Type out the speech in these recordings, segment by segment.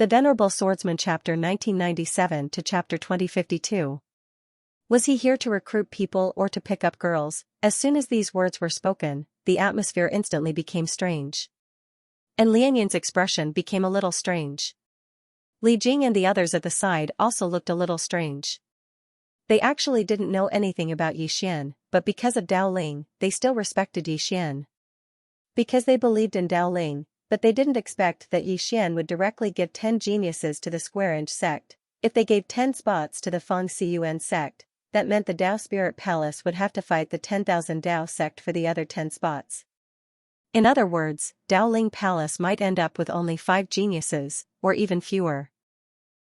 The Venerable Swordsman Chapter 1997 to Chapter 2052. Was he here to recruit people or to pick up girls? As soon as these words were spoken, the atmosphere instantly became strange. And Lianyun's expression became a little strange. Li Jing and the others at the side also looked a little strange. They actually didn't know anything about Yi Xian, but because of Dao Ling, they still respected Yi Xian. Because they believed in Dao Ling, but they didn't expect that Yi Xian would directly give 10 geniuses to the Square-Inch sect. If they gave 10 spots to the Feng Cun sect, that meant the Dao Spirit Palace would have to fight the 10,000 Dao sect for the other 10 spots. In other words, Dao Ling Palace might end up with only 5 geniuses, or even fewer.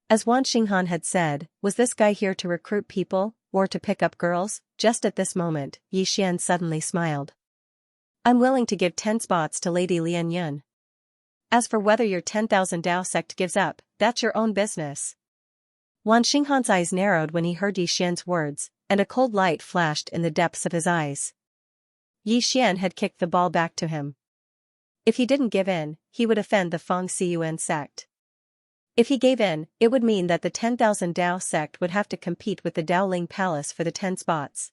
As Wan Xinghan had said, was this guy here to recruit people, or to pick up girls? Just at this moment, Yi Xian suddenly smiled. I'm willing to give 10 spots to Lady Lianyun. As for whether your 10,000 Dao sect gives up, that's your own business. Wan Xinghan's eyes narrowed when he heard Yi Xian's words, and a cold light flashed in the depths of his eyes. Yi Xian had kicked the ball back to him. If he didn't give in, he would offend the Feng Cun sect. If he gave in, it would mean that the 10,000 Dao sect would have to compete with the Dao Ling Palace for the 10 spots.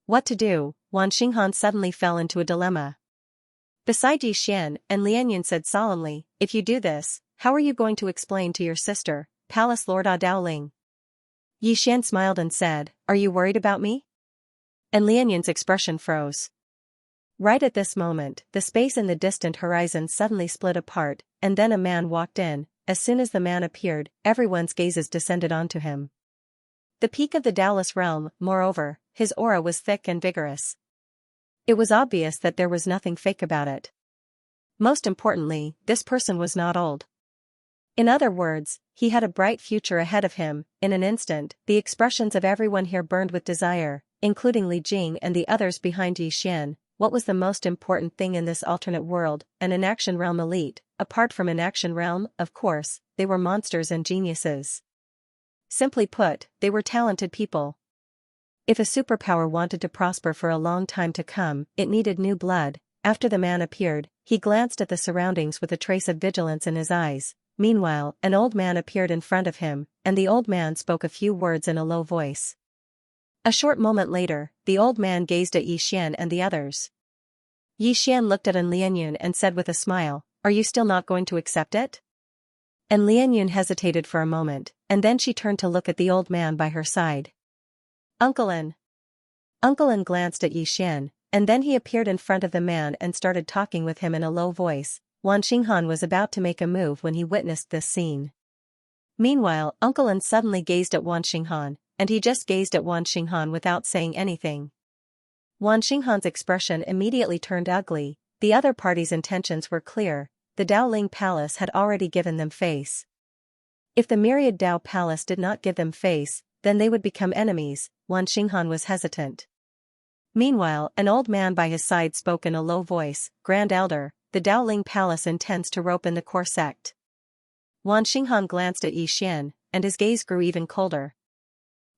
What to do? Wan Xinghan suddenly fell into a dilemma. Beside Yi Xian, and Lianyun said solemnly, if you do this, how are you going to explain to your sister, Palace Lord Dao Ling? Yi Xian smiled and said, are you worried about me? And Lianyun's expression froze. Right at this moment, the space in the distant horizon suddenly split apart, and then a man walked in. As soon as the man appeared, everyone's gazes descended onto him. The peak of the Daoless realm, moreover, his aura was thick and vigorous. It was obvious that there was nothing fake about it. Most importantly, this person was not old. In other words, he had a bright future ahead of him. In an instant, the expressions of everyone here burned with desire, including Li Jing and the others behind Yi Xian. What was the most important thing in this alternate world? An inaction realm elite. Apart from inaction realm, of course, they were monsters and geniuses. Simply put, they were talented people. If a superpower wanted to prosper for a long time to come, it needed new blood. After the man appeared, he glanced at the surroundings with a trace of vigilance in his eyes. Meanwhile, an old man appeared in front of him, and the old man spoke a few words in a low voice. A short moment later, the old man gazed at Yi Xian and the others. Yi Xian looked at Lianyun and said with a smile, are you still not going to accept it? And Lianyun hesitated for a moment, and then she turned to look at the old man by her side. Uncle An. Uncle An glanced at Yi Xian, and then he appeared in front of the man and started talking with him in a low voice. Wan Xinghan was about to make a move when he witnessed this scene. Meanwhile, Uncle An suddenly gazed at Wan Xinghan, and he just gazed at Wan Xinghan without saying anything. Wan Xinghan's expression immediately turned ugly. The other party's intentions were clear. The Dao Ling Palace had already given them face. If the myriad Dao Palace did not give them face, then they would become enemies. Wan Xinghan was hesitant. Meanwhile, an old man by his side spoke in a low voice, Grand Elder, the Dao Ling Palace intends to rope in the core sect. Wan Xinghan glanced at Yi Xian, and his gaze grew even colder.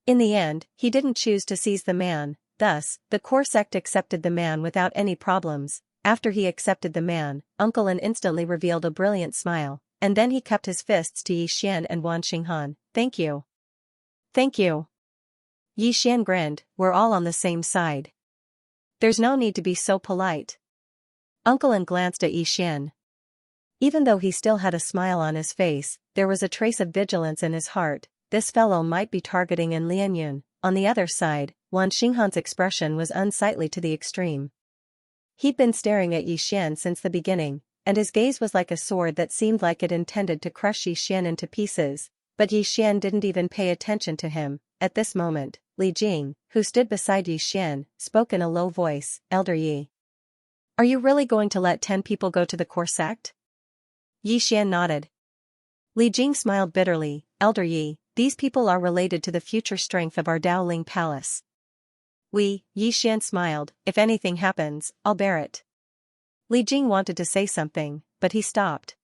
In the end, he didn't choose to seize the man, thus, the core sect accepted the man without any problems. After he accepted the man, Uncle An instantly revealed a brilliant smile, and then he cupped his fists to Yi Xian and Wan Xinghan. Thank you. Thank you. Yi Xian grinned, we're all on the same side. There's no need to be so polite. Uncle An glanced at Yi Xian. Even though he still had a smile on his face, there was a trace of vigilance in his heart. This fellow might be targeting Lianyun. On the other side, Wan Xinghan's expression was unsightly to the extreme. He'd been staring at Yi Xian since the beginning, and his gaze was like a sword that seemed like it intended to crush Yi Xian into pieces, but Yi Xian didn't even pay attention to him. At this moment, Li Jing, who stood beside Yi Xian, spoke in a low voice, Elder Yi. Are you really going to let 10 people go to the core sect? Yi Xian nodded. Li Jing smiled bitterly, Elder Yi, these people are related to the future strength of our Dao Ling Palace. Yi Xian smiled, if anything happens, I'll bear it. Li Jing wanted to say something, but he stopped.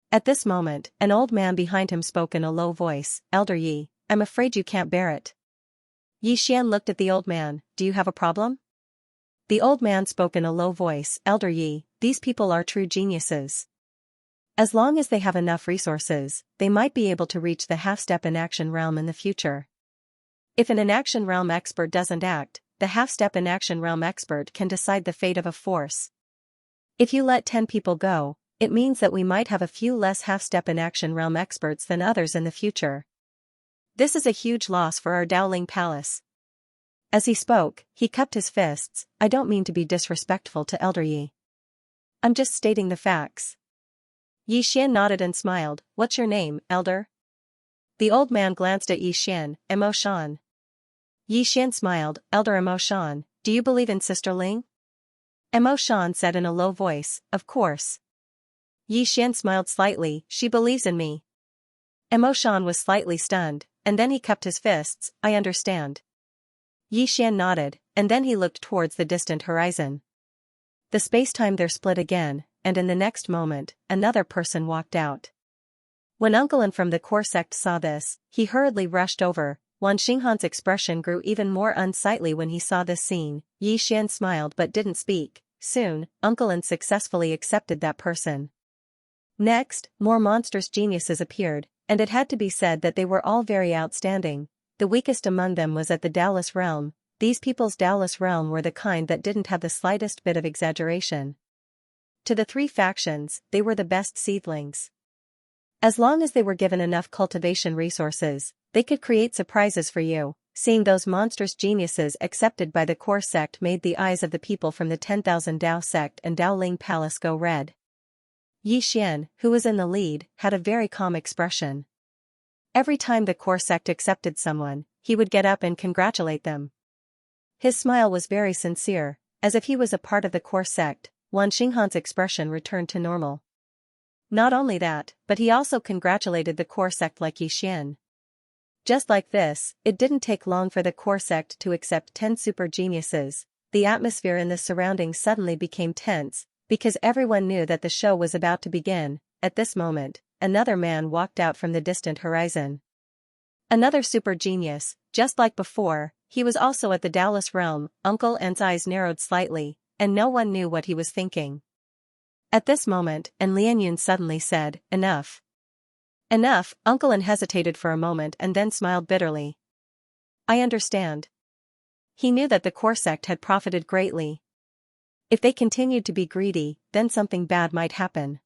At this moment, an old man behind him spoke in a low voice, Elder Yi, I'm afraid you can't bear it. Yi Xian looked at the old man, do you have a problem? The old man spoke in a low voice, Elder Yi, these people are true geniuses. As long as they have enough resources, they might be able to reach the half-step inaction realm in the future. If an inaction realm expert doesn't act, the half-step inaction realm expert can decide the fate of a force. If you let 10 people go, it means that we might have a few less half-step inaction realm experts than others in the future. This is a huge loss for our Dowling Palace. As he spoke, he cupped his fists. I don't mean to be disrespectful to Elder Yi. I'm just stating the facts. Yi Xian nodded and smiled. What's your name, Elder? The old man glanced at Yi Xian. Mo Shan. Yi Xian smiled. Elder Mo Shan, do you believe in Sister Ling? Mo Shan said in a low voice, of course. Yi Xian smiled slightly. She believes in me. Mo Shan was slightly stunned, and then he cupped his fists. I understand. Yi Xian nodded, and then he looked towards the distant horizon. The space-time there split again, and in the next moment, another person walked out. When Uncle An from the core sect saw this, he hurriedly rushed over. Wan Xinghan's expression grew even more unsightly when he saw this scene. Yi Xian smiled but didn't speak. Soon, Uncle An successfully accepted that person. Next, more monstrous geniuses appeared, and it had to be said that they were all very outstanding. The weakest among them was at the Dallas realm. These people's Dallas realm were the kind that didn't have the slightest bit of exaggeration. To the three factions, they were the best seedlings. As long as they were given enough cultivation resources, they could create surprises for you. Seeing those monstrous geniuses accepted by the core sect made the eyes of the people from the 10,000 Dao sect and Dowling Palace go red. Yi Xian, who was in the lead, had a very calm expression. Every time the core sect accepted someone, he would get up and congratulate them. His smile was very sincere, as if he was a part of the core sect. Wan Xinghan's expression returned to normal. Not only that, but he also congratulated the core sect like Yi Xian. Just like this, it didn't take long for the core sect to accept 10 super geniuses. The atmosphere in the surroundings suddenly became tense, because everyone knew that the show was about to begin. At this moment, another man walked out from the distant horizon. Another super genius, just like before, he was also at the Dallas realm. Uncle An's eyes narrowed slightly, and no one knew what he was thinking. At this moment, and Lianyun suddenly said, Enough. Enough. Uncle An hesitated for a moment and then smiled bitterly. I understand. He knew that the core sect had profited greatly. If they continued to be greedy, then something bad might happen.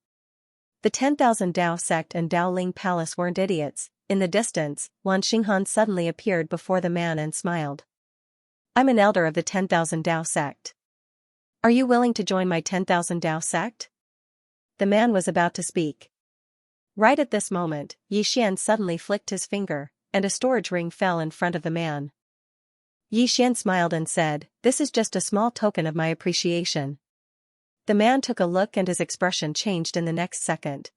The 10,000 Dao sect and Dowling Palace weren't idiots. In the distance, Wan Xinghan suddenly appeared before the man and smiled. I'm an elder of the 10,000 Dao sect. Are you willing to join my 10,000 Dao sect? The man was about to speak. Right at this moment, Yi Xian suddenly flicked his finger, and a storage ring fell in front of the man. Yi Xian smiled and said, This is just a small token of my appreciation. The man took a look and his expression changed in the next second.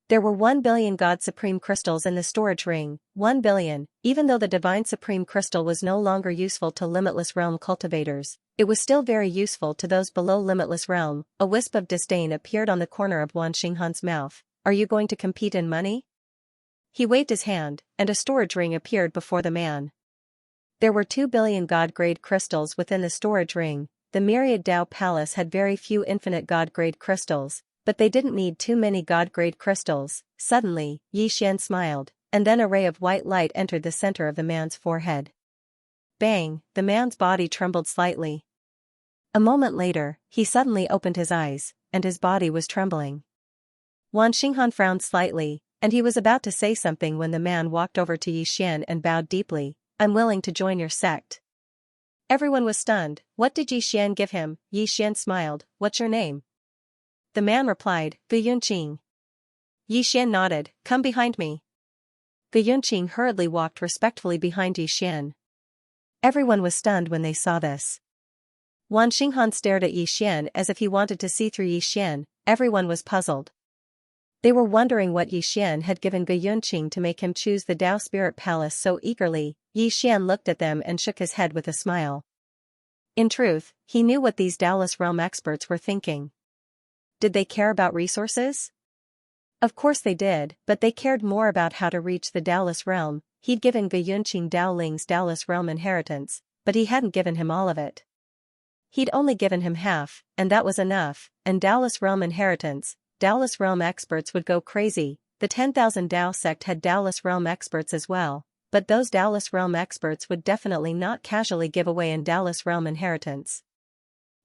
There were 1 billion God Supreme crystals in the storage ring, 1 billion, even though the Divine Supreme Crystal was no longer useful to Limitless Realm cultivators, it was still very useful to those below Limitless Realm. A wisp of disdain appeared on the corner of Wan Xinghan's mouth. Are you going to compete in money? He waved his hand, and a storage ring appeared before the man. There were 2 billion God-grade crystals within the storage ring. The myriad Dao Palace had very few infinite God-grade crystals, but they didn't need too many God-grade crystals. Suddenly, Yi Xian smiled, and then a ray of white light entered the center of the man's forehead. Bang! The man's body trembled slightly. A moment later, he suddenly opened his eyes, and his body was trembling. Wan Xinghan frowned slightly, and he was about to say something when the man walked over to Yi Xian and bowed deeply. I'm willing to join your sect. Everyone was stunned. What did Yi Xian give him? Yi Xian smiled. What's your name? The man replied, Gu Yunqing. Yi Xian nodded. Come behind me. Gu Yunqing hurriedly walked respectfully behind Yi Xian. Everyone was stunned when they saw this. Wan Xinghan stared at Yi Xian as if he wanted to see through Yi Xian. Everyone was puzzled. They were wondering what Yi Xian had given Gu Yunqing to make him choose the Dao Spirit Palace so eagerly. Yi Xian looked at them and shook his head with a smile. In truth, he knew what these Daoist realm experts were thinking. Did they care about resources? Of course they did, but they cared more about how to reach the Daoist realm. He'd given Gu Yunqing Dao Ling's Daoist realm inheritance, but he hadn't given him all of it. He'd only given him half, and that was enough, and Daoist realm inheritance, Taoist realm experts would go crazy. The 10,000 Tao sect had Taoist realm experts as well, but those Taoist realm experts would definitely not casually give away an Taoist realm inheritance.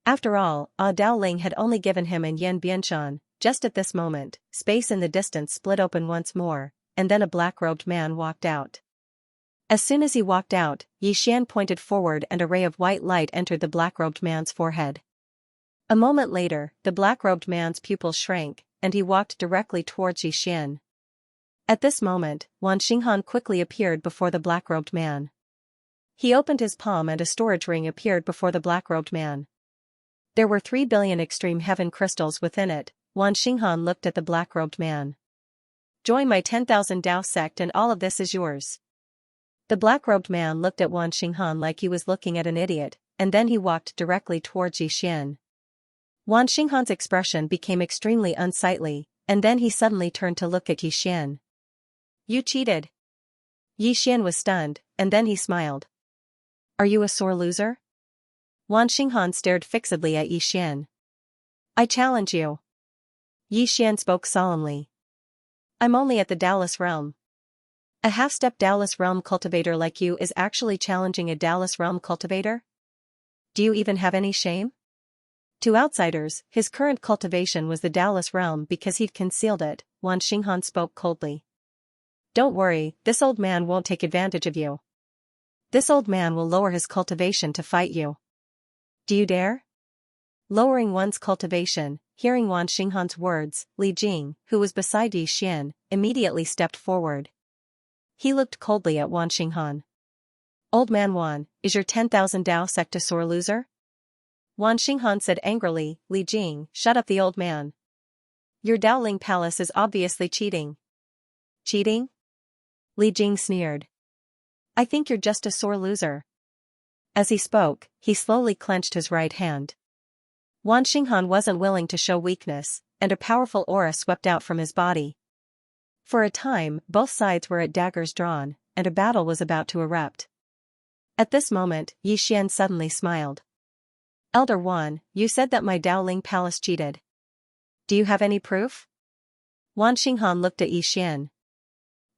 After all, Dao Ling had only given him an Yin Bianshan. Just at this moment, space in the distance split open once more, and then a black-robed man walked out. As soon as he walked out, Yi Xian pointed forward and a ray of white light entered the black-robed man's forehead. A moment later, the black-robed man's pupils shrank, and he walked directly towards Yi Xian. At this moment, Wan Xinghan quickly appeared before the black-robed man. He opened his palm and a storage ring appeared before the black-robed man. There were 3 billion extreme heaven crystals within it. Wan Xinghan looked at the black-robed man. Join my 10,000 Tao sect and all of this is yours. The black-robed man looked at Wan Xinghan like he was looking at an idiot, and then he walked directly towards Yi Xian. Wan Xinghan's expression became extremely unsightly, and then he suddenly turned to look at Yi Xian. You cheated. Yi Xian was stunned, and then he smiled. Are you a sore loser? Wan Xinghan stared fixedly at Yi Xian. I challenge you. Yi Xian spoke solemnly. I'm only at the Taoist realm. A half-step Taoist realm cultivator like you is actually challenging a Taoist realm cultivator? Do you even have any shame? To outsiders, his current cultivation was the Taoist realm because he'd concealed it. Wan Xinghan spoke coldly. Don't worry, this old man won't take advantage of you. This old man will lower his cultivation to fight you. Do you dare? Lowering one's cultivation, hearing Wan Xinghan's words, Li Jing, who was beside Yi Xian, immediately stepped forward. He looked coldly at Wan Xinghan. Old man Wan, is your 10,000 Tao sect a sore loser? Wan Xinghan said angrily. Li Jing, shut up the old man. Your Daoling palace is obviously cheating. Cheating? Li Jing sneered. I think you're just a sore loser. As he spoke, he slowly clenched his right hand. Wan Xinghan wasn't willing to show weakness, and a powerful aura swept out from his body. For a time, both sides were at daggers drawn, and a battle was about to erupt. At this moment, Yi Xian suddenly smiled. Elder Wan, you said that my Daoling palace cheated. Do you have any proof? Wan Xinghan looked at Yi Xian.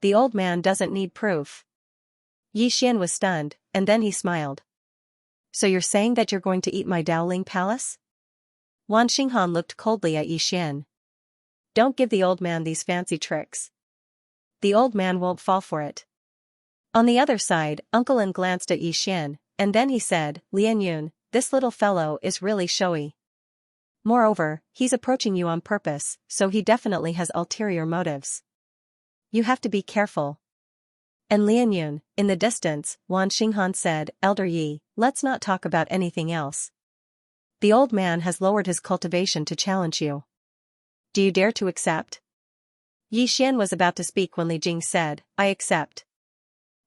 The old man doesn't need proof. Yi Xian was stunned, and then he smiled. So you're saying that you're going to eat my Daoling palace? Wan Xinghan looked coldly at Yi Xian. Don't give the old man these fancy tricks. The old man won't fall for it. On the other side, Uncle An glanced at Yi Xian, and then he said, Lian Yun, this little fellow is really showy. Moreover, he's approaching you on purpose, so he definitely has ulterior motives. You have to be careful. And Lian Yun, in the distance, Wan Xinghan said, Elder Yi, let's not talk about anything else. The old man has lowered his cultivation to challenge you. Do you dare to accept? Yi Xian was about to speak when Li Jing said, I accept.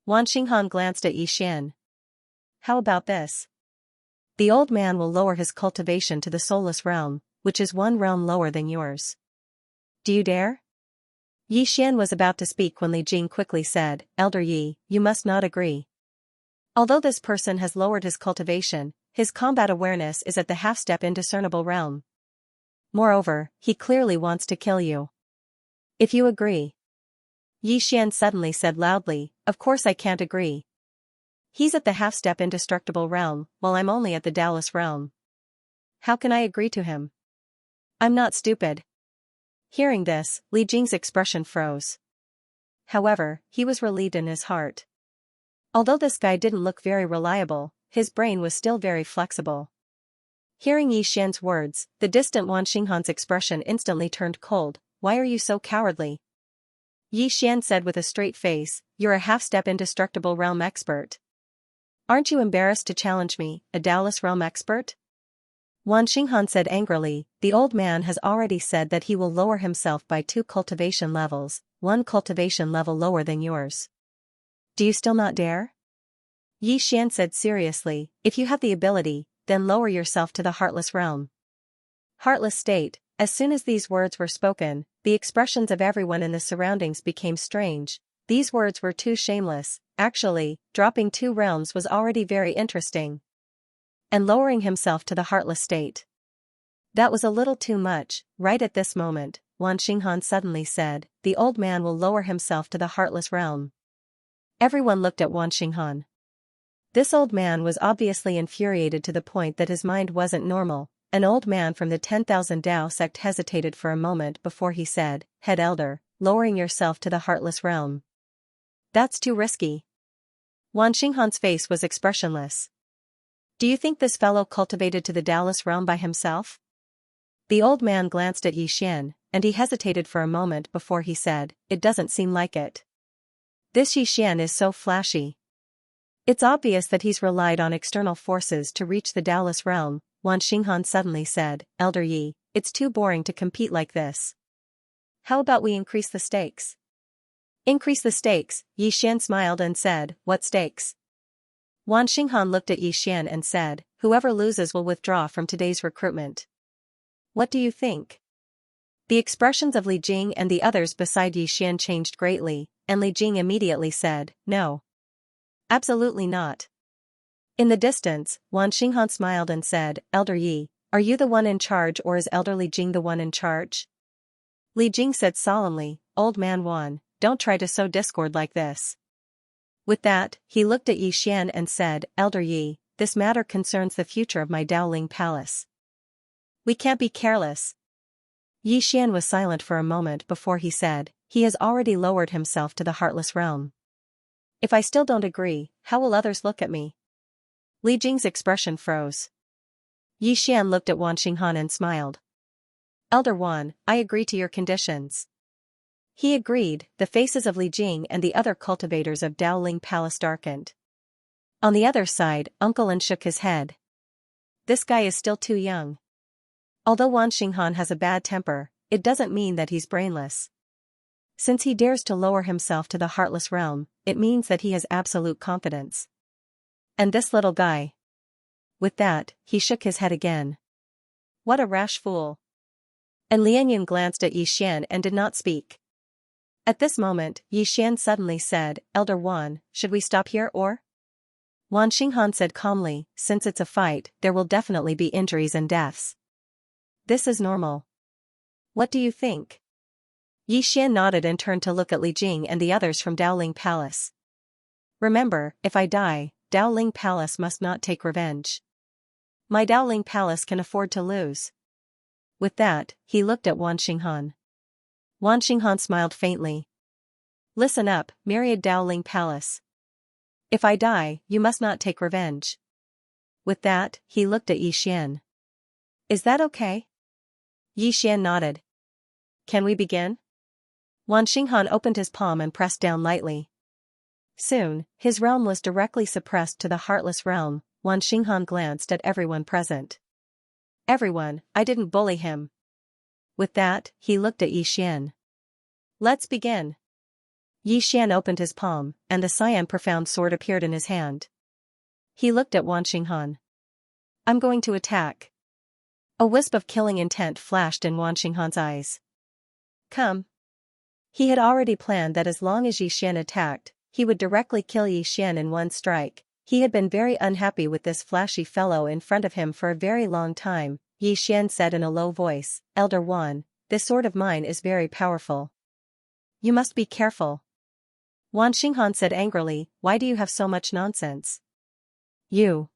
Wan Xinghan glanced at Yi Xian. How about this? The old man will lower his cultivation to the soulless realm, which is one realm lower than yours. Do you dare? Yi Xian was about to speak when Li Jing quickly said, Elder Yi, you must not agree. Although this person has lowered his cultivation, his combat awareness is at the half-step indiscernible realm. Moreover, he clearly wants to kill you. If you agree. Yi Xian suddenly said loudly, of course I can't agree. He's at the half-step indestructible realm, while I'm only at the Taoist realm. How can I agree to him? I'm not stupid. Hearing this, Li Jing's expression froze. However, he was relieved in his heart. Although this guy didn't look very reliable, his brain was still very flexible. Hearing Yi Xian's words, the distant Wan Xinghan's expression instantly turned cold. Why are you so cowardly? Yi Xian said with a straight face, you're a half-step indestructible realm expert. Aren't you embarrassed to challenge me, a Taoist realm expert? Wan Xinghan said angrily, the old man has already said that he will lower himself by 2 cultivation levels, 1 cultivation level lower than yours. Do you still not dare? Yi Xian said seriously, if you have the ability, then lower yourself to the heartless realm. Heartless state. As soon as these words were spoken, the expressions of everyone in the surroundings became strange. These words were too shameless. Actually, dropping 2 realms was already very interesting. And lowering himself to the heartless state. That was a little too much. Right at this moment, Wan Xinghan suddenly said, the old man will lower himself to the heartless realm. Everyone looked at Wan Xinghan. This old man was obviously infuriated to the point that his mind wasn't normal. An old man from the 10,000 Dao sect hesitated for a moment before he said, Head Elder, lowering yourself to the heartless realm. That's too risky. Wan Xinghan's face was expressionless. Do you think this fellow cultivated to the Daoless realm by himself? The old man glanced at Yixian, and he hesitated for a moment before he said, It doesn't seem like it. This Yixian is so flashy. It's obvious that he's relied on external forces to reach the Daoless realm. Wan Xinghan suddenly said, Elder Yi, it's too boring to compete like this. How about we increase the stakes? Increase the stakes, Yixian smiled and said, What stakes? Wan Xinghan looked at Yixian and said, Whoever loses will withdraw from today's recruitment. What do you think? The expressions of Li Jing and the others beside Yixian changed greatly, and Li Jing immediately said, No. Absolutely not. In the distance, Wan Xinghan smiled and said, Elder Yi, are you the one in charge or is Elder Li Jing the one in charge? Li Jing said solemnly, Old man Wan, don't try to sow discord like this. With that, he looked at Yixian and said, Elder Yi, this matter concerns the future of my Daoling Palace. We can't be careless. Yixian was silent for a moment before he said, He has already lowered himself to the heartless realm. If I still don't agree, how will others look at me? Li Jing's expression froze. Yixian looked at Wan Xinghan and smiled. Elder Wan, I agree to your conditions. He agreed. The faces of Li Jing and the other cultivators of Daoling Palace darkened. On the other side, Uncle An shook his head. This guy is still too young. Although Wan Xinghan has a bad temper, it doesn't mean that he's brainless. Since he dares to lower himself to the heartless realm, it means that he has absolute confidence. And this little guy. With that, he shook his head again. What a rash fool. And Lianyan glanced at Yixian and did not speak. At this moment, Yixian suddenly said, Elder Wan, should we stop here or? Wan Xinghan said calmly, Since it's a fight, there will definitely be injuries and deaths. This is normal. What do you think? Yixian nodded and turned to look at Li Jing and the others from Daoling Palace. Remember, if I die, Daoling Palace must not take revenge. My Daoling Palace can afford to lose. With that, he looked at Wan Xinghan. Wan Xinghan smiled faintly. Listen up, myriad Daoling Palace. If I die, you must not take revenge. With that, he looked at Yixian. Is that okay? Yixian nodded. Can we begin? Wan Xinghan opened his palm and pressed down lightly. Soon, his realm was directly suppressed to the heartless realm. Wan Xinghan glanced at everyone present. Everyone, I didn't bully him. With that, he looked at Yixian. Let's begin. Yixian opened his palm, and the cyan profound sword appeared in his hand. He looked at Wan Xinghan. I'm going to attack. A wisp of killing intent flashed in Wan Xinghan's eyes. Come. He had already planned that as long as Yixian attacked, he would directly kill Yixian in one strike. He had been very unhappy with this flashy fellow in front of him for a very long time. Yixian said in a low voice, Elder Wan, this sword of mine is very powerful. You must be careful. Wan Xinghan said angrily, Why do you have so much nonsense? You.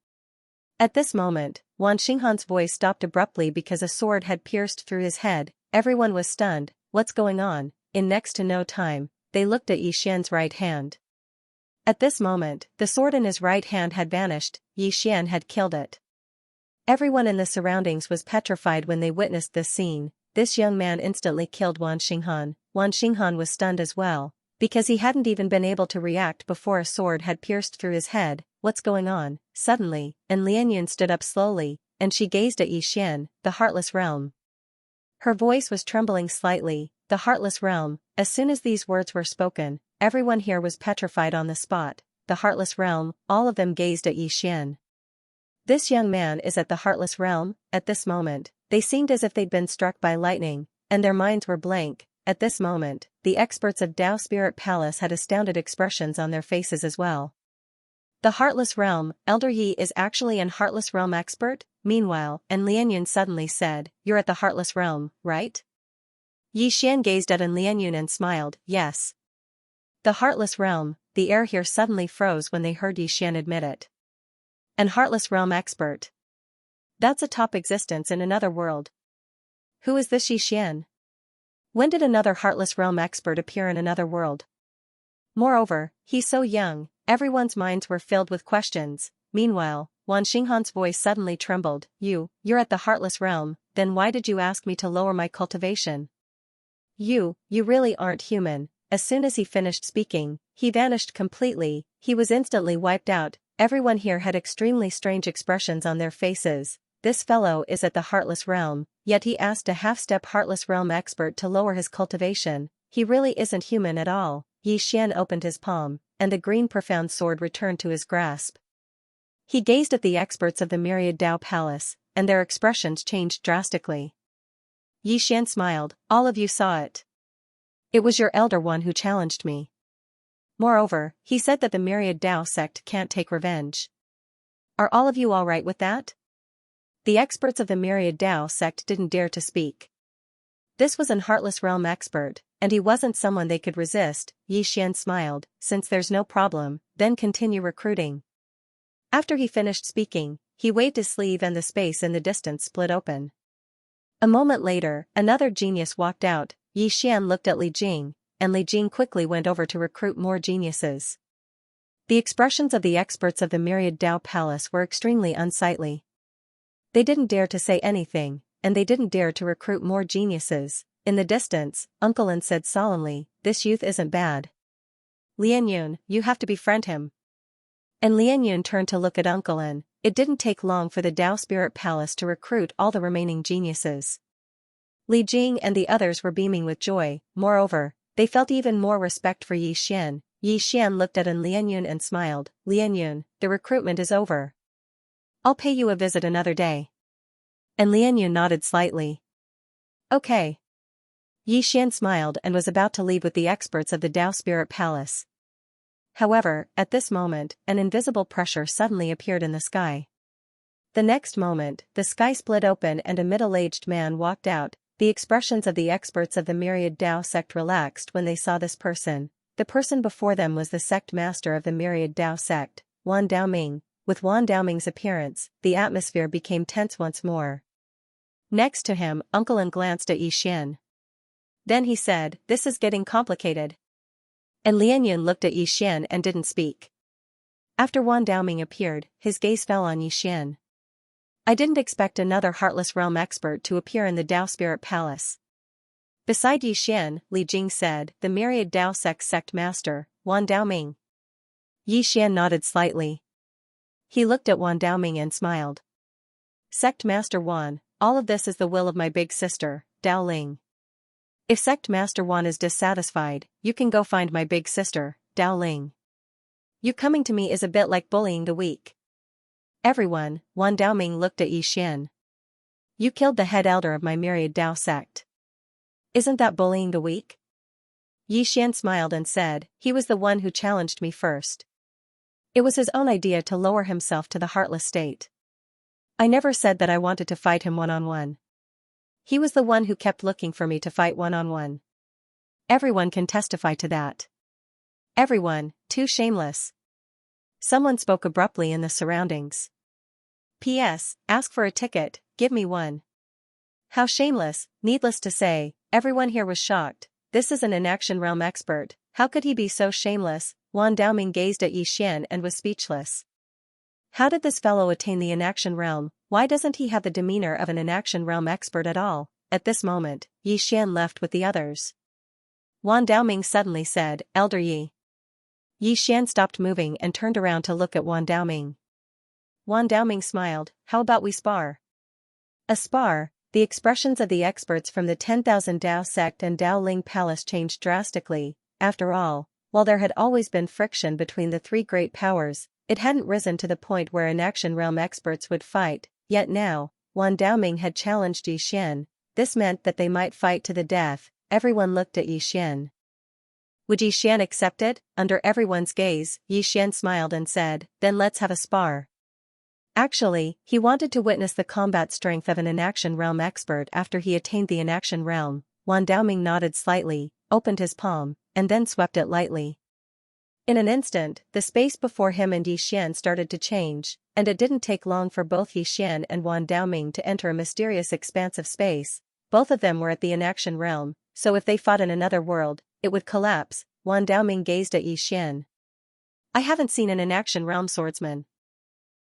At this moment, Wan Xinghan's voice stopped abruptly because a sword had pierced through his head. Everyone was stunned. What's going on? In next to no time, they looked at Yixian's right hand. At this moment, the sword in his right hand had vanished. Yixian had killed it. Everyone in the surroundings was petrified when they witnessed this scene. This young man instantly killed Wan Xinghan. Wan Xinghan was stunned as well, because he hadn't even been able to react before a sword had pierced through his head. What's going on? Suddenly, and Lianyan stood up slowly, and she gazed at Yixian, the heartless realm. Her voice was trembling slightly. The heartless realm. As soon as these words were spoken, everyone here was petrified on the spot. The heartless realm, all of them gazed at Yixian. This young man is at the heartless realm. At this moment, they seemed as if they'd been struck by lightning, and their minds were blank. At this moment, the experts of Dao Spirit Palace had astounded expressions on their faces as well. The heartless realm, Elder Yi is actually an heartless realm expert? Meanwhile, and Lianyan suddenly said, You're at the heartless realm, right? Yi Xian gazed at An Lianyun and smiled, yes. The Heartless Realm, the air here suddenly froze when they heard Yi Xian admit it. An Heartless Realm expert. That's a top existence in another world. Who is this Yi Xian? When did another Heartless Realm expert appear in another world? Moreover, he's so young, everyone's minds were filled with questions. Meanwhile, Wan Xinghan's voice suddenly trembled. You're at the Heartless Realm, then why did you ask me to lower my cultivation? You really aren't human. As soon as he finished speaking, he vanished completely, he was instantly wiped out. Everyone here had extremely strange expressions on their faces. This fellow is at the Heartless Realm, yet he asked a half-step Heartless Realm expert to lower his cultivation. He really isn't human at all. Yi Xian opened his palm, and the green profound sword returned to his grasp. He gazed at the experts of the Myriad Dao Palace, and their expressions changed drastically. Yi Xian smiled, all of you saw it. It was your elder one who challenged me. Moreover, he said that the Myriad Dao sect can't take revenge. Are all of you alright with that? The experts of the Myriad Dao sect didn't dare to speak. This was an Heartless Realm expert, and he wasn't someone they could resist. Yi Xian smiled, since there's no problem, then continue recruiting. After he finished speaking, he waved his sleeve and the space in the distance split open. A moment later, another genius walked out. Yi Xian looked at Li Jing, and Li Jing quickly went over to recruit more geniuses. The expressions of the experts of the Myriad Dao Palace were extremely unsightly. They didn't dare to say anything, and they didn't dare to recruit more geniuses. In the distance, Uncle An said solemnly, this youth isn't bad. Lianyun, you have to befriend him. And Lianyun turned to look at Uncle An. It didn't take long for the Dao Spirit Palace to recruit all the remaining geniuses. Li Jing and the others were beaming with joy. Moreover, they felt even more respect for Yi Xian. Yi Xian looked at An Lianyun and smiled. Lianyun, the recruitment is over. I'll pay you a visit another day. And Lianyun nodded slightly. Okay. Yi Xian smiled and was about to leave with the experts of the Dao Spirit Palace. However, at this moment, an invisible pressure suddenly appeared in the sky. The next moment, the sky split open and a middle-aged man walked out. The expressions of the experts of the Myriad Dao sect relaxed when they saw this person. The person before them was the sect master of the Myriad Dao sect, Wan Daoming. With Wan Daoming's appearance, the atmosphere became tense once more. Next to him, Uncle An glanced at Yi Xian. Then he said, this is getting complicated. And Lianyun looked at Yi Xian and didn't speak. After Wan Daoming appeared, his gaze fell on Yi Xian. I didn't expect another Heartless Realm expert to appear in the Dao Spirit Palace. Beside Yi Xian, Li Jing said, the Myriad Dao sect master, Wan Daoming. Yi Xian nodded slightly. He looked at Wan Daoming and smiled. Sect Master Wan, all of this is the will of my big sister, Dao Ling. If Sect Master Wan is dissatisfied, you can go find my big sister, Dao Ling. You coming to me is a bit like bullying the weak. Everyone, Wan Daoming looked at Yi Xian. You killed the head elder of my Myriad Dao sect. Isn't that bullying the weak? Yi Xian smiled and said, he was the one who challenged me first. It was his own idea to lower himself to the heartless state. I never said that I wanted to fight him one-on-one. He was the one who kept looking for me to fight one-on-one. Everyone can testify to that. Everyone, too shameless. Someone spoke abruptly in the surroundings. P.S. Ask for a ticket, give me one. How shameless, needless to say, everyone here was shocked. This is an inaction realm expert, how could he be so shameless? Wan Daoming gazed at Yi Xian and was speechless. How did this fellow attain the inaction realm? Why doesn't he have the demeanor of an inaction realm expert at all? At this moment, Yi Xian left with the others. Wan Daoming suddenly said, Elder Yi. Yi Xian stopped moving and turned around to look at Wan Daoming. Wan Daoming smiled, how about we spar? A spar? The expressions of the experts from the 10,000 Dao sect and Dao Ling Palace changed drastically. After all, while there had always been friction between the three great powers, it hadn't risen to the point where inaction realm experts would fight, yet now, Wan Daoming had challenged Yi Xian. This meant that they might fight to the death. Everyone looked at Yi Xian. Would Yi Xian accept it? Under everyone's gaze, Yi Xian smiled and said, then let's have a spar. Actually, he wanted to witness the combat strength of an inaction realm expert after he attained the inaction realm. Wan Daoming nodded slightly, opened his palm, and then swept it lightly. In an instant, the space before him and Yixian started to change, and it didn't take long for both Yixian and Wan Daoming to enter a mysterious expanse of space. Both of them were at the inaction realm, so if they fought in another world, it would collapse. Wan Daoming gazed at Yixian. I haven't seen an inaction realm swordsman.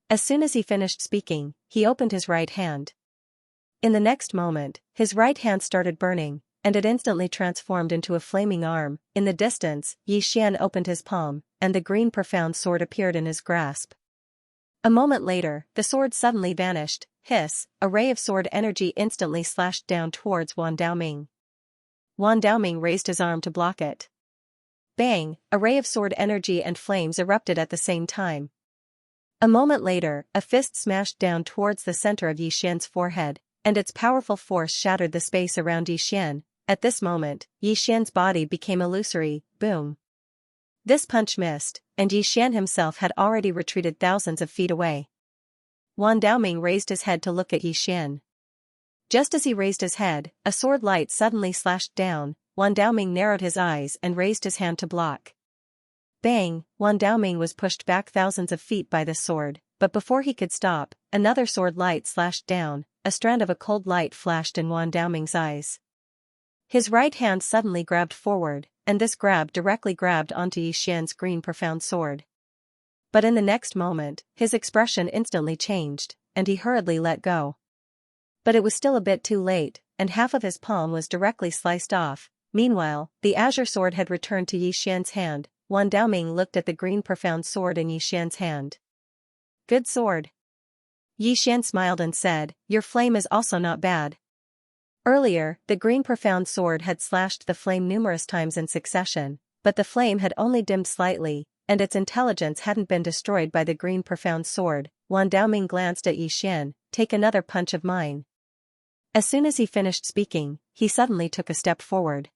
As soon as he finished speaking, he opened his right hand. In the next moment, his right hand started burning, and it instantly transformed into a flaming arm. In the distance, Yixian opened his palm, and the green profound sword appeared in his grasp. A moment later, the sword suddenly vanished. Hiss, a ray of sword energy instantly slashed down towards Wan Daoming. Wan Daoming raised his arm to block it. Bang, a ray of sword energy and flames erupted at the same time. A moment later, a fist smashed down towards the center of Yixian's forehead, and its powerful force shattered the space around Yixian. At this moment, Yixian's body became illusory. Boom. This punch missed, and Yixian himself had already retreated thousands of feet away. Wan Daoming raised his head to look at Yixian. Just as he raised his head, a sword light suddenly slashed down. Wan Daoming narrowed his eyes and raised his hand to block. Bang, Wan Daoming was pushed back thousands of feet by this sword, but before he could stop, another sword light slashed down. A strand of a cold light flashed in Wan Daoming's eyes. His right hand suddenly grabbed forward, and this grab directly grabbed onto Yixian's green profound sword. But in the next moment, his expression instantly changed, and he hurriedly let go. But it was still a bit too late, and half of his palm was directly sliced off. Meanwhile, the azure sword had returned to Yixian's hand. Wan Daoming looked at the green profound sword in Yixian's hand. Good sword. Yixian smiled and said, your flame is also not bad. Earlier, the green profound sword had slashed the flame numerous times in succession, but the flame had only dimmed slightly, and its intelligence hadn't been destroyed by the green profound sword. Wan Daoming glanced at Yixian. Take another punch of mine. As soon as he finished speaking, he suddenly took a step forward.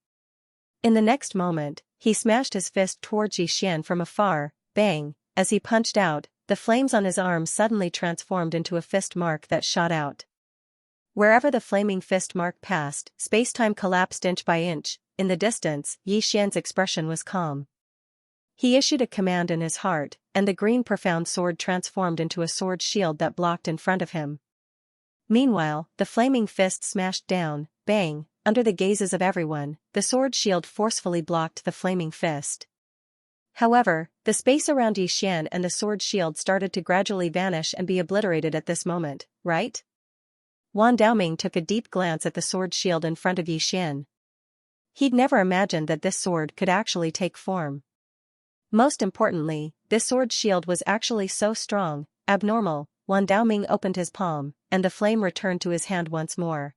In the next moment, he smashed his fist towards Yixian from afar. Bang, as he punched out, the flames on his arm suddenly transformed into a fist mark that shot out. Wherever the flaming fist mark passed, space-time collapsed inch by inch. In the distance, Yixian's expression was calm. He issued a command in his heart, and the green profound sword transformed into a sword shield that blocked in front of him. Meanwhile, the flaming fist smashed down. Bang, under the gazes of everyone, the sword shield forcefully blocked the flaming fist. However, the space around Yixian and the sword shield started to gradually vanish and be obliterated at this moment, right? Wan Daoming took a deep glance at the sword shield in front of Yixian. He'd never imagined that this sword could actually take form. Most importantly, this sword shield was actually so strong, abnormal. Wan Daoming opened his palm, and the flame returned to his hand once more.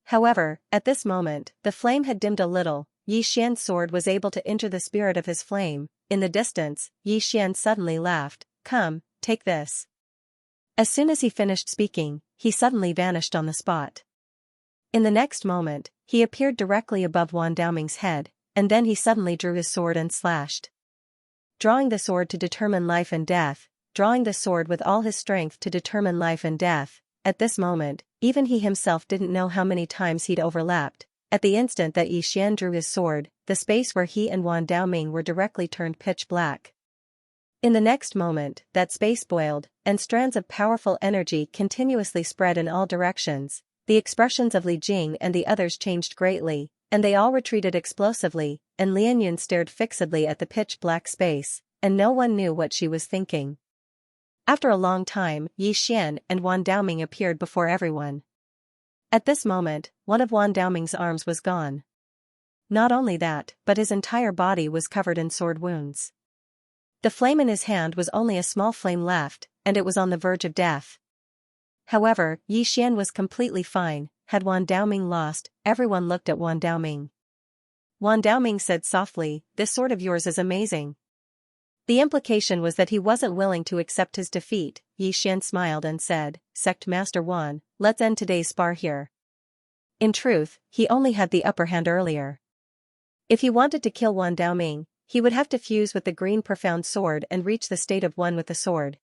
However, at this moment, the flame had dimmed a little. Yixian's sword was able to injure the spirit of his flame. In the distance, Yixian suddenly laughed. Come, take this. As soon as he finished speaking, he suddenly vanished on the spot. In the next moment, he appeared directly above Wan Daoming's head, and then he suddenly drew his sword and slashed. Drawing the sword to determine life and death, drawing the sword with all his strength to determine life and death. At this moment, even he himself didn't know how many times he'd overlapped. At the instant that Yixian drew his sword, the space where he and Wan Daoming were directly turned pitch black. In the next moment, that space boiled, and strands of powerful energy continuously spread in all directions. The expressions of Li Jing and the others changed greatly, and they all retreated explosively, and Lianyun stared fixedly at the pitch-black space, and no one knew what she was thinking. After a long time, Yixian and Wan Daoming appeared before everyone. At this moment, one of Wan Daoming's arms was gone. Not only that, but his entire body was covered in sword wounds. The flame in his hand was only a small flame left, and it was on the verge of death. However, Yixian was completely fine. Had Wan Daoming lost? Everyone looked at Wan Daoming. Wan Daoming said softly, "This sword of yours is amazing." The implication was that he wasn't willing to accept his defeat. Yixian smiled and said, "Sect Master Wan, let's end today's spar here." In truth, he only had the upper hand earlier. If he wanted to kill Wan Daoming, he would have to fuse with the green profound sword and reach the state of one with the sword.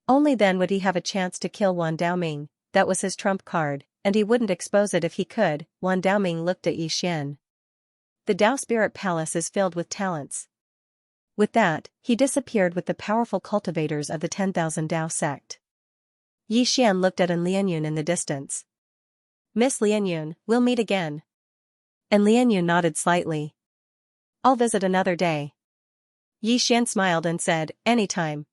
Only then would he have a chance to kill Wan Daoming. That was his trump card, and he wouldn't expose it if he could. Wan Daoming looked at Yi Xian. The Tao Spirit Palace is filled with talents. With that, he disappeared with the powerful cultivators of the 10,000 Tao sect. Yi Xian looked at An Lianyun in the distance. Miss Lianyun, we'll meet again. And Lianyun nodded slightly. I'll visit another day. Yi Xian smiled and said, anytime.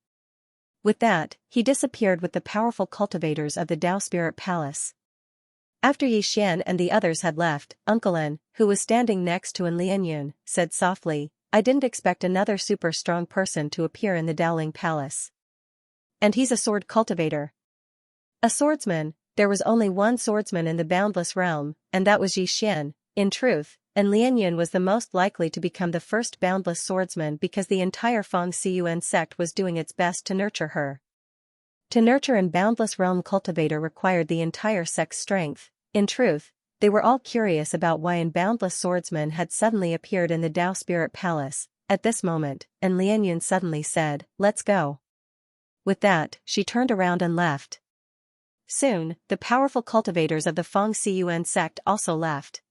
With that, he disappeared with the powerful cultivators of the Tao Spirit Palace. After Yi Xian and the others had left, Uncle An, who was standing next to An Lianyun, said softly, I didn't expect another super strong person to appear in the Daoling Palace. And he's a sword cultivator. A swordsman. There was only one swordsman in the boundless realm, and that was Yi Xian. In truth, An Lianyun was the most likely to become the first boundless swordsman because the entire Feng Cun sect was doing its best to nurture her. To nurture an boundless realm cultivator required the entire sect's strength. In truth, they were all curious about why an boundless swordsman had suddenly appeared in the Tao Spirit Palace. At this moment, An Lianyun suddenly said, let's go. With that, she turned around and left. Soon, the powerful cultivators of the Feng Cun sect also left.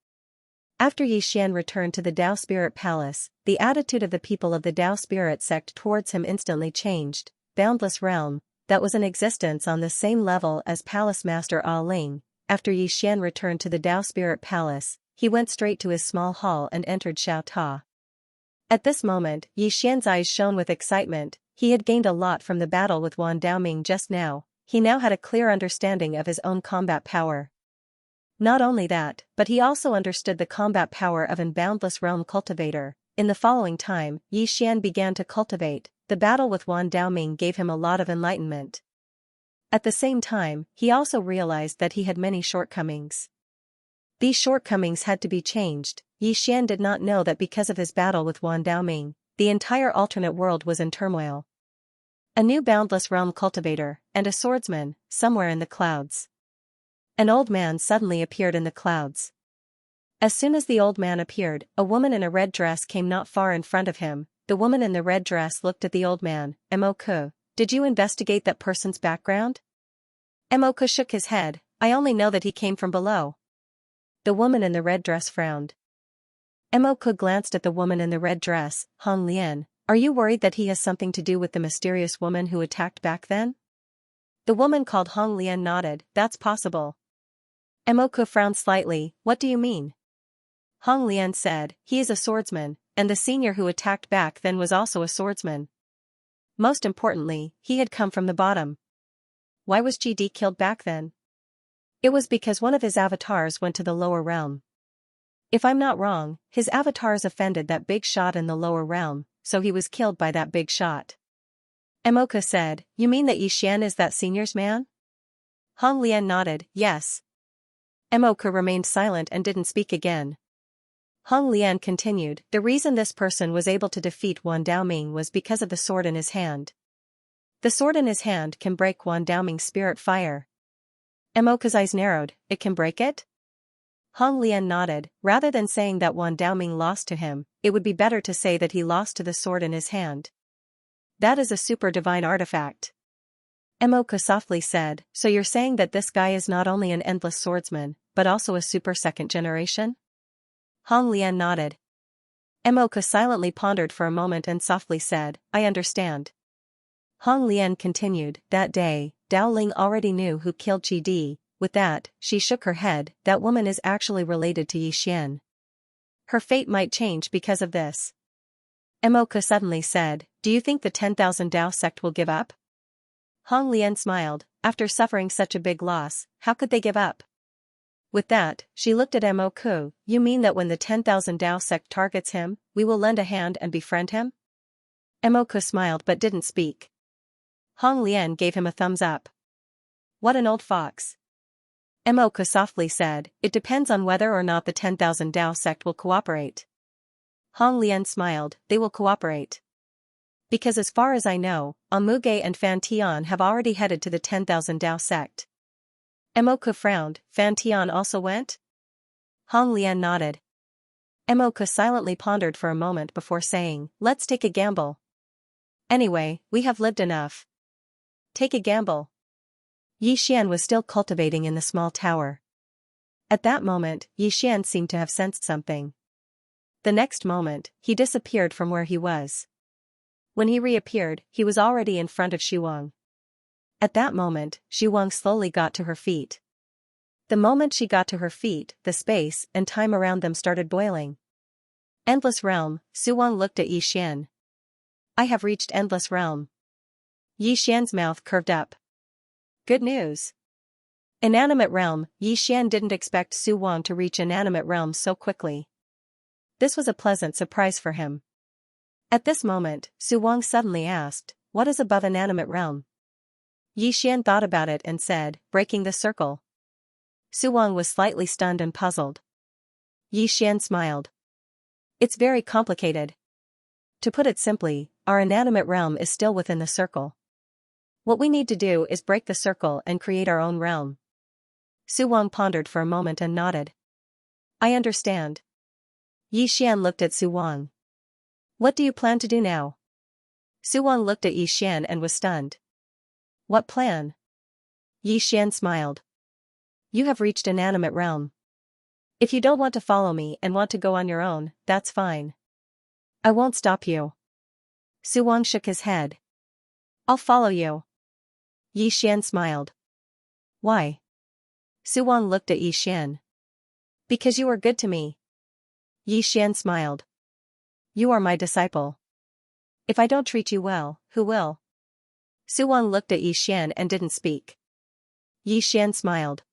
After Yi Xian returned to the Tao Spirit Palace, the attitude of the people of the Tao Spirit sect towards him instantly changed. Boundless realm, that was in existence on the same level as Palace Master Ah Ling. After Yi Xian returned to the Tao Spirit Palace, he went straight to his small hall and entered Xiao Ta. At this moment, Yi Xian's eyes shone with excitement. He had gained a lot from the battle with Wan Daoming just now. He now had a clear understanding of his own combat power. Not only that, but he also understood the combat power of an boundless realm cultivator. In the following time, Yi Xian began to cultivate. The battle with Wan Daoming gave him a lot of enlightenment. At the same time, he also realized that he had many shortcomings. These shortcomings had to be changed. Yi Xian did not know that because of his battle with Wan Daoming, the entire alternate world was in turmoil. A new boundless realm cultivator, and a swordsman, somewhere in the clouds. An old man suddenly appeared in the clouds. As soon as the old man appeared, a woman in a red dress came not far in front of him. The woman in the red dress looked at the old man. Mo-ku, did you investigate that person's background? Mo-ku shook his head. I only know that he came from below. The woman in the red dress frowned. Mo-ku glanced at the woman in the red dress. Hong Lian, are you worried that he has something to do with the mysterious woman who attacked back then? The woman called Hong Lian nodded. That's possible. Mo-ku frowned slightly. What do you mean? Hong Lian said, he is a swordsman, and the senior who attacked back then was also a swordsman. Most importantly, he had come from the bottom. Why was GD killed back then? It was because one of his avatars went to the lower realm. If I'm not wrong, his avatars offended that big shot in the lower realm, so he was killed by that big shot. Mo-ku said, you mean that Yi Xian is that senior's man? Hong Lian nodded, yes. Mo-ku remained silent and didn't speak again. Hong Lian continued, the reason this person was able to defeat Wan Daoming was because of the sword in his hand. The sword in his hand can break Wan Daoming's spirit fire. Mo-ku's eyes narrowed, it can break it? Hong Lian nodded. Rather than saying that Wan Daoming lost to him, it would be better to say that he lost to the sword in his hand. That is a super divine artifact. Mo-ku softly said, so you're saying that this guy is not only an endless swordsman, but also a super second generation? Hong Lian nodded. Mo-ku silently pondered for a moment and softly said, I understand. Hong Lian continued, that day, Dao Ling already knew who killed GD. With that, she shook her head. That woman is actually related to Yi Xian. Her fate might change because of this. Mo-ku suddenly said, do you think the 10,000 Dao sect will give up? Hong Lian smiled. After suffering such a big loss, how could they give up? With that, she looked at Mo-ku. You mean that when the 10,000 Dao sect targets him, we will lend a hand and befriend him? Mo-ku smiled but didn't speak. Hong Lian gave him a thumbs up. What an old fox. Mo-ku softly said, it depends on whether or not the 10,000 Dao sect will cooperate. Hong Lian smiled, they will cooperate. Because as far as I know, Amuge and Fan Tian have already headed to the 10,000 Dao sect. Mo-ku frowned, Fan Tian also went? Hong Lian nodded. Mo-ku silently pondered for a moment before saying, let's take a gamble. Anyway, we have lived enough. Take a gamble. Yi Xian was still cultivating in the small tower. At that moment, Xian seemed to have sensed something. The next moment, he disappeared from where he was. When he reappeared, he was already in front of Wang. At that moment, Wang slowly got to her feet. The moment she got to her feet, the space and time around them started boiling. Endless Realm, Wang looked at Xian. I have reached Endless Realm. Xian's mouth curved up. Good news. Inanimate Realm, Xian didn't expect Wang to reach Inanimate Realm so quickly. This was a pleasant surprise for him. At this moment, Wang suddenly asked, what is above Inanimate Realm? Xian thought about it and said, breaking the circle. Wang was slightly stunned and puzzled. Xian smiled. It's very complicated. To put it simply, our inanimate realm is still within the circle. What we need to do is break the circle and create our own realm. Wang pondered for a moment and nodded. I understand. Xian looked at Wang. What do you plan to do now? Wang looked at Xian and was stunned. What plan? Xian smiled. You have reached inanimate realm. If you don't want to follow me and want to go on your own, that's fine. I won't stop you. Wang shook his head. I'll follow you. Xian smiled. Why? Wang looked at Xian. Because you are good to me. Xian smiled. You are my disciple. If I don't treat you well, who will? Wang looked at Xian and didn't speak. Xian smiled.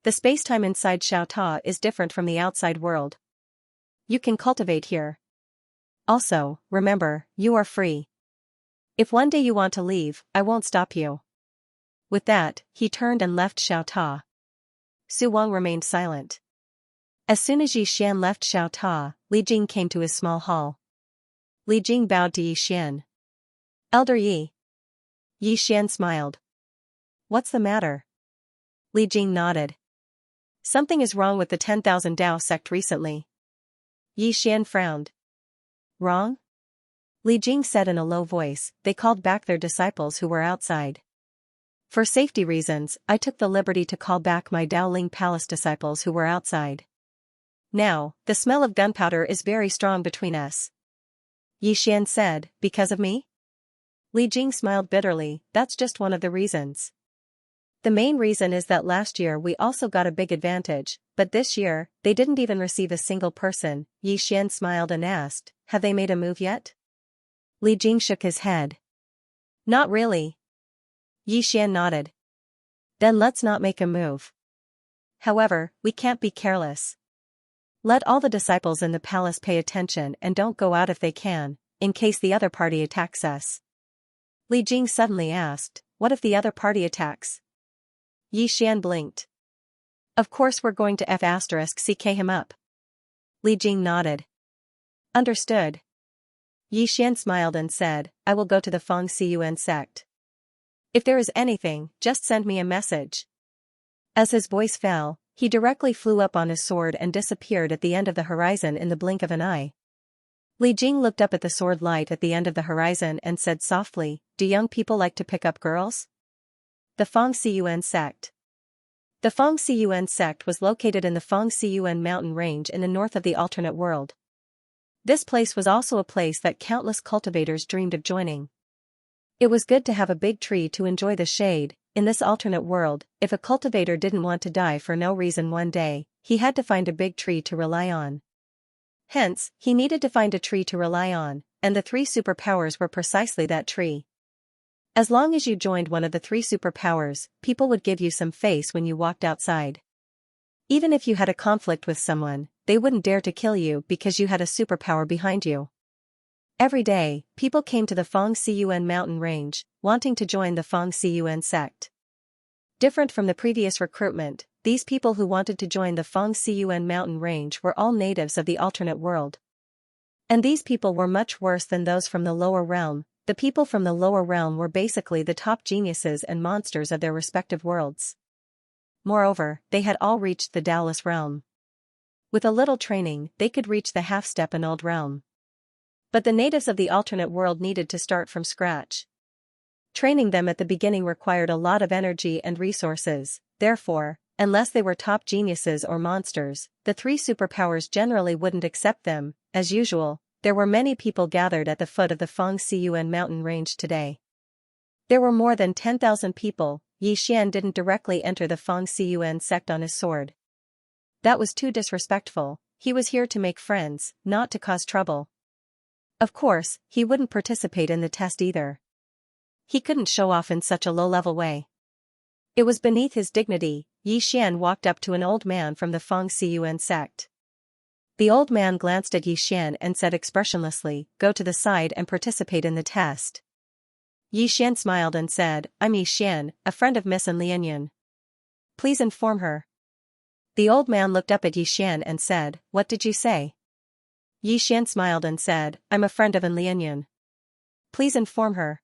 The space-time inside Xiaota is different from the outside world. You can cultivate here. Also, remember, you are free. If one day you want to leave, I won't stop you. With that, he turned and left Xiaota. Wang remained silent. As soon as Xian left Xiaota, Li Jing came to his small hall. Li Jing bowed to Xian. Elder Yi. Xian smiled. What's the matter? Li Jing nodded. Something is wrong with the 10,000 Dao sect recently. Xian frowned. Wrong? Li Jing said in a low voice, they called back their disciples who were outside. For safety reasons, I took the liberty to call back my Daoling Palace disciples who were outside. Now, the smell of gunpowder is very strong between us. Xian said, because of me? Li Jing smiled bitterly, that's just one of the reasons. The main reason is that last year we also got a big advantage, but this year, they didn't even receive a single person. Xian smiled and asked, have they made a move yet? Li Jing shook his head. Not really. Xian nodded. Then let's not make a move. However, we can't be careless. Let all the disciples in the palace pay attention and don't go out if they can, in case the other party attacks us. Li Jing suddenly asked, what if the other party attacks? Xian blinked. Of course we're going to F***ck him up. Li Jing nodded. Understood. Xian smiled and said, I will go to the Feng Cun sect. If there is anything, just send me a message. As his voice fell, he directly flew up on his sword and disappeared at the end of the horizon in the blink of an eye. Li Jing looked up at the sword light at the end of the horizon and said softly, do young people like to pick up girls? The Feng Cun sect. The Feng Cun sect was located in the Feng Cun mountain range in the north of the alternate world. This place was also a place that countless cultivators dreamed of joining. It was good to have a big tree to enjoy the shade. In this alternate world, if a cultivator didn't want to die for no reason one day, he had to find a big tree to rely on. Hence, he needed to find a tree to rely on, and the 3 superpowers were precisely that tree. As long as you joined one of the 3 superpowers, people would give you some face when you walked outside. Even if you had a conflict with someone, they wouldn't dare to kill you because you had a superpower behind you. Every day, people came to the Feng Cun mountain range, wanting to join the Feng Cun sect. Different from the previous recruitment, these people who wanted to join the Feng Cun mountain range were all natives of the alternate world. And these people were much worse than those from the lower realm. The people from the lower realm were basically the top geniuses and monsters of their respective worlds. Moreover, they had all reached the Daoless realm. With a little training, they could reach the half-step annulled realm. But the natives of the alternate world needed to start from scratch. Training them at the beginning required a lot of energy and resources, therefore, unless they were top geniuses or monsters, the three superpowers generally wouldn't accept them. As usual, there were many people gathered at the foot of the Fengxian mountain range today. There were more than 10,000 people. Yi Xian didn't directly enter the Fengxian sect on his sword. That was too disrespectful. He was here to make friends, not to cause trouble. Of course, he wouldn't participate in the test either. He couldn't show off in such a low-level way. It was beneath his dignity. Yi Xian walked up to an old man from the Fengxian sect. The old man glanced at Yi Xian and said expressionlessly, "Go to the side and participate in the test." Yi Xian smiled and said, "I'm Yi Xian, a friend of Miss Lianyun. Please inform her." The old man looked up at Yi Xian and said, "What did you say?" Yi Xian smiled and said, "I'm a friend of Lianyun. Please inform her."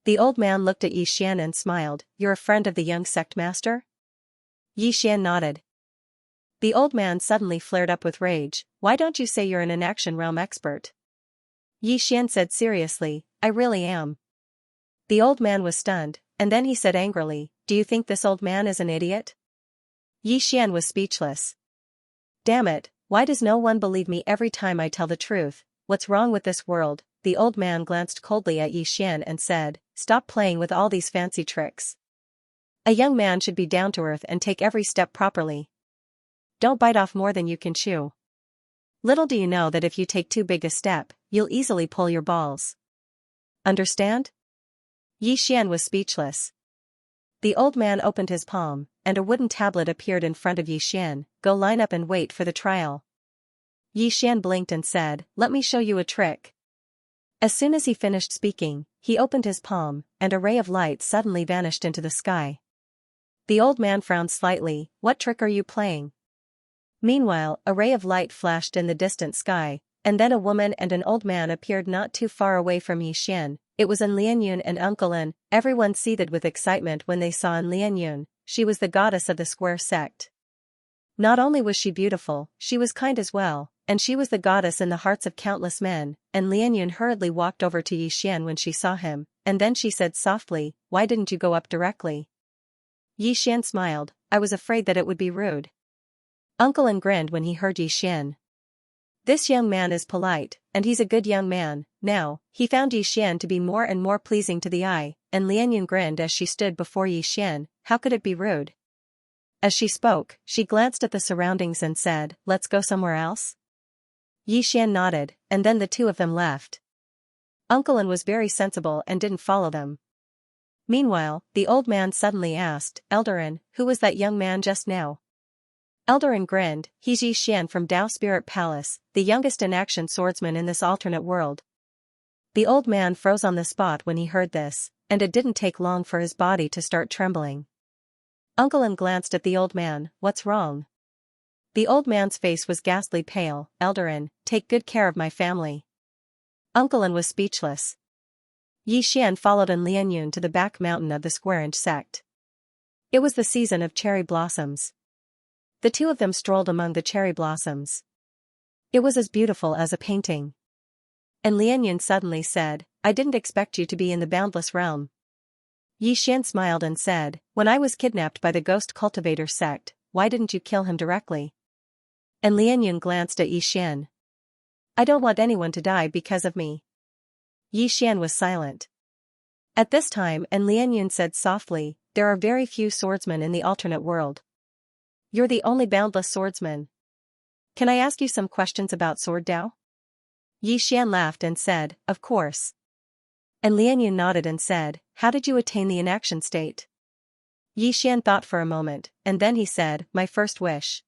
The old man looked at Yi Xian and smiled, "You're a friend of the young sect master?" Yi Xian nodded. The old man suddenly flared up with rage. "Why don't you say you're an inaction realm expert?" Yi Xian said seriously, "I really am." The old man was stunned, and then he said angrily, "Do you think this old man is an idiot?" Yi Xian was speechless. "Damn it, why does no one believe me every time I tell the truth? What's wrong with this world?" The old man glanced coldly at Yi Xian and said, "Stop playing with all these fancy tricks. A young man should be down to earth and take every step properly. Don't bite off more than you can chew. Little do you know that if you take too big a step, you'll easily pull your balls. Understand?" Yi Xian was speechless. The old man opened his palm, and a wooden tablet appeared in front of Yi Xian. "Go line up and wait for the trial." Yi Xian blinked and said, "Let me show you a trick." As soon as he finished speaking, he opened his palm, and a ray of light suddenly vanished into the sky. The old man frowned slightly. "What trick are you playing?" Meanwhile, a ray of light flashed in the distant sky, and then a woman and an old man appeared not too far away from Yi Xian. It was Lianyun and Uncle An. Everyone seethed with excitement when they saw Lianyun. She was the goddess of the square sect. Not only was she beautiful, she was kind as well, and she was the goddess in the hearts of countless men. And Lianyun hurriedly walked over to Yi Xian when she saw him, and then she said softly, "Why didn't you go up directly?" Yi Xian smiled. "I was afraid that it would be rude." Uncle An grinned when he heard Yi Xian. "This young man is polite, and he's a good young man." Now, he found Yi Xian to be more and more pleasing to the eye, and Lianyun grinned as she stood before Yi Xian. How could it be rude? As she spoke, she glanced at the surroundings and said, "Let's go somewhere else?" Yi Xian nodded, and then the two of them left. Uncle An was very sensible and didn't follow them. Meanwhile, the old man suddenly asked, "Eldarin, who was that young man just now?" Eldarin grinned. "He's Yi Xian from Dao Spirit Palace, the youngest in-action swordsman in this alternate world." The old man froze on the spot when he heard this, and it didn't take long for his body to start trembling. Uncle An glanced at the old man. "What's wrong?" The old man's face was ghastly pale. "Eldarin, take good care of my family." Uncle An was speechless. Yi Xian followed Lianyun to the back mountain of the Square-inch sect. It was the season of cherry blossoms. The two of them strolled among the cherry blossoms. It was as beautiful as a painting. And Lianyun suddenly said, "I didn't expect you to be in the boundless realm." Yi Xian smiled and said, "When I was kidnapped by the ghost cultivator sect, why didn't you kill him directly?" And Lianyun glanced at Yi Xian. "I don't want anyone to die because of me." Yi Xian was silent. At this time, and Lianyun said softly, "There are very few swordsmen in the alternate world. You're the only boundless swordsman. Can I ask you some questions about sword Dao?" Yi Xian laughed and said, "Of course." And Lianyun nodded and said, "How did you attain the inaction state?" Yi Xian thought for a moment, and then he said, "My first wish."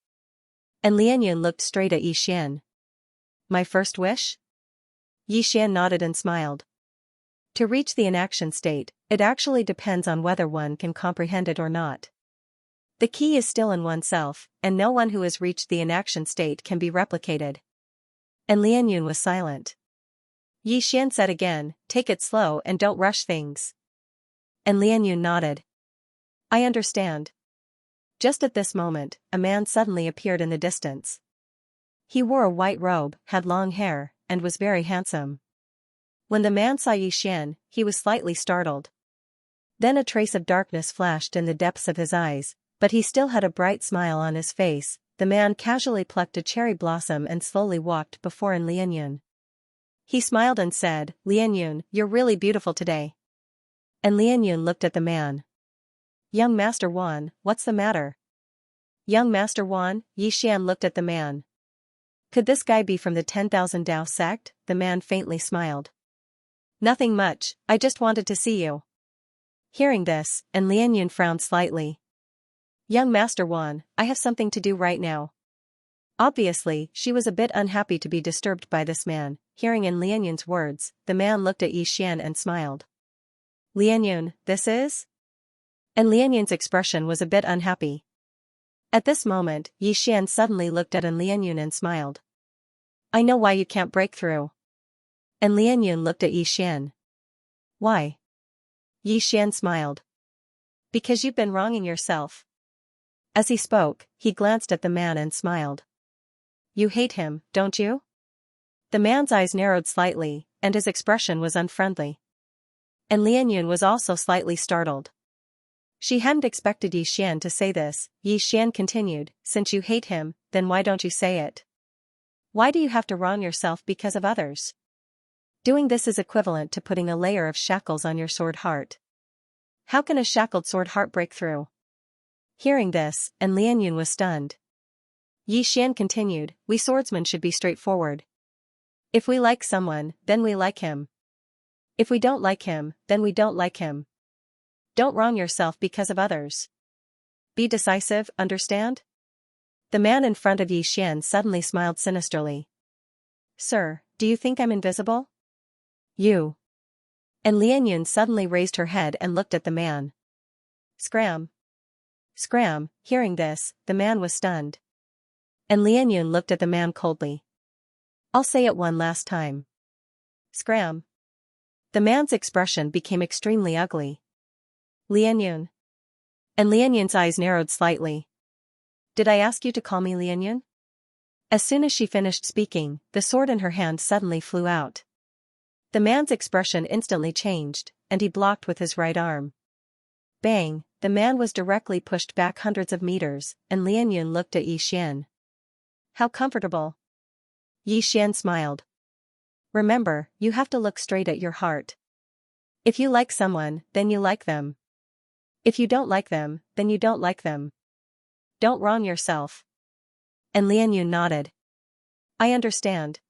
And Lianyun looked straight at Yi Xian. "My first wish?" Yi Xian nodded and smiled. To reach the inaction state, it actually depends on whether one can comprehend it or not. The key is still in oneself, and no one who has reached the inaction state can be replicated. And Lianyun was silent. Yi Xian said again, "Take it slow and don't rush things." And Lianyun nodded. "I understand." Just at this moment, a man suddenly appeared in the distance. He wore a white robe, had long hair, and was very handsome. When the man saw Yi Xian, he was slightly startled. Then a trace of darkness flashed in the depths of his eyes, But he still had a bright smile on his face. The man casually plucked a cherry blossom and slowly walked before Lianyun. He smiled and said, "Lianyun, you're really beautiful today." And Lianyun looked at the man. "Young Master Wan, what's the matter?" "Young Master Wan," Yixian looked at the man. "Could this guy be from the 10,000 Dao sect?" The man faintly smiled. "Nothing much, I just wanted to see you." Hearing this, and Lianyun frowned slightly. "Young Master Wan, I have something to do right now." Obviously, she was a bit unhappy to be disturbed by this man. Hearing in Lianyun's words, the man looked at Yixian and smiled. "Lianyun, this is?" And Lianyun's expression was a bit unhappy. At this moment, Yixian suddenly looked at Lianyun and smiled. "I know why you can't break through." And Lianyun looked at Yixian. "Why?" Yixian smiled. "Because you've been wronging yourself." As he spoke, he glanced at the man and smiled. "You hate him, don't you?" The man's eyes narrowed slightly, and his expression was unfriendly. And Lianyun was also slightly startled. She hadn't expected Yixian to say this. Yixian continued, "Since you hate him, then why don't you say it? Why do you have to wrong yourself because of others? Doing this is equivalent to putting a layer of shackles on your sword heart. How can a shackled sword heart break through?" Hearing this, and Lianyun was stunned. Yixian continued, "We swordsmen should be straightforward. If we like someone, then we like him. If we don't like him, then we don't like him. Don't wrong yourself because of others. Be decisive, understand?" The man in front of Yixian suddenly smiled sinisterly. "Sir, do you think I'm invisible?" "You." And Lianyun suddenly raised her head and looked at the man. "Scram." "Scram." Hearing this, the man was stunned. And Lianyun looked at the man coldly. "I'll say it one last time. Scram." The man's expression became extremely ugly. "Lianyun." And Lianyun's eyes narrowed slightly. "Did I ask you to call me Lianyun?" As soon as she finished speaking, the sword in her hand suddenly flew out. The man's expression instantly changed, and he blocked with his right arm. Bang, the man was directly pushed back hundreds of meters, and Lianyun looked at Yixian. "How comfortable." Yixian smiled. "Remember, you have to look straight at your heart. If you like someone, then you like them. If you don't like them, then you don't like them. Don't wrong yourself." And Lianyun nodded. "I understand."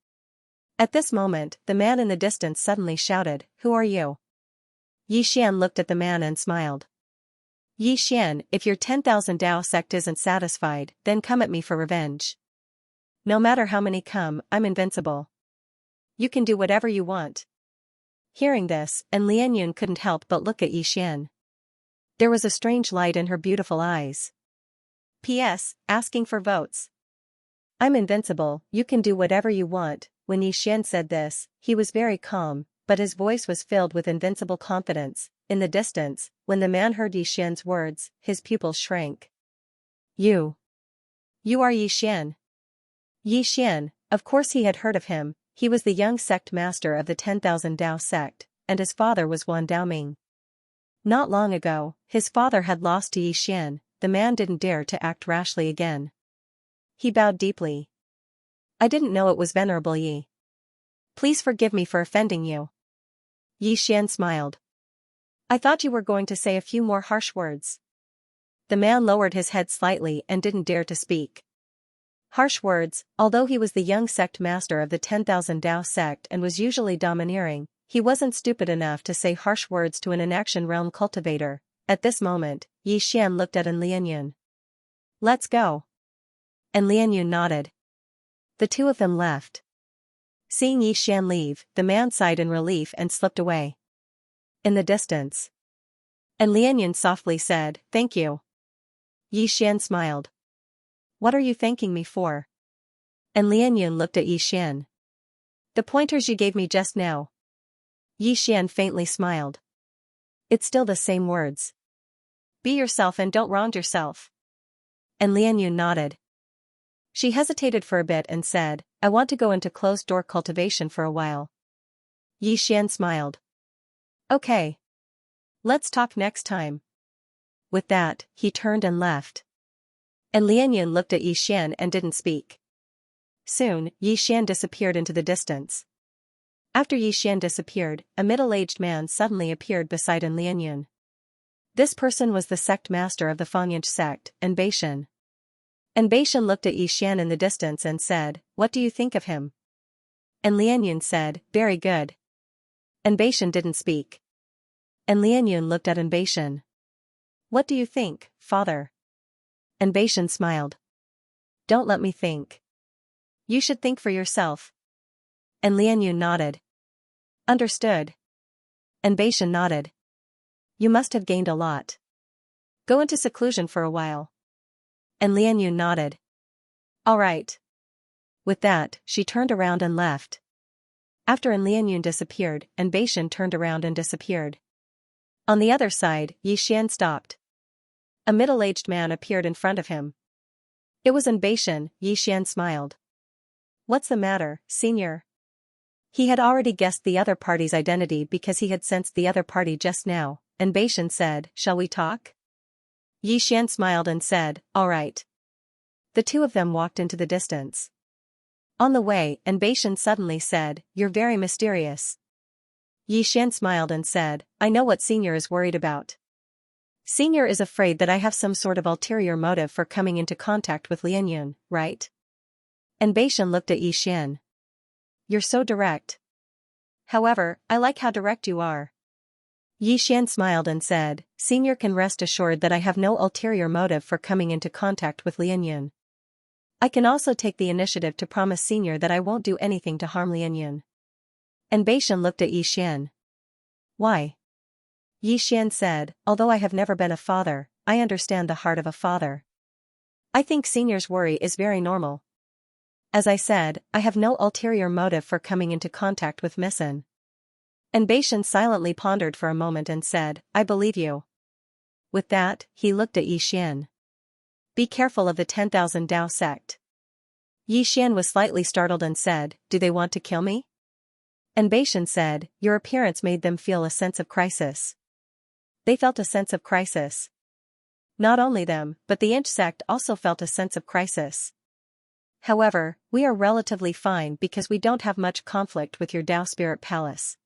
At this moment, the man in the distance suddenly shouted, "Who are you?" Yixian looked at the man and smiled. "Yixian, if your 10,000 Dao sect isn't satisfied, then come at me for revenge. No matter how many come, I'm invincible. You can do whatever you want." Hearing this, and Lianyun couldn't help but look at Yixian. There was a strange light in her beautiful eyes. P.S. Asking for votes. "I'm invincible, you can do whatever you want." When Yixian said this, he was very calm, but his voice was filled with invincible confidence. In the distance, when the man heard Yixian's words, his pupils shrank. You are Yixian." Yixian, of course he had heard of him. He was the young sect master of the 10,000 Dao sect, and his father was Wan Daoming. Not long ago, his father had lost to Yixian. The man didn't dare to act rashly again. He bowed deeply. "I didn't know it was Venerable Yi. Please forgive me for offending you." Yixian smiled. "I thought you were going to say a few more harsh words." The man lowered his head slightly and didn't dare to speak. Harsh words. Although he was the young sect master of the 10,000 Dao sect and was usually domineering, he wasn't stupid enough to say harsh words to an inaction realm cultivator. At this moment, Yixian looked at Lianyun. "Let's go." And Lianyun nodded. The two of them left. Seeing Yixian leave, the man sighed in relief and slipped away. In the distance. And Lianyun softly said, "Thank you." Yixian smiled. "What are you thanking me for?" And Lianyun looked at Yixian. "The pointers you gave me just now." Yixian faintly smiled. "It's still the same words. Be yourself and don't wrong yourself." And Lianyun nodded. She hesitated for a bit and said, "I want to go into closed-door cultivation for a while." Yixian smiled. "Okay. Let's talk next time." With that, he turned and left. And Lianyun looked at Yi Xian and didn't speak. Soon, Yi Xian disappeared into the distance. After Yi Xian disappeared, a middle-aged man suddenly appeared beside Lianyun. This person was the sect master of the Fanyanch sect, Beishan. Beishan looked at Yi Xian in the distance and said, "What do you think of him?" And Lianyun said, "Very good." Beishan didn't speak. And Lianyun looked at Beishan. "What do you think, father?" Beishan smiled. "Don't let me think. You should think for yourself." And Lianyun nodded. "Understood." And Beishan nodded. "You must have gained a lot. Go into seclusion for a while." And Lianyun nodded. "All right." With that, she turned around and left. After Lianyun disappeared, Beishan turned around and disappeared. On the other side, Yi Xian stopped. A middle-aged man appeared in front of him. It was Beishan. Yi Xian smiled. "What's the matter, senior?" He had already guessed the other party's identity because he had sensed the other party just now, and Beishan said, "Shall we talk?" Yi Xian smiled and said, "All right." The two of them walked into the distance. On the way, Beishan suddenly said, "You're very mysterious." Yi Xian smiled and said, "I know what senior is worried about. Senior is afraid that I have some sort of ulterior motive for coming into contact with Lianyun, right?" Beishan looked at Yi Xian. "You're so direct. However, I like how direct you are." Yi Xian smiled and said, "Senior can rest assured that I have no ulterior motive for coming into contact with Lianyun. I can also take the initiative to promise Senior that I won't do anything to harm Lianyun." Beishan looked at Yi Xian. "Why?" Yi Xian said, "Although I have never been a father, I understand the heart of a father. I think Senior's worry is very normal. As I said, I have no ulterior motive for coming into contact with Misson." Beishan silently pondered for a moment and said, "I believe you." With that, he looked at Yi Xian. "Be careful of the 10,000 Dao sect." Yi Xian was slightly startled and said, "Do they want to kill me?" Beishan said, "Your appearance made them feel a sense of crisis." They felt a sense of crisis. Not only them, but the Inch sect also felt a sense of crisis. However, we are relatively fine because we don't have much conflict with your Dao Spirit Palace.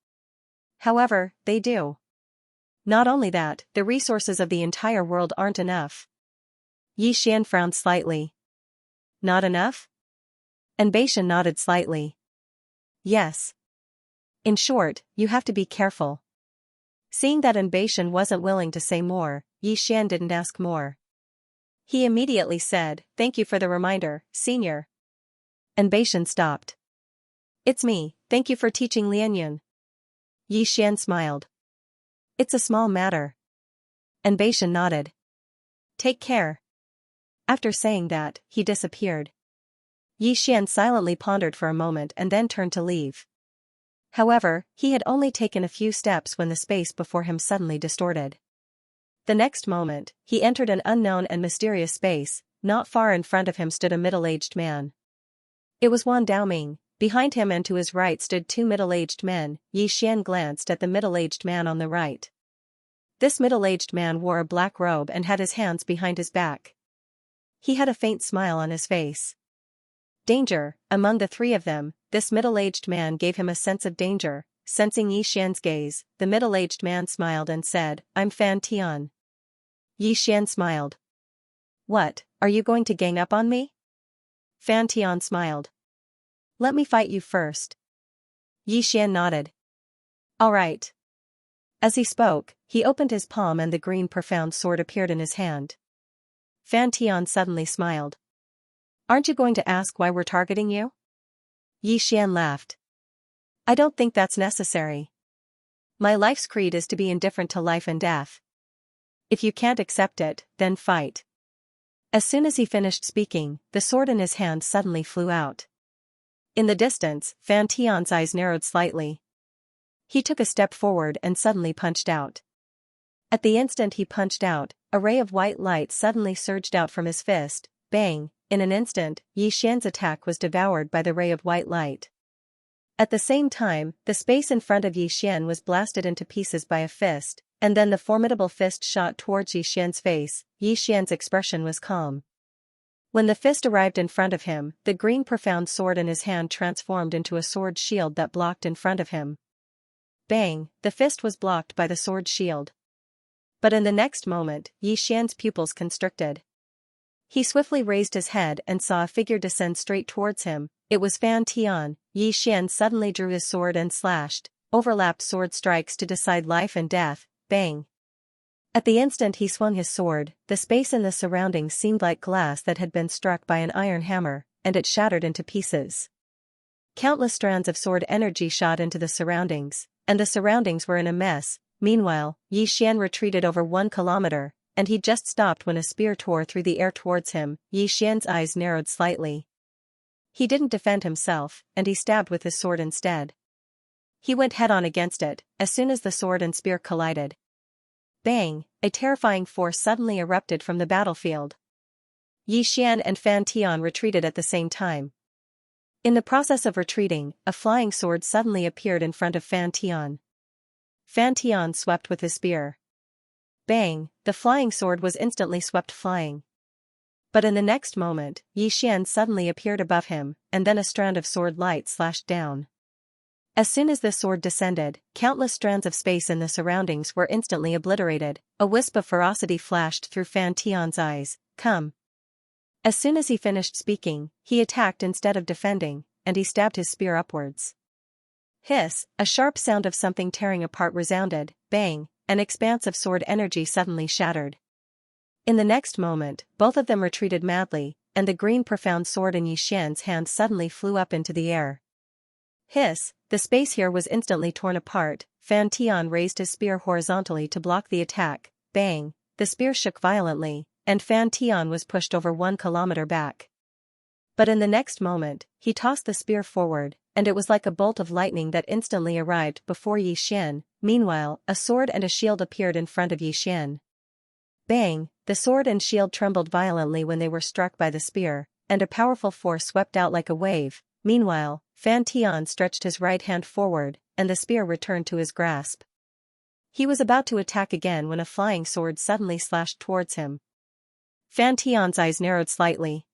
However, they do. Not only that, the resources of the entire world aren't enough. Yi Xian frowned slightly. "Not enough?" Beishan nodded slightly. "Yes. In short, you have to be careful." Seeing that Beishan wasn't willing to say more, Yi Xian didn't ask more. He immediately said, "Thank you for the reminder, senior." Beishan stopped. "It's me, thank you for teaching Lianyun." Yi Xian smiled. "It's a small matter." Beishan nodded. "Take care." After saying that, he disappeared. Yi Xian silently pondered for a moment and then turned to leave. However, he had only taken a few steps when the space before him suddenly distorted. The next moment, he entered an unknown and mysterious space. Not far in front of him stood a middle-aged man. It was Wan Daoming. Behind him and to his right stood two middle-aged men. Yi Xian glanced at the middle-aged man on the right. This middle-aged man wore a black robe and had his hands behind his back. He had a faint smile on his face. Danger. Among the three of them, this middle-aged man gave him a sense of danger. Sensing Yi Xian's gaze, the middle-aged man smiled and said, "I'm Fan Tian." Yi Xian smiled. "What, are you going to gang up on me?" Fan Tian smiled. "Let me fight you first." Yi Xian nodded. "All right." As he spoke, he opened his palm and the green profound sword appeared in his hand. Fan Tian suddenly smiled. "Aren't you going to ask why we're targeting you?" Yi Xian laughed. "I don't think that's necessary. My life's creed is to be indifferent to life and death. If you can't accept it, then fight." As soon as he finished speaking, the sword in his hand suddenly flew out. In the distance, Fan Tian's eyes narrowed slightly. He took a step forward and suddenly punched out. At the instant he punched out, a ray of white light suddenly surged out from his fist. Bang! In an instant, Yi Xian's attack was devoured by the ray of white light. At the same time, the space in front of Yi Xian was blasted into pieces by a fist. and then the formidable fist shot towards Yi Xian's face. Yi Xian's expression was calm. When the fist arrived in front of him, the green profound sword in his hand transformed into a sword shield that blocked in front of him. Bang! The fist was blocked by the sword shield. But in the next moment, Yi Xian's pupils constricted. He swiftly raised his head and saw a figure descend straight towards him. It was Fan Tian. Yi Xian suddenly drew his sword and slashed, overlapped sword strikes to decide life and death. Bang! At the instant he swung his sword, the space in the surroundings seemed like glass that had been struck by an iron hammer, and it shattered into pieces. Countless strands of sword energy shot into the surroundings, and the surroundings were in a mess. Meanwhile, Yi Xian retreated over 1 kilometer, and he just stopped when a spear tore through the air towards him. Yi Xian's eyes narrowed slightly. He didn't defend himself, and he stabbed with his sword instead. He went head-on against it, as soon as the sword and spear collided. Bang! A terrifying force suddenly erupted from the battlefield. Yi Xian and Fan Tian retreated at the same time. In the process of retreating, a flying sword suddenly appeared in front of Fan Tian. Fan Tian swept with his spear. Bang! The flying sword was instantly swept flying. But in the next moment, Yi Xian suddenly appeared above him, and then a strand of sword light slashed down. As soon as the sword descended, countless strands of space in the surroundings were instantly obliterated. A wisp of ferocity flashed through Fan Tian's eyes. Come! As soon as he finished speaking, he attacked instead of defending, and he stabbed his spear upwards. Hiss! A sharp sound of something tearing apart resounded. Bang! An expanse of sword energy suddenly shattered. In the next moment, both of them retreated madly, and the green profound sword in Yi Xian's hand suddenly flew up into the air. Hiss! The space here was instantly torn apart. Fan Tian raised his spear horizontally to block the attack. Bang! The spear shook violently, and Fan Tian was pushed over 1 kilometer back. But in the next moment, he tossed the spear forward, and it was like a bolt of lightning that instantly arrived before Yi Xian. Meanwhile, a sword and a shield appeared in front of Yi Xian. Bang! The sword and shield trembled violently when they were struck by the spear, and a powerful force swept out like a wave. Meanwhile, Fan Tian stretched his right hand forward, and the spear returned to his grasp. He was about to attack again when a flying sword suddenly slashed towards him. Fan Tian's eyes narrowed slightly.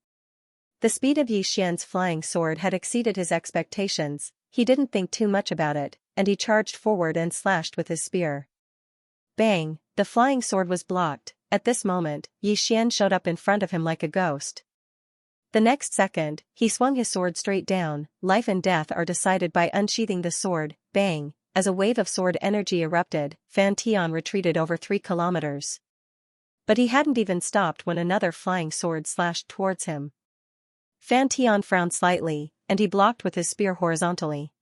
The speed of Yi Xian's flying sword had exceeded his expectations. He didn't think too much about it, and he charged forward and slashed with his spear. Bang! The flying sword was blocked. At this moment, Yi Xian showed up in front of him like a ghost. The next second, he swung his sword straight down. Life and death are decided by unsheathing the sword. Bang! As a wave of sword energy erupted, Fan Tian retreated over 3 kilometers. But he hadn't even stopped when another flying sword slashed towards him. Fan Tian frowned slightly, and he blocked with his spear horizontally.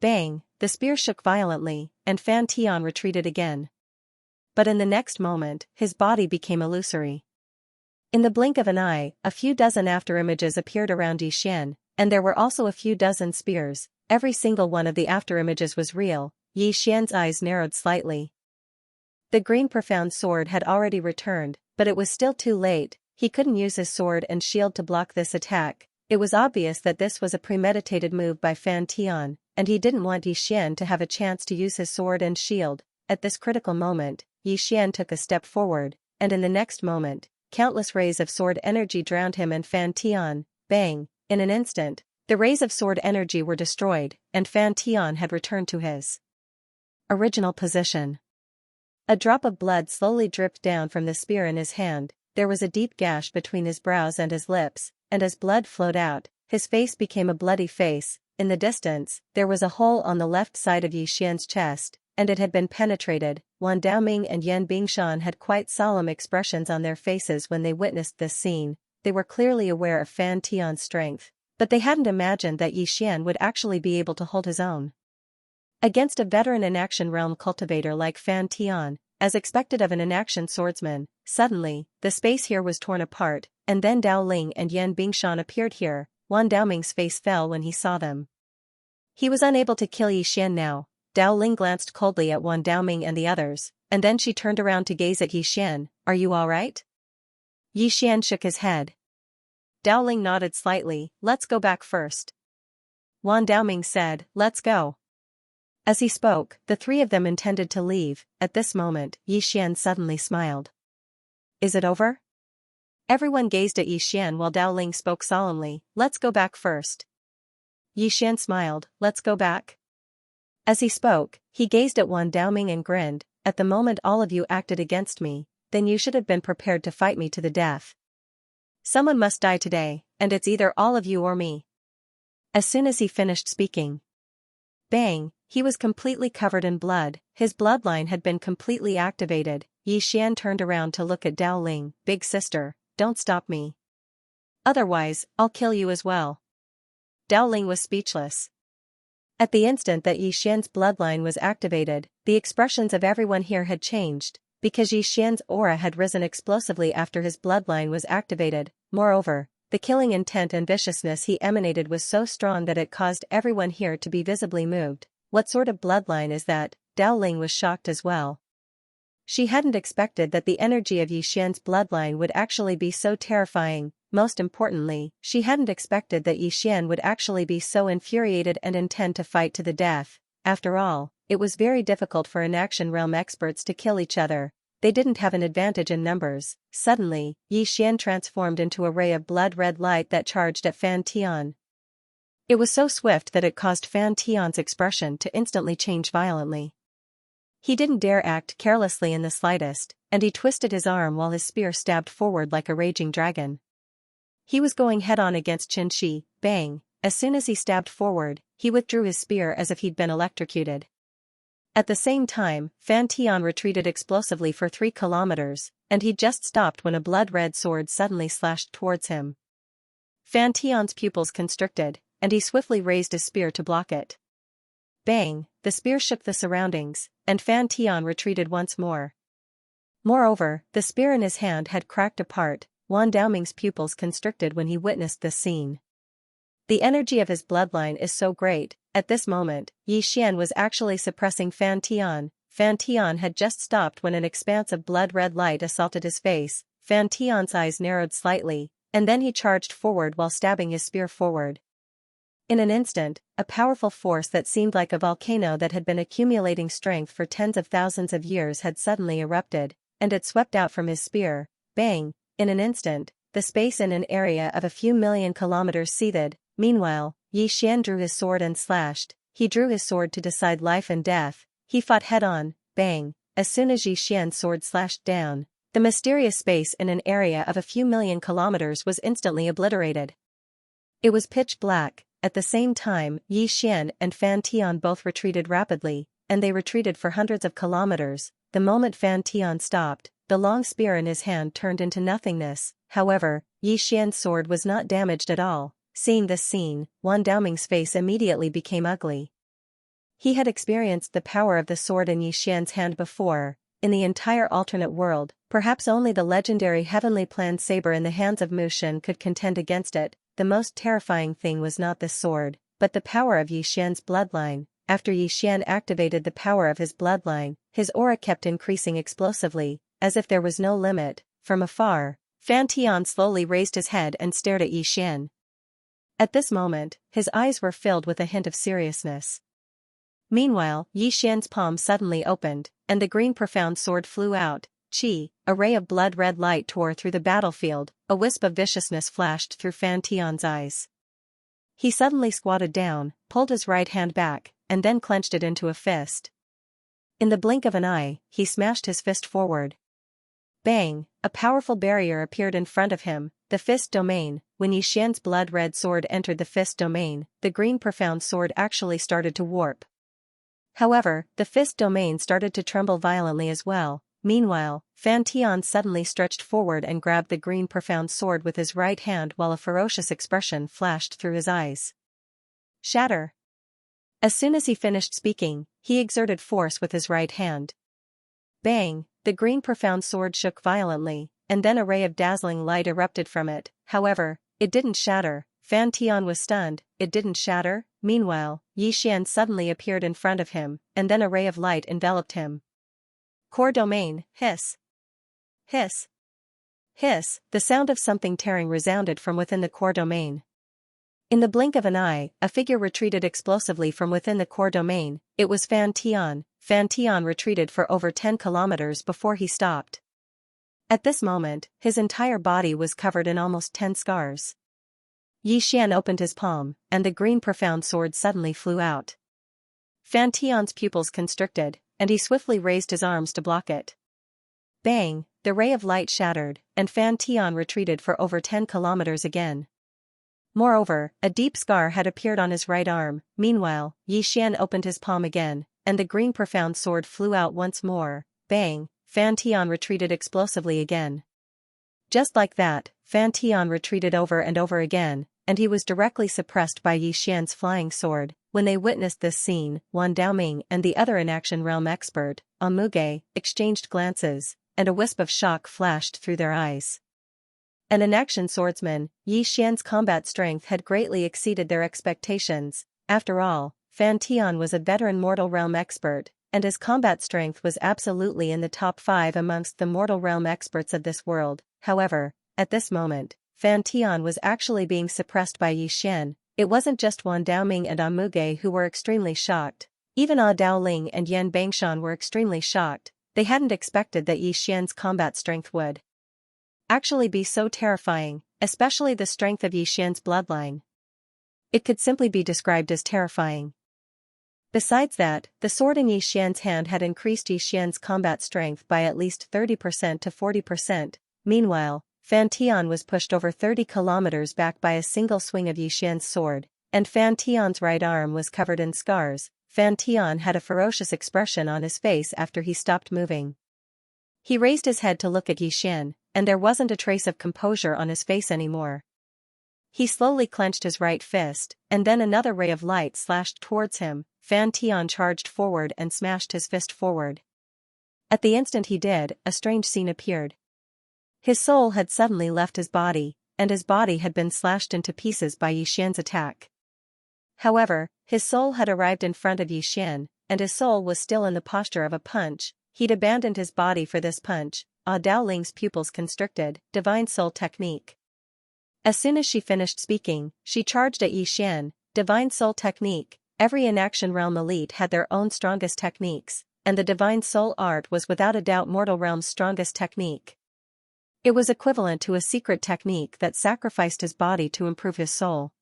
Bang! The spear shook violently, and Fan Tian retreated again. But in the next moment, his body became illusory. In the blink of an eye, a few dozen afterimages appeared around Yi Xian, and there were also a few dozen spears. Every single one of the afterimages was real. Yi Xian's eyes narrowed slightly. The green profound sword had already returned, but it was still too late. He couldn't use his sword and shield to block this attack. It was obvious that this was a premeditated move by Fan Tian, and he didn't want Yi Xian to have a chance to use his sword and shield. At this critical moment, Yi Xian took a step forward, and in the next moment, countless rays of sword energy drowned him and Fan Tian. Bang! In an instant, the rays of sword energy were destroyed, and Fan Tian had returned to his original position. A drop of blood slowly dripped down from the spear in his hand. There was a deep gash between his brows and his lips, and as blood flowed out, his face became a bloody face. In the distance, there was a hole on the left side of Yi Xian's chest, and it had been penetrated. Wan Daoming and Yan Bingshan had quite solemn expressions on their faces when they witnessed this scene. They were clearly aware of Fan Tian's strength, but they hadn't imagined that Yi Xian would actually be able to hold his own against a veteran in-action realm cultivator like Fan Tian, as expected of an in-action swordsman. Suddenly, the space here was torn apart, and then Dao Ling and Yan Bingshan appeared here. Wan Daoming's face fell when he saw them. He was unable to kill Yi Xian now. Dao Ling glanced coldly at Wan Daoming and the others, and then she turned around to gaze at Yi Xian. Are you alright? Yi Xian shook his head. Dao Ling nodded slightly. Let's go back first. Wan Daoming said, let's go. As he spoke, the three of them intended to leave. At this moment, Xian suddenly smiled. Is it over? Everyone gazed at Xian while Dao Ling spoke solemnly. Let's go back first. Xian smiled. Let's go back? As he spoke, he gazed at Wan Daoming and grinned. At the moment all of you acted against me, then you should have been prepared to fight me to the death. Someone must die today, and it's either all of you or me. As soon as he finished speaking, bang, he was completely covered in blood. His bloodline had been completely activated. Xian turned around to look at Dao Ling. Big sister, don't stop me. Otherwise, I'll kill you as well. Dao Ling was speechless. At the instant that Xian's bloodline was activated, the expressions of everyone here had changed, because Xian's aura had risen explosively after his bloodline was activated. Moreover, the killing intent and viciousness he emanated was so strong that it caused everyone here to be visibly moved. What sort of bloodline is that? Dao Ling was shocked as well. She hadn't expected that the energy of Xian's bloodline would actually be so terrifying. Most importantly, she hadn't expected that Xian would actually be so infuriated and intend to fight to the death. After all, it was very difficult for inaction realm experts to kill each other. They didn't have an advantage in numbers. Suddenly, Xian transformed into a ray of blood-red light that charged at Fan Tian. It was so swift that it caused Fan Tian's expression to instantly change violently. He didn't dare act carelessly in the slightest, and he twisted his arm while his spear stabbed forward like a raging dragon. He was going head-on against Xianxia. Bang! As soon as he stabbed forward, he withdrew his spear as if he'd been electrocuted. At the same time, Fan Tian retreated explosively for 3 kilometers, and he just stopped when a blood-red sword suddenly slashed towards him. Fan Tian's pupils constricted, and he swiftly raised his spear to block it. Bang! The spear shook the surroundings, and Fan Tian retreated once more. Moreover, the spear in his hand had cracked apart. Wan Daoming's pupils constricted when he witnessed this scene. The energy of his bloodline is so great. At this moment, Xian was actually suppressing Fan Tian. Fan Tian had just stopped when an expanse of blood-red light assaulted his face. Fan Tian's eyes narrowed slightly, and then he charged forward while stabbing his spear forward. In an instant, a powerful force that seemed like a volcano that had been accumulating strength for tens of thousands of years had suddenly erupted, and it swept out from his spear. Bang! In an instant, the space in an area of a few million kilometers seethed. Meanwhile, Xian drew his sword and slashed. He drew his sword to decide life and death. He fought head-on. Bang! As soon as Xian's sword slashed down, the mysterious space in an area of a few million kilometers was instantly obliterated. It was pitch black. At the same time, Xian and Fan Tian both retreated rapidly, and they retreated for hundreds of kilometers. The moment Fan Tian stopped, the long spear in his hand turned into nothingness. However, Xian's sword was not damaged at all. Seeing this scene, Wan Daoming's face immediately became ugly. He had experienced the power of the sword in Xian's hand before. In the entire alternate world, perhaps only the legendary heavenly planned saber in the hands of Mushin could contend against it. The most terrifying thing was not this sword, but the power of Xian's bloodline. After Xian activated the power of his bloodline, his aura kept increasing explosively, as if there was no limit. From afar, Fan Tian slowly raised his head and stared at Xian. At this moment, his eyes were filled with a hint of seriousness. Meanwhile, Xian's palm suddenly opened, and the green profound sword flew out. Chi, a ray of blood-red light tore through the battlefield. A wisp of viciousness flashed through Fan Tian's eyes. He suddenly squatted down, pulled his right hand back, and then clenched it into a fist. In the blink of an eye, he smashed his fist forward. Bang! A powerful barrier appeared in front of him, the fist domain. When Xian's blood-red sword entered the fist domain, the green profound sword actually started to warp. However, the fist domain started to tremble violently as well. Meanwhile, Fan Tian suddenly stretched forward and grabbed the green profound sword with his right hand while a ferocious expression flashed through his eyes. Shatter! As soon as he finished speaking, he exerted force with his right hand. Bang! The green profound sword shook violently, and then a ray of dazzling light erupted from it. However, it didn't shatter. Fan Tian was stunned. It didn't shatter? Meanwhile, Xian suddenly appeared in front of him, and then a ray of light enveloped him. Core domain, hiss. Hiss. Hiss, the sound of something tearing resounded from within the core domain. In the blink of an eye, a figure retreated explosively from within the core domain. It was Fan Tian. Fan Tian retreated for over 10 kilometers before he stopped. At this moment, his entire body was covered in almost 10 scars. Yi Xian opened his palm, and the green profound sword suddenly flew out. Fan Tian's pupils constricted, and he swiftly raised his arms to block it. Bang, the ray of light shattered, and Fan Tian retreated for over 10 kilometers again. Moreover, a deep scar had appeared on his right arm. Meanwhile, Yi Xian opened his palm again, and the green profound sword flew out once more. Bang, Fan Tian retreated explosively again. Just like that, Fan Tian retreated over and over again, and he was directly suppressed by Yi Xian's flying sword. When they witnessed this scene, Wan Daoming and the other in-action realm expert, Amuge, exchanged glances, and a wisp of shock flashed through their eyes. An in-action swordsman, Yi Xian's combat strength had greatly exceeded their expectations. After all, Fan Tian was a veteran mortal realm expert, and his combat strength was absolutely in the top 5 amongst the mortal realm experts of this world. However, at this moment, Fan Tian was actually being suppressed by Yi Xian. It wasn't just Wan Daoming and Amuge who were extremely shocked. Even Daoling and Yan Bangshan were extremely shocked. They hadn't expected that Yi Xian's combat strength would actually be so terrifying, especially the strength of Yi Xian's bloodline. It could simply be described as terrifying. Besides that, the sword in Yi Xian's hand had increased Yi Xian's combat strength by at least 30% to 40%. Meanwhile, Fan Tian was pushed over 30 kilometers back by a single swing of Yi Xian's sword, and Fan Tian's right arm was covered in scars. Fan Tian had a ferocious expression on his face after he stopped moving. He raised his head to look at Yi Xian, and there wasn't a trace of composure on his face anymore. He slowly clenched his right fist, and then another ray of light slashed towards him. Fan Tian charged forward and smashed his fist forward. At the instant he did, a strange scene appeared. His soul had suddenly left his body, and his body had been slashed into pieces by Yi Xian's attack. However, his soul had arrived in front of Yi Xian, and his soul was still in the posture of a punch. He'd abandoned his body for this punch. Daoling's pupils constricted. Divine Soul Technique. As soon as she finished speaking, she charged at Yi Xian. Divine Soul Technique. Every in-action realm elite had their own strongest techniques, and the Divine Soul art was without a doubt mortal realm's strongest technique. It was equivalent to a secret technique that sacrificed his body to improve his soul.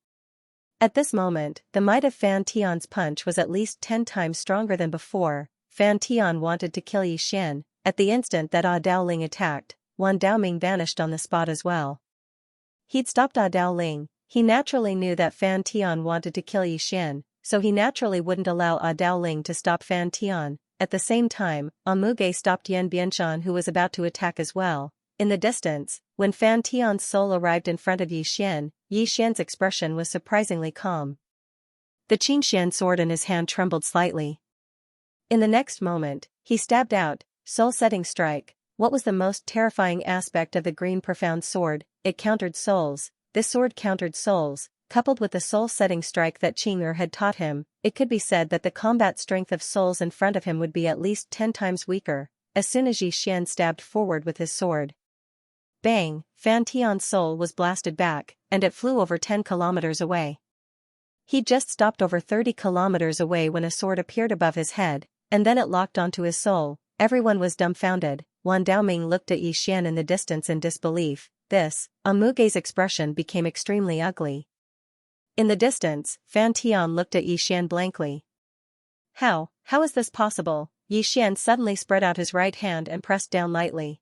At this moment, the might of Fan Tian's punch was at least 10 times stronger than before. Fan Tian wanted to kill Yi Xian. At the instant that Daoling attacked, Wan Daoming vanished on the spot as well. He'd stopped Daoling. He naturally knew that Fan Tian wanted to kill Yi Xian, so he naturally wouldn't allow Daoling to stop Fan Tian. At the same time, Amuge stopped Yan Bianshan, who was about to attack as well. In the distance, when Fan Tian's soul arrived in front of Yi Xian's expression was surprisingly calm. The Xianxian sword in his hand trembled slightly. In the next moment, he stabbed out, soul-setting strike. What was the most terrifying aspect of the green profound sword? It countered souls. This sword countered souls, coupled with the soul-setting strike that Qing'er had taught him. It could be said that the combat strength of souls in front of him would be at least 10 times weaker. As soon as Yi Xian stabbed forward with his sword, bang, Fan Tian's soul was blasted back, and it flew over 10 kilometers away. He'd just stopped over 30 kilometers away when a sword appeared above his head, and then it locked onto his soul. Everyone was dumbfounded. Wan Daoming looked at Yi Xian in the distance in disbelief. Amuge's expression became extremely ugly. In the distance, Fan Tian looked at Yi Xian blankly. How is this possible? Yi Xian suddenly spread out his right hand and pressed down lightly.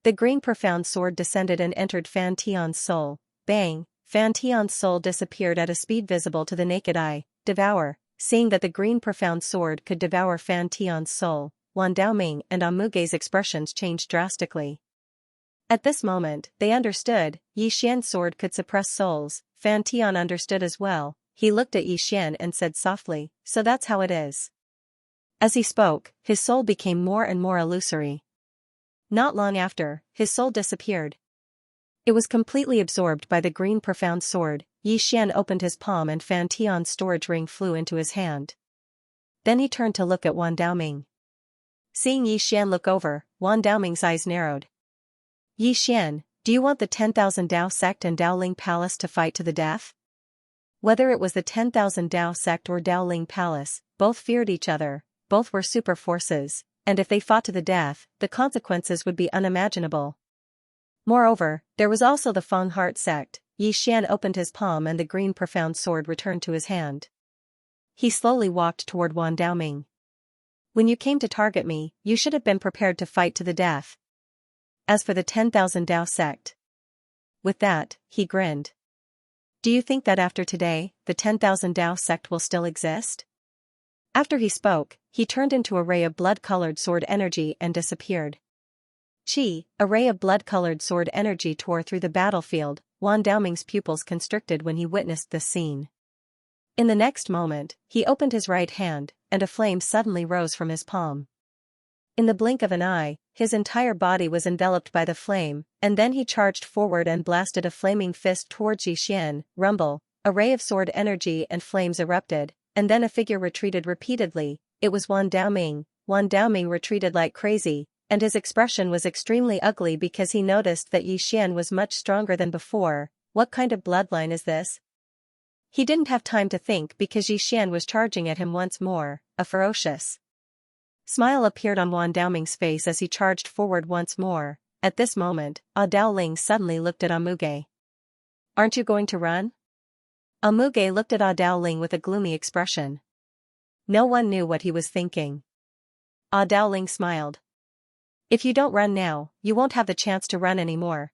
The green profound sword descended and entered Fan Tian's soul. Bang! Fan Tian's soul disappeared at a speed visible to the naked eye. Devour. Seeing that the green profound sword could devour Fan Tian's soul, Wan Daoming and Amuge's expressions changed drastically. At this moment, they understood. Yi Xian's sword could suppress souls. Fan Tian understood as well. He looked at Yi Xian and said softly, "So that's how it is." As he spoke, his soul became more and more illusory. Not long after, his soul disappeared. It was completely absorbed by the green profound sword. Yi Xian opened his palm and Fan Tian's storage ring flew into his hand. Then he turned to look at Wan Daoming. Seeing Yi Xian look over, Wan Daoming's eyes narrowed. "Yi Xian, do you want the 10,000 Dao sect and Daoling palace to fight to the death?" Whether it was the 10,000 Dao sect or Daoling Palace, both feared each other, both were super forces, and if they fought to the death, the consequences would be unimaginable. Moreover, there was also the Feng Heart sect. Yi Xian opened his palm and the green profound sword returned to his hand. He slowly walked toward Wan Daoming. When you came to target me, you should have been prepared to fight to the death. As for the 10,000 Dao sect. With that, he grinned. Do you think that after today, the 10,000 Dao sect will still exist? After he spoke, he turned into a ray of blood-colored sword energy and disappeared. A ray of blood-colored sword energy tore through the battlefield. Wan Daoming's pupils constricted when he witnessed this scene. In the next moment, he opened his right hand, and a flame suddenly rose from his palm. In the blink of an eye, his entire body was enveloped by the flame, and then he charged forward and blasted a flaming fist towards Yi Xian. Rumble, a ray of sword energy and flames erupted, and then a figure retreated repeatedly. It was Wan Daoming. Wan Daoming retreated like crazy, and his expression was extremely ugly because he noticed that Yi Xian was much stronger than before. What kind of bloodline is this? He didn't have time to think because Yi Xian was charging at him once more. A ferocious smile appeared on Wan Daoming's face as he charged forward once more. At this moment, Daoling suddenly looked at Amuge. Aren't you going to run? Amuge looked at Daoling with a gloomy expression. No one knew what he was thinking. Daoling smiled. If you don't run now, you won't have the chance to run anymore.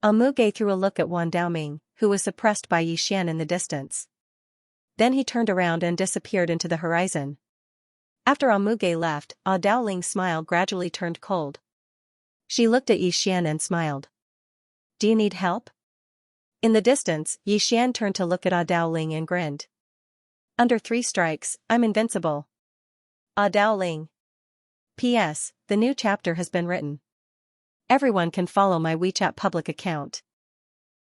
Amuge threw a look at Wan Daoming, who was suppressed by Yi Xian in the distance. Then he turned around and disappeared into the horizon. After Amuge left, Daoling's smile gradually turned cold. She looked at Yi Xian and smiled. Do you need help? In the distance, Yi Xian turned to look at Daoling and grinned. Under 3 strikes, I'm invincible. Daoling. P.S. The new chapter has been written. Everyone can follow my WeChat public account.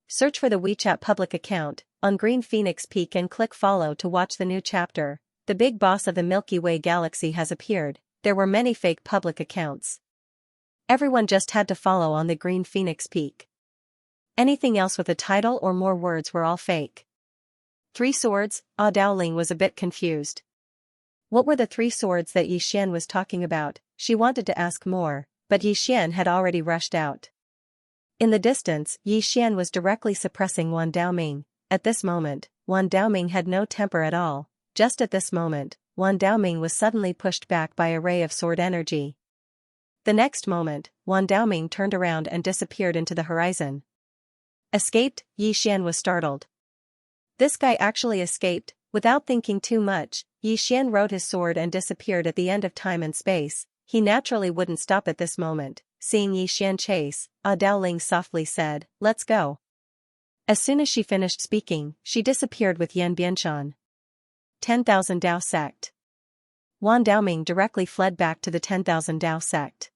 Search for the WeChat public account on Green Phoenix Peak and click follow to watch the new chapter. The big boss of the Milky Way galaxy has appeared. There were many fake public accounts. Everyone just had to follow on the Green Phoenix Peak. Anything else with a title or more words were all fake. 3 swords? Daoling was a bit confused. What were the 3 swords that Yi Xian was talking about? She wanted to ask more, but Yi Xian had already rushed out. In the distance, Yi Xian was directly suppressing Wan Daoming. At this moment, Wan Daoming had no temper at all. Just at this moment, Wan Daoming was suddenly pushed back by a ray of sword energy. The next moment, Wan Daoming turned around and disappeared into the horizon. Escaped? Yi Xian was startled. This guy actually escaped. Without thinking too much, Yi Xian rode his sword and disappeared at the end of time and space. He naturally wouldn't stop at this moment. Seeing Yi Xian chase, Daoling softly said, "Let's go." As soon as she finished speaking, she disappeared with Yan Bianshan. 10,000 Dao sect. Wan Daoming directly fled back to the 10,000 Dao sect.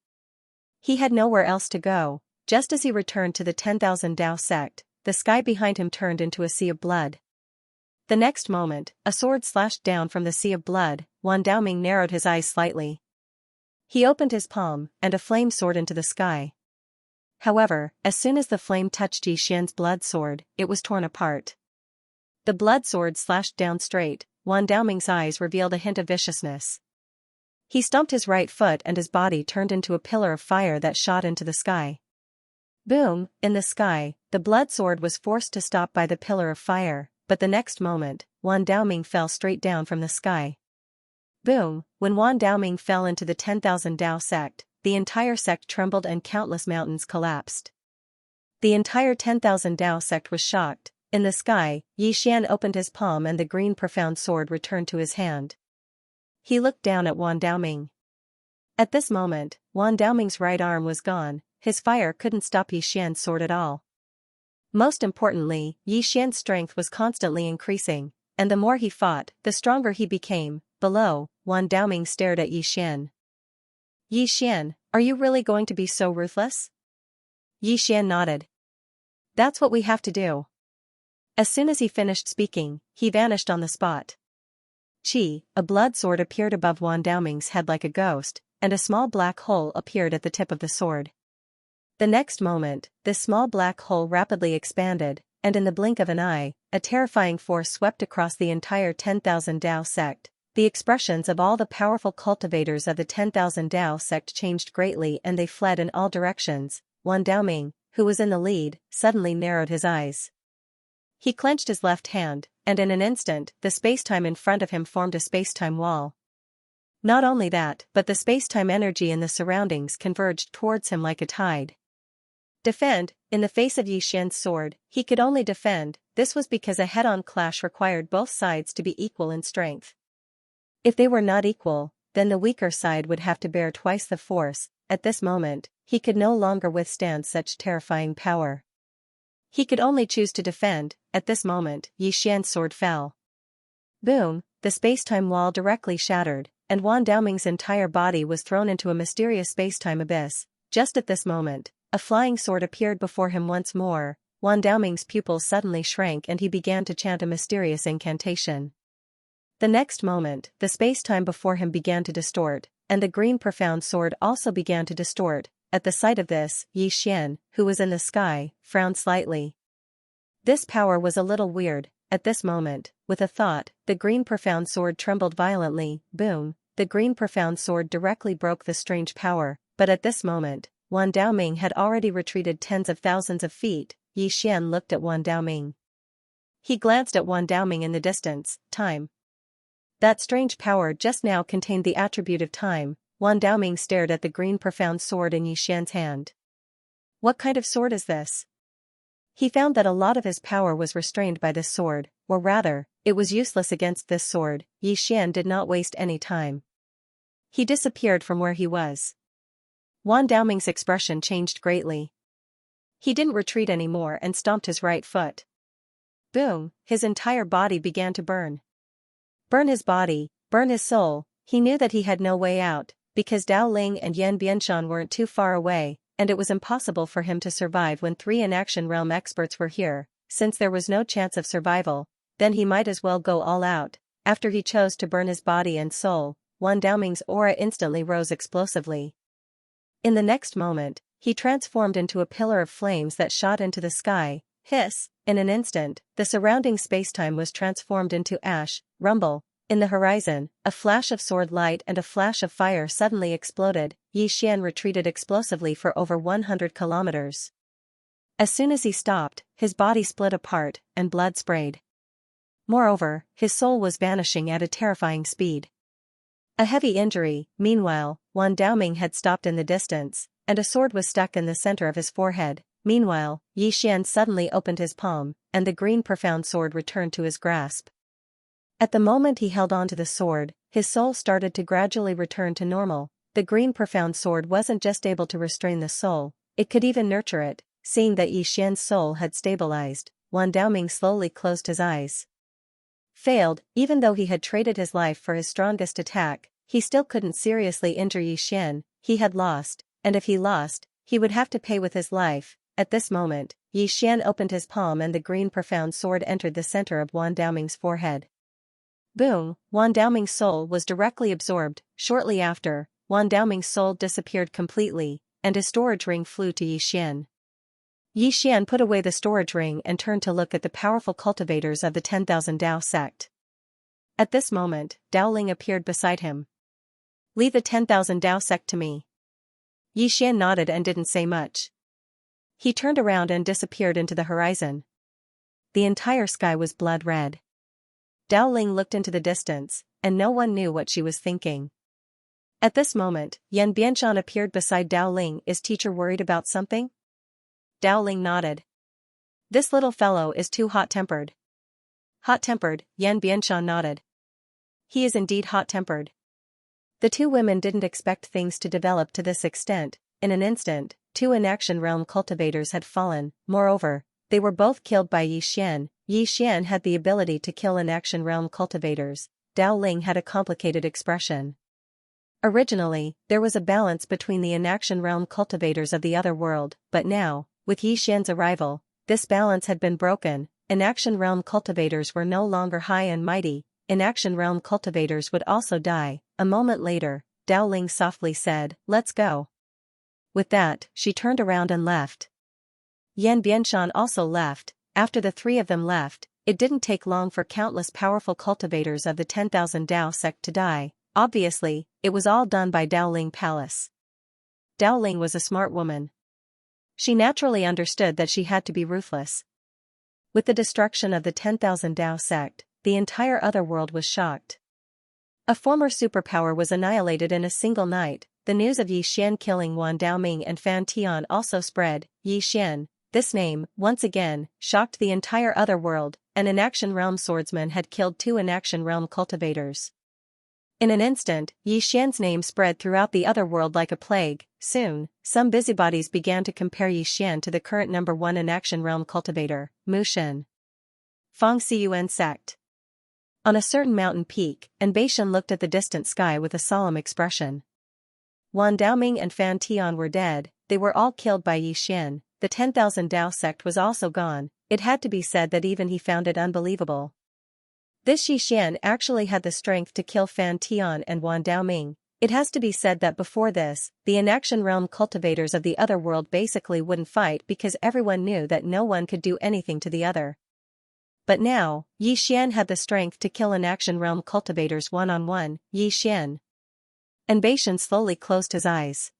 He had nowhere else to go. Just as he returned to the 10,000 Dao sect, the sky behind him turned into a sea of blood. The next moment, a sword slashed down from the sea of blood. Wan Daoming narrowed his eyes slightly. He opened his palm, and a flame soared into the sky. However, as soon as the flame touched Yi Xian's blood sword, it was torn apart. The blood sword slashed down straight. Wan Daoming's eyes revealed a hint of viciousness. He stomped his right foot and his body turned into a pillar of fire that shot into the sky. Boom! In the sky, the blood sword was forced to stop by the pillar of fire, but the next moment, Wan Daoming fell straight down from the sky. Boom! When Wan Daoming fell into the 10,000 Dao sect, the entire sect trembled and countless mountains collapsed. The entire 10,000 Dao sect was shocked. In the sky, Yi Xian opened his palm and the green profound sword returned to his hand. He looked down at Wan Daoming. At this moment, Wan Daoming's right arm was gone. His fire couldn't stop Yi Xian's sword at all. Most importantly, Yi Xian's strength was constantly increasing, and the more he fought, the stronger he became. Below, Wan Daoming stared at Yi Xian. Yi Xian, are you really going to be so ruthless? Yi Xian nodded. That's what we have to do. As soon as he finished speaking, he vanished on the spot. A blood sword appeared above Wan Daoming's head like a ghost, and a small black hole appeared at the tip of the sword. The next moment, this small black hole rapidly expanded, and in the blink of an eye, a terrifying force swept across the entire 10,000 Dao sect. The expressions of all the powerful cultivators of the 10,000 Dao sect changed greatly and they fled in all directions. Wan Daoming, who was in the lead, suddenly narrowed his eyes. He clenched his left hand, and in an instant, the spacetime in front of him formed a spacetime wall. Not only that, but the spacetime energy in the surroundings converged towards him like a tide. Defend, in the face of Yi Xian's sword, he could only defend. This was because a head-on clash required both sides to be equal in strength. If they were not equal, then the weaker side would have to bear twice the force. At this moment, he could no longer withstand such terrifying power. He could only choose to defend. At this moment, Yi Xian's sword fell. Boom, the spacetime wall directly shattered, and Wan Daoming's entire body was thrown into a mysterious spacetime abyss. Just at this moment, a flying sword appeared before him once more. Wan Daoming's pupils suddenly shrank and he began to chant a mysterious incantation. The next moment, the spacetime before him began to distort, and the green profound sword also began to distort. At the sight of this, Yi Xian, who was in the sky, frowned slightly. This power was a little weird. At this moment, with a thought, the green profound sword trembled violently. Boom, the green profound sword directly broke the strange power, but at this moment, Wan Daoming had already retreated tens of thousands of feet. Yi Xian looked at Wan Daoming. He glanced at Wan Daoming in the distance. Time. That strange power just now contained the attribute of time. Wan Daoming stared at the green profound sword in Yi Xian's hand. What kind of sword is this? He found that a lot of his power was restrained by this sword, or rather, it was useless against this sword. Yi Xian did not waste any time. He disappeared from where he was. Wan Daoming's expression changed greatly. He didn't retreat anymore and stomped his right foot. Boom, his entire body began to burn. Burn his body, burn his soul. He knew that he had no way out, because Dao Ling and Yan Bianshan weren't too far away, and it was impossible for him to survive when 3 in-action realm experts were here. Since there was no chance of survival, then he might as well go all out. After he chose to burn his body and soul, Wan Daoming's aura instantly rose explosively. In the next moment, he transformed into a pillar of flames that shot into the sky. Hiss! In an instant, the surrounding spacetime was transformed into ash. Rumble! In the horizon, a flash of sword light and a flash of fire suddenly exploded. Yi Xian retreated explosively for over 100 kilometers. As soon as he stopped, his body split apart, and blood sprayed. Moreover, his soul was vanishing at a terrifying speed. A heavy injury. Meanwhile, Wan Daoming had stopped in the distance, and a sword was stuck in the center of his forehead. Meanwhile, Yi Xian suddenly opened his palm, and the green profound sword returned to his grasp. At the moment he held on to the sword, his soul started to gradually return to normal. The green profound sword wasn't just able to restrain the soul, it could even nurture it. Seeing that Yi Xian's soul had stabilized, Wan Daoming slowly closed his eyes. Failed, even though he had traded his life for his strongest attack, he still couldn't seriously injure Yi Xian. He had lost, and if he lost, he would have to pay with his life. At this moment, Yi Xian opened his palm and the green profound sword entered the center of Wan Daoming's forehead. Boom! Wan Daoming's soul was directly absorbed. Shortly after, Wan Daoming's soul disappeared completely, and his storage ring flew to Yi Xian. Yi Xian put away the storage ring and turned to look at the powerful cultivators of the 10,000 Dao sect. At this moment, Dao Ling appeared beside him. Leave the 10,000 Dao sect to me. Yi Xian nodded and didn't say much. He turned around and disappeared into the horizon. The entire sky was blood red. Dao Ling looked into the distance, and no one knew what she was thinking. At this moment, Yan Bianshan appeared beside Dao Ling. Is teacher worried about something? Dao Ling nodded. This little fellow is too hot-tempered. Hot-tempered, Yan Bianshan nodded. He is indeed hot-tempered. The two women didn't expect things to develop to this extent. In an instant, 2 in-action realm cultivators had fallen. Moreover, they were both killed by Yi Xian. Yi Xian had the ability to kill in-action realm cultivators. Dao Ling had a complicated expression. Originally, there was a balance between the in-action realm cultivators of the other world, but now, with Yi Xian's arrival, this balance had been broken. In-action realm cultivators were no longer high and mighty. In-action realm cultivators would also die. A moment later, Dao Ling softly said, "Let's go." With that, she turned around and left. Yan Bianshan also left, after the three of them left, it didn't take long for countless powerful cultivators of the 10,000 Dao sect to die. Obviously, it was all done by Daoling Palace. Daoling was a smart woman. She naturally understood that she had to be ruthless. With the destruction of the 10,000 Dao sect, the entire other world was shocked. A former superpower was annihilated in a single night. The news of Yi Xian killing Wan Daoming and Fan Tian also spread. Yi Xian, this name, once again, shocked the entire other world, and an Action Realm swordsman had killed 2 Inaction Realm cultivators. In an instant, Yi Xian's name spread throughout the other world like a plague. Soon, some busybodies began to compare Yi Xian to the current number 1 Inaction Realm cultivator, Mu Shen. Feng Xiyuan sect. On a certain mountain peak, Beishan looked at the distant sky with a solemn expression. Wan Daoming and Fan Tian were dead. They were all killed by Yi Xian. The 10,000 Dao sect was also gone. It had to be said that even he found it unbelievable. This Yi Xian actually had the strength to kill Fan Tian and Wan Daoming. It has to be said that before this, the Inaction Realm cultivators of the other world basically wouldn't fight because everyone knew that no one could do anything to the other. But now, Yi Xian had the strength to kill Inaction Realm cultivators one-on-one. Yi Xian. Beishan slowly closed his eyes.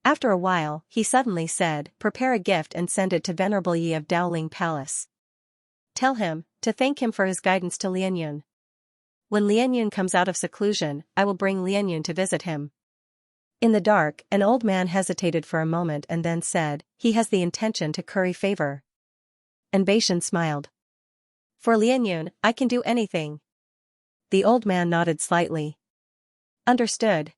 After a while, he suddenly said, "Prepare a gift and send it to Venerable Yi of Daoling Palace. Tell him to thank him for his guidance to Lianyun. When Lianyun comes out of seclusion, I will bring Lianyun to visit him." In the dark, an old man hesitated for a moment and then said, "He has the intention to curry favor." Beishan smiled. "For Lianyun, I can do anything." The old man nodded slightly. "Understood."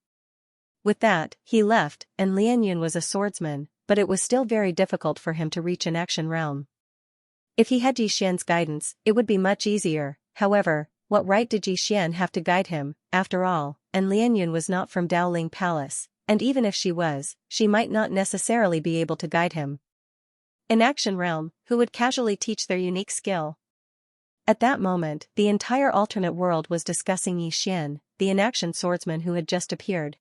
With that, he left, and Lianyun was a swordsman, but it was still very difficult for him to reach an Action Realm. If he had Yi Xian's guidance, it would be much easier. However, what right did Yi Xian have to guide him, after all? And Lianyun was not from Daoling Palace, and even if she was, she might not necessarily be able to guide him. In Action Realm, who would casually teach their unique skill? At that moment, the entire alternate world was discussing Yi Xian, the inaction swordsman who had just appeared.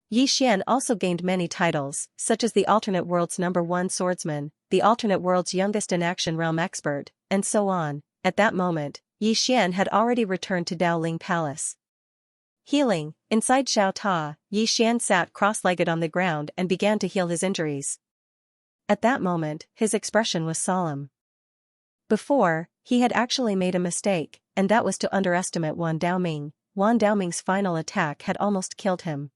Yi Xian also gained many titles, such as the alternate world's number 1 swordsman, the alternate world's youngest Inaction Realm expert, and so on. At that moment, Yi Xian had already returned to Daoling Palace. Healing. Inside Xiao Ta, Yi Xian sat cross-legged on the ground and began to heal his injuries. At that moment, his expression was solemn. Before, he had actually made a mistake, and that was to underestimate Wan Daoming. Wan Daoming's final attack had almost killed him.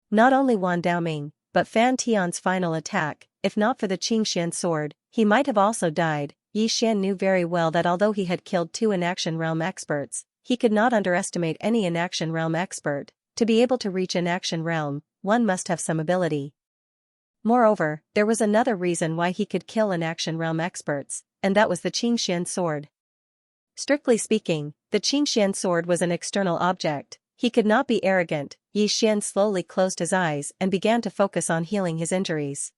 Not only Wan Daoming, but Fan Tian's final attack, if not for the Xianxia sword, he might have also died. Yi Xian knew very well that although he had killed 2 Inaction Realm experts, he could not underestimate any Inaction Realm expert. To be able to reach Inaction Realm, one must have some ability. Moreover, there was another reason why he could kill Inaction Realm experts, and that was the Xianxia sword. Strictly speaking, the Xianxia sword was an external object. He could not be arrogant. Yi Xian slowly closed his eyes and began to focus on healing his injuries.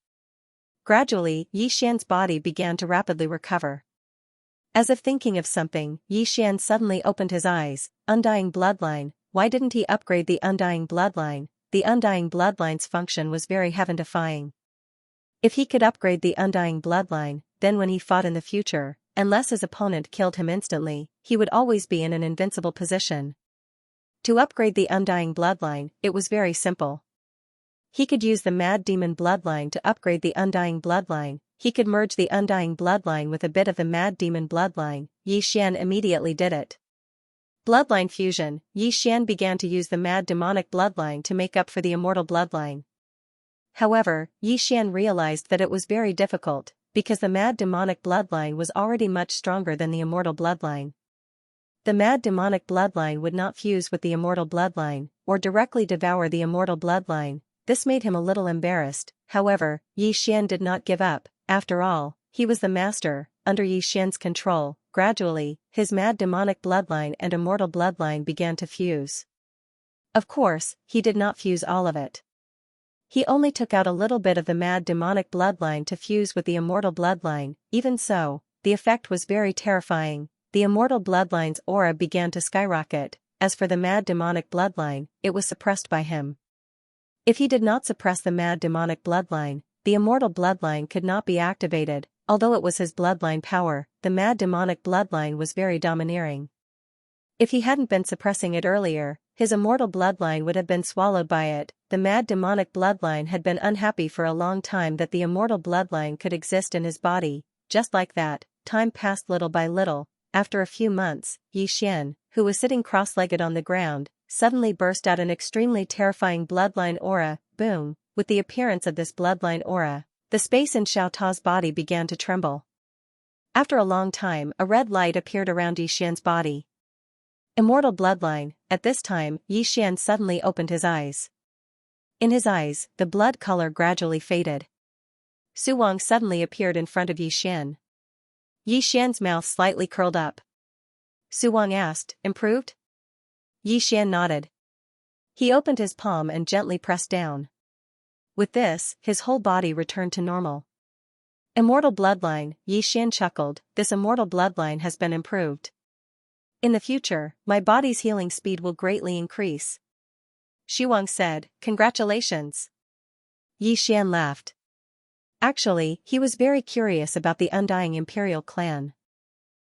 Gradually, Yi Xian's body began to rapidly recover. As if thinking of something, Yi Xian suddenly opened his eyes. Undying bloodline. Why didn't he upgrade the undying bloodline? The undying bloodline's function was very heaven-defying. If he could upgrade the undying bloodline, then when he fought in the future, unless his opponent killed him instantly, he would always be in an invincible position. To upgrade the undying bloodline, it was very simple. He could use the Mad Demon bloodline to upgrade the undying bloodline. He could merge the undying bloodline with a bit of the Mad Demon bloodline. Yi Xian immediately did it. Bloodline fusion. Yi Xian began to use the Mad Demonic bloodline to make up for the Immortal bloodline. However, Yi Xian realized that it was very difficult, because the Mad Demonic bloodline was already much stronger than the Immortal bloodline. The Mad Demonic bloodline would not fuse with the Immortal bloodline, or directly devour the Immortal bloodline. This made him a little embarrassed. However, Yi Xian did not give up. After all, he was the master. Under Yi Xian's control, gradually, his Mad Demonic bloodline and Immortal bloodline began to fuse. Of course, he did not fuse all of it. He only took out a little bit of the Mad Demonic bloodline to fuse with the Immortal bloodline. Even so, the effect was very terrifying. The Immortal bloodline's aura began to skyrocket. As for the Mad Demonic bloodline, it was suppressed by him. If he did not suppress the Mad Demonic bloodline, the Immortal bloodline could not be activated. although it was his bloodline power, the mad demonic bloodline was very domineering. If he hadn't been suppressing it earlier, his immortal bloodline would have been swallowed by it. The mad demonic bloodline had been unhappy for a long time that the immortal bloodline could exist in his body. Just like that, time passed little by little. After a few months, Xian, who was sitting cross-legged on the ground, suddenly burst out an extremely terrifying bloodline aura. Boom! With the appearance of this bloodline aura, the space in Xiao Ta's body began to tremble. After a long time, a red light appeared around Xian's body. Immortal bloodline. At this time, Xian suddenly opened his eyes. In his eyes, the blood color gradually faded. Su Wang suddenly appeared in front of Xian. Xian's mouth slightly curled up. Su Wang asked, "Improved?" Xian nodded. He opened his palm and gently pressed down. With this, his whole body returned to normal. Immortal bloodline, Xian chuckled, "This immortal bloodline has been improved. In the future, my body's healing speed will greatly increase." Su Wang said, "Congratulations." Xian laughed. Actually, he was very curious about the Undying Imperial clan.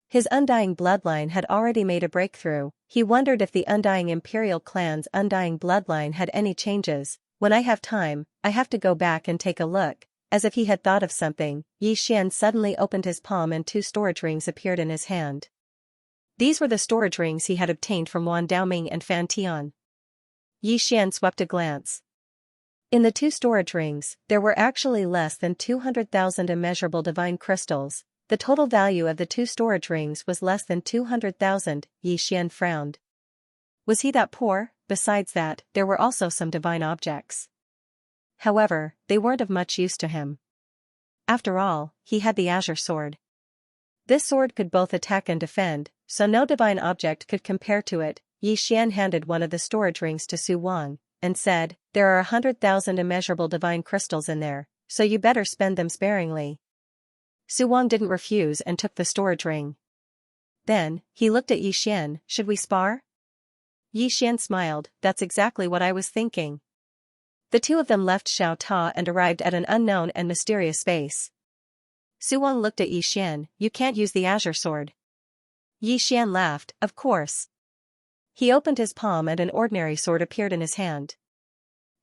His Undying bloodline had already made a breakthrough. He wondered if the Undying Imperial clan's Undying bloodline had any changes. "When I have time, I have to go back and take a look." As if he had thought of something, Xian suddenly opened his palm and 2 storage rings appeared in his hand. These were the storage rings he had obtained from Wan Daoming and Fan Tian. Xian swept a glance. In the 2 storage rings, there were actually less than 200,000 immeasurable divine crystals. The total value of the 2 storage rings was less than 200,000. Xian frowned. Was he that poor? Besides that, there were also some divine objects. However, they weren't of much use to him. After all, he had the Azure Sword. This sword could both attack and defend, so no divine object could compare to it. Xian handed one of the storage rings to Su Wang, and said, "There are 100,000 immeasurable divine crystals in there, so you better spend them sparingly." Su Wang didn't refuse and took the storage ring. Then, he looked at Xian, "Should we spar?" Xian smiled, "That's exactly what I was thinking." The 2 of them left Xiao Ta and arrived at an unknown and mysterious space. Su Wang looked at Xian, "You can't use the Azure Sword." Xian laughed, "Of course." He opened his palm and an ordinary sword appeared in his hand.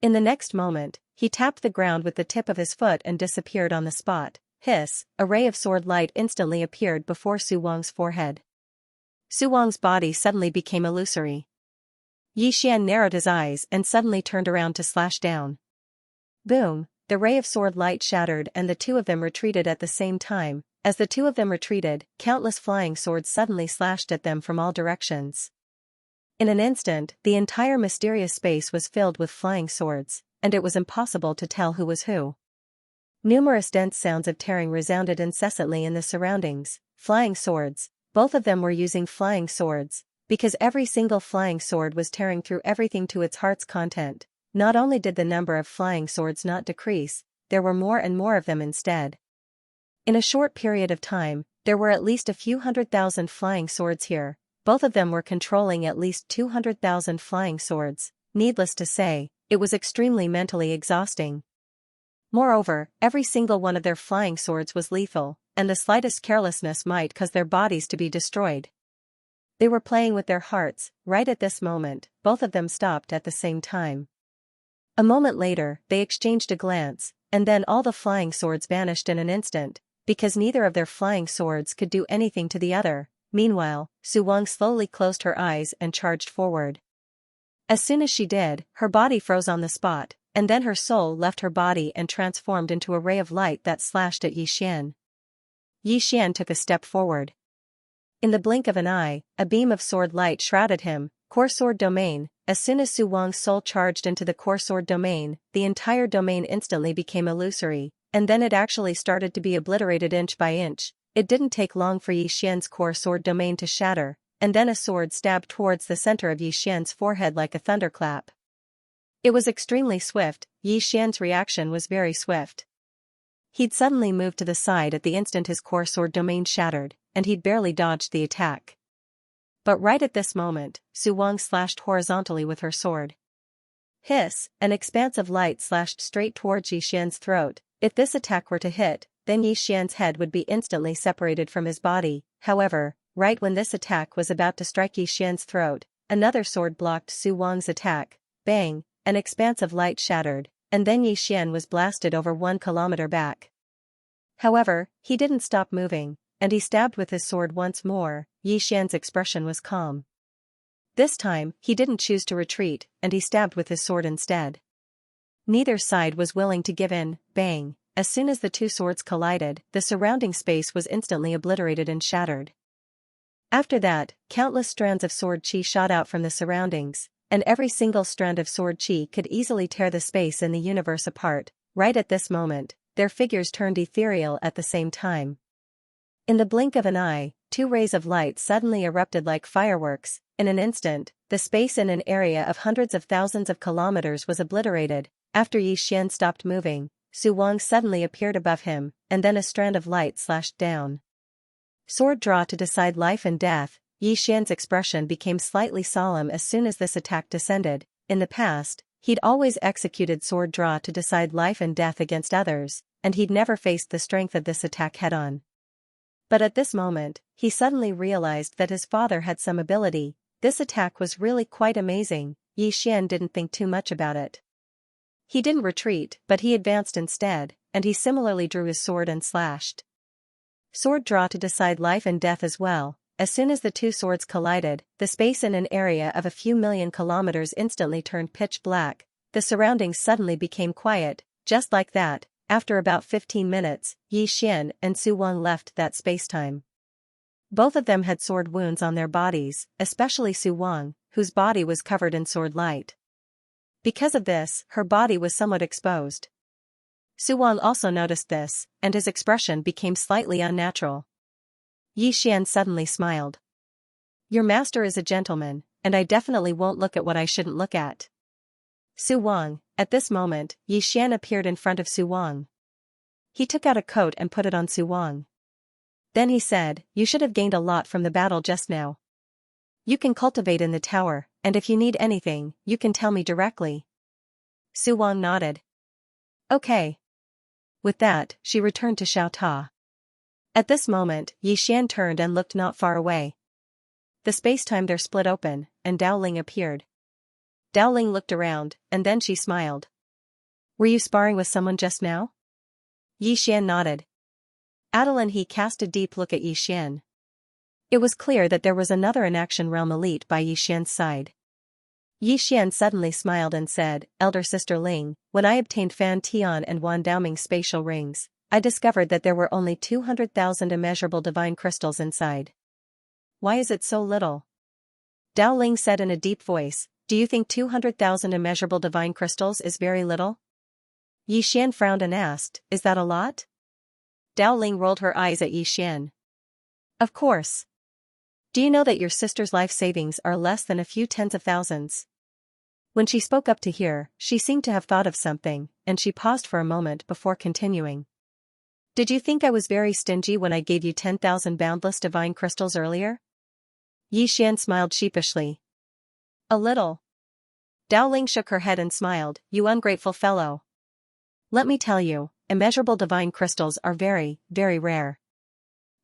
In the next moment, he tapped the ground with the tip of his foot and disappeared on the spot. Hiss! A ray of sword light instantly appeared before Su Wang's forehead. Su Wang's body suddenly became illusory. Xian narrowed his eyes and suddenly turned around to slash down. Boom! The ray of sword light shattered and the 2 of them retreated at the same time. As the 2 of them retreated, countless flying swords suddenly slashed at them from all directions. In an instant, the entire mysterious space was filled with flying swords, and it was impossible to tell who was who. Numerous dense sounds of tearing resounded incessantly in the surroundings. Flying swords. Both of them were using flying swords, because every single flying sword was tearing through everything to its heart's content. Not only did the number of flying swords not decrease, there were more and more of them instead. In a short period of time, there were at least a few 100,000 flying swords here. Both of them were controlling at least 200,000 flying swords. Needless to say, it was extremely mentally exhausting. Moreover, every single one of their flying swords was lethal, and the slightest carelessness might cause their bodies to be destroyed. They were playing with their hearts. Right at this moment, both of them stopped at the same time. A moment later, they exchanged a glance, and then all the flying swords vanished in an instant, because neither of their flying swords could do anything to the other. Meanwhile, Su Wang slowly closed her eyes and charged forward. As soon as she did, her body froze on the spot, and then her soul left her body and transformed into a ray of light that slashed at Xian. Xian took a step forward. In the blink of an eye, a beam of sword light shrouded him. Core Sword Domain. As soon as Su Wang's soul charged into the Core Sword Domain, the entire domain instantly became illusory, and then it actually started to be obliterated inch by inch. It didn't take long for Xian's Core Sword Domain to shatter, and then a sword stabbed towards the center of Xian's forehead like a thunderclap. It was extremely swift. Xian's reaction was very swift. He'd suddenly moved to the side at the instant his Core Sword Domain shattered, and he'd barely dodged the attack. But right at this moment, Su Wang slashed horizontally with her sword. Hiss! An expanse of light slashed straight towards Xian's throat. If this attack were to hit, then Yi Xian's head would be instantly separated from his body. However, right when this attack was about to strike Yi Xian's throat, another sword blocked Su Wang's attack. Bang, an expanse of light shattered, and then Yi Xian was blasted over 1 kilometer back. However, he didn't stop moving, and he stabbed with his sword once more. Yi Xian's expression was calm. This time, he didn't choose to retreat, and he stabbed with his sword instead. Neither side was willing to give in. Bang, as soon as the two swords collided, the surrounding space was instantly obliterated and shattered. After that, countless strands of sword chi shot out from the surroundings, and every single strand of sword chi could easily tear the space in the universe apart. Right at this moment, their figures turned ethereal at the same time. In the blink of an eye, 2 rays of light suddenly erupted like fireworks. In an instant, the space in an area of hundreds of thousands of kilometers was obliterated. After Yi Xian stopped moving, Su Wang suddenly appeared above him, and then a strand of light slashed down. Sword draw to decide life and death. Yi Xian's expression became slightly solemn as soon as this attack descended. In the past, he'd always executed sword draw to decide life and death against others, and he'd never faced the strength of this attack head-on. But at this moment, he suddenly realized that his father had some ability. This attack was really quite amazing. Yi Xian didn't think too much about it. He didn't retreat, but he advanced instead, and he similarly drew his sword and slashed. Sword draw to decide life and death as well. As soon as the two swords collided, the space in an area of a few million kilometers instantly turned pitch black. The surroundings suddenly became quiet. Just like that, after about 15 minutes, Yi Xian and Su Wang left that spacetime. Both of them had sword wounds on their bodies, especially Su Wang, whose body was covered in sword light. Because of this, her body was somewhat exposed. Su Wang also noticed this, and his expression became slightly unnatural. Yi Xian suddenly smiled. "Your master is a gentleman, and I definitely won't look at what I shouldn't look at." Su Wang, at this moment, Yi Xian appeared in front of Su Wang. He took out a coat and put it on Su Wang. Then he said, "You should have gained a lot from the battle just now. You can cultivate in the tower, and if you need anything, you can tell me directly." Su Wang nodded. "Okay." With that, she returned to Xiao Ta. At this moment, Yi Xian turned and looked not far away. The space-time there split open, and Dao Ling appeared. Dao Ling looked around, and then she smiled. "Were you sparring with someone just now?" Yi Xian nodded. Adel and he cast a deep look at Yi Xian. It was clear that there was another in-action realm elite by Yi Xian's side. Yi Xian suddenly smiled and said, "Elder Sister Ling, when I obtained Fan Tian and Wan Daoming's spatial rings, I discovered that there were only 200,000 immeasurable divine crystals inside." "Why is it so little?" Dao Ling said in a deep voice, "Do you think 200,000 immeasurable divine crystals is very little?" Yi Xian frowned and asked, "Is that a lot?" Dao Ling rolled her eyes at Yi Xian. "Of course. Do you know that your sister's life savings are less than a few tens of thousands?" When she spoke up to hear, she seemed to have thought of something, and she paused for a moment before continuing. "Did you think I was very stingy when I gave you 10,000 boundless divine crystals earlier?" Yi Xian smiled sheepishly. "A little." Dao Ling shook her head and smiled, "You ungrateful fellow. Let me tell you, immeasurable divine crystals are very, very rare.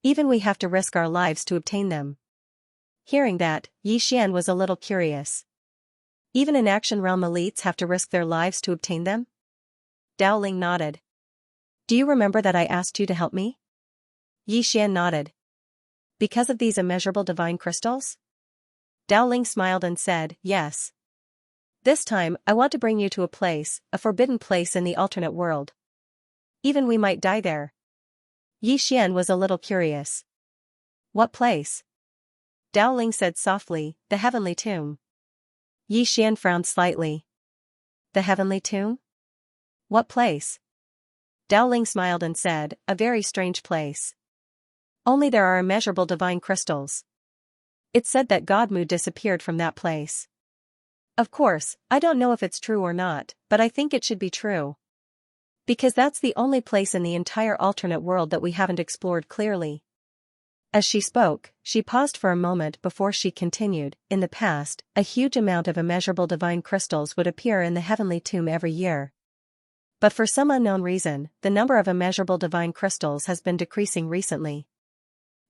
Even we have to risk our lives to obtain them." Hearing that, Yi Xian was a little curious. Even in action realm elites have to risk their lives to obtain them? Dao Ling nodded. "Do you remember that I asked you to help me?" Yi Xian nodded. "Because of these immeasurable divine crystals?" Dao Ling smiled and said, "Yes. This time, I want to bring you to a forbidden place in the alternate world. Even we might die there." Yi Xian was a little curious. "What place?" Dao Ling said softly, "The Heavenly Tomb." Yi Xian frowned slightly. "The Heavenly Tomb? What place?" Dao Ling smiled and said, "A very strange place. Only there are immeasurable divine crystals. It's said that Godmu disappeared from that place. Of course, I don't know if it's true or not, but I think it should be true. Because that's the only place in the entire alternate world that we haven't explored clearly." As she spoke, she paused for a moment before she continued, "In the past, a huge amount of immeasurable divine crystals would appear in the Heavenly Tomb every year. But for some unknown reason, the number of immeasurable divine crystals has been decreasing recently.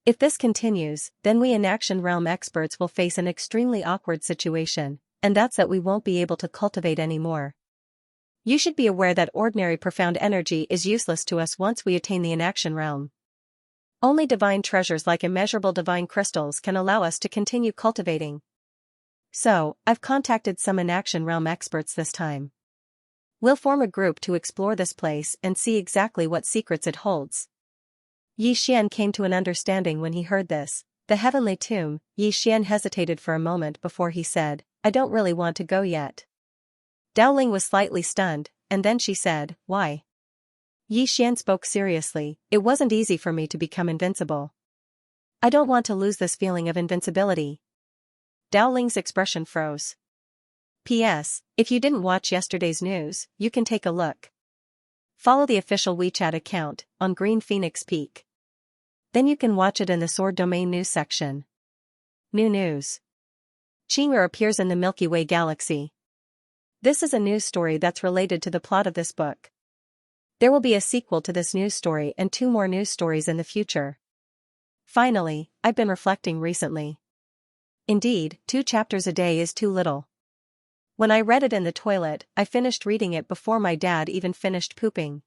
If this continues, then we inaction realm experts will face an extremely awkward situation, and that's that we won't be able to cultivate anymore. You should be aware that ordinary profound energy is useless to us once we attain the inaction realm. Only divine treasures like immeasurable divine crystals can allow us to continue cultivating. So, I've contacted some inaction realm experts this time. We'll form a group to explore this place and see exactly what secrets it holds. Yi Xian came to an understanding when he heard this. The heavenly tomb. Yi Xian hesitated for a moment before he said, I don't really want to go yet. Dowling was slightly stunned, and then she said, why? Yi Xian spoke seriously, it wasn't easy for me to become invincible. I don't want to lose this feeling of invincibility. Dowling's expression froze. P.S. If you didn't watch yesterday's news, you can take a look. Follow the official WeChat account, on Green Phoenix Peak. Then you can watch it in the Sword Domain news section. New news. Xianxia appears in the Milky Way galaxy. This is a news story that's related to the plot of this book. There will be a sequel to this news story and 2 more news stories in the future. Finally, I've been reflecting recently. Indeed, 2 chapters a day is too little. When I read it in the toilet, I finished reading it before my dad even finished pooping.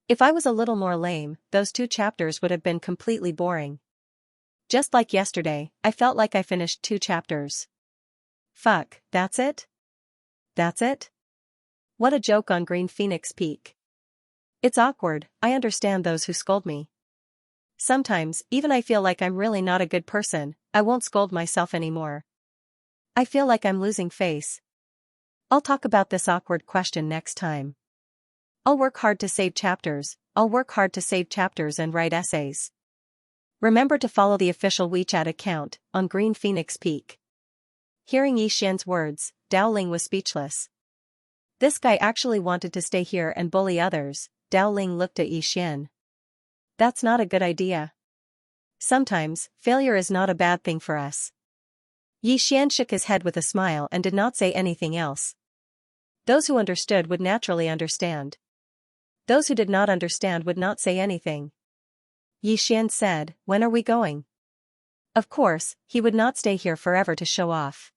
If I was a little more lame, those 2 chapters would have been completely boring. Just like yesterday, I felt like I finished 2 chapters. Fuck, that's it? That's it? What a joke on Green Phoenix Peak. It's awkward, I understand those who scold me. Sometimes, even I feel like I'm really not a good person, I won't scold myself anymore. I feel like I'm losing face. I'll talk about this awkward question next time. I'll work hard to save chapters, and write essays. Remember to follow the official WeChat account, on Green Phoenix Peak. Hearing Yi Xian's words, Dowling was speechless. This guy actually wanted to stay here and bully others. Dowling looked at Yi Xian. That's not a good idea. Sometimes, failure is not a bad thing for us. Yi Xian shook his head with a smile and did not say anything else. Those who understood would naturally understand. Those who did not understand would not say anything. Yi Xian said, when are we going? Of course, he would not stay here forever to show off.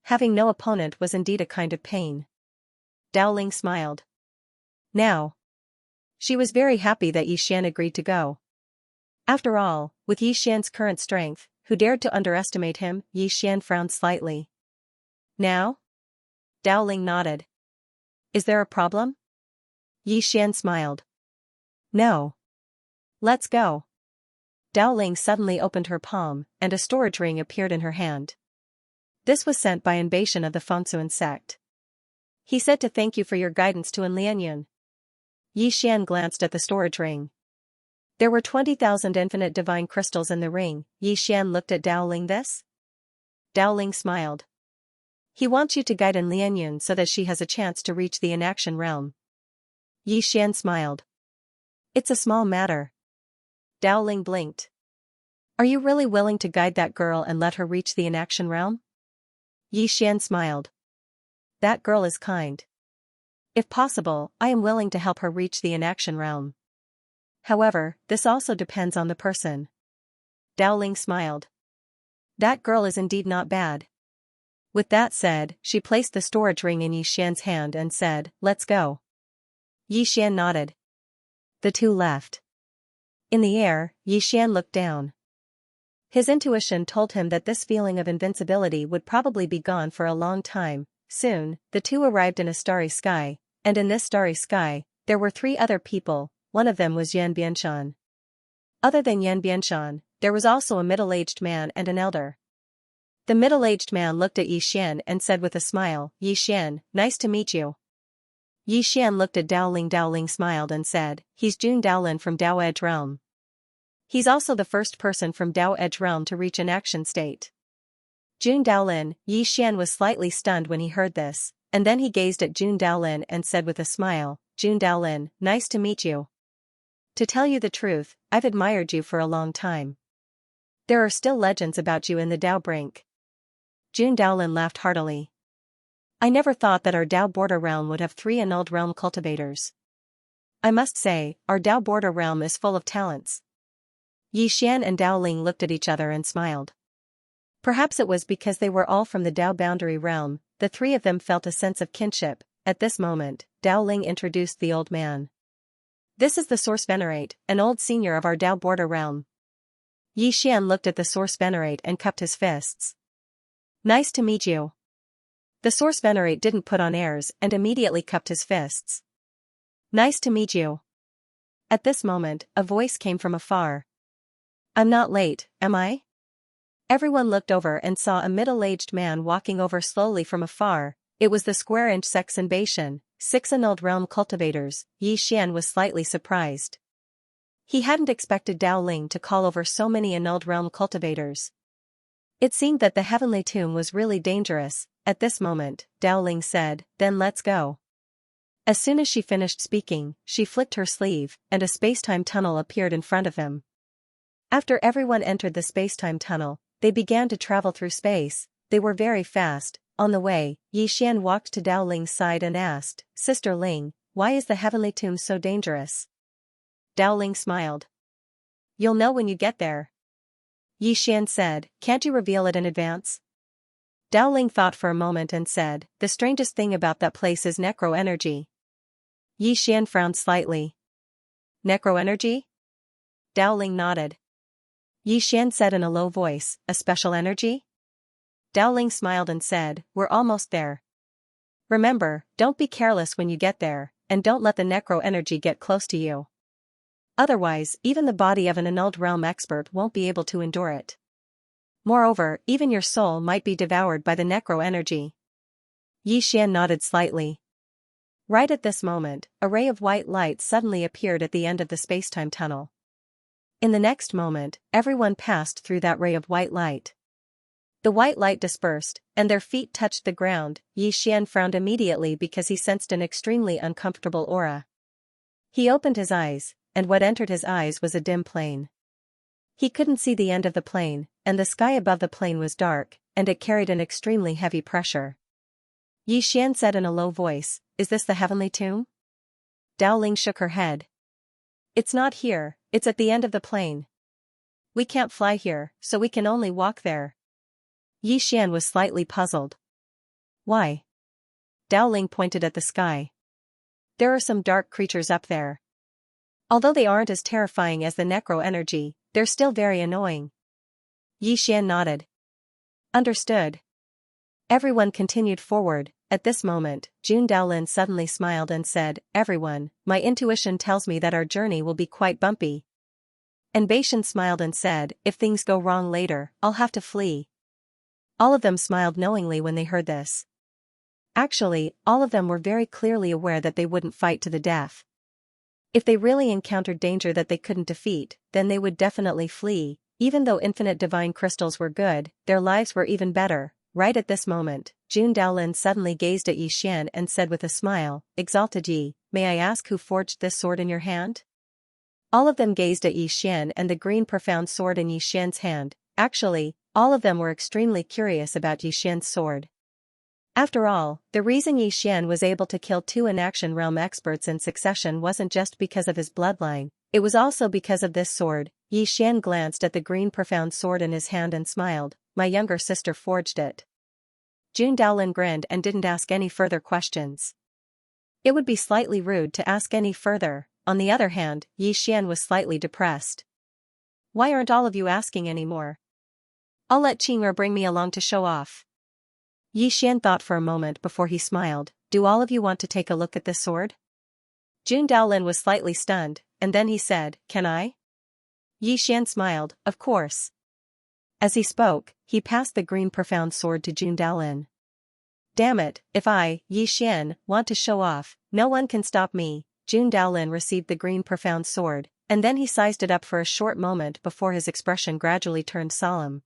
Having no opponent was indeed a kind of pain. Dowling smiled. Now. She was very happy that Yi Xian agreed to go. After all, with Yi Xian's current strength, who dared to underestimate him? Yi Xian frowned slightly. Now? Dowling nodded. Is there a problem? Yi Xian smiled. No. Let's go. Dowling suddenly opened her palm, and a storage ring appeared in her hand. This was sent by Bashan of the Fengsuan sect. He said to thank you for your guidance to Lianyun. Yi Xian glanced at the storage ring. There were 20,000 infinite divine crystals in the ring. Yi Xian looked at Dowling. This? Dowling smiled. He wants you to guide Lianyun so that she has a chance to reach the inaction realm. Yi Xian smiled. It's a small matter. Dowling blinked. Are you really willing to guide that girl and let her reach the inaction realm? Yi Xian smiled. That girl is kind. If possible, I am willing to help her reach the inaction realm. However, this also depends on the person. Dowling smiled. That girl is indeed not bad. With that said, she placed the storage ring in Yi Xian's hand and said, let's go. Yi Xian nodded. The 2 left. In the air, Yi Xian looked down. His intuition told him that this feeling of invincibility would probably be gone for a long time. Soon, the 2 arrived in a starry sky, and in this starry sky, there were 3 other people. One of them was Yan Bianshan. Other than Yan Bianshan, there was also a middle-aged man and an elder. The middle-aged man looked at Yi Xian and said with a smile, Yi Xian, nice to meet you. Yi Xian looked at Dowling. Dowling smiled and said, he's Jun Daolin from Dao Edge Realm. He's also the first person from Dao Edge Realm to reach an action state. Jun Daolin. Yi Xian was slightly stunned when he heard this, and then he gazed at Jun Daolin and said with a smile, Jun Daolin, nice to meet you. To tell you the truth, I've admired you for a long time. There are still legends about you in the Dao Brink. Jun Daolin laughed heartily. I never thought that our Dao border realm would have 3 annulled realm cultivators. I must say, our Dao border realm is full of talents. Yi Xian and Dao Ling looked at each other and smiled. Perhaps it was because they were all from the Dao boundary realm, the 3 of them felt a sense of kinship. At this moment, Dao Ling introduced the old man. This is the Source Venerate, an old senior of our Dao border realm. Yi Xian looked at the Source Venerate and cupped his fists. Nice to meet you. The Source Venerate didn't put on airs and immediately cupped his fists. Nice to meet you. At this moment, a voice came from afar. I'm not late, am I? Everyone looked over and saw a middle-aged man walking over slowly from afar. It was the square-inch Xianxia, 6 annulled realm cultivators. Yi Xian was slightly surprised. He hadn't expected Dao Ling to call over so many annulled realm cultivators. It seemed that the heavenly tomb was really dangerous. At this moment, Dao Ling said, then let's go. As soon as she finished speaking, she flicked her sleeve, and a space-time tunnel appeared in front of him. After everyone entered the space-time tunnel, they began to travel through space. They were very fast. On the way, Yi Xian walked to Dao Ling's side and asked, Sister Ling, why is the heavenly tomb so dangerous? Dao Ling smiled. You'll know when you get there. Yi Xian said, can't you reveal it in advance? Dao Ling thought for a moment and said, the strangest thing about that place is necro-energy. Yi Xian frowned slightly. Necro-energy? Dao Ling nodded. Yi Xian said in a low voice, a special energy? Dao Ling smiled and said, we're almost there. Remember, don't be careless when you get there, and don't let the necro-energy get close to you. Otherwise, even the body of an annulled realm expert won't be able to endure it. Moreover, even your soul might be devoured by the necro-energy. Yi Xian nodded slightly. Right at this moment, a ray of white light suddenly appeared at the end of the space-time tunnel. In the next moment, everyone passed through that ray of white light. The white light dispersed, and their feet touched the ground. Yi Xian frowned immediately because he sensed an extremely uncomfortable aura. He opened his eyes, and what entered his eyes was a dim plane. He couldn't see the end of the plane, and the sky above the plane was dark, and it carried an extremely heavy pressure. Yi Xian said in a low voice, is this the heavenly tomb? Dao Ling shook her head. It's not here, it's at the end of the plane. We can't fly here, so we can only walk there. Yi Xian was slightly puzzled. Why? Dao Ling pointed at the sky. There are some dark creatures up there. Although they aren't as terrifying as the necro-energy, they're still very annoying. Yi Xian nodded. Understood. Everyone continued forward. At this moment, Jun Daolin suddenly smiled and said, everyone, my intuition tells me that our journey will be quite bumpy. And Beishan smiled and said, if things go wrong later, I'll have to flee. All of them smiled knowingly when they heard this. Actually, all of them were very clearly aware that they wouldn't fight to the death. If they really encountered danger that they couldn't defeat, then they would definitely flee. Even though infinite divine crystals were good, their lives were even better. Right at this moment, Jun Daolin suddenly gazed at Yi Xian and said with a smile, Exalted Yi, may I ask who forged this sword in your hand? All of them gazed at Yi Xian and the green profound sword in Yi Xian's hand. Actually, all of them were extremely curious about Yi Xian's sword. After all, the reason Yi Xian was able to kill 2 inaction realm experts in succession wasn't just because of his bloodline, it was also because of this sword. Yi Xian glanced at the green profound sword in his hand and smiled, my younger sister forged it. Jun Daolin grinned and didn't ask any further questions. It would be slightly rude to ask any further. On the other hand, Yi Xian was slightly depressed. Why aren't all of you asking anymore? I'll let Qing'er bring me along to show off. Yi Xian thought for a moment before he smiled, do all of you want to take a look at this sword? Jun Daolin was slightly stunned, and then he said, can I? Yi Xian smiled, of course. As he spoke, he passed the green profound sword to Jun Daolin. Damn it, if I, Yi Xian, want to show off, no one can stop me. Jun Daolin received the green profound sword, and then he sized it up for a short moment before his expression gradually turned solemn.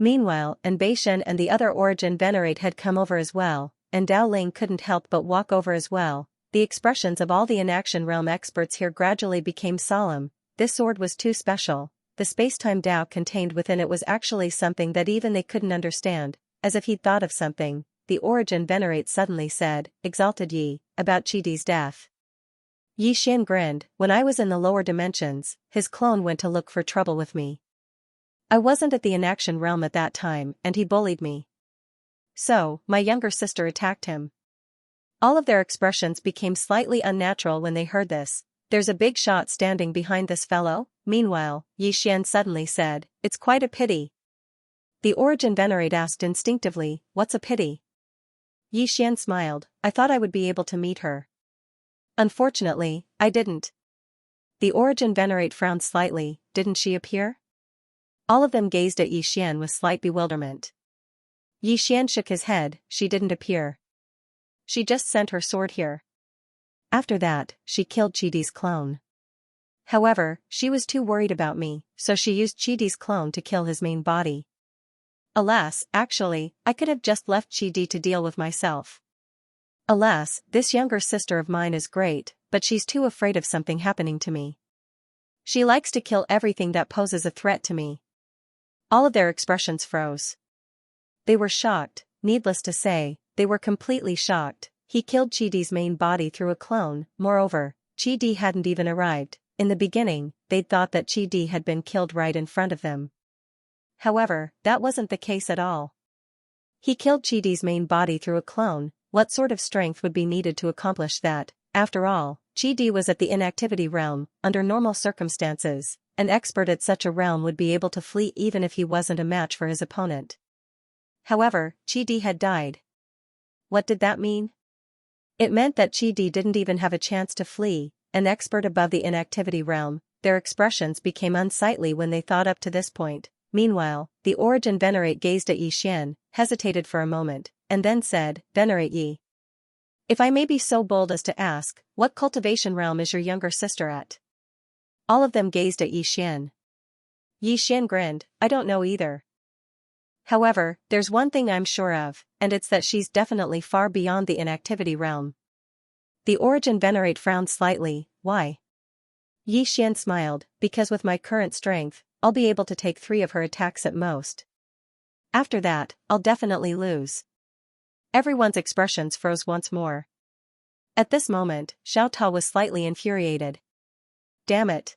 Meanwhile, Beishan and the other Origin Venerate had come over as well, and Dao Ling couldn't help but walk over as well. The expressions of all the inaction realm experts here gradually became solemn. This sword was too special. The space-time Dao contained within it was actually something that even they couldn't understand, as if he'd thought of something. the Origin Venerate suddenly said, "Exalted Yi, about Chidi's death." Yi Xian grinned. "When I was in the lower dimensions, his clone went to look for trouble with me. I wasn't at the inaction realm at that time and he bullied me. So, my younger sister attacked him." All of their expressions became slightly unnatural when they heard this. "There's a big shot standing behind this fellow?" Meanwhile, Yi Xian suddenly said, "It's quite a pity." The Origin Venerate asked instinctively, "What's a pity?" Yi Xian smiled, "I thought I would be able to meet her. Unfortunately, I didn't." The Origin Venerate frowned slightly. "Didn't she appear?" All of them gazed at Yi Xian with slight bewilderment. Yi Xian shook his head. "She didn't appear. She just sent her sword here. After that, she killed Chidi's clone. However, she was too worried about me, so she used Chidi's clone to kill his main body. Alas, actually, I could have just left Chidi to deal with myself. Alas, this younger sister of mine is great, but she's too afraid of something happening to me. She likes to kill everything that poses a threat to me." All of their expressions froze. They were shocked. Needless to say, they were completely shocked. He killed Chidi's main body through a clone. Moreover, Chidi hadn't even arrived. In the beginning, they'd thought that Chidi had been killed right in front of them. However, that wasn't the case at all. He killed Chidi's main body through a clone. What sort of strength would be needed to accomplish that? After all, Chidi was at the inactivity realm. Under normal circumstances, an expert at such a realm would be able to flee even if he wasn't a match for his opponent. However, Chidi had died. What did that mean? It meant that Chidi didn't even have a chance to flee. An expert above the inactivity realm. Their expressions became unsightly when they thought up to this point. Meanwhile, the Origin Venerate gazed at Yi Xian, hesitated for a moment, and then said, "Venerate Yi. If I may be so bold as to ask, what cultivation realm is your younger sister at?" All of them gazed at Yi Xian. Yi Xian grinned, "I don't know either. However, there's one thing I'm sure of, and it's that she's definitely far beyond the inactivity realm." The Origin Venerate frowned slightly. "Why?" Yi Xian smiled, "Because with my current strength, I'll be able to take 3 of her attacks at most. After that, I'll definitely lose." Everyone's expressions froze once more. At this moment, Xiao Tao was slightly infuriated. Damn it.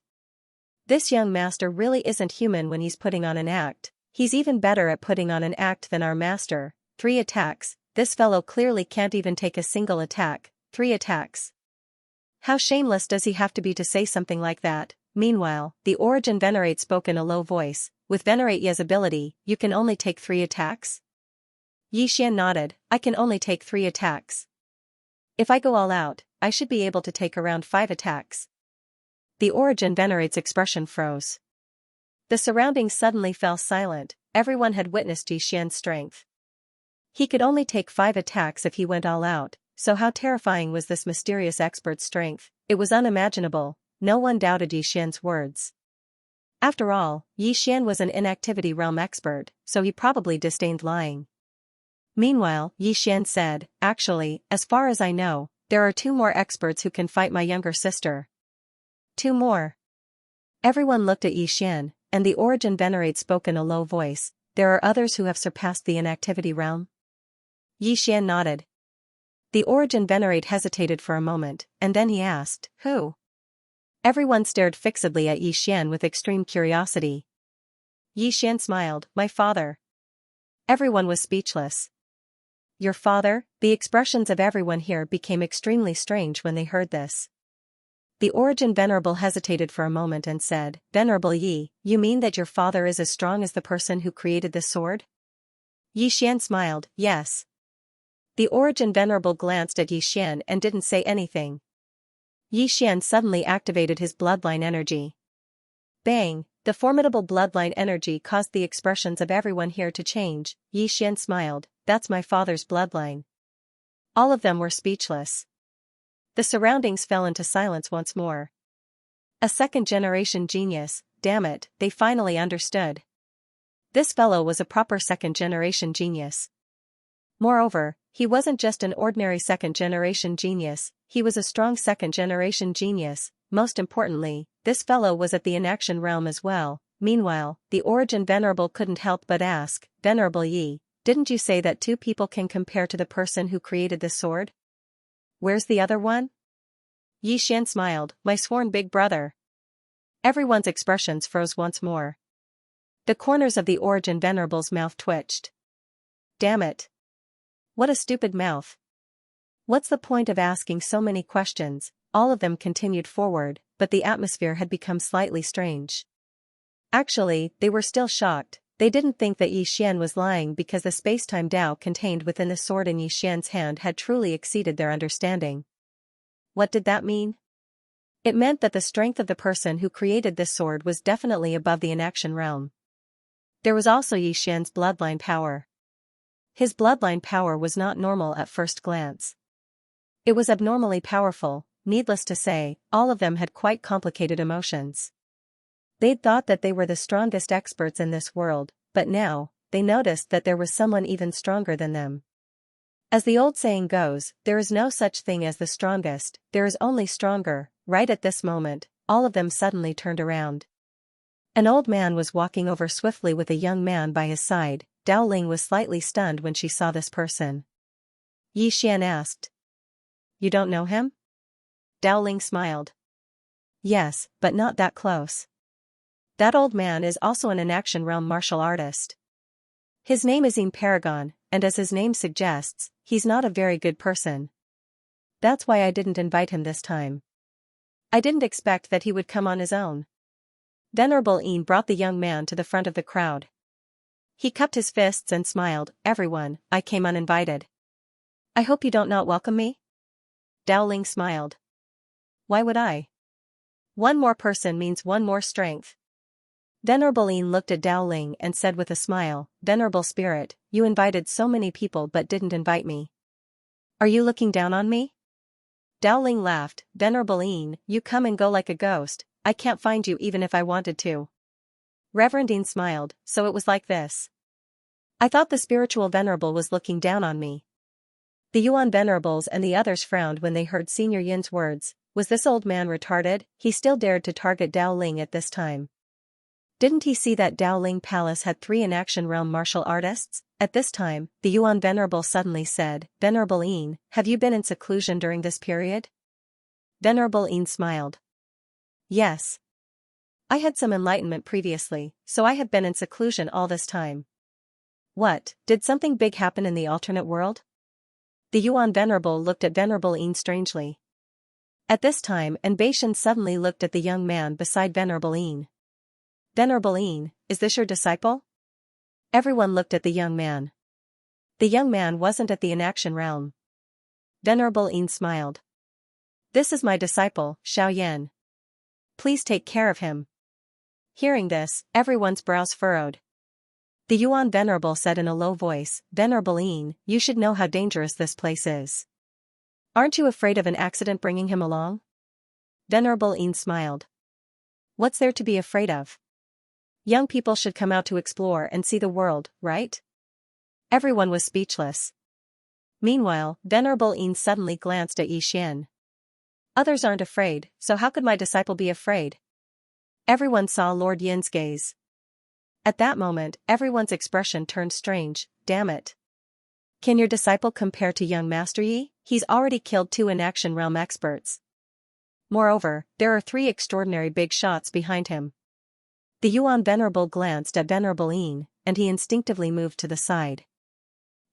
This young master really isn't human when he's putting on an act. He's even better at putting on an act than our master. 3 attacks, this fellow clearly can't even take a single attack. 3 attacks. How shameless does he have to be to say something like that? Meanwhile, the Origin Venerate spoke in a low voice. "With Venerate Ye's ability, you can only take 3 attacks?" Yi Xian nodded. "I can only take 3 attacks. If I go all out, I should be able to take around 5 attacks." The Origin Venerate's expression froze. The surroundings suddenly fell silent. Everyone had witnessed Yi Xian's strength. He could only take 5 attacks if he went all out, so how terrifying was this mysterious expert's strength? It was unimaginable. No one doubted Yi Xian's words. After all, Yi Xian was an inactivity realm expert, so he probably disdained lying. Meanwhile, Yi Xian said, "Actually, as far as I know, there are 2 more experts who can fight my younger sister." 2 more. Everyone looked at Yi Xian, and the Origin Venerate spoke in a low voice. "There are others who have surpassed the inactivity realm?" Yi Xian nodded. The Origin Venerate hesitated for a moment, and then he asked, "Who?" Everyone stared fixedly at Yi Xian with extreme curiosity. Yi Xian smiled, "My father." Everyone was speechless. "Your father?" The expressions of everyone here became extremely strange when they heard this. The Origin Venerable hesitated for a moment and said, "Venerable Yi, you mean that your father is as strong as the person who created this sword?" Yi Xian smiled, "Yes." The Origin Venerable glanced at Yi Xian and didn't say anything. Yi Xian suddenly activated his bloodline energy. Bang! The formidable bloodline energy caused the expressions of everyone here to change. Yi Xian smiled, "That's my father's bloodline." All of them were speechless. The surroundings fell into silence once more. A second-generation genius, damn it, they finally understood. This fellow was a proper second-generation genius. Moreover, he wasn't just an ordinary second-generation genius, he was a strong second-generation genius. Most importantly, this fellow was at the inaction realm as well. Meanwhile, the Origin Venerable couldn't help but ask, "Venerable Yi, didn't you say that two people can compare to the person who created this sword? Where's the other one? Xian smiled, my sworn big brother. Everyone's expressions froze once more. The corners of the Origin Venerable's mouth twitched. Damn it. What a stupid mouth. What's the point of asking so many questions? All of them continued forward, but the atmosphere had become slightly strange. Actually, they were still shocked. They didn't think that Xian was lying because the space-time Tao contained within the sword in Xian's hand had truly exceeded their understanding. What did that mean? It meant that the strength of the person who created this sword was definitely above the inaction realm. There was also Xian's bloodline power. His bloodline power was not normal at first glance. It was abnormally powerful. Needless to say, all of them had quite complicated emotions. They'd thought that they were the strongest experts in this world, but now, they noticed that there was someone even stronger than them. As the old saying goes, there is no such thing as the strongest, there is only stronger. Right at this moment, all of them suddenly turned around. An old man was walking over swiftly with a young man by his side. Dao Ling was slightly stunned when she saw this person. Xian asked. You don't know him? Dao Ling smiled. Yes, but not that close. That old man is also an inaction realm martial artist. His name is Paragon, and as his name suggests, he's not a very good person. That's why I didn't invite him this time. I didn't expect that he would come on his own. Venerable brought the young man to the front of the crowd. He cupped his fists and smiled, everyone, I came uninvited. I hope you don't not welcome me? Dao Ling smiled. Why would I? One more person means one more strength. Venerable looked at Dao Ling and said with a smile, Venerable Spirit, you invited so many people but didn't invite me. Are you looking down on me? Dao Ling laughed, Venerable you come and go like a ghost, I can't find you even if I wanted to. Reverend smiled, so it was like this. I thought the spiritual Venerable was looking down on me. The Yuan Venerables and the others frowned when they heard Senior Yin's words. Was this old man retarded? He still dared to target Dao Ling at this time. Didn't he see that Dao Ling Palace had 3 inaction realm martial artists? At this time, the Yuan Venerable suddenly said, Venerable have you been in seclusion during this period? Venerable smiled. Yes. I had some enlightenment previously, so I have been in seclusion all this time. What, did something big happen in the alternate world? The Yuan Venerable looked at Venerable strangely. At this time, Bashan suddenly looked at the young man beside Venerable Venerable is this your disciple? Everyone looked at the young man. The young man wasn't at the inaction realm. Venerable smiled. This is my disciple, Xiaoyan. Please take care of him. Hearing this, everyone's brows furrowed. The Yuan Venerable said in a low voice, Venerable you should know how dangerous this place is. Aren't you afraid of an accident bringing him along? Venerable smiled. What's there to be afraid of? Young people should come out to explore and see the world, right? Everyone was speechless. Meanwhile, Venerable suddenly glanced at Xian. Others aren't afraid, so how could my disciple be afraid? Everyone saw Lord Yin's gaze. At that moment, everyone's expression turned strange. Damn it. Can your disciple compare to young Master Yi? He's already killed 2 inaction realm experts. Moreover, there are 3 extraordinary big shots behind him. The Yuan Venerable glanced at Venerable and he instinctively moved to the side.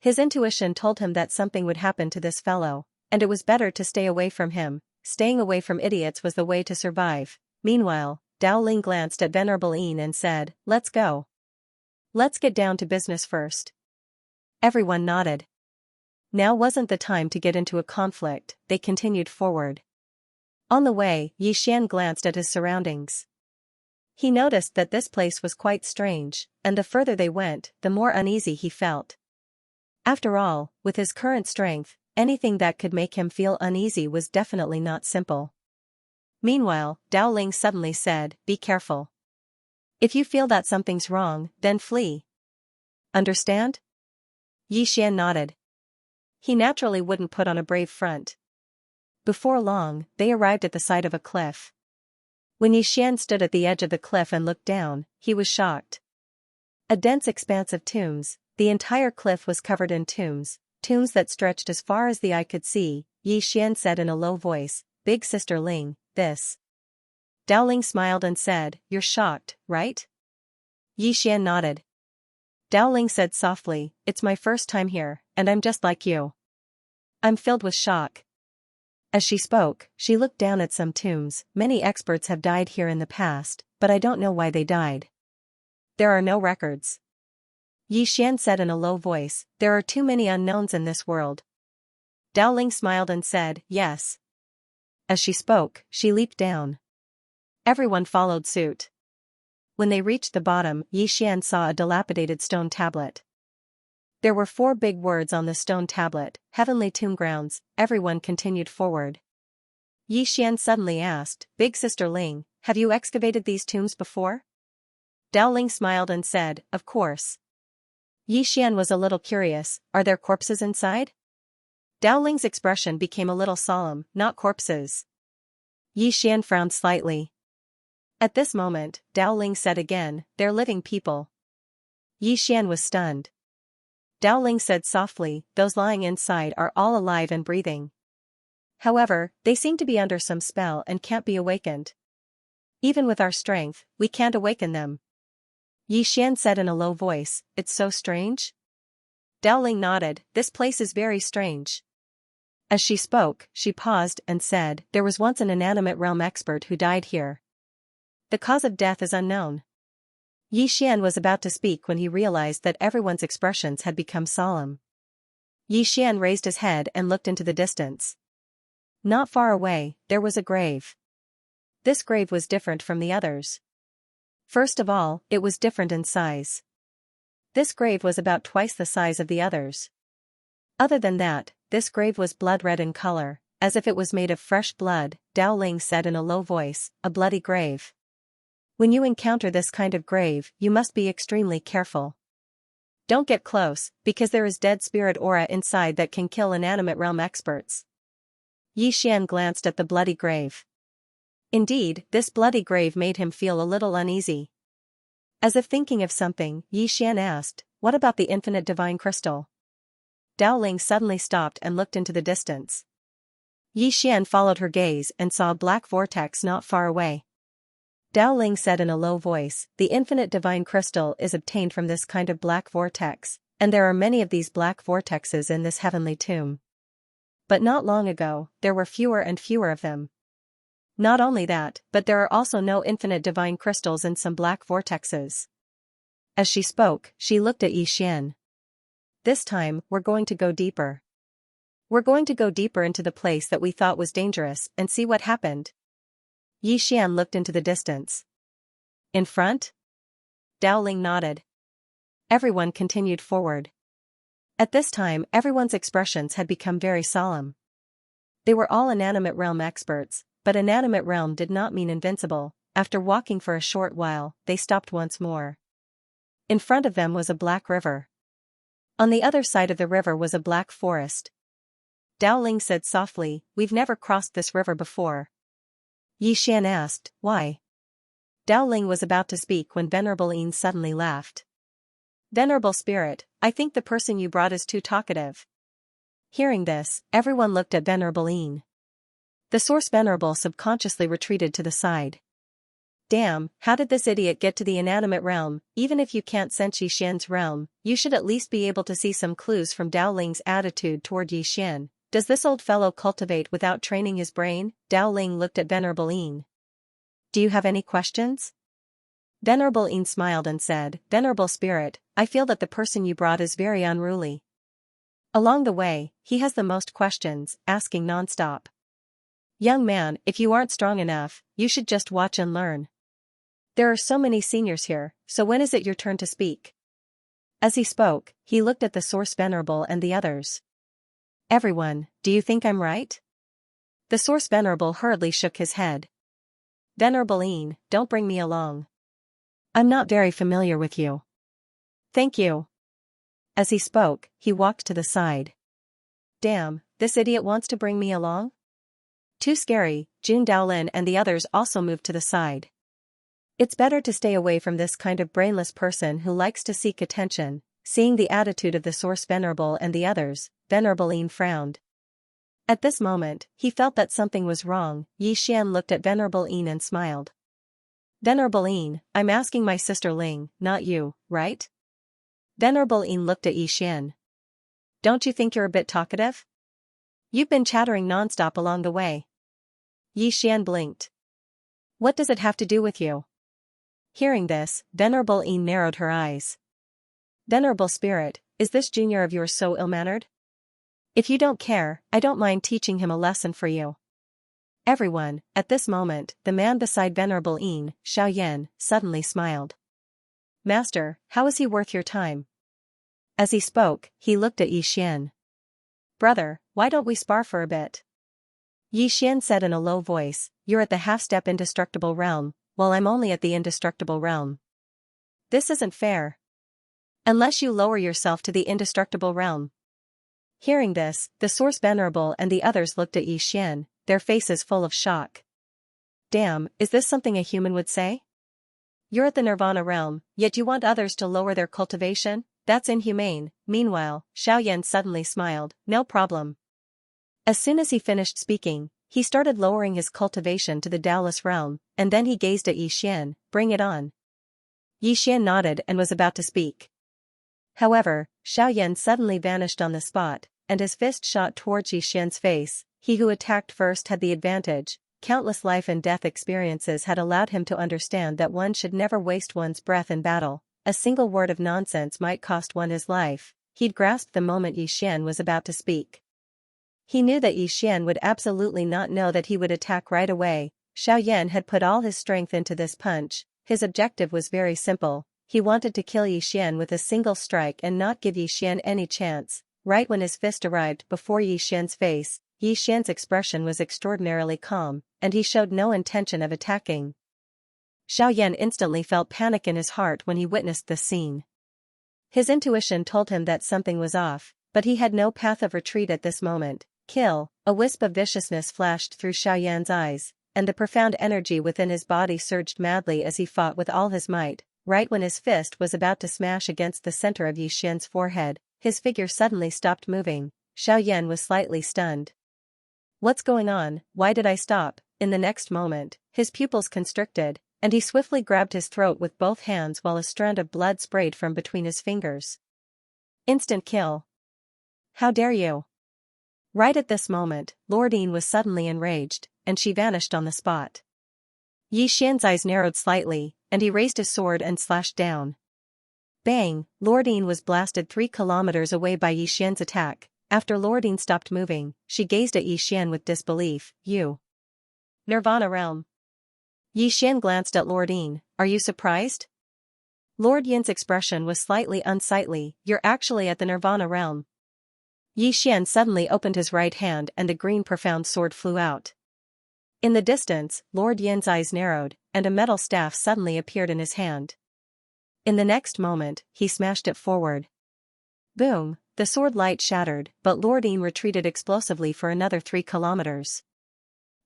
His intuition told him that something would happen to this fellow, and it was better to stay away from him. Staying away from idiots was the way to survive. Meanwhile, Dao Ling glanced at Venerable and said, Let's go. Let's get down to business first. Everyone nodded. Now wasn't the time to get into a conflict, they continued forward. On the way, Xian glanced at his surroundings. He noticed that this place was quite strange, and the further they went, the more uneasy he felt. After all, with his current strength, anything that could make him feel uneasy was definitely not simple. Meanwhile, Dao Ling suddenly said, Be careful. If you feel that something's wrong, then flee. Understand? Xian nodded. He naturally wouldn't put on a brave front. Before long, they arrived at the side of a cliff. When Xian stood at the edge of the cliff and looked down, he was shocked. A dense expanse of tombs, The entire cliff was covered in tombs that stretched as far as the eye could see. Xian said in a low voice, "Big Sister Ling, this." Dao Ling smiled and said, "You're shocked, right?" Xian nodded. Dao Ling said softly, "It's my first time here, and I'm just like you. I'm filled with shock." As she spoke, she looked down at some tombs. "Many experts have died here in the past, but I don't know why they died. There are no records." Xian said in a low voice, "There are too many unknowns in this world." Dao Ling smiled and said, "Yes." As she spoke, she leaped down. Everyone followed suit. When they reached the bottom, Xian saw a dilapidated stone tablet. There were 4 big words on the stone tablet, "Heavenly Tomb Grounds." Everyone continued forward. Xian suddenly asked, "Big Sister Ling, have you excavated these tombs before?" Dao Ling smiled and said, "Of course." Xian was a little curious, "Are there corpses inside?" Dao Ling's expression became a little solemn, "Not corpses." Xian frowned slightly. At this moment, Dao Ling said again, "They're living people." Xian was stunned. Dao Ling said softly, "Those lying inside are all alive and breathing. However, they seem to be under some spell and can't be awakened. Even with our strength, we can't awaken them." Xian said in a low voice, "It's so strange?" Dao Ling nodded, "This place is very strange." As she spoke, she paused and said, "There was once an inanimate realm expert who died here. The cause of death is unknown." Xian was about to speak when he realized that everyone's expressions had become solemn. Xian raised his head and looked into the distance. Not far away, there was a grave. This grave was different from the others. First of all, it was different in size. This grave was about twice the size of the others. Other than that, this grave was blood red in color, as if it was made of fresh blood. Dao Ling said in a low voice, "A bloody grave. When you encounter this kind of grave, you must be extremely careful. Don't get close, because there is dead spirit aura inside that can kill inanimate realm experts." Xian glanced at the bloody grave. Indeed, this bloody grave made him feel a little uneasy. As if thinking of something, Xian asked, "What about the infinite divine crystal?" Dao Ling suddenly stopped and looked into the distance. Xian followed her gaze and saw a black vortex not far away. Dao Ling said in a low voice, "The infinite divine crystal is obtained from this kind of black vortex, and there are many of these black vortexes in this heavenly tomb. But not long ago, there were fewer and fewer of them. Not only that, but there are also no infinite divine crystals in some black vortexes." As she spoke, she looked at Xian. "This time, we're going to go deeper. We're going to go deeper into the place that we thought was dangerous and see what happened." Xian looked into the distance. "In front?" Dao Ling nodded. Everyone continued forward. At this time, everyone's expressions had become very solemn. They were all inanimate realm experts, but inanimate realm did not mean invincible. After walking for a short while, they stopped once more. In front of them was a black river. On the other side of the river was a black forest. Dao Ling said softly, "We've never crossed this river before." Xian asked, "Why?" Dao Ling was about to speak when Venerable suddenly laughed. "Venerable Spirit, I think the person you brought is too talkative." Hearing this, everyone looked at Venerable. The source Venerable subconsciously retreated to the side. "Damn, how did this idiot get to the inanimate realm? Even if you can't sense Xian's realm, you should at least be able to see some clues from Dao Ling's attitude toward Xian. Does this old fellow cultivate without training his brain?" Dao Ling looked at Venerable. "Do you have any questions?" Venerable smiled and said, "Venerable Spirit, I feel that the person you brought is very unruly. Along the way, he has the most questions, asking non-stop. Young man, if you aren't strong enough, you should just watch and learn. There are so many seniors here, so when is it your turn to speak?" As he spoke, he looked at the source Venerable and the others. "Everyone, do you think I'm right?" The source Venerable hurriedly shook his head. "Venerable, don't bring me along. I'm not very familiar with you." "Thank you." As he spoke, he walked to the side. "Damn, this idiot wants to bring me along? Too scary." Jun Daolin and the others also moved to the side. It's better to stay away from this kind of brainless person who likes to seek attention. seeing the attitude of the source Venerable and the others, Venerable Yin frowned. At this moment, he felt that something was wrong. Xian looked at Venerable Yin and smiled. Venerable Yin, I'm asking my sister Ling, not you, right? Venerable Yin looked at Xian. Don't you think you're a bit talkative? You've been chattering nonstop along the way. Xian blinked. What does it have to do with you? Hearing this, Venerable Yin narrowed her eyes. Venerable Spirit, is this junior of yours so ill-mannered? If you don't care, I don't mind teaching him a lesson for you. Everyone, at this moment, the man beside Venerable Yin, Xiaoyan, suddenly smiled. Master, how is he worth your time? As he spoke, he looked at Xian. Brother, why don't we spar for a bit? Xian said in a low voice, you're at the half-step indestructible realm, while I'm only at the indestructible realm. This isn't fair. Unless you lower yourself to the indestructible realm. Hearing this, the source Venerable and the others looked at Xian, their faces full of shock. Damn, is this something a human would say? You're at the nirvana realm, yet you want others to lower their cultivation? That's inhumane. Meanwhile, Xiaoyan suddenly smiled, no problem. As soon as he finished speaking, he started lowering his cultivation to the Taoist realm, and then he gazed at Xian, bring it on. Xian nodded and was about to speak. However, Xiaoyan suddenly vanished on the spot, and his fist shot towards Xian's face. He who attacked first had the advantage. Countless life and death experiences had allowed him to understand that one should never waste one's breath in battle. A single word of nonsense might cost one his life. He'd grasped the moment Xian was about to speak. He knew that Xian would absolutely not know that he would attack right away. Xiaoyan had put all his strength into this punch. His objective was very simple. He wanted to kill Xian with a single strike and not give Xian any chance. Right when his fist arrived before Xian's face, Xian's expression was extraordinarily calm, and he showed no intention of attacking. Xiaoyan instantly felt panic in his heart when he witnessed this scene. His intuition told him that something was off, but he had no path of retreat at this moment. Kill! A wisp of viciousness flashed through Xiaoyan's eyes, and the profound energy within his body surged madly as he fought with all his might. Right when his fist was about to smash against the center of Xian's forehead, his figure suddenly stopped moving. Xiaoyan was slightly stunned. What's going on? Why did I stop? In the next moment, his pupils constricted, and he swiftly grabbed his throat with both hands while a strand of blood sprayed from between his fingers. Instant kill. How dare you? Right at this moment, Lord Yin was suddenly enraged, and she vanished on the spot. Xian's eyes narrowed slightly, and he raised his sword and slashed down. Bang! Lord Yin was blasted 3 kilometers away by Xian's attack. After Lord Yin stopped moving, she gazed at Xian with disbelief. You. Nirvana realm. Xian glanced at Lord Yin. Are you surprised? Lord Yin's expression was slightly unsightly. You're actually at the Nirvana realm. Xian suddenly opened his right hand and a green profound sword flew out. In the distance, Lord Yin's eyes narrowed, and a metal staff suddenly appeared in his hand. In the next moment, he smashed it forward. Boom! The sword light shattered, but Lord Yin retreated explosively for another 3 kilometers.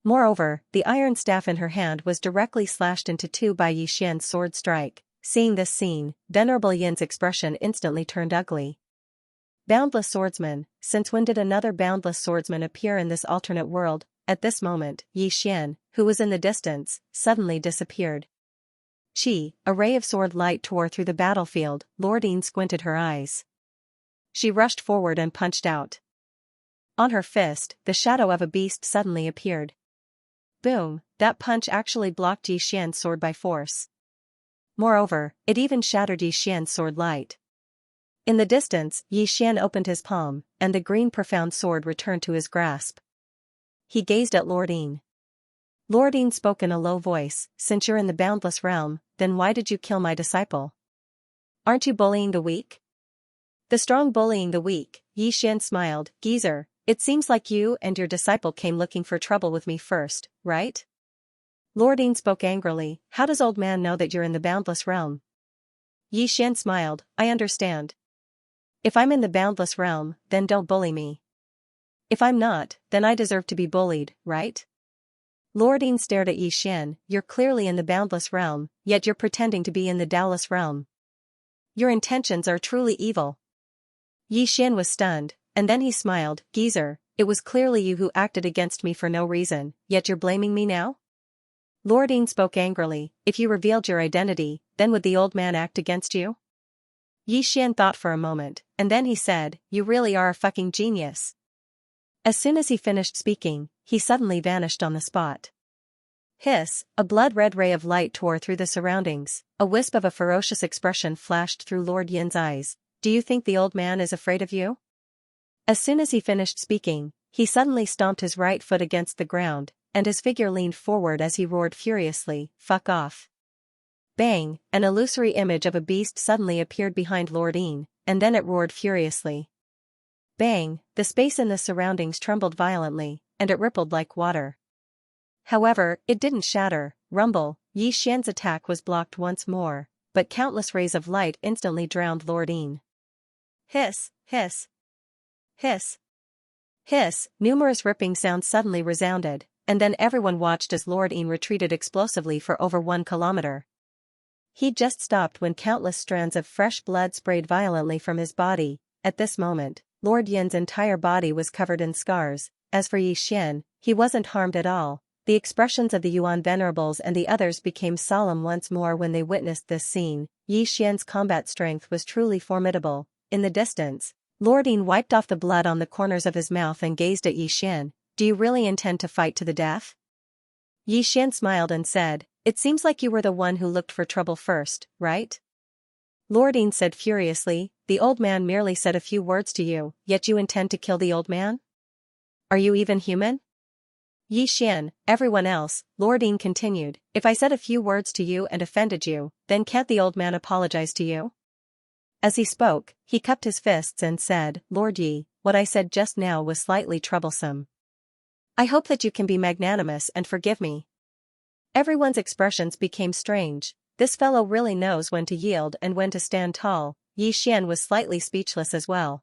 Moreover, the iron staff in her hand was directly slashed into two by Xian's sword strike. Seeing this scene, Venerable Yin's expression instantly turned ugly. Boundless Swordsman, since when did another boundless swordsman appear in this alternate world? At this moment, Xian, who was in the distance, suddenly disappeared. Chi, a ray of sword light tore through the battlefield. Lord Yin squinted her eyes. She rushed forward and punched out. On her fist, the shadow of a beast suddenly appeared. Boom! That punch actually blocked Xian's sword by force. Moreover, it even shattered Xian's sword light. In the distance, Xian opened his palm, and the green profound sword returned to his grasp. He gazed at Lord Yin. Lord Yin spoke in a low voice, since you're in the boundless realm, then why did you kill my disciple? Aren't you bullying the weak? The strong bullying the weak. Xian smiled. Geezer, it seems like you and your disciple came looking for trouble with me first, right? Lord Yin spoke angrily. How does old man know that you're in the boundless realm? Xian smiled. I understand. If I'm in the boundless realm, then don't bully me. If I'm not, then I deserve to be bullied, right? Lord Yin stared at Xian. You're clearly in the boundless realm, yet you're pretending to be in the Taoist realm. Your intentions are truly evil. Yi Xian was stunned, and then he smiled. Geezer, it was clearly you who acted against me for no reason, yet you're blaming me now? Lord Yin spoke angrily. If you revealed your identity, then would the old man act against you? Yi Xian thought for a moment, and then he said, you really are a fucking genius. As soon as he finished speaking, he suddenly vanished on the spot. Hiss, a blood-red ray of light tore through the surroundings, a wisp of a ferocious expression flashed through Lord Yin's eyes. Do you think the old man is afraid of you? As soon as he finished speaking, he suddenly stomped his right foot against the ground, and his figure leaned forward as he roared furiously, fuck off. Bang, an illusory image of a beast suddenly appeared behind Lord Yin, and then it roared furiously. Bang, the space in the surroundings trembled violently, and it rippled like water. However, it didn't shatter, rumble. Yi Xian's attack was blocked once more, but countless rays of light instantly drowned Lord Yin. Hiss, hiss. Hiss. Hiss, numerous ripping sounds suddenly resounded, and then everyone watched as Lord Yin retreated explosively for over 1 kilometer. He'd just stopped when countless strands of fresh blood sprayed violently from his body. At this moment, Lord Yin's entire body was covered in scars. As for Yi Xian, he wasn't harmed at all. The expressions of the Yuan Venerables and the others became solemn once more when they witnessed this scene. Yi Xian's combat strength was truly formidable. In the distance, Lord Yin wiped off the blood on the corners of his mouth and gazed at Yi Xian. Do you really intend to fight to the death? Yi Xian smiled and said, it seems like you were the one who looked for trouble first, right? Lord Yin said furiously, the old man merely said a few words to you, yet you intend to kill the old man? Are you even human? Yi Xian, everyone else, Lord Yin continued, if I said a few words to you and offended you, then can't the old man apologize to you? As he spoke, he cupped his fists and said, Lord Yi, what I said just now was slightly troublesome. I hope that you can be magnanimous and forgive me. Everyone's expressions became strange. This fellow really knows when to yield and when to stand tall. Yi Xian was slightly speechless as well.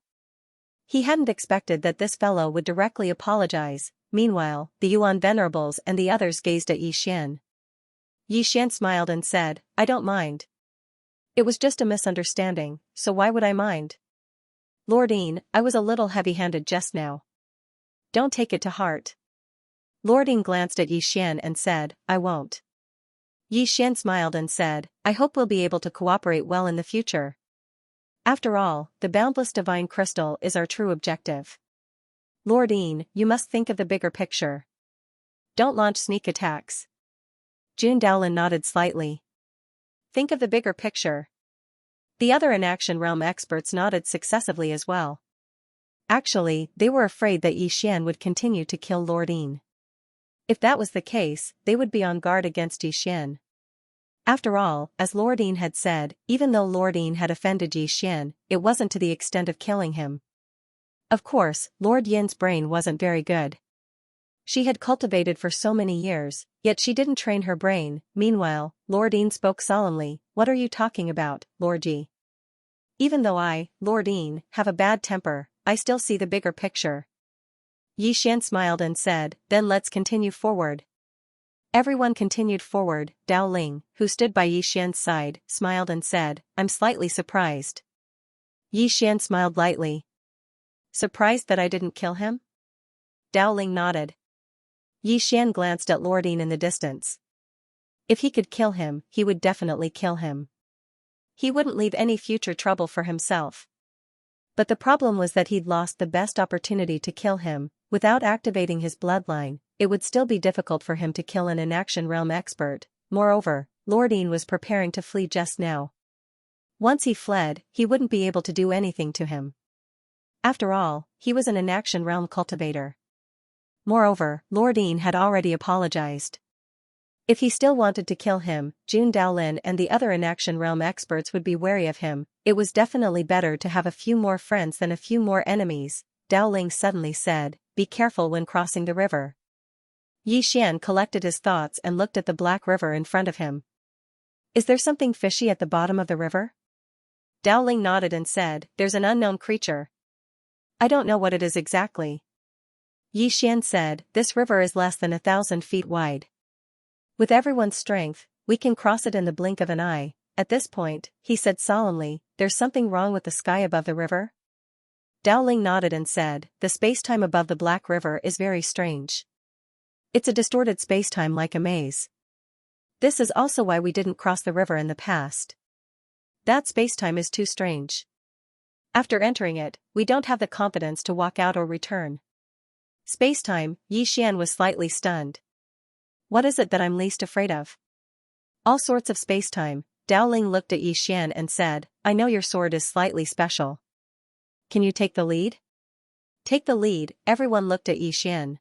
He hadn't expected that this fellow would directly apologize. Meanwhile, the Yuan Venerables and the others gazed at Yi Xian. Yi Xian smiled and said, I don't mind. It was just a misunderstanding, so why would I mind? Lord Yin, I was a little heavy-handed just now. Don't take it to heart. Lord Yin glanced at Yi Xian and said, I won't. Yi Xian smiled and said, I hope we'll be able to cooperate well in the future. After all, the boundless divine crystal is our true objective. Lord Yin, you must think of the bigger picture. Don't launch sneak attacks. Jun Daolin nodded slightly. Think of the bigger picture. The other inaction realm experts nodded successively as well. Actually, they were afraid that Yi Xian would continue to kill Lord Yin. If that was the case, they would be on guard against Yi Xian. After all, as Lord Yin had said, even though Lord Yin had offended Yi Xian, it wasn't to the extent of killing him. Of course, Lord Yin's brain wasn't very good. She had cultivated for so many years, yet she didn't train her brain. Meanwhile, Lord Yin spoke solemnly, what are you talking about, Lord Yi? Even though I, Lord Yin, have a bad temper, I still see the bigger picture. Yi Xian smiled and said, then let's continue forward. Everyone continued forward. Dao Ling, who stood by Yi Xian's side, smiled and said, I'm slightly surprised. Yi Xian smiled lightly. Surprised that I didn't kill him? Dao Ling nodded. Yi Xian glanced at Lord Yin in the distance. If he could kill him, he would definitely kill him. He wouldn't leave any future trouble for himself. But the problem was that he'd lost the best opportunity to kill him. Without activating his bloodline, it would still be difficult for him to kill an inaction realm expert. Moreover, Lord Yin was preparing to flee just now. Once he fled, he wouldn't be able to do anything to him. After all, he was an inaction realm cultivator. Moreover, Lord Yin had already apologized. If he still wanted to kill him, Jun Daolin and the other inaction realm experts would be wary of him. It was definitely better to have a few more friends than a few more enemies. Dao Ling suddenly said, be careful when crossing the river. Yi Xian collected his thoughts and looked at the black river in front of him. Is there something fishy at the bottom of the river? Dao Ling nodded and said, there's an unknown creature. I don't know what it is exactly. Yi Xian said, this river is less than 1,000 feet wide. With everyone's strength, we can cross it in the blink of an eye. At this point, he said solemnly, "There's something wrong with the sky above the river?" Dao Ling nodded and said, "The spacetime above the Black River is very strange. It's a distorted spacetime like a maze. This is also why we didn't cross the river in the past. That spacetime is too strange. After entering it, we don't have the confidence to walk out or return." Spacetime, Yi Xian was slightly stunned. "What is it that I'm least afraid of?" "All sorts of spacetime." Dao Ling looked at Yi Xian and said, "I know your sword is slightly special. Can you take the lead?" "Take the lead." Everyone looked at Yi Xian.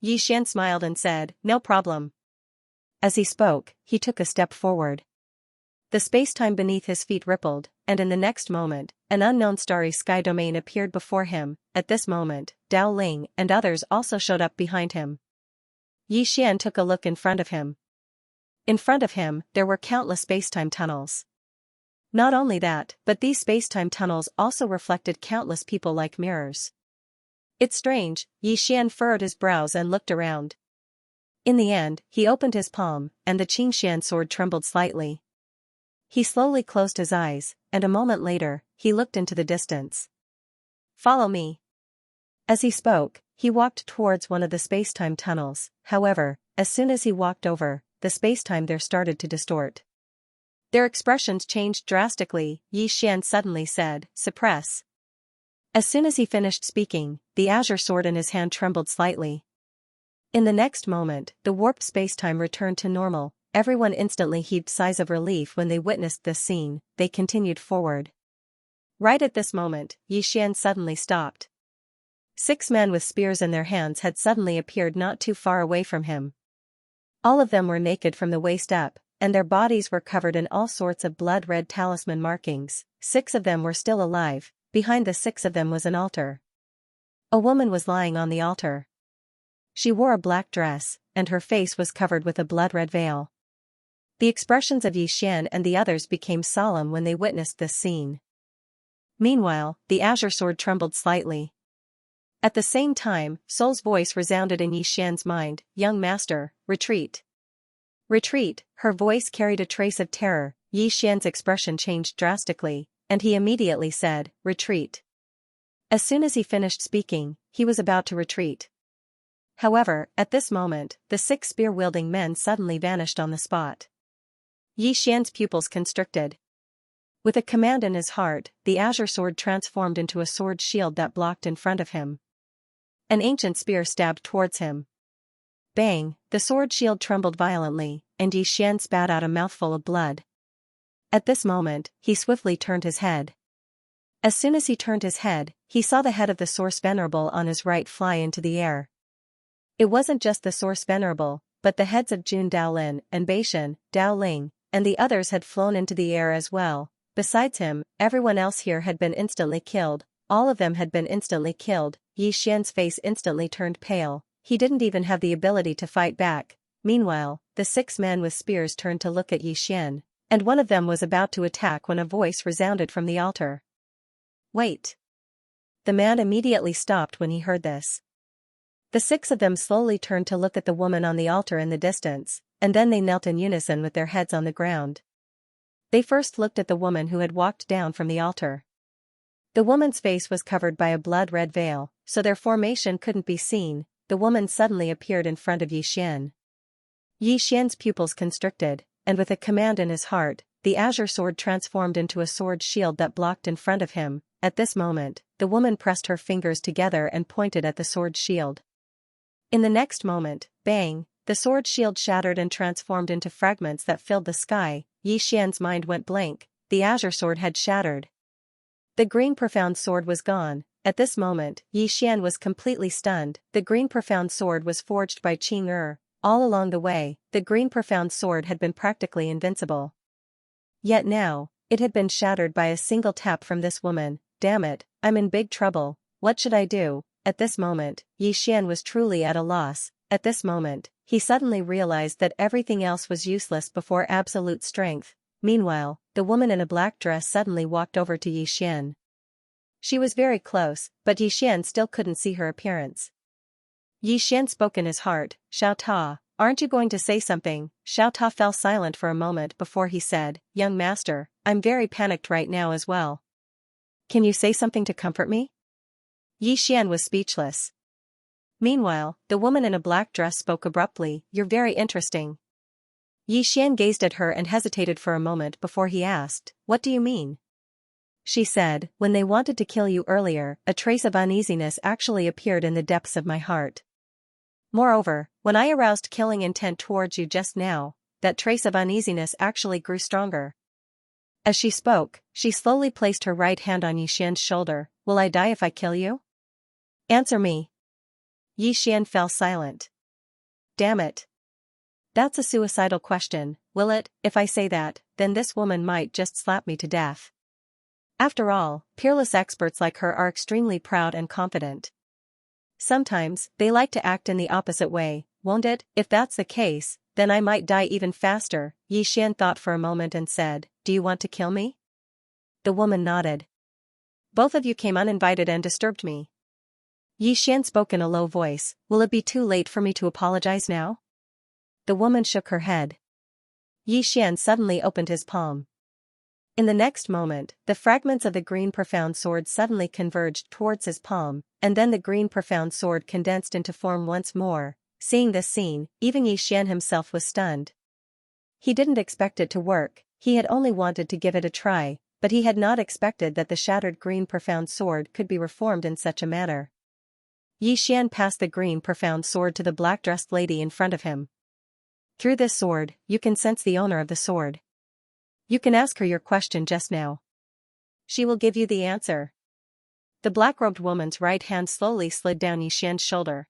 Yi Xian smiled and said, "No problem." As he spoke, he took a step forward. The spacetime beneath his feet rippled, and in the next moment, an unknown starry sky domain appeared before him. At this moment, Dao Ling and others also showed up behind him. Yi Xian took a look in front of him. In front of him, there were countless spacetime tunnels. Not only that, but these spacetime tunnels also reflected countless people like mirrors. "It's strange." Yi Xian furrowed his brows and looked around. In the end, he opened his palm, and the Xianxia sword trembled slightly. He slowly closed his eyes, and a moment later, he looked into the distance. "Follow me." As he spoke, he walked towards one of the spacetime tunnels. However, as soon as he walked over, the spacetime there started to distort. Their expressions changed drastically. Yi Xian suddenly said, "Suppress." As soon as he finished speaking, the azure sword in his hand trembled slightly. In the next moment, the warped spacetime returned to normal. Everyone instantly heaved sighs of relief when they witnessed this scene. They continued forward. Right at this moment, Yi Xian suddenly stopped. 6 men with spears in their hands had suddenly appeared not too far away from him. All of them were naked from the waist up, and their bodies were covered in all sorts of blood-red talisman markings. 6 of them were still alive. Behind the 6 of them was an altar. A woman was lying on the altar. She wore a black dress, and her face was covered with a blood-red veil. The expressions of Yi Xian and the others became solemn when they witnessed this scene. Meanwhile, the azure sword trembled slightly. At the same time, Soul's voice resounded in Yi Xian's mind, "Young master, retreat." "Retreat." Her voice carried a trace of terror. Yi Xian's expression changed drastically, and he immediately said, "Retreat." As soon as he finished speaking, he was about to retreat. However, at this moment, the 6 spear-wielding men suddenly vanished on the spot. Yi Xian's pupils constricted. With a command in his heart, the azure sword transformed into a sword shield that blocked in front of him. An ancient spear stabbed towards him. Bang! The sword shield trembled violently, and Yi Xian spat out a mouthful of blood. At this moment, he swiftly turned his head. As soon as he turned his head, he saw the head of the source Venerable on his right fly into the air. It wasn't just the source Venerable, but the heads of Jun Daolin and Beishan, Dao Ling, and the others had flown into the air as well. Besides him, everyone else here had been instantly killed. All of them had been instantly killed. Yi Xian's face instantly turned pale. He didn't even have the ability to fight back. Meanwhile, the 6 men with spears turned to look at Yi Xian, and one of them was about to attack when a voice resounded from the altar. "Wait." The man immediately stopped when he heard this. The 6 of them slowly turned to look at the woman on the altar in the distance, and then they knelt in unison with their heads on the ground. They first looked at the woman who had walked down from the altar. The woman's face was covered by a blood-red veil, so their formation couldn't be seen. The woman suddenly appeared in front of Yi Xian. Yi Xian's pupils constricted, and with a command in his heart, the azure sword transformed into a sword shield that blocked in front of him. At this moment, the woman pressed her fingers together and pointed at the sword shield. In the next moment, bang, the sword shield shattered and transformed into fragments that filled the sky. Yi Xian's mind went blank. The azure sword had shattered. The green profound sword was gone. At this moment, Yi Xian was completely stunned. The green profound sword was forged by Qing Er. All along the way, the green profound sword had been practically invincible. Yet now, it had been shattered by a single tap from this woman. Damn it, I'm in big trouble. What should I do? At this moment, Yi Xian was truly at a loss. At this moment, he suddenly realized that everything else was useless before absolute strength. Meanwhile, the woman in a black dress suddenly walked over to Yi Xian. She was very close, but Yi Xian still couldn't see her appearance. Yi Xian spoke in his heart, "Xiao Ta, aren't you going to say something? Xiao fell silent for a moment before he said, young master, I'm very panicked right now as well. Can you say something to comfort me? Yi Xian was speechless. Meanwhile, the woman in a black dress spoke abruptly, you're very interesting. Yi Xian gazed at her and hesitated for a moment before he asked, what do you mean? She said, when they wanted to kill you earlier, a trace of uneasiness actually appeared in the depths of my heart. Moreover, when I aroused killing intent towards you just now, that trace of uneasiness actually grew stronger. As she spoke, she slowly placed her right hand on Yi Xian's shoulder. Will I die if I kill you? Answer me. Yi Xian fell silent. Damn it. That's a suicidal question, will it? If I say that, then this woman might just slap me to death. After all, peerless experts like her are extremely proud and confident. Sometimes, they like to act in the opposite way, won't it? If that's the case, then I might die even faster. Yi Xian thought for a moment and said, do you want to kill me? The woman nodded. Both of you came uninvited and disturbed me. Yi Xian spoke in a low voice, will it be too late for me to apologize now? The woman shook her head. Yi Xian suddenly opened his palm. In the next moment, the fragments of the green profound sword suddenly converged towards his palm, and then the green profound sword condensed into form once more. Seeing this scene, even Yi Xian himself was stunned. He didn't expect it to work, he had only wanted to give it a try, but he had not expected that the shattered green profound sword could be reformed in such a manner. Yi Xian passed the green profound sword to the black-dressed lady in front of him. Through this sword, you can sense the owner of the sword. You can ask her your question just now. She will give you the answer. The black-robed woman's right hand slowly slid down Yi Xian's shoulder.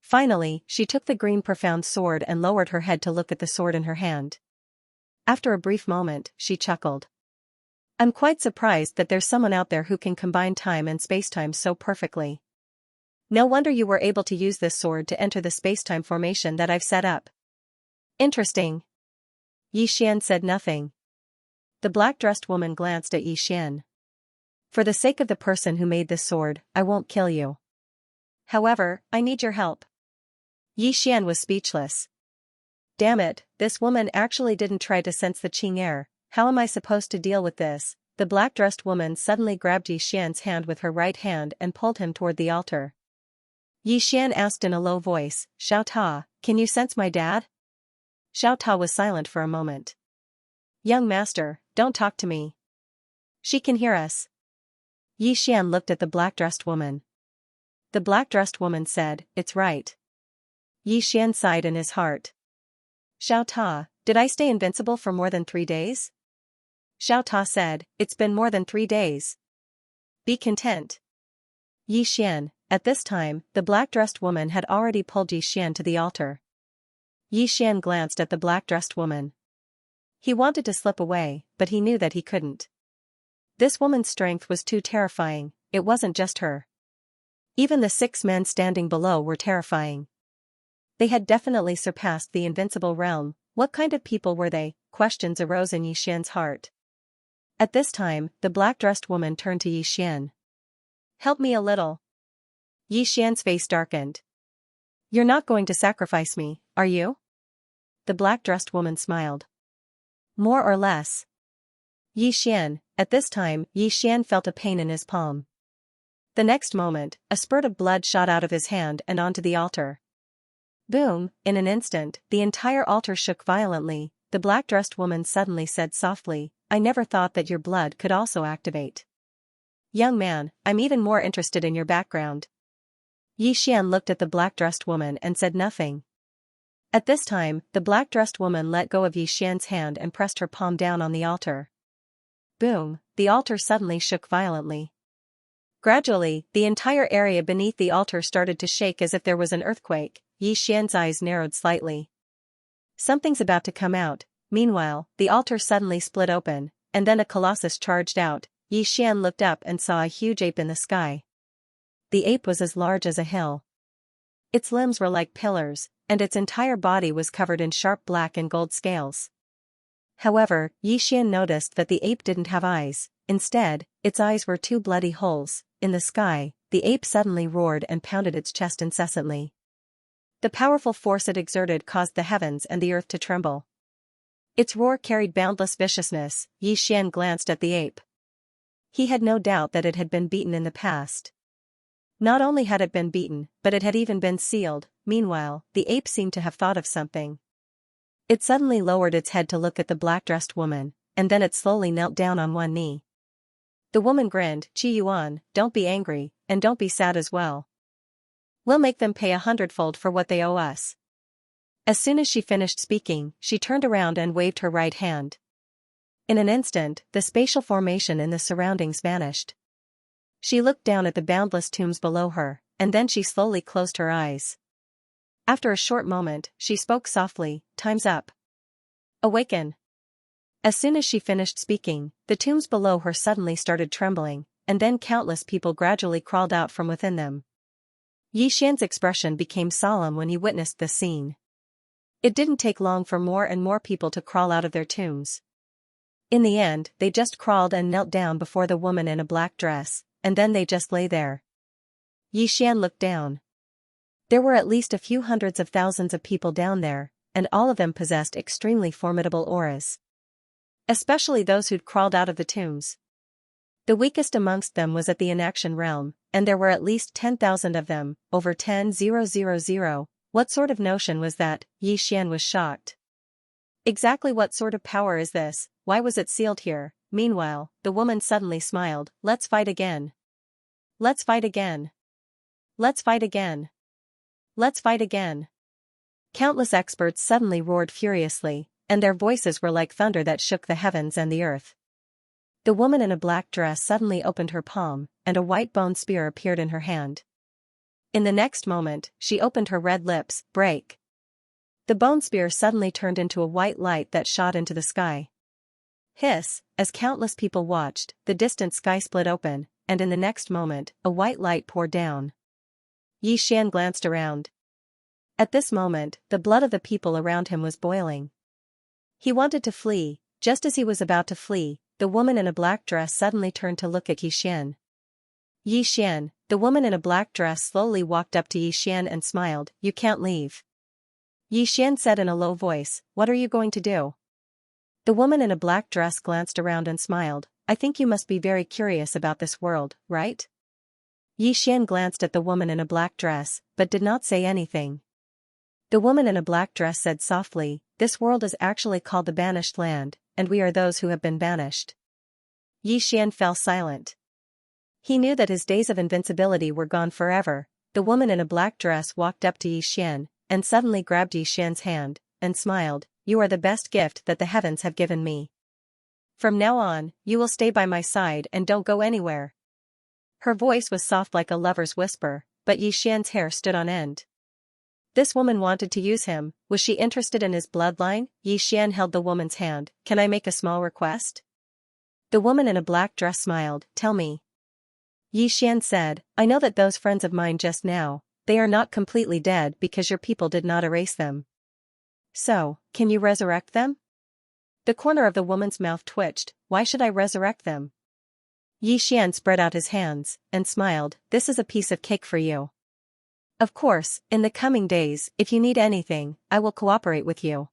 Finally, she took the green profound sword and lowered her head to look at the sword in her hand. After a brief moment, she chuckled. I'm quite surprised that there's someone out there who can combine time and spacetime so perfectly. No wonder you were able to use this sword to enter the spacetime formation that I've set up. Interesting. Yi Xian said nothing. The black-dressed woman glanced at Yi Xian. For the sake of the person who made this sword, I won't kill you. However, I need your help. Yi Xian was speechless. Damn it, this woman actually didn't try to sense the Qing air. How am I supposed to deal with this? The black-dressed woman suddenly grabbed Yi Xian's hand with her right hand and pulled him toward the altar. Yi Xian asked in a low voice, Xiao, can you sense my dad? Xiao was silent for a moment. Young master, don't talk to me. She can hear us. Yi Xian looked at the black-dressed woman. The black-dressed woman said, it's right. Yi Xian sighed in his heart. Xiao, did I stay invincible for more than 3 days? Xiao said, it's been more than 3 days. Be content. Yi Xian, at this time, the black-dressed woman had already pulled Yi Xian to the altar. Yi Xian glanced at the black-dressed woman. He wanted to slip away, but he knew that he couldn't. This woman's strength was too terrifying, it wasn't just her. Even the 6 men standing below were terrifying. They had definitely surpassed the invincible realm. What kind of people were they? Questions arose in Yi Xian's heart. At this time, the black-dressed woman turned to Yi Xian. Help me a little. Yi Xian's face darkened. You're not going to sacrifice me, are you? The black-dressed woman smiled. More or less. Yi Xian, at this time, Yi Xian felt a pain in his palm. The next moment, a spurt of blood shot out of his hand and onto the altar. Boom, in an instant, the entire altar shook violently. The black-dressed woman suddenly said softly, I never thought that your blood could also activate. Young man, I'm even more interested in your background. Yi Xian looked at the black-dressed woman and said nothing. At this time, the black-dressed woman let go of Yi Xian's hand and pressed her palm down on the altar. Boom, the altar suddenly shook violently. Gradually, the entire area beneath the altar started to shake as if there was an earthquake. Yi Xian's eyes narrowed slightly. Something's about to come out. Meanwhile, the altar suddenly split open, and then a colossus charged out. Yi Xian looked up and saw a huge ape in the sky. The ape was as large as a hill. Its limbs were like pillars, and its entire body was covered in sharp black and gold scales. However, Yi Xian noticed that the ape didn't have eyes. Instead, its eyes were 2 bloody holes. In the sky, the ape suddenly roared and pounded its chest incessantly. The powerful force it exerted caused the heavens and the earth to tremble. Its roar carried boundless viciousness. Yi Xian glanced at the ape. He had no doubt that it had been beaten in the past. Not only had it been beaten, but it had even been sealed. Meanwhile, the ape seemed to have thought of something. It suddenly lowered its head to look at the black-dressed woman, and then it slowly knelt down on one knee. The woman grinned. "Qi Yuan, don't be angry, and don't be sad as well. We'll make them pay 100-fold for what they owe us." As soon as she finished speaking, she turned around and waved her right hand. In an instant, the spatial formation in the surroundings vanished. She looked down at the boundless tombs below her, and then she slowly closed her eyes. After a short moment, she spoke softly, "Time's up. Awaken." As soon as she finished speaking, the tombs below her suddenly started trembling, and then countless people gradually crawled out from within them. Yi Xian's expression became solemn when he witnessed this scene. It didn't take long for more and more people to crawl out of their tombs. In the end, they just crawled and knelt down before the woman in a black dress, and then they just lay there. Yi Xian looked down. There were at least a few hundreds of thousands of people down there, and all of them possessed extremely formidable auras. Especially those who'd crawled out of the tombs. The weakest amongst them was at the inaction realm, and there were at least 10,000 of them, over 10,000. What sort of notion was that? Yi Xian was shocked. Exactly what sort of power is this? Why was it sealed here? Meanwhile, the woman suddenly smiled. "Let's fight again. Let's fight again. Let's fight again. Let's fight again." Countless experts suddenly roared furiously, and their voices were like thunder that shook the heavens and the earth. The woman in a black dress suddenly opened her palm, and a white bone spear appeared in her hand. In the next moment, she opened her red lips. "Break." The bone spear suddenly turned into a white light that shot into the sky. Hiss, as countless people watched, the distant sky split open, and in the next moment, a white light poured down. Yi Xian glanced around. At this moment, the blood of the people around him was boiling. He wanted to flee. Just as he was about to flee, the woman in a black dress suddenly turned to look at Yi Xian. "Yi Xian," the woman in a black dress slowly walked up to Yi Xian and smiled. "You can't leave." Yi Xian said in a low voice, "What are you going to do?" The woman in a black dress glanced around and smiled. "I think you must be very curious about this world, right?" Yi Xian glanced at the woman in a black dress, but did not say anything. The woman in a black dress said softly, "This world is actually called the Banished Land, and we are those who have been banished." Yi Xian fell silent. He knew that his days of invincibility were gone forever. The woman in a black dress walked up to Yi Xian, and suddenly grabbed Yi Xian's hand, and smiled. "You are the best gift that the heavens have given me. From now on, you will stay by my side and don't go anywhere." Her voice was soft like a lover's whisper, but Yi Xian's hair stood on end. This woman wanted to use him. Was she interested in his bloodline? Yi Xian held the woman's hand. "Can I make a small request?" The woman in a black dress smiled. "Tell me." Yi Xian said, "I know that those friends of mine just now, they are not completely dead because your people did not erase them. So, can you resurrect them?" The corner of the woman's mouth twitched. "Why should I resurrect them?" Yi Xian spread out his hands, and smiled. "This is a piece of cake for you. Of course, in the coming days, if you need anything, I will cooperate with you."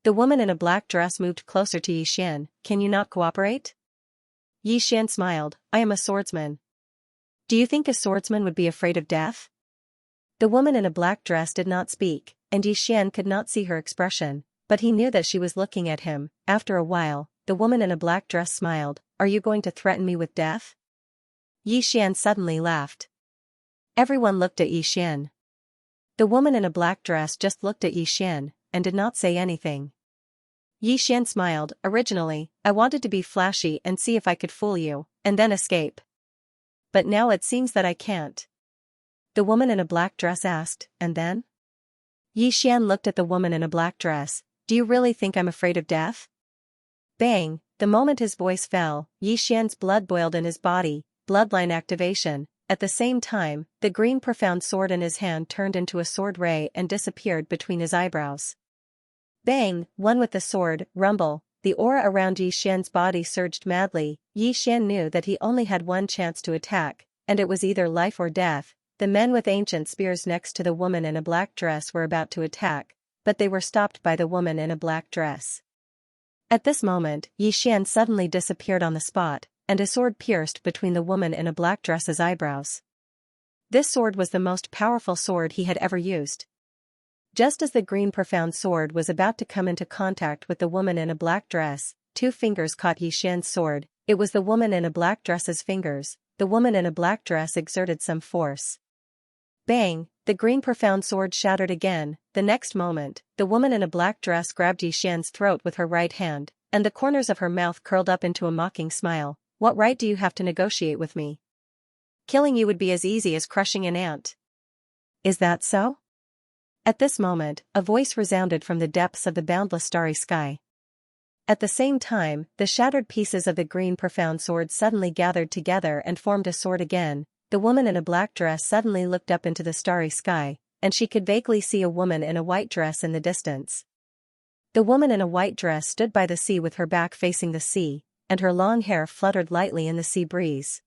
The woman in a black dress moved closer to Yi Xian. "Can you not cooperate?" Yi Xian smiled. "I am a swordsman." "Do you think a swordsman would be afraid of death?" The woman in a black dress did not speak, and Yi Xian could not see her expression, but he knew that she was looking at him. After a while, the woman in a black dress smiled. "Are you going to threaten me with death?" Yi Xian suddenly laughed. Everyone looked at Yi Xian. The woman in a black dress just looked at Yi Xian, and did not say anything. Yi Xian smiled. "Originally, I wanted to be flashy and see if I could fool you, and then escape. But now it seems that I can't." The woman in a black dress asked, "And then?" Yi Xian looked at the woman in a black dress. "Do you really think I'm afraid of death?" Bang! The moment his voice fell, Yi Xian's blood boiled in his body. Bloodline activation. At the same time, the green profound sword in his hand turned into a sword ray and disappeared between his eyebrows. Bang! One with the sword. Rumble. The aura around Yi Xian's body surged madly. Yi Xian knew that he only had one chance to attack, and it was either life or death. the men with ancient spears next to the woman in a black dress were about to attack, but they were stopped by the woman in a black dress. At this moment, Yi Xian suddenly disappeared on the spot, and a sword pierced between the woman in a black dress's eyebrows. This sword was the most powerful sword he had ever used. Just as the green profound sword was about to come into contact with the woman in a black dress, two fingers caught Yi Xian's sword. It was the woman in a black dress's fingers. The woman in a black dress exerted some force. Bang! The green profound sword shattered again. The next moment, the woman in a black dress grabbed Yi Xian's throat with her right hand, and the corners of her mouth curled up into a mocking smile. What right do you have to negotiate with me? Killing you would be as easy as crushing an ant. Is that so? At this moment, a voice resounded from the depths of the boundless starry sky. At the same time, the shattered pieces of the green profound sword suddenly gathered together and formed a sword again. The woman in a black dress suddenly looked up into the starry sky, and she could vaguely see a woman in a white dress in the distance. The woman in a white dress stood by the sea with her back facing the sea, and her long hair fluttered lightly in the sea breeze.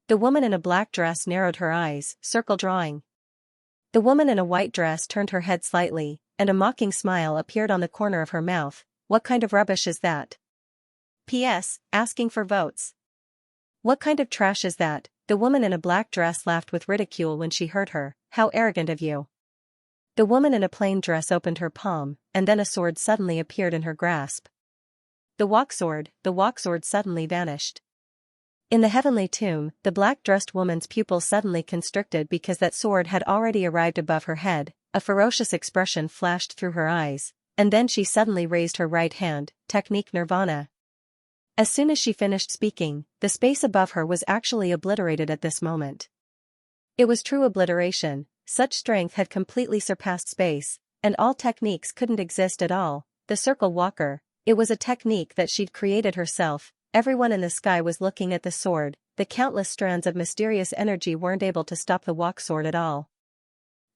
The woman in a black dress narrowed her eyes, circle drawing. The woman in a white dress turned her head slightly, and a mocking smile appeared on the corner of her mouth. What kind of rubbish is that? P.S. Asking for votes. What kind of trash is that? The woman in a black dress laughed with ridicule when she heard her. How arrogant of you. The woman in a plain dress opened her palm, and then a sword suddenly appeared in her grasp. The walk sword suddenly vanished. In the heavenly tomb, the black-dressed woman's pupils suddenly constricted because that sword had already arrived above her head. A ferocious expression flashed through her eyes, and then she suddenly raised her right hand, technique nirvana. As soon as she finished speaking, the space above her was actually obliterated at this moment. It was true obliteration. Such strength had completely surpassed space, and all techniques couldn't exist at all. The circle walker, it was a technique that she'd created herself. Everyone in the sky was looking at the sword. The countless strands of mysterious energy weren't able to stop the walk sword at all.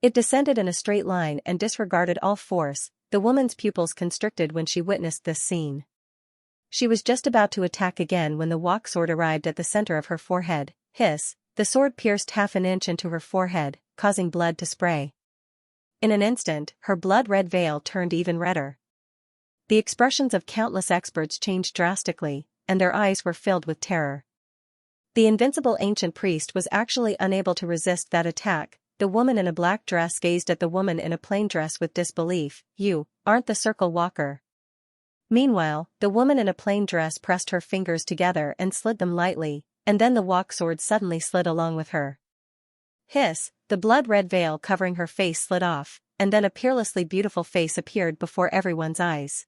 It descended in a straight line and disregarded all force. The woman's pupils constricted when she witnessed this scene. She was just about to attack again when the walk sword arrived at the center of her forehead. Hiss! The sword pierced half an inch into her forehead, causing blood to spray. In an instant, her blood-red veil turned even redder. The expressions of countless experts changed drastically, and their eyes were filled with terror. The invincible ancient priest was actually unable to resist that attack. The woman in a black dress gazed at the woman in a plain dress with disbelief. You aren't the circle walker. Meanwhile, the woman in a plain dress pressed her fingers together and slid them lightly, and then the walk sword suddenly slid along with her. Hiss! The blood-red veil covering her face slid off, and then a peerlessly beautiful face appeared before everyone's eyes.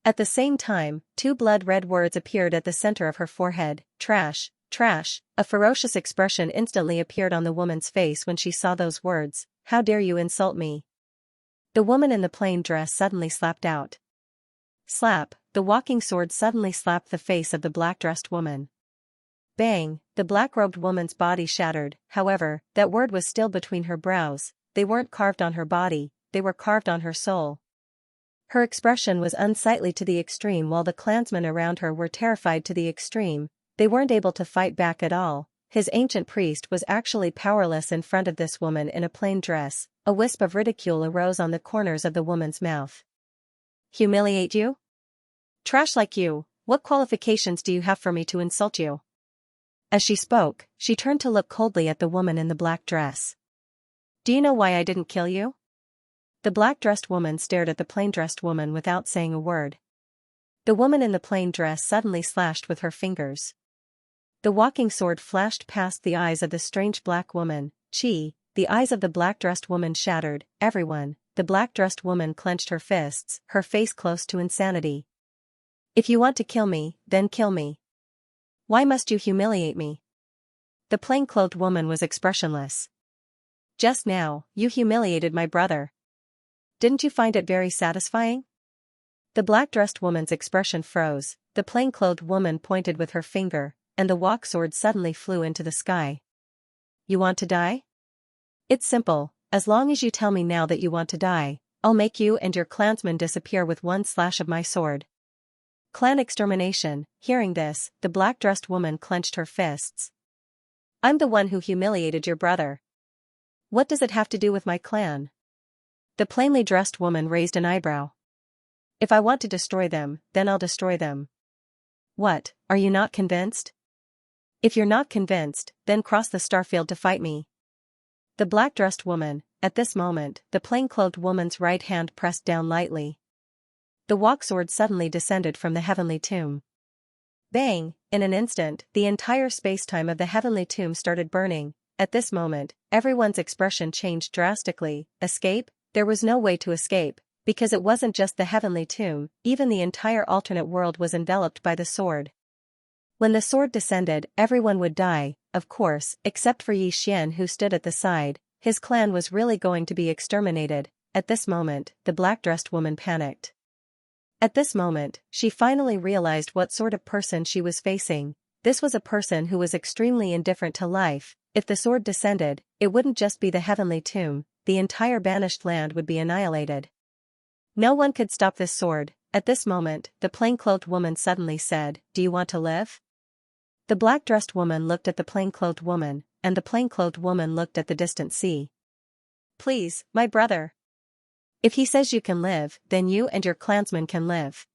At the same time, two blood-red words appeared at the center of her forehead. Trash, trash. A ferocious expression instantly appeared on the woman's face when she saw those words. How dare you insult me? The woman in the plain dress suddenly slapped out. Slap! The walking sword suddenly slapped the face of the black-dressed woman. Bang! The black-robed woman's body shattered. However, that word was still between her brows. They weren't carved on her body, they were carved on her soul. Her expression was unsightly to the extreme while the clansmen around her were terrified to the extreme. They weren't able to fight back at all. His ancient priest was actually powerless in front of this woman in a plain dress. A wisp of ridicule arose on the corners of the woman's mouth. Humiliate you? Trash like you, what qualifications do you have for me to insult you? As she spoke, she turned to look coldly at the woman in the black dress. Do you know why I didn't kill you? The black-dressed woman stared at the plain-dressed woman without saying a word. The woman in the plain dress suddenly slashed with her fingers. The walking sword flashed past the eyes of the strange black woman. Chi! The eyes of the black-dressed woman shattered. Everyone, the black-dressed woman clenched her fists, her face close to insanity. If you want to kill me, then kill me. Why must you humiliate me? The plain-clothed woman was expressionless. Just now, you humiliated my brother. Didn't you find it very satisfying? The black-dressed woman's expression froze. The plain-clothed woman pointed with her finger, and the walk sword suddenly flew into the sky. You want to die? It's simple. As long as you tell me now that you want to die, I'll make you and your clansmen disappear with one slash of my sword. Clan extermination. Hearing this, the black-dressed woman clenched her fists. I'm the one who humiliated your brother. What does it have to do with my clan? The plainly dressed woman raised an eyebrow. If I want to destroy them, then I'll destroy them. What, are you not convinced? If you're not convinced, then cross the starfield to fight me. The black-dressed woman, at this moment, the plain-clothed woman's right hand pressed down lightly. The walk sword suddenly descended from the heavenly tomb. Bang! In an instant, the entire space-time of the heavenly tomb started burning. At this moment, everyone's expression changed drastically. Escape? There was no way to escape, because it wasn't just the heavenly tomb, even the entire alternate world was enveloped by the sword. When the sword descended, everyone would die, of course, except for Xianxia who stood at the side. His clan was really going to be exterminated. At this moment, the black-dressed woman panicked. At this moment, she finally realized what sort of person she was facing. This was a person who was extremely indifferent to life. If the sword descended, it wouldn't just be the heavenly tomb, the entire banished land would be annihilated. No one could stop this sword. At this moment, the plain-clothed woman suddenly said, "Do you want to live?" The black-dressed woman looked at the plain-clothed woman, and the plain-clothed woman looked at the distant sea. "Please, my brother. If he says you can live, then you and your clansmen can live.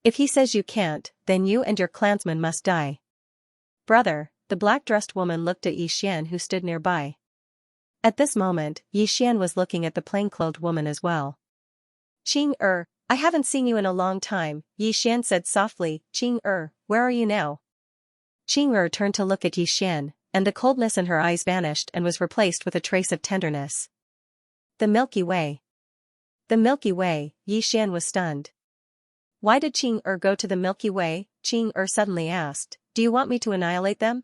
If he says you can't, then you and your clansmen must die." "Brother," the black-dressed woman looked at Xianxia who stood nearby. At this moment, Xianxia was looking at the plain-clothed woman as well. "Qing I haven't seen you in a long time," Xianxia said softly. "Qing where are you now?" Qing turned to look at Xianxia, and the coldness in her eyes vanished and was replaced with a trace of tenderness. "The Milky Way." "The Milky Way," Xianxia was stunned. "Why did Qing go to the Milky Way?" Qing suddenly asked. "Do you want me to annihilate them?"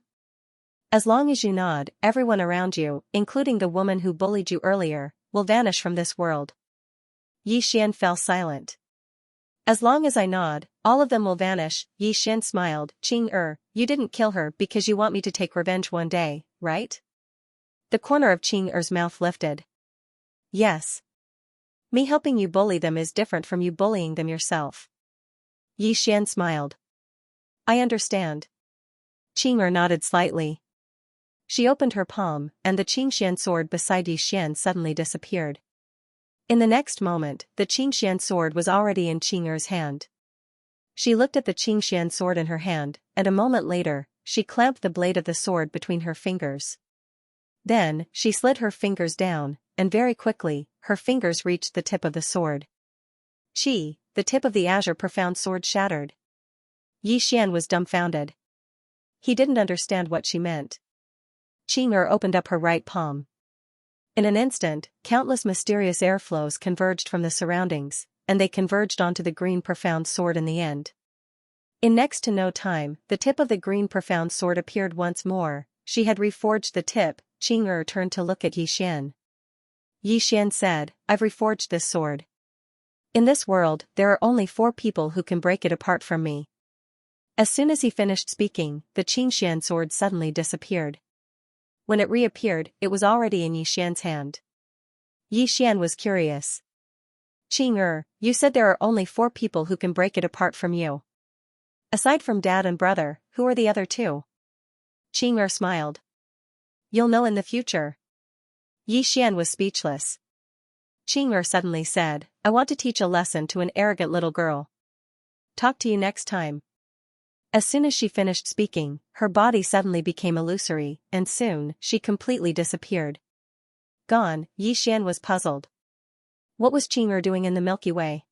"As long as you nod, everyone around you, including the woman who bullied you earlier, will vanish from this world." Xianxia fell silent. "As long as I nod, all of them will vanish," Xianxia smiled. "Qing you didn't kill her because you want me to take revenge one day, right?" The corner of Qing's mouth lifted. "Yes. Me helping you bully them is different from you bullying them yourself." Xianxia smiled. "I understand." Qing nodded slightly. She opened her palm, and the Qingxian sword beside Xianxia suddenly disappeared. In the next moment, the Qingxian sword was already in Qing's hand. She looked at the Qingxian sword in her hand, and a moment later, she clamped the blade of the sword between her fingers. Then, she slid her fingers down, and very quickly, her fingers reached the tip of the sword. The tip of the azure profound sword shattered. Xianxia was dumbfounded. He didn't understand what she meant. Qing opened up her right palm. In an instant, countless mysterious airflows converged from the surroundings, and they converged onto the green profound sword in the end. In next to no time, the tip of the green profound sword appeared once more. She had reforged the tip. Qing turned to look at Xianxia. Xianxia said, "I've reforged this sword. In this world, there are only 4 people who can break it apart from me." As soon as he finished speaking, the Qingxian sword suddenly disappeared. When it reappeared, it was already in Xianxia's hand. Xianxia was curious. "Qing you said there are only 4 people who can break it apart from you. Aside from dad and brother, who are the other 2? Qing smiled. "You'll know in the future." Xianxia was speechless. Qing suddenly said, "I want to teach a lesson to an arrogant little girl. Talk to you next time." As soon as she finished speaking, her body suddenly became illusory, and soon, she completely disappeared. Gone, Xianxia was puzzled. What was Qing doing in the Milky Way?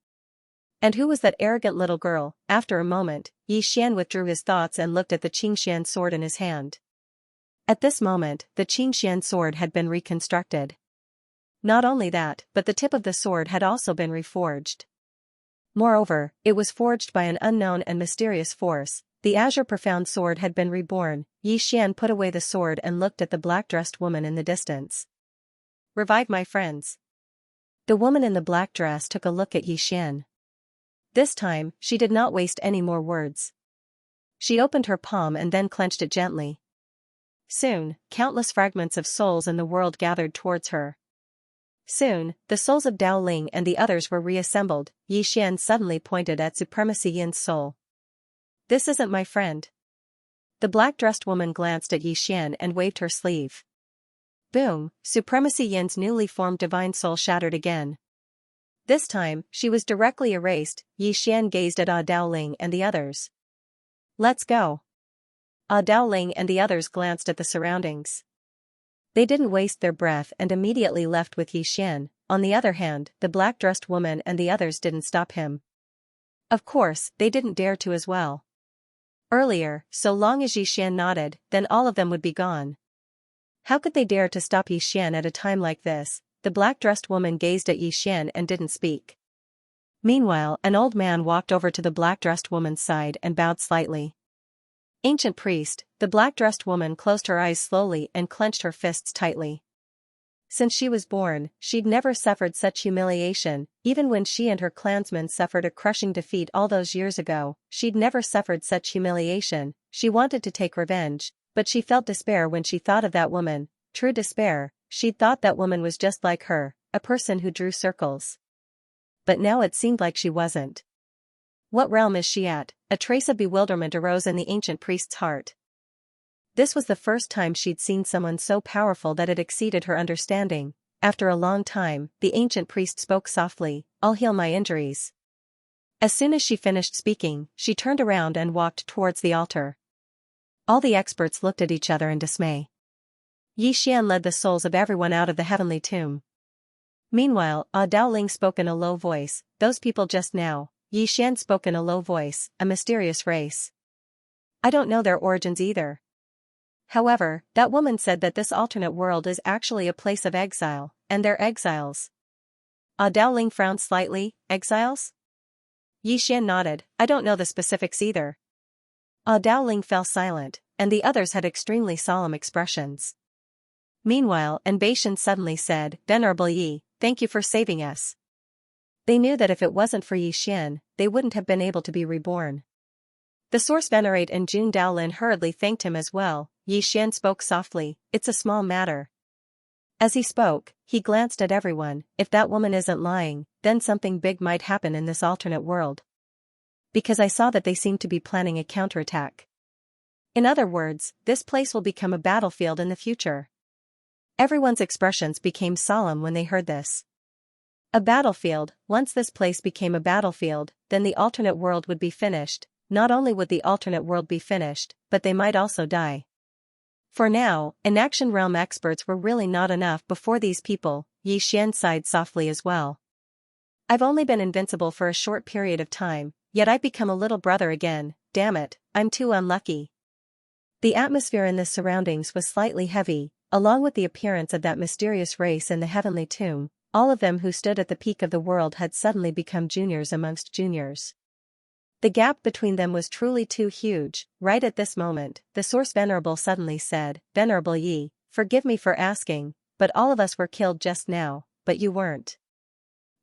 And who was that arrogant little girl? After a moment, Xianxia withdrew his thoughts and looked at the Qingxian sword in his hand. At this moment, the Qingxian sword had been reconstructed. Not only that, but the tip of the sword had also been reforged. Moreover, it was forged by an unknown and mysterious force. The azure profound sword had been reborn. Xianxia put away the sword and looked at the black-dressed woman in the distance. "Revive my friends." The woman in the black dress took a look at Xianxia. This time, she did not waste any more words. She opened her palm and then clenched it gently. Soon, countless fragments of souls in the world gathered towards her. Soon, the souls of Dao Ling and the others were reassembled. Xianxia suddenly pointed at Supremacy Yin's soul. "This isn't my friend." The black-dressed woman glanced at Xianxia and waved her sleeve. Boom, Supremacy Yin's newly formed divine soul shattered again. This time, she was directly erased. Yi Xian gazed at Daoling and the others. Let's go. Daoling and the others glanced at the surroundings. They didn't waste their breath and immediately left with Yi Xian. On the other hand, the black-dressed woman and the others didn't stop him. Of course, they didn't dare to as well. Earlier, so long as Yi Xian nodded, then all of them would be gone. How could they dare to stop Yi Xian at a time like this? The black-dressed woman gazed at Yi Xian and didn't speak. Meanwhile, an old man walked over to the black-dressed woman's side and bowed slightly. Ancient priest, the black-dressed woman closed her eyes slowly and clenched her fists tightly. Since she was born, she'd never suffered such humiliation. Even when she and her clansmen suffered a crushing defeat all those years ago, she'd never suffered such humiliation. She wanted to take revenge, but she felt despair when she thought of that woman. True despair. She'd thought that woman was just like her, a person who drew circles. But now it seemed like she wasn't. What realm is she at? A trace of bewilderment arose in the ancient priest's heart. This was the first time she'd seen someone so powerful that it exceeded her understanding. After a long time, the ancient priest spoke softly, "I'll heal my injuries." As soon as she finished speaking, she turned around and walked towards the altar. All the experts looked at each other in dismay. Yi Xian led the souls of everyone out of the heavenly tomb. Meanwhile, Daoling spoke in a low voice, "Those people just now." Yi Xian spoke in a low voice, "A mysterious race. I don't know their origins either. However, that woman said that this alternate world is actually a place of exile, and they're exiles." Daoling frowned slightly, "Exiles?" Yi Xian nodded, "I don't know the specifics either." Daoling fell silent, and the others had extremely solemn expressions. Meanwhile, Bashan suddenly said, "Venerable Yi, thank you for saving us." They knew that if it wasn't for Yi Xian, they wouldn't have been able to be reborn. The source venerate and Jun Daolin hurriedly thanked him as well. Yi Xian spoke softly, "It's a small matter." As he spoke, he glanced at everyone. If that woman isn't lying, then something big might happen in this alternate world. Because I saw that they seemed to be planning a counterattack. In other words, this place will become a battlefield in the future. Everyone's expressions became solemn when they heard this. A battlefield. Once this place became a battlefield, then the alternate world would be finished. Not only would the alternate world be finished, but they might also die. For now, inaction realm experts were really not enough before these people. Yi Xian sighed softly as well. "I've only been invincible for a short period of time, yet I've become a little brother again. Damn it, I'm too unlucky." The atmosphere in the surroundings was slightly heavy, along with the appearance of that mysterious race in the heavenly tomb. All of them who stood at the peak of the world had suddenly become juniors amongst juniors. The gap between them was truly too huge. Right at this moment, the source Venerable suddenly said, "Venerable Yi, forgive me for asking, but all of us were killed just now, but you weren't.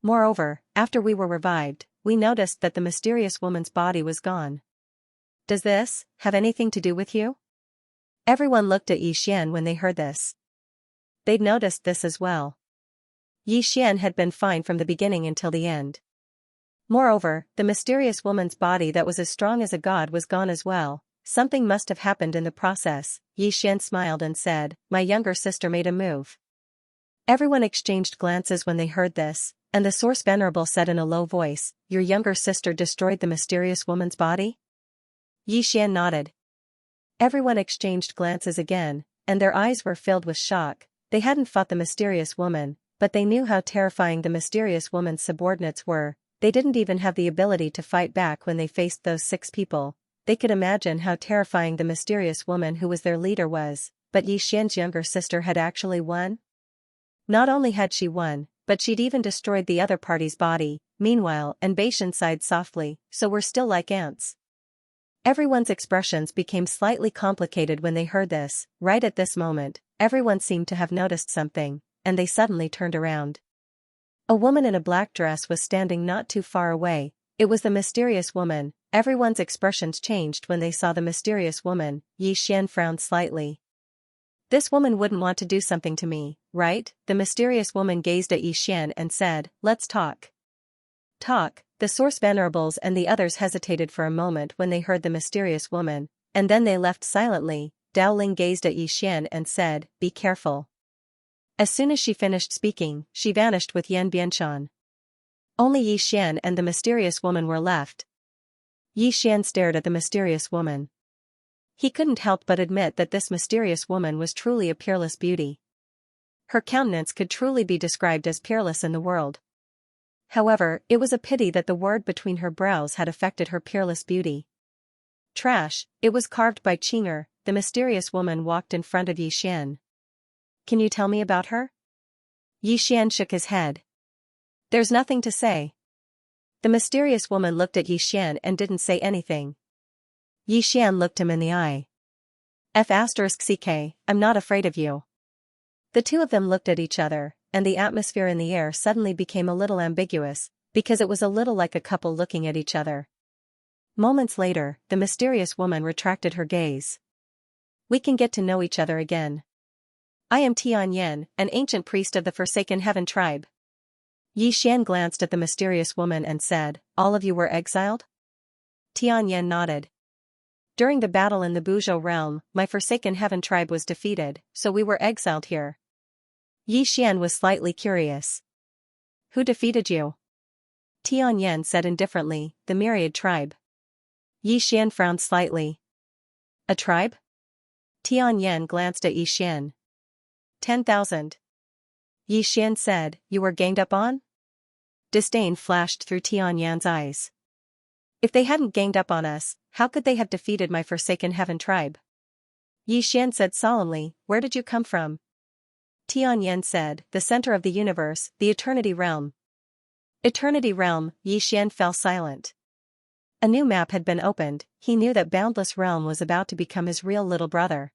Moreover, after we were revived, we noticed that the mysterious woman's body was gone. Does this have anything to do with you?" Everyone looked at Yi Xian when they heard this. They'd noticed this as well. Yi Xian had been fine from the beginning until the end. Moreover, the mysterious woman's body that was as strong as a god was gone as well. Something must have happened in the process. Yi Xian smiled and said, "My younger sister made a move." Everyone exchanged glances when they heard this, and the source Venerable said in a low voice, "Your younger sister destroyed the mysterious woman's body?" Yi Xian nodded. Everyone exchanged glances again, and their eyes were filled with shock. They hadn't fought the mysterious woman, but they knew how terrifying the mysterious woman's subordinates were. They didn't even have the ability to fight back when they faced those 6 people. They could imagine how terrifying the mysterious woman who was their leader was, but Yi Xian's younger sister had actually won? Not only had she won, but she'd even destroyed the other party's body. Meanwhile, Bashan sighed softly, "So we're still like ants." Everyone's expressions became slightly complicated when they heard this. Right at this moment, everyone seemed to have noticed something, and they suddenly turned around. A woman in a black dress was standing not too far away. It was the mysterious woman. Everyone's expressions changed when they saw the mysterious woman. Yi Xian frowned slightly. "This woman wouldn't want to do something to me, right?" The mysterious woman gazed at Yi Xian and said, "Let's talk." Talk. The source venerables and the others hesitated for a moment when they heard the mysterious woman, and then they left silently. Daoling gazed at Yi Xian and said, "Be careful. As soon as she finished speaking, she vanished with Yan Bianshan. Only Yi Xian and the mysterious woman were left. Yi Xian stared at the mysterious woman. He couldn't help but admit that this mysterious woman was truly a peerless beauty. Her countenance could truly be described as peerless in the world. However, it was a pity that the word between her brows had affected her peerless beauty. Trash, it was carved by Qing'er. The mysterious woman walked in front of Yi Xian. Can you tell me about her? Yi Xian shook his head. There's nothing to say. The mysterious woman looked at Yi Xian and didn't say anything. Yi Xian looked him in the eye. F***ck, I'm not afraid of you. The two of them looked at each other, and the atmosphere in the air suddenly became a little ambiguous, because it was a little like a couple looking at each other. Moments later, the mysterious woman retracted her gaze. We can get to know each other again. I am Tianyan, an ancient priest of the Forsaken Heaven tribe. Yi Xian glanced at the mysterious woman and said, all of you were exiled? Tianyan nodded. During the battle in the Buzhou realm, my Forsaken Heaven tribe was defeated, so we were exiled here. Yi Xian was slightly curious. Who defeated you? Tianyan said indifferently, the Myriad tribe. Yi Xian frowned slightly. A tribe? Tianyan glanced at Yi Xian. 10,000. Yi Xian said, you were ganged up on? Disdain flashed through Tianyan's eyes. If they hadn't ganged up on us, how could they have defeated my Forsaken Heaven tribe? Yi Xian said solemnly, where did you come from? Tianyan said, the center of the universe, the Eternity Realm. Eternity Realm, Yi Xian fell silent. A new map had been opened. He knew that Boundless Realm was about to become his real little brother.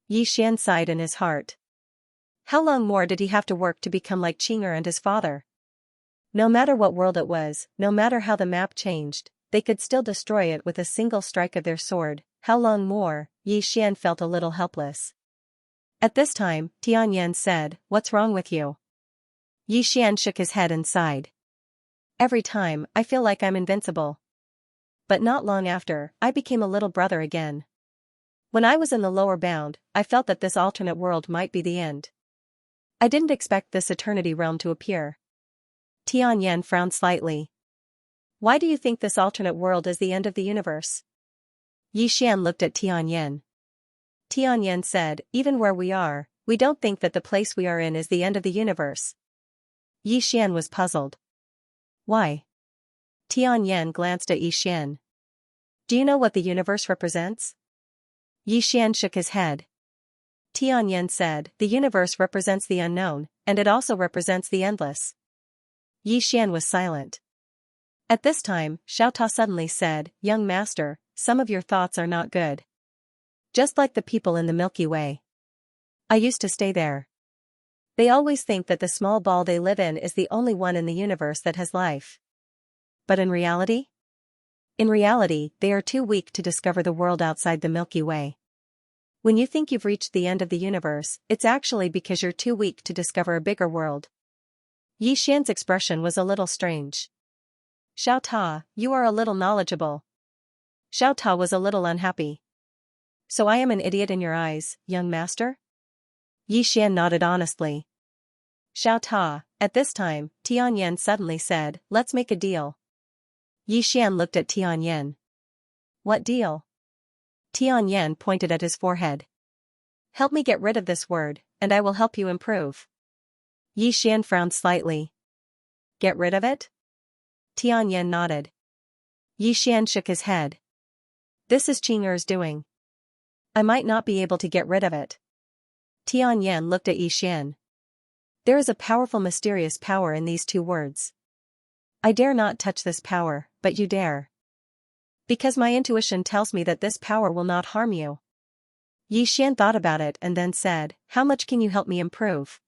Yi Xian sighed in his heart. How long more did he have to work to become like Qing'er and his father? No matter what world it was, no matter how the map changed, they could still destroy it with a single strike of their sword. How long more? Yi Xian felt a little helpless. At this time, Tianyan said, what's wrong with you? Yi Xian shook his head and sighed. Every time, I feel like I'm invincible. But not long after, I became a little brother again. When I was in the lower bound, I felt that this alternate world might be the end. I didn't expect this Eternity Realm to appear. Tianyan frowned slightly. Why do you think this alternate world is the end of the universe? Yi Xian looked at Tianyan. Tianyan said, even where we are, we don't think that the place we are in is the end of the universe. Yi Xian was puzzled. Why? Tianyan glanced at Yi Xian. Do you know what the universe represents? Yi Xian shook his head. Tianyan said, the universe represents the unknown, and it also represents the endless. Yi Xian was silent. At this time, Xiao Ta suddenly said, young master, some of your thoughts are not good. Just like the people in the Milky Way. I used to stay there. They always think that the small ball they live in is the only one in the universe that has life. But in reality? In reality, they are too weak to discover the world outside the Milky Way. When you think you've reached the end of the universe, it's actually because you're too weak to discover a bigger world. Yi Xian's expression was a little strange. Xiao Ta, you are a little knowledgeable. Xiao Ta was a little unhappy. So I am an idiot in your eyes, young master? Yi Xian nodded honestly. Xiao Ta, at this time, Tianyan suddenly said, let's make a deal. Yi Xian looked at Tianyan. What deal? Tianyan pointed at his forehead. Help me get rid of this word, and I will help you improve. Yi Xian frowned slightly. Get rid of it? Tianyan nodded. Yi Xian shook his head. This is Qing'er's doing. I might not be able to get rid of it. Tianyan looked at Yi Xian. There is a powerful mysterious power in these two words. I dare not touch this power, but you dare. Because my intuition tells me that this power will not harm you. Yi Xian thought about it and then said, how much can you help me improve?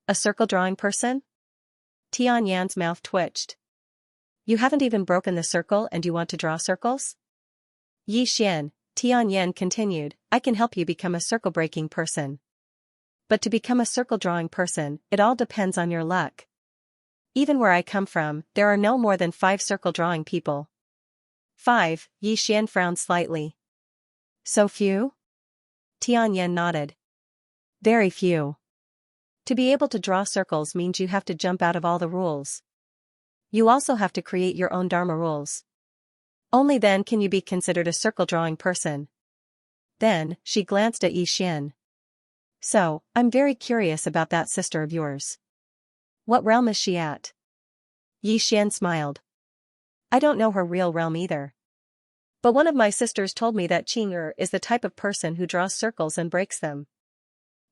A circle drawing person? Tianyan's mouth twitched. You haven't even broken the circle and you want to draw circles? Yi Xian, Tianyan continued, I can help you become a circle-breaking person. But to become a circle-drawing person, it all depends on your luck. Even where I come from, there are no more than 5 circle-drawing people. 5, Yi Xian frowned slightly. So few? Tianyan nodded. Very few. To be able to draw circles means you have to jump out of all the rules. You also have to create your own Dharma rules. Only then can you be considered a circle-drawing person. Then, she glanced at Xian. So, I'm very curious about that sister of yours. What realm is she at? Xian smiled. I don't know her real realm either. But one of my sisters told me that Xianxia is the type of person who draws circles and breaks them.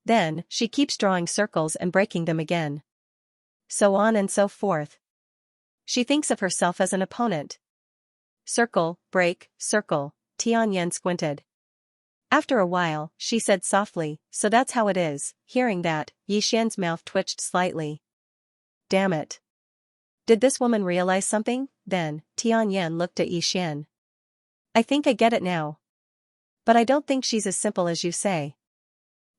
Then, she keeps drawing circles and breaking them again. So on and so forth. She thinks of herself as an opponent. Circle, break, circle, Tianyan squinted. After a while, she said softly, so that's how it is. Hearing that, Xian's mouth twitched slightly. Damn it. Did this woman realize something? Then, Tianyan looked at Xian. I think I get it now. But I don't think she's as simple as you say.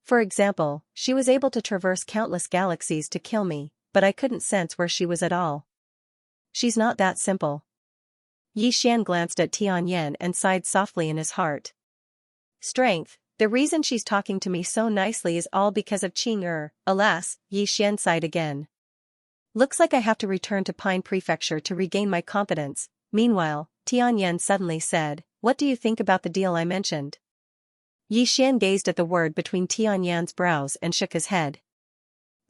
For example, she was able to traverse countless galaxies to kill me, but I couldn't sense where she was at all. She's not that simple. Xian glanced at Tianyan and sighed softly in his heart. Strength, the reason she's talking to me so nicely is all because of Xianxia. Alas, Xian sighed again. Looks like I have to return to Pine Prefecture to regain my confidence. Meanwhile, Tianyan suddenly said, what do you think about the deal I mentioned? Xian gazed at the word between Tianyan's brows and shook his head.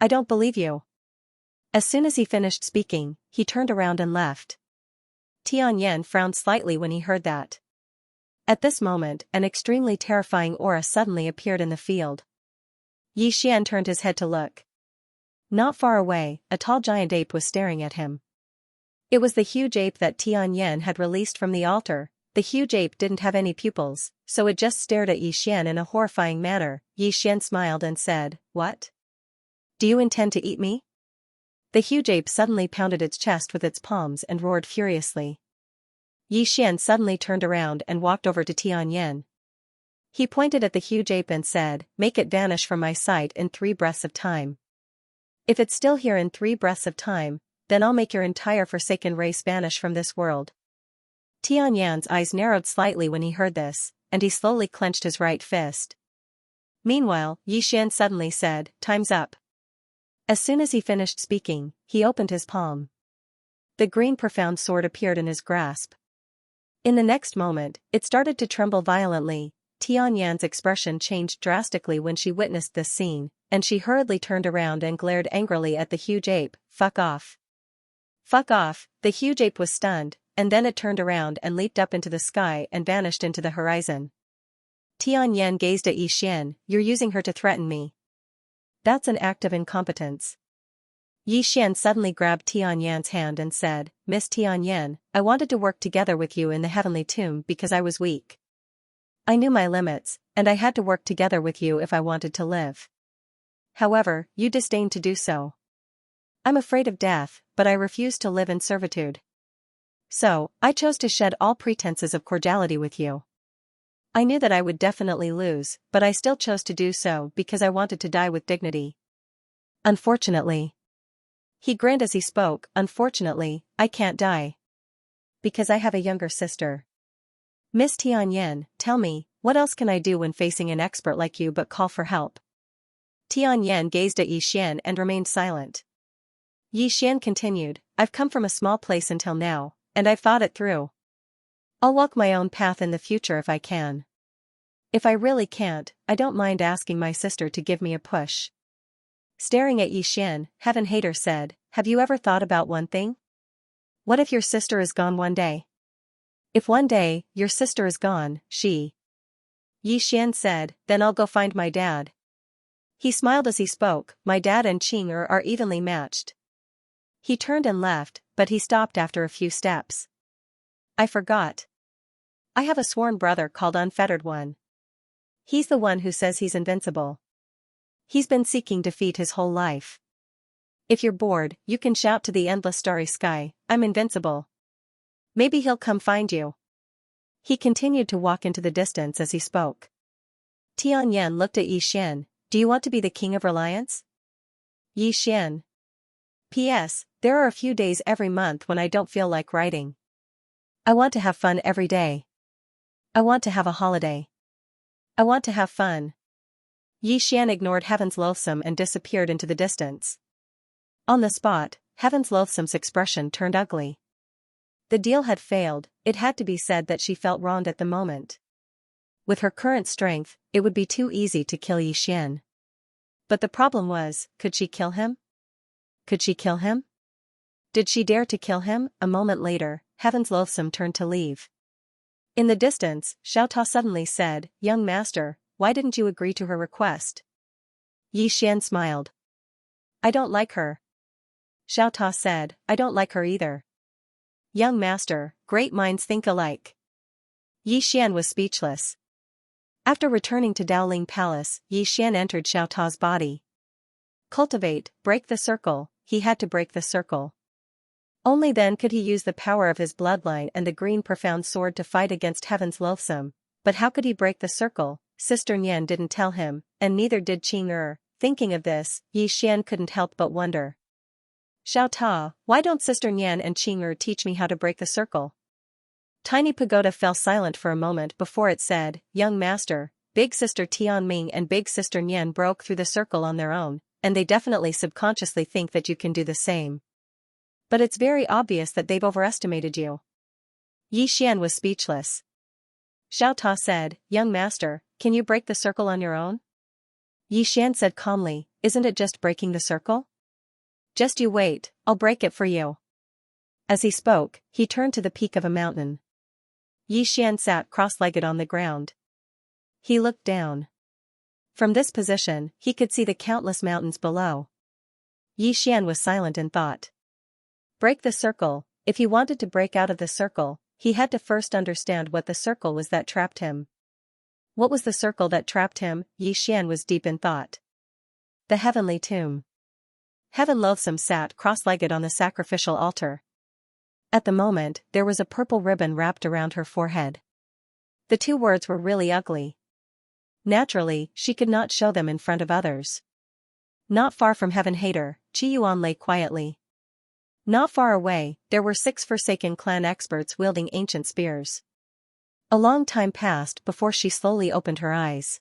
I don't believe you. As soon as he finished speaking, he turned around and left. Tianyan frowned slightly when he heard that. At this moment, an extremely terrifying aura suddenly appeared in the field. Xian turned his head to look. Not far away, a tall giant ape was staring at him. It was the huge ape that Tianyan had released from the altar. The huge ape didn't have any pupils, so it just stared at Xian in a horrifying manner. Xian smiled and said, what? Do you intend to eat me? The huge ape suddenly pounded its chest with its palms and roared furiously. Xian suddenly turned around and walked over to Tianyan. He pointed at the huge ape and said, make it vanish from my sight in 3 breaths of time. If it's still here in 3 breaths of time, then I'll make your entire forsaken race vanish from this world. Tianyan's eyes narrowed slightly when he heard this, and he slowly clenched his right fist. Meanwhile, Xian suddenly said, time's up. As soon as he finished speaking, he opened his palm. The green profound sword appeared in his grasp. In the next moment, it started to tremble violently. Tianyan's expression changed drastically when she witnessed this scene, and she hurriedly turned around and glared angrily at the huge ape. Fuck off. Fuck off. The huge ape was stunned, and then it turned around and leaped up into the sky and vanished into the horizon. Tianyan gazed at Xian. You're using her to threaten me. That's an act of incompetence. Xian suddenly grabbed Tianyan's hand and said, Miss Tianyan, I wanted to work together with you in the heavenly tomb because I was weak. I knew my limits, and I had to work together with you if I wanted to live. However, you disdained to do so. I'm afraid of death, but I refuse to live in servitude. So, I chose to shed all pretenses of cordiality with you. I knew that I would definitely lose, but I still chose to do so because I wanted to die with dignity. Unfortunately. He grinned as he spoke, unfortunately, I can't die. Because I have a younger sister. Miss Tianyan, tell me, what else can I do when facing an expert like you but call for help? Tianyan gazed at Xian and remained silent. Xian continued, I've come from a small place until now, and I've thought it through. I'll walk my own path in the future if I can. If I really can't, I don't mind asking my sister to give me a push. Staring at Xian, Heaven Hater said, have you ever thought about one thing? What if your sister is gone one day? If one day, your sister is gone, Xian said, then I'll go find my dad. He smiled as he spoke, my dad and Xianxia are evenly matched. He turned and left, but he stopped after a few steps. I forgot. I have a sworn brother called Unfettered One. He's the one who says he's invincible. He's been seeking defeat his whole life. If you're bored, you can shout to the endless starry sky, I'm invincible. Maybe he'll come find you. He continued to walk into the distance as he spoke. Tianyan looked at Xian, do you want to be the king of reliance? Xian. P.S. There are a few days every month when I don't feel like writing. I want to have fun every day. I want to have a holiday. I want to have fun. Yi Xian ignored Heaven's Loathsome and disappeared into the distance. On the spot, Heaven's Loathsome's expression turned ugly. The deal had failed. It had to be said that she felt wronged at the moment. With her current strength, it would be too easy to kill Yi Xian. But the problem was, could she kill him? Could she kill him? Did she dare to kill him? A moment later, Heaven's Loathsome turned to leave. In the distance, Xiaota suddenly said, "Young master, why didn't you agree to her request?" Yi Xian smiled. "I don't like her." Xiaota said, "I don't like her either." Young master, great minds think alike. Yi Xian was speechless. After returning to Daoling Palace, Yi Xian entered Xiaota's body. Cultivate, break the circle. He had to break the circle. Only then could he use the power of his bloodline and the green profound sword to fight against Heaven's Loathsome. But how could he break the circle? Sister Nian didn't tell him, and neither did Qing. Thinking of this, Yi Xian couldn't help but wonder. "Xiaota, why don't Sister Nian and Qing teach me how to break the circle?" Tiny Pagoda fell silent for a moment before it said, "Young master, Big Sister Tianming and Big Sister Nian broke through the circle on their own, and they definitely subconsciously think that you can do the same. But it's very obvious that they've overestimated you." Yi Xian was speechless. Xiaota said, "Young master, can you break the circle on your own?" Yi Xian said calmly, "Isn't it just breaking the circle? Just you wait, I'll break it for you." As he spoke, he turned to the peak of a mountain. Yi Xian sat cross-legged on the ground. He looked down. From this position, he could see the countless mountains below. Yi Xian was silent in thought. Break the circle. If he wanted to break out of the circle, he had to first understand what the circle was that trapped him. What was the circle that trapped him? Yi Xian was deep in thought. The heavenly tomb. Heaven Loathsome sat cross-legged on the sacrificial altar. At the moment, there was a purple ribbon wrapped around her forehead. The two words were really ugly. Naturally, she could not show them in front of others. Not far from Heaven Hater, Qi Yuan lay quietly. Not far away, there were 6 Forsaken clan experts wielding ancient spears. A long time passed before she slowly opened her eyes.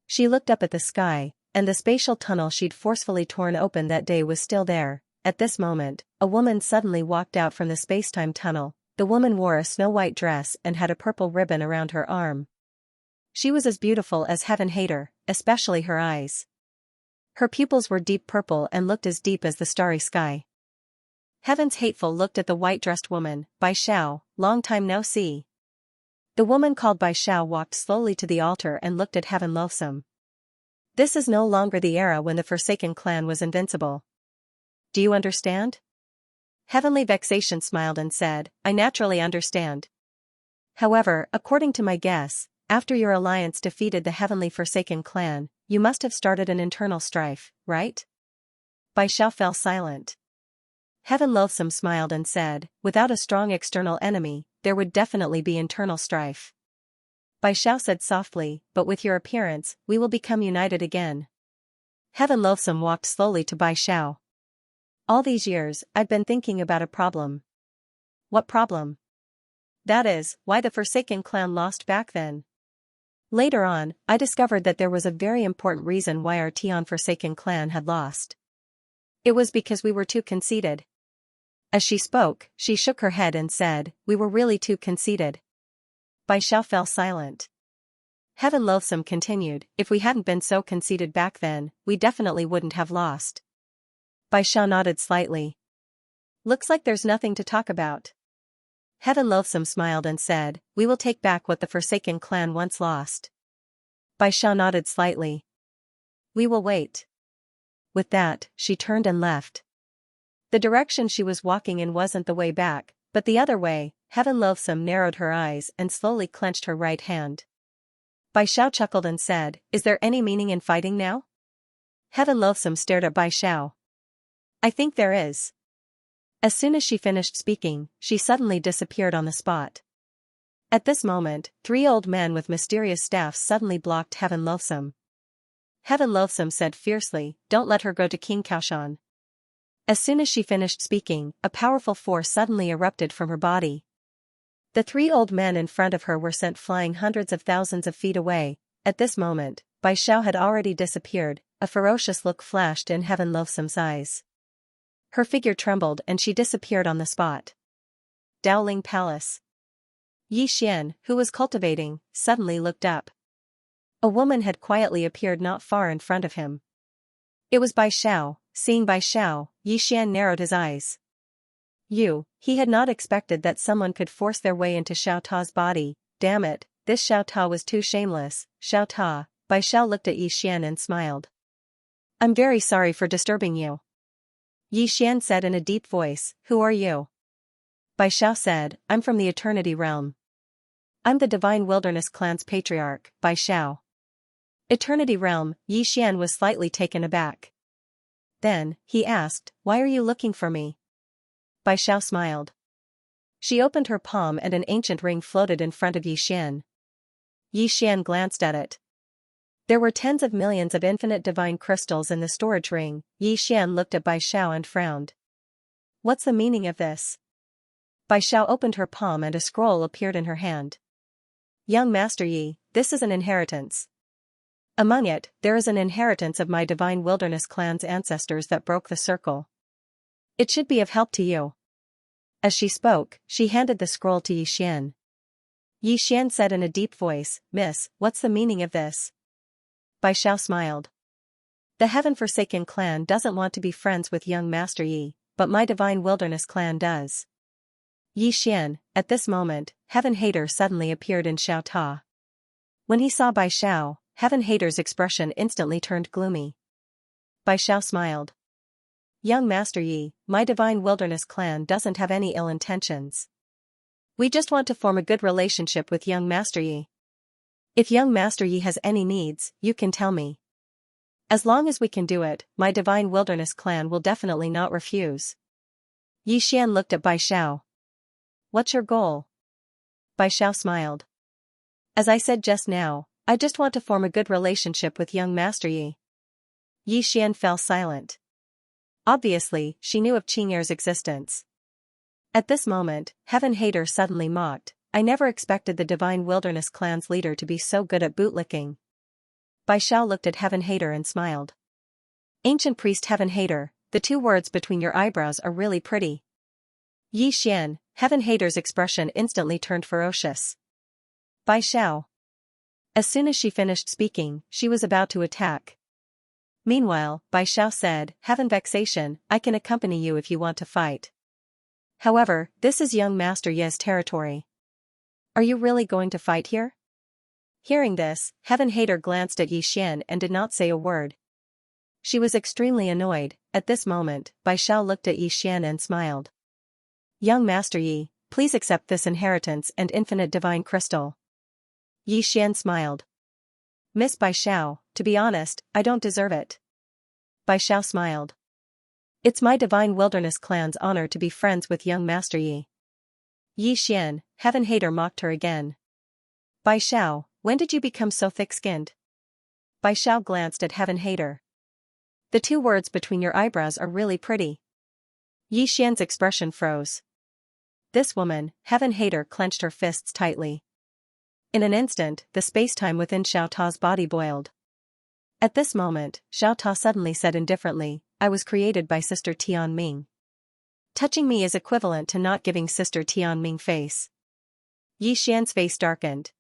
She looked up at the sky, and the spatial tunnel she'd forcefully torn open that day was still there. At this moment, a woman suddenly walked out from the spacetime tunnel. The woman wore a snow-white dress and had a purple ribbon around her arm. She was as beautiful as Heaven Hater, especially her eyes. Her pupils were deep purple and looked as deep as the starry sky. Heaven's Hateful looked at the white-dressed woman. "Bai Xiao, long time no see." The woman called Bai Xiao walked slowly to the altar and looked at Heaven Loathsome. This is no longer the era when the Forsaken clan was invincible. Do you understand? Heavenly Vexation smiled and said, "I naturally understand. However, according to my guess, after your alliance defeated the Heavenly Forsaken clan, you must have started an internal strife, right?" Bai Xiao fell silent. Heaven Loathsome smiled and said, "Without a strong external enemy, there would definitely be internal strife." Bai Xiao said softly, "But with your appearance, we will become united again." Heaven Loathsome walked slowly to Bai Xiao. "All these years, I've been thinking about a problem." "What problem?" "That is, why the Forsaken clan lost back then. Later on, I discovered that there was a very important reason why our Tian Forsaken clan had lost. It was because we were too conceited." As she spoke, she shook her head and said, "We were really too conceited." Bai Xiao fell silent. Heaven Loathsome continued, "If we hadn't been so conceited back then, we definitely wouldn't have lost." Bai Xiao nodded slightly. "Looks like there's nothing to talk about." Heaven Loathsome smiled and said, "We will take back what the Forsaken clan once lost." Bai Xiao nodded slightly. "We will wait." With that, she turned and left. The direction she was walking in wasn't the way back, but the other way. Heaven Loathsome narrowed her eyes and slowly clenched her right hand. Bai Xiao chuckled and said, "Is there any meaning in fighting now?" Heaven Loathsome stared at Bai Xiao. "I think there is." As soon as she finished speaking, she suddenly disappeared on the spot. At this moment, 3 old men with mysterious staffs suddenly blocked Heaven Loathsome. Heaven Loathsome said fiercely, "Don't let her go to King Kaoshan." As soon as she finished speaking, a powerful force suddenly erupted from her body. The 3 old men in front of her were sent flying hundreds of thousands of feet away. At this moment, Bai Xiao had already disappeared, a ferocious look flashed in Heaven Loathsome's eyes. Her figure trembled and she disappeared on the spot. Dowling Palace. Yi Xian, who was cultivating, suddenly looked up. A woman had quietly appeared not far in front of him. It was Bai Xiao. Seeing Bai Xiao, Yi Xian narrowed his eyes. He had not expected that someone could force their way into Xiao Ta's body. Damn it, this Xiao Ta was too shameless. Xiao Ta. Bai Xiao looked at Yi Xian and smiled. I'm very sorry for disturbing you. Yi Xian said in a deep voice, who are you? Bai Xiao said, I'm from the Eternity Realm. I'm the Divine Wilderness Clan's patriarch, Bai Xiao. Eternity Realm. Yi Xian was slightly taken aback. Then, he asked, why are you looking for me? Bai Xiao smiled. She opened her palm and an ancient ring floated in front of Yi Xian. Yi Xian glanced at it. There were tens of millions of infinite divine crystals in the storage ring. Yi Xian looked at Bai Xiao and frowned. What's the meaning of this? Bai Xiao opened her palm and a scroll appeared in her hand. Young Master Yi, this is an inheritance. Among it, there is an inheritance of my Divine Wilderness Clan's ancestors that broke the circle. It should be of help to you. As she spoke, she handed the scroll to Yi Xian. Yi Xian said in a deep voice, Miss, what's the meaning of this? Bai Xiao smiled. The Heaven-Forsaken clan doesn't want to be friends with young Master Yi, but my Divine Wilderness clan does. Yi Xian, at this moment, Heaven Hater suddenly appeared in Xiao Ta. When he saw Bai Xiao, Heaven Hater's expression instantly turned gloomy. Bai Xiao smiled. Young Master Yi, my Divine Wilderness clan doesn't have any ill intentions. We just want to form a good relationship with young Master Yi. If young Master Yi has any needs, you can tell me. As long as we can do it, my Divine Wilderness clan will definitely not refuse. Yi Xian looked at Bai Xiao. What's your goal? Bai Xiao smiled. As I said just now, I just want to form a good relationship with young Master Yi. Yi Xian fell silent. Obviously, she knew of Qing'er's existence. At this moment, Heaven Hater suddenly mocked, I never expected the Divine Wilderness clan's leader to be so good at bootlicking. Bai Xiao looked at Heaven Hater and smiled. Ancient Priest Heaven Hater, the two words between your eyebrows are really pretty. Yi Xian, Heaven Hater's expression instantly turned ferocious. Bai Xiao. As soon as she finished speaking, she was about to attack. Meanwhile, Bai Xiao said, Heaven Vexation, I can accompany you if you want to fight. However, this is young Master Yi's territory. Are you really going to fight here? Hearing this, Heaven Hater glanced at Yi Xian and did not say a word. She was extremely annoyed. At this moment, Bai Xiao looked at Yi Xian and smiled. Young Master Yi, please accept this inheritance and infinite divine crystal. Yi Xian smiled. Miss Bai Xiao, to be honest, I don't deserve it. Bai Xiao smiled. It's my Divine Wilderness clan's honor to be friends with young Master Yi. Yi Xian, Heaven Hater mocked her again. Bai Xiao, when did you become so thick-skinned? Bai Xiao glanced at Heaven Hater. The two words between your eyebrows are really pretty. Yi Xian's expression froze. This woman, Heaven Hater clenched her fists tightly. In an instant, the space-time within Xiao Ta's body boiled. At this moment, Xiao Ta suddenly said indifferently, I was created by Sister Tian Ming. Touching me is equivalent to not giving Sister Tian Ming face. Yi Xian's face darkened.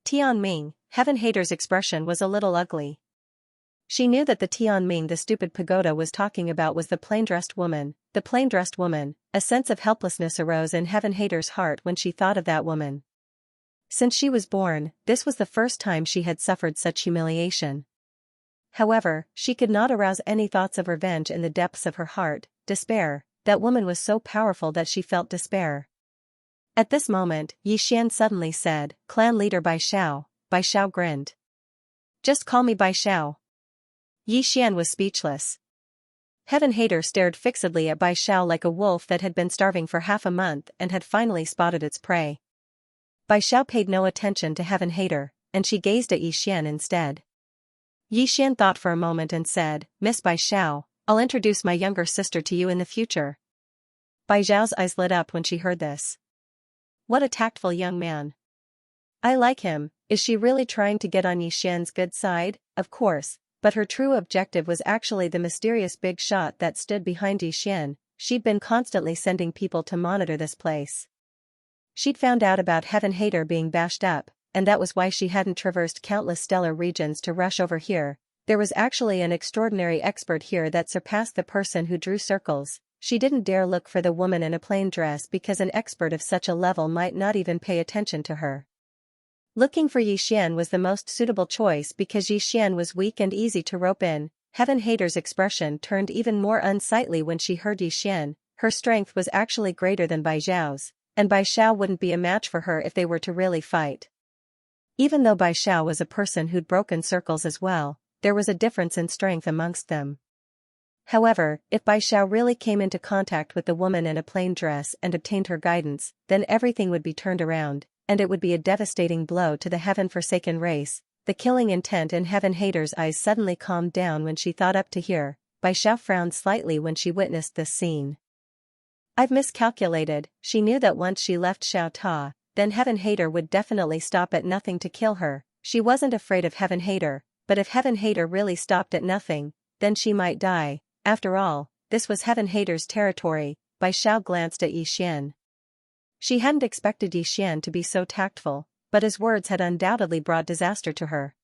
Tian Ming, Heaven Hater's expression was a little ugly. She knew that the Tian Ming the stupid pagoda was talking about was the plain-dressed woman, A sense of helplessness arose in Heaven Hater's heart when she thought of that woman. Since she was born, this was the first time she had suffered such humiliation. However, she could not arouse any thoughts of revenge in the depths of her heart. Despair, that woman was so powerful that she felt despair. At this moment, Yi Xian suddenly said, Clan leader Bai Xiao. Bai Xiao grinned. Just call me Bai Xiao. Yi Xian was speechless. Heaven Hater stared fixedly at Bai Xiao like a wolf that had been starving for half a month and had finally spotted its prey. Bai Xiao paid no attention to Heaven Hater, and she gazed at Yi Xian instead. Yi Xian thought for a moment and said, Miss Bai Xiao, I'll introduce my younger sister to you in the future. Bai Xiao's eyes lit up when she heard this. What a tactful young man. I like him. Is she really trying to get on Xian's good side? Of course, but her true objective was actually the mysterious big shot that stood behind Xian. She'd been constantly sending people to monitor this place. She'd found out about Heaven Hater being bashed up, and that was why she hadn't traversed countless stellar regions to rush over here. There was actually an extraordinary expert here that surpassed the person who drew circles. She didn't dare look for the woman in a plain dress because an expert of such a level might not even pay attention to her. Looking for Xian was the most suitable choice because Xian was weak and easy to rope in. Heaven Hater's expression turned even more unsightly when she heard Xian. Her strength was actually greater than Bai Xiao's, and Bai Xiao wouldn't be a match for her if they were to really fight. Even though Bai Xiao was a person who'd broken circles as well, there was a difference in strength amongst them. However, if Bai Xiao really came into contact with the woman in a plain dress and obtained her guidance, then everything would be turned around, and it would be a devastating blow to the heaven-forsaken race. The killing intent in Heaven Hater's eyes suddenly calmed down when she thought up to here. Bai Xiao frowned slightly when she witnessed this scene. I've miscalculated. She knew that once she left Xiao Ta, then Heaven Hater would definitely stop at nothing to kill her. She wasn't afraid of Heaven Hater, but if Heaven Hater really stopped at nothing, then she might die. After all, this was Heaven Hater's territory. Bai Xiao glanced at Xian. She hadn't expected Xian to be so tactful, but his words had undoubtedly brought disaster to her.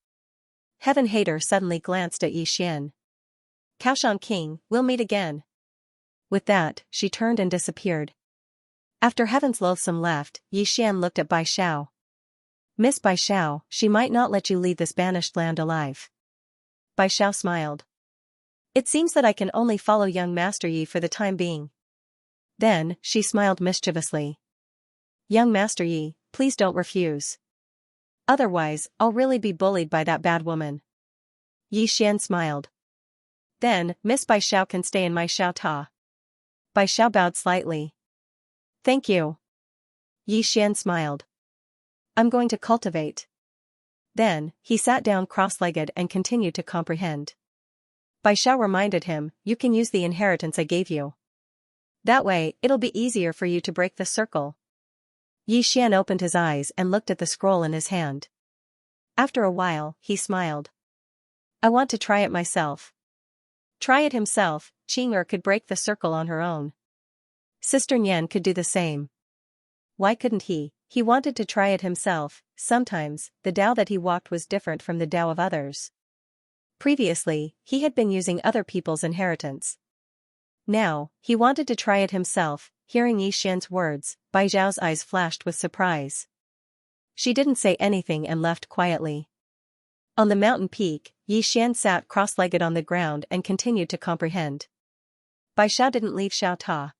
Heaven Hater suddenly glanced at Xian. Kaoshan King, we'll meet again. With that, she turned and disappeared. After Heaven's Loathsome left, Xian looked at Bai Xiao. Miss Bai Xiao, she might not let you leave this banished land alive. Bai Xiao smiled. It seems that I can only follow young Master Yi for the time being. Then, she smiled mischievously. Young Master Yi, please don't refuse. Otherwise, I'll really be bullied by that bad woman. Xian smiled. Then, Miss Bai Xiao can stay in my Xiao Ta. Bai Xiao bowed slightly. Thank you. Xian smiled. I'm going to cultivate. Then, he sat down cross-legged and continued to comprehend. Bai Xiao reminded him, you can use the inheritance I gave you. That way, it'll be easier for you to break the circle. Xian opened his eyes and looked at the scroll in his hand. After a while, he smiled. I want to try it myself. Try it himself. Qing'er could break the circle on her own. Sister Nian could do the same. Why couldn't he? He wanted to try it himself. Sometimes, the Tao that he walked was different from the Tao of others. Previously, he had been using other people's inheritance. Now, he wanted to try it himself. Hearing Xian's words, Bai Xiao's eyes flashed with surprise. She didn't say anything and left quietly. On the mountain peak, Xian sat cross-legged on the ground and continued to comprehend. Bai Xiao didn't leave Xiao Ta.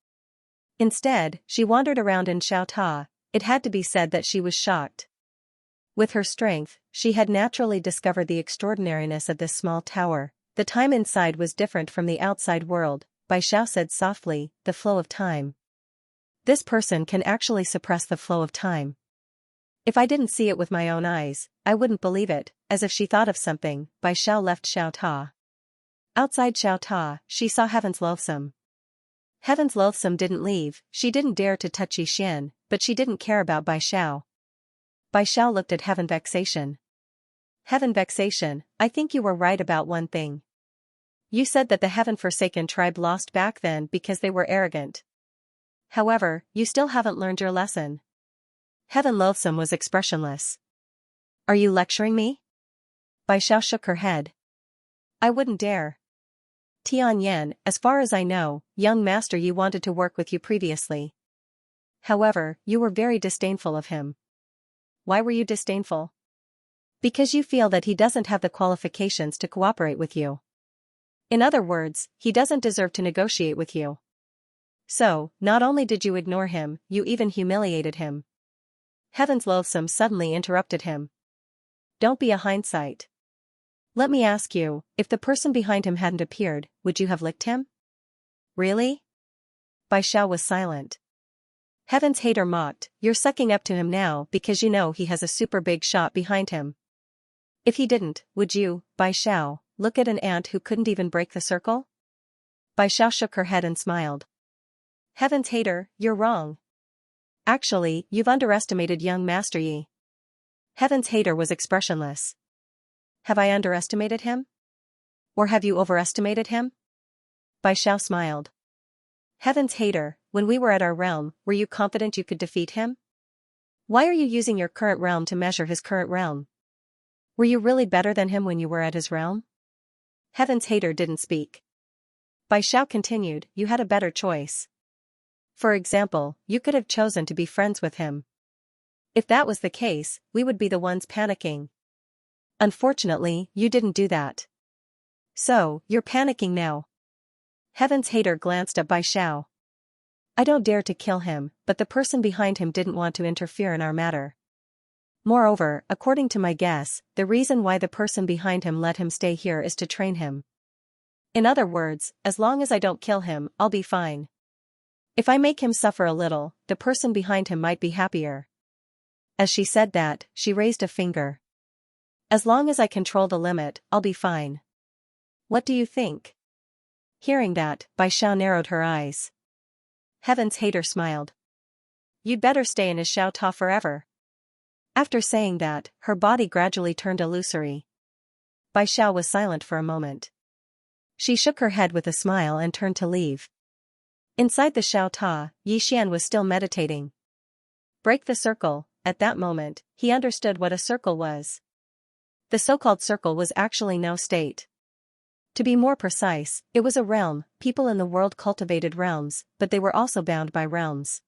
Instead, she wandered around in Xiao Ta. It had to be said that she was shocked. With her strength, she had naturally discovered the extraordinariness of this small tower. The time inside was different from the outside world. Bai Xiao said softly, the flow of time. This person can actually suppress the flow of time. If I didn't see it with my own eyes, I wouldn't believe it. As if she thought of something, Bai Xiao left Xiao Ta. Outside Xiao Ta, she saw Heaven's Loathsome. Heaven's Loathsome didn't leave. She didn't dare to touch Xian, but she didn't care about Bai Xiao. Bai Xiao looked at Heaven Vexation. Heaven Vexation, I think you were right about one thing. You said that the Heaven-forsaken tribe lost back then because they were arrogant. However, you still haven't learned your lesson. Heaven Loathsome was expressionless. Are you lecturing me? Bai Xiao shook her head. I wouldn't dare. Tian Yan, as far as I know, young Master Yi wanted to work with you previously. However, you were very disdainful of him. Why were you disdainful? Because you feel that he doesn't have the qualifications to cooperate with you. In other words, he doesn't deserve to negotiate with you. So, not only did you ignore him, you even humiliated him. Heaven's Loathsome suddenly interrupted him. Don't be a hindsight. Let me ask you, if the person behind him hadn't appeared, would you have licked him? Really? Bai Xiao was silent. Heaven's Hater mocked, you're sucking up to him now because you know he has a super big shot behind him. If he didn't, would you, Bai Xiao, look at an ant who couldn't even break the circle? Bai Xiao shook her head and smiled. Heaven's Hater, you're wrong. Actually, you've underestimated young Master Yi. Heaven's hater was expressionless. Have I underestimated him? Or have you overestimated him? Bai Xiao smiled. Heaven's hater, when we were at our realm, were you confident you could defeat him? Why are you using your current realm to measure his current realm? Were you really better than him when you were at his realm? Heaven's hater didn't speak. Bai Xiao continued, you had a better choice. For example, you could have chosen to be friends with him. If that was the case, we would be the ones panicking. Unfortunately, you didn't do that. So, you're panicking now. Heaven's hater glanced at Bai Xiao. I don't dare to kill him, but the person behind him didn't want to interfere in our matter. Moreover, according to my guess, the reason why the person behind him let him stay here is to train him. In other words, as long as I don't kill him, I'll be fine. If I make him suffer a little, the person behind him might be happier. As she said that, she raised a finger. As long as I control the limit, I'll be fine. What do you think? Hearing that, Bai Xiao narrowed her eyes. Heaven's hater smiled. You'd better stay in his Xiao Ta forever. After saying that, her body gradually turned illusory. Bai Xiao was silent for a moment. She shook her head with a smile and turned to leave. Inside the Xiao Ta, Yi Xian was still meditating. Break the circle. At that moment, he understood what a circle was. The so-called circle was actually no state. To be more precise, it was a realm. People in the world cultivated realms, but they were also bound by realms.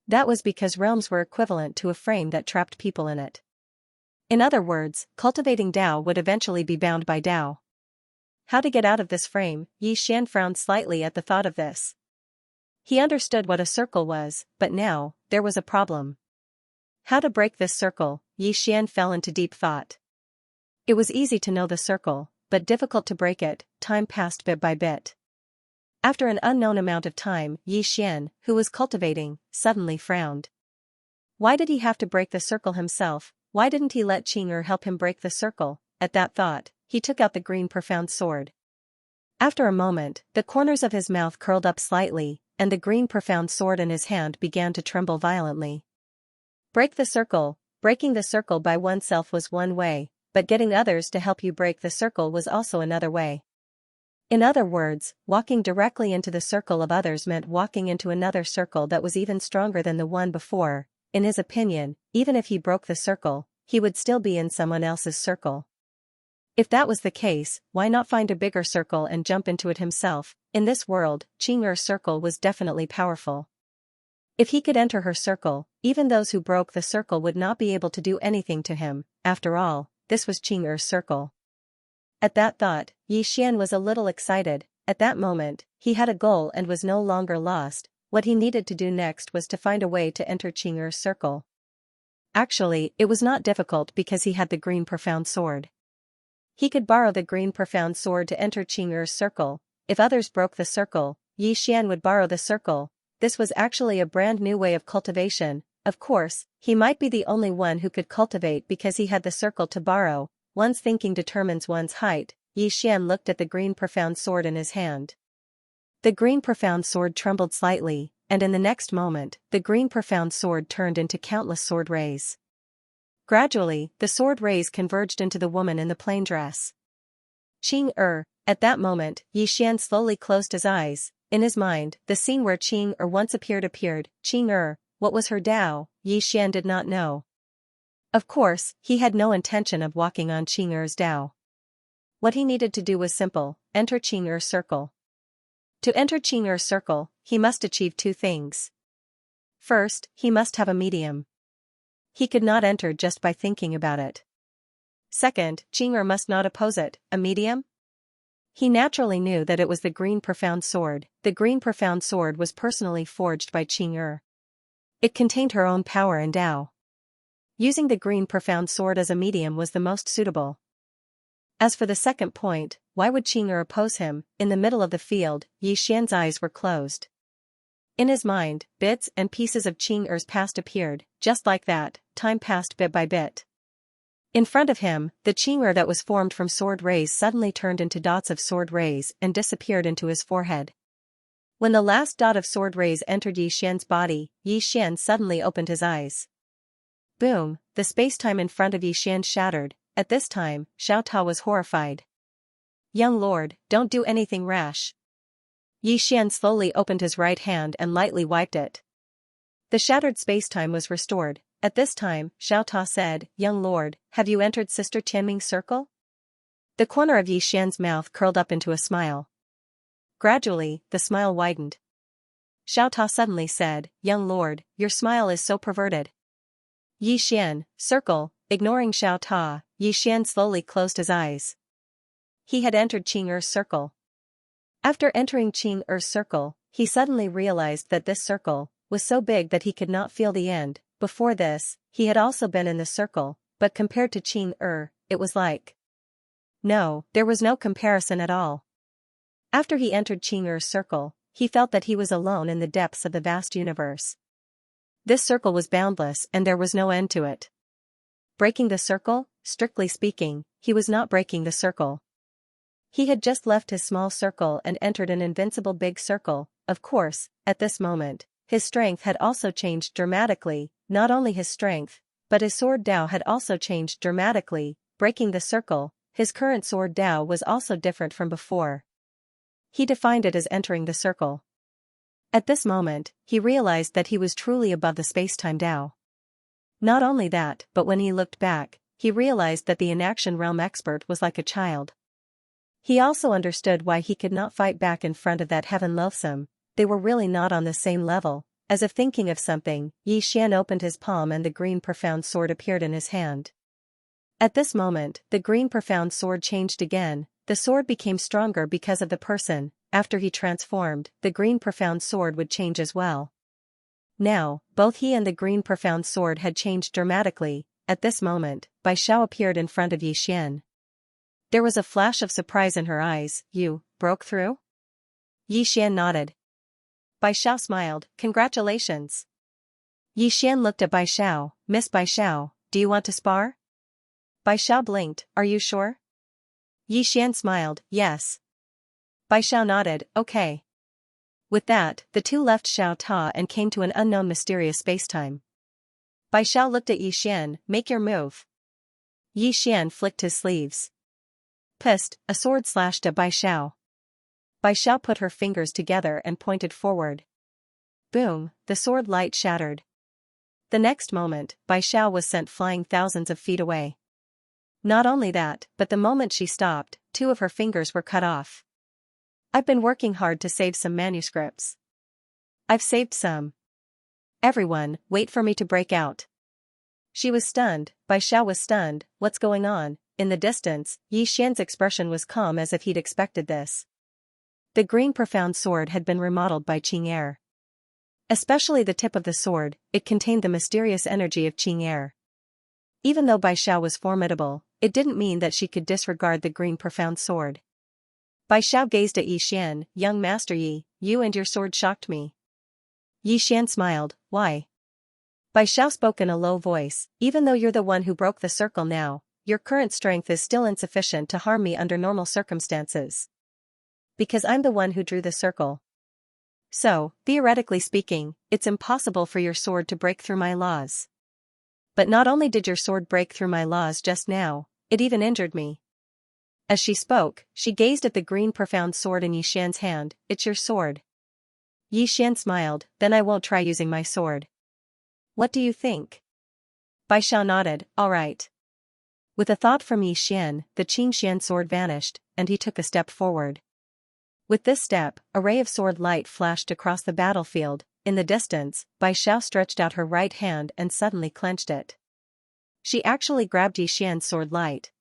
That was because realms were equivalent to a frame that trapped people in it. In other words, cultivating Tao would eventually be bound by Tao. How to get out of this frame? Yi Xian frowned slightly at the thought of this. He understood what a circle was, but now, there was a problem. How to break this circle? Yi Xian fell into deep thought. It was easy to know the circle, but difficult to break it. Time passed bit by bit. After an unknown amount of time, Yi Xian, who was cultivating, suddenly frowned. Why did he have to break the circle himself? Why didn't he let Qing'er help him break the circle? At that thought, he took out the green profound sword. After a moment, the corners of his mouth curled up slightly, and the green profound sword in his hand began to tremble violently. Break the circle. Breaking the circle by oneself was one way, but getting others to help you break the circle was also another way. In other words, walking directly into the circle of others meant walking into another circle that was even stronger than the one before. In his opinion, even if he broke the circle, he would still be in someone else's circle. If that was the case, why not find a bigger circle and jump into it himself? In this world, Qing'er's circle was definitely powerful. If he could enter her circle, even those who broke the circle would not be able to do anything to him. After all, this was Qing'er's circle. At that thought, Yi Xian was a little excited. At that moment, he had a goal and was no longer lost. What he needed to do next was to find a way to enter Qing'er's circle. Actually, it was not difficult because he had the green profound sword. He could borrow the green profound sword to enter Qing'er's circle. If others broke the circle, Yi Xian would borrow the circle. This was actually a brand new way of cultivation. Of course, he might be the only one who could cultivate because he had the circle to borrow. One's thinking determines one's height. Yi Xian looked at the green profound sword in his hand. The green profound sword trembled slightly, and in the next moment, the green profound sword turned into countless sword rays. Gradually, the sword rays converged into the woman in the plain dress. Qing'er. At that moment, Yi Xian slowly closed his eyes. In his mind, the scene where Qing'er once appeared. Qing'er, what was her Tao? Yi Xian did not know. Of course, he had no intention of walking on Qing'er's Tao. What he needed to do was simple: enter Qing'er's circle. To enter Qing'er's circle, he must achieve two things. First, he must have a medium. He could not enter just by thinking about it. Second, Qing'er must not oppose it. A medium? He naturally knew that it was the green profound sword. The green profound sword was personally forged by Qing'er. It contained her own power and Tao. Using the green profound sword as a medium was the most suitable. As for the second point, why would Qing'er oppose him? In the middle of the field, Yi Xian's eyes were closed. In his mind, bits and pieces of Qing'er's past appeared. Just like that, time passed bit by bit. In front of him, the Qing'er that was formed from sword rays suddenly turned into dots of sword rays and disappeared into his forehead. When the last dot of sword rays entered Yi Xian's body, Yi Xian suddenly opened his eyes. Boom, the spacetime in front of Yixian shattered. At this time, Xiao Ta was horrified. Young lord, don't do anything rash. Yixian slowly opened his right hand and lightly wiped it. The shattered spacetime was restored. At this time, Xiao Ta said, Young lord, have you entered Sister Tianming's circle? The corner of Yixian's mouth curled up into a smile. Gradually, the smile widened. Xiao Ta suddenly said, Young lord, your smile is so perverted. Yixian, circle, ignoring Xiao Ta, Yixian slowly closed his eyes. He had entered Qing-er's circle. After entering Qing-er's circle, he suddenly realized that this circle was so big that he could not feel the end. Before this, he had also been in the circle, but compared to Qing-er, it was like. No, there was no comparison at all. After he entered Qing-er's circle, he felt that he was alone in the depths of the vast universe. This circle was boundless and there was no end to it. Breaking the circle? Strictly speaking, he was not breaking the circle. He had just left his small circle and entered an invincible big circle. Of course, at this moment, his strength had also changed dramatically. Not only his strength, but his sword Dao had also changed dramatically. Breaking the circle, his current sword Dao was also different from before. He defined it as entering the circle. At this moment, he realized that he was truly above the space-time Dao. Not only that, but when he looked back, he realized that the inaction realm expert was like a child. He also understood why he could not fight back in front of that heaven loathsome. They were really not on the same level. As if thinking of something, Yixian opened his palm and the green profound sword appeared in his hand. At this moment, the green profound sword changed again. The sword became stronger because of the person. After he transformed, the green profound sword would change as well. Now, both he and the green profound sword had changed dramatically. At this moment, Bai Xiao appeared in front of Yixian. There was a flash of surprise in her eyes. You broke through? Yixian nodded. Bai Xiao smiled. Congratulations. Yixian looked at Bai Xiao. Miss Bai Xiao, do you want to spar? Bai Xiao blinked. Are you sure? Yixian smiled. Yes. Bai Xiao nodded. Okay. With that, the two left Xiao Ta and came to an unknown mysterious spacetime. Bai Xiao looked at Yixian. Make your move. Yixian flicked his sleeves. Pissed, a sword slashed at Bai Xiao. Bai Xiao put her fingers together and pointed forward. Boom, the sword light shattered. The next moment, Bai Xiao was sent flying thousands of feet away. Not only that, but the moment she stopped, 2 of her fingers were cut off. I've been working hard to save some manuscripts. I've saved some. Everyone, wait for me to break out. She was stunned. Bai Xiao was stunned. What's going on? In the distance, Yixian's expression was calm as if he'd expected this. The green profound sword had been remodeled by Qing-er. Especially the tip of the sword, it contained the mysterious energy of Qing-er. Even though Bai Xiao was formidable, it didn't mean that she could disregard the green profound sword. Bai Xiao gazed at Yixian. Young Master Yi, you and your sword shocked me. Yixian smiled. Why? Bai Xiao spoke in a low voice. Even though you're the one who broke the circle now, your current strength is still insufficient to harm me under normal circumstances. Because I'm the one who drew the circle. So, theoretically speaking, it's impossible for your sword to break through my laws. But not only did your sword break through my laws just now, it even injured me. As she spoke, she gazed at the green profound sword in Yixian's hand. It's your sword. Yixian smiled. Then I won't try using my sword. What do you think? Bai Xiao nodded. All right. With a thought from Yixian, the Qingxian sword vanished, and he took a step forward. With this step, a ray of sword light flashed across the battlefield. In the distance, Bai Xiao stretched out her right hand and suddenly clenched it. She actually grabbed Yixian's sword light.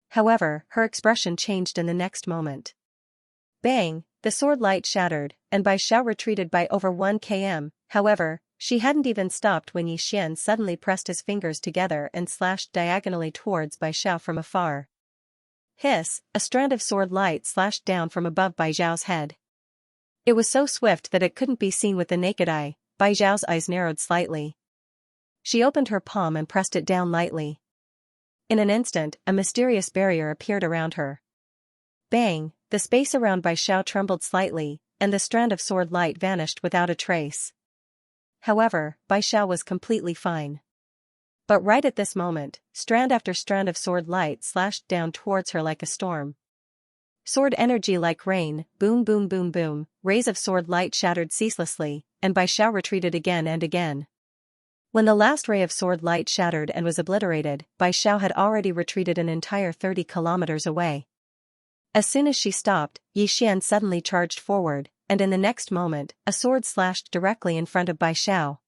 However, her expression changed in the next moment. Bang! The sword light shattered, and Bai Xiao retreated by over 1 km. However, she hadn't even stopped when Yixian suddenly pressed his fingers together and slashed diagonally towards Bai Xiao from afar. Hiss! A strand of sword light slashed down from above Bai Xiao's head. It was so swift that it couldn't be seen with the naked eye. Bai Xiao's eyes narrowed slightly. She opened her palm and pressed it down lightly. In an instant, a mysterious barrier appeared around her. Bang! The space around Bai Xiao trembled slightly, and the strand of sword light vanished without a trace. However, Bai Xiao was completely fine. But right at this moment, strand after strand of sword light slashed down towards her like a storm. Sword energy like rain, boom boom boom boom, rays of sword light shattered ceaselessly, and Bai Xiao retreated again and again. When the last ray of sword light shattered and was obliterated, Bai Xiao had already retreated an entire 30 kilometers away. As soon as she stopped, Xian suddenly charged forward, and in the next moment, a sword slashed directly in front of Bai Xiao.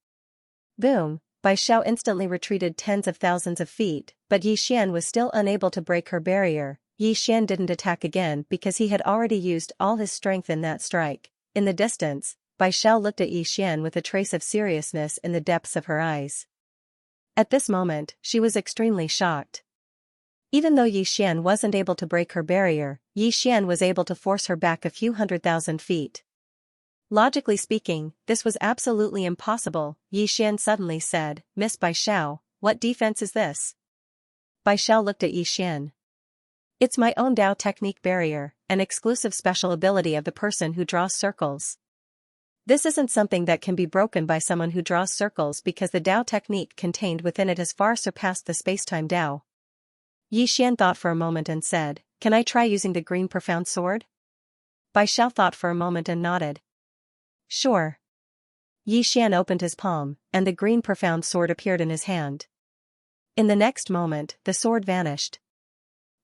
Boom! Bai Xiao instantly retreated tens of thousands of feet, but Xian was still unable to break her barrier. Xian didn't attack again because he had already used all his strength in that strike. In the distance, Bai Xiao looked at Xian with a trace of seriousness in the depths of her eyes. At this moment, she was extremely shocked. Even though Xian wasn't able to break her barrier, Xian was able to force her back a few 100,000 feet. Logically speaking, this was absolutely impossible, Xian suddenly said. Miss Bai Xiao, what defense is this? Bai Xiao looked at Xian. It's my own Dao technique barrier, an exclusive special ability of the person who draws circles. This isn't something that can be broken by someone who draws circles because the Dao technique contained within it has far surpassed the space-time Dao. Xian thought for a moment and said, "Can I try using the green profound sword?" Bai Xiao thought for a moment and nodded. "Sure." Xian opened his palm, and the green profound sword appeared in his hand. In the next moment, the sword vanished.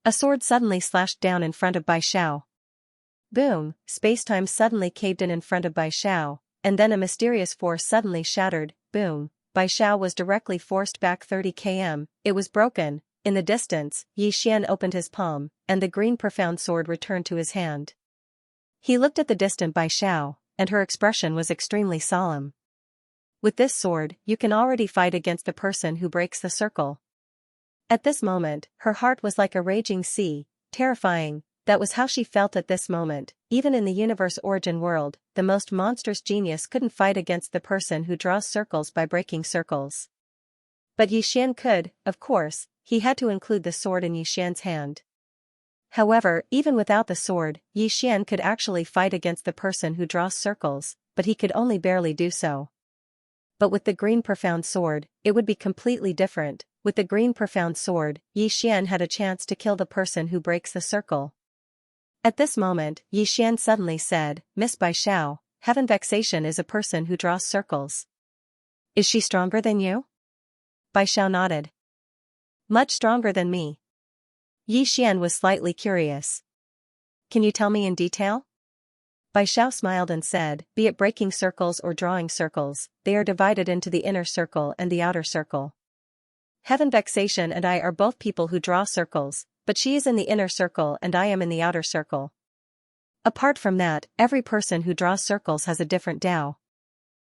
A sword suddenly slashed down in front of Bai Xiao. Boom! Space-time suddenly caved in front of Bai Xiao, and then a mysterious force suddenly shattered. Boom! Bai Xiao was directly forced back 30 km, it was broken. In the distance, Xian opened his palm, and the green profound sword returned to his hand. He looked at the distant Bai Xiao, and her expression was extremely solemn. With this sword, you can already fight against the person who breaks the circle. At this moment, her heart was like a raging sea, terrifying. That was how she felt at this moment. Even in the universe origin world, the most monstrous genius couldn't fight against the person who draws circles by breaking circles. But Xian could, of course. He had to include the sword in Xian's hand. However, even without the sword, Xian could actually fight against the person who draws circles, but he could only barely do so. But with the green profound sword, it would be completely different. With the green profound sword, Xian had a chance to kill the person who breaks the circle. At this moment, Xian suddenly said, "Miss Bai Xiao, Heaven Vexation is a person who draws circles. Is she stronger than you?" Bai Xiao nodded. "Much stronger than me." Xian was slightly curious. "Can you tell me in detail?" Bai Xiao smiled and said, "Be it breaking circles or drawing circles, they are divided into the inner circle and the outer circle. Heaven Vexation and I are both people who draw circles, but she is in the inner circle and I am in the outer circle. Apart from that, every person who draws circles has a different Dao.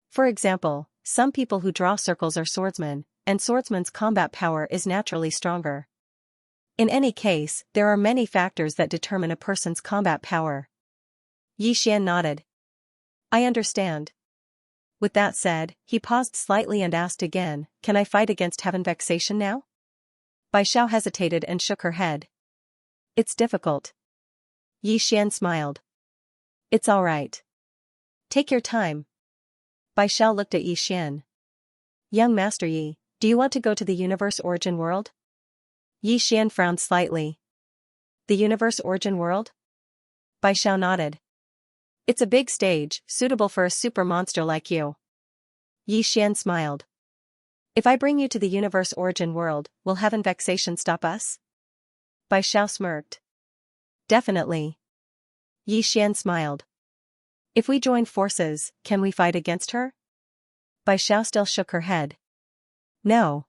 For example, some people who draw circles are swordsmen, and swordsman's combat power is naturally stronger. In any case, there are many factors that determine a person's combat power." Xian nodded. "I understand." With that said, he paused slightly and asked again, "Can I fight against Heaven Vexation now?" Bai Xiao hesitated and shook her head. "It's difficult." Xian smiled. "It's all right. Take your time." Bai Xiao looked at Xian. "Young Master Yi, do you want to go to the universe origin world?" Xian frowned slightly. "The universe origin world?" Bai Xiao nodded. "It's a big stage, suitable for a super monster like you." Xian smiled. "If I bring you to the universe origin world, will Heaven Vexation stop us?" Bai Xiao smirked. "Definitely." Xian smiled. "If we join forces, can we fight against her?" Bai Xiao still shook her head. "No.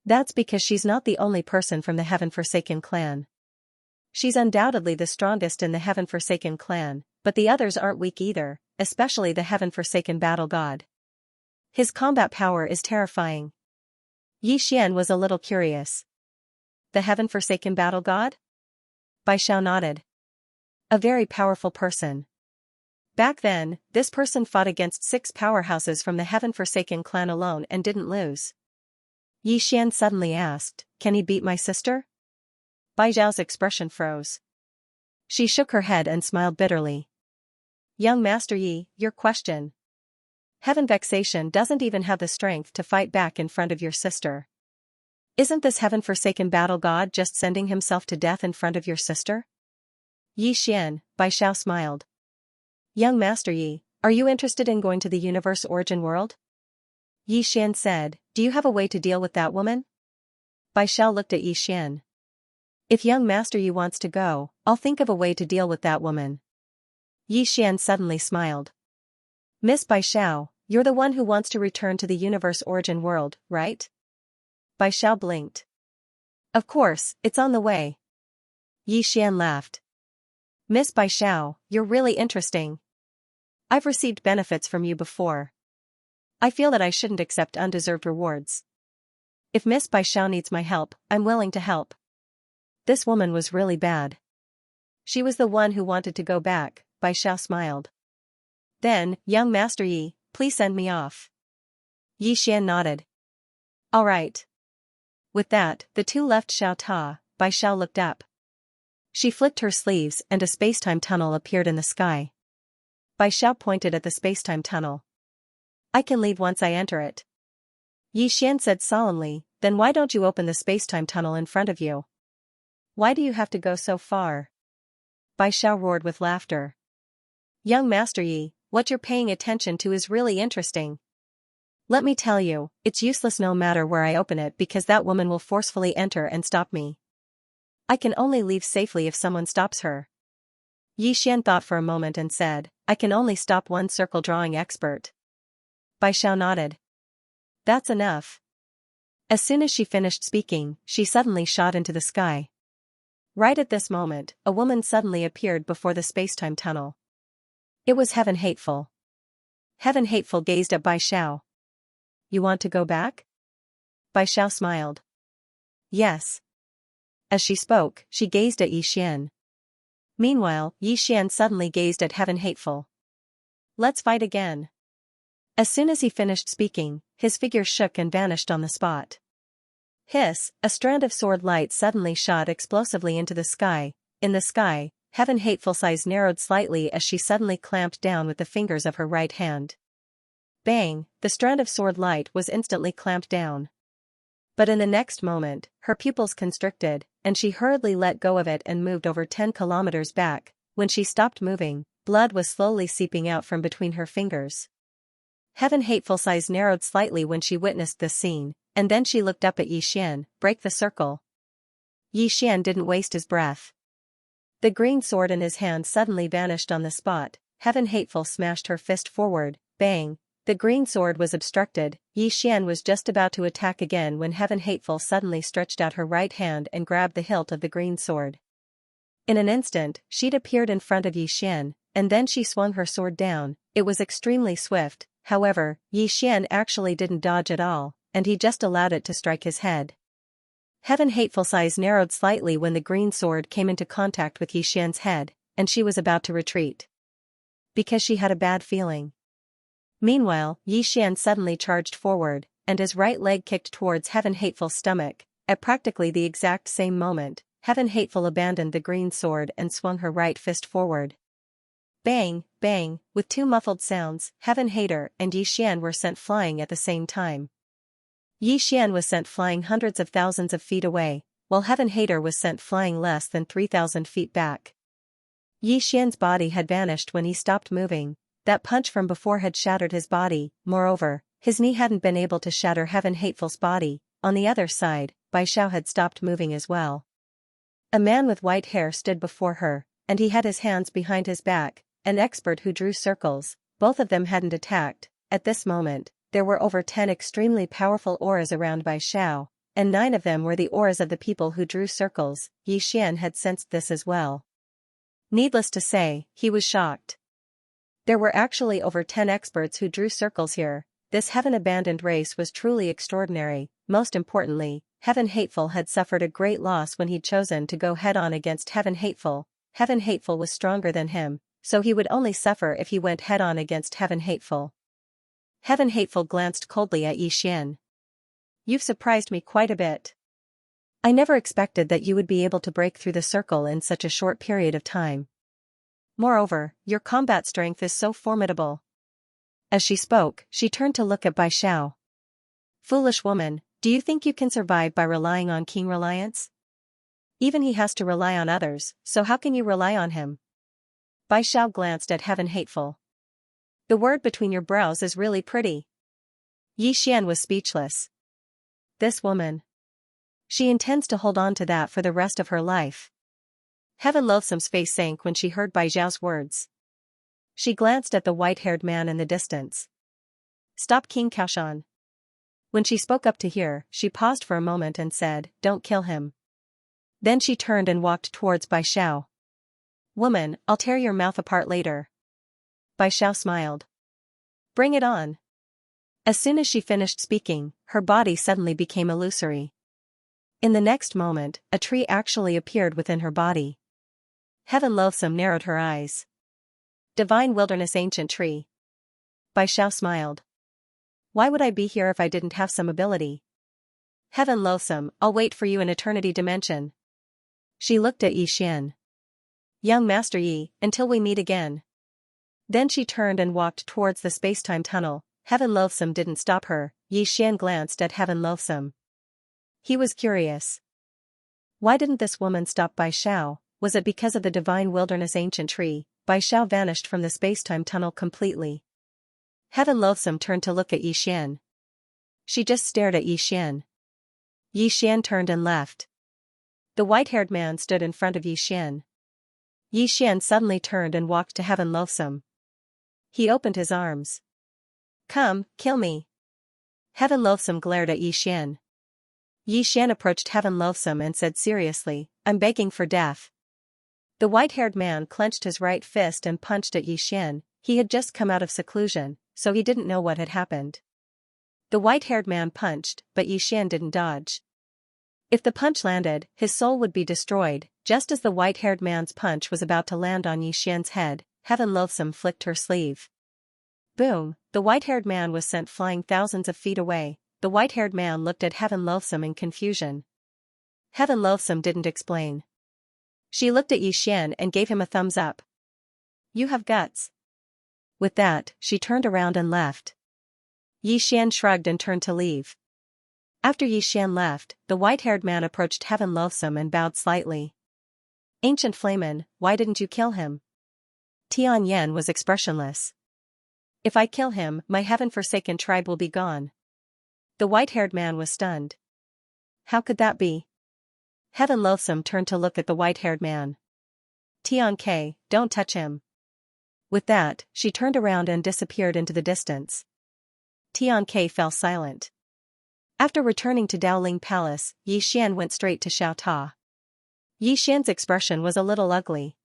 That's because she's not the only person from the Heaven-Forsaken clan. She's undoubtedly the strongest in the Heaven-Forsaken clan, but the others aren't weak either, especially the Heaven-Forsaken battle god. His combat power is terrifying." Xian was a little curious. "The Heaven-Forsaken battle god?" Bai Xiao nodded. "A very powerful person. Back then, this person fought against 6 powerhouses from the Heaven-Forsaken clan alone and didn't lose." Xian suddenly asked, "Can he beat my sister?" Bai Xiao's expression froze. She shook her head and smiled bitterly. "Young Master Yi, your question. Heaven Vexation doesn't even have the strength to fight back in front of your sister. Isn't this heaven-forsaken battle god just sending himself to death in front of your sister? Yi Xian, Bai Xiao smiled. Young Master Yi, are you interested in going to the universe origin world? Yi Xian said, do you have a way to deal with that woman? Bai Xiao looked at Yi Xian. If young Master Yi wants to go, I'll think of a way to deal with that woman. Yi Xian suddenly smiled. Miss Bai Xiao, you're the one who wants to return to the universe origin world, right? Bai Xiao blinked. Of course, it's on the way. Yi Xian laughed. Miss Bai Xiao, you're really interesting. I've received benefits from you before. I feel that I shouldn't accept undeserved rewards. If Miss Bai Xiao needs my help, I'm willing to help. This woman was really bad. She was the one who wanted to go back, Bai Xiao smiled. Then, young Master Yi, please send me off. Yi Xian nodded. All right. With that, the two left Xiao Ta. Bai Xiao looked up. She flicked her sleeves and a space-time tunnel appeared in the sky. Bai Xiao pointed at the space-time tunnel. I can leave once I enter it. Yi Xian said solemnly, then why don't you open the space-time tunnel in front of you? Why do you have to go so far? Bai Xiao roared with laughter. Young Master Yi, what you're paying attention to is really interesting. Let me tell you, it's useless no matter where I open it because that woman will forcefully enter and stop me. I can only leave safely if someone stops her. Yi Xian thought for a moment and said, I can only stop one circle drawing expert. Bai Xiao nodded. That's enough. As soon as she finished speaking, she suddenly shot into the sky. Right at this moment, a woman suddenly appeared before the space-time tunnel. It was Heaven Hateful. Heaven Hateful gazed at Bai Xiao. You want to go back? Bai Xiao smiled. Yes. As she spoke, she gazed at Yi Xian. Meanwhile, Yi Xian suddenly gazed at Heaven Hateful. Let's fight again. As soon as he finished speaking, his figure shook and vanished on the spot. Hiss, a strand of sword light suddenly shot explosively into the sky. In the sky, Heaven Hateful's eyes narrowed slightly as she suddenly clamped down with the fingers of her right hand. Bang, the strand of sword light was instantly clamped down. But in the next moment, her pupils constricted, and she hurriedly let go of it and moved over 10 kilometers back. When she stopped moving, blood was slowly seeping out from between her fingers. Heaven Hateful's eyes narrowed slightly when she witnessed this scene, and then she looked up at Yi Xian. Break the circle. Yi Xian didn't waste his breath. The green sword in his hand suddenly vanished on the spot. Heaven Hateful smashed her fist forward. Bang. The green sword was obstructed. Yi Xian was just about to attack again when Heaven Hateful suddenly stretched out her right hand and grabbed the hilt of the green sword. In an instant, she'd appeared in front of Yi Xian, and then she swung her sword down. It was extremely swift, however, Yi Xian actually didn't dodge at all, and he just allowed it to strike his head. Heaven Hateful's eyes narrowed slightly when the green sword came into contact with Yi Xian's head, and she was about to retreat. Because she had a bad feeling. Meanwhile, Yi Xian suddenly charged forward, and his right leg kicked towards Heaven Hateful's stomach. At practically the exact same moment, Heaven Hateful abandoned the green sword and swung her right fist forward. Bang, bang, with two muffled sounds, Heaven Hater and Yi Xian were sent flying at the same time. Yi Xian was sent flying hundreds of thousands of feet away, while Heaven Hater was sent flying less than 3,000 feet back. Yi Xian's body had vanished when he stopped moving. That punch from before had shattered his body. Moreover, his knee hadn't been able to shatter Heaven Hateful's body. On the other side, Bai Xiao had stopped moving as well. A man with white hair stood before her, and he had his hands behind his back, an expert who drew circles. Both of them hadn't attacked. At this moment, there were over 10 extremely powerful auras around Bai Xiao, and 9 of them were the auras of the people who drew circles. Yi Xian had sensed this as well. Needless to say, he was shocked. There were actually over 10 experts who drew circles here. This heaven-abandoned race was truly extraordinary. Most importantly, Heaven Hateful had suffered a great loss when he'd chosen to go head-on against Heaven Hateful. Heaven Hateful was stronger than him, so he would only suffer if he went head-on against Heaven Hateful. Heaven Hateful glanced coldly at Yi Xian. You've surprised me quite a bit. I never expected that you would be able to break through the circle in such a short period of time. Moreover, your combat strength is so formidable. As she spoke, she turned to look at Bai Xiao. Foolish woman, Do you think you can survive by relying on king reliance? Even he has to rely on others, so how can you rely on him? Bai Xiao glanced at Heaven hateful. The word between your brows is really pretty. Yi Xian was speechless. This woman. She intends to hold on to that for the rest of her life. Heaven Loathsome's face sank when she heard Bai Xiao's words. She glanced at the white-haired man in the distance. Stop King Kaoshan. When she spoke up to hear, she paused for a moment and said, don't kill him. Then she turned and walked towards Bai Xiao. Woman, I'll tear your mouth apart later. Bai Xiao smiled. Bring it on. As soon as she finished speaking, her body suddenly became illusory. In the next moment, a tree actually appeared within her body. Heaven Loathsome narrowed her eyes. Divine Wilderness Ancient Tree. Bai Xiao smiled. Why would I be here if I didn't have some ability? Heaven Loathsome, I'll wait for you in Eternity Dimension. She looked at Yi Xian. Young Master Yi, until we meet again. Then she turned and walked towards the space-time tunnel. Heaven Loathsome didn't stop her. Yi Xian glanced at Heaven Loathsome. He was curious. Why didn't this woman stop Bai Xiao? Was it because of the Divine Wilderness Ancient Tree? Bai Xiao vanished from the space-time tunnel completely. Heaven Loathsome turned to look at Yi Xian. She just stared at Yi Xian. Yi Xian turned and left. The white-haired man stood in front of Yi Xian. Yi Xian suddenly turned and walked to Heaven Loathsome. He opened his arms. Come, kill me. Heaven Loathsome glared at Yi Xian. Yi Xian approached Heaven Loathsome and said seriously, I'm begging for death. The white-haired man clenched his right fist and punched at Yi Xian. He had just come out of seclusion, so he didn't know what had happened. The white-haired man punched, but Yi Xian didn't dodge. If the punch landed, his soul would be destroyed. Just as the white-haired man's punch was about to land on Yi Xian's head, Heaven Loathsome flicked her sleeve. Boom, the white-haired man was sent flying thousands of feet away. The white-haired man looked at Heaven Loathsome in confusion. Heaven Loathsome didn't explain. She looked at Yi Xian and gave him a thumbs up. You have guts. With that, she turned around and left. Yi Xian shrugged and turned to leave. After Yi Xian left, the white-haired man approached Heaven Loathsome and bowed slightly. Ancient Flamen, why didn't you kill him? Tian Yan was expressionless. If I kill him, my heaven-forsaken tribe will be gone. The white-haired man was stunned. How could that be? Heaven Loathsome turned to look at the white-haired man. Tian K, don't touch him. With that, she turned around and disappeared into the distance. Tian K fell silent. After returning to Daoling Palace, Yi Xian went straight to Xiao Ta. Yi Xian's expression was a little ugly.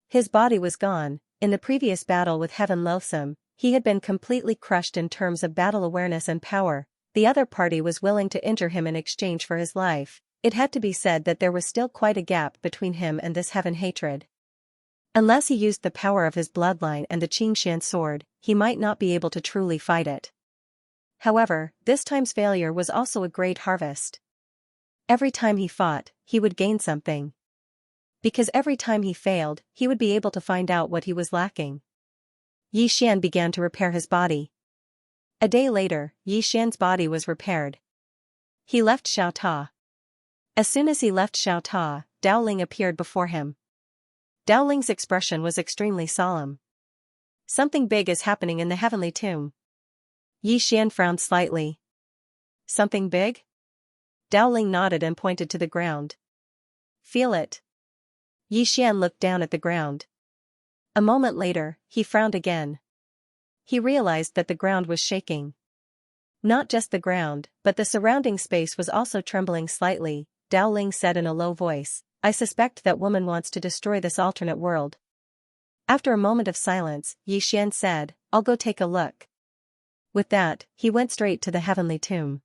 His body was gone. In the previous battle with Heaven Loathsome, he had been completely crushed in terms of battle awareness and power. The other party was willing to injure him in exchange for his life. It had to be said that there was still quite a gap between him and this heaven hatred. Unless he used the power of his bloodline and the Xianxia sword, he might not be able to truly fight it. However, this time's failure was also a great harvest. Every time he fought, he would gain something. Because every time he failed, he would be able to find out what he was lacking. Yi Xian began to repair his body. A day later, Yi Xian's body was repaired. He left Xiao Ta. As soon as he left Xiao Ta, Daoling appeared before him. Daoling's expression was extremely solemn. Something big is happening in the heavenly tomb. Yi Xian frowned slightly. Something big? Daoling nodded and pointed to the ground. Feel it. Yi Xian looked down at the ground. A moment later, he frowned again. He realized that the ground was shaking. Not just the ground, but the surrounding space was also trembling slightly. Daoling said in a low voice, I suspect that woman wants to destroy this alternate world. After a moment of silence, Yi Xian said, I'll go take a look. With that, he went straight to the heavenly tomb.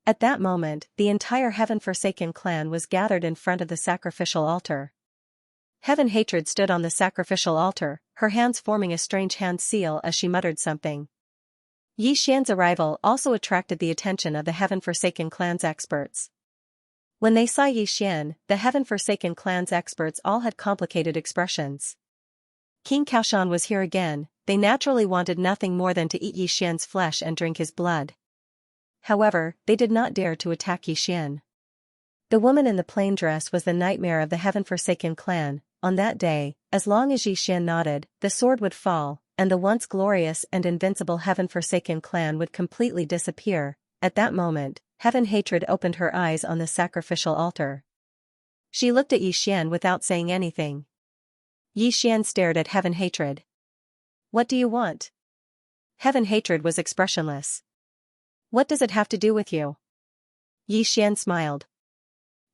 At that moment, the entire heaven-forsaken clan was gathered in front of the sacrificial altar. Heaven Hatred stood on the sacrificial altar, her hands forming a strange hand seal as she muttered something. Yi Xian's arrival also attracted the attention of the heaven-forsaken clan's experts. When they saw Yi Xian, the heaven-forsaken clan's experts all had complicated expressions. King Kaoshan was here again. They naturally wanted nothing more than to eat Yi Xian's flesh and drink his blood. However, they did not dare to attack Xian. The woman in the plain dress was the nightmare of the heaven-forsaken clan. On that day, as long as Xian nodded, the sword would fall, and the once glorious and invincible heaven-forsaken clan would completely disappear. At that moment, Heaven Hatred opened her eyes on the sacrificial altar. She looked at Xian without saying anything. Xian stared at Heaven Hatred. "What do you want?" Heaven Hatred was expressionless. "What does it have to do with you?" Xian smiled.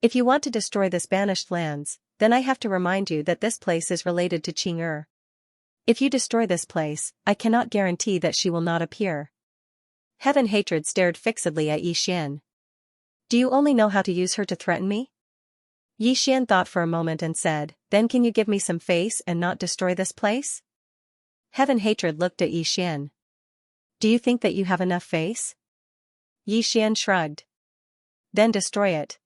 "If you want to destroy this banished lands, then I have to remind you that this place is related to Qing'er. If you destroy this place, I cannot guarantee that she will not appear." Heaven Hatred stared fixedly at Xian. "Do you only know how to use her to threaten me?" Xian thought for a moment and said, "Then can you give me some face and not destroy this place?" Heaven Hatred looked at Xian. "Do you think that you have enough face?" Xian shrugged. "Then destroy it.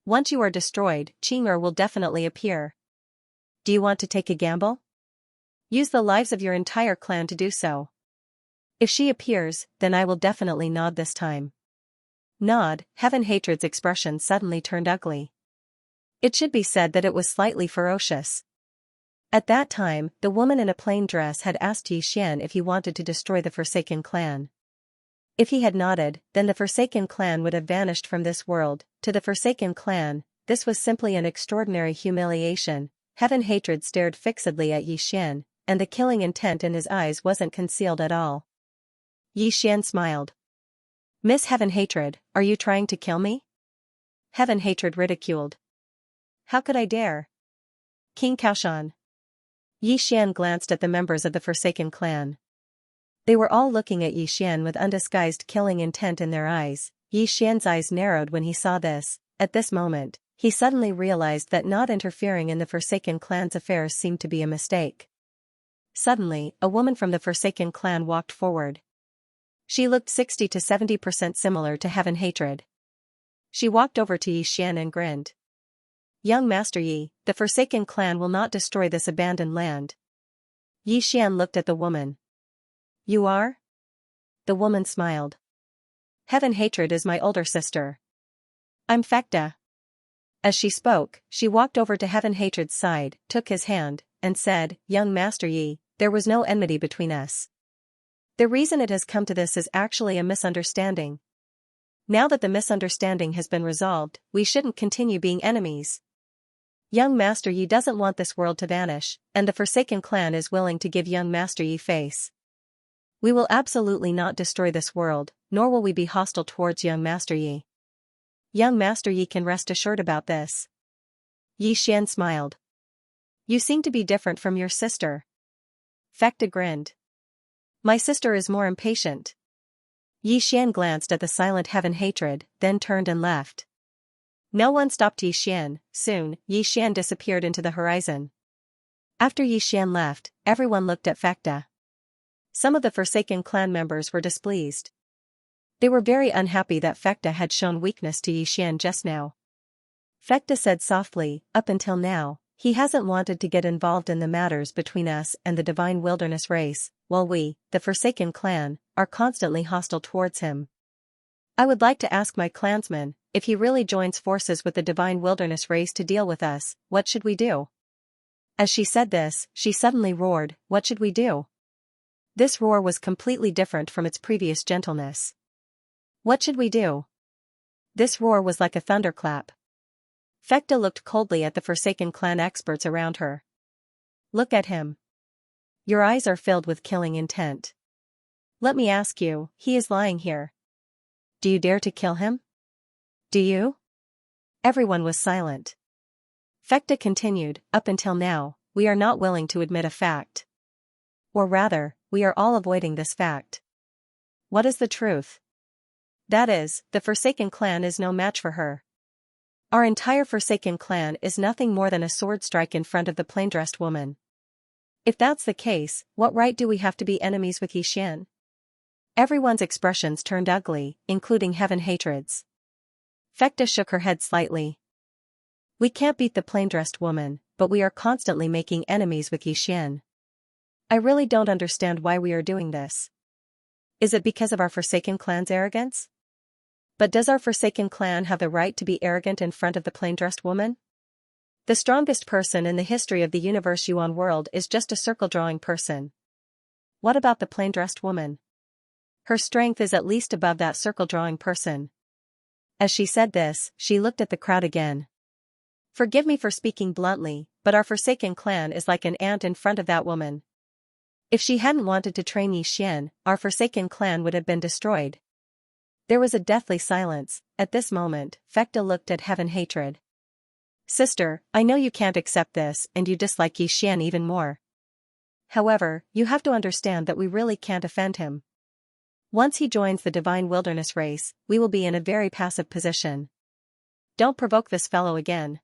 Once you are destroyed, Qing'er will definitely appear. Do you want to take a gamble? Use the lives of your entire clan to do so. If she appears, then I will definitely nod this time." Nod. Heaven Hatred's expression suddenly turned ugly. It should be said that it was slightly ferocious. At that time, the woman in a plain dress had asked Xian if he wanted to destroy the Forsaken clan. If he had nodded, then the Forsaken clan would have vanished from this world. To the Forsaken clan, this was simply an extraordinary humiliation. Heaven Hatred stared fixedly at Xian, and the killing intent in his eyes wasn't concealed at all. Xian smiled. "Miss Heaven Hatred, are you trying to kill me?" Heaven Hatred ridiculed. "How could I dare? King Kaoshan." Xian glanced at the members of the Forsaken clan. They were all looking at Xian with undisguised killing intent in their eyes. Xian's eyes narrowed when he saw this. At this moment, he suddenly realized that not interfering in the Forsaken clan's affairs seemed to be a mistake. Suddenly, a woman from the Forsaken clan walked forward. She looked 60 to 70% similar to Heaven Hatred. She walked over to Xian and grinned. "Young Master Yi, the Forsaken clan will not destroy this abandoned land." Xian looked at the woman. "You are?" The woman smiled. "Heaven Hatred is my older sister. I'm Fekta." As she spoke, she walked over to Heaven Hatred's side, took his hand, and said, "Young Master Yi, there was no enmity between us. The reason it has come to this is actually a misunderstanding. Now that the misunderstanding has been resolved, we shouldn't continue being enemies. Young Master Yi doesn't want this world to vanish, and the Forsaken clan is willing to give Young Master Yi face. We will absolutely not destroy this world, nor will we be hostile towards Young Master Yi. Young Master Yi can rest assured about this." Xian smiled. "You seem to be different from your sister." Fekta grinned. "My sister is more impatient." Xian glanced at the silent Heaven Hatred, then turned and left. No one stopped Xian. Soon, Xian disappeared into the horizon. After Xian left, everyone looked at Fekta. Some of the Forsaken clan members were displeased. They were very unhappy that Fekta had shown weakness to Xian just now. Fekta said softly, "Up until now, he hasn't wanted to get involved in the matters between us and the Divine Wilderness race, while we, the Forsaken clan, are constantly hostile towards him. I would like to ask my clansman, if he really joins forces with the Divine Wilderness race to deal with us, what should we do?" As she said this, she suddenly roared, "What should we do?" This roar was completely different from its previous gentleness. "What should we do?" This roar was like a thunderclap. Fekta looked coldly at the Forsaken clan experts around her. "Look at him. Your eyes are filled with killing intent. Let me ask you, he is lying here. Do you dare to kill him? Do you?" Everyone was silent. Fekta continued, "Up until now, we are not willing to admit a fact. Or rather, we are all avoiding this fact. What is the truth? That is, the Forsaken clan is no match for her. Our entire Forsaken clan is nothing more than a sword strike in front of the plain-dressed woman. If that's the case, what right do we have to be enemies with Xian?" Everyone's expressions turned ugly, including Heaven Hatred's. Fekta shook her head slightly. "We can't beat the plain-dressed woman, but we are constantly making enemies with Xian. I really don't understand why we are doing this. Is it because of our Forsaken clan's arrogance? But does our Forsaken clan have the right to be arrogant in front of the plain-dressed woman? The strongest person in the history of the universe Yuan world is just a circle-drawing person. What about the plain-dressed woman? Her strength is at least above that circle-drawing person. As she said this, she looked at the crowd again. Forgive me for speaking bluntly, but our Forsaken clan is like an ant in front of that woman. If she hadn't wanted to train Xian, our Forsaken clan would have been destroyed. There was a deathly silence. At this moment, Fekta looked at Heaven Hatred. Sister, I know you can't accept this and you dislike Xian even more. However, you have to understand that we really can't offend him. Once he joins the Divine Wilderness race, we will be in a very passive position. Don't provoke this fellow again.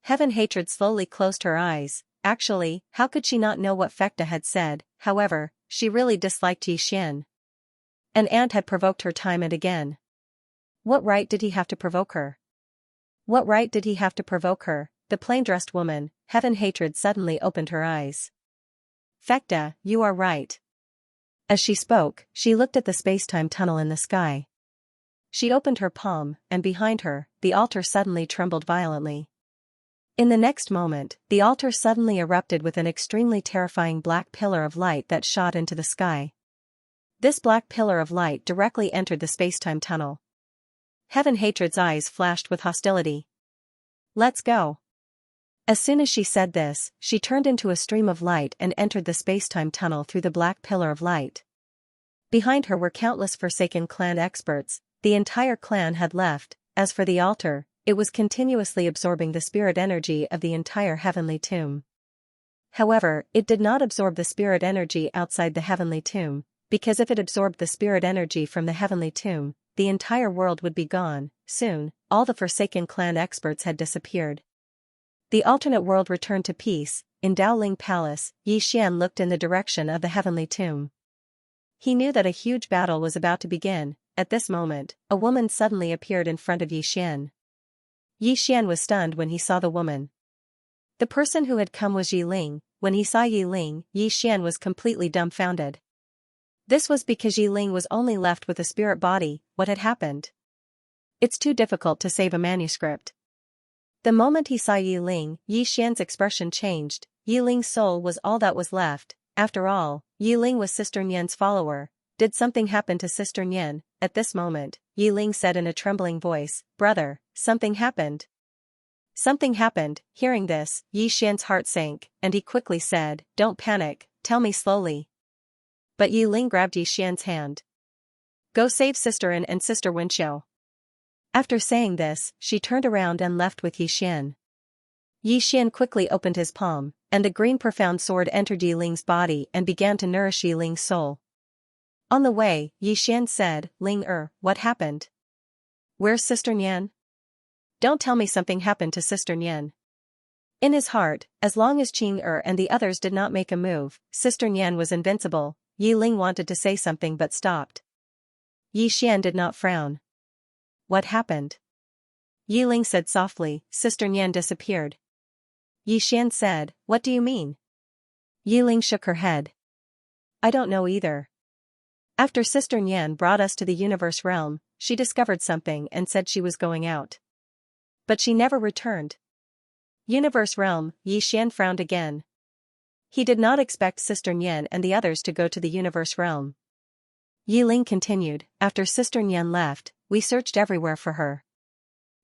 Heaven Hatred slowly closed her eyes. Actually, how could she not know what Fekta had said? However, she really disliked Xian. An ant had provoked her time and again. What right did he have to provoke her? What right did he have to provoke her, the plain-dressed woman? Heaven Hatred suddenly opened her eyes. Fekta, you are right. As she spoke, she looked at the space-time tunnel in the sky. She opened her palm, and behind her, the altar suddenly trembled violently. In the next moment, the altar suddenly erupted with an extremely terrifying black pillar of light that shot into the sky. This black pillar of light directly entered the space-time tunnel. Heaven Hatred's eyes flashed with hostility. Let's go. As soon as she said this, she turned into a stream of light and entered the space-time tunnel through the black pillar of light. Behind her were countless Forsaken clan experts. The entire clan had left. As for the altar, it was continuously absorbing the spirit energy of the entire heavenly tomb. However, it did not absorb the spirit energy outside the heavenly tomb, because if it absorbed the spirit energy from the heavenly tomb, the entire world would be gone. Soon, all the Forsaken clan experts had disappeared. The alternate world returned to peace. In Daoling Palace, Xian looked in the direction of the heavenly tomb. He knew that a huge battle was about to begin. At this moment, a woman suddenly appeared in front of Xian. Xian was stunned when he saw the woman. The person who had come was Yiling. When he saw Yiling, Xian was completely dumbfounded. This was because Yiling was only left with a spirit body. What had happened? It's too difficult to save a manuscript. The moment he saw Yiling, Xian's expression changed. Yiling's soul was all that was left. After all, Yiling was Sister Nian's follower. Did something happen to Sister Nian? At this moment, Yiling said in a trembling voice, "Brother, something happened." Something happened. Hearing this, Xian's heart sank, and he quickly said, "Don't panic, tell me slowly." But Yiling grabbed Xian's hand. "Go save Sister An and Sister Wenxiao." After saying this, she turned around and left with Xian. Xian quickly opened his palm, and the green profound sword entered Yiling's body and began to nourish Yiling's soul. On the way, Xian said, "Ling what happened? Where's Sister Nian? Don't tell me something happened to Sister Nian." In his heart, as long as Qing and the others did not make a move, Sister Nian was invincible. Yiling wanted to say something but stopped. Xian did not frown. What happened? Yiling said softly, "Sister Nian disappeared." Xian said, "What do you mean?" Yiling shook her head. "I don't know either. After Sister Nian brought us to the universe realm, she discovered something and said she was going out. But she never returned." Universe realm, Xian frowned again. He did not expect Sister Nian and the others to go to the universe realm. Yiling continued, "After Sister Nian left, we searched everywhere for her.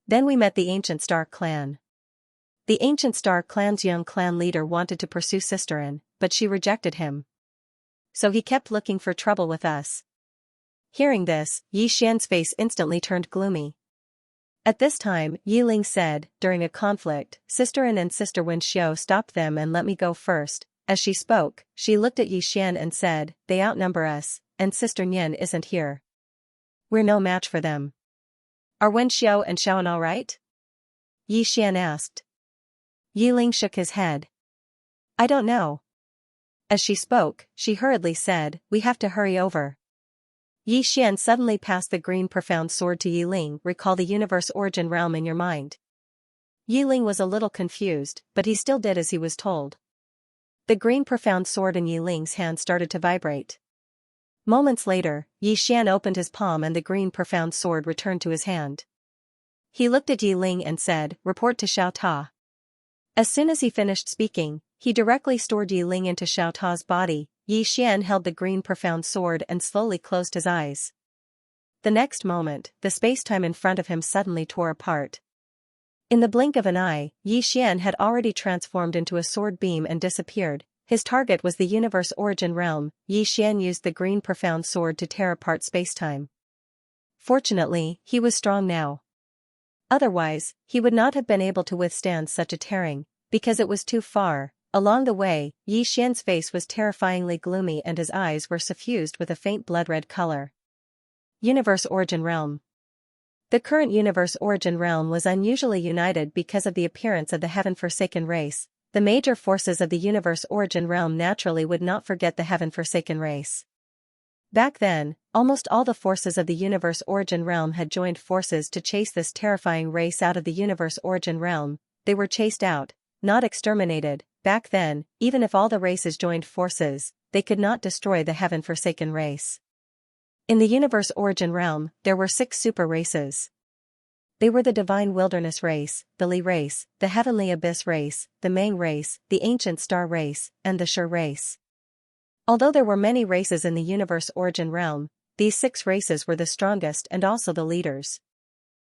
Then we met the Ancient Star Clan. The Ancient Star Clan's young clan leader wanted to pursue Sister An, but she rejected him. So he kept looking for trouble with us." Hearing this, Xian's face instantly turned gloomy. At this time, Yiling said, "During a conflict, Sister An and Sister Wenxiao stopped them and let me go first." As she spoke, she looked at Xian and said, "They outnumber us, and Sister Nian isn't here. We're no match for them." "Are Wenxiao and Xiaoan all right?" Xian asked. Yiling shook his head. "I don't know." As she spoke, she hurriedly said, "We have to hurry over." Xian suddenly passed the green profound sword to Yiling. "Recall the universe origin realm in your mind." Yiling was a little confused, but he still did as he was told. The green profound sword in Yiling's hand started to vibrate. Moments later, Yi Xian opened his palm and the green profound sword returned to his hand. He looked at Yi Ling and said, "Report to Xiao Ta." As soon as he finished speaking, he directly stored Yi Ling into Xiao Ta's body. Yi Xian held the green profound sword and slowly closed his eyes. The next moment, the space-time in front of him suddenly tore apart. In the blink of an eye, Yi Xian had already transformed into a sword beam and disappeared. His target was the universe origin realm. Yi Xian used the green profound sword to tear apart space-time. Fortunately, he was strong now. Otherwise, he would not have been able to withstand such a tearing, because it was too far. Along the way, Yi Xian's face was terrifyingly gloomy and his eyes were suffused with a faint blood-red color. Universe Origin Realm. The current Universe Origin Realm was unusually united because of the appearance of the Heaven-Forsaken race. The major forces of the Universe Origin Realm naturally would not forget the Heaven-Forsaken race. Back then, almost all the forces of the Universe Origin Realm had joined forces to chase this terrifying race out of the Universe Origin Realm. They were chased out, not exterminated. Back then, even if all the races joined forces, they could not destroy the Heaven-Forsaken race. In the Universe Origin Realm, there were 6 super races. They were the Divine Wilderness race, the Li race, the Heavenly Abyss race, the Mang race, the Ancient Star race, and the Shur race. Although there were many races in the Universe Origin Realm, these 6 races were the strongest and also the leaders.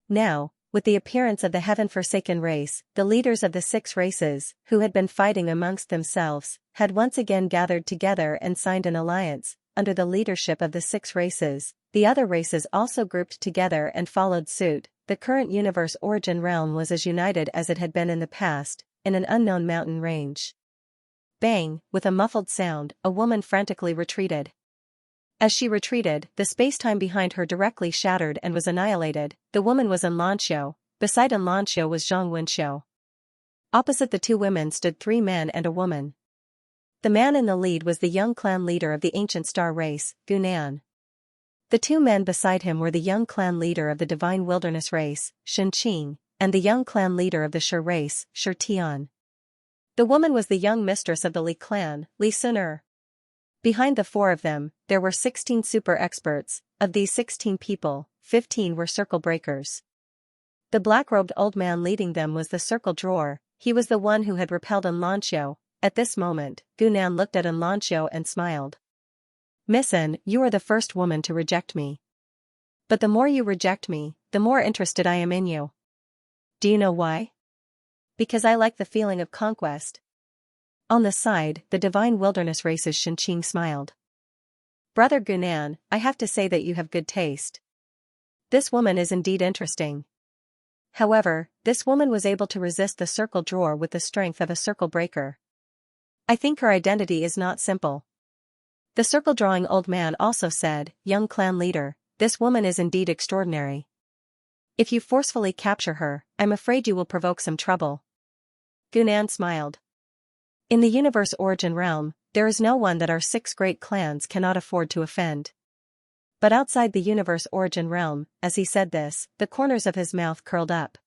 Now, with the appearance of the Heaven-Forsaken race, the leaders of the 6 races, who had been fighting amongst themselves, had once again gathered together and signed an alliance. Under the leadership of the 6 races, the other races also grouped together and followed suit. The current Universe Origin Realm was as united as it had been in the past, in an unknown mountain range. Bang! With a muffled sound, a woman frantically retreated. As she retreated, the space-time behind her directly shattered and was annihilated. The woman was Lanxiu. Beside Lanxiu was Zhang Wenxiu. Opposite the 2 women stood 3 men and a woman. The man in the lead was the young clan leader of the Ancient Star race, Gunan. The 2 men beside him were the young clan leader of the Divine Wilderness race, Shenqing, and the young clan leader of the Shur race, Shur Tian. The woman was the young mistress of the Li clan, Li Suner. Behind the 4 of them, there were 16 super experts. Of these 16 people, 15 were circle breakers. The black-robed old man leading them was the circle drawer. He was the one who had repelled Lanxiu. At this moment, Gunan looked at Lanxiu and smiled. "Miss An, you are the first woman to reject me. But the more you reject me, the more interested I am in you. Do you know why? Because I like the feeling of conquest." On the side, the Divine Wilderness race's Shenqing smiled. "Brother Gunan, I have to say that you have good taste. This woman is indeed interesting." However, this woman was able to resist the circle drawer with the strength of a circle breaker. "I think her identity is not simple." The circle-drawing old man also said, "Young clan leader, this woman is indeed extraordinary. If you forcefully capture her, I'm afraid you will provoke some trouble." Gunan smiled. "In the Universe Origin Realm, there is no one that our 6 great clans cannot afford to offend." But outside the Universe Origin Realm, as he said this, the corners of his mouth curled up.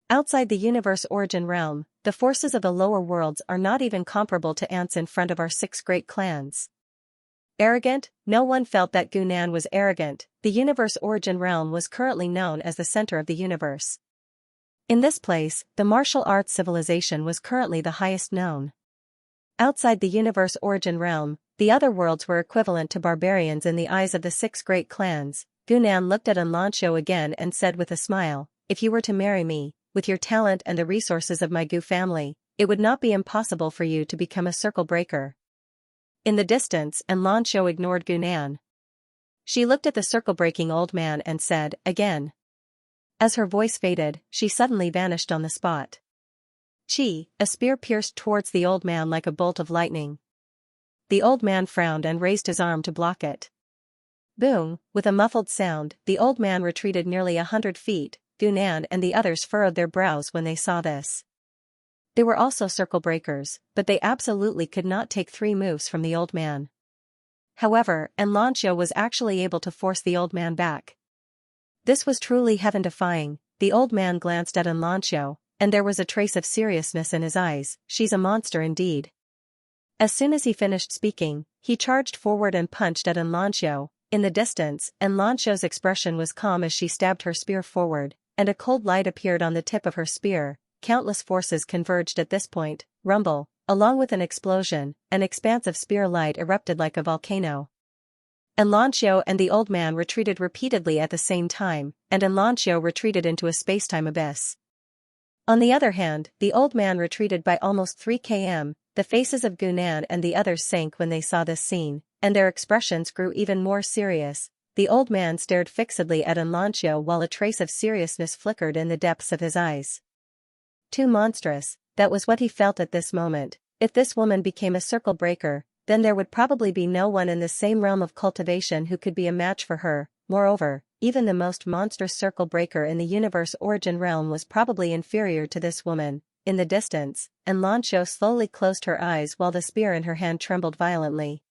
Outside the Universe Origin Realm, the forces of the lower worlds are not even comparable to ants in front of our 6 great clans. Arrogant? No one felt that Gunan was arrogant. The Universe Origin Realm was currently known as the center of the universe. In this place, the martial arts civilization was currently the highest known. Outside the Universe Origin Realm, the other worlds were equivalent to barbarians in the eyes of the 6 great clans. Gunan looked at Lanxiu again and said with a smile, "If you were to marry me, with your talent and the resources of my Gu family, it would not be impossible for you to become a circle breaker." In the distance, Lanxiu ignored Gunan. She looked at the circle-breaking old man and said, "Again." As her voice faded, she suddenly vanished on the spot. Chi, a spear pierced towards the old man like a bolt of lightning. The old man frowned and raised his arm to block it. Boom! With a muffled sound, the old man retreated nearly 100 feet. Gunan and the others furrowed their brows when they saw this. They were also circle breakers, but they absolutely could not take 3 moves from the old man. However, Lanxiu was actually able to force the old man back. This was truly heaven-defying. The old man glanced at Lanxiu, and there was a trace of seriousness in his eyes. "She's a monster indeed." As soon as he finished speaking, he charged forward and punched at Xianxia. In the distance, Xianxia's expression was calm as she stabbed her spear forward, and a cold light appeared on the tip of her spear. Countless forces converged at this point. Rumble, along with an explosion, an expanse of spear light erupted like a volcano. Xianxia and the old man retreated repeatedly at the same time, and Xianxia retreated into a space-time abyss. On the other hand, the old man retreated by almost 3 km. The faces of Gunan and the others sank when they saw this scene, and their expressions grew even more serious. The old man stared fixedly at Xianxia while a trace of seriousness flickered in the depths of his eyes. Too monstrous, that was what he felt at this moment. If this woman became a circle breaker, then there would probably be no one in the same realm of cultivation who could be a match for her. Moreover, even the most monstrous circle breaker in the universe origin realm was probably inferior to this woman. In the distance, Xianxia slowly closed her eyes while the spear in her hand trembled violently.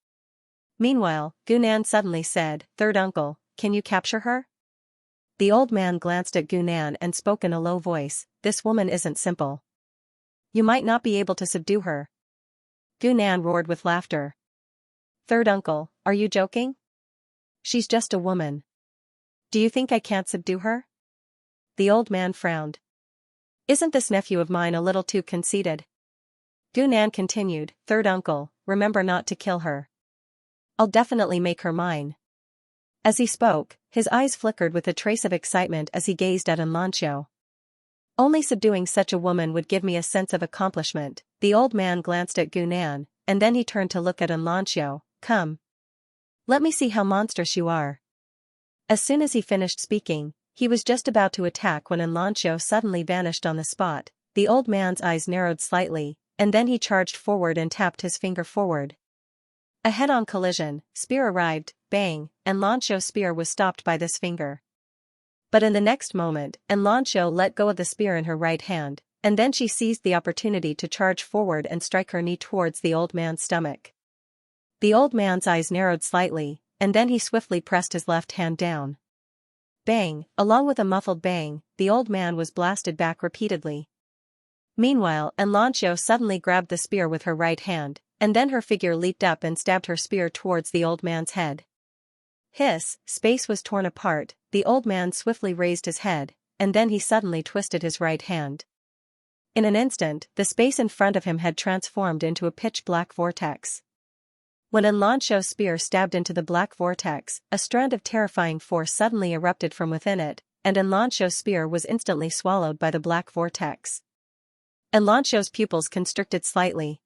Meanwhile, Gunan suddenly said, "Third uncle, can you capture her?" The old man glanced at Gunan and spoke in a low voice, "This woman isn't simple. You might not be able to subdue her." Gunan roared with laughter. "Third uncle, are you joking? She's just a woman. Do you think I can't subdue her?" The old man frowned. "Isn't this nephew of mine a little too conceited?" Gunan continued, "Third uncle, remember not to kill her. I'll definitely make her mine." As he spoke, his eyes flickered with a trace of excitement as he gazed at Xianxia. "Only subduing such a woman would give me a sense of accomplishment." The old man glanced at Gunan, and then he turned to look at Xianxia. "Come. Let me see how monstrous you are." As soon as he finished speaking, he was just about to attack when Xianxia suddenly vanished on the spot. The old man's eyes narrowed slightly, and then he charged forward and tapped his finger forward. A head-on collision, spear arrived, bang, and Xianxia's spear was stopped by this finger. But in the next moment, Xianxia let go of the spear in her right hand, and then she seized the opportunity to charge forward and strike her knee towards the old man's stomach. The old man's eyes narrowed slightly, and then he swiftly pressed his left hand down. Bang, along with a muffled bang, the old man was blasted back repeatedly. Meanwhile, Xianxia suddenly grabbed the spear with her right hand, and then her figure leaped up and stabbed her spear towards the old man's head. Hiss, space was torn apart. The old man swiftly raised his head, and then he suddenly twisted his right hand. In an instant, the space in front of him had transformed into a pitch-black vortex. When Xianxia's spear stabbed into the black vortex, a strand of terrifying force suddenly erupted from within it, and Xianxia's spear was instantly swallowed by the black vortex. Xianxia's pupils constricted slightly.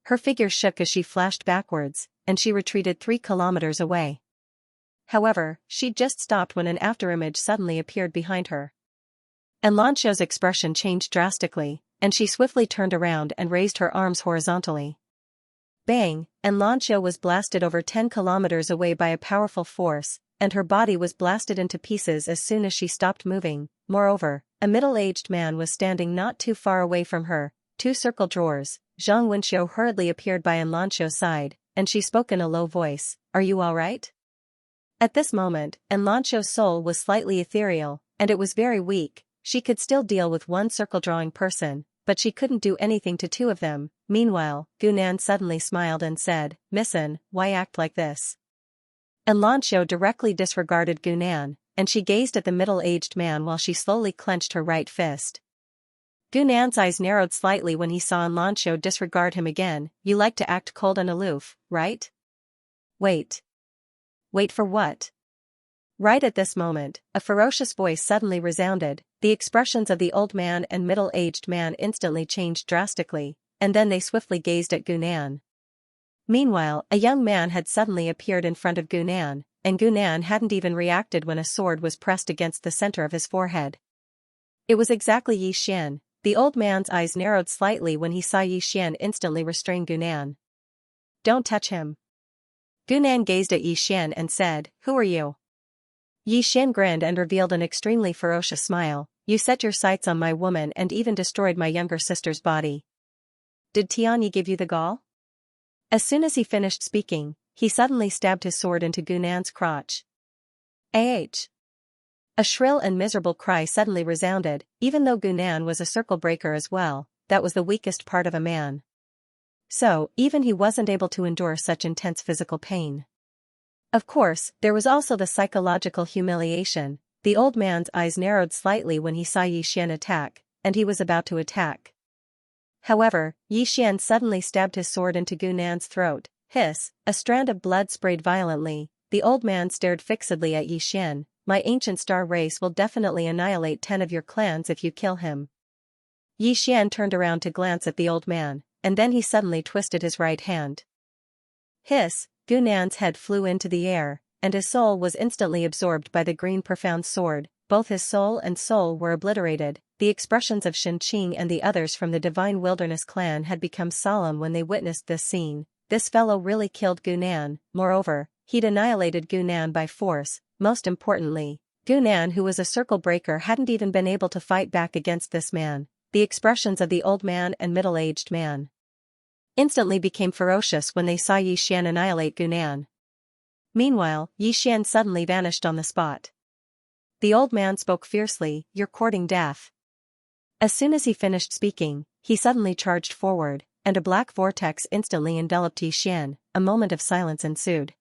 Her figure shook as she flashed backwards, and she retreated 3 kilometers away. However, she'd just stopped when an afterimage suddenly appeared behind her. Xianxia's expression changed drastically, and she swiftly turned around and raised her arms horizontally. Bang, Xianxia was blasted over 10 kilometers away by a powerful force, and her body was blasted into pieces as soon as she stopped moving. Moreover, a middle-aged man was standing not too far away from her. 2 circle drawers. Zhang Wenxiu hurriedly appeared by Xianxia's side, and she spoke in a low voice, "Are you all right?" At this moment, Xianxia's soul was slightly ethereal, and it was very weak. She could still deal with 1 circle-drawing person, but she couldn't do anything to 2 of them. Meanwhile, Gunan suddenly smiled and said, "Missin, why act like this?" Xianxia directly disregarded Gunan, and she gazed at the middle-aged man while she slowly clenched her right fist. Gunan's eyes narrowed slightly when he saw Xianxia disregard him again. "You like to act cold and aloof, right? Wait. Wait for what?" Right at this moment, a ferocious voice suddenly resounded. The expressions of the old man and middle-aged man instantly changed drastically, and then they swiftly gazed at Gunan. Meanwhile, a young man had suddenly appeared in front of Gunan, and Gunan hadn't even reacted when a sword was pressed against the center of his forehead. It was exactly Yixian. The old man's eyes narrowed slightly when he saw Yixian instantly restrain Gunan. "Don't touch him." Gunan gazed at Yixian and said, "Who are you?" Yixian grinned and revealed an extremely ferocious smile. "You set your sights on my woman and even destroyed my younger sister's body. Did Tianyi give you the gall?" As soon as he finished speaking, he suddenly stabbed his sword into Gunan's crotch. Ah! A shrill and miserable cry suddenly resounded. Even though Gunan was a circle breaker as well, that was the weakest part of a man. so even he wasn't able to endure such intense physical pain. Of course, there was also the psychological humiliation. The old man's eyes narrowed slightly when he saw Xian attack, and he was about to attack. However, Xian suddenly stabbed his sword into Gu Nan's throat. Hiss, a strand of blood sprayed violently. The old man stared fixedly at Xian. My ancient star race will definitely annihilate 10 of your clans if you kill him. Xian turned around to glance at the old man, and then he suddenly twisted his right hand. Hiss, Gu Nan's head flew into the air, and his soul was instantly absorbed by the green profound sword. Both his soul and soul were obliterated. The expressions of Xianxia and the others from the Divine Wilderness clan had become solemn when they witnessed this scene. This fellow really killed Gu Nan. Moreover, he'd annihilated Gu Nan by force. Most importantly, Gu Nan, who was a circle breaker, hadn't even been able to fight back against this man. The expressions of the old man and middle-aged man instantly became ferocious when they saw Xian annihilate Gu Nan. Meanwhile, Xian suddenly vanished on the spot. The old man spoke fiercely, "You're courting death." As soon as he finished speaking, he suddenly charged forward, and a black vortex instantly enveloped Xian. A moment of silence ensued.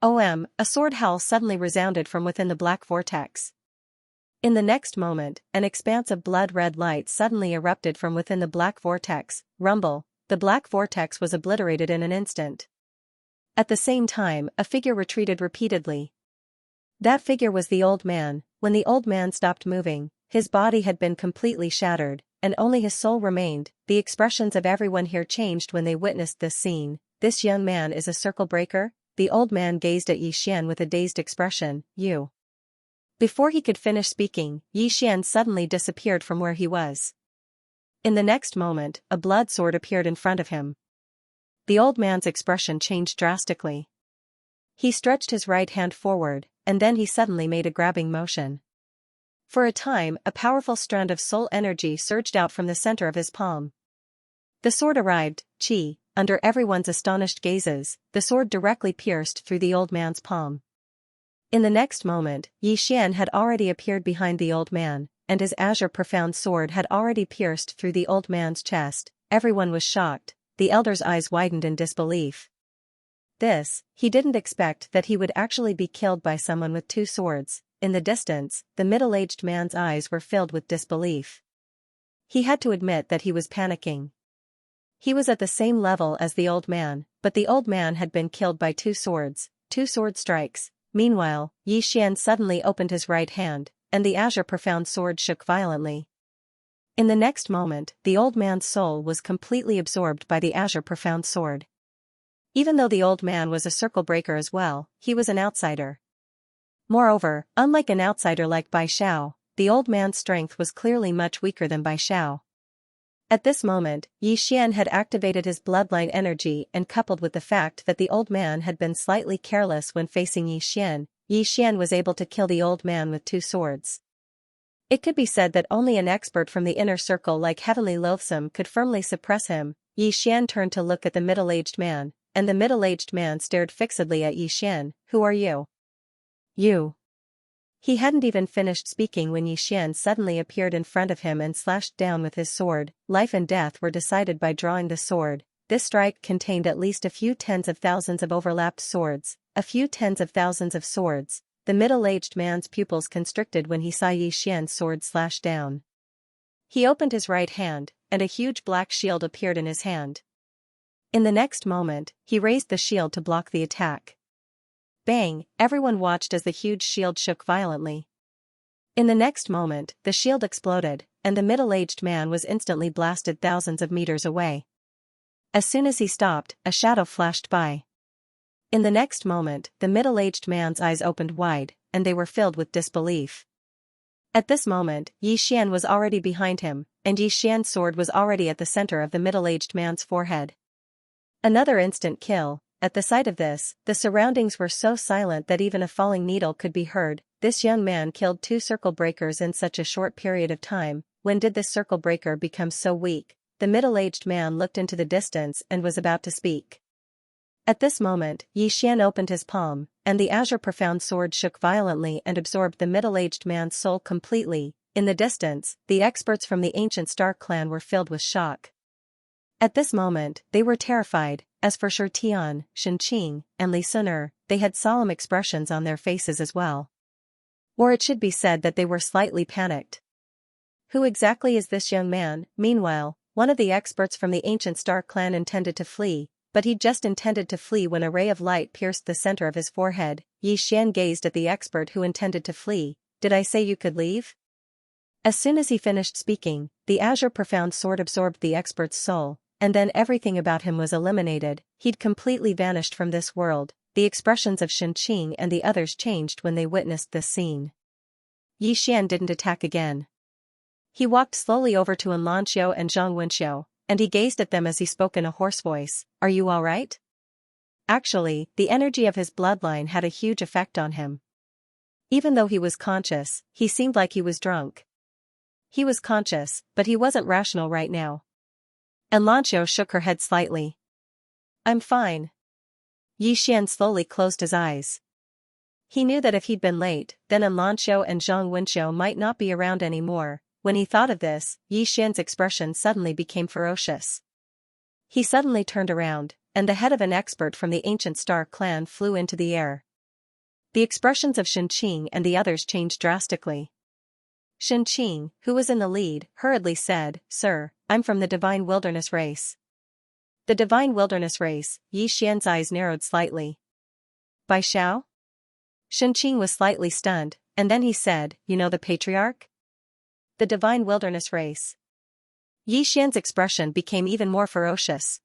A sword howl suddenly resounded from within the black vortex. In the next moment, an expanse of blood-red light suddenly erupted from within the black vortex. Rumble, the black vortex was obliterated in an instant. At the same time, a figure retreated repeatedly. That figure was the old man. When the old man stopped moving, his body had been completely shattered, and only his soul remained. The expressions of everyone here changed when they witnessed this scene. This young man is a circle breaker? The old man gazed at Xian with a dazed expression. You. Before he could finish speaking, Xian suddenly disappeared from where he was. In the next moment, a blood sword appeared in front of him. The old man's expression changed drastically. He stretched his right hand forward, and then he suddenly made a grabbing motion. For a time, a powerful strand of soul energy surged out from the center of his palm. The sword arrived. Under everyone's astonished gazes, the sword directly pierced through the old man's palm. In the next moment, Xian had already appeared behind the old man, and his azure profound sword had already pierced through the old man's chest. Everyone was shocked. The elder's eyes widened in disbelief. He didn't expect that he would actually be killed by someone with 2 swords. In the distance, the middle-aged man's eyes were filled with disbelief. He had to admit that he was panicking. He was at the same level as the old man, but the old man had been killed by 2 swords, 2 sword strikes. Meanwhile, Xian suddenly opened his right hand, and the azure profound sword shook violently. In the next moment, the old man's soul was completely absorbed by the azure profound sword. Even though the old man was a circle breaker as well, he was an outsider. Moreover, unlike an outsider like Bai Xiao, the old man's strength was clearly much weaker than Bai Xiao. At this moment, Xian had activated his bloodline energy, and coupled with the fact that the old man had been slightly careless when facing Xian was able to kill the old man with 2 swords. It could be said that only an expert from the inner circle like Heavenly Loathsome could firmly suppress him. Xian turned to look at the middle-aged man, and the middle-aged man stared fixedly at Xian. "Who are you?" "You." He hadn't even finished speaking when Xian suddenly appeared in front of him and slashed down with his sword. Life and death were decided by drawing the sword. This strike contained at least a few tens of thousands of overlapped swords, a few tens of thousands of swords. The middle-aged man's pupils constricted when he saw Xian's sword slash down. He opened his right hand, and a huge black shield appeared in his hand. In the next moment, he raised the shield to block the attack. Bang! Everyone watched as the huge shield shook violently. In the next moment, the shield exploded, and the middle-aged man was instantly blasted thousands of meters away. As soon as he stopped, a shadow flashed by. In the next moment, the middle-aged man's eyes opened wide, and they were filled with disbelief. At this moment, Xian was already behind him, and Xian's sword was already at the center of the middle-aged man's forehead. Another instant kill. At the sight of this, the surroundings were so silent that even a falling needle could be heard. This young man killed 2 circle breakers in such a short period of time. When did this circle breaker become so weak? The middle-aged man looked into the distance and was about to speak. At this moment, Xian opened his palm, and the azure profound sword shook violently and absorbed the middle-aged man's soul completely. In the distance, the experts from the ancient Star clan were filled with shock. At this moment, they were terrified. As for Shi Tian, Shen Qing, and Li Suner, they had solemn expressions on their faces as well. Or it should be said that they were slightly panicked. Who exactly is this young man? Meanwhile, one of the experts from the ancient Star clan intended to flee, but he just intended to flee when a ray of light pierced the center of his forehead. Yi Xian gazed at the expert who intended to flee. Did I say you could leave? As soon as he finished speaking, the azure profound sword absorbed the expert's soul, and then everything about him was eliminated. He'd completely vanished from this world. The expressions of Shen Qing and the others changed when they witnessed this scene. Yi Xian didn't attack again. He walked slowly over to Xianxia and Zhang Wenxiu, and he gazed at them as he spoke in a hoarse voice. Are you all right? Actually, the energy of his bloodline had a huge effect on him. Even though he was conscious, he seemed like he was drunk. He was conscious, but he wasn't rational right now. And Xianxia shook her head slightly. I'm fine. Yi Xian slowly closed his eyes. He knew that if he'd been late, then Xianxia and Zhang Wenxiu might not be around anymore. When he thought of this, Yi Xian's expression suddenly became ferocious. He suddenly turned around, and the head of an expert from the ancient Star clan flew into the air. The expressions of Shen Qing and the others changed drastically. Shen Qing, who was in the lead, hurriedly said, Sir, I'm from the Divine Wilderness race. The Divine Wilderness race. Yi Xian's eyes narrowed slightly. By Xiao? Shen Qing was slightly stunned, and then he said, You know the Patriarch? The Divine Wilderness race. Yi Xian's expression became even more ferocious.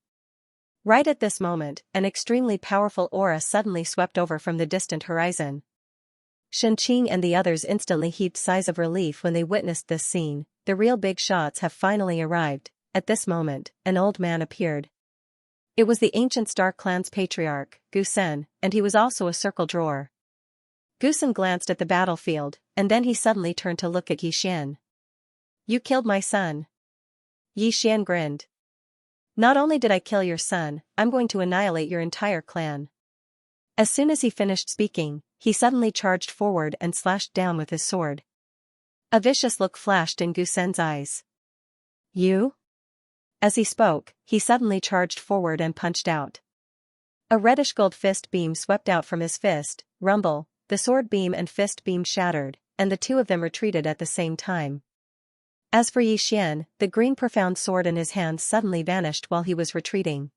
Right at this moment, an extremely powerful aura suddenly swept over from the distant horizon. Shen Qing and the others instantly heaved sighs of relief when they witnessed this scene. The real big shots have finally arrived. At this moment, an old man appeared. It was the ancient Star clan's patriarch, Gusen, and he was also a circle drawer. Gusen glanced at the battlefield, and then he suddenly turned to look at Yi Xian. You killed my son. Yi Xian grinned. Not only did I kill your son, I'm going to annihilate your entire clan. As soon as he finished speaking, he suddenly charged forward and slashed down with his sword. A vicious look flashed in Gusen's eyes. You? As he spoke, he suddenly charged forward and punched out. A reddish gold fist beam swept out from his fist. Rumble, the sword beam and fist beam shattered, and the two of them retreated at the same time. As for Yi Xian, the green profound sword in his hand suddenly vanished while he was retreating.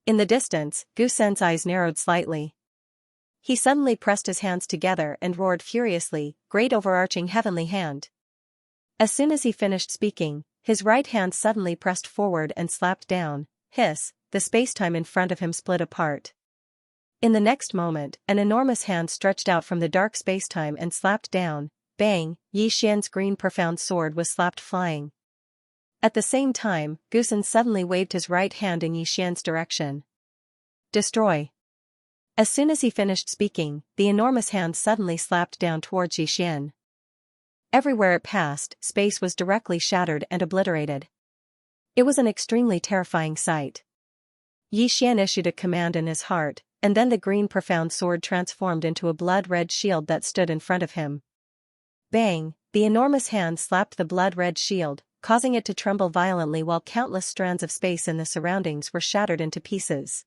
In the distance, Gusen's eyes narrowed slightly. He suddenly pressed his hands together and roared furiously, Great overarching heavenly hand. As soon as he finished speaking, his right hand suddenly pressed forward and slapped down. Hiss, the spacetime in front of him split apart. In the next moment, an enormous hand stretched out from the dark spacetime and slapped down. Bang, Yi Xian's green profound sword was slapped flying. At the same time, Gusen suddenly waved his right hand in Yi Xian's direction. Destroy. As soon as he finished speaking, the enormous hand suddenly slapped down towards Yi Xian. Everywhere it passed, space was directly shattered and obliterated. It was an extremely terrifying sight. Yi Xian issued a command in his heart, and then the green profound sword transformed into a blood-red shield that stood in front of him. Bang, the enormous hand slapped the blood-red shield, causing it to tremble violently while countless strands of space in the surroundings were shattered into pieces.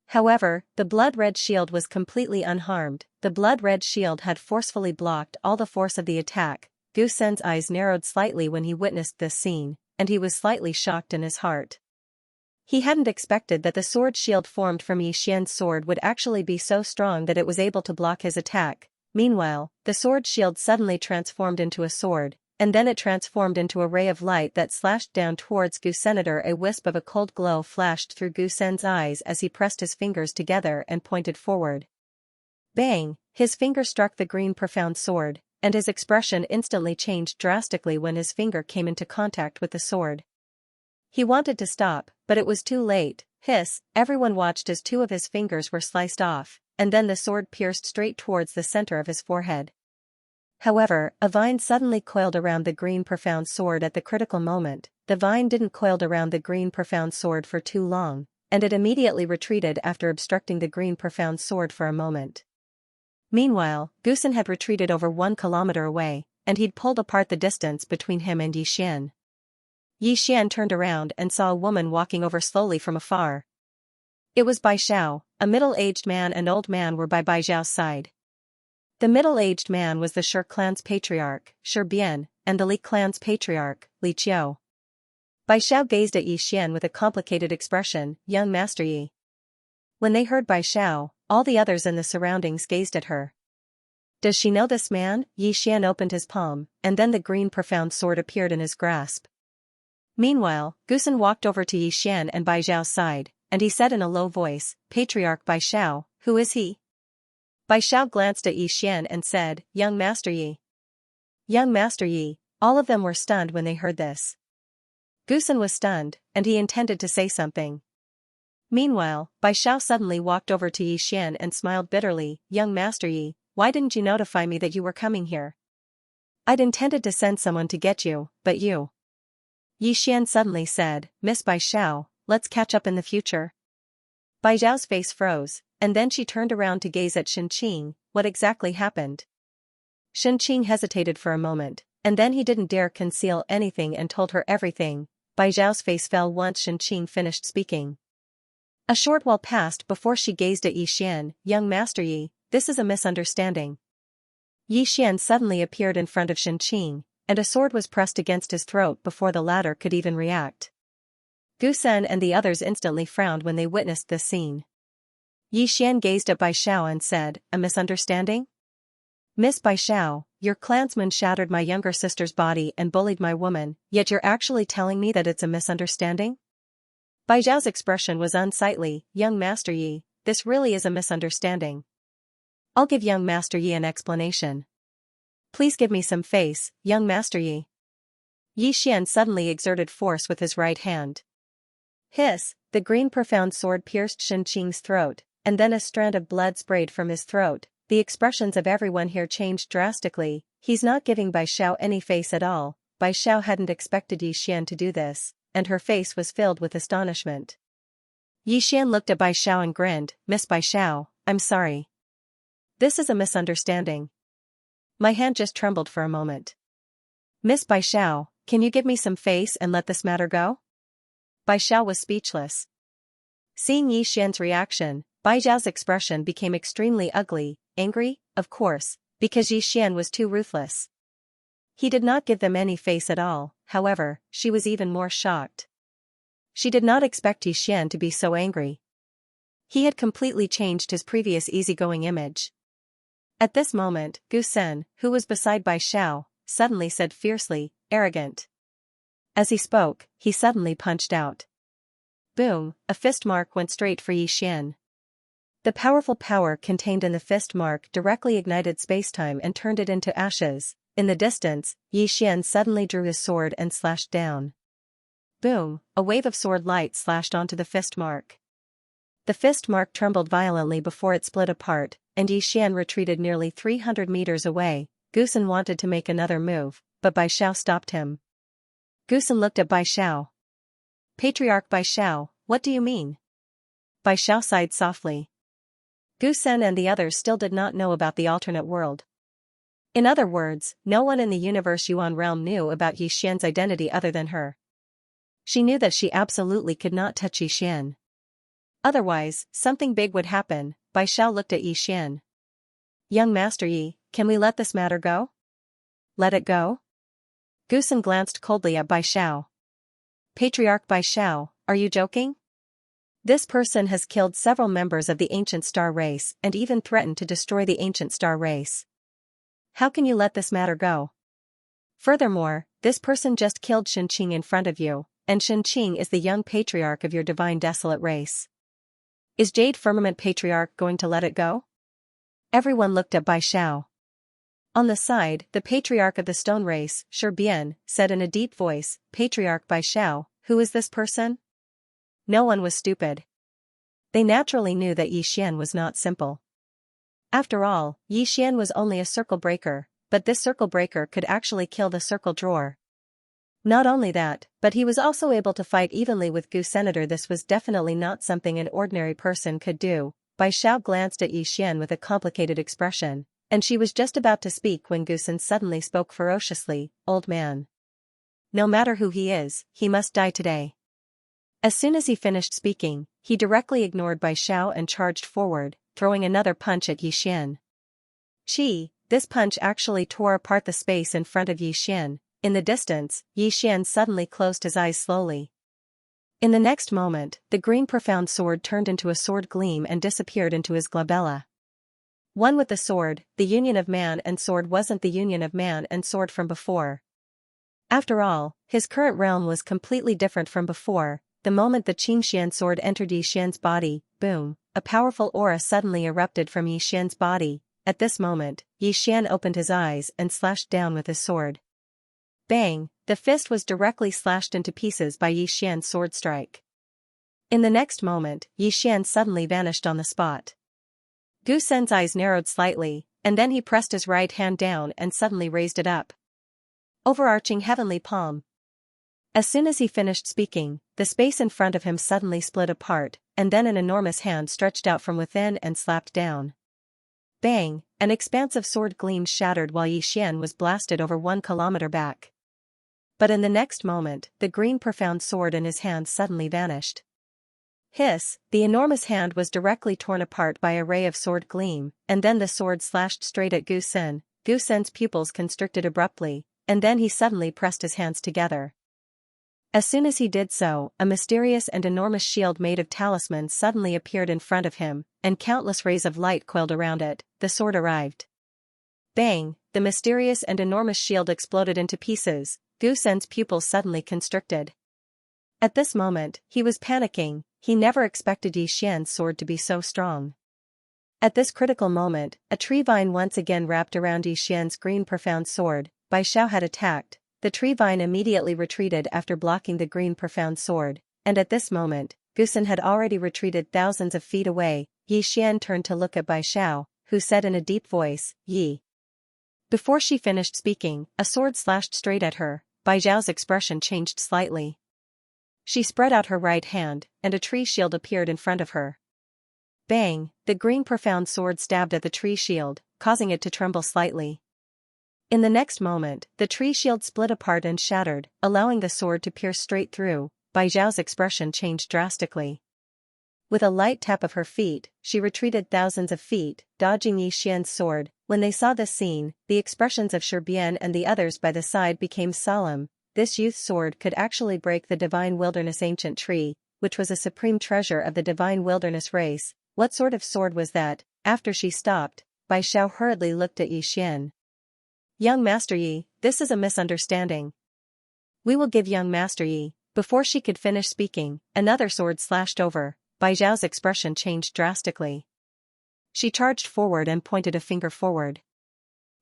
However, the blood-red shield was completely unharmed. The blood-red shield had forcefully blocked all the force of the attack. Gusen's eyes narrowed slightly when he witnessed this scene, and he was slightly shocked in his heart. He hadn't expected that the sword shield formed from Yi Xian's sword would actually be so strong that it was able to block his attack. Meanwhile, the sword shield suddenly transformed into a sword, and then it transformed into a ray of light that slashed down towards Gusenator. A wisp of a cold glow flashed through Gusen's eyes as he pressed his fingers together and pointed forward. Bang, his finger struck the green profound sword, and his expression instantly changed drastically when his finger came into contact with the sword. He wanted to stop, but it was too late. Hiss, everyone watched as two of his fingers were sliced off, and then the sword pierced straight towards the center of his forehead. However, a vine suddenly coiled around the green profound sword at the critical moment. The vine didn't coil around the green profound sword for too long, and it immediately retreated after obstructing the green profound sword for a moment. Meanwhile, Gusen had retreated over 1 kilometer away, and he'd pulled apart the distance between him and Yi Xian. Yi Xian turned around and saw a woman walking over slowly from afar. It was Bai Xiao. A middle-aged man and old man were by Bai Zhao's side. The middle-aged man was the Shi clan's patriarch, Shi Bian, and the Li clan's patriarch, Li Qiu. Bai Xiao gazed at Yi Xian with a complicated expression, young Master Yi. When they heard Bai Xiao, all the others in the surroundings gazed at her. Does she know this man? Yi Xian opened his palm, and then the green profound sword appeared in his grasp. Meanwhile, Gusen walked over to Yi Xian and Bai Zhao's side, and he said in a low voice, Patriarch Bai Xiao, who is he? Bai Xiao glanced at Yi Xian and said, Young Master Yi. Young Master Yi. All of them were stunned when they heard this. Gusen was stunned, and he intended to say something. Meanwhile, Bai Xiao suddenly walked over to Yi Xian and smiled bitterly, Young Master Yi, why didn't you notify me that you were coming here? I'd intended to send someone to get you, but you. Yi Xian suddenly said, Miss Bai Xiao, let's catch up in the future. Bai Zhao's face froze, and then she turned around to gaze at Xianqing. What exactly happened? Xianqing hesitated for a moment, and then he didn't dare conceal anything and told her everything. Bai Zhao's face fell once Xianqing finished speaking. A short while passed before she gazed at Yi Xian. Young Master Yi, this is a misunderstanding. Yi Xian suddenly appeared in front of Xianqing, and a sword was pressed against his throat before the latter could even react. Gusen and the others instantly frowned when they witnessed this scene. Yi Xian gazed at Bai Xiao and said, A misunderstanding? Miss Bai Xiao, your clansman shattered my younger sister's body and bullied my woman, yet you're actually telling me that it's a misunderstanding? Bai Zhao's expression was unsightly. Young Master Yi, this really is a misunderstanding. I'll give young Master Yi an explanation. Please give me some face, young Master Yi. Yi Xian suddenly exerted force with his right hand. Hiss, the green profound sword pierced Xianqing's throat, and then a strand of blood sprayed from his throat. The expressions of everyone here changed drastically. He's not giving Bai Xiao any face at all. Bai Xiao hadn't expected Yi Xian to do this, and her face was filled with astonishment. Yi Xian looked at Bai Xiao and grinned, Miss Bai Xiao, I'm sorry. This is a misunderstanding. My hand just trembled for a moment. Miss Bai Xiao, can you give me some face and let this matter go? Bai Xiao was speechless. Seeing Yi Xian's reaction, Bai Zhao's expression became extremely ugly, angry, of course, because Yi Xian was too ruthless. He did not give them any face at all. However, she was even more shocked. She did not expect Yi Xian to be so angry. He had completely changed his previous easygoing image. At this moment, Gusen, who was beside Bai Xiao, suddenly said fiercely, arrogant. As he spoke, he suddenly punched out. Boom, a fist mark went straight for Yi Xian. The powerful power contained in the fist mark directly ignited spacetime and turned it into ashes. In the distance, Yi Xian suddenly drew his sword and slashed down. Boom, a wave of sword light slashed onto the fist mark. The fist mark trembled violently before it split apart, and Yi Xian retreated nearly 300 meters away. Gusen wanted to make another move, but Bai Xiao stopped him. Gusen looked at Bai Xiao. Patriarch Bai Xiao, what do you mean? Bai Xiao sighed softly. Gusen and the others still did not know about the alternate world. In other words, no one in the universe Yuan realm knew about Yi Xian's identity other than her. She knew that she absolutely could not touch Yi Xian. Otherwise, something big would happen. Bai Xiao looked at Yi Xian. Young Master Yi, can we let this matter go? Let it go? Gusen glanced coldly at Bai Xiao. Patriarch Bai Xiao, are you joking? This person has killed several members of the ancient star race and even threatened to destroy the ancient star race. How can you let this matter go? Furthermore, this person just killed Xianqing in front of you, and Xianqing is the young patriarch of your divine desolate race. Is Jade Firmament Patriarch going to let it go? Everyone looked at Bai Xiao. On the side, the patriarch of the stone race, Shi Bian, said in a deep voice, Patriarch Bai Xiao, who is this person? No one was stupid. They naturally knew that Yi Xian was not simple. After all, Yi Xian was only a circle breaker, but this circle breaker could actually kill the circle drawer. Not only that, but he was also able to fight evenly with Gu Senator. This was definitely not something an ordinary person could do. Bai Xiao glanced at Yi Xian with a complicated expression, and she was just about to speak when Gusen suddenly spoke ferociously, Old man. no matter who he is, he must die today. As soon as he finished speaking, he directly ignored Bai Xiao and charged forward, throwing another punch at Yi Xian. This punch actually tore apart the space in front of Yi Xian. In the distance, Yi Xian suddenly closed his eyes slowly. In the next moment, the green profound sword turned into a sword gleam and disappeared into his glabella. One with the sword, the union of man and sword wasn't the union of man and sword from before. After all, his current realm was completely different from before. The moment the Xianxia sword entered Yi Xian's body, boom, a powerful aura suddenly erupted from Yi Xian's body. At this moment, Yi Xian opened his eyes and slashed down with his sword. Bang! The fist was directly slashed into pieces by Yi Xian's sword strike. In the next moment, Yi Xian suddenly vanished on the spot. Gu Sen's eyes narrowed slightly, and then he pressed his right hand down and suddenly raised it up. Overarching heavenly palm. As soon as he finished speaking, the space in front of him suddenly split apart, and then an enormous hand stretched out from within and slapped down. Bang! An expansive sword gleam shattered while Yi Xian was blasted over 1 kilometer back. But in the next moment, the green profound sword in his hand suddenly vanished. Hiss! The enormous hand was directly torn apart by a ray of sword gleam, and then the sword slashed straight at Gu Sen. Gu Sen's pupils constricted abruptly, and then he suddenly pressed his hands together. As soon as he did so, a mysterious and enormous shield made of talismans suddenly appeared in front of him, and countless rays of light coiled around it. The sword arrived. Bang! The mysterious and enormous shield exploded into pieces. Gu Sen's pupils suddenly constricted. At this moment, he was panicking. He never expected Yi Xian's sword to be so strong. At this critical moment, a tree vine once again wrapped around Yi Xian's green profound sword. Bai Xiao had attacked. The tree vine immediately retreated after blocking the green profound sword, and at this moment, Gu Sen had already retreated thousands of feet away. Yi Xian turned to look at Bai Xiao, who said in a deep voice, "Yi." Before she finished speaking, a sword slashed straight at her. Bai Xiao's expression changed slightly. She spread out her right hand, and a tree shield appeared in front of her. Bang! The green profound sword stabbed at the tree shield, causing it to tremble slightly. In the next moment, the tree shield split apart and shattered, allowing the sword to pierce straight through. Bai Zhao's expression changed drastically. With a light tap of her feet, she retreated thousands of feet, dodging Yi Xian's sword. When they saw this scene, the expressions of Shibian and the others by the side became solemn. This youth's sword could actually break the divine wilderness ancient tree, which was a supreme treasure of the divine wilderness race. What sort of sword was that? After she stopped, Bai Xiao hurriedly looked at Yi Xian. "Young Master Yi, this is a misunderstanding. We will give young Master Yi." Before she could finish speaking, another sword slashed over. Bai Zhao's expression changed drastically. She charged forward and pointed a finger forward.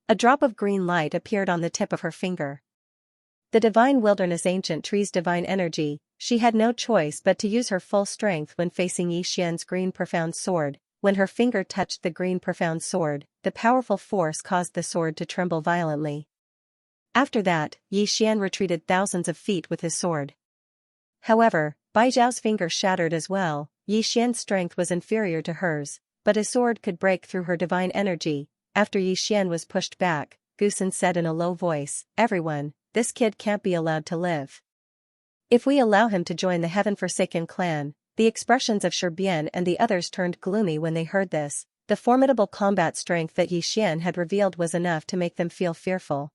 A drop of green light appeared on the tip of her finger. The divine wilderness ancient tree's divine energy. She had no choice but to use her full strength when facing Yi Xian's green profound sword. When her finger touched the green profound sword, the powerful force caused the sword to tremble violently. After that, Yi Xian retreated thousands of feet with his sword. However, Bai Zhao's finger shattered as well. Yi Xian's strength was inferior to hers, but his sword could break through her divine energy. After Yi Xian was pushed back, Gu Sen said in a low voice, "Everyone, this kid can't be allowed to live. If we allow him to join the heaven-forsaken clan." The expressions of Shibian and the others turned gloomy when they heard this. The formidable combat strength that Yi Xian had revealed was enough to make them feel fearful.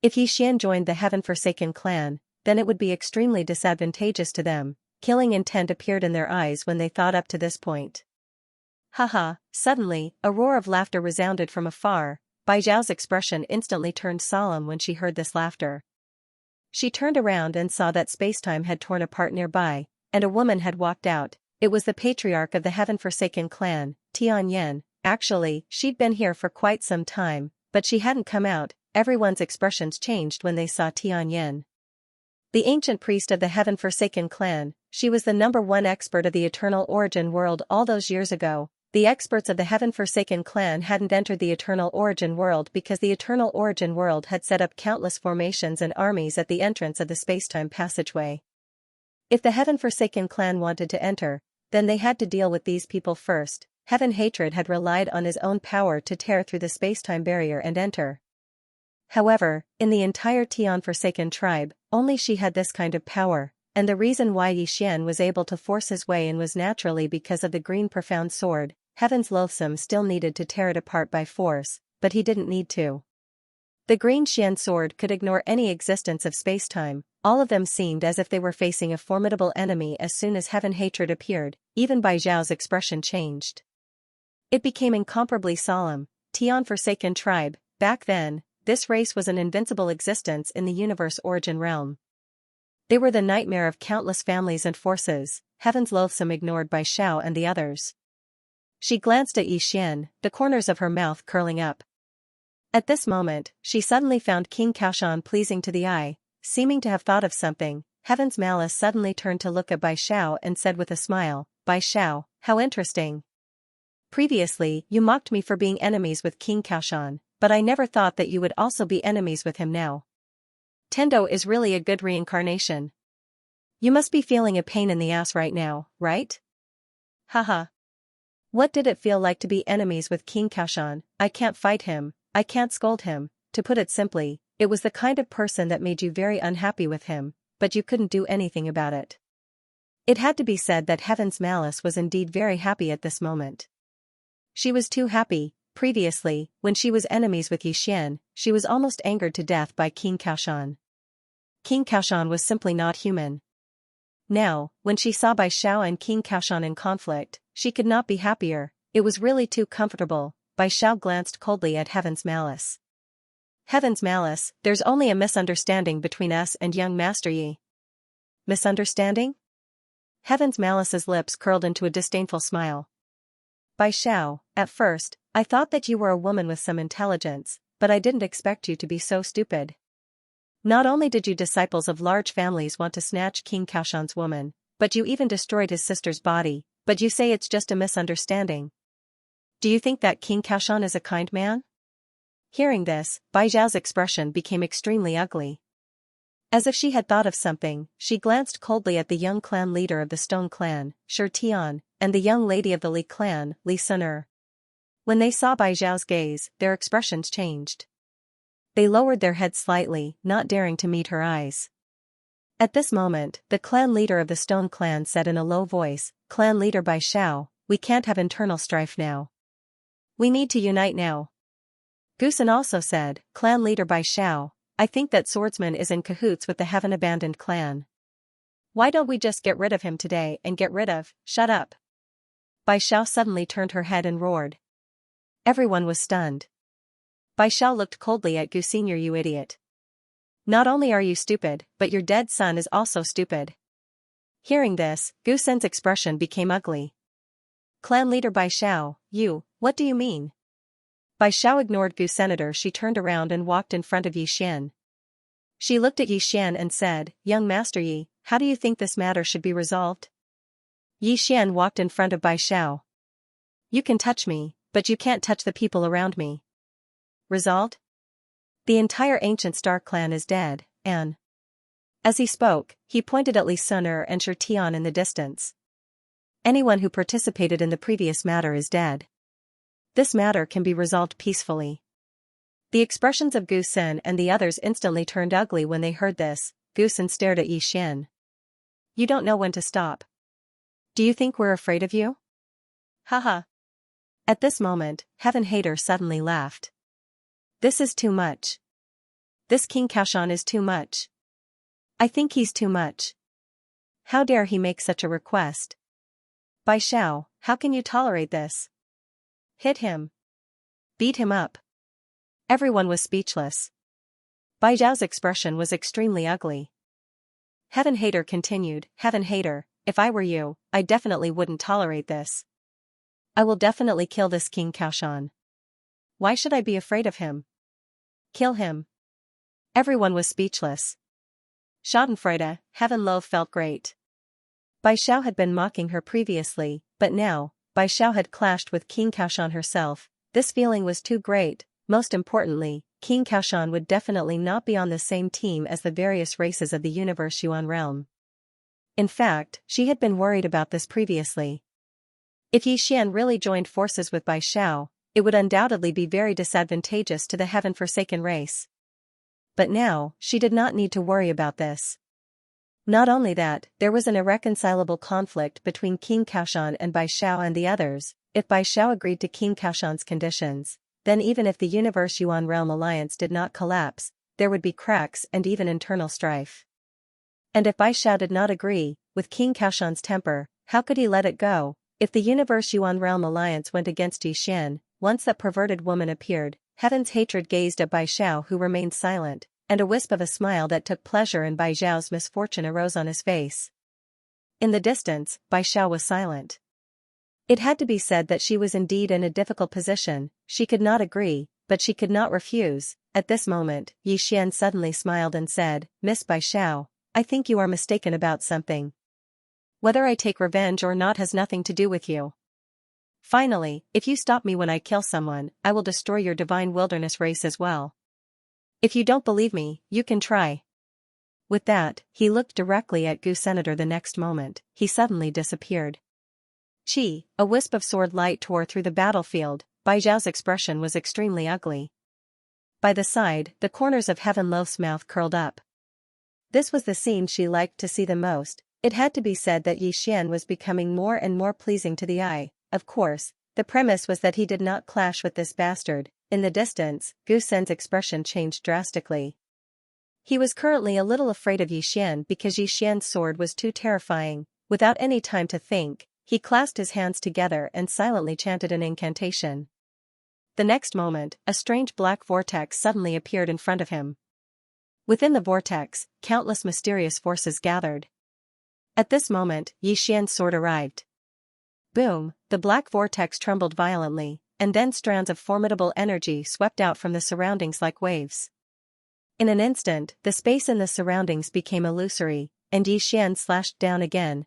If Yi Xian joined the heaven-forsaken clan, then it would be extremely disadvantageous to them. Killing intent appeared in their eyes when they thought up to this point. Haha! Suddenly, a roar of laughter resounded from afar. Bai Zhao's expression instantly turned solemn when she heard this laughter. She turned around and saw that spacetime had torn apart nearby, and a woman had walked out. It was the patriarch of the heaven-forsaken clan, Tianyan. Actually, she'd been here for quite some time, but she hadn't come out. Everyone's expressions changed when they saw Tianyan. The ancient priest of the heaven-forsaken clan, she was the #1 expert of the eternal origin world all those years ago. The experts of the heaven-forsaken clan hadn't entered the eternal origin world because the eternal origin world had set up countless formations and armies at the entrance of the spacetime passageway. If the heaven-forsaken clan wanted to enter, then they had to deal with these people first. Heaven hatred had relied on his own power to tear through the spacetime barrier and enter. However, in the entire Tian-forsaken tribe, only she had this kind of power, and the reason why Xian was able to force his way in was naturally because of the green profound sword. Heaven's loathsome still needed to tear it apart by force, but he didn't need to. The green Xian sword could ignore any existence of space-time. All of them seemed as if they were facing a formidable enemy. As soon as heaven hatred appeared, even Bai Zhao's expression changed. It became incomparably solemn. Tian-forsaken tribe, back then, this race was an invincible existence in the universe origin realm. They were the nightmare of countless families and forces. Heaven's loathsome ignored Bai Zhao and the others. She glanced at Xian, the corners of her mouth curling up. At this moment, she suddenly found King Kaoshan pleasing to the eye. Seeming to have thought of something, Heaven's malice suddenly turned to look at Bai Zhao and said with a smile, "Bai Zhao, how interesting. Previously, you mocked me for being enemies with King Kaoshan, but I never thought that you would also be enemies with him now. Tendo is really a good reincarnation. You must be feeling a pain in the ass right now, right? Haha. What did it feel like to be enemies with King Kaoshan? I can't fight him, I can't scold him. To put it simply, it was the kind of person that made you very unhappy with him, but you couldn't do anything about it." It had to be said that Heaven's malice was indeed very happy at this moment. She was too happy. Previously, when she was enemies with Xian, she was almost angered to death by King Kaoshan. King Kaoshan was simply not human. Now, when she saw Bai Zhao and King Kaoshan in conflict, she could not be happier. It was really too comfortable. Bai Zhao glanced coldly at Heaven's malice. "Heaven's malice, there's only a misunderstanding between us and young Master Yi." "Misunderstanding?" Heaven's malice's lips curled into a disdainful smile. "Bai Zhao, at first, I thought that you were a woman with some intelligence, but I didn't expect you to be so stupid. Not only did you disciples of large families want to snatch King Kaoshan's woman, but you even destroyed his sister's body, but you say it's just a misunderstanding. Do you think that King Kaoshan is a kind man?" Hearing this, Bai Zhao's expression became extremely ugly. As if she had thought of something, she glanced coldly at the young clan leader of the Stone clan, Shi Tian, and the young lady of the Li clan, Li Suner. When they saw Bai Zhao's gaze, their expressions changed. They lowered their heads slightly, not daring to meet her eyes. At this moment, the clan leader of the Stone clan said in a low voice, "Clan leader Bai Zhao, we can't have internal strife now. We need to unite now." Gusen also said, "Clan leader Bai Zhao, I think that Swordsman is in cahoots with the heaven-abandoned clan. Why don't we just get rid of him today and get rid of, shut up." Bai Zhao suddenly turned her head and roared. Everyone was stunned. Bai Zhao looked coldly at Gu Senior. "You idiot. Not only are you stupid, but your dead son is also stupid." Hearing this, Gu Sen's expression became ugly. "Clan leader Bai Zhao, what do you mean?" Bai Zhao ignored Gu Senator. She turned around and walked in front of Xian. She looked at Xian and said, "Young Master Yi, how do you think this matter should be resolved?" Xian walked in front of Bai Zhao. "You can touch me, but you can't touch the people around me. Resolved? The entire ancient Star clan is dead, and..." As he spoke, he pointed at Li Suner and Shi Tian in the distance. "Anyone who participated in the previous matter is dead. This matter can be resolved peacefully." The expressions of Gu Sen and the others instantly turned ugly when they heard this. Gu Sen stared at Xian. "You don't know when to stop. Do you think we're afraid of you? Haha." At this moment, Heaven Hater suddenly laughed. "This is too much. This King Kaoshan is too much. I think he's too much. How dare he make such a request? Bai Zhao, how can you tolerate this? Hit him. Beat him up." Everyone was speechless. Bai Zhao's expression was extremely ugly. Heaven Hater continued, "Heaven Hater, if I were you, I definitely wouldn't tolerate this. I will definitely kill this King Kaoshan. Why should I be afraid of him? Kill him." Everyone was speechless. Schadenfreude, Heaven Loaf felt great. Bai Zhao had been mocking her previously, but now, Bai Zhao had clashed with King Kaoshan herself. This feeling was too great. Most importantly, King Kaoshan would definitely not be on the same team as the various races of the universe Yuan realm. In fact, she had been worried about this previously. If Xian really joined forces with Bai Zhao, it would undoubtedly be very disadvantageous to the heaven-forsaken race. But now, she did not need to worry about this. Not only that, there was an irreconcilable conflict between King Kaoshan and Bai Xiao and the others. If Bai Xiao agreed to King Kaoshan's conditions, then even if the Universe Yuan Realm Alliance did not collapse, there would be cracks and even internal strife. And if Bai Xiao did not agree, with King Kaoshan's temper, how could he let it go? If the Universe Yuan Realm Alliance went against Yixian, once that perverted woman appeared, heaven's hatred gazed at Bai Xiao, who remained silent, and a wisp of a smile that took pleasure in Bai Xiao's misfortune arose on his face. In the distance, Bai Xiao was silent. It had to be said that she was indeed in a difficult position. She could not agree, but she could not refuse. At this moment, Yixian suddenly smiled and said, "Miss Bai Xiao, I think you are mistaken about something. Whether I take revenge or not has nothing to do with you. Finally, if you stop me when I kill someone, I will destroy your divine wilderness race as well. If you don't believe me, you can try." With that, he looked directly at Gu Senator. The next moment, he suddenly disappeared. A wisp of sword light tore through the battlefield. Bai Xiao's expression was extremely ugly. By the side, the corners of Heaven Loaf's mouth curled up. This was the scene she liked to see the most. It had to be said that Yixian was becoming more and more pleasing to the eye. Of course, the premise was that he did not clash with this bastard. In the distance, Gu Sen's expression changed drastically. He was currently a little afraid of Yixian because Yixian's sword was too terrifying. Without any time to think, he clasped his hands together and silently chanted an incantation. The next moment, a strange black vortex suddenly appeared in front of him. Within the vortex, countless mysterious forces gathered. At this moment, Yixian's sword arrived. Boom, the black vortex trembled violently, and then strands of formidable energy swept out from the surroundings like waves. In an instant, the space in the surroundings became illusory, and Yixian slashed down again.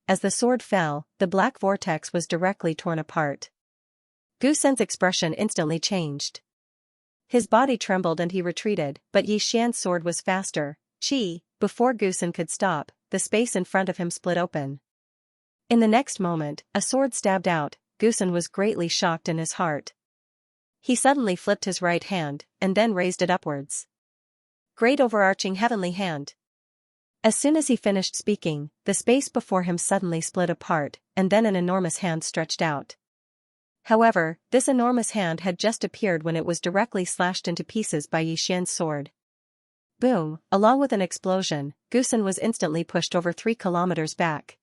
As the sword fell, the black vortex was directly torn apart. Gu Sen's expression instantly changed. His body trembled and he retreated, but Yixian's sword was faster. Before Gu Sen could stop, the space in front of him split open. In the next moment, a sword stabbed out. Gu Sen was greatly shocked in his heart. He suddenly flipped his right hand, and then raised it upwards. Great overarching heavenly hand. As soon as he finished speaking, the space before him suddenly split apart, and then an enormous hand stretched out. However, this enormous hand had just appeared when it was directly slashed into pieces by Yixian's sword. Boom, along with an explosion, Gu Sen was instantly pushed over 3 kilometers back.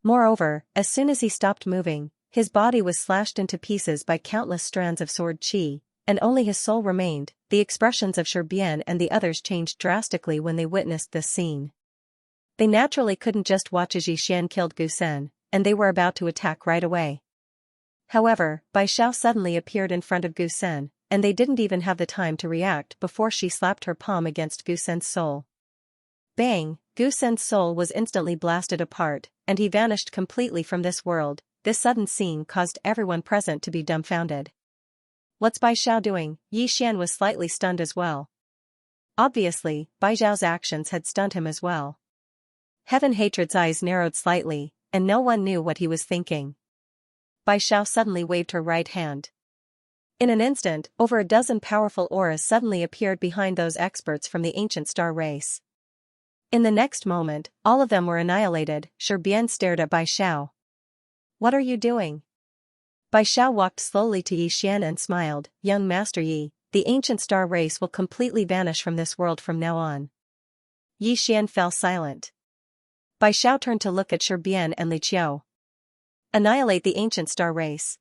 Moreover, as soon as he stopped moving, his body was slashed into pieces by countless strands of sword qi, and only his soul remained. The expressions of Sherbian and the others changed drastically when they witnessed this scene. They naturally couldn't just watch as Yixian killed Gu Sen, and they were about to attack right away. However, Bai Xiao suddenly appeared in front of Gu Sen, and they didn't even have the time to react before she slapped her palm against Gu Sen's soul. Bang! Gu Sen's soul was instantly blasted apart, and he vanished completely from this world. This sudden scene caused everyone present to be dumbfounded. What's Bai Xiao doing? Yixian was slightly stunned as well. Obviously, Bai Xiao's actions had stunned him as well. Heaven Hatred's eyes narrowed slightly, and no one knew what he was thinking. Bai Xiao suddenly waved her right hand. In an instant, over a dozen powerful auras suddenly appeared behind those experts from the ancient star race. In the next moment, all of them were annihilated. Sherbian stared at Bai Xiao. "What are you doing?" Bai Xiao walked slowly to Yixian and smiled. "Young Master Yi, the ancient star race will completely vanish from this world from now on." Yixian fell silent. Bai Xiao turned to look at Sherbian and Li Qiu. "Annihilate the ancient star race."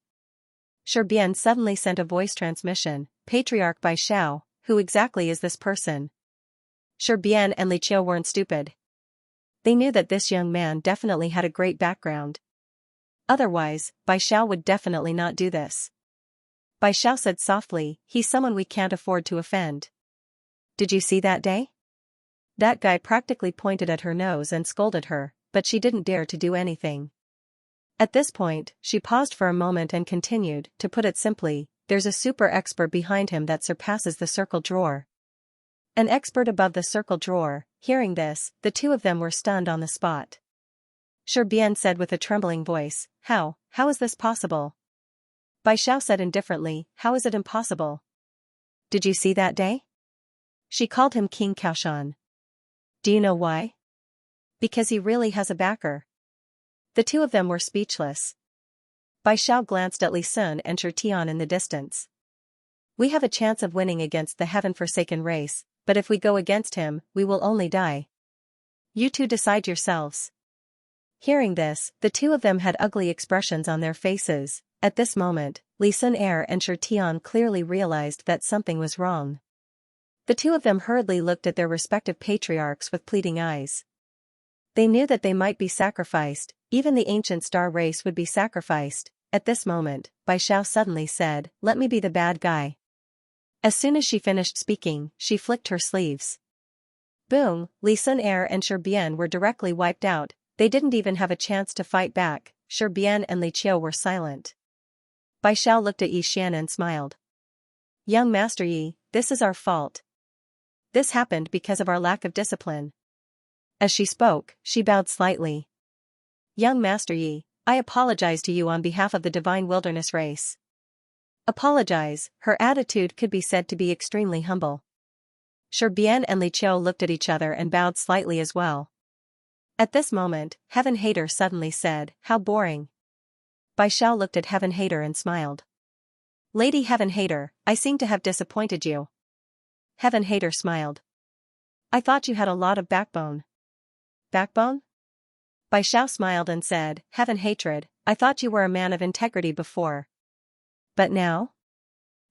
Sherbian suddenly sent a voice transmission. "Patriarch Bai Xiao, who exactly is this person?" Sherbian and Li Qiu weren't stupid. They knew that this young man definitely had a great background. Otherwise, Bai Xiao would definitely not do this. Bai Xiao said softly, "He's someone we can't afford to offend. Did you see that day? That guy practically pointed at her nose and scolded her, but she didn't dare to do anything." At this point, she paused for a moment and continued. "To put it simply, there's a super expert behind him that surpasses the circle drawer." An expert above the circle drawer. Hearing this, the two of them were stunned on the spot. Sherbian said with a trembling voice, How is this possible?" Bai Xiao said indifferently, "How is it impossible? Did you see that day? She called him King Kaoshan. Do you know why? Because he really has a backer. The two of them were speechless. Bai Xiao glanced at Li Sun and Shi Tian in the distance. We have a chance of winning against the heaven-forsaken race, but if we go against him, we will only die. You two decide yourselves. Hearing this, the two of them had ugly expressions on their faces. At this moment, Li Sun and Shi Tian clearly realized that something was wrong. The two of them hurriedly looked at their respective patriarchs with pleading eyes. They knew that they might be sacrificed, even the ancient star race would be sacrificed. At this moment, Bai Xiao suddenly said, "Let me be the bad guy." As soon as she finished speaking, she flicked her sleeves. Boom, Li Sun and Shi Bian were directly wiped out. They didn't even have a chance to fight back. Shi Bian and Li Qiu were silent. Bai Xiao looked at Yi Xian and smiled. Young Master Yi, this is our fault. This happened because of our lack of discipline. As she spoke, she bowed slightly. Young Master Yi, I apologize to you on behalf of the divine wilderness race. Apologize, her attitude could be said to be extremely humble. Shi Bian and Li Qiu looked at each other and bowed slightly as well. At this moment, Heaven Hater suddenly said, "How boring." Bai Xiao looked at Heaven Hater and smiled. Lady Heaven Hater, I seem to have disappointed you. Heaven Hater smiled. I thought you had a lot of backbone. Backbone? Bai Xiao smiled and said, Heaven Hatred, I thought you were a man of integrity before. But now?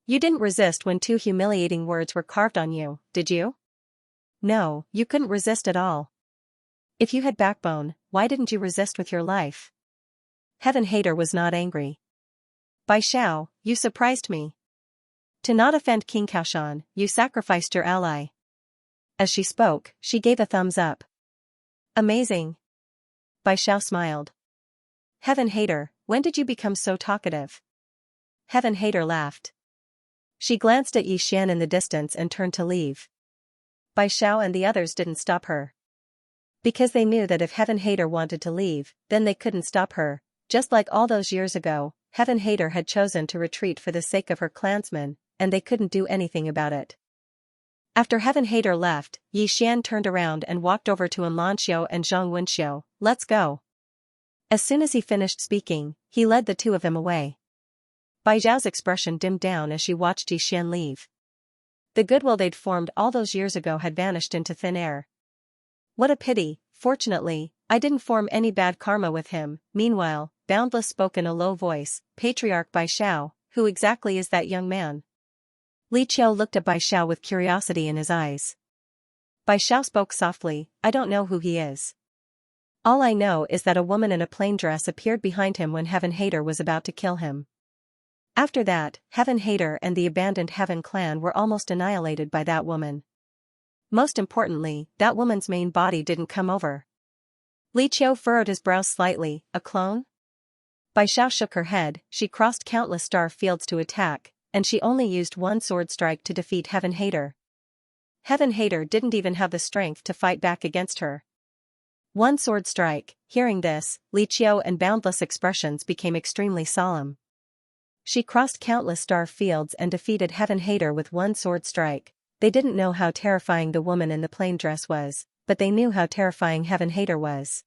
You didn't resist when two humiliating words were carved on you, did you? No, you couldn't resist at all. If you had backbone, why didn't you resist with your life? Heaven Hater was not angry. Bai Xiao, you surprised me. To not offend King Kaoshan, you sacrificed your ally. As she spoke, she gave a thumbs up. Amazing. Bai Xiao smiled. Heaven Hater, when did you become so talkative? Heaven Hater laughed. She glanced at Yi Xian in the distance and turned to leave. Bai Xiao and the others didn't stop her. Because they knew that if Heaven Hater wanted to leave, then they couldn't stop her. Just like all those years ago, Heaven Hater had chosen to retreat for the sake of her clansmen, and they couldn't do anything about it. After Heaven Hater left, Yi Xian turned around and walked over to Xianxia and Zhang Wenxiu. Let's go. As soon as he finished speaking, he led the two of them away. Bai Zhao's expression dimmed down as she watched Yi Xian leave. The goodwill they'd formed all those years ago had vanished into thin air. What a pity, fortunately, I didn't form any bad karma with him. Meanwhile, Boundless spoke in a low voice, Patriarch Bai Xiao, who exactly is that young man? Li Qiu looked at Bai Xiao with curiosity in his eyes. Bai Xiao spoke softly, I don't know who he is. All I know is that a woman in a plain dress appeared behind him when Heaven Hater was about to kill him. After that, Heaven Hater and the abandoned Heaven clan were almost annihilated by that woman. Most importantly, that woman's main body didn't come over. Li Qiu furrowed his brows slightly, a clone? Bai Xiao shook her head, she crossed countless star fields to attack, and she only used one sword strike to defeat Heaven Hater. Heaven Hater didn't even have the strength to fight back against her. One sword strike. Hearing this, Li Qiu and Boundless expressions became extremely solemn. She crossed countless star fields and defeated Heaven Hater with one sword strike. They didn't know how terrifying the woman in the plain dress was, but they knew how terrifying Heaven Hater was.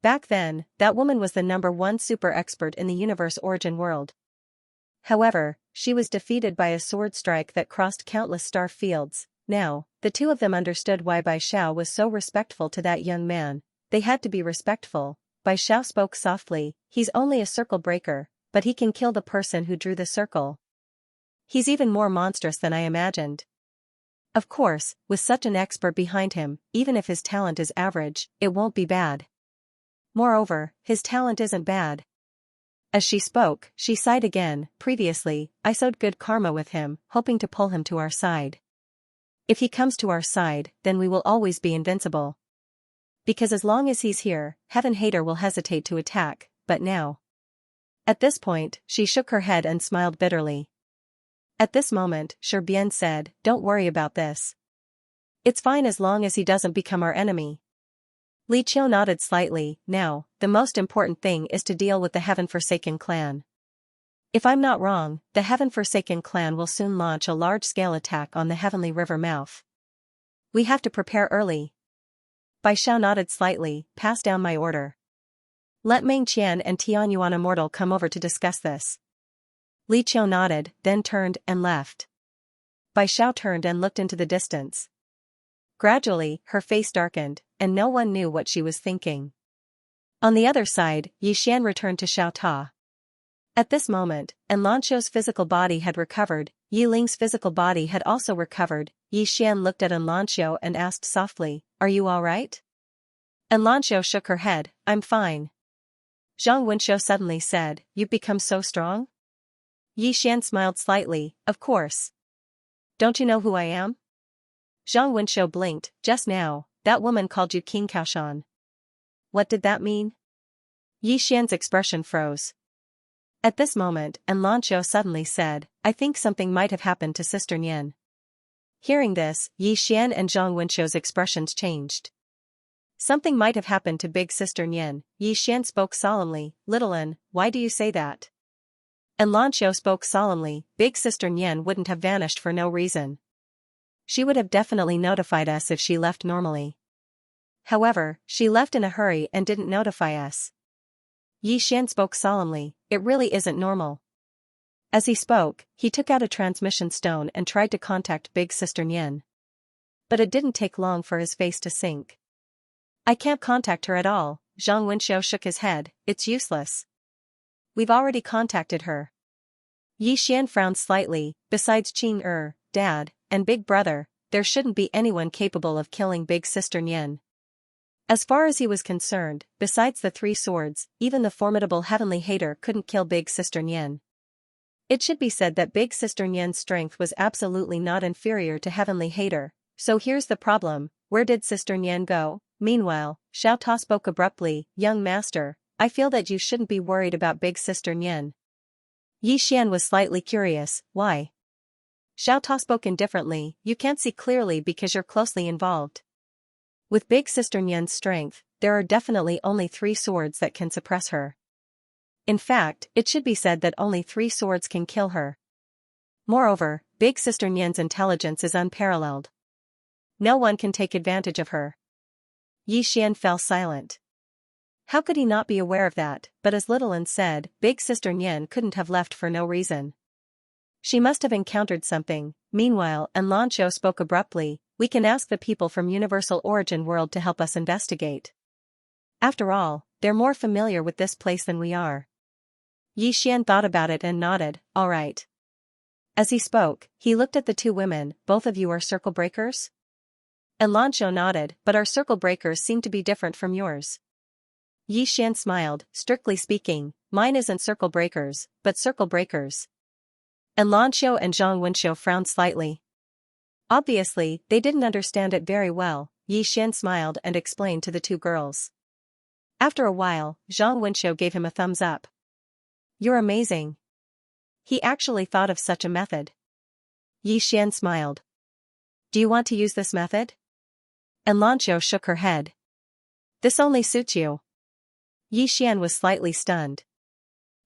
Back then, that woman was the #1 super expert in the universe origin world. However, she was defeated by a sword strike that crossed countless star fields. Now, the two of them understood why Bai Xiao was so respectful to that young man. They had to be respectful. Bai Xiao spoke softly, he's only a circle breaker, but he can kill the person who drew the circle. He's even more monstrous than I imagined. Of course, with such an expert behind him, even if his talent is average, it won't be bad. Moreover, his talent isn't bad. As she spoke, she sighed again. Previously, I sowed good karma with him, hoping to pull him to our side. If he comes to our side, then we will always be invincible. Because as long as he's here, Heaven Hater will hesitate to attack, but now. At this point, she shook her head and smiled bitterly. At this moment, Shi Bian said, don't worry about this. It's fine as long as he doesn't become our enemy. Li Qiu nodded slightly. Now, the most important thing is to deal with the Heaven-Forsaken clan. If I'm not wrong, the Heaven-Forsaken clan will soon launch a large-scale attack on the Heavenly River mouth. We have to prepare early. Bai Xiao nodded slightly, pass down my order. Let Meng Qian and Tianyuan Immortal come over to discuss this. Li Qiu nodded, then turned and left. Bai Xiao turned and looked into the distance. Gradually, her face darkened, and no one knew what she was thinking. On the other side, Yi Xian returned to Xiao Ta. At this moment, Enlanqiu's physical body had recovered, Yi Ling's physical body had also recovered. Yi Xian looked at Enlanqiu and asked softly, "Are you all right?" Enlanqiu shook her head, "I'm fine." Zhang Wenqiu suddenly said, "You've become so strong?" Yi Xian smiled slightly, "Of course. Don't you know who I am?" Zhang Wenqiu blinked, "Just now, that woman called you King Kaoshan. What did that mean?" Yi Xian's expression froze. At this moment, Enlanqiu suddenly said, "I think something might have happened to Sister Nian." Hearing this, Yi Xian and Zhang Wenqiu's expressions changed. Something might have happened to Big Sister Nian. Yi Xian spoke solemnly, "Little N, why do you say that?" Enlanqiu spoke solemnly, "Big Sister Nian wouldn't have vanished for no reason. She would have definitely notified us if she left normally. However, she left in a hurry and didn't notify us." Yi Xian spoke solemnly, "It really isn't normal." As he spoke, he took out a transmission stone and tried to contact Big Sister Nian. But it didn't take long for his face to sink. "I can't contact her at all," Zhang Wenqiu shook his head, "it's useless. We've already contacted her." Yi Xian frowned slightly, "Besides Qing Dad, and Big Brother, there shouldn't be anyone capable of killing Big Sister Nian." As far as he was concerned, besides the three swords, even the formidable Heavenly Hater couldn't kill Big Sister Nian. It should be said that Big Sister Nian's strength was absolutely not inferior to Heavenly Hater, so here's the problem, where did Sister Nian go? Meanwhile, Xiao Ta spoke abruptly, "Young master, I feel that you shouldn't be worried about Big Sister Nian." Yi Xian was slightly curious, "Why?" Xiao Ta spoke indifferently, "You can't see clearly because you're closely involved. With Big Sister Nian's strength, there are definitely only 3 swords that can suppress her. In fact, it should be said that only 3 swords can kill her. Moreover, Big Sister Nian's intelligence is unparalleled. No one can take advantage of her." Yi Xian fell silent. How could he not be aware of that? But as Little N said, Big Sister Nian couldn't have left for no reason. She must have encountered something. Meanwhile, Enlanqiu spoke abruptly, "We can ask the people from Universal Origin World to help us investigate. After all, they're more familiar with this place than we are." Yi Xian thought about it and nodded, "All right." As he spoke, he looked at the 2 women, "Both of you are circle breakers?" Enlanqiu nodded, "But our circle breakers seem to be different from yours." Yi Xian smiled, "Strictly speaking, mine isn't circle breakers, but circle breakers." Enlanqiu and Zhang Wenqiu frowned slightly. Obviously, they didn't understand it very well. Yi Xian smiled and explained to the 2 girls. After a while, Zhang Wenqiu gave him a thumbs up. "You're amazing. He actually thought of such a method." Yi Xian smiled. "Do you want to use this method?" Enlanqiu shook her head. "This only suits you." Yi Xian was slightly stunned.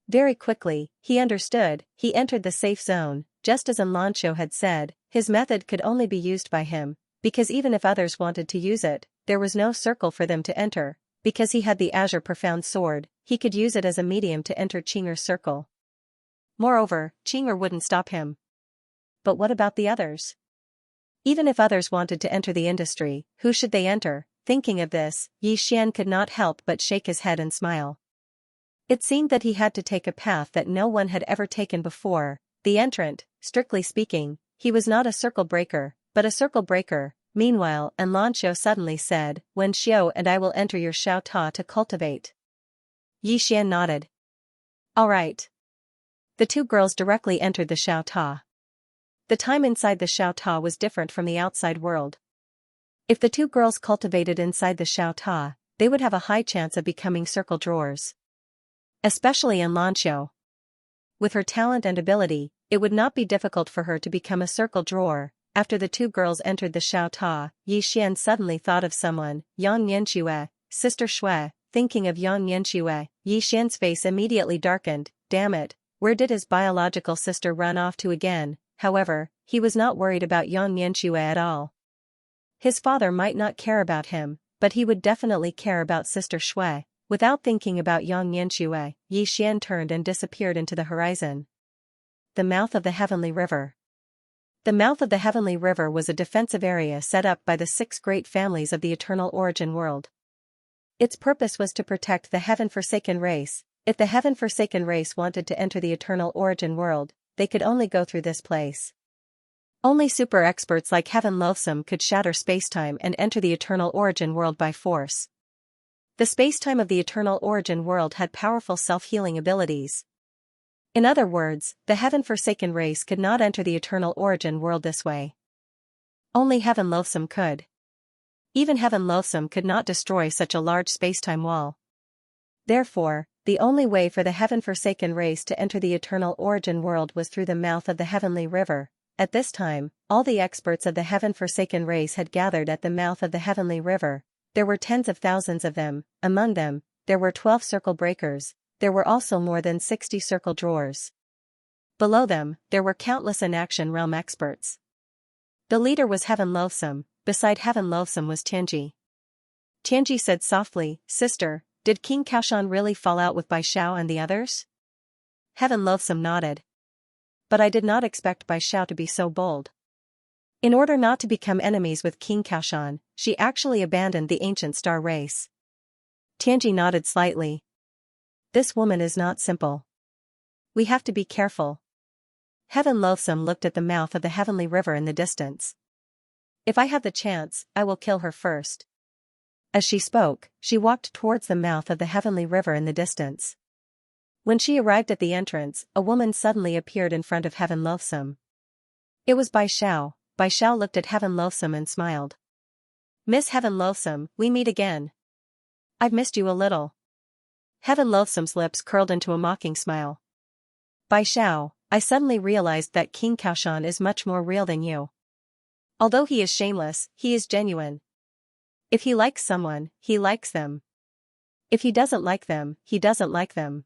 Very quickly, he understood. He entered the safe zone, just as Enlanqiu had said. His method could only be used by him, because even if others wanted to use it, there was no circle for them to enter. Because he had the Azure Profound Sword, he could use it as a medium to enter Qing'er's circle. Moreover, Qing'er wouldn't stop him. But what about the others? Even if others wanted to enter the industry, who should they enter? Thinking of this, Yi Xian could not help but shake his head and smile. It seemed that he had to take a path that no one had ever taken before. The entrant, strictly speaking, he was not a circle breaker, but a circle breaker. Meanwhile, Enlanqiu suddenly said, "Wen Xiu and I will enter your Xiao Ta to cultivate." Yi Xian nodded. "All right." The 2 girls directly entered the Xiao Ta. The time inside the Xiao Ta was different from the outside world. If the 2 girls cultivated inside the Xiao Ta, they would have a high chance of becoming circle drawers. Especially Enlanqiu. With her talent and ability, it would not be difficult for her to become a circle drawer. After the 2 girls entered the Xiao Ta, Yi Xian suddenly thought of someone, Yang Nianxue, Sister Shui. Thinking of Yang Nianxue, Yi Xian's face immediately darkened. Damn it, where did his biological sister run off to again? However, he was not worried about Yang Nianxue at all. His father might not care about him, but he would definitely care about Sister Shui. Without thinking about Yang Nianxue, Yi Xian turned and disappeared into the horizon. The mouth of the Heavenly River. The mouth of the Heavenly River was a defensive area set up by the 6 great families of the Eternal Origin world. Its purpose was to protect the Heaven-forsaken race. If the Heaven-forsaken race wanted to enter the Eternal Origin world, they could only go through this place. Only super experts like Heaven Loathsome could shatter spacetime and enter the Eternal Origin world by force. The spacetime of the Eternal Origin world had powerful self-healing abilities. In other words, the Heaven-forsaken race could not enter the Eternal Origin world this way. Only Heaven Loathsome could. Even Heaven Loathsome could not destroy such a large spacetime wall. Therefore, the only way for the Heaven-forsaken race to enter the Eternal Origin world was through the mouth of the Heavenly River. At this time, all the experts of the Heaven-forsaken race had gathered at the mouth of the Heavenly River. There were tens of thousands of them. Among them, there were 12 circle breakers. There were also more than 60 circle drawers. Below them, there were countless in-action realm experts. The leader was Heaven Loathsome. Beside Heaven Loathsome was Tianji. Tianji said softly, "Sister, did King Kaoshan really fall out with Bai Xiao and the others?" Heaven Loathsome nodded. But I did not expect Bai Xiao to be so bold. In order not to become enemies with King Kaoshan, she actually abandoned the ancient star race. Tianji nodded slightly. This woman is not simple. We have to be careful. Heaven Loathsome looked at the mouth of the Heavenly River in the distance. If I have the chance, I will kill her first. As she spoke, she walked towards the mouth of the Heavenly River in the distance. When she arrived at the entrance, a woman suddenly appeared in front of Heaven Loathsome. It was Bai Xiao. Bai Xiao looked at Heaven Loathsome and smiled. "Miss Heaven Loathsome, we meet again. I've missed you a little." Heaven Loathsome's lips curled into a mocking smile. "Bai Xiao, I suddenly realized that King Kaoshan is much more real than you. Although he is shameless, he is genuine. If he likes someone, he likes them. If he doesn't like them, he doesn't like them.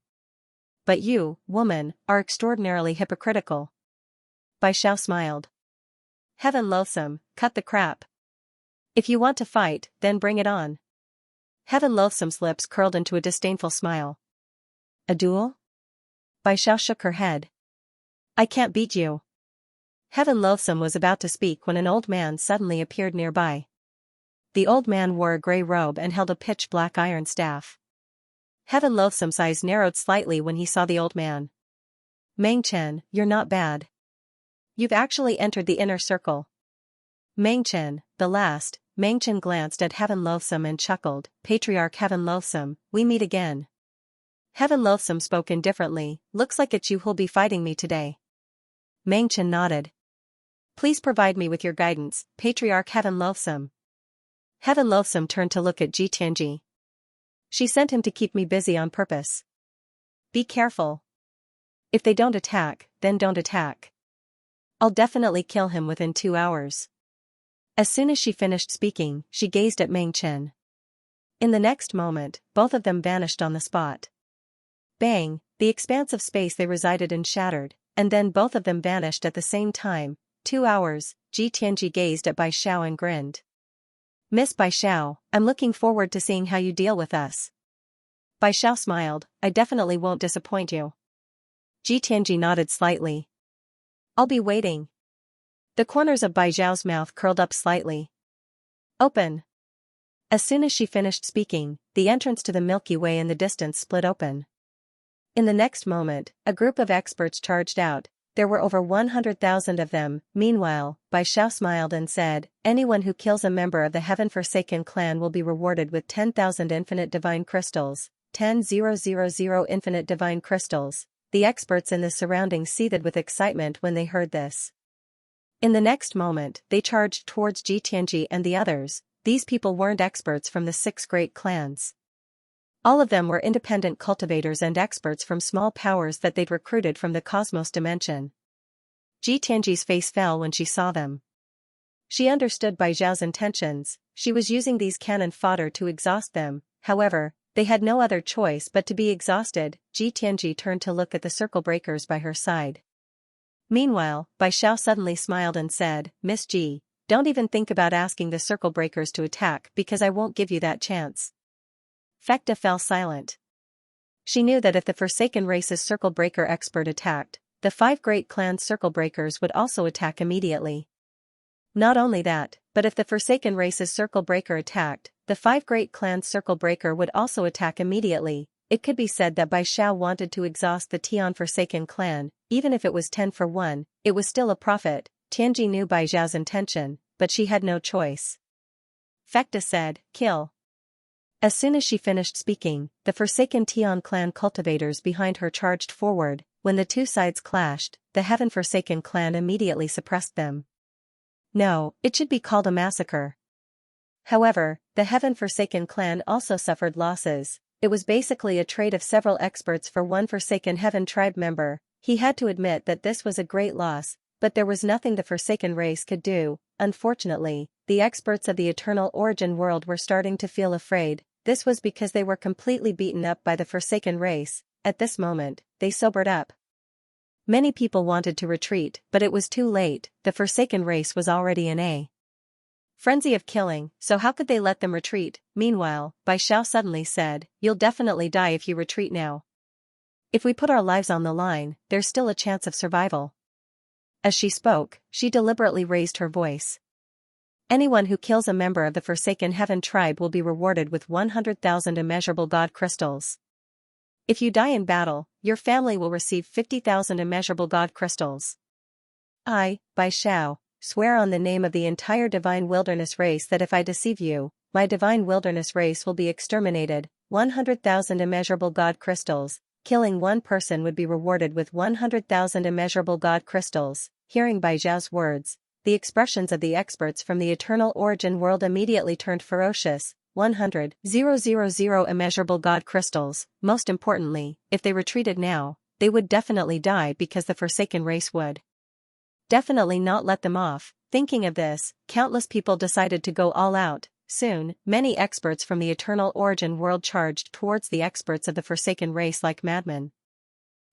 But you, woman, are extraordinarily hypocritical." Bai Xiao smiled. "Heaven Loathsome, cut the crap. If you want to fight, then bring it on." Heaven Loathsome's lips curled into a disdainful smile. "A duel?" Bai Xiao shook her head. "I can't beat you." Heaven Loathsome was about to speak when an old man suddenly appeared nearby. The old man wore a grey robe and held a pitch-black iron staff. Heaven Loathsome's eyes narrowed slightly when he saw the old man. "Meng Chen, you're not bad. You've actually entered the inner circle." Meng Chen, the last. Meng Chen glanced at Heaven Loathsome and chuckled. "Patriarch Heaven Loathsome, we meet again." Heaven Loathsome spoke indifferently. "Looks like it's you who'll be fighting me today." Meng Chen nodded. "Please provide me with your guidance, Patriarch Heaven Loathsome." Heaven Loathsome turned to look at Ji Tianji. "She sent him to keep me busy on purpose. Be careful. If they don't attack, then don't attack. I'll definitely kill him within 2 hours." As soon as she finished speaking, she gazed at Meng Chen. In the next moment, both of them vanished on the spot. Bang, the expanse of space they resided in shattered, and then both of them vanished at the same time. 2 hours, Ji Tianji gazed at Bai Xiao and grinned. "Miss Bai Xiao, I'm looking forward to seeing how you deal with us." Bai Xiao smiled. "I definitely won't disappoint you." Ji Tianji nodded slightly. "I'll be waiting." The corners of Bai Xiao's mouth curled up slightly. "Open." As soon as she finished speaking, the entrance to the Milky Way in the distance split open. In the next moment, a group of experts charged out. There were over 100,000 of them. Meanwhile, Bai Xiao smiled and said, "Anyone who kills a member of the Heaven-forsaken clan will be rewarded with 10,000 infinite divine crystals. 10,000 infinite divine crystals." The experts in the surroundings seethed with excitement when they heard this. In the next moment, they charged towards Ji Tianji and the others. These people weren't experts from the 6 great clans. All of them were independent cultivators and experts from small powers that they'd recruited from the cosmos dimension. Ji Tianji's face fell when she saw them. She understood Bai Xiao's intentions. She was using these cannon fodder to exhaust them. However, they had no other choice but to be exhausted. Ji Tianji turned to look at the circle breakers by her side. Meanwhile, Bai Xiao suddenly smiled and said, "Miss Ji, don't even think about asking the circle breakers to attack because I won't give you that chance. Fekta fell silent. She knew that if the Forsaken Race's circle breaker expert attacked, the 5 great clans circle breakers would also attack immediately. Not only that, but if the Forsaken Race's circle breaker attacked, the 5 great clans circle breaker would also attack immediately. It could be said that Bai Xiao wanted to exhaust the Tian Forsaken clan, even if it was 10 for 1, it was still a profit. Tianji knew Bai Xiao's intention, but she had no choice. Fekta said, "Kill." As soon as she finished speaking, the Forsaken Tian clan cultivators behind her charged forward. When the two sides clashed, the Heaven Forsaken clan immediately suppressed them. No, it should be called a massacre. However, the Heaven Forsaken clan also suffered losses. It was basically a trade of several experts for one Forsaken Heaven tribe member. He had to admit that this was a great loss, but there was nothing the Forsaken race could do. Unfortunately, the experts of the Eternal Origin world were starting to feel afraid. This was because they were completely beaten up by the Forsaken race. At this moment, they sobered up. Many people wanted to retreat, but it was too late. The Forsaken race was already in a frenzy of killing, so how could they let them retreat? Meanwhile, Bai Xiao suddenly said, "You'll definitely die if you retreat now. If we put our lives on the line, there's still a chance of survival." As she spoke, she deliberately raised her voice. "Anyone who kills a member of the Forsaken Heaven tribe will be rewarded with 100,000 immeasurable god crystals. If you die in battle, your family will receive 50,000 immeasurable god crystals. I, Bai Xiao, swear on the name of the entire Divine Wilderness race that if I deceive you, my Divine Wilderness race will be exterminated. 100,000 immeasurable god crystals. Killing one person would be rewarded with 100,000 immeasurable god crystals." Hearing Bai Xiao's words, the expressions of the experts from the Eternal Origin world immediately turned ferocious. 100,000 immeasurable god crystals. Most importantly, if they retreated now, they would definitely die because the Forsaken race would definitely not let them off. Thinking of this, countless people decided to go all out. Soon, many experts from the Eternal Origin world charged towards the experts of the Forsaken race like madmen.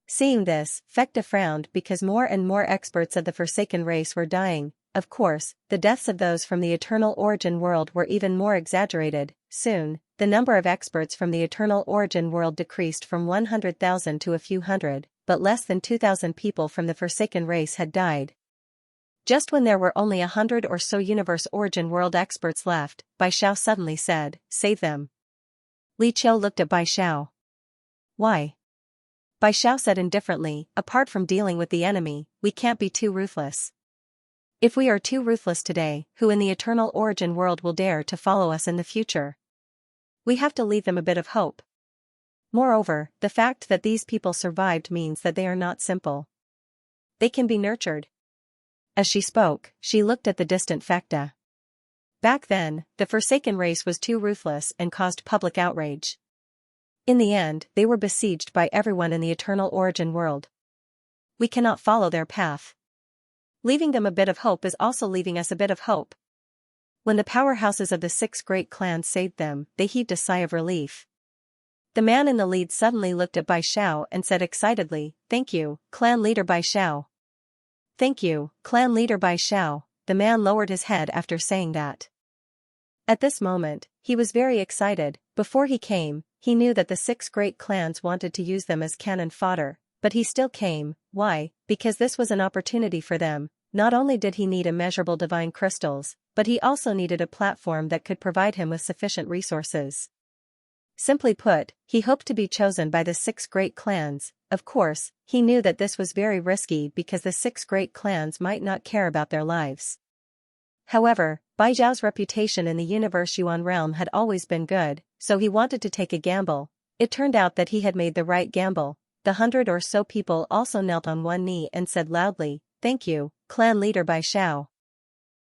Seeing this, Fekta frowned because more and more experts of the Forsaken race were dying. Of course, the deaths of those from the Eternal Origin world were even more exaggerated. Soon, the number of experts from the Eternal Origin world decreased from 100,000 to a few hundred, but less than 2,000 people from the Forsaken race had died. Just when there were only 100 or so Universe Origin world experts left, Bai Xiao suddenly said, "Save them." Li Qiu looked at Bai Xiao. "Why?" Bai Xiao said indifferently, "Apart from dealing with the enemy, we can't be too ruthless. If we are too ruthless today, who in the Eternal Origin world will dare to follow us in the future? We have to leave them a bit of hope. Moreover, the fact that these people survived means that they are not simple. They can be nurtured." As she spoke, she looked at the distant Fekta. Back then, the Forsaken race was too ruthless and caused public outrage. In the end, they were besieged by everyone in the Eternal Origin world. We cannot follow their path. Leaving them a bit of hope is also leaving us a bit of hope. When the powerhouses of the 6 great clans saved them, they heaved a sigh of relief. The man in the lead suddenly looked at Bai Xiao and said excitedly, "Thank you, clan leader Bai Xiao." "Thank you, clan leader Bai Xiao." The man lowered his head after saying that. At this moment, he was very excited. Before he came, he knew that the 6 great clans wanted to use them as cannon fodder, but he still came. Why? Because this was an opportunity for them. Not only did he need immeasurable divine crystals, but he also needed a platform that could provide him with sufficient resources. Simply put, he hoped to be chosen by the 6 great clans. Of course, he knew that this was very risky because the 6 great clans might not care about their lives. However, Bai Zhao's reputation in the Universe Yuan realm had always been good, so he wanted to take a gamble. It turned out that he had made the right gamble. The 100 or so people also knelt on one knee and said loudly, "Thank you, clan leader Bai Xiao."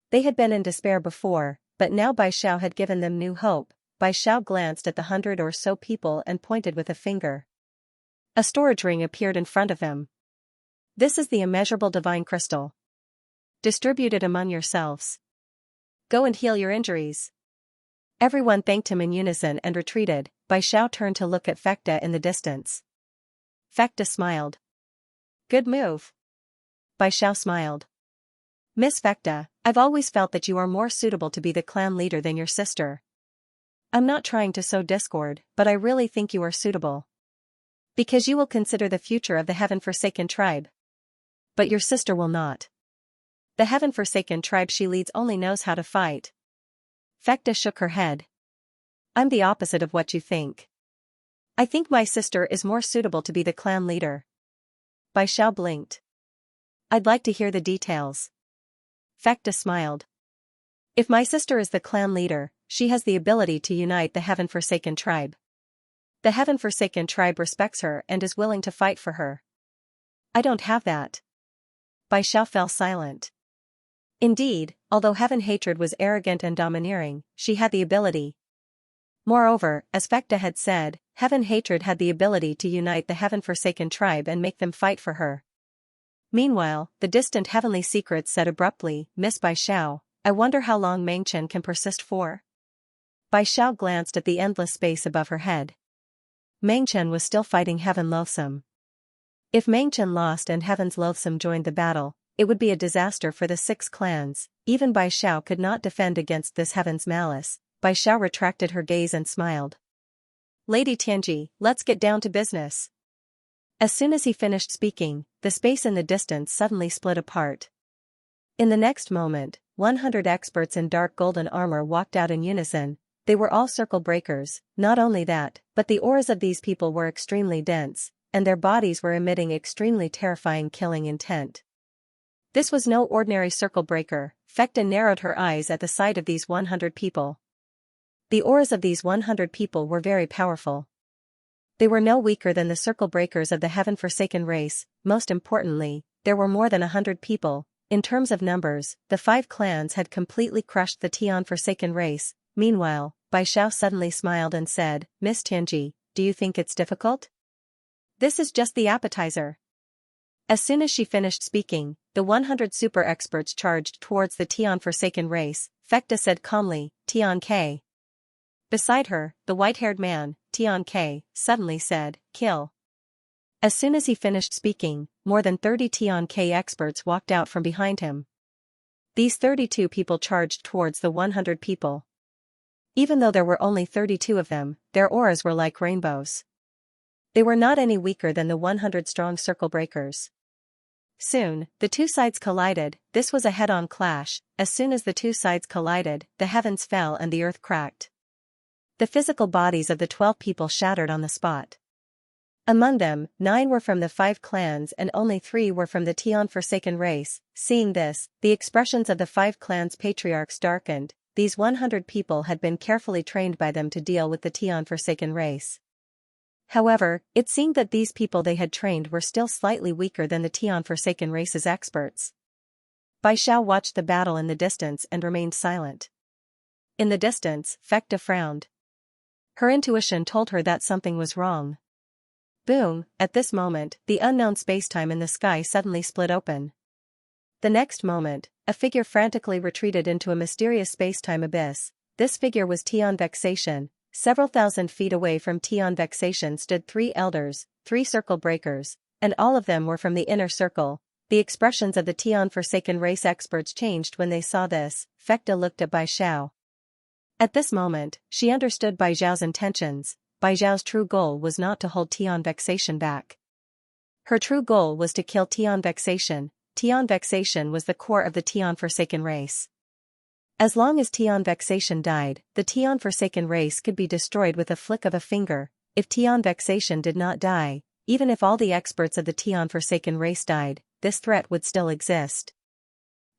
They had been in despair before, but now Bai Xiao had given them new hope. Bai Xiao glanced at the 100 or so people and pointed with a finger. A storage ring appeared in front of him. "This is the immeasurable divine crystal. Distribute it among yourselves. Go and heal your injuries." Everyone thanked him in unison and retreated. Bai Xiao turned to look at Fekta in the distance. Fekta smiled. "Good move." Bai Xiao smiled. Miss Fekta, I've always felt that you are more suitable to be the clan leader than your sister. I'm not trying to sow discord, but I really think you are suitable. Because you will consider the future of the heaven-forsaken tribe. But your sister will not. The heaven-forsaken tribe she leads only knows how to fight. Fekta shook her head. I'm the opposite of what you think. I think my sister is more suitable to be the clan leader. Bai Xiao blinked. I'd like to hear the details. Fekta smiled. If my sister is the clan leader, she has the ability to unite the heaven-forsaken tribe. The heaven-forsaken tribe respects her and is willing to fight for her. I don't have that. Bai Xiao fell silent. Indeed, although heaven hatred was arrogant and domineering, she had the ability. Moreover, as Fekta had said, heaven hatred had the ability to unite the heaven-forsaken tribe and make them fight for her. Meanwhile, the distant heavenly secrets said abruptly, Miss Bai Xiao, I wonder how long Mengchen can persist for. Bai Xiao glanced at the endless space above her head. Mengchen was still fighting Heaven Loathsome. If Mengchen lost and Heaven's Loathsome joined the battle, it would be a disaster for the 6 clans. Even Bai Xiao could not defend against this Heaven's malice. Bai Xiao retracted her gaze and smiled. Lady Tianji, let's get down to business. As soon as he finished speaking, the space in the distance suddenly split apart. In the next moment, 100 experts in dark golden armor walked out in unison. They were all circle breakers. Not only that, but the auras of these people were extremely dense, and their bodies were emitting extremely terrifying killing intent. This was no ordinary circle breaker. Fekta narrowed her eyes at the sight of these 100 people. The auras of these 100 people were very powerful. They were no weaker than the circle breakers of the heaven-forsaken race. Most importantly, there were more than 100 people. In terms of numbers, the 5 clans had completely crushed the Tian-forsaken race. Meanwhile, Bai Xiao suddenly smiled and said, Miss Tianji, do you think it's difficult? This is just the appetizer. As soon as she finished speaking, the 100 super experts charged towards the Tian-forsaken race. Fekta said calmly, Tian K. Beside her, the white-haired man, Tian K, suddenly said, kill. As soon as he finished speaking, more than 30 Tian K experts walked out from behind him. These 32 people charged towards the 100 people. Even though there were only 32 of them, their auras were like rainbows. They were not any weaker than the 100 strong circle breakers. Soon, the two sides collided. This was a head-on clash. As soon as the two sides collided, the heavens fell and the earth cracked. The physical bodies of the 12 people shattered on the spot. Among them, 9 were from the 5 clans and only 3 were from the Tian-forsaken race. Seeing this, the expressions of the 5 clans' patriarchs darkened. These 100 people had been carefully trained by them to deal with the Tian-forsaken race. However, it seemed that these people they had trained were still slightly weaker than the Tian-forsaken race's experts. Bai Xiao watched the battle in the distance and remained silent. In the distance, Fekta frowned. Her intuition told her that something was wrong. Boom! At this moment, the unknown spacetime in the sky suddenly split open. The next moment, a figure frantically retreated into a mysterious spacetime abyss. This figure was Tian Vexation. Several thousand feet away from Tian Vexation stood 3 elders, 3 circle breakers, and all of them were from the inner circle. The expressions of the Tian-forsaken race experts changed when they saw this. Fekta looked at Bai Xiao. At this moment, she understood Bai Xiao's intentions. Bai Xiao's true goal was not to hold Tian Vexation back. Her true goal was to kill Tian Vexation. Tian Vexation was the core of the Tian-forsaken race. As long as Tian Vexation died, the Tian-forsaken race could be destroyed with a flick of a finger. If Tian Vexation did not die, even if all the experts of the Tian-forsaken race died, this threat would still exist.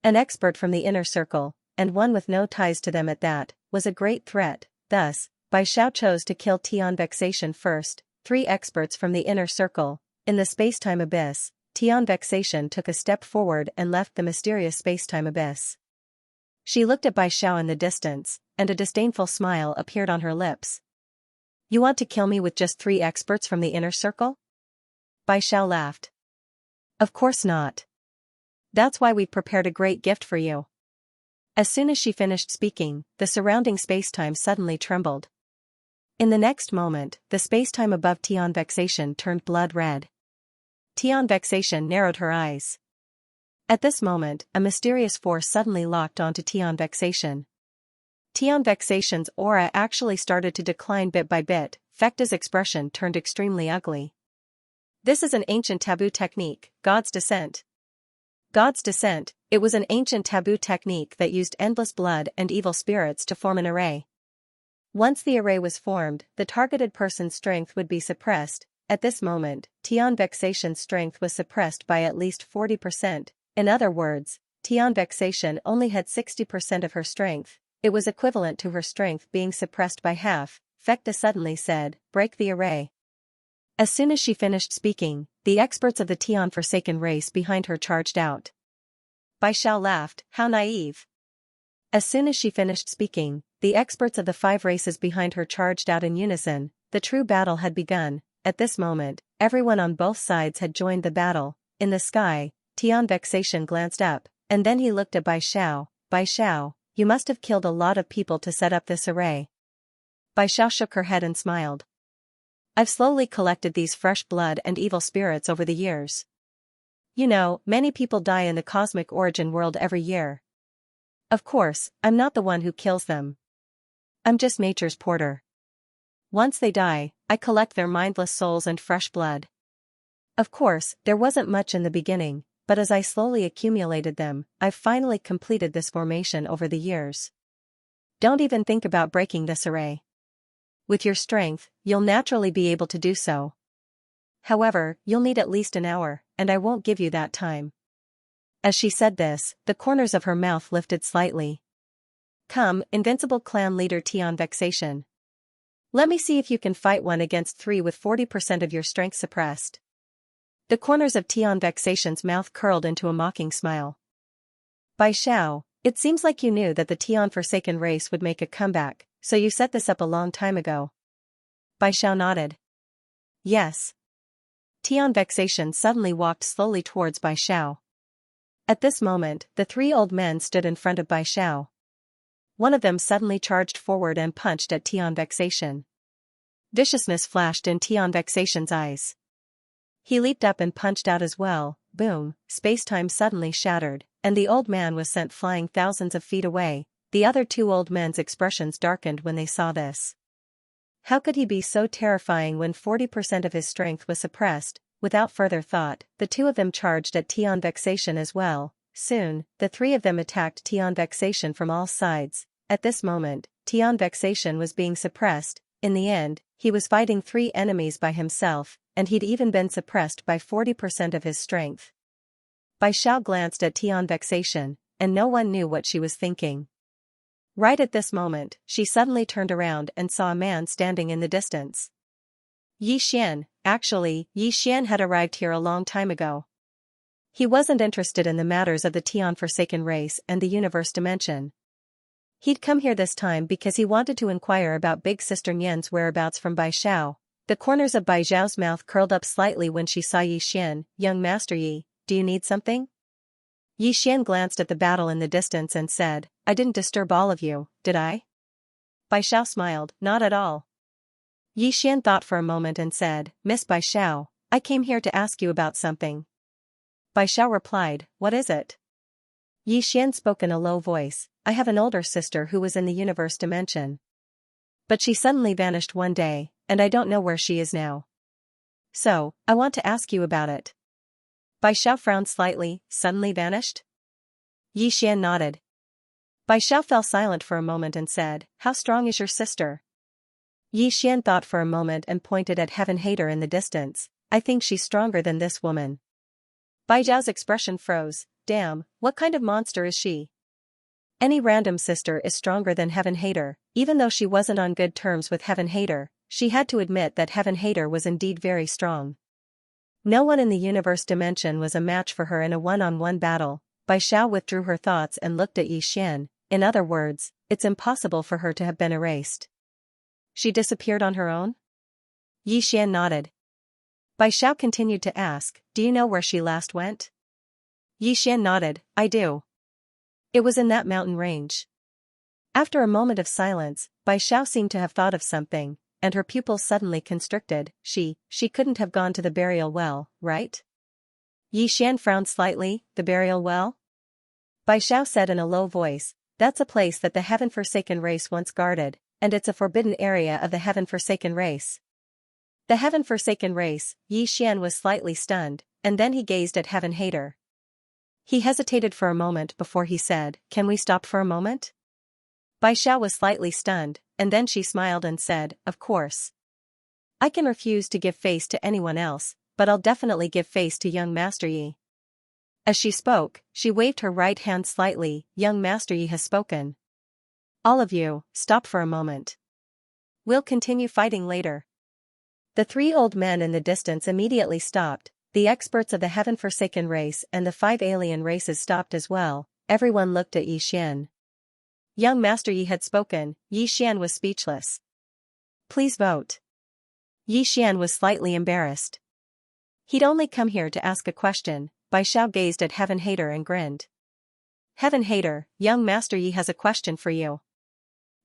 An expert from the inner circle, and one with no ties to them at that, was a great threat. Thus, Bai Xiao chose to kill Tian Vexation first. 3 experts from the inner circle. In the spacetime abyss, Tian Vexation took a step forward and left the mysterious spacetime abyss. She looked at Bai Xiao in the distance, and a disdainful smile appeared on her lips. You want to kill me with just 3 experts from the inner circle? Bai Xiao laughed. Of course not. That's why we've prepared a great gift for you. As soon as she finished speaking, the surrounding spacetime suddenly trembled. In the next moment, the spacetime above Tian Vexation turned blood red. Tian Vexation narrowed her eyes. At this moment, a mysterious force suddenly locked onto Xianxia's. Xianxia's aura actually started to decline bit by bit. Fecta's expression turned extremely ugly. This is an ancient taboo technique, God's Descent. God's Descent, it was an ancient taboo technique that used endless blood and evil spirits to form an array. Once the array was formed, the targeted person's strength would be suppressed. At this moment, Xianxia's strength was suppressed by at least 40%. In other words, Xianxia only had 60% of her strength. It was equivalent to her strength being suppressed by half. Fecta suddenly said, "Break the array." As soon as she finished speaking, the experts of the Forsaken race behind her charged out. Bai Xiao laughed, "How naive." As soon as she finished speaking, the experts of the 5 races behind her charged out in unison. The true battle had begun. At this moment, everyone on both sides had joined the battle. In the sky, Xianxia glanced up, and then he looked at Bai Xiao. "Bai Xiao, you must have killed a lot of people to set up this array." Bai Xiao shook her head and smiled. "I've slowly collected these fresh blood and evil spirits over the years. You know, many people die in the cosmic origin world every year. Of course, I'm not the one who kills them. I'm just nature's porter. Once they die, I collect their mindless souls and fresh blood. Of course, there wasn't much in the beginning, but as I slowly accumulated them, I've finally completed this formation over the years. Don't even think about breaking this array. With your strength, you'll naturally be able to do so. However, you'll need at least an hour, and I won't give you that time." As she said this, the corners of her mouth lifted slightly. "Come, invincible clan leader Xianxia. Let me see if you can fight 1 against 3 with 40% of your strength suppressed." The corners of Xianxia's mouth curled into a mocking smile. "Bai Xiao, it seems like you knew that the Forsaken race would make a comeback, so you set this up a long time ago." Bai Xiao nodded. "Yes." Xianxia suddenly walked slowly towards Bai Xiao. At this moment, the 3 old men stood in front of Bai Xiao. One of them suddenly charged forward and punched at Xianxia. Viciousness flashed in Xianxia's eyes. He leaped up and punched out as well. Boom, space-time suddenly shattered, and the old man was sent flying thousands of feet away. The other 2 old men's expressions darkened when they saw this. How could he be so terrifying when 40% of his strength was suppressed? Without further thought, the 2 of them charged at Xianxia as well. Soon, the 3 of them attacked Xianxia from all sides. At this moment, Xianxia was being suppressed. In the end, he was fighting 3 enemies by himself, and he'd even been suppressed by 40% of his strength. Bai Xiao glanced at Xianxia, and no one knew what she was thinking. Right at this moment, she suddenly turned around and saw a man standing in the distance. Yi Xian. Actually, Yi Xian had arrived here a long time ago. He wasn't interested in the matters of the Forsaken race and the universe dimension. He'd come here this time because he wanted to inquire about Big Sister Nian's whereabouts from Bai Xiao. The corners of Bai Xiao's mouth curled up slightly when she saw Yi Xian. "Young Master Yi, do you need something?" Yi Xian glanced at the battle in the distance and said, "I didn't disturb all of you, did I?" Bai Xiao smiled, "Not at all." Yi Xian thought for a moment and said, "Miss Bai Xiao, I came here to ask you about something." Bai Xiao replied, "What is it?" Yi Xian spoke in a low voice, "I have an older sister who was in the universe dimension. But she suddenly vanished one day, and I don't know where she is now. So, I want to ask you about it." Bai Xiao frowned slightly. "Suddenly vanished?" Yi Xian nodded. Bai Xiao fell silent for a moment and said, "How strong is your sister?" Yi Xian thought for a moment and pointed at Heaven Hater in the distance. "I think she's stronger than this woman." Bai Xiao's expression froze. Damn, what kind of monster is she? Any random sister is stronger than Heaven Hater. Even though she wasn't on good terms with Heaven Hater, she had to admit that Heaven Hater was indeed very strong. No one in the universe dimension was a match for her in a one-on-one battle. Bai Xiao withdrew her thoughts and looked at Yi Xian. In other words, it's impossible for her to have been erased. She disappeared on her own? Yi Xian nodded. Bai Xiao continued to ask, "Do you know where she last went?" Yi Xian nodded, "I do. It was in that mountain range." After a moment of silence, Bai Xiao seemed to have thought of something, and her pupils suddenly constricted. She couldn't have gone to the burial well, right? Yi Xian frowned slightly. The burial well? Bai Xiao said in a low voice, that's a place that the heaven-forsaken race once guarded, and it's a forbidden area of the heaven-forsaken race. The heaven-forsaken race, Yi Xian was slightly stunned, and then he gazed at Heaven Hater. He hesitated for a moment before he said, can we stop for a moment? Bai Xiao was slightly stunned, and then she smiled and said, of course. I can refuse to give face to anyone else, but I'll definitely give face to young Master Yi. As she spoke, she waved her right hand slightly. Young Master Yi has spoken. All of you, stop for a moment. We'll continue fighting later. The three old men in the distance immediately stopped. The experts of the heaven-forsaken race and the 5 alien races stopped as well. Everyone looked at Yi Xian. Young Master Yi had spoken. Yi Xian was speechless. Please vote. Yi Xian was slightly embarrassed. He'd only come here to ask a question. Bai Xiao gazed at Heaven Hater and grinned. Heaven Hater, young Master Yi has a question for you.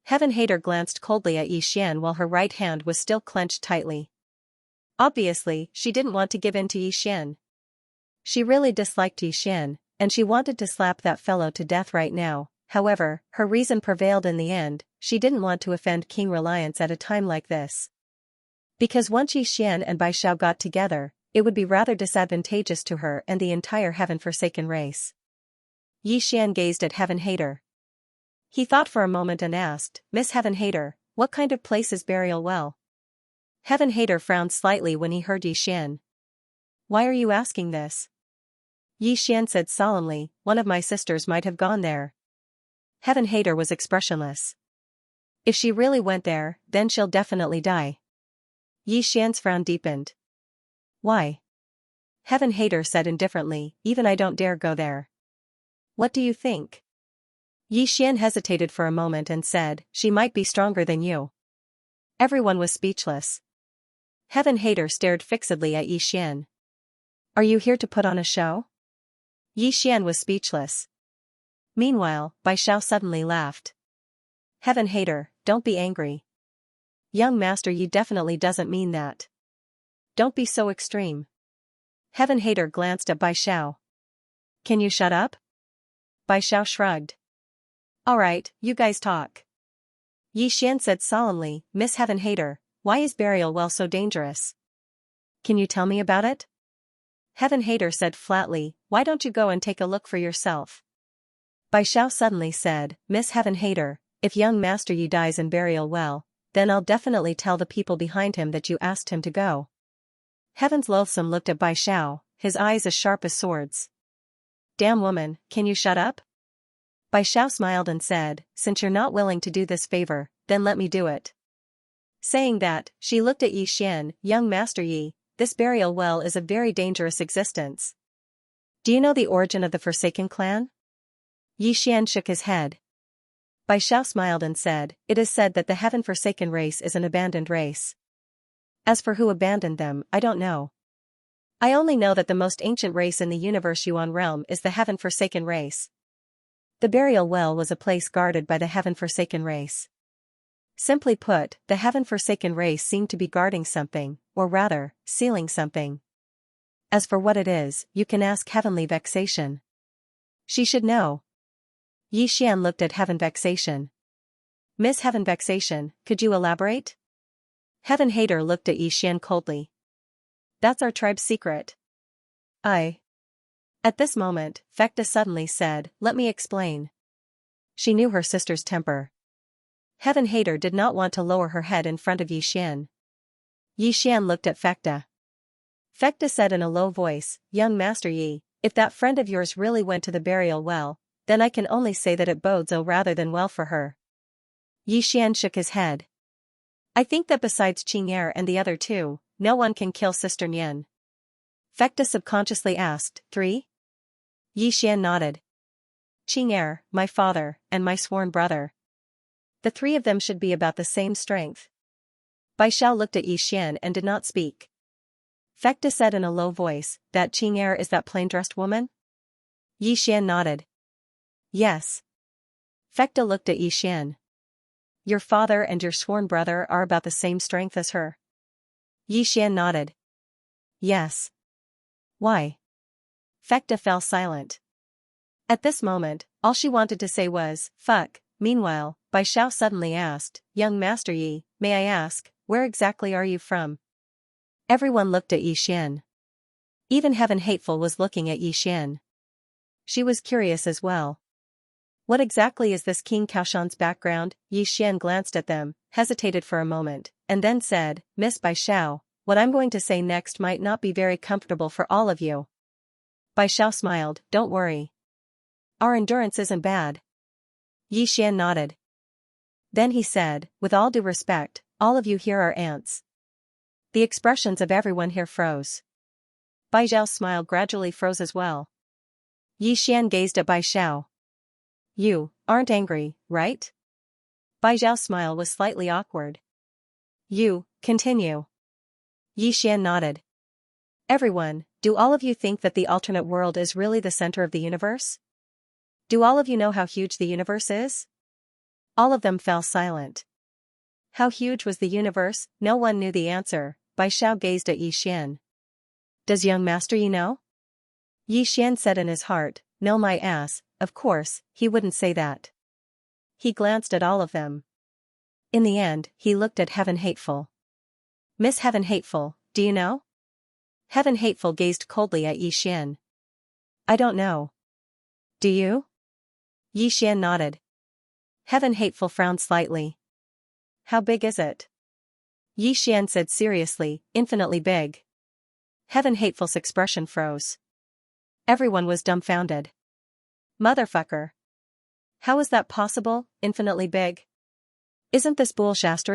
Heaven Hater glanced coldly at Yi Xian while her right hand was still clenched tightly. Obviously, she didn't want to give in to Yi Xian. She really disliked Yi Xian, and she wanted to slap that fellow to death right now. However, her reason prevailed in the end. She didn't want to offend King Reliance at a time like this. Because once Yi Xian and Bai Xiao got together, it would be rather disadvantageous to her and the entire heaven-forsaken race. Yi Xian gazed at Heaven Hater. He thought for a moment and asked, Miss Heaven Hater, what kind of place is Burial Well? Heaven Hater frowned slightly when he heard Yi Xian. Why are you asking this? Yi Xian said solemnly, one of my sisters might have gone there. Heaven Hater was expressionless. If she really went there, then she'll definitely die. Yi Xian's frown deepened. Why? Heaven Hater said indifferently, even I don't dare go there. What do you think? Yi Xian hesitated for a moment and said, she might be stronger than you. Everyone was speechless. Heaven Hater stared fixedly at Yi Xian. Are you here to put on a show? Yi Xian was speechless. Meanwhile, Bai Xiao suddenly laughed. Heaven Hater, don't be angry. Young Master Yi definitely doesn't mean that. Don't be so extreme. Heaven Hater glanced at Bai Xiao. Can you shut up? Bai Xiao shrugged. Alright, you guys talk. Yi Xian said solemnly, Miss Heaven Hater, why is Burial Well so dangerous? Can you tell me about it? Heaven Hater said flatly, why don't you go and take a look for yourself? Bai Xiao suddenly said, Miss Heaven Hater, if young Master Yi dies in Burial Well, then I'll definitely tell the people behind him that you asked him to go. Heaven's Loathsome looked at Bai Xiao, his eyes as sharp as swords. Damn woman, can you shut up? Bai Xiao smiled and said, since you're not willing to do this favor, then let me do it. Saying that, she looked at Yi Xian, young Master Yi, this Burial Well is a very dangerous existence. Do you know the origin of the Forsaken clan? Yi Xian shook his head. Bai Xiao smiled and said, it is said that the heaven-forsaken race is an abandoned race. As for who abandoned them, I don't know. I only know that the most ancient race in the universe Yuan realm is the heaven-forsaken race. The Burial Well was a place guarded by the heaven-forsaken race. Simply put, the heaven-forsaken race seemed to be guarding something, or rather, sealing something. As for what it is, you can ask Heavenly Vexation. She should know. Yi Xian looked at Heaven Vexation. Miss Heaven Vexation, could you elaborate? Heaven Hater looked at Yi Xian coldly. That's our tribe's secret. At this moment, Fecta suddenly said, let me explain. She knew her sister's temper. Heaven Hater did not want to lower her head in front of Yi Xian. Yi Xian looked at Fecta. Fecta said in a low voice, young Master Yi, if that friend of yours really went to the Burial Well, then I can only say that it bodes ill rather than well for her. Yi Xian shook his head. I think that besides Xianxia and the other two, no one can kill Sister Nian. Fecta subconsciously asked, 3? Yi Xian nodded. Xianxia, my father, and my sworn brother. The 3 of them should be about the same strength. Bai Xiao looked at Yi Xian and did not speak. Fecta said in a low voice, that Xianxia is that plain-dressed woman? Yi Xian nodded. Yes. Fecta looked at Yi Xian. Your father and your sworn brother are about the same strength as her? Yi Xian nodded. Yes. Why? Fecta fell silent. At this moment, all she wanted to say was, fuck. Meanwhile, Bai Xiao suddenly asked, Young Master Yi, may I ask, where exactly are you from? Everyone looked at Yi Xian. Even Heaven Hateful was looking at Yi Xian. She was curious as well. What exactly is this King Kaoshan's background? Yi Xian glanced at them, hesitated for a moment, and then said, Miss Bai Xiao, what I'm going to say next might not be very comfortable for all of you. Bai Xiao smiled, don't worry. Our endurance isn't bad. Yi Xian nodded. Then he said, with all due respect, all of you here are ants. The expressions of everyone here froze. Bai Xiao's smile gradually froze as well. Yi Xian gazed at Bai Xiao. You aren't angry, right? Bai Xiao's smile was slightly awkward. You continue. Yi Xian nodded. Everyone, do all of you think that the alternate world is really the center of the universe? Do all of you know how huge the universe is? All of them fell silent. How huge was the universe? No one knew the answer. Bai Xiao gazed at Yi Xian. Does young master Yi know? Yi Xian said in his heart, no my ass, of course, he wouldn't say that. He glanced at all of them. In the end, he looked at Heaven Hateful. Miss Heaven Hateful, do you know? Heaven Hateful gazed coldly at Yi Xian. I don't know. Do you? Yi Xian nodded. Heaven Hateful frowned slightly. How big is it? Yi Xian said seriously, infinitely big. Heaven Hateful's expression froze. Everyone was dumbfounded. Motherfucker. How is that possible, infinitely big? Isn't this bullshit?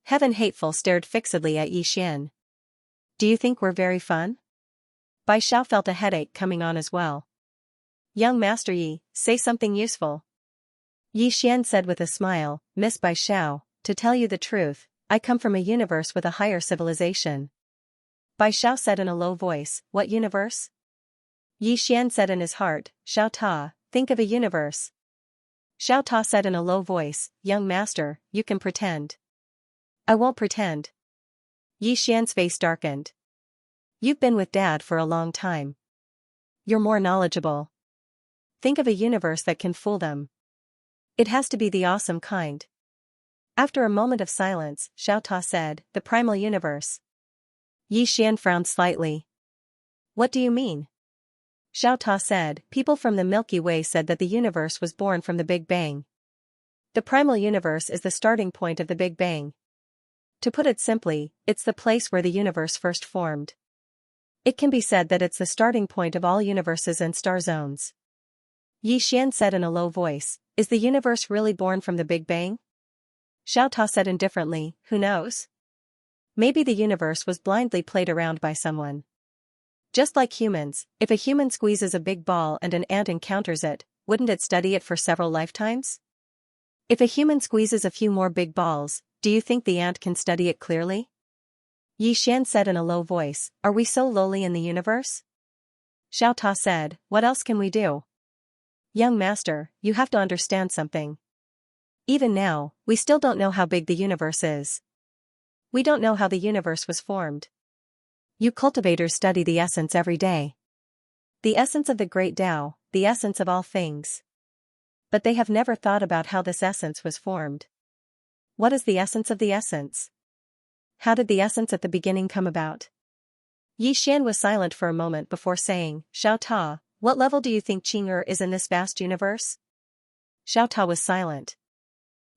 Heaven Hateful stared fixedly at Yi Xian. Do you think we're very fun? Bai Xiao felt a headache coming on as well. Young Master Yi, say something useful. Yi Xian said with a smile, Miss Bai Xiao, to tell you the truth, I come from a universe with a higher civilization. Bai Xiao said in a low voice, what universe? Yi Xian said in his heart, Xiao Ta, think of a universe. Xiao Ta said in a low voice, young master, you can pretend. I won't pretend. Yi Xian's face darkened. You've been with Dad for a long time. You're more knowledgeable. Think of a universe that can fool them. It has to be the awesome kind. After a moment of silence, Xiao Ta said, the primal universe. Yi Xian frowned slightly. What do you mean? Xiao Ta said, people from the Milky Way said that the universe was born from the Big Bang. The primal universe is the starting point of the Big Bang. To put it simply, it's the place where the universe first formed. It can be said that it's the starting point of all universes and star zones. Yi Xian said in a low voice, is the universe really born from the Big Bang? Xiao Ta said indifferently, who knows? Maybe the universe was blindly played around by someone. Just like humans, if a human squeezes a big ball and an ant encounters it, wouldn't it study it for several lifetimes? If a human squeezes a few more big balls, do you think the ant can study it clearly? Yi Xian said in a low voice, are we so lowly in the universe? Xiao Ta said, what else can we do? Young master, you have to understand something. Even now, we still don't know how big the universe is. We don't know how the universe was formed. You cultivators study the essence every day. The essence of the great Tao, the essence of all things. But they have never thought about how this essence was formed. What is the essence of the essence? How did the essence at the beginning come about? Yi Xian was silent for a moment before saying, Xiao Ta, what level do you think Qing'er is in this vast universe? Xiao Ta was silent.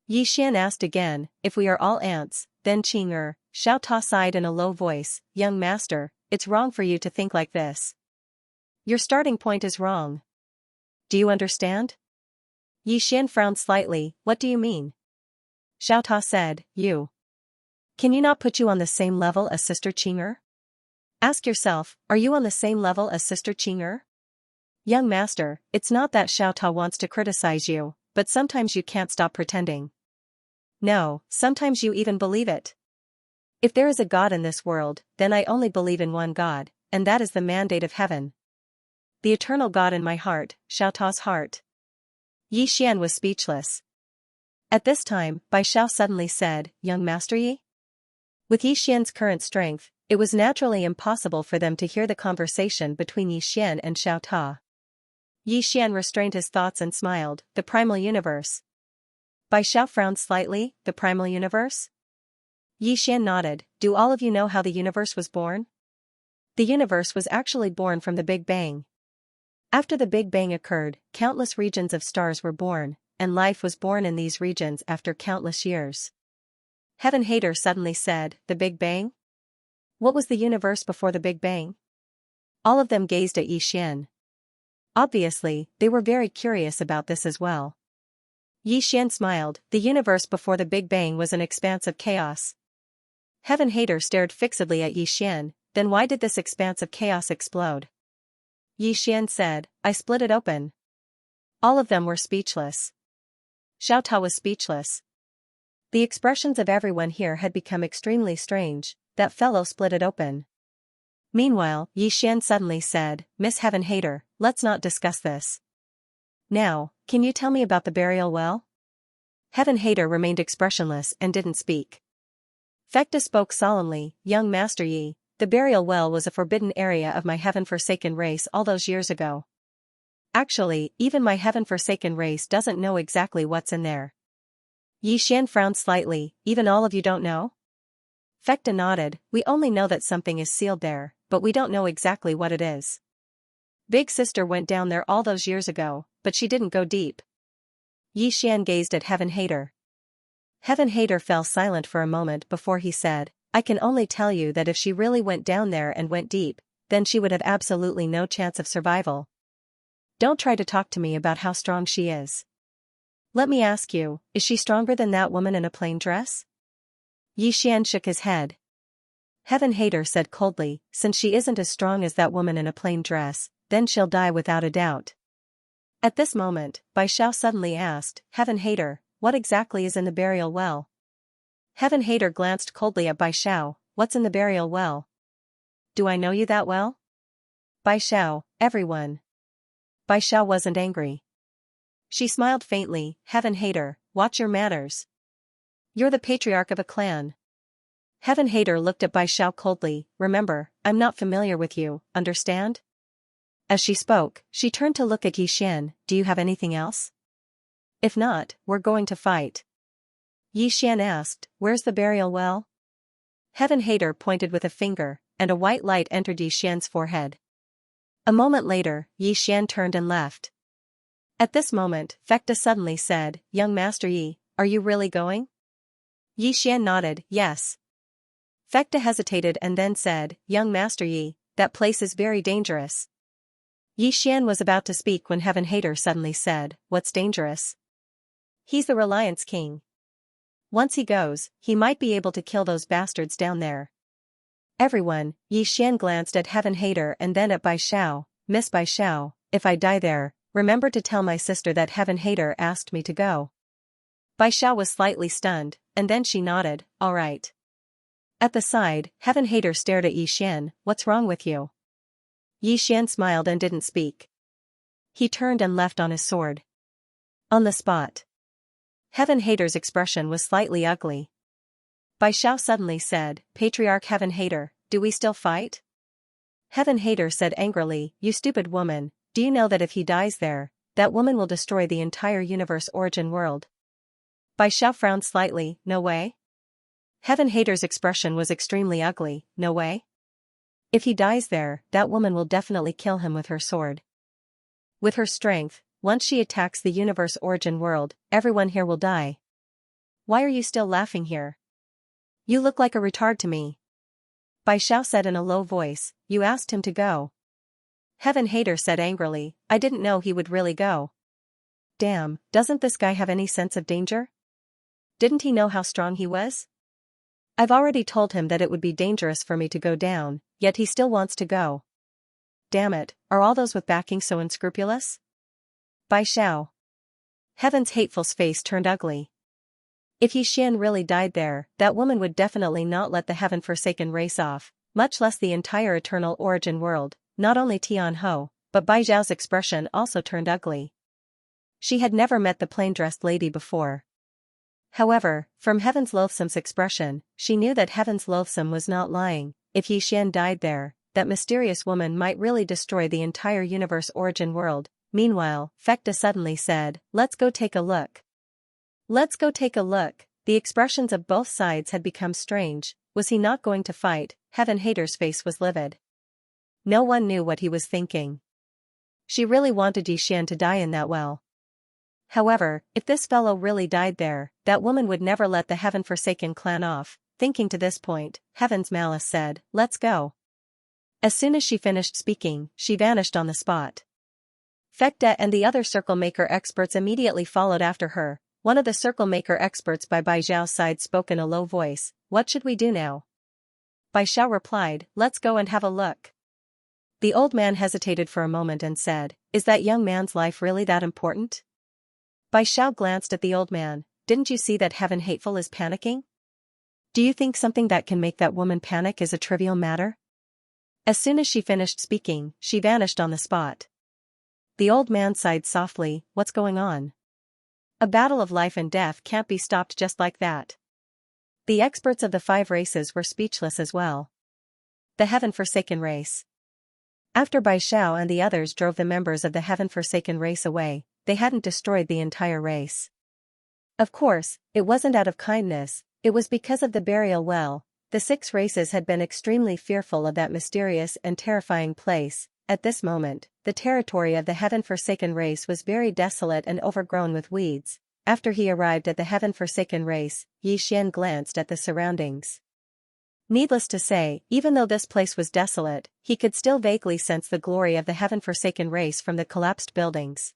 Yi Xian asked again, if we are all ants, then Qing'er. Xiao Ta sighed in a low voice, young master, it's wrong for you to think like this. Your starting point is wrong. Do you understand? Yi Xian frowned slightly, what do you mean? Xiao Ta said, you. Can you not put you on the same level as Sister Qing'er? Ask yourself, are you on the same level as Sister Qing'er? Young master, it's not that Xiao Ta wants to criticize you, but sometimes you can't stop pretending. No, sometimes you even believe it. If there is a God in this world, then I only believe in one God, and that is the mandate of heaven. The eternal God in my heart, Xiao Ta's heart. Yi Xian was speechless. At this time, Bai Xiao suddenly said, young master Yi? With Yi Xian's current strength, It was naturally impossible for them to hear the conversation between Xian and Xiao Ta. Xian restrained his thoughts and smiled. The primal universe. Bai Xiao frowned slightly. The primal universe? Xian nodded. Do all of you know how the universe was born? The universe was actually born from the Big Bang. After the Big Bang occurred, countless regions of stars were born, and life was born in these regions after countless years. Heaven Hater suddenly said, the Big Bang? What was the universe before the Big Bang? All of them gazed at Xian. Obviously, they were very curious about this as well. Xian smiled. The universe before the Big Bang was an expanse of chaos. Heaven Hater stared fixedly at Xian. Then why did this expanse of chaos explode? Xian said, I split it open. All of them were speechless. Xiao Ta was speechless. The expressions of everyone here had become extremely strange. That fellow split it open. Meanwhile, Xian suddenly said, Miss Heaven Hater, let's not discuss this. Now, can you tell me about the burial well? Heaven Hater remained expressionless and didn't speak. Fecta spoke solemnly, Young Master Yi, the burial well was a forbidden area of my heaven-forsaken race all those years ago. Actually, even my heaven-forsaken race doesn't know exactly what's in there. Xian frowned slightly. Even all of you don't know? Fecta nodded. We only know that something is sealed there, but we don't know exactly what it is. Big Sister went down there all those years ago, but she didn't go deep. Xian gazed at Heaven Hater. Heaven Hater fell silent for a moment before he said, I can only tell you that if she really went down there and went deep, then she would have absolutely no chance of survival. Don't try to talk to me about how strong she is. Let me ask you, is she stronger than that woman in a plain dress? Xian shook his head. Heaven Hater said coldly, since she isn't as strong as that woman in a plain dress, then she'll die without a doubt. At this moment, Bai Xiao suddenly asked, Heaven Hater, what exactly is in the burial well? Heaven Hater glanced coldly at Bai Xiao. What's in the burial well? Do I know you that well? Bai Xiao, everyone. Bai Xiao wasn't angry. She smiled faintly. Heaven Hater, watch your manners. You're the patriarch of a clan. Heaven Hater looked at Bai Xiao coldly. Remember, I'm not familiar with you, understand? As she spoke, she turned to look at Xian. Do you have anything else? If not, we're going to fight. Xian asked, where's the burial well? Heaven Hater pointed with a finger, and a white light entered Xian's forehead. A moment later, Xian turned and left. At this moment, Fecta suddenly said, Young Master Yi, are you really going? Xian nodded, yes. Fecta hesitated and then said, Young Master Yi, that place is very dangerous. Xian was about to speak when Heaven Hater suddenly said, what's dangerous? He's the Reliance King. Once he goes, he might be able to kill those bastards down there. Everyone, Xian glanced at Heaven Hater and then at Bai Xiao. Miss Bai Xiao, if I die there, remember to tell my sister that Heaven Hater asked me to go. Bai Xiao was slightly stunned, and then she nodded, all right. At the side, Heaven Hater stared at Xian. What's wrong with you? Xian smiled and didn't speak. He turned and left on his sword. On the spot. Heaven Hater's expression was slightly ugly. Bai Xiao suddenly said, Patriarch Heaven Hater, do we still fight? Heaven Hater said angrily, you stupid woman, do you know that if he dies there, that woman will destroy the entire universe origin world? Bai Xiao frowned slightly, no way? Heaven Hater's expression was extremely ugly, no way? If he dies there, that woman will definitely kill him with her sword. With her strength, once she attacks the universe origin world, everyone here will die. Why are you still laughing here? You look like a retard to me. Bai Xiao said in a low voice, you asked him to go. Heaven Hater said angrily, I didn't know he would really go. Damn, doesn't this guy have any sense of danger? Didn't he know how strong he was? I've already told him that it would be dangerous for me to go down, yet he still wants to go. Damn it, are all those with backing so unscrupulous? Bai Xiao. Heaven's hateful face turned ugly. If Xian really died there, that woman would definitely not let the heaven-forsaken race off, much less the entire eternal origin world. Not only Tian Ho, but Bai Xiao's expression also turned ugly. She had never met the plain-dressed lady before. However, from Heaven's Loathsome's expression, she knew that Heaven's Loathsome was not lying. if Yi Xian died there, that mysterious woman might really destroy the entire universe origin world. Meanwhile, Fekta suddenly said, "Let's go take a look." Let's go take a look. The expressions of both sides had become strange. Was he not going to fight? Heaven Hater's face was livid. No one knew what he was thinking. She really wanted Yi Xian to die in that well. However, if this fellow really died there, that woman would never let the heaven-forsaken clan off. Thinking to this point, Heaven's Malice said, "Let's go." As soon as she finished speaking, she vanished on the spot. Fekta and the other circle maker experts immediately followed after her. One of the circle maker experts by Bai Zhao's side spoke in a low voice, "What should we do now?" Bai Zhao replied, "Let's go and have a look." The old man hesitated for a moment and said, "Is that young man's life really that important?" Bai Zhao glanced at the old man. "Didn't you see that Heaven Hateful is panicking? Do you think something that can make that woman panic is a trivial matter?" As soon as she finished speaking, she vanished on the spot. The old man sighed softly, "What's going on? A battle of life and death can't be stopped just like that." The experts of the 5 races were speechless as well. The Heaven-Forsaken race. After Bai Zhao and the others drove the members of the Heaven-Forsaken race away, they hadn't destroyed the entire race. Of course, it wasn't out of kindness, it was because of the burial well. The 6 races had been extremely fearful of that mysterious and terrifying place. At this moment, the territory of the Heaven-Forsaken race was very desolate and overgrown with weeds. After he arrived at the Heaven-Forsaken race, Yi Xian glanced at the surroundings. Needless to say, even though this place was desolate, he could still vaguely sense the glory of the Heaven-Forsaken race from the collapsed buildings.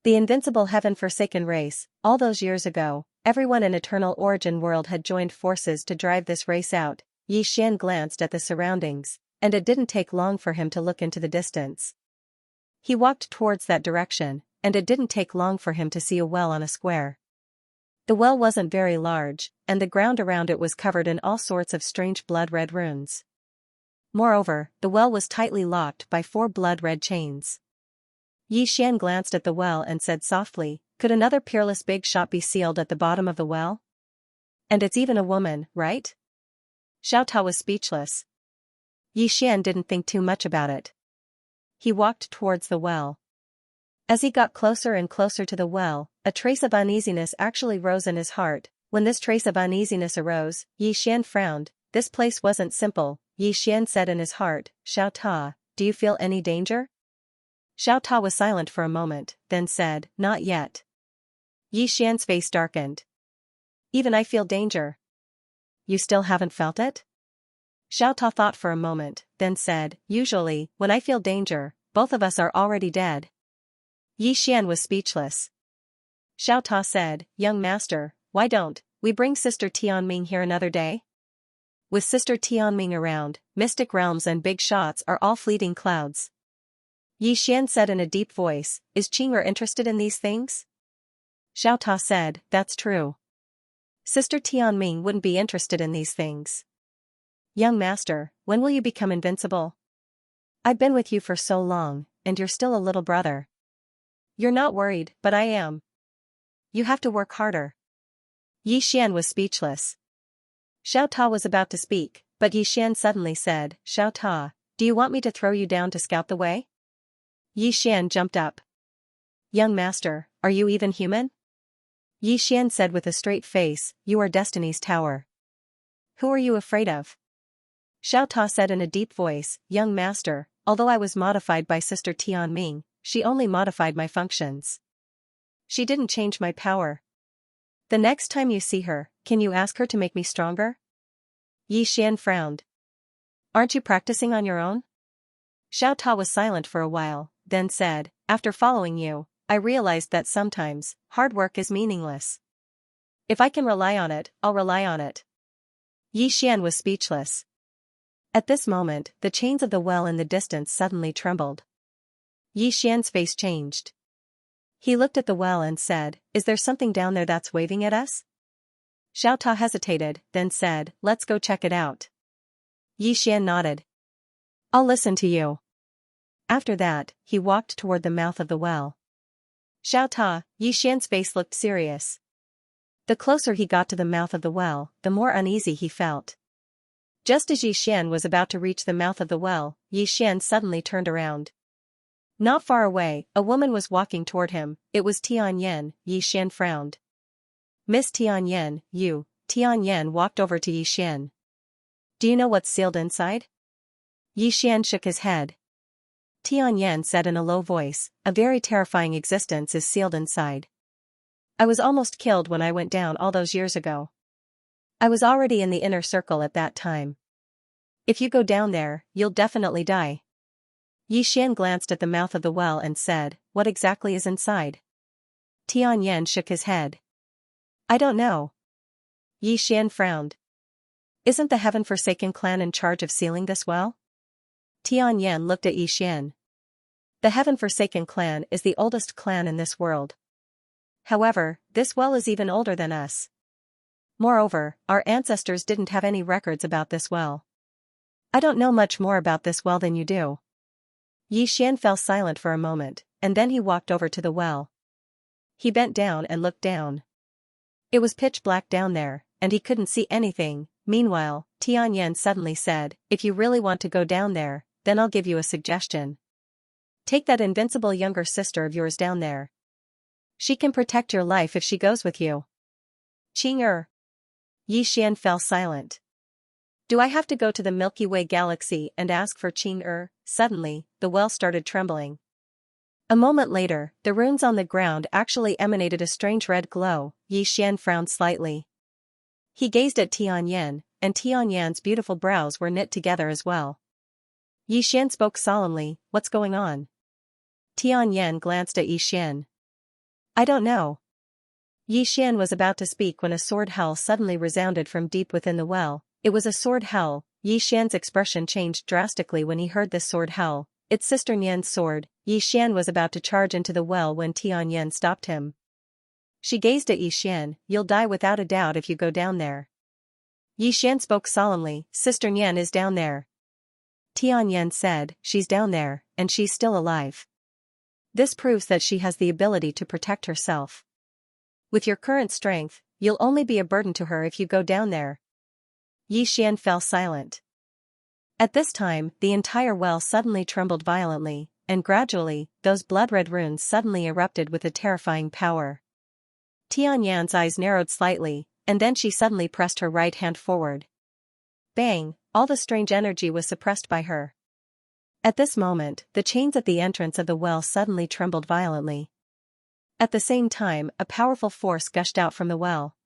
The invincible Heaven-Forsaken race. All those years ago, everyone in Eternal Origin World had joined forces to drive this race out. Yi Xian glanced at the surroundings, and it didn't take long for him to look into the distance. He walked towards that direction, and it didn't take long for him to see a well on a square. The well wasn't very large, and the ground around it was covered in all sorts of strange blood-red runes. Moreover, the well was tightly locked by 4 blood-red chains. Yi Xian glanced at the well and said softly, "Could another peerless big shot be sealed at the bottom of the well? And it's even a woman, right?" Xiao Tao was speechless. Yi Xian didn't think too much about it. He walked towards the well. As he got closer and closer to the well, a trace of uneasiness actually rose in his heart. When this trace of uneasiness arose, Yi Xian frowned. This place wasn't simple. Yi Xian said in his heart, "Xiao Ta, do you feel any danger?" Xiao Ta was silent for a moment, then said, "Not yet." Yi Xian's face darkened. "Even I feel danger." "You still haven't felt it?" Xiao Ta thought for a moment, then said, "Usually, when I feel danger, both of us are already dead." Yi Xian was speechless. Xiao Ta said, "Young master, why don't we bring Sister Tianming here another day?" With Sister Tianming around, mystic realms and big shots are all fleeting clouds. Yi Xian said in a deep voice, "Is Qing'er interested in these things?" Xiao Ta said, "That's true. Sister Tianming wouldn't be interested in these things." "Young master, when will you become invincible? I've been with you for so long, and you're still a little brother." "You're not worried, but I am. You have to work harder." Yi Xian was speechless. Xiao Ta was about to speak, but Yi Xian suddenly said, "Xiao Ta, do you want me to throw you down to scout the way?" Yi Xian jumped up. "Young master, are you even human?" Yi Xian said with a straight face, "You are Destiny's Tower. Who are you afraid of?" Xiao Ta said in a deep voice, "Young master, although I was modified by Sister Tianming, she only modified my functions. She didn't change my power. The next time you see her, can you ask her to make me stronger?" Yi Xian frowned. "Aren't you practicing on your own?" Xiao Ta was silent for a while, then said, "After following you, I realized that sometimes, hard work is meaningless. If I can rely on it, I'll rely on it." Yi Xian was speechless. At this moment, the chains of the well in the distance suddenly trembled. Yi Xian's face changed. He looked at the well and said, "Is there something down there that's waving at us?" Xiao Ta hesitated, then said, "Let's go check it out." Yi Xian nodded. "I'll listen to you." After that, he walked toward the mouth of the well. "Xiao Ta," Yi Xian's face looked serious. The closer he got to the mouth of the well, the more uneasy he felt. Just as Yi Xian was about to reach the mouth of the well, Yi Xian suddenly turned around. Not far away, a woman was walking toward him. It was Tianyan. Yi Xian frowned. Miss Tianyan, you. Tianyan walked over to Yi Xian. Do you know what's sealed inside? Yi Xian shook his head. Tianyan said in a low voice, a very terrifying existence is sealed inside. I was almost killed when I went down all those years ago. I was already in the inner circle at that time. If you go down there, you'll definitely die. Yi Xian glanced at the mouth of the well and said, what exactly is inside? Tianyan shook his head. I don't know. Yi Xian frowned. Isn't the heaven-forsaken clan in charge of sealing this well? Tianyan looked at Yi Xian. The heaven-forsaken clan is the oldest clan in this world. However, this well is even older than us. Moreover, our ancestors didn't have any records about this well. I don't know much more about this well than you do. Yi Xian fell silent for a moment, and then he walked over to the well. He bent down and looked down. It was pitch black down there, and he couldn't see anything. Meanwhile, Tianyan suddenly said, if you really want to go down there, then I'll give you a suggestion. Take that invincible younger sister of yours down there. She can protect your life if she goes with you. Qing. Yi Xian fell silent. Do I have to go to the Milky Way galaxy and ask for Qing? Suddenly, the well started trembling. A moment later, the runes on the ground actually emanated a strange red glow. Yi Xian frowned slightly. He gazed at Tianyan, and Tianyan's beautiful brows were knit together as well. Yi Xian spoke solemnly, what's going on? Tianyan glanced at Yi Xian. I don't know. Yi Xian was about to speak when a sword howl suddenly resounded from deep within the well. It was a sword howl. Yi Xian's expression changed drastically when he heard this sword howl. It's Sister Nian's sword. Yi Xian was about to charge into the well when Tianyan stopped him. She gazed at Yi Xian, you'll die without a doubt if you go down there. Yi Xian spoke solemnly, Sister Nian is down there. Tianyan said, she's down there, and she's still alive. This proves that she has the ability to protect herself. With your current strength, you'll only be a burden to her if you go down there. Yi Xian fell silent. At this time, the entire well suddenly trembled violently, and gradually, those blood-red runes suddenly erupted with a terrifying power. Tianyan's eyes narrowed slightly, and then she suddenly pressed her right hand forward. Bang! All the strange energy was suppressed by her. At this moment, the chains at the entrance of the well suddenly trembled violently. At the same time, a powerful force gushed out from the well.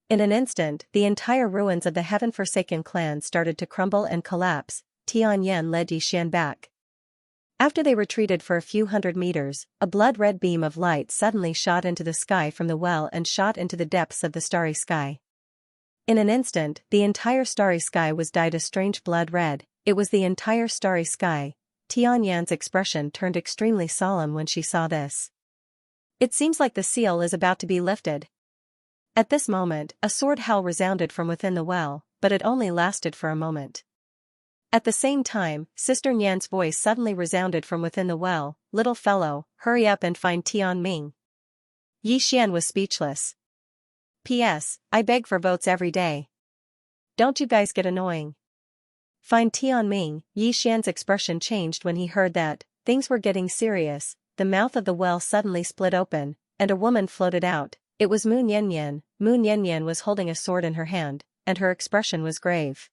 In an instant, the entire ruins of the heaven-forsaken clan started to crumble and collapse. Tianyan led Yi Xian back. After they retreated for a few hundred meters, a blood-red beam of light suddenly shot into the sky from the well and shot into the depths of the starry sky. In an instant, the entire starry sky was dyed a strange blood red. It was the entire starry sky. Tianyan's expression turned extremely solemn when she saw this. It seems like the seal is about to be lifted. At this moment, a sword howl resounded from within the well, but it only lasted for a moment. At the same time, Sister Nian's voice suddenly resounded from within the well, little fellow, hurry up and find Tian Ming. Yi Xian was speechless. P.S. I beg for votes every day. Don't you guys get annoying? Find Tian Ming. Yi Xian's expression changed when he heard that. Things were getting serious. The mouth of the well suddenly split open, and a woman floated out. It was Mu Niannian. Mu Niannian was holding a sword in her hand, and her expression was grave.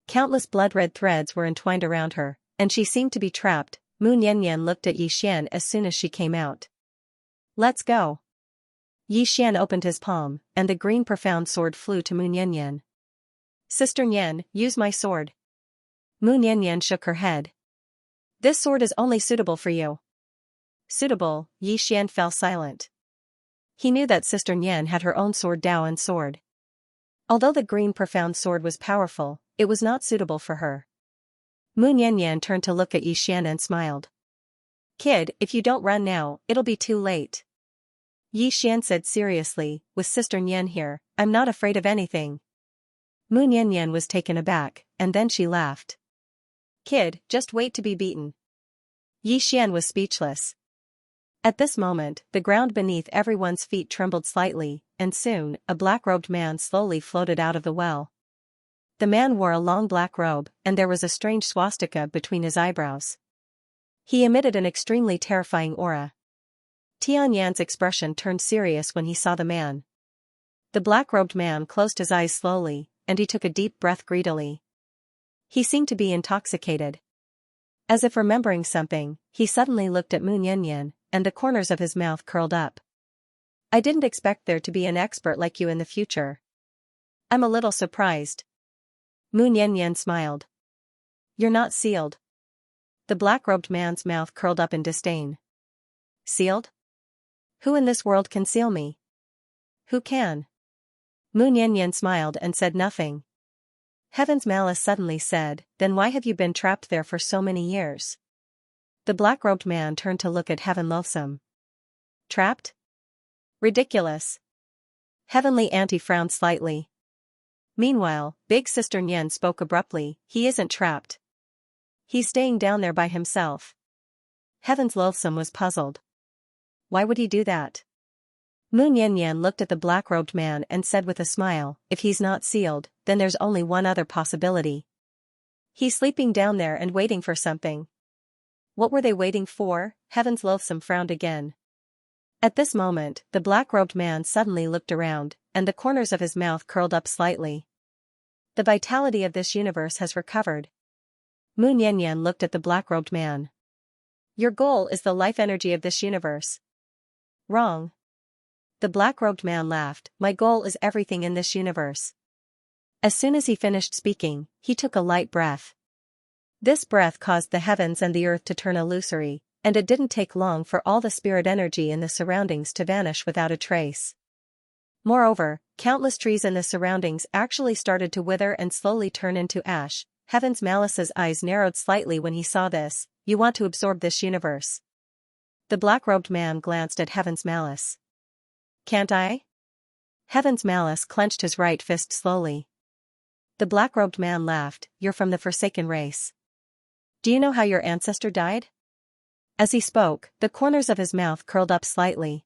Countless blood-red threads were entwined around her, and she seemed to be trapped. Mu Niannian looked at Yi Xian as soon as she came out. Let's go. Yi Xian opened his palm, and the green profound sword flew to Mu Niannian. Sister Nian, use my sword. Mu Niannian shook her head. This sword is only suitable for you. Suitable. Yi Xian fell silent. He knew that Sister Nian had her own sword, Daoan sword. Although the green profound sword was powerful, it was not suitable for her. Mu Niannian turned to look at Yi Xian and smiled. Kid, if you don't run now, it'll be too late. Yi Xian said seriously, with Sister Nian here, I'm not afraid of anything. Mu Niannian was taken aback, and then she laughed. Kid, just wait to be beaten. Yi Xian was speechless. At this moment, the ground beneath everyone's feet trembled slightly, and soon, a black-robed man slowly floated out of the well. The man wore a long black robe, and there was a strange swastika between his eyebrows. He emitted an extremely terrifying aura. Tianyan's expression turned serious when he saw the man. The black-robed man closed his eyes slowly, and he took a deep breath greedily. He seemed to be intoxicated. As if remembering something, he suddenly looked at Mu Nianyan, and the corners of his mouth curled up. I didn't expect there to be an expert like you in the future. I'm a little surprised. Mu Nianyan smiled. You're not sealed. The black-robed man's mouth curled up in disdain. Sealed? Who in this world can seal me? Who can? Mu Nianyan smiled and said nothing. Heaven's Malice suddenly said, then why have you been trapped there for so many years? The black-robed man turned to look at Heaven Loathsome. Trapped? Ridiculous. Heavenly Auntie frowned slightly. Meanwhile, Big Sister Nyen spoke abruptly, he isn't trapped. He's staying down there by himself. Heaven's Loathsome was puzzled. Why would he do that? Mu Nianyan looked at the black-robed man and said with a smile, if he's not sealed, then there's only one other possibility. He's sleeping down there and waiting for something. What were they waiting for? Heaven's Loathsome frowned again. At this moment, the black-robed man suddenly looked around, and the corners of his mouth curled up slightly. The vitality of this universe has recovered. Mu Nianyan looked at the black-robed man. Your goal is the life energy of this universe. Wrong. The black-robed man laughed, my goal is everything in this universe. As soon as he finished speaking, he took a light breath. This breath caused the heavens and the earth to turn illusory, and it didn't take long for all the spirit energy in the surroundings to vanish without a trace. Moreover, countless trees in the surroundings actually started to wither and slowly turn into ash. Heaven's Malice's eyes narrowed slightly when he saw this. You want to absorb this universe. The black-robed man glanced at Heaven's Malice. Can't I? Heaven's Malice clenched his right fist slowly. The black-robed man laughed, you're from the Forsaken race. Do you know how your ancestor died? As he spoke, the corners of his mouth curled up slightly.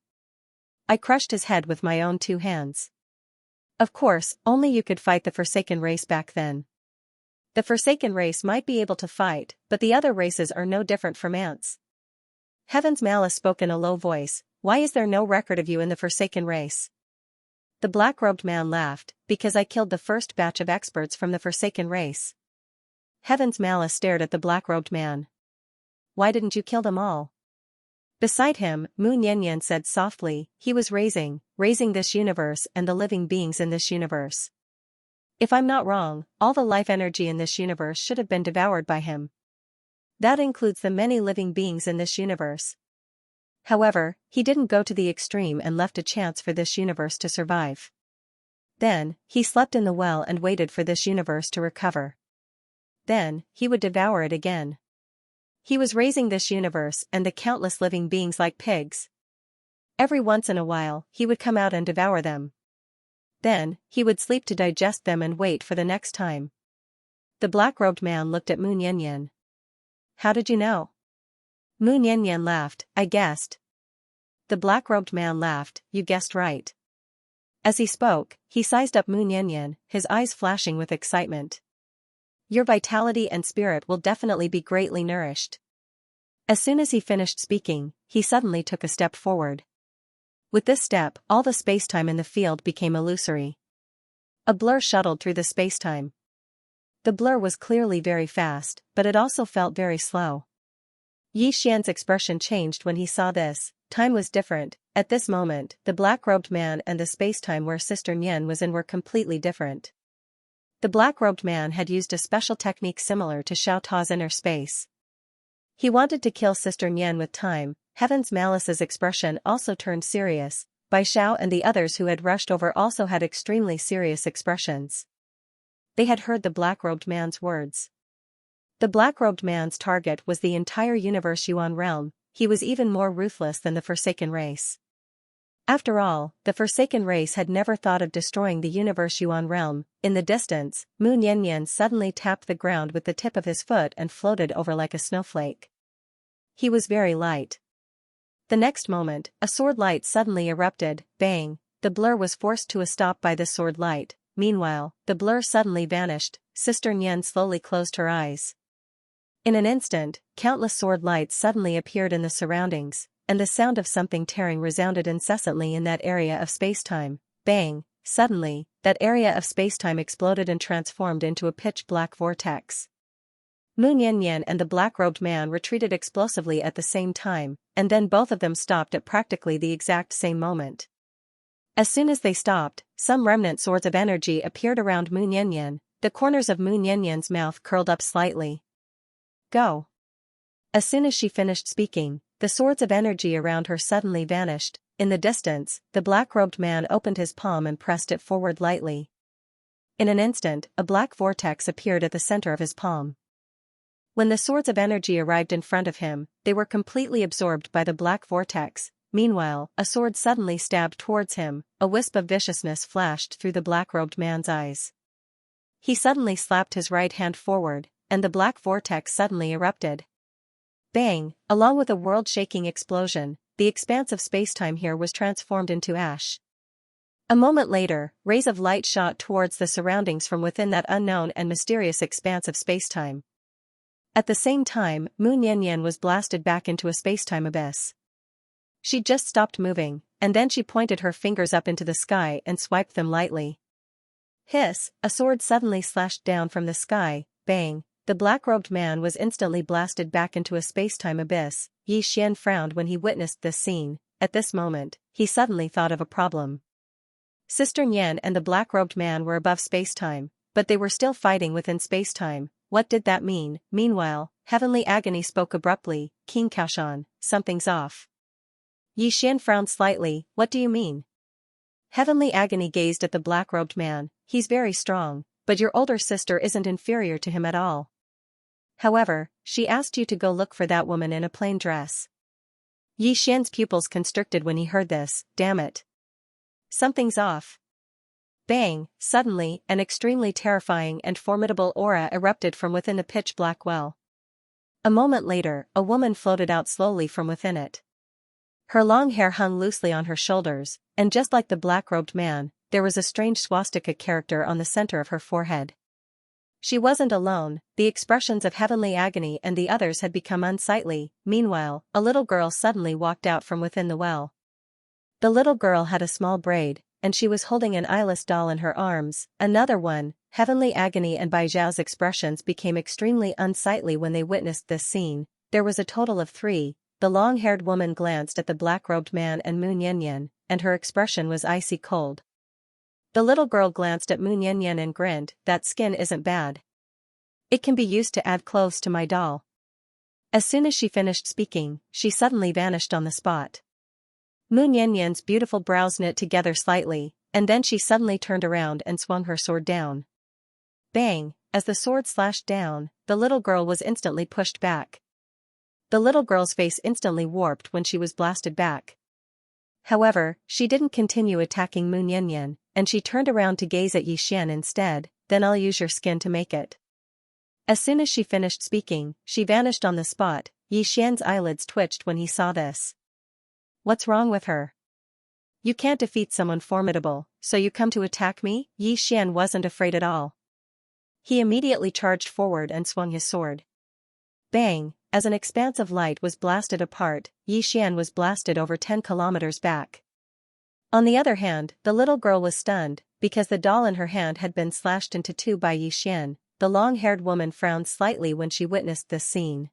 I crushed his head with my own 2 hands. Of course, only you could fight the Forsaken race back then. The Forsaken race might be able to fight, but the other races are no different from ants. Heaven's Malice spoke in a low voice, why is there no record of you in the Forsaken race? The black-robed man laughed, because I killed the first batch of experts from the Forsaken race. Heaven's Malice stared at the black-robed man. Why didn't you kill them all? Beside him, Mu Nianyan said softly, he was raising this universe and the living beings in this universe. If I'm not wrong, all the life energy in this universe should have been devoured by him. That includes the many living beings in this universe. However, he didn't go to the extreme and left a chance for this universe to survive. Then, he slept in the well and waited for this universe to recover. Then, he would devour it again. He was raising this universe and the countless living beings like pigs. Every once in a while, he would come out and devour them. Then, he would sleep to digest them and wait for the next time. The black-robed man looked at Mu Nianyan. How did you know? Mu Nianyan laughed, I guessed. The black-robed man laughed, you guessed right. As he spoke, he sized up Mu Nianyan, his eyes flashing with excitement. Your vitality and spirit will definitely be greatly nourished. As soon as he finished speaking, he suddenly took a step forward. With this step, all the spacetime in the field became illusory. A blur shuttled through the spacetime. The blur was clearly very fast, but it also felt very slow. Yi Xian's expression changed when he saw this. Time was different. At this moment, the black-robed man and the spacetime where Sister Nyen was in were completely different. The black-robed man had used a special technique similar to Xiao Ta's inner space. He wanted to kill Sister Nyen with time. Heaven's Malice's expression also turned serious. Bai Xiao and the others who had rushed over also had extremely serious expressions. They had heard the black-robed man's words. The black-robed man's target was the entire universe Yuan realm. He was even more ruthless than the Forsaken race. After all, the Forsaken race had never thought of destroying the universe Yuan realm. In the distance, Mu Nianyan suddenly tapped the ground with the tip of his foot and floated over like a snowflake. He was very light. The next moment, a sword light suddenly erupted, bang, the blur was forced to a stop by the sword light. Meanwhile, the blur suddenly vanished. Sister Nyan slowly closed her eyes. In an instant, countless sword lights suddenly appeared in the surroundings, and the sound of something tearing resounded incessantly in that area of spacetime. Bang! Suddenly, that area of spacetime exploded and transformed into a pitch-black vortex. Mu Niannian and the black-robed man retreated explosively at the same time, and then both of them stopped at practically the exact same moment. As soon as they stopped, some remnant swords of energy appeared around Mu Niannian. The corners of Mu Niannian's mouth curled up slightly. Go! As soon as she finished speaking, the swords of energy around her suddenly vanished. In the distance, the black-robed man opened his palm and pressed it forward lightly. In an instant, a black vortex appeared at the center of his palm. When the swords of energy arrived in front of him, they were completely absorbed by the black vortex. Meanwhile, a sword suddenly stabbed towards him. A wisp of viciousness flashed through the black-robed man's eyes. He suddenly slapped his right hand forward, and the black vortex suddenly erupted. Bang! Along with a world-shaking explosion, the expanse of spacetime here was transformed into ash. A moment later, rays of light shot towards the surroundings from within that unknown and mysterious expanse of spacetime. At the same time, Mu Niannian was blasted back into a spacetime abyss. She just stopped moving, and then she pointed her fingers up into the sky and swiped them lightly. Hiss! A sword suddenly slashed down from the sky. Bang! The black-robed man was instantly blasted back into a spacetime abyss. Yi Xian frowned when he witnessed this scene. At this moment, he suddenly thought of a problem. Sister Nyan and the black-robed man were above spacetime, but they were still fighting within spacetime. What did that mean? Meanwhile, Heavenly Agony spoke abruptly. King Kaoshan, something's off. Yi Xian frowned slightly. What do you mean? Heavenly Agony gazed at the black-robed man. He's very strong, but your older sister isn't inferior to him at all. However, she asked you to go look for that woman in a plain dress. Yi Xian's pupils constricted when he heard this. Damn it. Something's off. Bang! Suddenly, an extremely terrifying and formidable aura erupted from within the pitch-black well. A moment later, a woman floated out slowly from within it. Her long hair hung loosely on her shoulders, and just like the black-robed man, there was a strange swastika character on the center of her forehead. She wasn't alone. The expressions of Heavenly Agony and the others had become unsightly. Meanwhile, a little girl suddenly walked out from within the well. The little girl had a small braid, and she was holding an eyeless doll in her arms. Another one. Heavenly Agony and Bai Zhao's expressions became extremely unsightly when they witnessed this scene. There was a total of 3. The long-haired woman glanced at the black-robed man and Mu Niannian, and her expression was icy cold. The little girl glanced at Mu Niannian and grinned. That skin isn't bad. It can be used to add clothes to my doll. As soon as she finished speaking, she suddenly vanished on the spot. Mu Niannian's beautiful brows knit together slightly, and then she suddenly turned around and swung her sword down. Bang! As the sword slashed down, the little girl was instantly pushed back. The little girl's face instantly warped when she was blasted back. However, she didn't continue attacking Mu Niannian, and she turned around to gaze at Yi Xian instead. Then I'll use your skin to make it. As soon as she finished speaking, she vanished on the spot. Yi Xian's eyelids twitched when he saw this. What's wrong with her? You can't defeat someone formidable, so you come to attack me? Yi Xian wasn't afraid at all. He immediately charged forward and swung his sword. Bang! As an expanse of light was blasted apart, Yi Xian was blasted over 10 kilometers back. On the other hand, the little girl was stunned, because the doll in her hand had been slashed into 2 by Yi Xian. The long-haired woman frowned slightly when she witnessed this scene.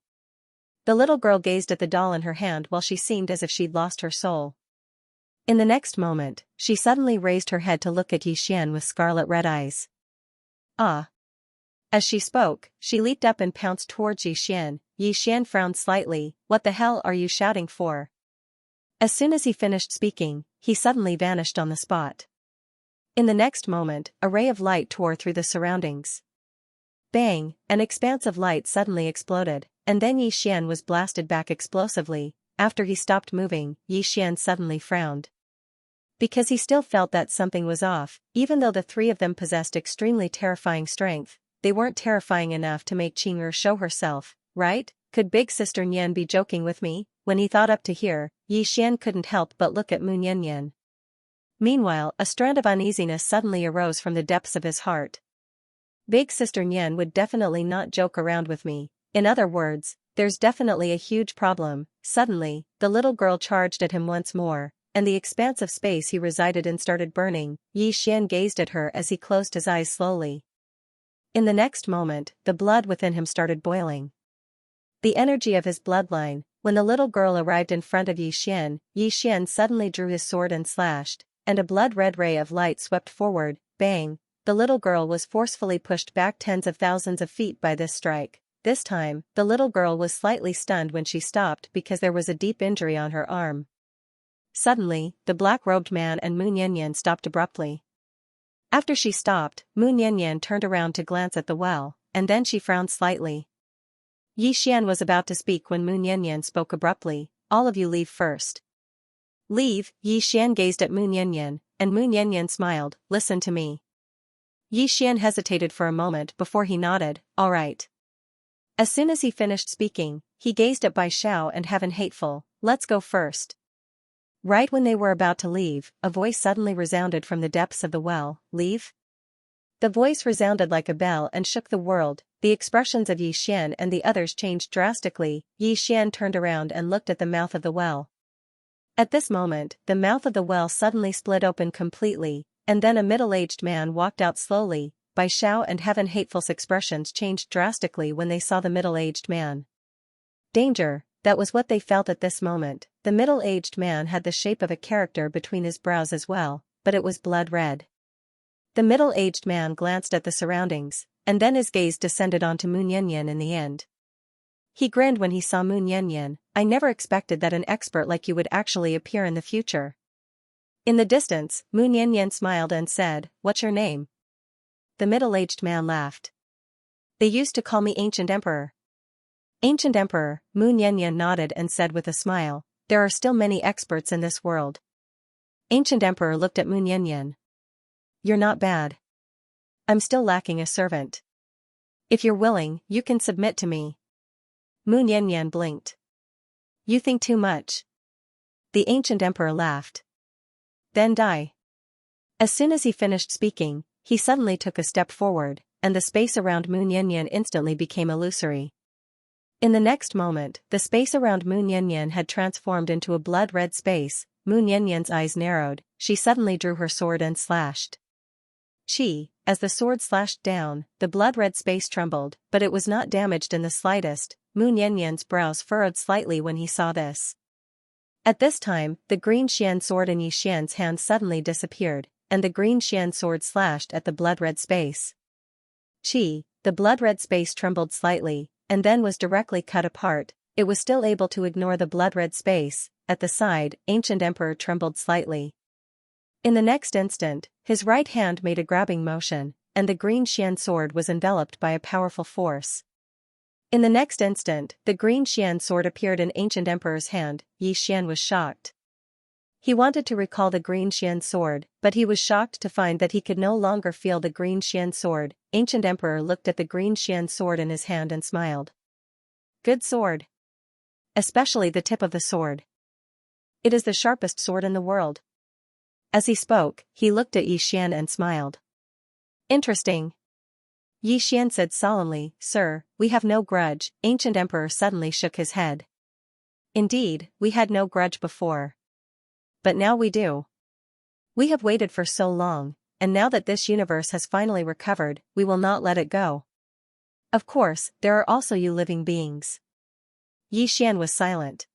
The little girl gazed at the doll in her hand while she seemed as if she'd lost her soul. In the next moment, she suddenly raised her head to look at Yi Xian with scarlet-red eyes. Ah! As she spoke, she leaped up and pounced towards Yi Xian. Yi Xian frowned slightly. What the hell are you shouting for? As soon as he finished speaking, he suddenly vanished on the spot. In the next moment, a ray of light tore through the surroundings. Bang! An expanse of light suddenly exploded, and then Yi Xian was blasted back explosively. After he stopped moving, Yi Xian suddenly frowned. Because he still felt that something was off. Even though the 3 of them possessed extremely terrifying strength, they weren't terrifying enough to make Qing'er show herself, right? Could Big Sister Nian be joking with me? When he thought up to here, Yi Xian couldn't help but look at Mu Niannian. Meanwhile, a strand of uneasiness suddenly arose from the depths of his heart. Big Sister Nyan would definitely not joke around with me. In other words, there's definitely a huge problem. Suddenly, the little girl charged at him once more, and the expanse of space he resided in started burning. Yi Xian gazed at her as he closed his eyes slowly. In the next moment, the blood within him started boiling. The energy of his bloodline. When the little girl arrived in front of Yi Xian suddenly drew his sword and slashed, and a blood-red ray of light swept forward. Bang! The little girl was forcefully pushed back tens of thousands of feet by this strike. This time, the little girl was slightly stunned when she stopped because there was a deep injury on her arm. Suddenly, the black-robed man and Mu Nianyan stopped abruptly. After she stopped, Mu Nianyan turned around to glance at the well, and then she frowned slightly. Yi Xian was about to speak when Mu Nianyan spoke abruptly. All of you leave first. Leave? Yi Xian gazed at Mu Nianyan, and Mu Nianyan smiled. Listen to me. Yi Xian hesitated for a moment before he nodded. All right. As soon as he finished speaking, he gazed at Bai Xiao and Heaven Hateful. Let's go first. Right when they were about to leave, a voice suddenly resounded from the depths of the well. Leave? The voice resounded like a bell and shook the world. The expressions of Yi Xian and the others changed drastically. Yi Xian turned around and looked at the mouth of the well. At this moment, the mouth of the well suddenly split open completely, and then a middle-aged man walked out slowly. Bai Xiao and Heaven Hateful's expressions changed drastically when they saw the middle-aged man. Danger, that was what they felt at this moment. The middle-aged man had the shape of a character between his brows as well, but it was blood red. The middle-aged man glanced at the surroundings, and then his gaze descended onto Mu Nianyan in the end. He grinned when he saw Mu Nianyan. I never expected that an expert like you would actually appear in the future. In the distance, Mu Nianyan smiled and said, What's your name? The middle-aged man laughed. They used to call me Ancient Emperor. Ancient Emperor, Mu Nianyan nodded and said with a smile, There are still many experts in this world. Ancient Emperor looked at Mu Nianyan. You're not bad. I'm still lacking a servant. If you're willing, you can submit to me. Mu Nianyan blinked. You think too much. The Ancient Emperor laughed. Then die. As soon as he finished speaking, he suddenly took a step forward, and the space around Mu Nianyan instantly became illusory. In the next moment, the space around Mu Nianyan had transformed into a blood-red space. Mu Nianyan's eyes narrowed. She suddenly drew her sword and slashed. As the sword slashed down, the blood-red space trembled, but it was not damaged in the slightest. Mu Nianyan's brows furrowed slightly when he saw this. At this time, the green Xian sword in Yi Xian's hand suddenly disappeared, and the green Xian sword slashed at the blood-red space. The blood-red space trembled slightly, and then was directly cut apart. It was still able to ignore the blood-red space. At the side, Ancient Emperor trembled slightly. In the next instant, his right hand made a grabbing motion, and the green Xian sword was enveloped by a powerful force. In the next instant, the green Xian sword appeared in Ancient Emperor's hand. Yi Xian was shocked. He wanted to recall the green Xian sword, but he was shocked to find that he could no longer feel the green Xian sword. Ancient Emperor looked at the green Xian sword in his hand and smiled. Good sword. Especially the tip of the sword. It is the sharpest sword in the world. As he spoke, he looked at Yi Xian and smiled. Interesting. Yi Xian said solemnly, Sir, we have no grudge. Ancient Emperor suddenly shook his head. Indeed, we had no grudge before. But now we do. We have waited for so long, and now that this universe has finally recovered, we will not let it go. Of course, there are also you living beings. Yi Xian was silent.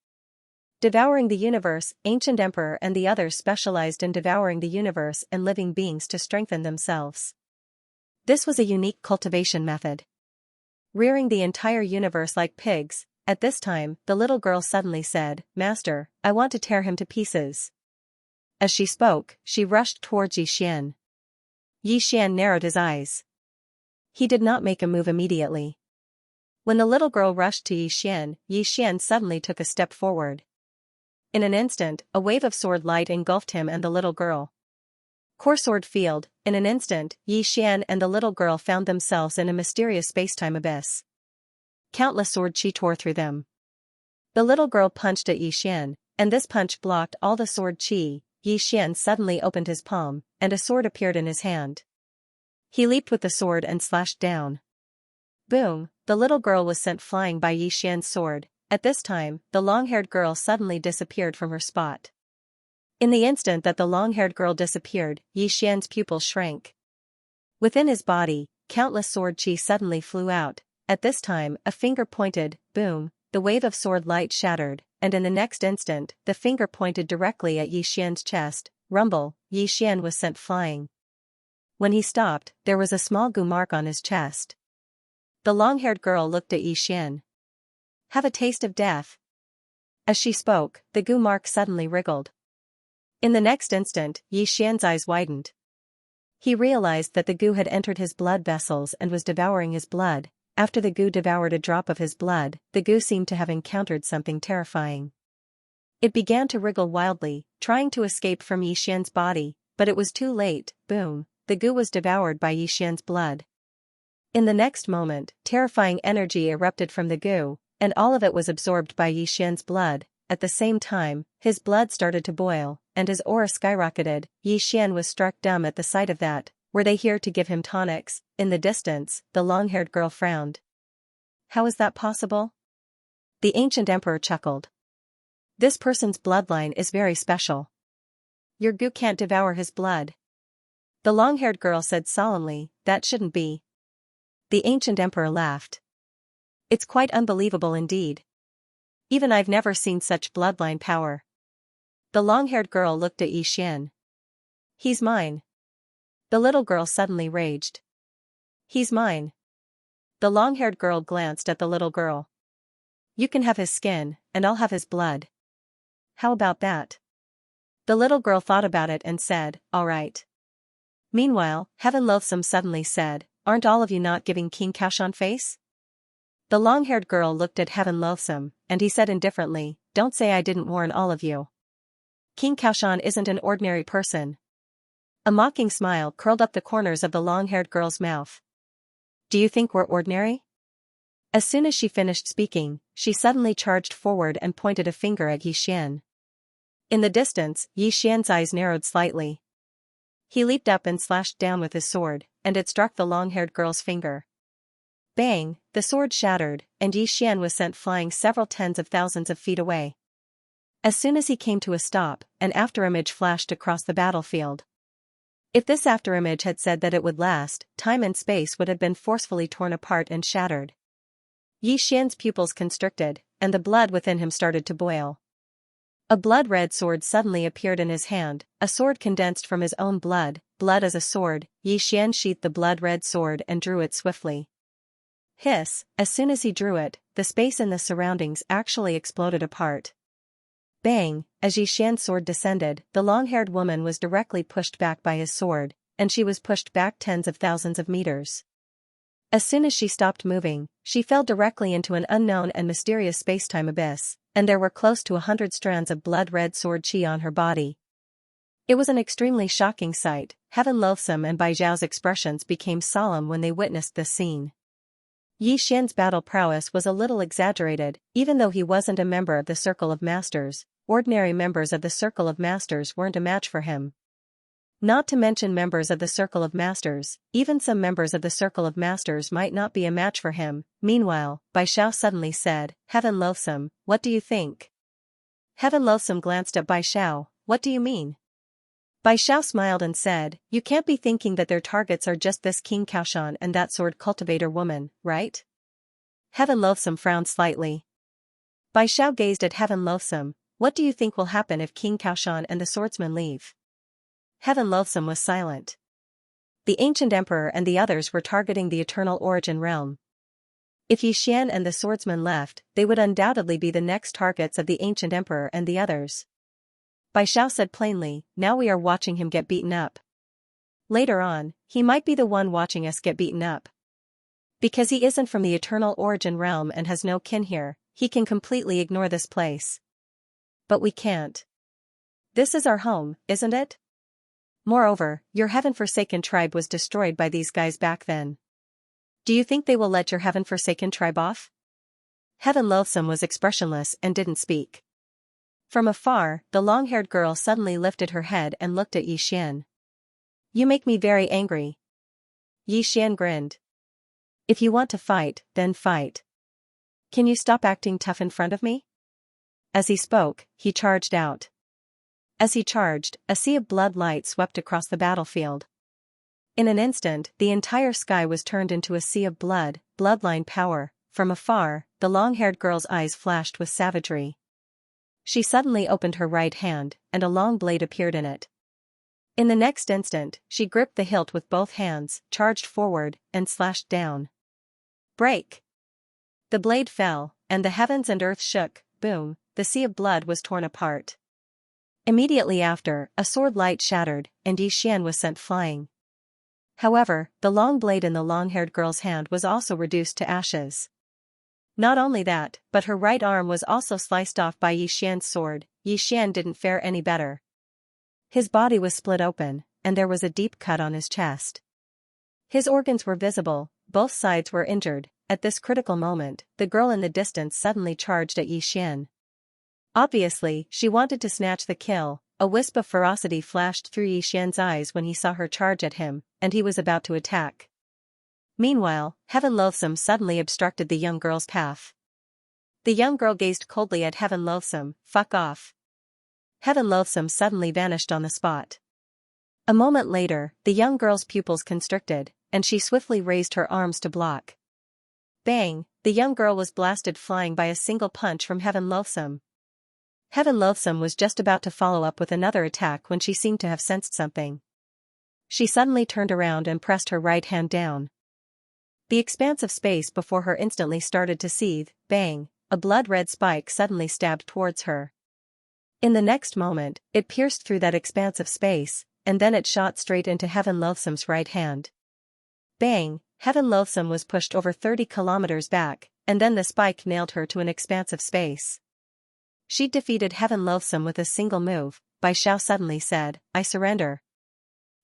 Devouring the universe, Ancient Emperor and the others specialized in devouring the universe and living beings to strengthen themselves. This was a unique cultivation method. Rearing the entire universe like pigs. At this time, the little girl suddenly said, Master, I want to tear him to pieces. As she spoke, she rushed towards Yi Xian. Yi Xian narrowed his eyes. He did not make a move immediately. When the little girl rushed to Yi Xian suddenly took a step forward. In an instant, a wave of sword light engulfed him and the little girl. Core sword field. In an instant, Yi Xian and the little girl found themselves in a mysterious space-time abyss. Countless sword chi tore through them. The little girl punched at Yi Xian, and this punch blocked all the sword chi. Yi Xian suddenly opened his palm, and a sword appeared in his hand. He leaped with the sword and slashed down. Boom! The little girl was sent flying by Yi Xian's sword. At this time, the long-haired girl suddenly disappeared from her spot. In the instant that the long-haired girl disappeared, Yi Xian's pupils shrank. Within his body, countless sword chi suddenly flew out. At this time, a finger pointed, boom, the wave of sword light shattered, and in the next instant, the finger pointed directly at Yi Xian's chest. Rumble, Yi Xian was sent flying. When he stopped, there was a small goo mark on his chest. The long-haired girl looked at Yi Xian. Have a taste of death. As she spoke, the goo mark suddenly wriggled. In the next instant, Yi Xian's eyes widened. He realized that the goo had entered his blood vessels and was devouring his blood. After the goo devoured a drop of his blood, the goo seemed to have encountered something terrifying. It began to wriggle wildly, trying to escape from Yi Xian's body, but it was too late. Boom, the goo was devoured by Yi Xian's blood. In the next moment, terrifying energy erupted from the goo, and all of it was absorbed by Yi Xian's blood. At the same time, his blood started to boil, and his aura skyrocketed. Yi Xian was struck dumb at the sight of that. Were they here to give him tonics? In the distance, the long-haired girl frowned. How is that possible? The ancient emperor chuckled. This person's bloodline is very special. Your goo can't devour his blood. The long-haired girl said solemnly, that shouldn't be. The ancient emperor laughed. It's quite unbelievable indeed. Even I've never seen such bloodline power. The long-haired girl looked at Yi Xian. He's mine. The little girl suddenly raged. He's mine. The long-haired girl glanced at the little girl. You can have his skin, and I'll have his blood. How about that? The little girl thought about it and said, all right. Meanwhile, Heaven Loathsome suddenly said, aren't all of you not giving King Xiaoshan face? The long-haired girl looked at Heaven Loathsome, and he said indifferently, don't say I didn't warn all of you. King Xiaoshan isn't an ordinary person. A mocking smile curled up the corners of the long-haired girl's mouth. Do you think we're ordinary? As soon as she finished speaking, she suddenly charged forward and pointed a finger at Yi Xian. In the distance, Yi Xian's eyes narrowed slightly. He leaped up and slashed down with his sword, and it struck the long-haired girl's finger. Bang, the sword shattered, and Yi Xian was sent flying several tens of thousands of feet away. As soon as he came to a stop, an afterimage flashed across the battlefield. If this afterimage had said that it would last, time and space would have been forcefully torn apart and shattered. Yi Xian's pupils constricted, and the blood within him started to boil. A blood-red sword suddenly appeared in his hand, a sword condensed from his own blood as a sword. Yi Xian sheathed the blood-red sword and drew it swiftly. Hiss, as soon as he drew it, the space in the surroundings actually exploded apart. Bang, as Yi Xian's sword descended, the long-haired woman was directly pushed back by his sword, and she was pushed back tens of thousands of meters. As soon as she stopped moving, she fell directly into an unknown and mysterious space-time abyss, and there were close to 100 strands of blood-red sword chi on her body. It was an extremely shocking sight. Heaven Loathsome and Bai Zhao's expressions became solemn when they witnessed this scene. Yi Xian's battle prowess was a little exaggerated, even though he wasn't a member of the Circle of Masters. Ordinary members of the Circle of Masters weren't a match for him. Not to mention members of the Circle of Masters, even some members of the Circle of Masters might not be a match for him. Meanwhile, Bai Zhao suddenly said, Heaven Loathsome, what do you think? Heaven Loathsome glanced at Bai Zhao, what do you mean? Bai Zhao smiled and said, you can't be thinking that their targets are just this King Xiaoshan and that sword cultivator woman, right? Heaven Loathsome frowned slightly. Bai Zhao gazed at Heaven Loathsome. What do you think will happen if King Xiaoshan and the swordsman leave? Heaven Loathsome was silent. The ancient emperor and the others were targeting the eternal origin realm. If Yi Xian and the swordsman left, they would undoubtedly be the next targets of the ancient emperor and the others. Bai Zhao said plainly, now we are watching him get beaten up. Later on, he might be the one watching us get beaten up. Because he isn't from the eternal origin realm and has no kin here, he can completely ignore this place. But we can't. This is our home, isn't it? Moreover, your heaven-forsaken tribe was destroyed by these guys back then. Do you think they will let your heaven-forsaken tribe off? Heaven Loathsome was expressionless and didn't speak. From afar, the long-haired girl suddenly lifted her head and looked at Yi Xian. You make me very angry. Yi Xian grinned. If you want to fight, then fight. Can you stop acting tough in front of me? As he spoke, he charged out. As he charged, a sea of blood light swept across the battlefield. In an instant, the entire sky was turned into a sea of blood, bloodline power. From afar, the long-haired girl's eyes flashed with savagery. She suddenly opened her right hand, and a long blade appeared in it. In the next instant, she gripped the hilt with both hands, charged forward, and slashed down. Break! The blade fell, and the heavens and earth shook. Boom, the sea of blood was torn apart. Immediately after, a sword light shattered, and Yi Xian was sent flying. However, the long blade in the long-haired girl's hand was also reduced to ashes. Not only that, but her right arm was also sliced off by Yi Xian's sword. Yi Xian didn't fare any better. His body was split open, and there was a deep cut on his chest. His organs were visible, both sides were injured. At this critical moment, the girl in the distance suddenly charged at Yi Xian. Obviously, she wanted to snatch the kill. A wisp of ferocity flashed through Yi Xian's eyes when he saw her charge at him, and he was about to attack. Meanwhile, Heaven Loathsome suddenly obstructed the young girl's path. The young girl gazed coldly at Heaven Loathsome. Fuck off. Heaven Loathsome suddenly vanished on the spot. A moment later, the young girl's pupils constricted, and she swiftly raised her arms to block. Bang! The young girl was blasted flying by a single punch from Heaven Loathsome. Heaven Loathsome was just about to follow up with another attack when she seemed to have sensed something. She suddenly turned around and pressed her right hand down. The expanse of space before her instantly started to seethe. Bang! A blood-red spike suddenly stabbed towards her. In the next moment, it pierced through that expanse of space, and then it shot straight into Heaven Loathsome's right hand. Bang! Heaven Loathsome was pushed over 30 kilometers back, and then the spike nailed her to an expanse of space. She defeated Heaven Loathsome with a single move. Bai Xiao suddenly said, I surrender.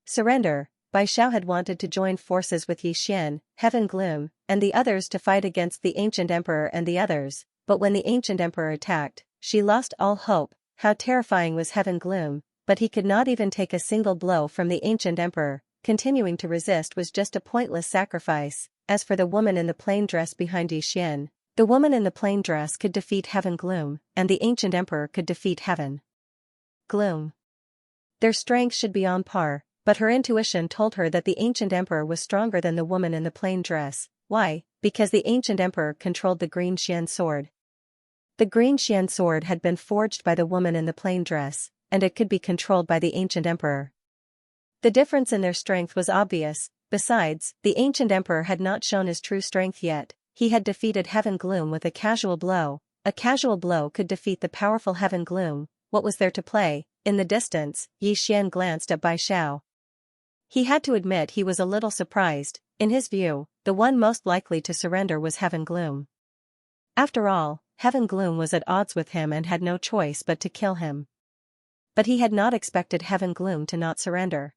Surrender. Bai Xiao had wanted to join forces with Yi Xian, Heaven Gloom, and the others to fight against the Ancient Emperor and the others, but when the Ancient Emperor attacked, she lost all hope. How terrifying was Heaven Gloom, but he could not even take a single blow from the Ancient Emperor. Continuing to resist was just a pointless sacrifice. As for the woman in the plain dress behind Yi Xian, the woman in the plain dress could defeat Heaven Gloom, and the Ancient Emperor could defeat Heaven Gloom. Their strength should be on par, but her intuition told her that the Ancient Emperor was stronger than the woman in the plain dress. Why? Because the Ancient Emperor controlled the green Xian sword. The green Xian sword had been forged by the woman in the plain dress, and it could be controlled by the Ancient Emperor. The difference in their strength was obvious. Besides, the Ancient Emperor had not shown his true strength yet. He had defeated Heaven Gloom with a casual blow. A casual blow could defeat the powerful Heaven Gloom. What was there to play? In the distance, Yi Xian glanced at Bai Xiao. He had to admit he was a little surprised. In his view, the one most likely to surrender was Heaven Gloom. After all, Heaven Gloom was at odds with him and had no choice but to kill him. But he had not expected Heaven Gloom to not surrender.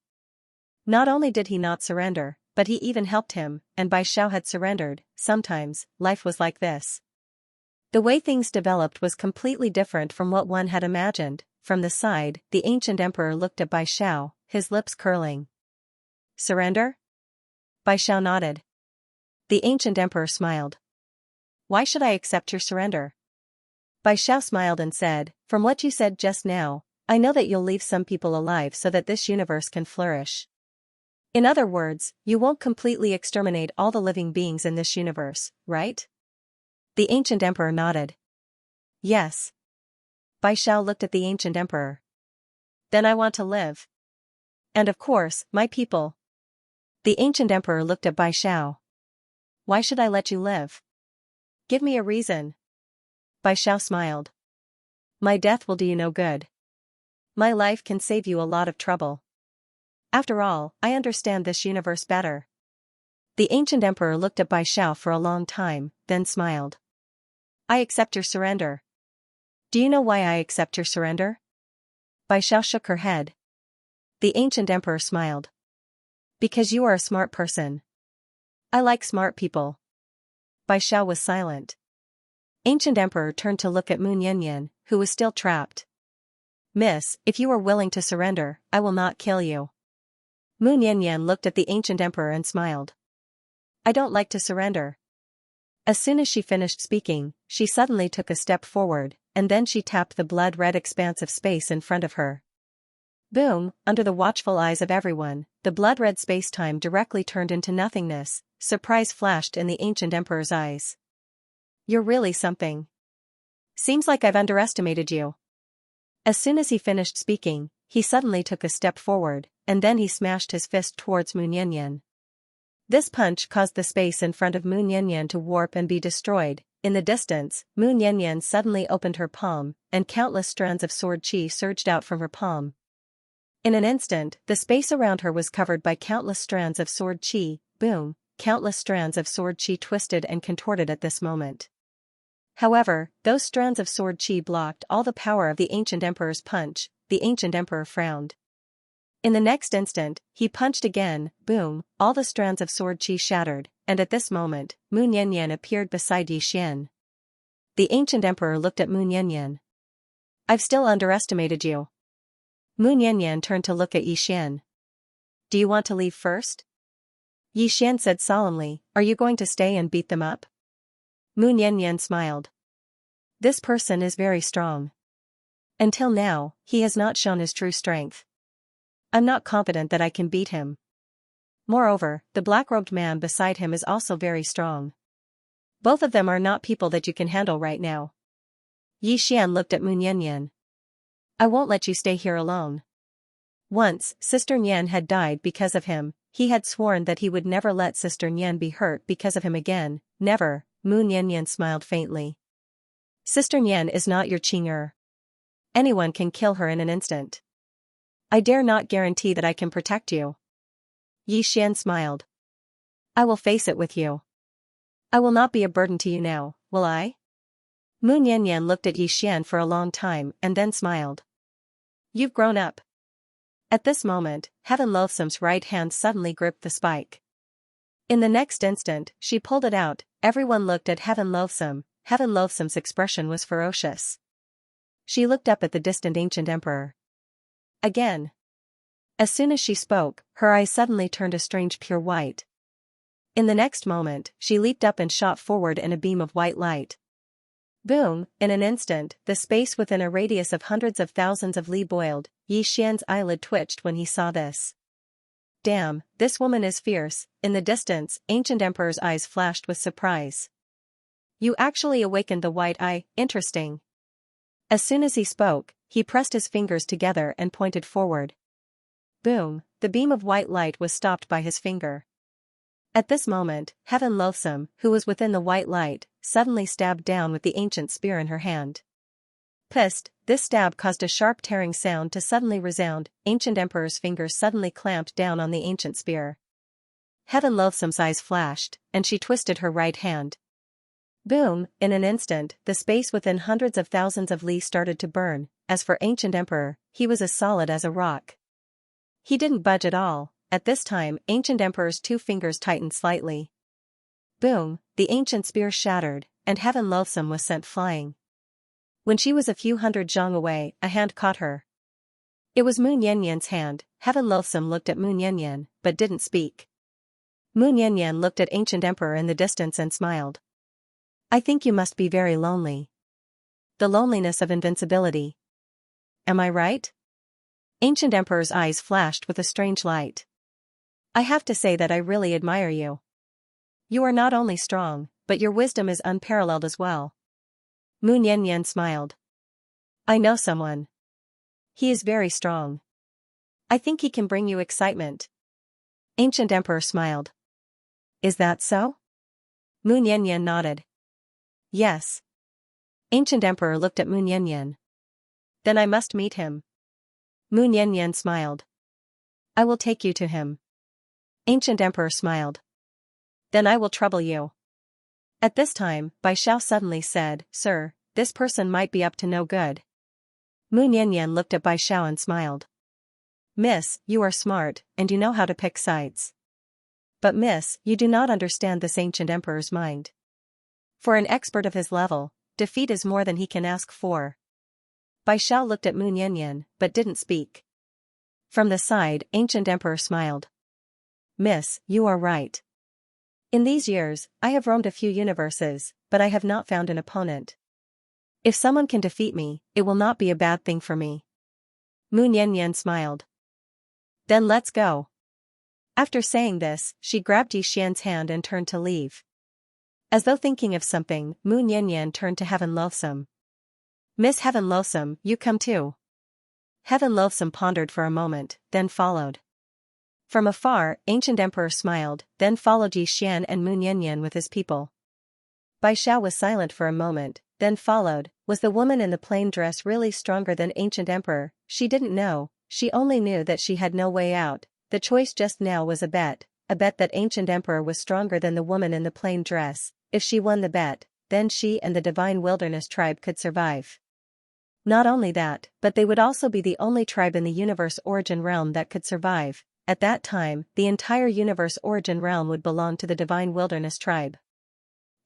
Not only did he not surrender, but he even helped him, and Bai Xiao had surrendered. Sometimes, life was like this. The way things developed was completely different from what one had imagined. From the side, the Ancient Emperor looked at Bai Xiao, his lips curling. Surrender? Bai Xiao nodded. The Ancient Emperor smiled. Why should I accept your surrender? Bai Xiao smiled and said, from what you said just now, I know that you'll leave some people alive so that this universe can flourish. In other words, you won't completely exterminate all the living beings in this universe, right? The Ancient Emperor nodded. Yes. Bai Xiao looked at the Ancient Emperor. Then I want to live. And of course, my people. The Ancient Emperor looked at Bai Xiao. Why should I let you live? Give me a reason. Bai Xiao smiled. My death will do you no good. My life can save you a lot of trouble. After all, I understand this universe better. The Ancient Emperor looked at Bai Xiao for a long time, then smiled. I accept your surrender. Do you know why I accept your surrender? Bai Xiao shook her head. The Ancient Emperor smiled. Because you are a smart person. I like smart people. Bai Xiao was silent. Ancient Emperor turned to look at Moon Yanyan, who was still trapped. Miss, if you are willing to surrender, I will not kill you. Mu Nianyan looked at the ancient emperor and smiled. I don't like to surrender. As soon as she finished speaking, she suddenly took a step forward, and then she tapped the blood-red expanse of space in front of her. Boom, under the watchful eyes of everyone, the blood-red space-time directly turned into nothingness. Surprise flashed in the ancient emperor's eyes. You're really something. Seems like I've underestimated you. As soon as he finished speaking, he suddenly took a step forward, and then he smashed his fist towards Mu Nianyan. This punch caused the space in front of Mu Nianyan to warp and be destroyed. In the distance, Mu Nianyan suddenly opened her palm, and countless strands of sword chi surged out from her palm. In an instant, the space around her was covered by countless strands of sword chi. Boom, countless strands of sword chi twisted and contorted at this moment. However, those strands of sword chi blocked all the power of the ancient emperor's punch. The ancient emperor frowned. In the next instant, he punched again. Boom, all the strands of sword chi shattered, and at this moment, Mu Nianyan appeared beside Yi Xian. The ancient emperor looked at Mu Nianyan. I've still underestimated you. Mu Nianyan turned to look at Yi Xian. Do you want to leave first? Yi Xian said solemnly, are you going to stay and beat them up? Mu Nianyan smiled. This person is very strong. Until now, he has not shown his true strength. I'm not confident that I can beat him. Moreover, the black-robed man beside him is also very strong. Both of them are not people that you can handle right now. Yi Xian looked at Mu Nianyan. I won't let you stay here alone. Once, Sister Nian had died because of him. He had sworn that he would never let Sister Nian be hurt because of him again. Never. Mu Nianyan smiled faintly. Sister Nian is not your Qing'er. Anyone can kill her in an instant. I dare not guarantee that I can protect you. Yi Xian smiled. I will face it with you. I will not be a burden to you now, will I? Mu Nianyan looked at Yi Xian for a long time and then smiled. You've grown up. At this moment, Heaven Loathsome's right hand suddenly gripped the spike. In the next instant, she pulled it out. Everyone looked at Heaven Loathsome. Heaven Loathsome's expression was ferocious. She looked up at the distant ancient emperor. Again. As soon as she spoke, her eyes suddenly turned a strange pure white. In the next moment, she leaped up and shot forward in a beam of white light. Boom, in an instant, the space within a radius of hundreds of thousands of li boiled. Yi Xian's eyelid twitched when he saw this. Damn, this woman is fierce. In the distance, ancient emperor's eyes flashed with surprise. You actually awakened the white eye, interesting. As soon as he spoke, he pressed his fingers together and pointed forward. Boom, the beam of white light was stopped by his finger. At this moment, Heaven Loathsome, who was within the white light, suddenly stabbed down with the ancient spear in her hand. Pissed, this stab caused a sharp tearing sound to suddenly resound. Ancient Emperor's fingers suddenly clamped down on the ancient spear. Heaven Loathsome's eyes flashed, and she twisted her right hand. Boom, in an instant, the space within hundreds of thousands of li started to burn. As for Ancient Emperor, he was as solid as a rock. He didn't budge at all. At this time, Ancient Emperor's two fingers tightened slightly. Boom, the ancient spear shattered, and Heaven Loathsome was sent flying. When she was a few hundred zhang away, a hand caught her. It was Mu Nianyan's hand. Heaven Loathsome looked at Mu Nianyan, but didn't speak. Mu Nianyan looked at Ancient Emperor in the distance and smiled. I think you must be very lonely. The loneliness of invincibility. Am I right? Ancient Emperor's eyes flashed with a strange light. I have to say that I really admire you. You are not only strong, but your wisdom is unparalleled as well. Mu Nianyan smiled. I know someone. He is very strong. I think he can bring you excitement. Ancient Emperor smiled. Is that so? Mu Nianyan nodded. Yes. Ancient Emperor looked at Mu Nianyan. Then I must meet him. Mu Nianyan smiled. I will take you to him. Ancient Emperor smiled. Then I will trouble you. At this time, Bai Xiao suddenly said, Sir, this person might be up to no good. Mu Nianyan looked at Bai Xiao and smiled. Miss, you are smart, and you know how to pick sides. But miss, you do not understand this ancient emperor's mind. For an expert of his level, defeat is more than he can ask for. Bai Xiao looked at Moon Yanyan, but didn't speak. From the side, Ancient Emperor smiled. Miss, you are right. In these years, I have roamed a few universes, but I have not found an opponent. If someone can defeat me, it will not be a bad thing for me. Moon Yanyan smiled. Then let's go. After saying this, she grabbed Yixian's hand and turned to leave. As though thinking of something, Moon Yanyan turned to Heaven Loathsome. Miss Heaven Loathsome, you come too. Heaven Loathsome pondered for a moment, then followed. From afar, Ancient Emperor smiled, then followed Yixian and Moon Yanyan with his people. Bai Xiao was silent for a moment, then followed. Was the woman in the plain dress really stronger than Ancient Emperor? She didn't know, she only knew that she had no way out. The choice just now was a bet that Ancient Emperor was stronger than the woman in the plain dress. If she won the bet, then she and the Divine Wilderness tribe could survive. Not only that, but they would also be the only tribe in the Universe Origin Realm that could survive. At that time, the entire Universe Origin Realm would belong to the Divine Wilderness tribe.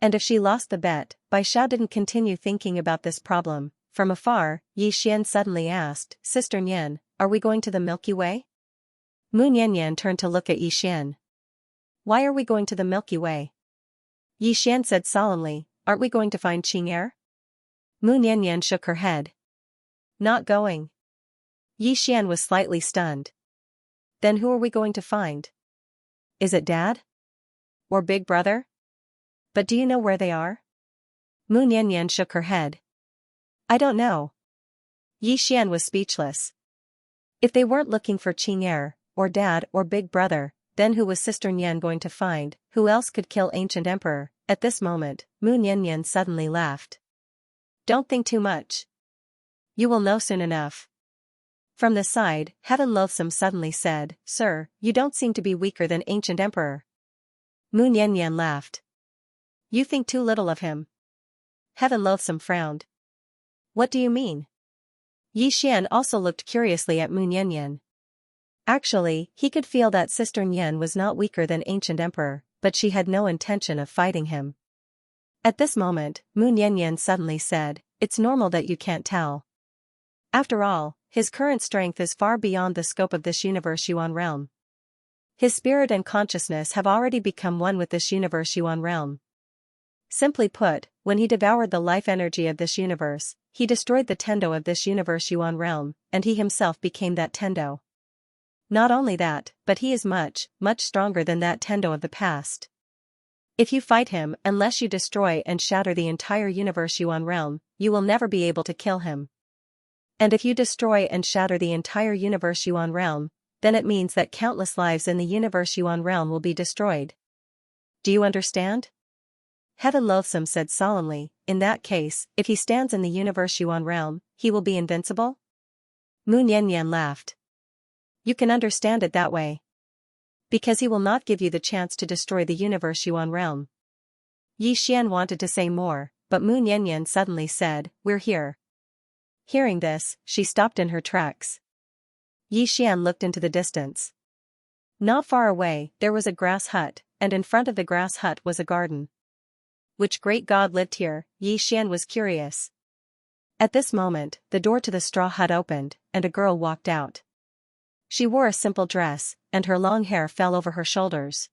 And if she lost the bet, Bai Xiao didn't continue thinking about this problem. From afar, Yixian suddenly asked, Sister Nian, are we going to the Milky Way? Moon Yanyan turned to look at Yixian. Why are we going to the Milky Way? Yixian said solemnly, aren't we going to find Xianxia? Moon Yanyan shook her head. Not going. Yixian was slightly stunned. Then who are we going to find? Is it Dad? Or Big Brother? But do you know where they are? Moon Yanyan shook her head. I don't know. Yixian was speechless. If they weren't looking for Xianxia, or Dad or Big Brother, then who was Sister Nian going to find? Who else could kill Ancient Emperor? At this moment, Moon Yanyan suddenly laughed. Don't think too much. You will know soon enough. From the side, Heaven Loathsome suddenly said, Sir, you don't seem to be weaker than Ancient Emperor. Moon Yanyan laughed. You think too little of him. Heaven Loathsome frowned. What do you mean? Yixian also looked curiously at Moon Yanyan. Actually, he could feel that Sister Nian was not weaker than Ancient Emperor, but she had no intention of fighting him. At this moment, Moon Yanyan suddenly said, It's normal that you can't tell. After all, his current strength is far beyond the scope of this Universe Yuan realm. His spirit and consciousness have already become one with this Universe Yuan realm. Simply put, when he devoured the life energy of this universe, he destroyed the Tendo of this Universe Yuan realm, and he himself became that Tendo. Not only that, but he is much, much stronger than that Tendo of the past. If you fight him, unless you destroy and shatter the entire Universe Yuan realm, you will never be able to kill him. And if you destroy and shatter the entire Universe Yuan realm, then it means that countless lives in the Universe Yuan realm will be destroyed. Do you understand? Heaven Loathsome said solemnly, in that case, if he stands in the Universe Yuan realm, he will be invincible? Moon Yanyan laughed. You can understand it that way. Because he will not give you the chance to destroy the Universe Yuan realm. Yixian wanted to say more, but Moon Yanyan suddenly said, We're here. Hearing this, she stopped in her tracks. Yixian looked into the distance. Not far away, there was a grass hut, and in front of the grass hut was a garden. Which great god lived here? Yixian was curious. At this moment, the door to the straw hut opened, and a girl walked out. She wore a simple dress, and her long hair fell over her shoulders.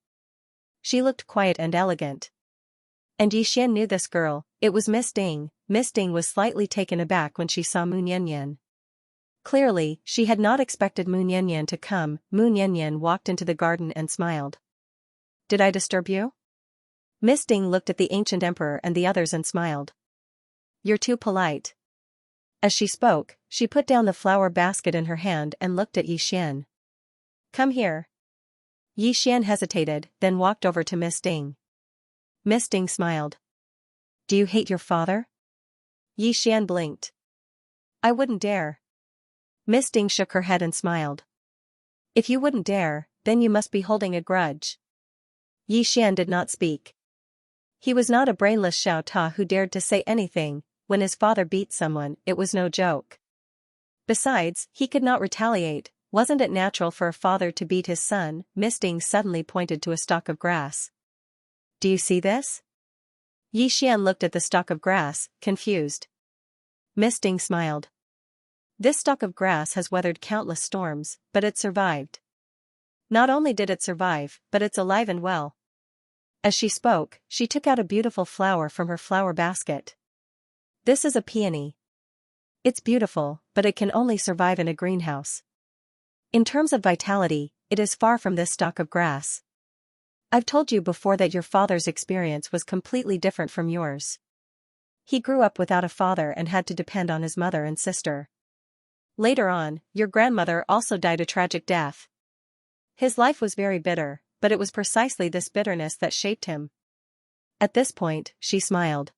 She looked quiet and elegant. And Yixian knew this girl, it was Miss Ding. Miss Ding was slightly taken aback when she saw Moon Yanyan. Clearly, she had not expected Moon Yanyan to come. Moon Yanyan walked into the garden and smiled. Did I disturb you? Miss Ding looked at the Ancient Emperor and the others and smiled. You're too polite. As she spoke, she put down the flower basket in her hand and looked at Yixian. Come here. Yixian hesitated, then walked over to Miss Ding. Miss Ding smiled. Do you hate your father? Yixian blinked. I wouldn't dare. Miss Ding shook her head and smiled. If you wouldn't dare, then you must be holding a grudge. Yixian did not speak. He was not a brainless Xiao Ta who dared to say anything. When his father beat someone, it was no joke. Besides, he could not retaliate. Wasn't it natural for a father to beat his son? Miss Ding suddenly pointed to a stalk of grass. Do you see this? Yixian looked at the stalk of grass, confused. Miss Ding smiled. This stalk of grass has weathered countless storms, but it survived. Not only did it survive, but it's alive and well. As she spoke, she took out a beautiful flower from her flower basket. This is a peony. It's beautiful, but it can only survive in a greenhouse. In terms of vitality, it is far from this stalk of grass. I've told you before that your father's experience was completely different from yours. He grew up without a father and had to depend on his mother and sister. Later on, your grandmother also died a tragic death. His life was very bitter, but it was precisely this bitterness that shaped him. At this point, she smiled.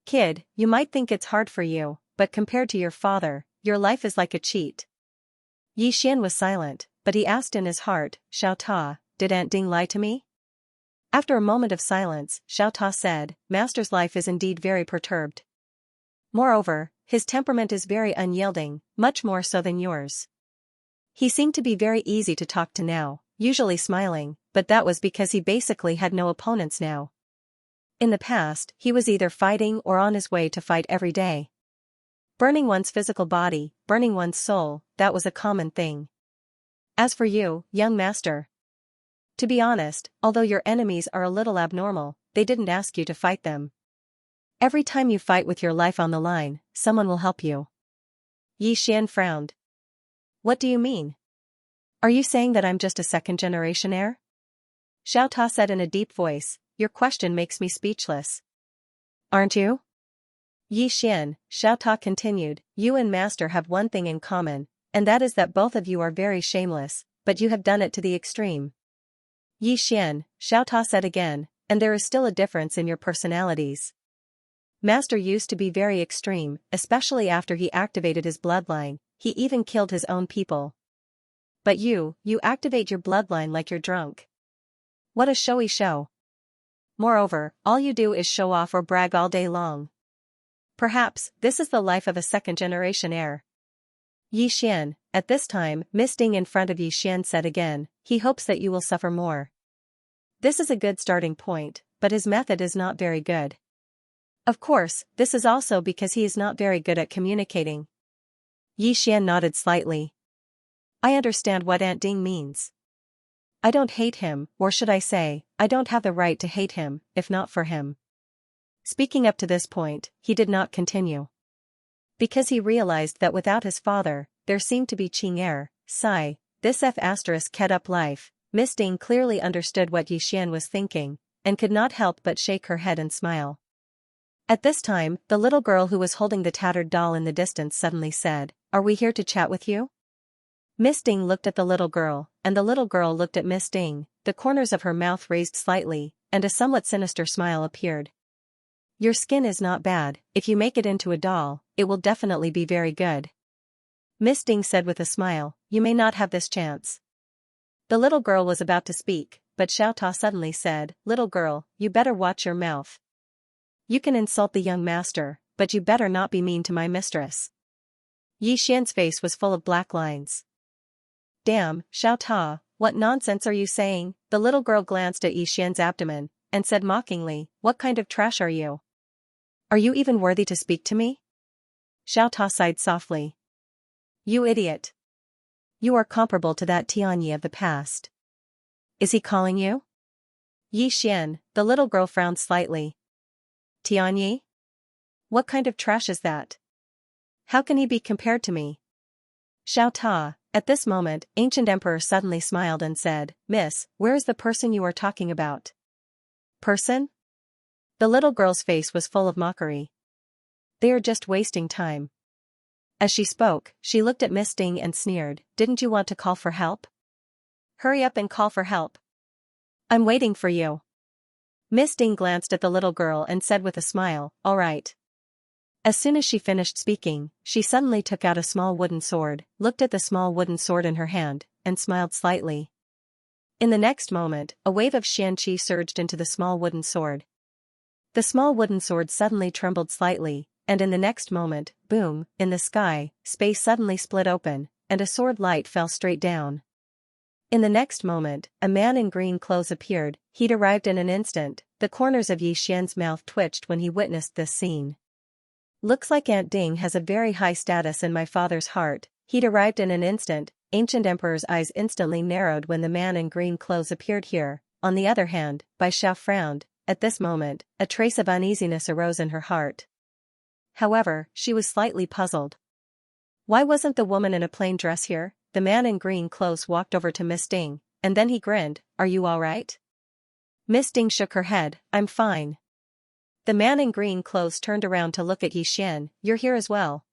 Kid, you might think it's hard for you, but compared to your father, your life is like a cheat. Yi Xian was silent, but he asked in his heart, Xiao Ta, did Aunt Ding lie to me? After a moment of silence, Xiao Ta said, Master's life is indeed very perturbed. Moreover, his temperament is very unyielding, much more so than yours. He seemed to be very easy to talk to now, usually smiling, but that was because he basically had no opponents now. In the past, he was either fighting or on his way to fight every day. Burning one's physical body, burning one's soul, that was a common thing. As for you, young master, to be honest, although your enemies are a little abnormal, they didn't ask you to fight them. Every time you fight with your life on the line, someone will help you. Yi Xian frowned. What do you mean? Are you saying that I'm just a second-generation heir? Xiao Ta said in a deep voice, your question makes me speechless. Aren't you? Yi Xian, Xiao Ta continued, you and Master have one thing in common, and that is that both of you are very shameless, but you have done it to the extreme. Yi Xian, Xiao Ta said again, and there is still a difference in your personalities. Master used to be very extreme, especially after he activated his bloodline, he even killed his own people. But you activate your bloodline like you're drunk. What a showy show. Moreover, all you do is show off or brag all day long. Perhaps, this is the life of a second-generation heir. Yi Xian, at this time, Miss Ding in front of Yi Xian said again, he hopes that you will suffer more. This is a good starting point, but his method is not very good. Of course, this is also because he is not very good at communicating. Yi Xian nodded slightly. I understand what Aunt Ding means. I don't hate him, or should I say, I don't have the right to hate him, if not for him. Speaking up to this point, he did not continue. Because he realized that without his father, there seemed to be Qing heir, Sai, this F** ket up life, Miss Ding clearly understood what Yi Xian was thinking, and could not help but shake her head and smile. At this time, the little girl who was holding the tattered doll in the distance suddenly said, Are we here to chat with you? Miss Ding looked at the little girl, and the little girl looked at Miss Ding, the corners of her mouth raised slightly, and a somewhat sinister smile appeared. Your skin is not bad, if you make it into a doll, it will definitely be very good. Miss Ding said with a smile, you may not have this chance. The little girl was about to speak, but Xiao Ta suddenly said, Little girl, you better watch your mouth. You can insult the young master, but you better not be mean to my mistress. Yi Xian's face was full of black lines. Damn, Xiao Ta, what nonsense are you saying? The little girl glanced at Yi Xian's abdomen, and said mockingly, What kind of trash are you? Are you even worthy to speak to me? Xiao Ta sighed softly. You idiot. You are comparable to that Xianxia of the past. Is he calling you? Yi Xian, the little girl frowned slightly. Tianyi? What kind of trash is that? How can he be compared to me? Xiao Ta, at this moment, Ancient Emperor suddenly smiled and said, Miss, where is the person you are talking about? Person? The little girl's face was full of mockery. They are just wasting time. As she spoke, she looked at Miss Ding and sneered, Didn't you want to call for help? Hurry up and call for help. I'm waiting for you. Miss Ding glanced at the little girl and said with a smile, All right. As soon as she finished speaking, she suddenly took out a small wooden sword, looked at the small wooden sword in her hand, and smiled slightly. In the next moment, a wave of Xianqi surged into the small wooden sword. The small wooden sword suddenly trembled slightly, and in the next moment, boom, in the sky, space suddenly split open, and a sword light fell straight down. In the next moment, a man in green clothes appeared, he'd arrived in an instant, the corners of Yi Xian's mouth twitched when he witnessed this scene. Looks like Aunt Ding has a very high status in my father's heart. He'd arrived in an instant. Ancient Emperor's eyes instantly narrowed when the man in green clothes appeared here. On the other hand, Bai Xiao frowned. At this moment, a trace of uneasiness arose in her heart. However, she was slightly puzzled. Why wasn't the woman in a plain dress here? The man in green clothes walked over to Miss Ding, and then he grinned. Are you all right? Miss Ding shook her head. I'm fine. The man in green clothes turned around to look at Yi Xian. You're here as well.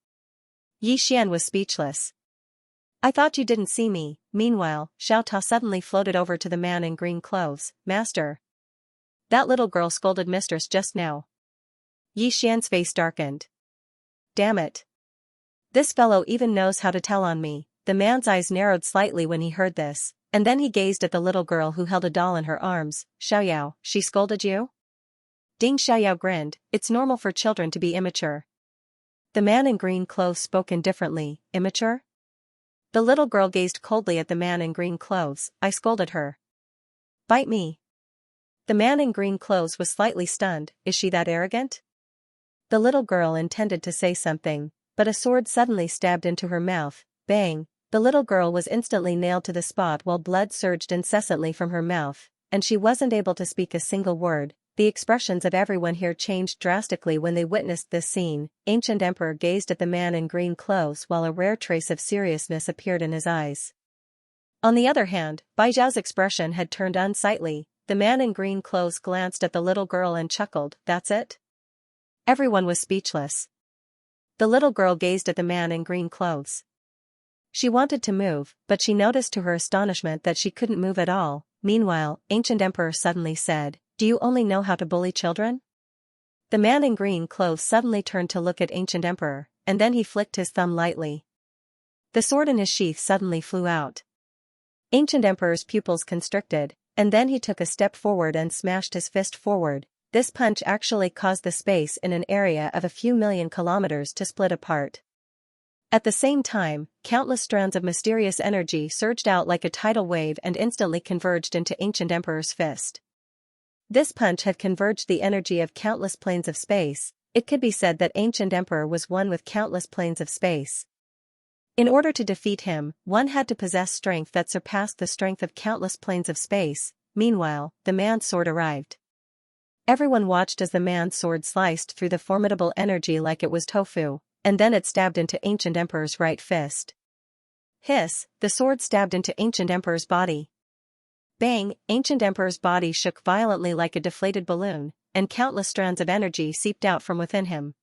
Yi Xian was speechless. I thought you didn't see me. Meanwhile, Xiao Ta suddenly floated over to the man in green clothes. Master. That little girl scolded mistress just now. Yi Xian's face darkened. Damn it. This fellow even knows how to tell on me. The man's eyes narrowed slightly when he heard this, and then he gazed at the little girl who held a doll in her arms. Xiaoyao, she scolded you? Ding Xiaoyao grinned. It's normal for children to be immature. The man in green clothes spoke indifferently. Immature? The little girl gazed coldly at the man in green clothes. I scolded her. Bite me. The man in green clothes was slightly stunned. Is she that arrogant? The little girl intended to say something, but a sword suddenly stabbed into her mouth. Bang! The little girl was instantly nailed to the spot while blood surged incessantly from her mouth, and she wasn't able to speak a single word. The expressions of everyone here changed drastically when they witnessed this scene. Ancient Emperor gazed at the man in green clothes while a rare trace of seriousness appeared in his eyes. On the other hand, Bai Zhao's expression had turned unsightly. The man in green clothes glanced at the little girl and chuckled. That's it? Everyone was speechless. The little girl gazed at the man in green clothes. She wanted to move, but she noticed to her astonishment that she couldn't move at all. Meanwhile, Ancient Emperor suddenly said, Do you only know how to bully children? The man in green clothes suddenly turned to look at Ancient Emperor, and then he flicked his thumb lightly. The sword in his sheath suddenly flew out. Ancient Emperor's pupils constricted, and then he took a step forward and smashed his fist forward. This punch actually caused the space in an area of a few million kilometers to split apart. At the same time, countless strands of mysterious energy surged out like a tidal wave and instantly converged into Ancient Emperor's fist. This punch had converged the energy of countless planes of space. It could be said that Ancient Emperor was one with countless planes of space. In order to defeat him, one had to possess strength that surpassed the strength of countless planes of space. Meanwhile, the man's sword arrived. Everyone watched as the man's sword sliced through the formidable energy like it was tofu, and then it stabbed into Ancient Emperor's right fist. Hiss! The sword stabbed into Ancient Emperor's body. Bang! Ancient Emperor's body shook violently like a deflated balloon, and countless strands of energy seeped out from within him.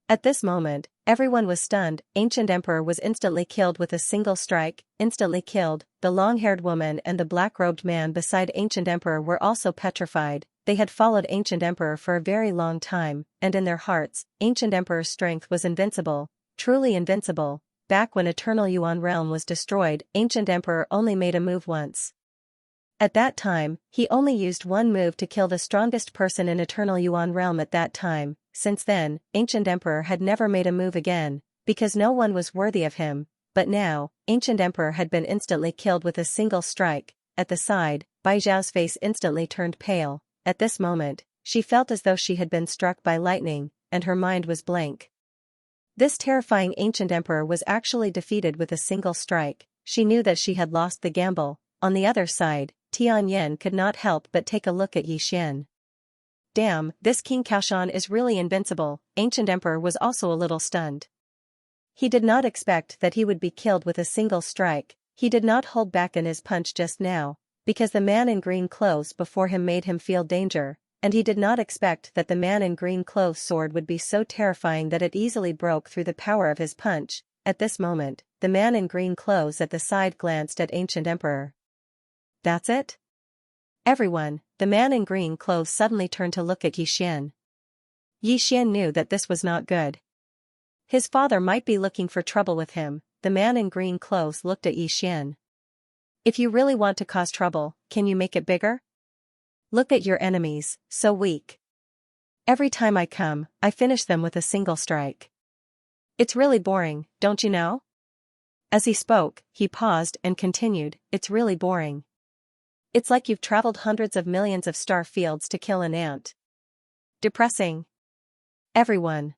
At this moment, everyone was stunned. Ancient Emperor was instantly killed with a single strike. Instantly killed. The long-haired woman and the black-robed man beside Ancient Emperor were also petrified. They had followed Ancient Emperor for a very long time, and in their hearts, Ancient Emperor's strength was invincible, truly invincible. Back when Eternal Yuan Realm was destroyed, Ancient Emperor only made a move once. At that time, he only used one move to kill the strongest person in Eternal Yuan Realm at that time. Since then, Ancient Emperor had never made a move again, because no one was worthy of him. But now, Ancient Emperor had been instantly killed with a single strike. At the side, Bai Zhao's face instantly turned pale. At this moment, she felt as though she had been struck by lightning, and her mind was blank. This terrifying Ancient Emperor was actually defeated with a single strike. She knew that she had lost the gamble. On the other side, Tianyan could not help but take a look at Yi Xian. Damn, this King Kaoshan is really invincible. Ancient Emperor was also a little stunned. He did not expect that he would be killed with a single strike. He did not hold back in his punch just now, because the man in green clothes before him made him feel danger, and he did not expect that the man in green clothes' sword would be so terrifying that it easily broke through the power of his punch. At this moment, the man in green clothes at the side glanced at Ancient Emperor. That's it? Everyone, the man in green clothes suddenly turned to look at Yi Xian. Yi Xian knew that this was not good. His father might be looking for trouble with him. The man in green clothes looked at Yi Xian. If you really want to cause trouble, can you make it bigger? Look at your enemies, so weak. Every time I come, I finish them with a single strike. It's really boring, don't you know? As he spoke, he paused and continued, it's really boring. It's like you've traveled hundreds of millions of star fields to kill an ant. Depressing. Everyone.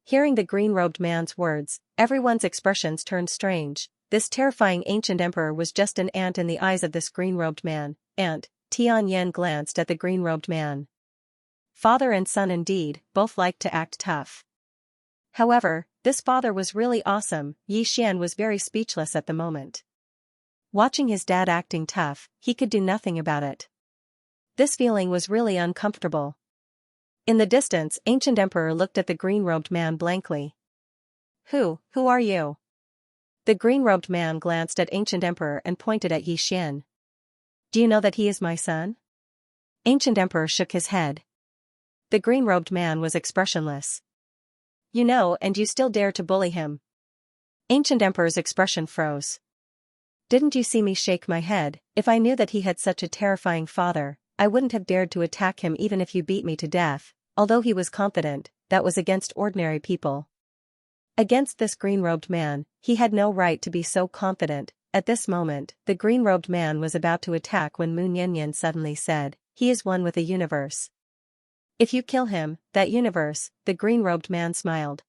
Hearing the green-robed man's words, everyone's expressions turned strange. This terrifying ancient emperor was just an ant in the eyes of this green-robed man. Ant. Tianyan glanced at the green-robed man. Father and son indeed, both liked to act tough. However, this father was really awesome. Xian was very speechless at the moment. Watching his dad acting tough, he could do nothing about it. This feeling was really uncomfortable. In the distance, ancient emperor looked at the green-robed man blankly. Who are you? The green-robed man glanced at ancient emperor and pointed at Xian. Do you know that he is my son? Ancient emperor shook his head. The green-robed man was expressionless. You know, and you still dare to bully him. Ancient emperor's expression froze. Didn't you see me shake my head? If I knew that he had such a terrifying father, I wouldn't have dared to attack him even if you beat me to death. Although he was confident, that was against ordinary people. Against this green-robed man, he had no right to be so confident. At this moment, the green-robed man was about to attack when Mu Nianyan suddenly said, he is one with the universe. If you kill him, that universe, the green-robed man smiled.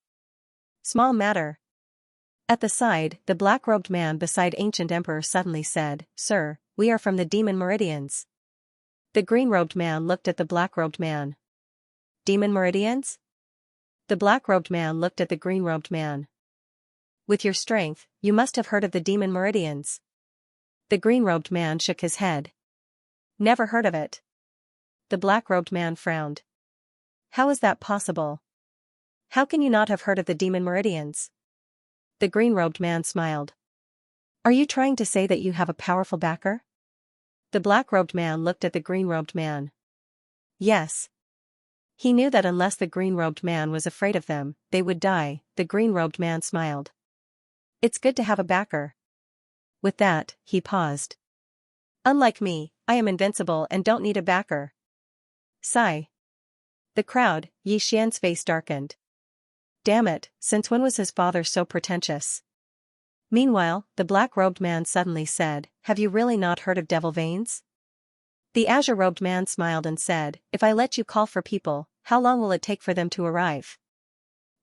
Small matter. At the side, the black-robed man beside ancient emperor suddenly said, Sir, we are from the demon meridians. The green-robed man looked at the black-robed man. Demon meridians? The black-robed man looked at the green-robed man. With your strength, you must have heard of the demon meridians. The green-robed man shook his head. Never heard of it. The black-robed man frowned. How is that possible? How can you not have heard of the demon meridians? The green-robed man smiled. Are you trying to say that you have a powerful backer? The black-robed man looked at the green-robed man. Yes. He knew that unless the green-robed man was afraid of them, they would die. The green-robed man smiled. It's good to have a backer. With that, he paused. Unlike me, I am invincible and don't need a backer. Sigh. The crowd, Xian's face darkened. Damn it, since when was his father so pretentious? Meanwhile, the black-robed man suddenly said, Have you really not heard of devil veins? The azure-robed man smiled and said, If I let you call for people, how long will it take for them to arrive?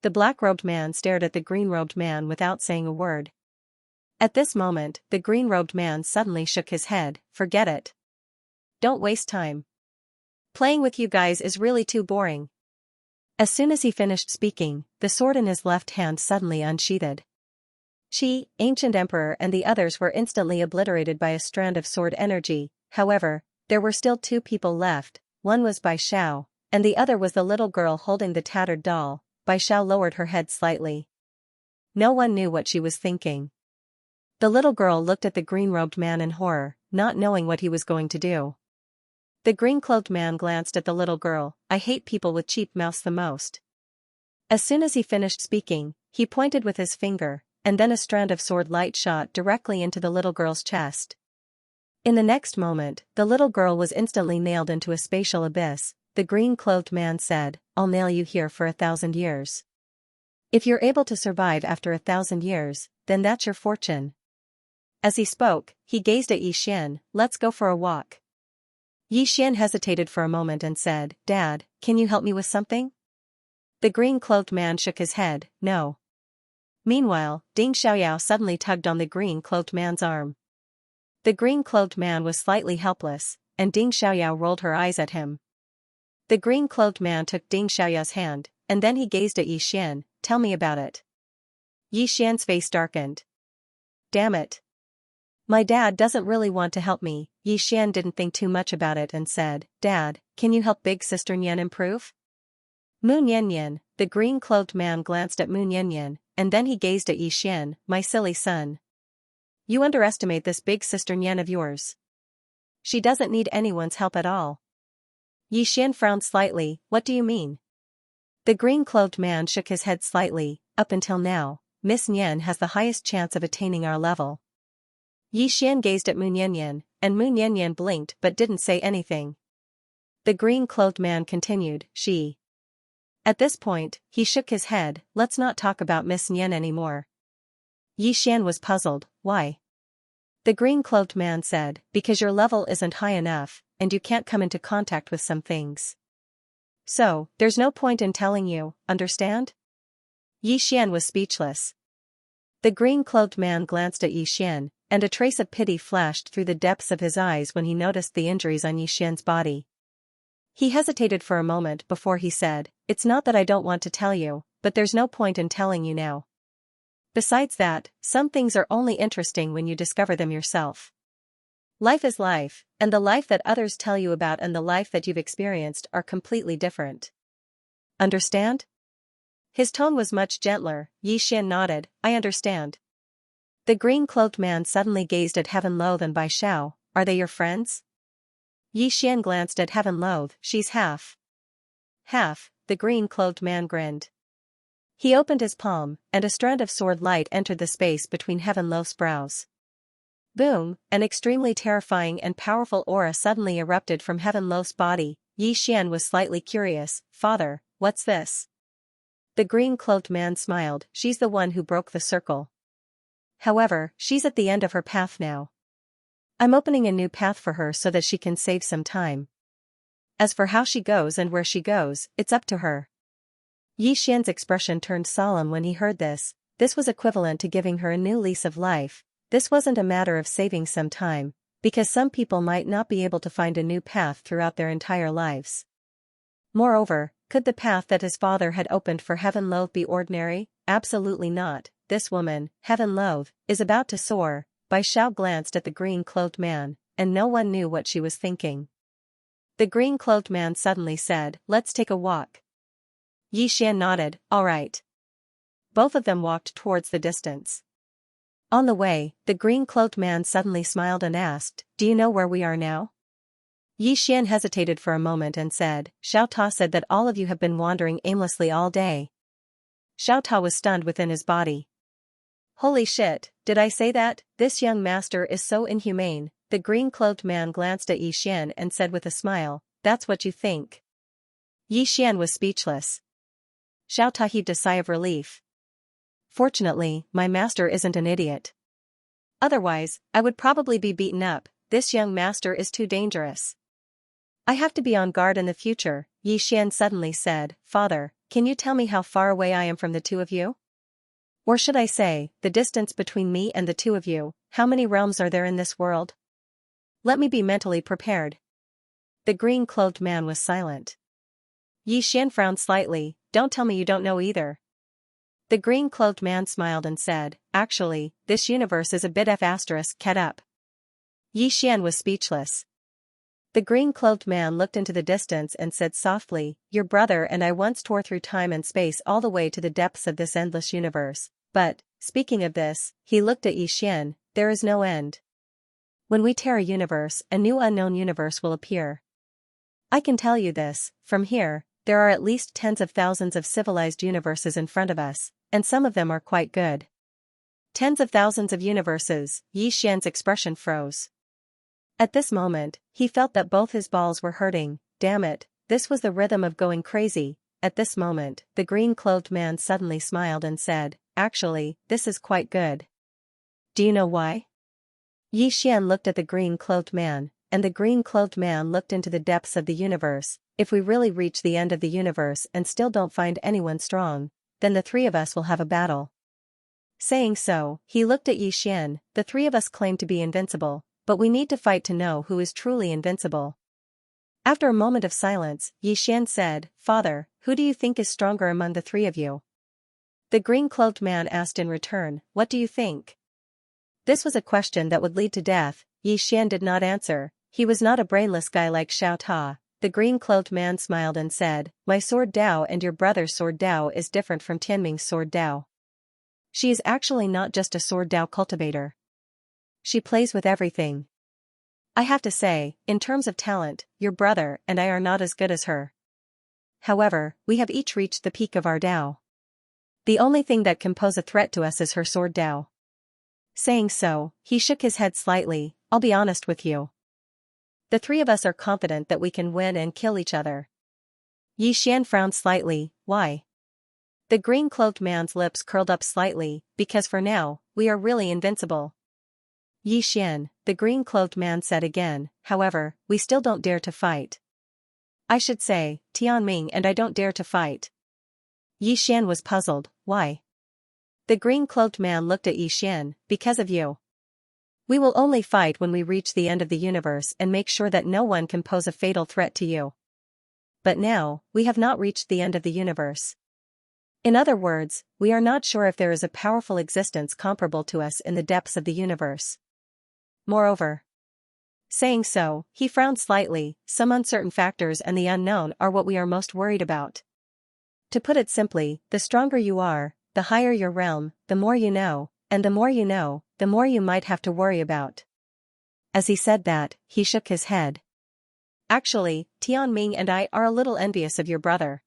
The black-robed man stared at the green-robed man without saying a word. At this moment, the green-robed man suddenly shook his head, Forget it. Don't waste time. Playing with you guys is really too boring. As soon as he finished speaking, the sword in his left hand suddenly unsheathed. Ancient Emperor and the others were instantly obliterated by a strand of sword energy. However, there were still two people left. One was Bai Xiao, and the other was the little girl holding the tattered doll. Bai Xiao lowered her head slightly. No one knew what she was thinking. The little girl looked at the green-robed man in horror, not knowing what he was going to do. The green-clothed man glanced at the little girl. I hate people with cheap mouths the most. As soon as he finished speaking, he pointed with his finger, and then a strand of sword light shot directly into the little girl's chest. In the next moment, the little girl was instantly nailed into a spatial abyss. The green-clothed man said, I'll nail you here for 1,000 years. If you're able to survive after 1,000 years, then that's your fortune. As he spoke, he gazed at Xian. Let's go for a walk. Xian hesitated for a moment and said, Dad, can you help me with something? The green-clothed man shook his head, no. Meanwhile, Ding Xiaoyao suddenly tugged on the green-clothed man's arm. The green-clothed man was slightly helpless, and Ding Xiaoyao rolled her eyes at him. The green-clothed man took Ding Xiaoyao's hand, and then he gazed at Xian. Tell me about it. Xian's face darkened. Damn it. My dad doesn't really want to help me. Xian didn't think too much about it and said, Dad, can you help Big Sister Nian improve? Mu Nianyan, the green-clothed man glanced at Mu Nianyan, and then he gazed at Xian. My silly son. You underestimate this Big Sister Nian of yours. She doesn't need anyone's help at all. Xian frowned slightly. What do you mean? The green-clothed man shook his head slightly. Up until now, Miss Nian has the highest chance of attaining our level. Xian gazed at Mu Nianyan, and Mu Nianyan blinked but didn't say anything. The green-clothed man continued, She. At this point, he shook his head. Let's not talk about Miss Nian anymore. Xian was puzzled. Why? The green-clothed man said, Because your level isn't high enough, and you can't come into contact with some things. So, there's no point in telling you, understand? Yi Xian was speechless. The green-cloaked man glanced at Yi Xian, and a trace of pity flashed through the depths of his eyes when he noticed the injuries on Yi Xian's body. He hesitated for a moment before he said, "It's not that I don't want to tell you, but there's no point in telling you now. Besides that, some things are only interesting when you discover them yourself. Life is life, and the life that others tell you about and the life that you've experienced are completely different. Understand?" His tone was much gentler. Yi Xian nodded, "I understand." The green-cloaked man suddenly gazed at Heaven Loath and Bai Shao. "Are they your friends?" Yi Xian glanced at Heaven Loath. "She's half." "Half," the green-cloaked man grinned. He opened his palm, and a strand of sword light entered the space between Heaven Loath's brows. Boom, an extremely terrifying and powerful aura suddenly erupted from Heaven Loath's body. Yi Xian was slightly curious. "Father, what's this?" The green-cloaked man smiled. "She's the one who broke the circle. However, she's at the end of her path now. I'm opening a new path for her so that she can save some time. As for how she goes and where she goes, it's up to her." Yi Xian's expression turned solemn when he heard this. This was equivalent to giving her a new lease of life. This wasn't a matter of saving some time, because some people might not be able to find a new path throughout their entire lives. Moreover, could the path that his father had opened for Heaven Loath be ordinary? Absolutely not. This woman, Heaven Loath, is about to soar. Bai Shao glanced at the green-cloaked man, and no one knew what she was thinking. The green-cloaked man suddenly said, "Let's take a walk." Yi Xian nodded, "All right." Both of them walked towards the distance. On the way, the green-cloaked man suddenly smiled and asked, "Do you know where we are now?" Yi Xian hesitated for a moment and said, "Xiao Ta said that all of you have been wandering aimlessly all day." Xiao Ta was stunned within his body. "Holy shit, did I say that? This young master is so inhumane." The green-cloaked man glanced at Yi Xian and said with a smile, "That's what you think." Yi Xian was speechless. Xiao Ta heaved a sigh of relief. "Fortunately, my master isn't an idiot. Otherwise, I would probably be beaten up. This young master is too dangerous. I have to be on guard in the future." Yi Xian suddenly said, "Father, can you tell me how far away I am from the two of you? Or should I say, the distance between me and the two of you? How many realms are there in this world? Let me be mentally prepared." The green-cloaked man was silent. Yi Xian frowned slightly. "Don't tell me you don't know either." The green-cloaked man smiled and said, "Actually, this universe is a bit **ket up." Yi Xian was speechless. The green-cloaked man looked into the distance and said softly, "Your brother and I once tore through time and space all the way to the depths of this endless universe. But, speaking of this," he looked at Yi Xian, "there is no end. When we tear a universe, a new unknown universe will appear. I can tell you this, from here, there are at least tens of thousands of civilized universes in front of us, and some of them are quite good." Tens of thousands of universes. Yi Xian's expression froze. At this moment, he felt that both his balls were hurting. Damn it, this was the rhythm of going crazy. At this moment, the green-clothed man suddenly smiled and said, "Actually, this is quite good." "Do you know why?" Yi Xian looked at the green-clothed man, and the green-clothed man looked into the depths of the universe. "If we really reach the end of the universe and still don't find anyone strong, then the three of us will have a battle." Saying so, he looked at Yi Xian. "The three of us claim to be invincible, but we need to fight to know who is truly invincible." After a moment of silence, Yi Xian said, "Father, who do you think is stronger among the three of you?" The green-cloaked man asked in return, "What do you think?" This was a question that would lead to death. Yi Xian did not answer. He was not a brainless guy like Xiao Ta. The green-cloaked man smiled and said, "My sword Dao and your brother's sword Dao is different from Tianming's sword Dao. She is actually not just a sword Dao cultivator. She plays with everything. I have to say, in terms of talent, your brother and I are not as good as her. However, we have each reached the peak of our Dao. The only thing that can pose a threat to us is her sword Dao." Saying so, he shook his head slightly. "I'll be honest with you. The three of us are confident that we can win and kill each other." Yi Xian frowned slightly. "Why?" The green-cloaked man's lips curled up slightly. "Because for now, we are really invincible." "Yi Xian," the green-cloaked man said again, "however, we still don't dare to fight." "I should say, Tianming and I don't dare to fight." Yi Xian was puzzled. why? The green-cloaked man looked at Xian, because of you. We will only fight when we reach the end of the universe and make sure that no one can pose a fatal threat to you. But now, we have not reached the end of the universe. In other words, we are not sure if there is a powerful existence comparable to us in the depths of the universe. Moreover, saying so, he frowned slightly. Some uncertain factors and the unknown are what we are most worried about. To put it simply, the stronger you are, the higher your realm, the more you know, and the more you know, the more you might have to worry about. As he said that, he shook his head. Actually, Tianming and I are a little envious of your brother.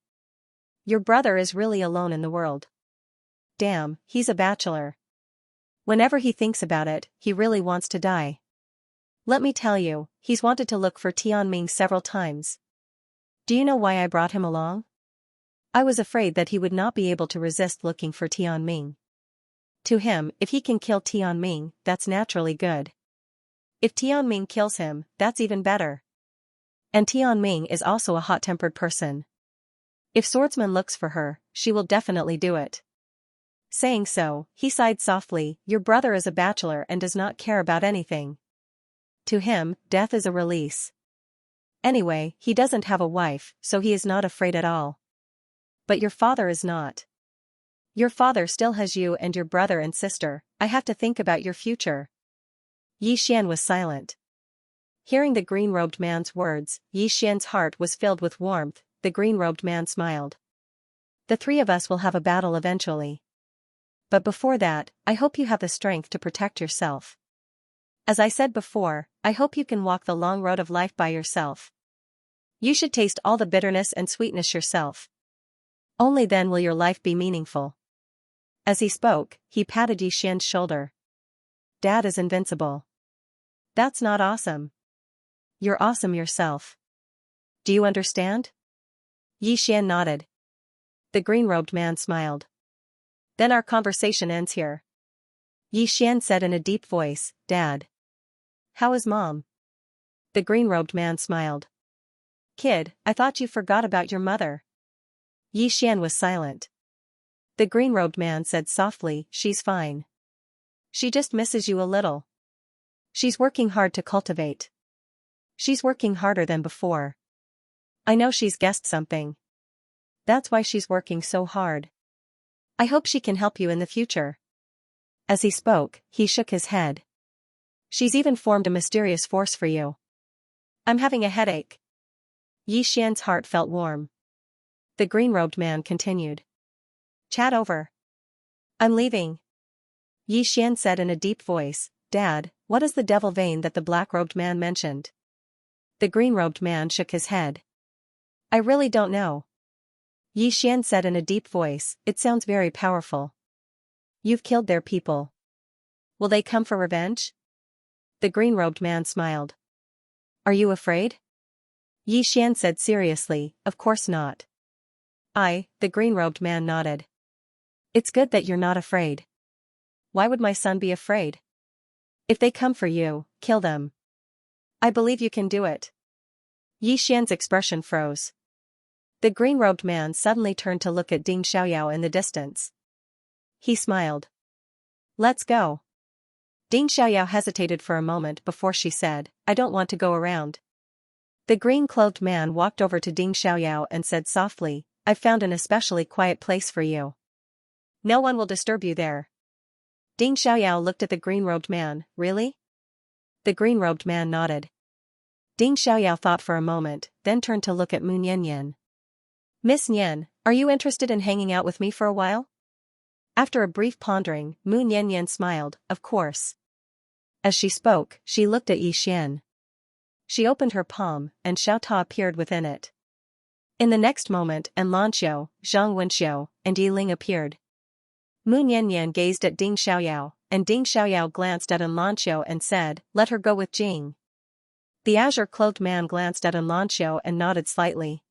Your brother is really alone in the world. Damn, he's a bachelor. Whenever he thinks about it, he really wants to die. Let me tell you, he's wanted to look for Tianming several times. Do you know why I brought him along? I was afraid that he would not be able to resist looking for Tianming. To him, if he can kill Tianming, that's naturally good. If Tianming kills him, that's even better. And Tianming is also a hot-tempered person. If Swordsman looks for her, she will definitely do it. Saying so, he sighed softly. Your brother is a bachelor and does not care about anything. To him, death is a release. Anyway, he doesn't have a wife, so he is not afraid at all. But your father is not. Your father still has you and your brother and sister. I have to think about your future. Xian was silent. Hearing the green-robed man's words, Xian's heart was filled with warmth. The green-robed man smiled. The three of us will have a battle eventually. But before that, I hope you have the strength to protect yourself. As I said before, I hope you can walk the long road of life by yourself. You should taste all the bitterness and sweetness yourself. Only then will your life be meaningful. As he spoke, he patted Xian's shoulder. Dad is invincible. That's not awesome. You're awesome yourself. Do you understand? Xian nodded. The green-robed man smiled. Then our conversation ends here. Xian said in a deep voice, Dad. How is Mom? The green-robed man smiled. Kid, I thought you forgot about your mother. Xian was silent. The green-robed man said softly, She's fine. She just misses you a little. She's working hard to cultivate. She's working harder than before. I know she's guessed something. That's why she's working so hard. I hope she can help you in the future. As he spoke, he shook his head. She's even formed a mysterious force for you. I'm having a headache. Xian's heart felt warm. The green-robed man continued. Chat over. I'm leaving. Xian said in a deep voice, Dad, what is the devil vein that the black-robed man mentioned? The green-robed man shook his head. I really don't know. Xian said in a deep voice, It sounds very powerful. You've killed their people. Will they come for revenge? The green-robed man smiled. Are you afraid? Xian said seriously, Of course not. The green-robed man nodded. It's good that you're not afraid. Why would my son be afraid? If they come for you, kill them. I believe you can do it. Xian's expression froze. The green-robed man suddenly turned to look at Ding Xiaoyao in the distance. He smiled. Let's go. Ding Xiaoyao hesitated for a moment before she said, I don't want to go around. The green-clothed man walked over to Ding Xiaoyao and said softly, I've found an especially quiet place for you. No one will disturb you there. Ding Xiaoyao looked at the green-robed man, Really? The green-robed man nodded. Ding Xiaoyao thought for a moment, then turned to look at Mu Nian. Miss Nian, are you interested in hanging out with me for a while? After a brief pondering, Mu Nian smiled, Of course. As she spoke, she looked at Xian. She opened her palm, and Xiao Ta appeared within it. In the next moment, Lanqiu, Zhang Wenxiu, and Yi Ling appeared. Mu Nian gazed at Ding Xiaoyao, and Ding Xiaoyao glanced at Lanqiu and said, Let her go with Jing. The azure-clothed man glanced at Lanqiu and nodded slightly.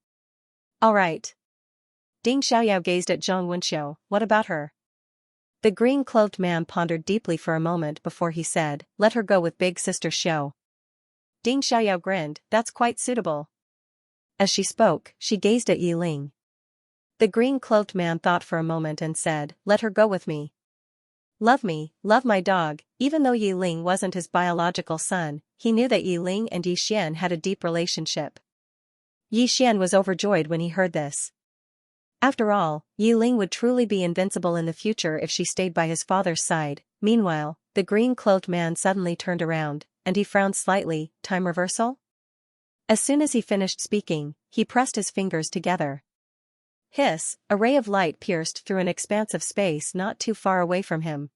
All right. Ding Xiaoyao gazed at Zhang Wenxiu, What about her? The green-clothed man pondered deeply for a moment before he said, Let her go with big sister Xiao. Ding Xiaoyao grinned, That's quite suitable. As she spoke, she gazed at Yi Ling. The green-cloaked man thought for a moment and said, let her go with me. Me, love my dog. Even though Yi Ling wasn't his biological son, he knew that Yi Ling and Yi Xian had a deep relationship. Yi Xian was overjoyed when he heard this. After all, Yi Ling would truly be invincible in the future if she stayed by his father's side. Meanwhile, the green-cloaked man suddenly turned around, and he frowned slightly. Time reversal? As soon as he finished speaking, he pressed his fingers together. Hiss, a ray of light pierced through an expanse of space not too far away from him.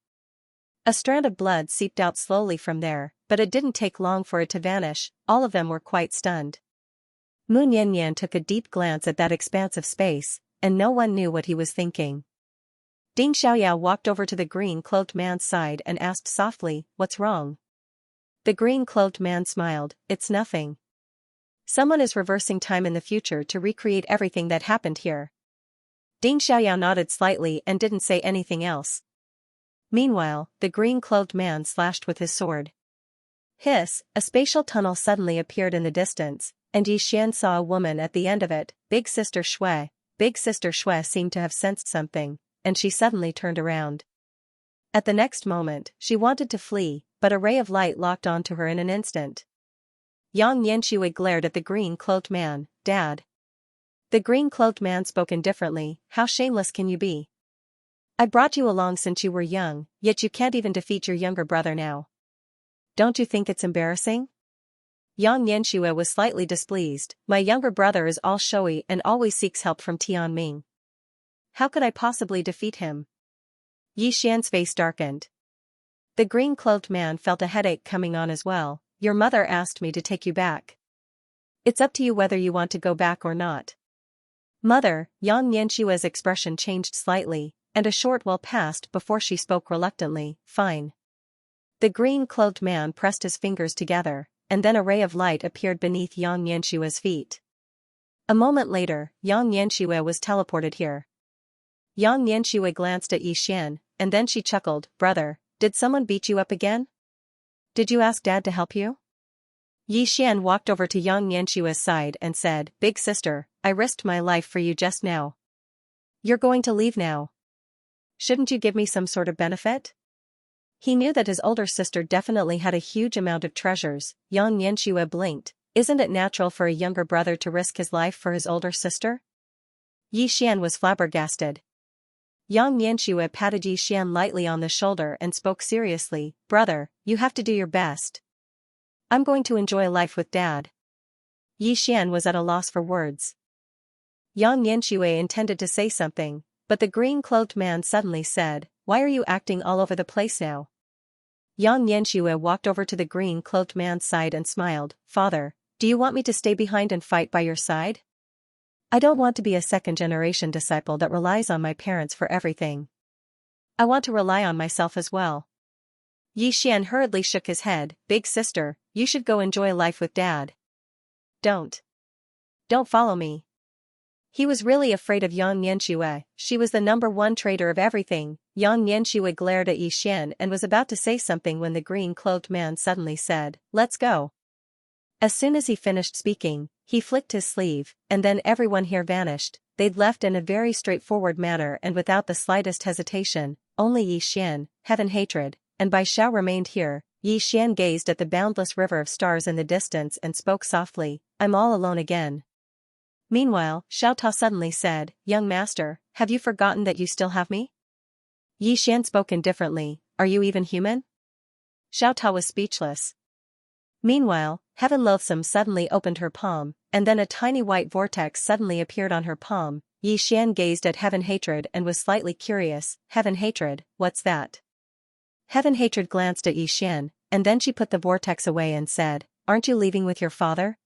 A strand of blood seeped out slowly from there, but it didn't take long for it to vanish. All of them were quite stunned. Moon Yanyan took a deep glance at that expanse of space, and no one knew what he was thinking. Ding Xiaoyao walked over to the green-cloaked man's side and asked softly, what's wrong? The green-cloaked man smiled, it's nothing. Someone is reversing time in the future to recreate everything that happened here. Ding Xiaoyao nodded slightly and didn't say anything else. Meanwhile, the green-cloaked man slashed with his sword. Hiss, a spatial tunnel suddenly appeared in the distance, and Yi Xian saw a woman at the end of it. Big Sister Shui. Big Sister Shui seemed to have sensed something, and she suddenly turned around. At the next moment, she wanted to flee, but a ray of light locked onto her in an instant. Yang Yanxue glared at the green-cloaked man. Dad. The green-cloaked man spoke indifferently, how shameless can you be? I brought you along since you were young, yet you can't even defeat your younger brother now. Don't you think it's embarrassing? Yang Yanxue was slightly displeased. My younger brother is all showy and always seeks help from Tianming. How could I possibly defeat him? Yi Xian's face darkened. The green-cloaked man felt a headache coming on as well. Your mother asked me to take you back. It's up to you whether you want to go back or not. Mother, Yang Yanxue's expression changed slightly, and a short while passed before she spoke reluctantly. Fine. The green-cloaked man pressed his fingers together, and then a ray of light appeared beneath Yang Yanxue's feet. A moment later, Yang Yanxue was teleported here. Yang Yanxue glanced at Yi Xian, and then she chuckled. Brother, did someone beat you up again? Did you ask Dad to help you? Yi Xian walked over to Yang Yanxue's side and said, Big sister, I risked my life for you just now. You're going to leave now. Shouldn't you give me some sort of benefit? He knew that his older sister definitely had a huge amount of treasures. Yang Yanxue blinked. Isn't it natural for a younger brother to risk his life for his older sister? Yi Xian was flabbergasted. Yang Yanxue patted Yi Xian lightly on the shoulder and spoke seriously. Brother, you have to do your best. I'm going to enjoy life with Dad. Yi Xian was at a loss for words. Yang Yanxue intended to say something, but the green-cloaked man suddenly said, Why are you acting all over the place now? Yang Yanxue walked over to the green-cloaked man's side and smiled. Father, do you want me to stay behind and fight by your side? I don't want to be a second-generation disciple that relies on my parents for everything. I want to rely on myself as well. Yi Xian hurriedly shook his head. Big sister, you should go enjoy life with Dad. Don't follow me. He was really afraid of Yang Yanxue. She was the #1 trader of everything. Yang Yanxue glared at Yi Xian and was about to say something when the green-cloaked man suddenly said, Let's go. As soon as he finished speaking, he flicked his sleeve, and then everyone here vanished. They'd left in a very straightforward manner and without the slightest hesitation. Only Yi Xian, Heaven Hatred, and Bai Xiao remained here. Yi Xian gazed at the boundless river of stars in the distance and spoke softly, I'm all alone again. Meanwhile, Xiao Ta suddenly said, Young master, have you forgotten that you still have me? Yi Xian spoke indifferently, Are you even human? Xiao Ta was speechless. Meanwhile, Heaven Loathsome suddenly opened her palm, and then a tiny white vortex suddenly appeared on her palm. Yi Xian gazed at Heaven Hatred and was slightly curious. Heaven Hatred, what's that? Heaven Hatred glanced at Yi Xian, and then she put the vortex away and said, Aren't you leaving with your father?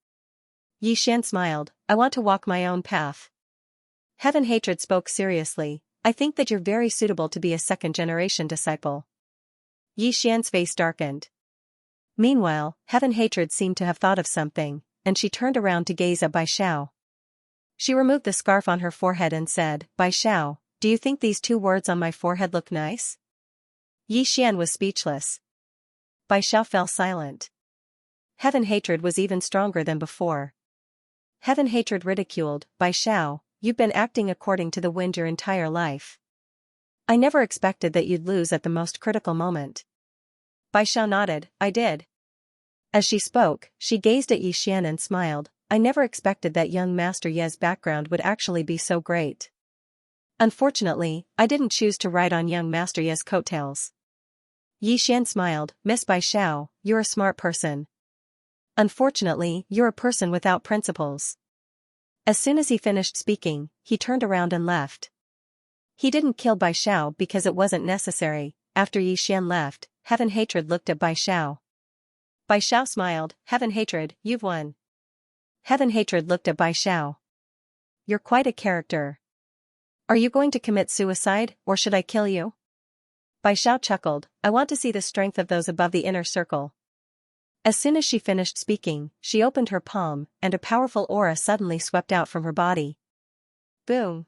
Yi Xian smiled, I want to walk my own path. Heaven Hatred spoke seriously, I think that you're very suitable to be a second-generation disciple. Yi Xian's face darkened. Meanwhile, Heaven Hatred seemed to have thought of something, and she turned around to gaze at Bai Xiao. She removed the scarf on her forehead and said, Bai Xiao, do you think these 2 words on my forehead look nice? Yi Xian was speechless. Bai Xiao fell silent. Heaven Hatred was even stronger than before. Heaven Hatred ridiculed, Bai Xiao, you've been acting according to the wind your entire life. I never expected that you'd lose at the most critical moment. Bai Xiao nodded, I did. As she spoke, she gazed at Xian and smiled, I never expected that young Master Ye's background would actually be so great. Unfortunately, I didn't choose to ride on young Master Ye's coattails. Xian smiled, Miss Bai Xiao, you're a smart person. Unfortunately, you're a person without principles. As soon as he finished speaking, he turned around and left. He didn't kill Bai Xiao because it wasn't necessary. After Xian left, Heaven Hatred looked at Bai Xiao. Bai Xiao smiled, Heaven Hatred, you've won. Heaven Hatred looked at Bai Xiao. You're quite a character. Are you going to commit suicide, or should I kill you? Bai Xiao chuckled, I want to see the strength of those above the inner circle. As soon as she finished speaking, she opened her palm, and a powerful aura suddenly swept out from her body. Boom!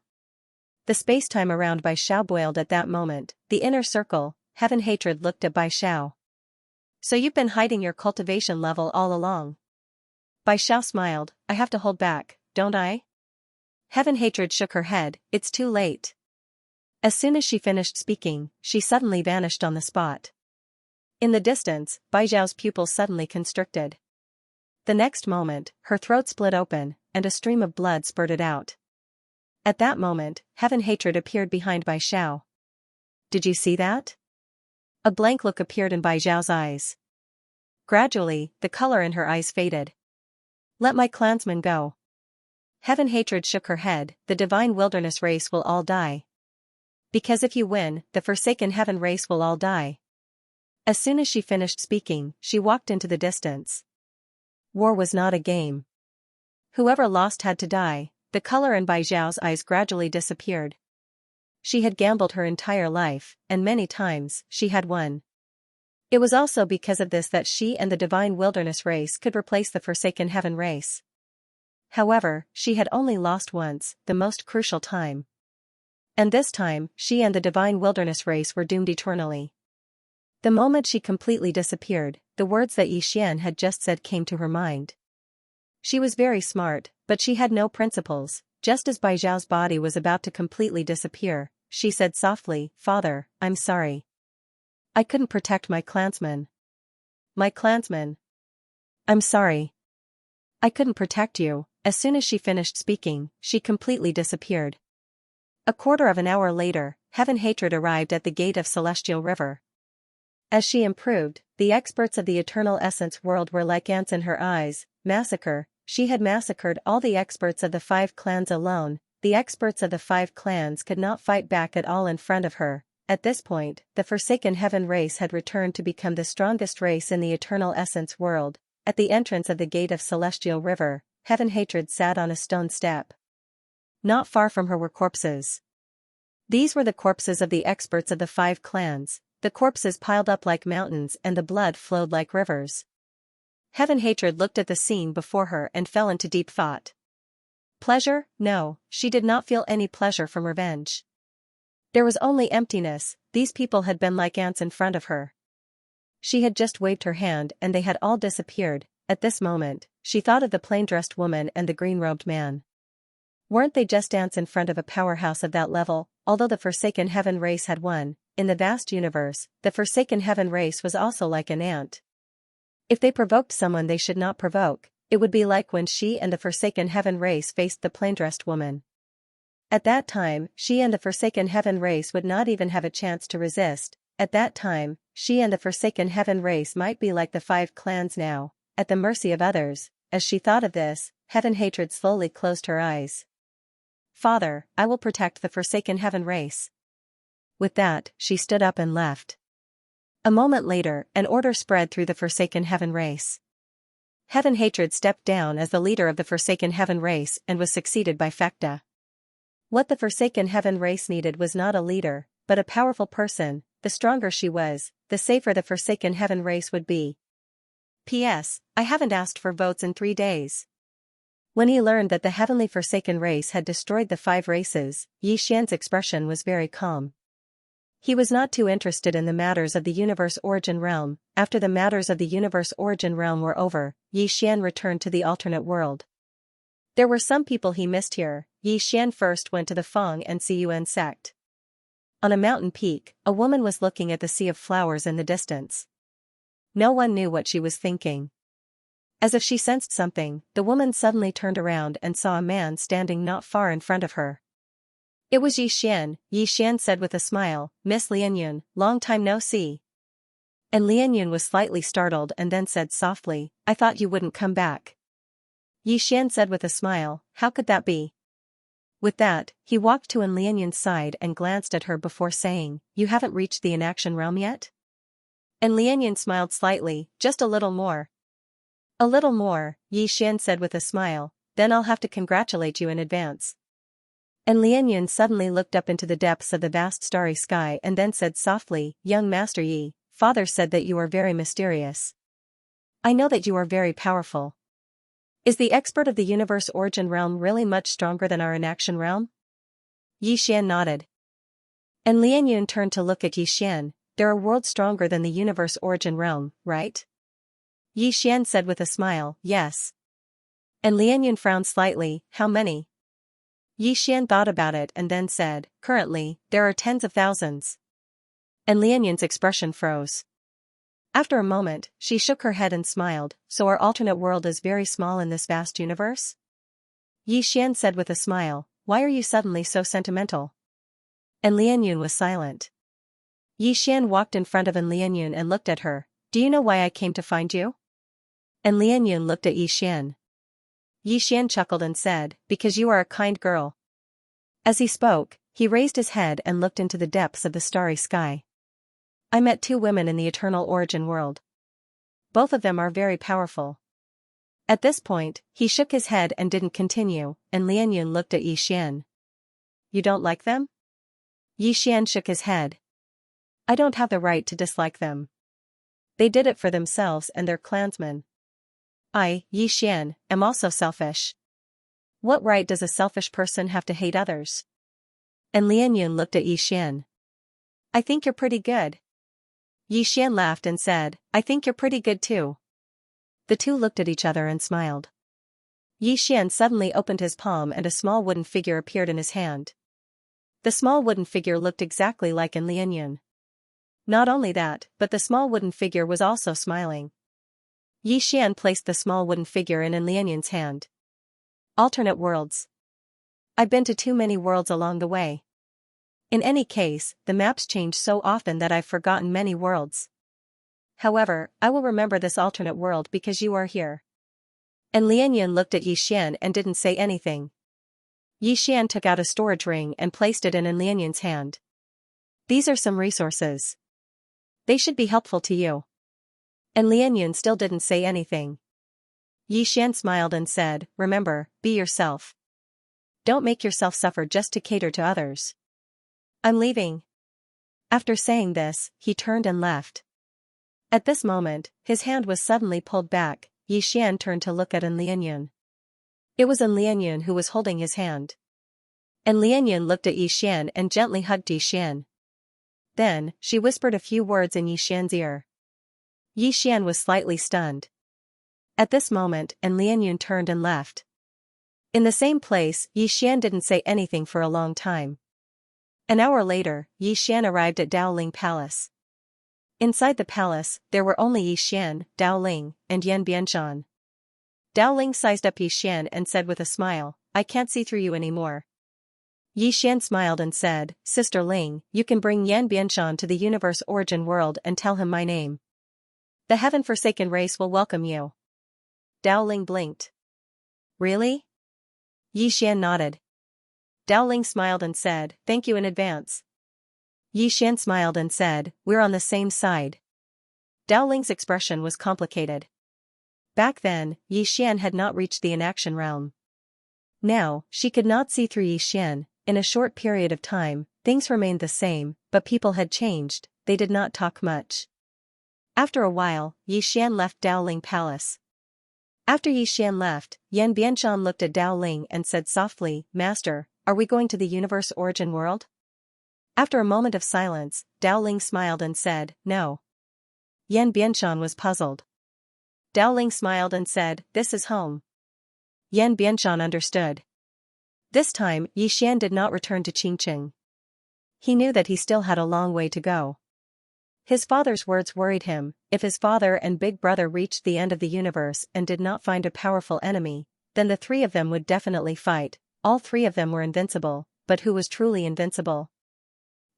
The space-time around Bai Xiao boiled at that moment. The inner circle, Heaven Hatred looked at Bai Xiao. So you've been hiding your cultivation level all along. Bai Xiao smiled, I have to hold back, don't I? Heaven Hatred shook her head, it's too late. As soon as she finished speaking, she suddenly vanished on the spot. In the distance, Bai Xiao's pupils suddenly constricted. The next moment, her throat split open, and a stream of blood spurted out. At that moment, Heaven Hatred appeared behind Bai Xiao. Did you see that? A blank look appeared in Bai Xiao's eyes. Gradually, the color in her eyes faded. Let my clansmen go. Heaven Hatred shook her head, the divine wilderness race will all die. Because if you win, the forsaken heaven race will all die. As soon as she finished speaking, she walked into the distance. War was not a game. Whoever lost had to die. The color in Bai Xiao's eyes gradually disappeared. She had gambled her entire life, and many times, she had won. It was also because of this that she and the divine wilderness race could replace the forsaken heaven race. However, she had only lost once, the most crucial time. And this time, she and the divine wilderness race were doomed eternally. The moment she completely disappeared, the words that Xian had just said came to her mind. She was very smart, but she had no principles. Just as Bai Xiao's body was about to completely disappear, she said softly, Father, I'm sorry. I couldn't protect my clansmen. My clansmen. I'm sorry. I couldn't protect you. As soon as she finished speaking, she completely disappeared. A quarter of an hour later, Heaven Hatred arrived at the gate of Celestial River. As she improved, the experts of the Eternal Essence world were like ants in her eyes. Massacre, she had massacred all the experts of the 5 clans alone. The experts of the 5 clans could not fight back at all in front of her. At this point, the Forsaken Heaven race had returned to become the strongest race in the Eternal Essence world. At the entrance of the gate of Celestial River, Heaven Hatred sat on a stone step. Not far from her were corpses. These were the corpses of the experts of the 5 clans. The corpses piled up like mountains and the blood flowed like rivers. Heaven Hatred looked at the scene before her and fell into deep thought. Pleasure? No, she did not feel any pleasure from revenge. There was only emptiness. These people had been like ants in front of her. She had just waved her hand and they had all disappeared. At this moment, she thought of the plain-dressed woman and the green-robed man. Weren't they just ants in front of a powerhouse of that level? Although the Forsaken Heaven race had won, in the vast universe, the Forsaken Heaven race was also like an ant. If they provoked someone they should not provoke, it would be like when she and the Forsaken Heaven race faced the plain-dressed woman. At that time, she and the Forsaken Heaven race would not even have a chance to resist. At that time, she and the Forsaken Heaven race might be like the 5 clans now, at the mercy of others. As she thought of this, Heaven Hatred slowly closed her eyes. Father, I will protect the Forsaken Heaven race. With that, she stood up and left. A moment later, an order spread through the Forsaken Heaven race. Heaven Hatred stepped down as the leader of the Forsaken Heaven race and was succeeded by Fekta. What the Forsaken Heaven race needed was not a leader, but a powerful person. The stronger she was, the safer the Forsaken Heaven race would be. P.S. I haven't asked for votes in 3 days. When he learned that the Heavenly Forsaken race had destroyed the 5 races, Xian's expression was very calm. He was not too interested in the matters of the Universe Origin Realm. After the matters of the Universe Origin Realm were over, Xian returned to the alternate world. There were some people he missed here. Yi Xian first went to the Feng and Cun sect. On a mountain peak, a woman was looking at the sea of flowers in the distance. No one knew what she was thinking. As if she sensed something, the woman suddenly turned around and saw a man standing not far in front of her. It was Yi Xian. Yi Xian said with a smile, "Miss Lianyun, long time no see." And Lianyun was slightly startled and then said softly, "I thought you wouldn't come back." Yi Xian said with a smile, "How could that be?" With that, he walked to Lianyun's side and glanced at her before saying, "You haven't reached the inaction realm yet?" And Lianyun smiled slightly, "Just a little more." "A little more," Yi Xian said with a smile, "then I'll have to congratulate you in advance." And Lianyun suddenly looked up into the depths of the vast starry sky and then said softly, "Young Master Yi, Father said that you are very mysterious. I know that you are very powerful. Is the expert of the universe origin realm really much stronger than our inaction realm?" Yi Xian nodded. And Lianyun turned to look at Yi Xian. "There are worlds stronger than the universe origin realm, right?" Yi Xian said with a smile, "Yes." And Lianyun frowned slightly, "How many?" Yi Xian thought about it and then said, "Currently, there are tens of thousands." And Lianyun's expression froze. After a moment, she shook her head and smiled, "So our alternate world is very small in this vast universe?" Yi Xian said with a smile, "Why are you suddenly so sentimental?" And Lianyun was silent. Yi Xian walked in front of Lianyun and looked at her. "Do you know why I came to find you?" And Lianyun looked at Yi Xian. Yi Xian chuckled and said, "Because you are a kind girl." As he spoke, he raised his head and looked into the depths of the starry sky. "I met two women in the eternal origin world. Both of them are very powerful." At this point, he shook his head and didn't continue, and Lianyun looked at Yi Xian. "You don't like them?" Yi Xian shook his head. "I don't have the right to dislike them. They did it for themselves and their clansmen. I, Yi Xian, am also selfish. What right does a selfish person have to hate others?" And Lianyun looked at Yi Xian. "I think you're pretty good." Yi Xian laughed and said, "I think you're pretty good too." The two looked at each other and smiled. Yi Xian suddenly opened his palm and a small wooden figure appeared in his hand. The small wooden figure looked exactly like Lianyun. Not only that, but the small wooden figure was also smiling. Yi Xian placed the small wooden figure in Lianyun's hand. "Alternate worlds. I've been to too many worlds along the way. In any case, the maps change so often that I've forgotten many worlds. However, I will remember this alternate world because you are here." And Lianyun looked at Yi Xian and didn't say anything. Yi Xian took out a storage ring and placed it in Lianyun's hand. "These are some resources. They should be helpful to you." And Lianyun still didn't say anything. Yi Xian smiled and said, "Remember, be yourself. Don't make yourself suffer just to cater to others. I'm leaving." After saying this, he turned and left. At this moment, his hand was suddenly pulled back. Yi Xian turned to look at Lianyun. It was Lianyun who was holding his hand. And Lianyun looked at Yi Xian and gently hugged Yi Xian. Then, she whispered a few words in Yi Xian's ear. Yi Xian was slightly stunned. At this moment, Lianyun turned and left. In the same place, Yi Xian didn't say anything for a long time. An hour later, Yi Xian arrived at Daoling Palace. Inside the palace, there were only Yi Xian, Daoling, and Yan Bianshan. Daoling sized up Yi Xian and said with a smile, "I can't see through you anymore." Yi Xian smiled and said, "Sister Ling, you can bring Yan Bianshan to the universe origin world and tell him my name. The heaven-forsaken race will welcome you." Daoling blinked. "Really?" Yi Xian nodded. Daoling smiled and said, "Thank you in advance." Yi Xian smiled and said, "We're on the same side." Daoling's expression was complicated. Back then, Yi Xian had not reached the inaction realm. Now, she could not see through Yi Xian. In a short period of time, things remained the same, but people had changed. They did not talk much. After a while, Yi Xian left Daoling Palace. After Yi Xian left, Yan Bianshan looked at Daoling and said softly, "Master, are we going to the universe origin world?" After a moment of silence, Daoling smiled and said, "No." Yan Bianshan was puzzled. Daoling smiled and said, "This is home." Yan Bianshan understood. This time, Yi Xian did not return to Qingqing. He knew that he still had a long way to go. His father's words worried him. If his father and big brother reached the end of the universe and did not find a powerful enemy, then the three of them would definitely fight. All three of them were invincible, but who was truly invincible?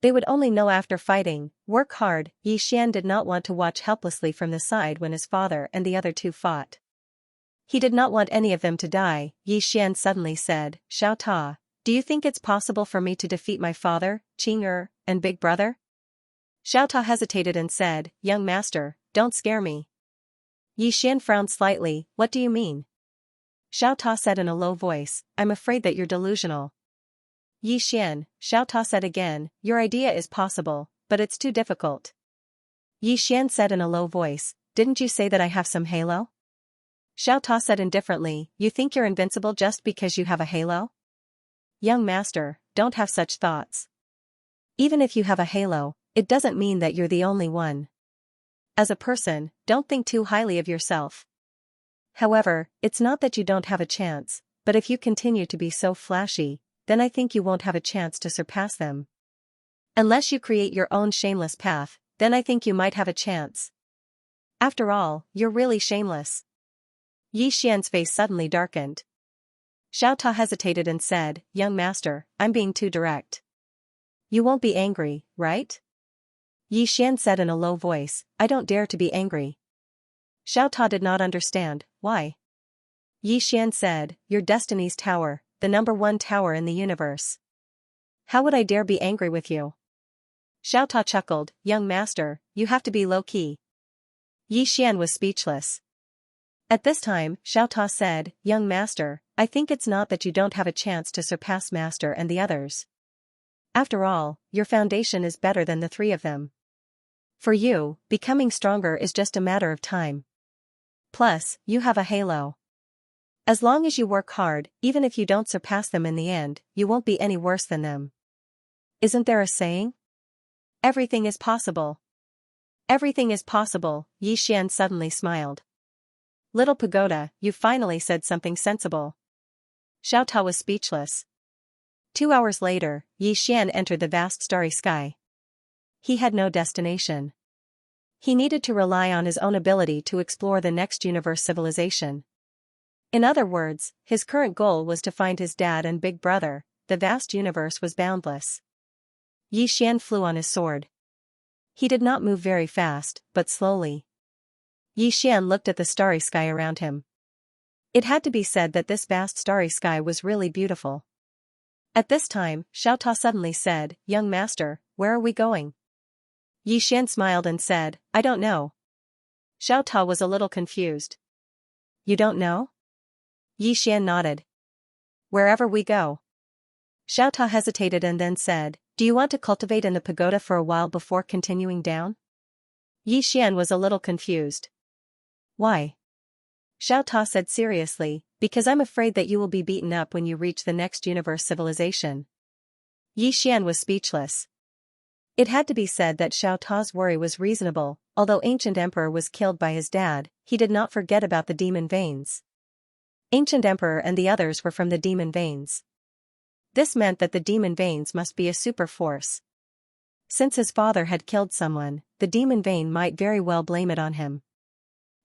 They would only know after fighting. Work hard. Yi Xian did not want to watch helplessly from the side when his father and the other two fought. He did not want any of them to die. Yi Xian suddenly said, Xiao Ta, do you think it's possible for me to defeat my father, Qing and big brother? Xiao Ta hesitated and said, Young master, don't scare me. Yi Xian frowned slightly. What do you mean? Xiao Ta said in a low voice, I'm afraid that you're delusional. Yi Xian, Xiao Ta said again, your idea is possible, but it's too difficult. Yi Xian said in a low voice, didn't you say that I have some halo? Xiao Ta said indifferently, you think you're invincible just because you have a halo? Young master, don't have such thoughts. Even if you have a halo, it doesn't mean that you're the only one. As a person, don't think too highly of yourself. However, it's not that you don't have a chance, but if you continue to be so flashy, then I think you won't have a chance to surpass them. Unless you create your own shameless path, then I think you might have a chance. After all, you're really shameless. Yi Xian's face suddenly darkened. Xiao Ta hesitated and said, Young master, I'm being too direct. You won't be angry, right? Yi Xian said in a low voice, I don't dare to be angry. Xiao Ta did not understand, why? Yi Xian said, your destiny's tower, the #1 tower in the universe. How would I dare be angry with you? Xiao Ta chuckled, young master, you have to be low-key. Yi Xian was speechless. At this time, Xiao Ta said, young master, I think it's not that you don't have a chance to surpass master and the others. After all, your foundation is better than the three of them. For you, becoming stronger is just a matter of time. Plus, you have a halo. As long as you work hard, even if you don't surpass them in the end, you won't be any worse than them. Isn't there a saying? Everything is possible. Everything is possible, Yi Xian suddenly smiled. Little pagoda, you finally said something sensible. Xiao Ta was speechless. 2 hours later, Yi Xian entered the vast starry sky. He had no destination. He needed to rely on his own ability to explore the next universe civilization. In other words, his current goal was to find his dad and big brother. The vast universe was boundless. Yi Xian flew on his sword. He did not move very fast, but slowly. Yi Xian looked at the starry sky around him. It had to be said that this vast starry sky was really beautiful. At this time, Xiao Ta suddenly said, young master, where are we going? Yi Xian smiled and said, I don't know. Xiao Ta was a little confused. You don't know? Yi Xian nodded. Wherever we go. Xiao Ta hesitated and then said, do you want to cultivate in the pagoda for a while before continuing down? Yi Xian was a little confused. Why? Xiao Ta said seriously, because I'm afraid that you will be beaten up when you reach the next universe civilization. Yi Xian was speechless. It had to be said that Xiao Ta's worry was reasonable. Although Ancient Emperor was killed by his dad, he did not forget about the demon veins. Ancient Emperor and the others were from the demon veins. This meant that the demon veins must be a super force. Since his father had killed someone, the demon vein might very well blame it on him.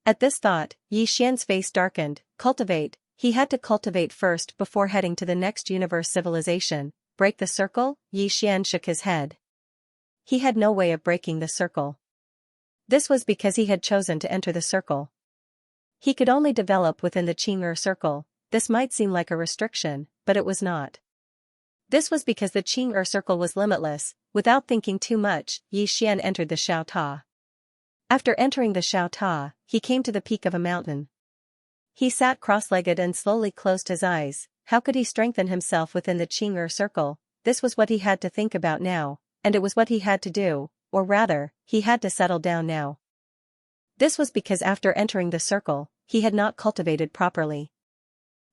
At this thought, Yi Xian's face darkened. Cultivate. He had to cultivate first before heading to the next universe civilization. Break the circle? Yi Xian shook his head. He had no way of breaking the circle. This was because he had chosen to enter the circle. He could only develop within the Qing circle. This might seem like a restriction, but it was not. This was because the Qing circle was limitless. Without thinking too much, Yi Xian entered the Xiao Ta. After entering the Xiao Ta, he came to the peak of a mountain. He sat cross-legged and slowly closed his eyes. How could he strengthen himself within the Qing circle? This was what he had to think about now, and it was what he had to do, or rather, he had to settle down now. This was because after entering the circle, he had not cultivated properly.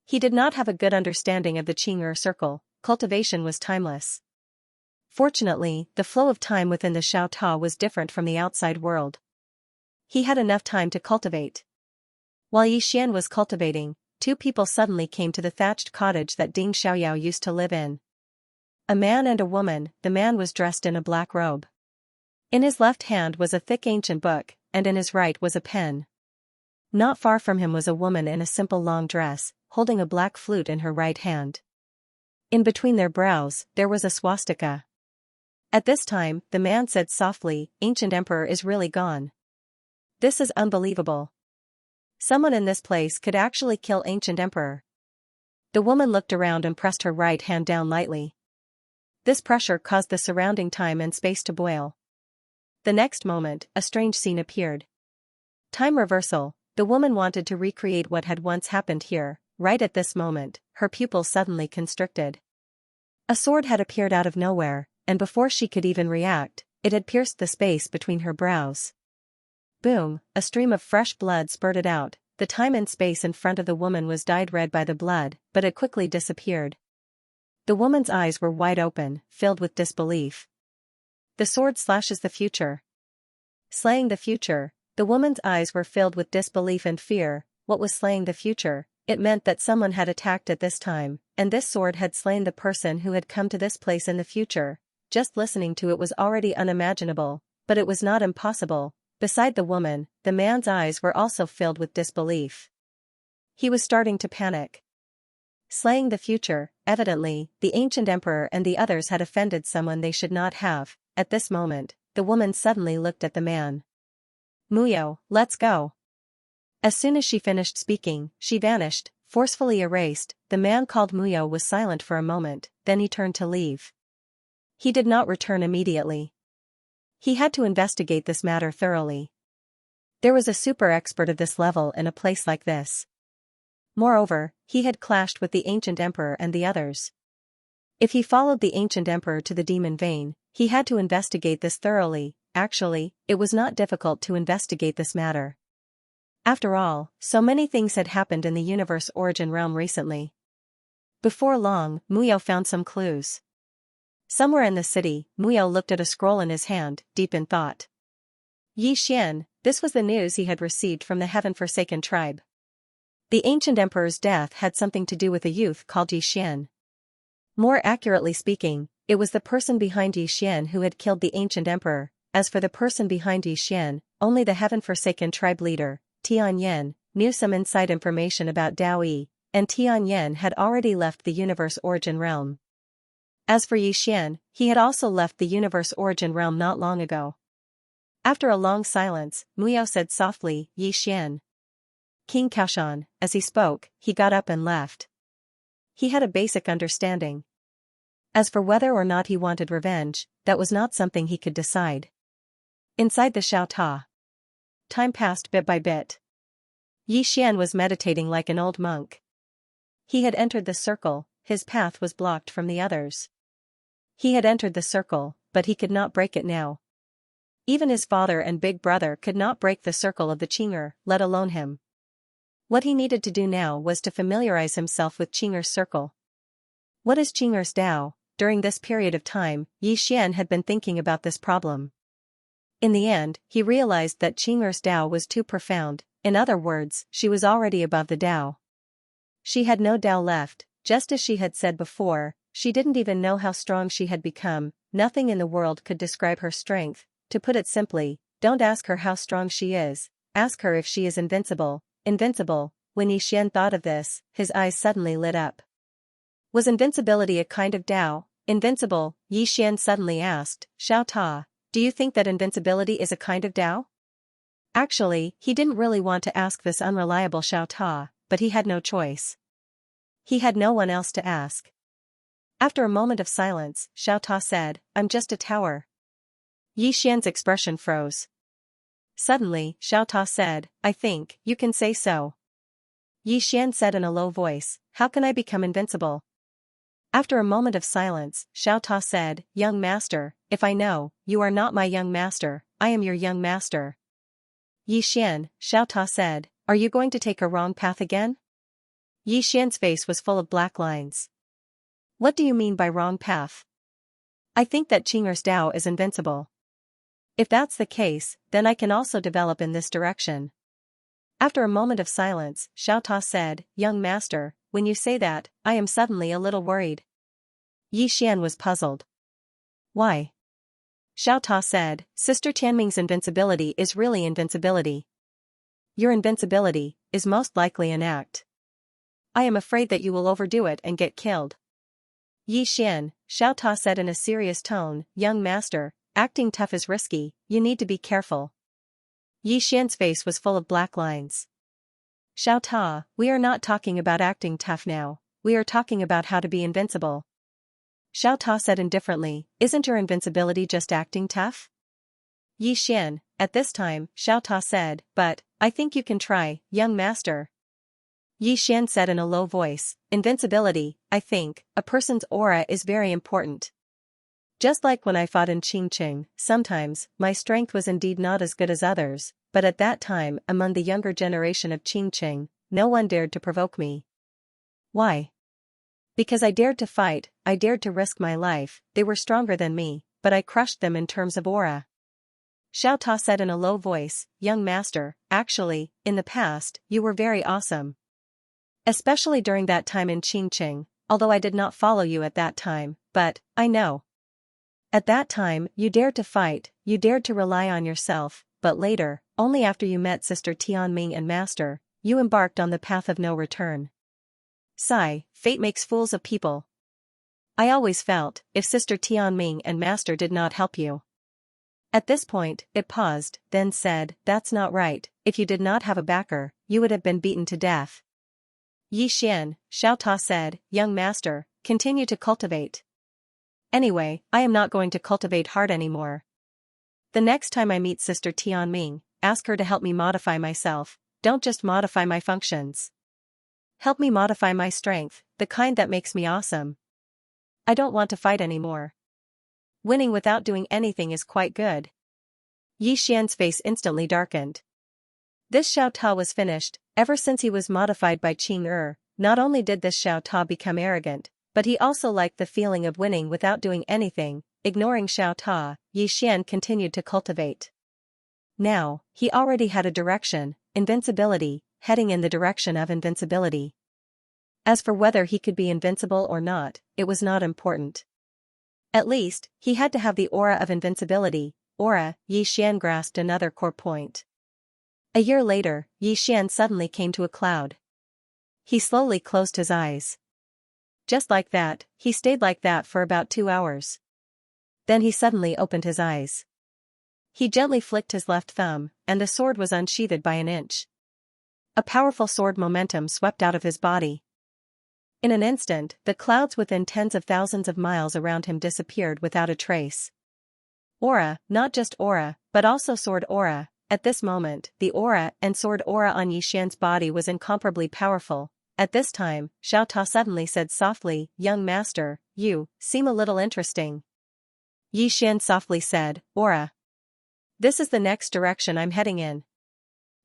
He did not have a good understanding of the Qing circle. Cultivation was timeless. Fortunately, the flow of time within the Xiao Ta was different from the outside world. He had enough time to cultivate. While Yi Xian was cultivating, two people suddenly came to the thatched cottage that Ding Xiaoyao used to live in. A man and a woman. The man was dressed in a black robe. In his left hand was a thick ancient book, and in his right was a pen. Not far from him was a woman in a simple long dress, holding a black flute in her right hand. In between their brows, there was a swastika. At this time, the man said softly, "Ancient Emperor is really gone. This is unbelievable. Someone in this place could actually kill Ancient Emperor." The woman looked around and pressed her right hand down lightly. This pressure caused the surrounding time and space to boil. The next moment, a strange scene appeared. Time reversal. The woman wanted to recreate what had once happened here. Right at this moment, her pupils suddenly constricted. A sword had appeared out of nowhere, and before she could even react, it had pierced the space between her brows. Boom, a stream of fresh blood spurted out. The time and space in front of the woman was dyed red by the blood, but it quickly disappeared. The woman's eyes were wide open, filled with disbelief. The sword slashes the future. Slaying the future. The woman's eyes were filled with disbelief and fear. What was slaying the future? It meant that someone had attacked at this time, and this sword had slain the person who had come to this place in the future. Just listening to it was already unimaginable, but it was not impossible. Beside the woman, the man's eyes were also filled with disbelief. He was starting to panic. Slaying the future. Evidently, the ancient emperor and the others had offended someone they should not have. At this moment, the woman suddenly looked at the man. "Muyo, let's go." As soon as she finished speaking, she vanished, forcefully erased. The man called Muyo was silent for a moment, then he turned to leave. He did not return immediately. He had to investigate this matter thoroughly. There was a super expert of this level in a place like this. Moreover, he had clashed with the ancient emperor and the others. If he followed the ancient emperor to the demon vein, he had to investigate this thoroughly. Actually, it was not difficult to investigate this matter. After all, so many things had happened in the universe origin realm recently. Before long, Muyo found some clues. Somewhere in the city, Muyo looked at a scroll in his hand, deep in thought. Yi Xian, this was the news he had received from the heaven-forsaken tribe. The ancient emperor's death had something to do with a youth called Yi Xian. More accurately speaking, it was the person behind Yi Xian who had killed the ancient emperor. As for the person behind Yi Xian, only the heaven-forsaken tribe leader, Tianyan, knew some inside information about Dao Yi, and Tianyan had already left the universe origin realm. As for Yi Xian, he had also left the universe origin realm not long ago. After a long silence, Muyo said softly, "Yi Xian." King Kaoshan. As he spoke, he got up and left. He had a basic understanding. As for whether or not he wanted revenge, that was not something he could decide. Inside the Xiao Ta, time passed bit by bit. Yi Xian was meditating like an old monk. He had entered the circle, his path was blocked from the others. He had entered the circle, but he could not break it now. Even his father and big brother could not break the circle of the Qing'er, let alone him. What he needed to do now was to familiarize himself with Qing'er's circle. What is Qing'er's Tao? During this period of time, Yi Xian had been thinking about this problem. In the end, he realized that Qing'er's Tao was too profound. In other words, she was already above the Tao. She had no Tao left, just as she had said before. She didn't even know how strong she had become. Nothing in the world could describe her strength. To put it simply, don't ask her how strong she is, ask her if she is invincible. Invincible. When Yi Xian thought of this, his eyes suddenly lit up. Was invincibility a kind of Tao? Invincible, Yi Xian suddenly asked. Xiao Ta, do you think that invincibility is a kind of Tao? Actually, he didn't really want to ask this unreliable Xiao Ta, but he had no choice. He had no one else to ask. After a moment of silence, Xiao Ta said, "I'm just a tower." Yi Xian's expression froze. Suddenly, Xiao Ta said, "I think you can say so." Yi Xian said in a low voice, "How can I become invincible?" After a moment of silence, Xiao Ta said, "Young master, if I know, you are not my young master, I am your young master." Yi Xian, Xiao Ta said, "Are you going to take a wrong path again?" Yi Xian's face was full of black lines. "What do you mean by wrong path?" "I think that Qing'er's Tao is invincible. If that's the case, then I can also develop in this direction." After a moment of silence, Xiaota said, "Young master, when you say that, I am suddenly a little worried." Yi Xian was puzzled. "Why?" Xiaota said, "Sister Tianming's invincibility is really invincibility. Your invincibility is most likely an act. I am afraid that you will overdo it and get killed." "Yi Xian," Xiaota said in a serious tone, "young master, acting tough is risky, you need to be careful." Yi Xian's face was full of black lines. "Xiaota, we are not talking about acting tough now, we are talking about how to be invincible." Xiaota said indifferently, "Isn't your invincibility just acting tough?" Yi Xian, at this time, Xiaota said, "But, I think you can try, young master." Yi Xian said in a low voice, "Invincibility, I think, a person's aura is very important. Just like when I fought in Qingqing, sometimes, my strength was indeed not as good as others, but at that time, among the younger generation of Qingqing, no one dared to provoke me. Why? Because I dared to fight, I dared to risk my life, they were stronger than me, but I crushed them in terms of aura." Xiaota said in a low voice, "Young master, actually, in the past, you were very awesome. Especially during that time in Qingqing, although I did not follow you at that time, but, I know. At that time, you dared to fight, you dared to rely on yourself, but later, only after you met Sister Tianming and Master, you embarked on the path of no return. Sigh, fate makes fools of people. I always felt, if Sister Tianming and Master did not help you." At this point, it paused, then said, "That's not right, if you did not have a backer, you would have been beaten to death." "Yi Xian," Xiaota said, "Young master, continue to cultivate. Anyway, I am not going to cultivate hard anymore. The next time I meet Sister Tianming, ask her to help me modify myself, don't just modify my functions. Help me modify my strength, the kind that makes me awesome. I don't want to fight anymore. Winning without doing anything is quite good." Yi Xian's face instantly darkened. This Xiaota was finished. Ever since he was modified by Qing not only did this Xiaota become arrogant, but he also liked the feeling of winning without doing anything. Ignoring Xiaota, Yi Xian continued to cultivate. Now, he already had a direction, invincibility, heading in the direction of invincibility. As for whether he could be invincible or not, it was not important. At least, he had to have the aura of invincibility. Aura, Yi Xian grasped another core point. A year later, Yi Xian suddenly came to a cloud. He slowly closed his eyes. Just like that, he stayed like that for about 2 hours. Then he suddenly opened his eyes. He gently flicked his left thumb, and the sword was unsheathed by an inch. A powerful sword momentum swept out of his body. In an instant, the clouds within tens of thousands of miles around him disappeared without a trace. Aura, not just aura, but also sword aura. At this moment, the aura and sword aura on Yi Xian's body was incomparably powerful. At this time, Xiaota suddenly said softly, "Young master, you seem a little interesting." Yi Xian softly said, "Aura. This is the next direction I'm heading in."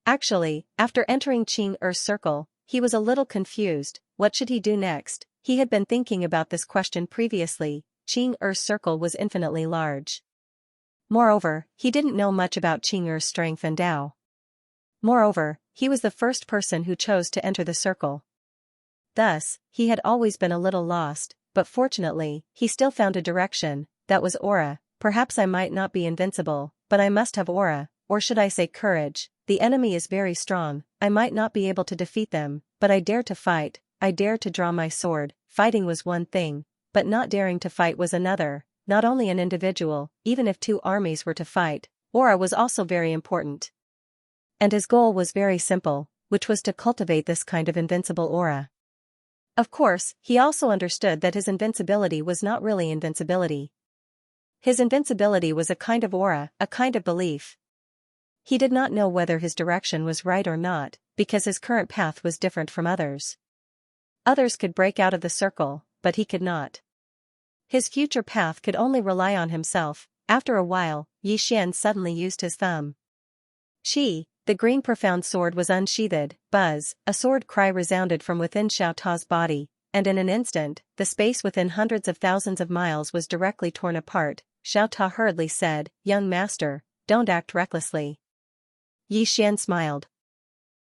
Actually, after entering Qing's circle, he was a little confused. What should he do next? He had been thinking about this question previously. Qing's circle was infinitely large. Moreover, he didn't know much about Qing's strength and Tao. Moreover, he was the first person who chose to enter the circle. Thus, he had always been a little lost, but fortunately, he still found a direction. That was aura. Perhaps I might not be invincible, but I must have aura, or should I say courage. The enemy is very strong, I might not be able to defeat them, but I dare to fight, I dare to draw my sword. Fighting was one thing, but not daring to fight was another. Not only an individual, even if 2 armies were to fight, aura was also very important. And his goal was very simple, which was to cultivate this kind of invincible aura. Of course, he also understood that his invincibility was not really invincibility. His invincibility was a kind of aura, a kind of belief. He did not know whether his direction was right or not, because his current path was different from others. Others could break out of the circle, but he could not. His future path could only rely on himself. After a while, Yi Xian suddenly used his thumb. Qi, the green profound sword was unsheathed. Buzz, a sword cry resounded from within Xiaota's body, and in an instant, the space within hundreds of thousands of miles was directly torn apart. Xiaota hurriedly said, "Young master, don't act recklessly." Yi Xian smiled.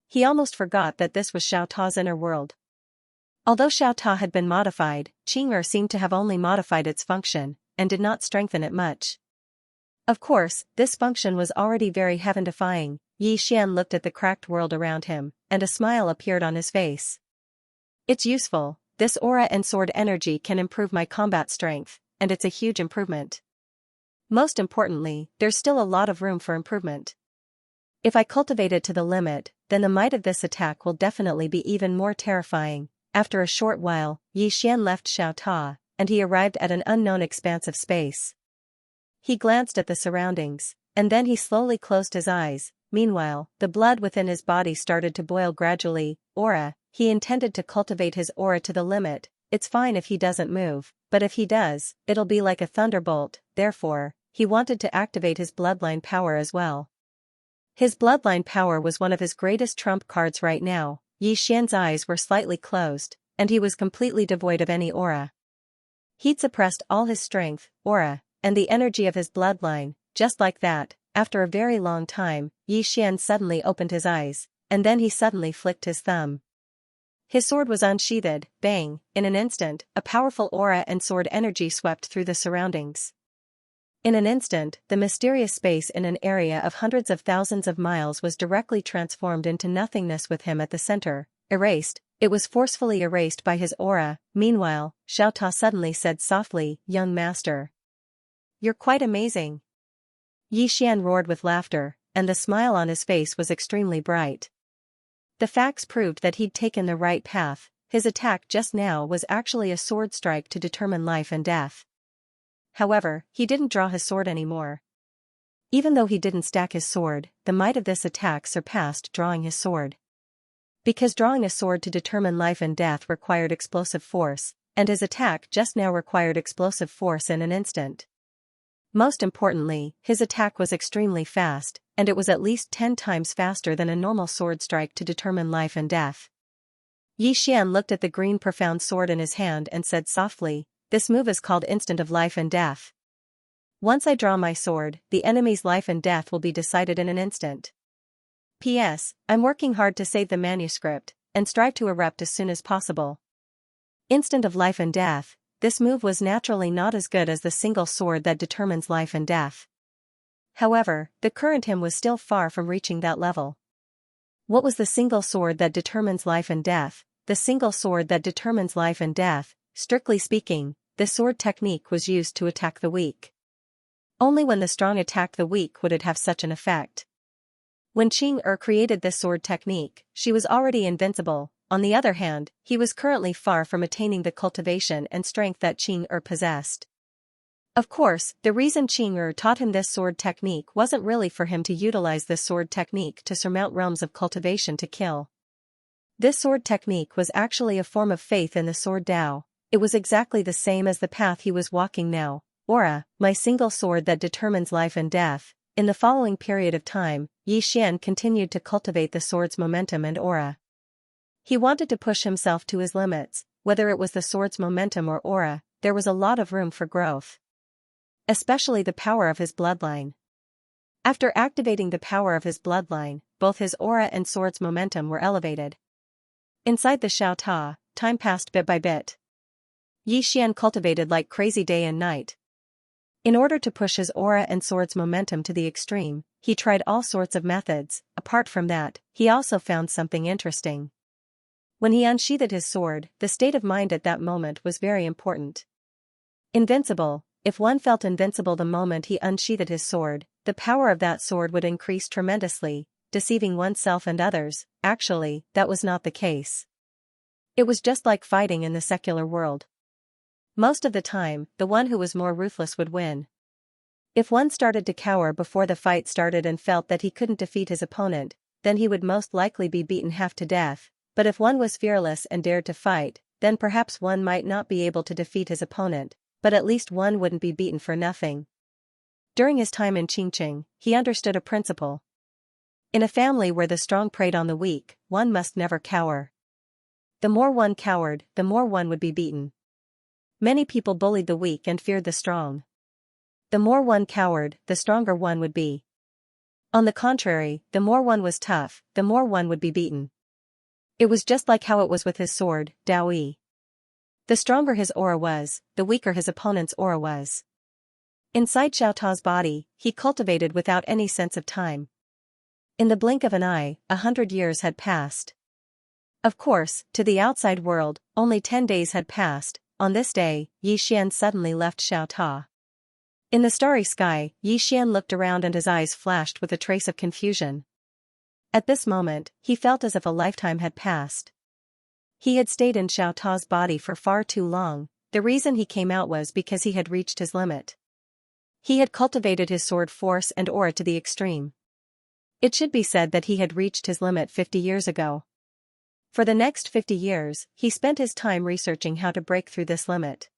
He almost forgot that this was Xiao Ta's inner world. Although Xiao Ta had been modified, Qing'er seemed to have only modified its function, and did not strengthen it much. Of course, this function was already very heaven-defying. Yi Xian looked at the cracked world around him, and a smile appeared on his face. It's useful, this aura and sword energy can improve my combat strength, and it's a huge improvement. Most importantly, there's still a lot of room for improvement. If I cultivate it to the limit, then the might of this attack will definitely be even more terrifying. After a short while, Yi Xian left Xiao Ta, and he arrived at an unknown expanse of space. He glanced at the surroundings, and then he slowly closed his eyes. Meanwhile, the blood within his body started to boil gradually. Aura, he intended to cultivate his aura to the limit. It's fine if he doesn't move, but if he does, it'll be like a thunderbolt. Therefore, he wanted to activate his bloodline power as well. His bloodline power was one of his greatest trump cards right now. Yi Xian's eyes were slightly closed, and he was completely devoid of any aura. He'd suppressed all his strength, aura, and the energy of his bloodline. Just like that, after a very long time, Yi Xian suddenly opened his eyes, and then he suddenly flicked his thumb. His sword was unsheathed. Bang! In an instant, a powerful aura and sword energy swept through the surroundings. In an instant, the mysterious space in an area of hundreds of thousands of miles was directly transformed into nothingness with him at the center. Erased, it was forcefully erased by his aura. Meanwhile, Xiao Ta suddenly said softly, "Young master. You're quite amazing." Yi Xian roared with laughter, and the smile on his face was extremely bright. The facts proved that he'd taken the right path. His attack just now was actually a sword strike to determine life and death. However, he didn't draw his sword anymore. Even though he didn't stack his sword, the might of this attack surpassed drawing his sword. Because drawing a sword to determine life and death required explosive force, and his attack just now required explosive force in an instant. Most importantly, his attack was extremely fast, and it was at least 10 times faster than a normal sword strike to determine life and death. Yi Xian looked at the green profound sword in his hand and said softly, "This move is called Instant of Life and Death. Once I draw my sword, the enemy's life and death will be decided in an instant. P.S. I'm working hard to save the manuscript, and strive to erupt as soon as possible." Instant of Life and Death. This move was naturally not as good as the single sword that determines life and death. However, the current him was still far from reaching that level. What was the single sword that determines life and death? The single sword that determines life and death, strictly speaking, the sword technique was used to attack the weak. Only when the strong attacked the weak would it have such an effect. When Qing'er created this sword technique, she was already invincible. On the other hand, he was currently far from attaining the cultivation and strength that Qing'er possessed. Of course, the reason Qing'er taught him this sword technique wasn't really for him to utilize this sword technique to surmount realms of cultivation to kill. This sword technique was actually a form of faith in the sword Tao. It was exactly the same as the path he was walking now. Aura, my single sword that determines life and death. In the following period of time, Yi Xian continued to cultivate the sword's momentum and aura. He wanted to push himself to his limits. Whether it was the sword's momentum or aura, there was a lot of room for growth. Especially the power of his bloodline. After activating the power of his bloodline, both his aura and sword's momentum were elevated. Inside the Xiao Ta, time passed bit by bit. Yi Xian cultivated like crazy day and night. In order to push his aura and sword's momentum to the extreme, he tried all sorts of methods. Apart from that, he also found something interesting. When he unsheathed his sword, the state of mind at that moment was very important. Invincible. If one felt invincible the moment he unsheathed his sword, the power of that sword would increase tremendously, deceiving oneself and others. Actually, that was not the case. It was just like fighting in the secular world. Most of the time, the one who was more ruthless would win. If one started to cower before the fight started and felt that he couldn't defeat his opponent, then he would most likely be beaten half to death. But if one was fearless and dared to fight, then perhaps one might not be able to defeat his opponent, but at least one wouldn't be beaten for nothing. During his time in Qingqing, he understood a principle. In a family where the strong preyed on the weak, one must never cower. The more one cowered, the more one would be beaten. Many people bullied the weak and feared the strong. The more one cowered, the stronger one would be. On the contrary, the more one was tough, the more one would be beaten. It was just like how it was with his sword, Daoyi. The stronger his aura was, the weaker his opponent's aura was. Inside Xiao Ta's body, he cultivated without any sense of time. In the blink of an eye, 100 years had passed. Of course, to the outside world, only 10 days had passed. On this day, Yi Xian suddenly left Xiao Ta. In the starry sky, Yi Xian looked around and his eyes flashed with a trace of confusion. At this moment, he felt as if a lifetime had passed. He had stayed in Xiao Ta's body for far too long. The reason he came out was because he had reached his limit. He had cultivated his sword force and aura to the extreme. It should be said that he had reached his limit 50 years ago. For the next 50 years, he spent his time researching how to break through this limit.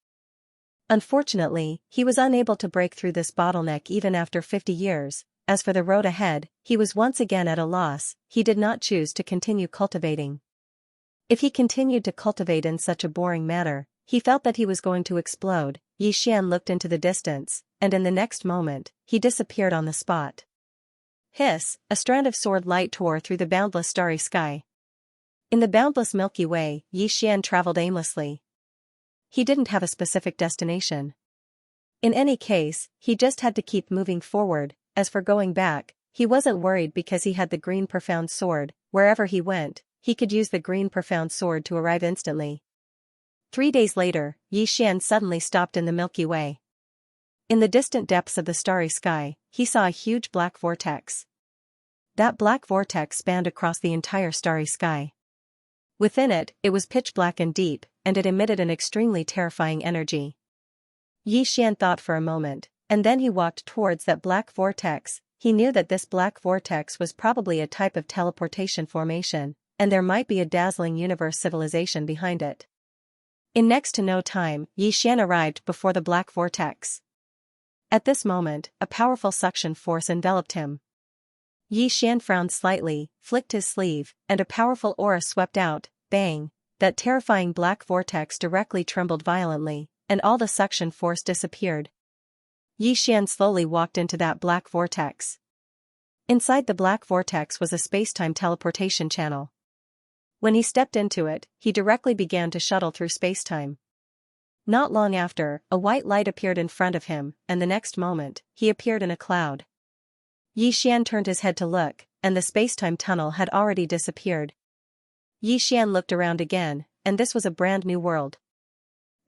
Unfortunately, he was unable to break through this bottleneck even after 50 years. As for the road ahead, he was once again at a loss. He did not choose to continue cultivating. If he continued to cultivate in such a boring manner, he felt that he was going to explode. Yi Xian looked into the distance, and in the next moment, he disappeared on the spot. Hiss, a strand of sword light tore through the boundless starry sky. In the boundless Milky Way, Yi Xian traveled aimlessly. He didn't have a specific destination. In any case, he just had to keep moving forward. As for going back, he wasn't worried because he had the green profound sword. Wherever he went, he could use the green profound sword to arrive instantly. 3 days later, Yi Xian suddenly stopped in the Milky Way. In the distant depths of the starry sky, he saw a huge black vortex. That black vortex spanned across the entire starry sky. Within it, it was pitch black and deep, and it emitted an extremely terrifying energy. Yi Xian thought for a moment, and then he walked towards that black vortex. He knew that this black vortex was probably a type of teleportation formation, and there might be a dazzling universe civilization behind it. In next to no time, Yi Xian arrived before the black vortex. At this moment, a powerful suction force enveloped him. Yi Xian frowned slightly, flicked his sleeve, and a powerful aura swept out. Bang! That terrifying black vortex directly trembled violently, and all the suction force disappeared. Yi Xian slowly walked into that black vortex. Inside the black vortex was a space-time teleportation channel. When he stepped into it, he directly began to shuttle through space-time. Not long after, a white light appeared in front of him, and the next moment, he appeared in a cloud. Yi Xian turned his head to look, and the space-time tunnel had already disappeared. Yi Xian looked around again, and this was a brand new world.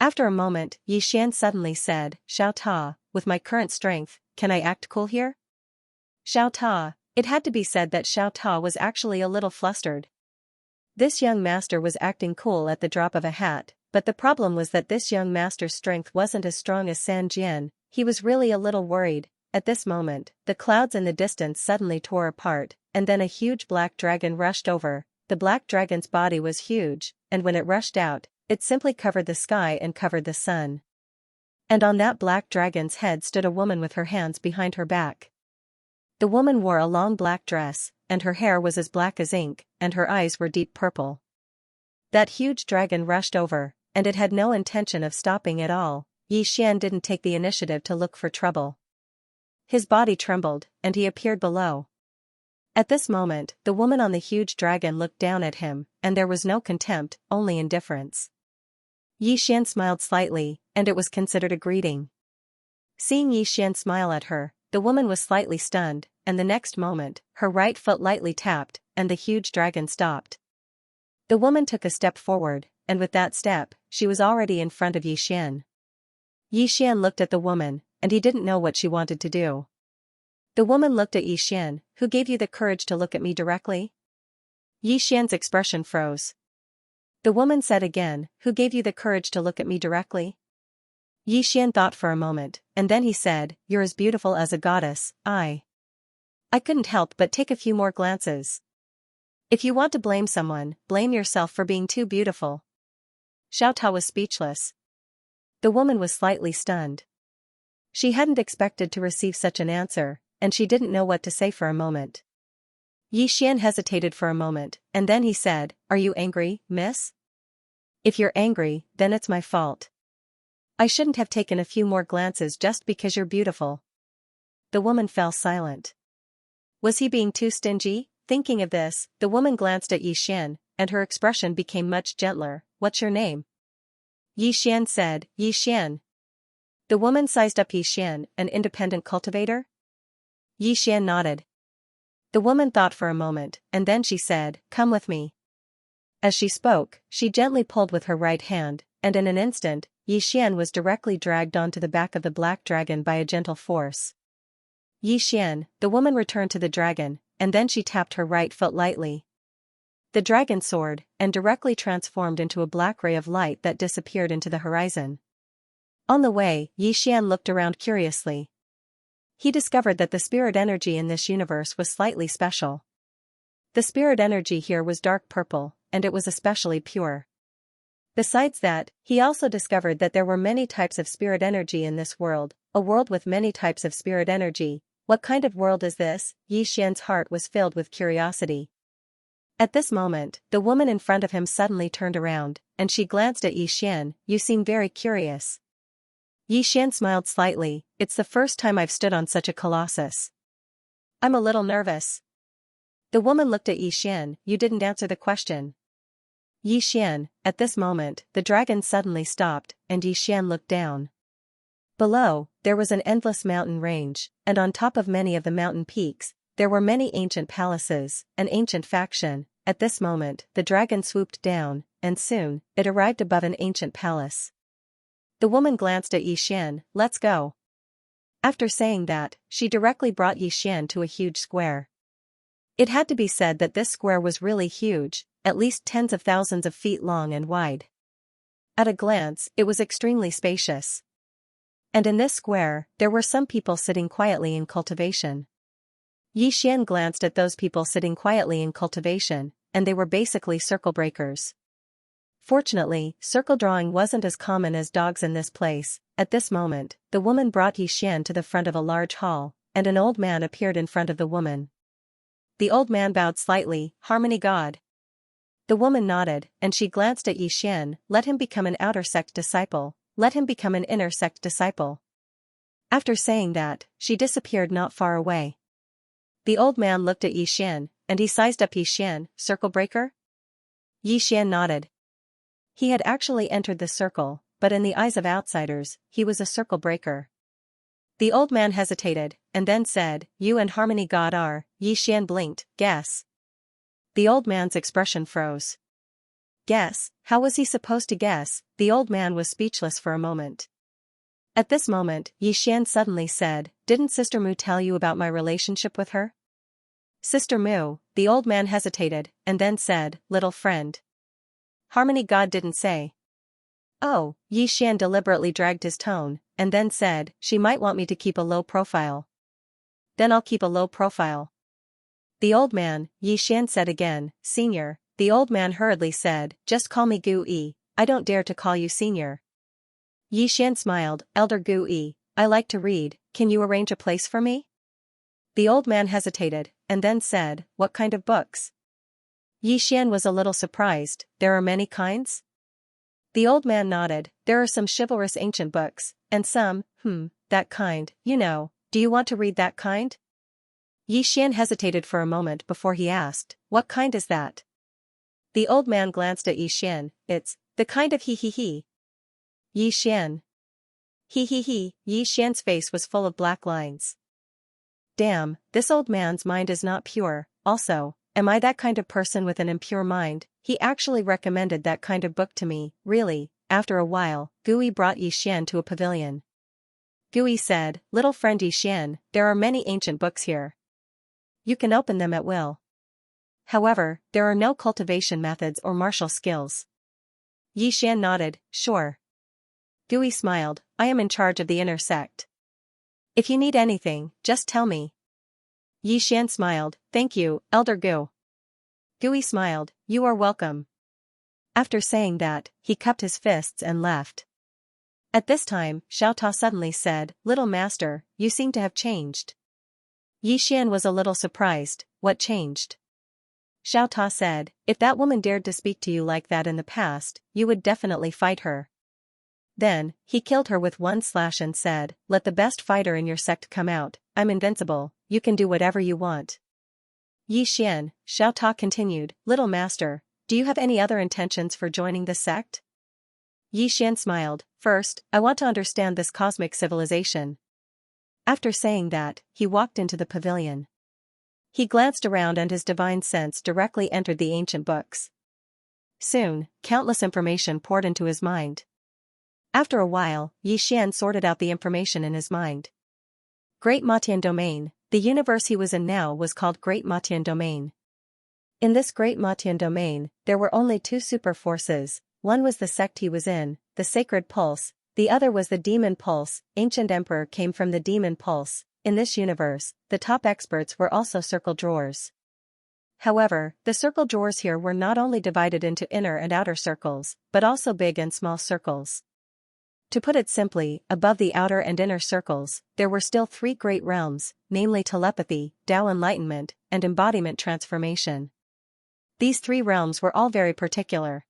After a moment, Yi Xian suddenly said, "Xiao Ta, with my current strength, can I act cool here?" Xiao Ta. It had to be said that Xiao Ta was actually a little flustered. This young master was acting cool at the drop of a hat, but the problem was that this young master's strength wasn't as strong as San Jian. He was really a little worried. At this moment, the clouds in the distance suddenly tore apart, and then a huge black dragon rushed over. The black dragon's body was huge, and when it rushed out, it simply covered the sky and covered the sun. And on that black dragon's head stood a woman with her hands behind her back. The woman wore a long black dress, and her hair was as black as ink, and her eyes were deep purple. That huge dragon rushed over, and it had no intention of stopping at all. Yi Xian didn't take the initiative to look for trouble. His body trembled, and he appeared below. At this moment, the woman on the huge dragon looked down at him, and there was no contempt, only indifference. Yi Xian smiled slightly, and it was considered a greeting. Seeing Yi Xian smile at her, the woman was slightly stunned, and the next moment, her right foot lightly tapped, and the huge dragon stopped. The woman took a step forward, and with that step, she was already in front of Yi Xian. Yi Xian looked at the woman, and he didn't know what she wanted to do. The woman looked at Yi Xian. "Who gave you the courage to look at me directly?" Yi Xian's expression froze. The woman said again, "Who gave you the courage to look at me directly?" Yi Xian thought for a moment, and then he said, "You're as beautiful as a goddess. I couldn't help but take a few more glances. If you want to blame someone, blame yourself for being too beautiful." Xiao Ta was speechless. The woman was slightly stunned. She hadn't expected to receive such an answer, and she didn't know what to say for a moment. Yi Xian hesitated for a moment, and then he said, "Are you angry, miss? If you're angry, then it's my fault. I shouldn't have taken a few more glances just because you're beautiful." The woman fell silent. Was he being too stingy? Thinking of this, the woman glanced at Yi Xian, and her expression became much gentler. What's your name? Yi Xian said. Yi Xian. The woman sized up Yi Xian, an independent cultivator? Yi Xian nodded. The woman thought for a moment, and then she said, come with me. As she spoke, she gently pulled with her right hand, and in an instant, Yi Xian was directly dragged onto the back of the black dragon by a gentle force. Yi Xian, the woman returned to the dragon, and then she tapped her right foot lightly. The dragon soared, and directly transformed into a black ray of light that disappeared into the horizon. On the way, Yi Xian looked around curiously. He discovered that the spirit energy in this universe was slightly special. The spirit energy here was dark purple, and it was especially pure. Besides that, he also discovered that there were many types of spirit energy in this world, a world with many types of spirit energy. What kind of world is this? Yi Xian's heart was filled with curiosity. At this moment, the woman in front of him suddenly turned around, and she glanced at Yi Xian. You seem very curious. Yi Xian smiled slightly. It's the first time I've stood on such a colossus. I'm a little nervous. The woman looked at Yi Xian. You didn't answer the question. Yi Xian, at this moment, the dragon suddenly stopped, and Yi Xian looked down. Below, there was an endless mountain range, and on top of many of the mountain peaks, there were many ancient palaces, an ancient faction. At this moment, the dragon swooped down, and soon, it arrived above an ancient palace. The woman glanced at Yi Xian. Let's go. After saying that, she directly brought Yi Xian to a huge square. It had to be said that this square was really huge, at least tens of thousands of feet long and wide. At a glance, it was extremely spacious. And in this square, there were some people sitting quietly in cultivation. Yi Xian glanced at those people sitting quietly in cultivation, and they were basically circle breakers. Fortunately, circle drawing wasn't as common as dogs in this place. At this moment, the woman brought Yi Xian to the front of a large hall, and an old man appeared in front of the woman. The old man bowed slightly. Harmony God. The woman nodded, and she glanced at Yi Xian. Let him become an outer sect disciple. Let him become an inner sect disciple. After saying that, she disappeared not far away. The old man looked at Yi Xian, and he sized up Yi Xian. Circle breaker? Yi Xian nodded. He had actually entered the circle, but in the eyes of outsiders, he was a circle breaker. The old man hesitated, and then said, You and Harmony God are. Yi Xian blinked. Guess. The old man's expression froze. Guess? How was he supposed to guess? The old man was speechless for a moment. At this moment, Yi Xian suddenly said, Didn't Sister Mu tell you about my relationship with her? Sister Mu, the old man hesitated, and then said, Little friend. Harmony God didn't say. Oh, Yi Xian deliberately dragged his tone, and then said, She might want me to keep a low profile. Then I'll keep a low profile. The old man, Yi Xian said again, Senior. The old man hurriedly said, Just call me Gu Yi, I don't dare to call you senior. Yi Xian smiled, Elder Gu Yi, I like to read, can you arrange a place for me? The old man hesitated, and then said, What kind of books? Yi Xian was a little surprised. There are many kinds? The old man nodded. There are some chivalrous ancient books, and some, that kind, you know. Do you want to read that kind? Yi Xian hesitated for a moment before he asked, What kind is that? The old man glanced at Yi Xian. It's the kind of he. Yi Xian. He. Yi Xian's face was full of black lines. Damn, this old man's mind is not pure. Also, am I that kind of person with an impure mind? He actually recommended that kind of book to me. Really. After a while, Gui brought Yi Xian to a pavilion. Gui said, Little friend Yi Xian, there are many ancient books here. You can open them at will. However, there are no cultivation methods or martial skills. Yi Xian nodded, Sure. Gui smiled, I am in charge of the inner sect. If you need anything, just tell me. Yi Xian smiled, Thank you, Elder Gu. Gui smiled, You are welcome. After saying that, he cupped his fists and left. At this time, Xiao Ta suddenly said, Little master, you seem to have changed. Yi Xian was a little surprised. What changed? Xiao Ta said, If that woman dared to speak to you like that in the past, you would definitely fight her. Then, he killed her with one slash and said, Let the best fighter in your sect come out, I'm invincible, you can do whatever you want. Yi Xian, Xiao Ta continued, "Little master, do you have any other intentions for joining the sect?" Yi Xian smiled, "First, I want to understand this cosmic civilization." After saying that, he walked into the pavilion. He glanced around and his divine sense directly entered the ancient books. Soon, countless information poured into his mind. After a while, Yi Xian sorted out the information in his mind. Great Matian Domain, the universe he was in now was called Great Matian Domain. In this Great Matian Domain, there were only two super forces. One was the sect he was in, the Sacred Pulse, the other was the Demon Pulse. Ancient Emperor came from the Demon Pulse. In this universe, the top experts were also circle drawers. However, the circle drawers here were not only divided into inner and outer circles, but also big and small circles. To put it simply, above the outer and inner circles, there were still three great realms, namely telepathy, Tao enlightenment, and embodiment transformation. These three realms were all very particular.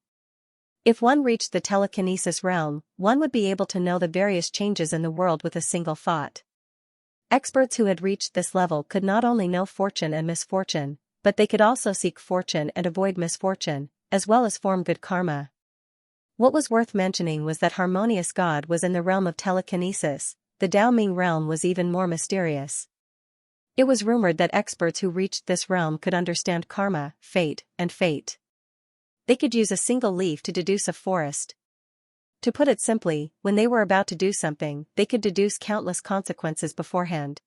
If one reached the telekinesis realm, one would be able to know the various changes in the world with a single thought. Experts who had reached this level could not only know fortune and misfortune, but they could also seek fortune and avoid misfortune, as well as form good karma. What was worth mentioning was that Harmonious God was in the realm of telekinesis. The Dao Ming realm was even more mysterious. It was rumored that experts who reached this realm could understand karma, fate, and fate. They could use a single leaf to deduce a forest. To put it simply, when they were about to do something, they could deduce countless consequences beforehand.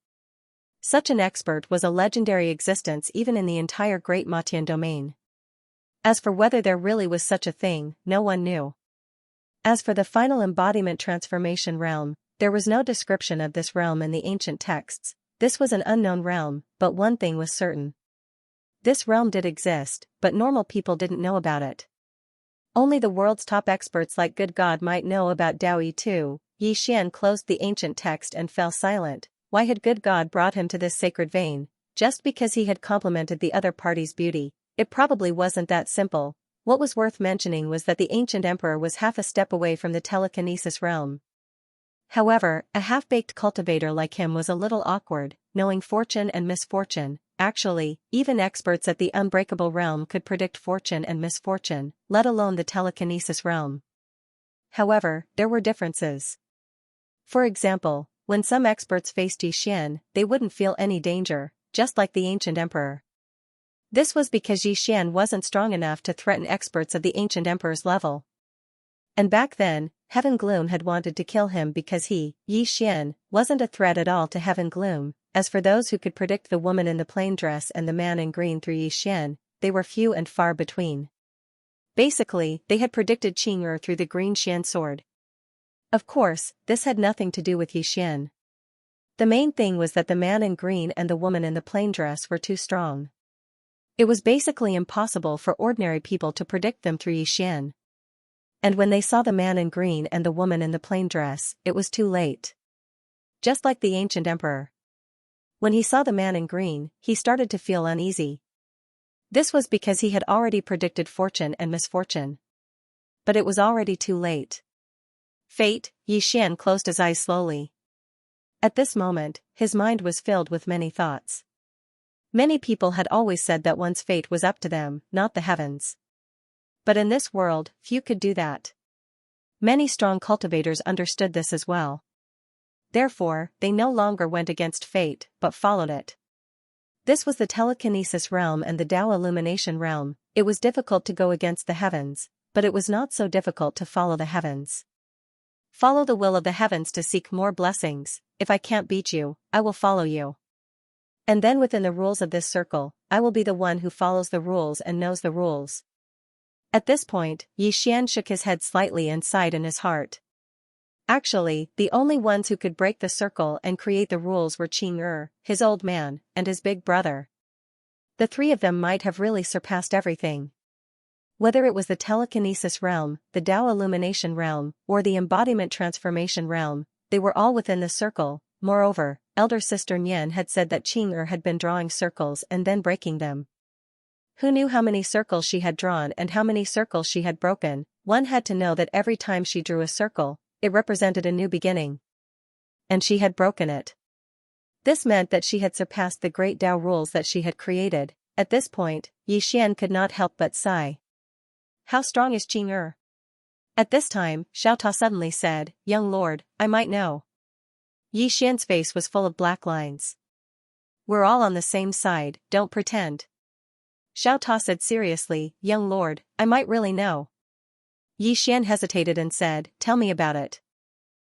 Such an expert was a legendary existence even in the entire Great Matian Domain. As for whether there really was such a thing, no one knew. As for the final embodiment transformation realm, there was no description of this realm in the ancient texts. This was an unknown realm, but one thing was certain. This realm did exist, but normal people didn't know about it. Only the world's top experts like Good God might know about Dao Yi too. Yi Xian closed the ancient text and fell silent. Why had Good God brought him to this sacred vein? Just because he had complimented the other party's beauty? It probably wasn't that simple. What was worth mentioning was that the ancient emperor was half a step away from the telekinesis realm. However, a half-baked cultivator like him was a little awkward, knowing fortune and misfortune. Actually, even experts at the unbreakable realm could predict fortune and misfortune, let alone the telekinesis realm. However, there were differences. For example, when some experts faced Yi Xian, they wouldn't feel any danger, just like the ancient emperor. This was because Yi Xian wasn't strong enough to threaten experts of the ancient emperor's level. And back then, Heaven Gloom had wanted to kill him because he, Yi Xian, wasn't a threat at all to Heaven Gloom. As for those who could predict the woman in the plain dress and the man in green through Yi Xian, they were few and far between. Basically, they had predicted Qing'er through the green Xian sword. Of course, this had nothing to do with Yi Xian. The main thing was that the man in green and the woman in the plain dress were too strong. It was basically impossible for ordinary people to predict them through Yi Xian. And when they saw the man in green and the woman in the plain dress, it was too late. Just like the ancient emperor. When he saw the man in green, he started to feel uneasy. This was because he had already predicted fortune and misfortune. But it was already too late. Fate. Yi Xian closed his eyes slowly. At this moment, his mind was filled with many thoughts. Many people had always said that one's fate was up to them, not the heavens. But in this world, few could do that. Many strong cultivators understood this as well. Therefore, they no longer went against fate, but followed it. This was the telekinesis realm and the Tao illumination realm. It was difficult to go against the heavens, but it was not so difficult to follow the heavens. Follow the will of the heavens to seek more blessings. If I can't beat you, I will follow you. And then within the rules of this circle, I will be the one who follows the rules and knows the rules. At this point, Yi Xian shook his head slightly and sighed in his heart. Actually, the only ones who could break the circle and create the rules were Qing'er, his old man, and his big brother. The three of them might have really surpassed everything. Whether it was the telekinesis realm, the Tao illumination realm, or the embodiment transformation realm, they were all within the circle. Moreover, elder sister Nian had said that Qing'er had been drawing circles and then breaking them. Who knew how many circles she had drawn and how many circles she had broken? One had to know that every time she drew a circle, it represented a new beginning. And she had broken it. This meant that she had surpassed the great Tao rules that she had created. At this point, Yi Xian could not help but sigh. How strong is Qing? At this time, Xiao Ta suddenly said, young lord, I might know. Yi Xian's face was full of black lines. We're all on the same side, don't pretend. Xiao Ta said seriously, young lord, I might really know. Yi Xian hesitated and said, tell me about it.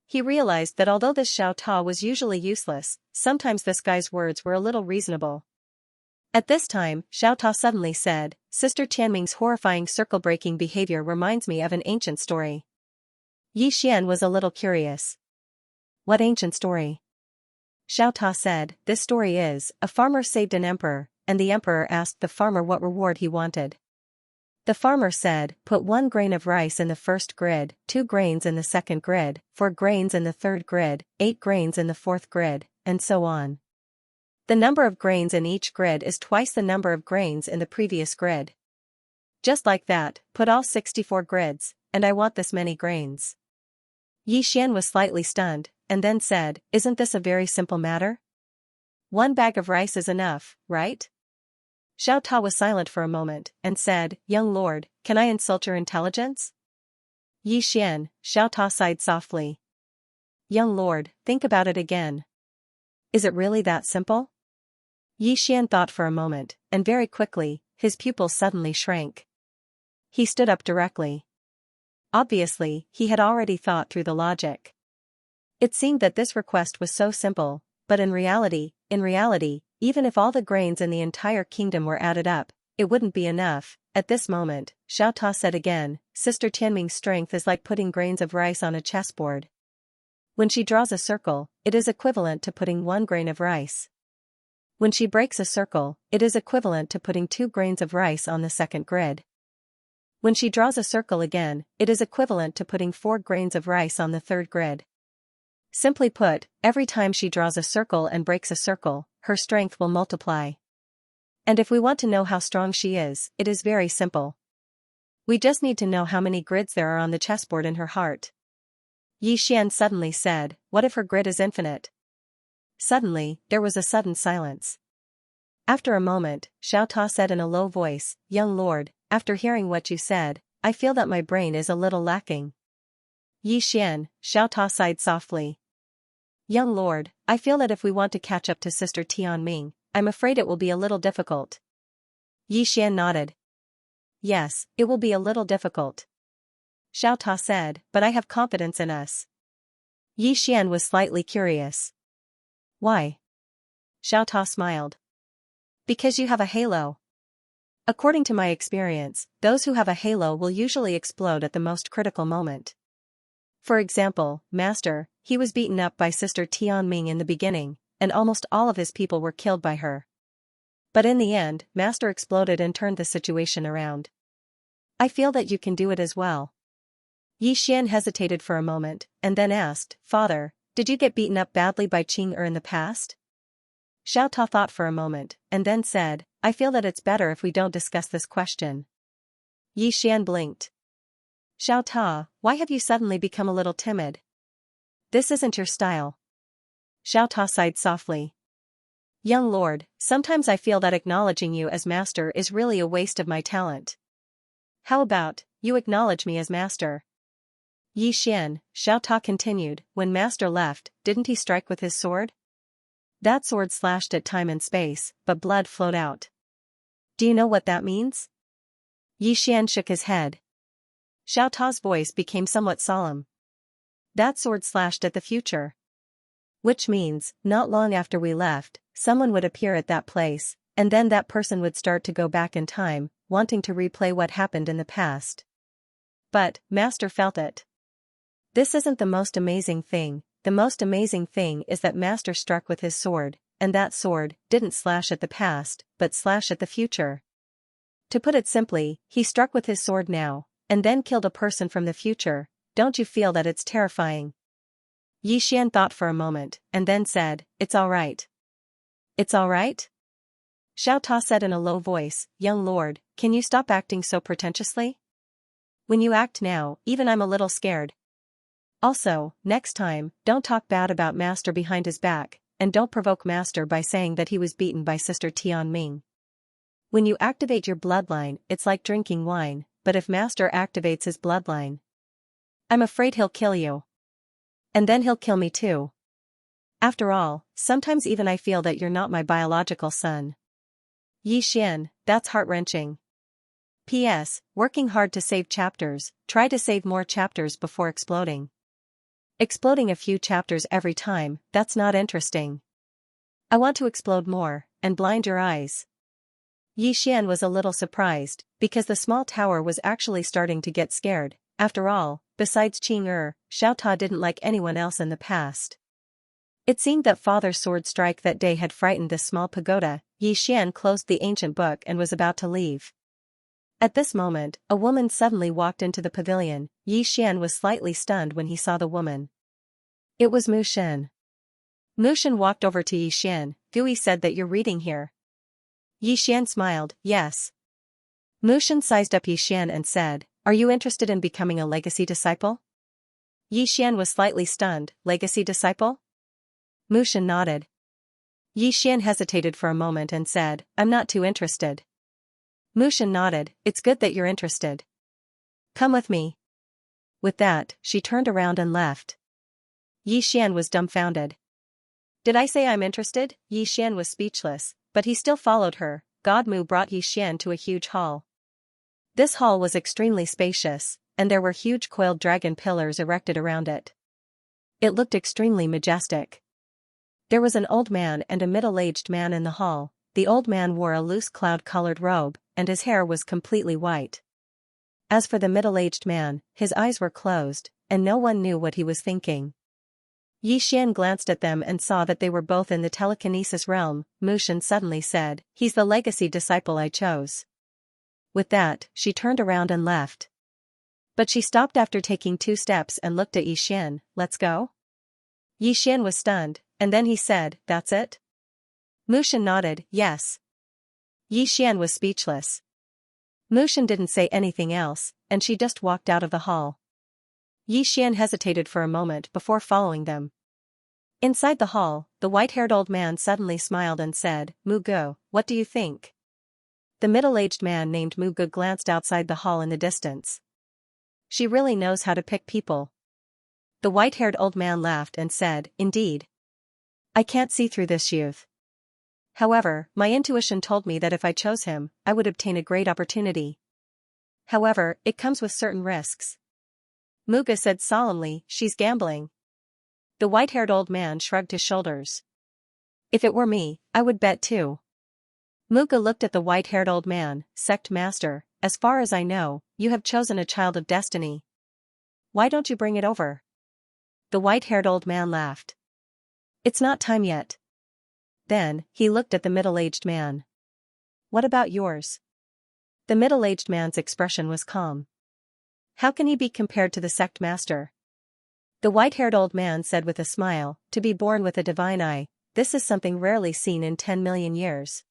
He realized that although this Xiao Ta was usually useless, sometimes this guy's words were a little reasonable. At this time, Xiao Ta suddenly said, Sister Tianming's horrifying circle-breaking behavior reminds me of an ancient story. Yi Xian was a little curious. What ancient story? Xiao Ta said, this story is, a farmer saved an emperor, and the emperor asked the farmer what reward he wanted. The farmer said, put 1 grain of rice in the first grid, 2 grains in the second grid, 4 grains in the third grid, 8 grains in the fourth grid, and so on. The number of grains in each grid is twice the number of grains in the previous grid. Just like that, put all 64 grids, and I want this many grains. Yi Xian was slightly stunned, and then said, isn't this a very simple matter? 1 bag of rice is enough, right? Xiao Ta was silent for a moment, and said, young lord, can I insult your intelligence? Yi Xian, Xiao Ta sighed softly. Young lord, think about it again. Is it really that simple? Yi Xian thought for a moment, and very quickly, his pupils suddenly shrank. He stood up directly. Obviously, he had already thought through the logic. It seemed that this request was so simple, but in reality, even if all the grains in the entire kingdom were added up, it wouldn't be enough. At this moment, Xiao Ta said again, Sister Tianming's strength is like putting grains of rice on a chessboard. When she draws a circle, it is equivalent to putting 1 grain of rice. When she breaks a circle, it is equivalent to putting 2 grains of rice on the second grid. When she draws a circle again, it is equivalent to putting 4 grains of rice on the third grid. Simply put, every time she draws a circle and breaks a circle, her strength will multiply. And if we want to know how strong she is, it is very simple. We just need to know how many grids there are on the chessboard in her heart. Yi Xian suddenly said, what if her grid is infinite? Suddenly, there was a sudden silence. After a moment, Xiao Ta said in a low voice, young lord, after hearing what you said, I feel that my brain is a little lacking. Yi Xian, Xiao Ta sighed softly. Young lord, I feel that if we want to catch up to Sister Tianming, I'm afraid it will be a little difficult. Yi Xian nodded. Yes, it will be a little difficult. Xiao Ta said, but I have confidence in us. Yi Xian was slightly curious. Why? Xiao Ta smiled. Because you have a halo. According to my experience, those who have a halo will usually explode at the most critical moment. For example, Master, he was beaten up by Sister Tianming in the beginning, and almost all of his people were killed by her. But in the end, Master exploded and turned the situation around. I feel that you can do it as well. Yi Xian hesitated for a moment, and then asked, Father, did you get beaten up badly by Qing in the past? Xiao Ta thought for a moment, and then said, I feel that it's better if we don't discuss this question. Yi Xian blinked. Xiao Ta, why have you suddenly become a little timid? This isn't your style. Xiao Ta sighed softly. Young lord, sometimes I feel that acknowledging you as master is really a waste of my talent. How about, you acknowledge me as master? Yi Xian, Xiao Ta continued, when master left, didn't he strike with his sword? That sword slashed at time and space, but blood flowed out. Do you know what that means? Yi Xian shook his head. Xiao Ta's voice became somewhat solemn. That sword slashed at the future. Which means, not long after we left, someone would appear at that place, and then that person would start to go back in time, wanting to replay what happened in the past. But, Master felt it. This isn't the most amazing thing. The most amazing thing is that Master struck with his sword, and that sword didn't slash at the past, but slash at the future. To put it simply, he struck with his sword now, and then killed a person from the future. Don't you feel that it's terrifying? Yi Xian thought for a moment, and then said, it's all right. It's all right? Xiao Ta said in a low voice, young lord, can you stop acting so pretentiously? When you act now, even I'm a little scared. Also, next time, don't talk bad about Master behind his back, and don't provoke Master by saying that he was beaten by Sister Tianming. When you activate your bloodline, it's like drinking wine, but if Master activates his bloodline, I'm afraid he'll kill you. And then he'll kill me too. After all, sometimes even I feel that you're not my biological son. Yi Xian, that's heart-wrenching. P.S. Working hard to save chapters, try to save more chapters before exploding. Exploding a few chapters every time, that's not interesting. I want to explode more, and blind your eyes. Yi Xian was a little surprised, because the small tower was actually starting to get scared. After all, besides Qing Xiao Ta didn't like anyone else in the past. It seemed that Father's sword strike that day had frightened this small pagoda. Yi Xian closed the ancient book and was about to leave. At this moment, a woman suddenly walked into the pavilion. Yi Xian was slightly stunned when he saw the woman. It was Mu Shen. Mu Shen walked over to Yi Xian. Gui said that you're reading here. Yi Xian smiled, yes. Mu Shen sized up Yi Xian and said, are you interested in becoming a legacy disciple? Yi Xian was slightly stunned, legacy disciple? Mu Shen nodded. Yi Xian hesitated for a moment and said, I'm not too interested. Mu Shen nodded, it's good that you're interested. Come with me. With that, she turned around and left. Yi Xian was dumbfounded. Did I say I'm interested? Yi Xian was speechless, but he still followed her. God Mu brought Yi Xian to a huge hall. This hall was extremely spacious, and there were huge coiled dragon pillars erected around it. It looked extremely majestic. There was an old man and a middle-aged man in the hall. The old man wore a loose cloud-colored robe, and his hair was completely white. As for the middle-aged man, his eyes were closed, and no one knew what he was thinking. Yi Xian glanced at them and saw that they were both in the telekinesis realm. Mu Shen suddenly said, he's the legacy disciple I chose. With that, she turned around and left. But she stopped after taking 2 steps and looked at Yi Xian. Let's go? Yi Xian was stunned, and then he said, that's it? Mu Shen nodded, yes. Yi Xian was speechless. Mu Shen didn't say anything else, and she just walked out of the hall. Yi Xian hesitated for a moment before following them. Inside the hall, the white-haired old man suddenly smiled and said, Mu Ge, what do you think? The middle-aged man named Mu Ge glanced outside the hall in the distance. She really knows how to pick people. The white-haired old man laughed and said, indeed. I can't see through this youth. However, my intuition told me that if I chose him, I would obtain a great opportunity. However, it comes with certain risks. Mu Ge said solemnly, she's gambling. The white-haired old man shrugged his shoulders. If it were me, I would bet too. Mu Ge looked at the white-haired old man. Sect Master, as far as I know, you have chosen a child of destiny. Why don't you bring it over? The white-haired old man laughed. It's not time yet. Then, he looked at the middle-aged man. What about yours? The middle-aged man's expression was calm. How can he be compared to the sect master? The white-haired old man said with a smile, to be born with a divine eye, this is something rarely seen in 10 million years.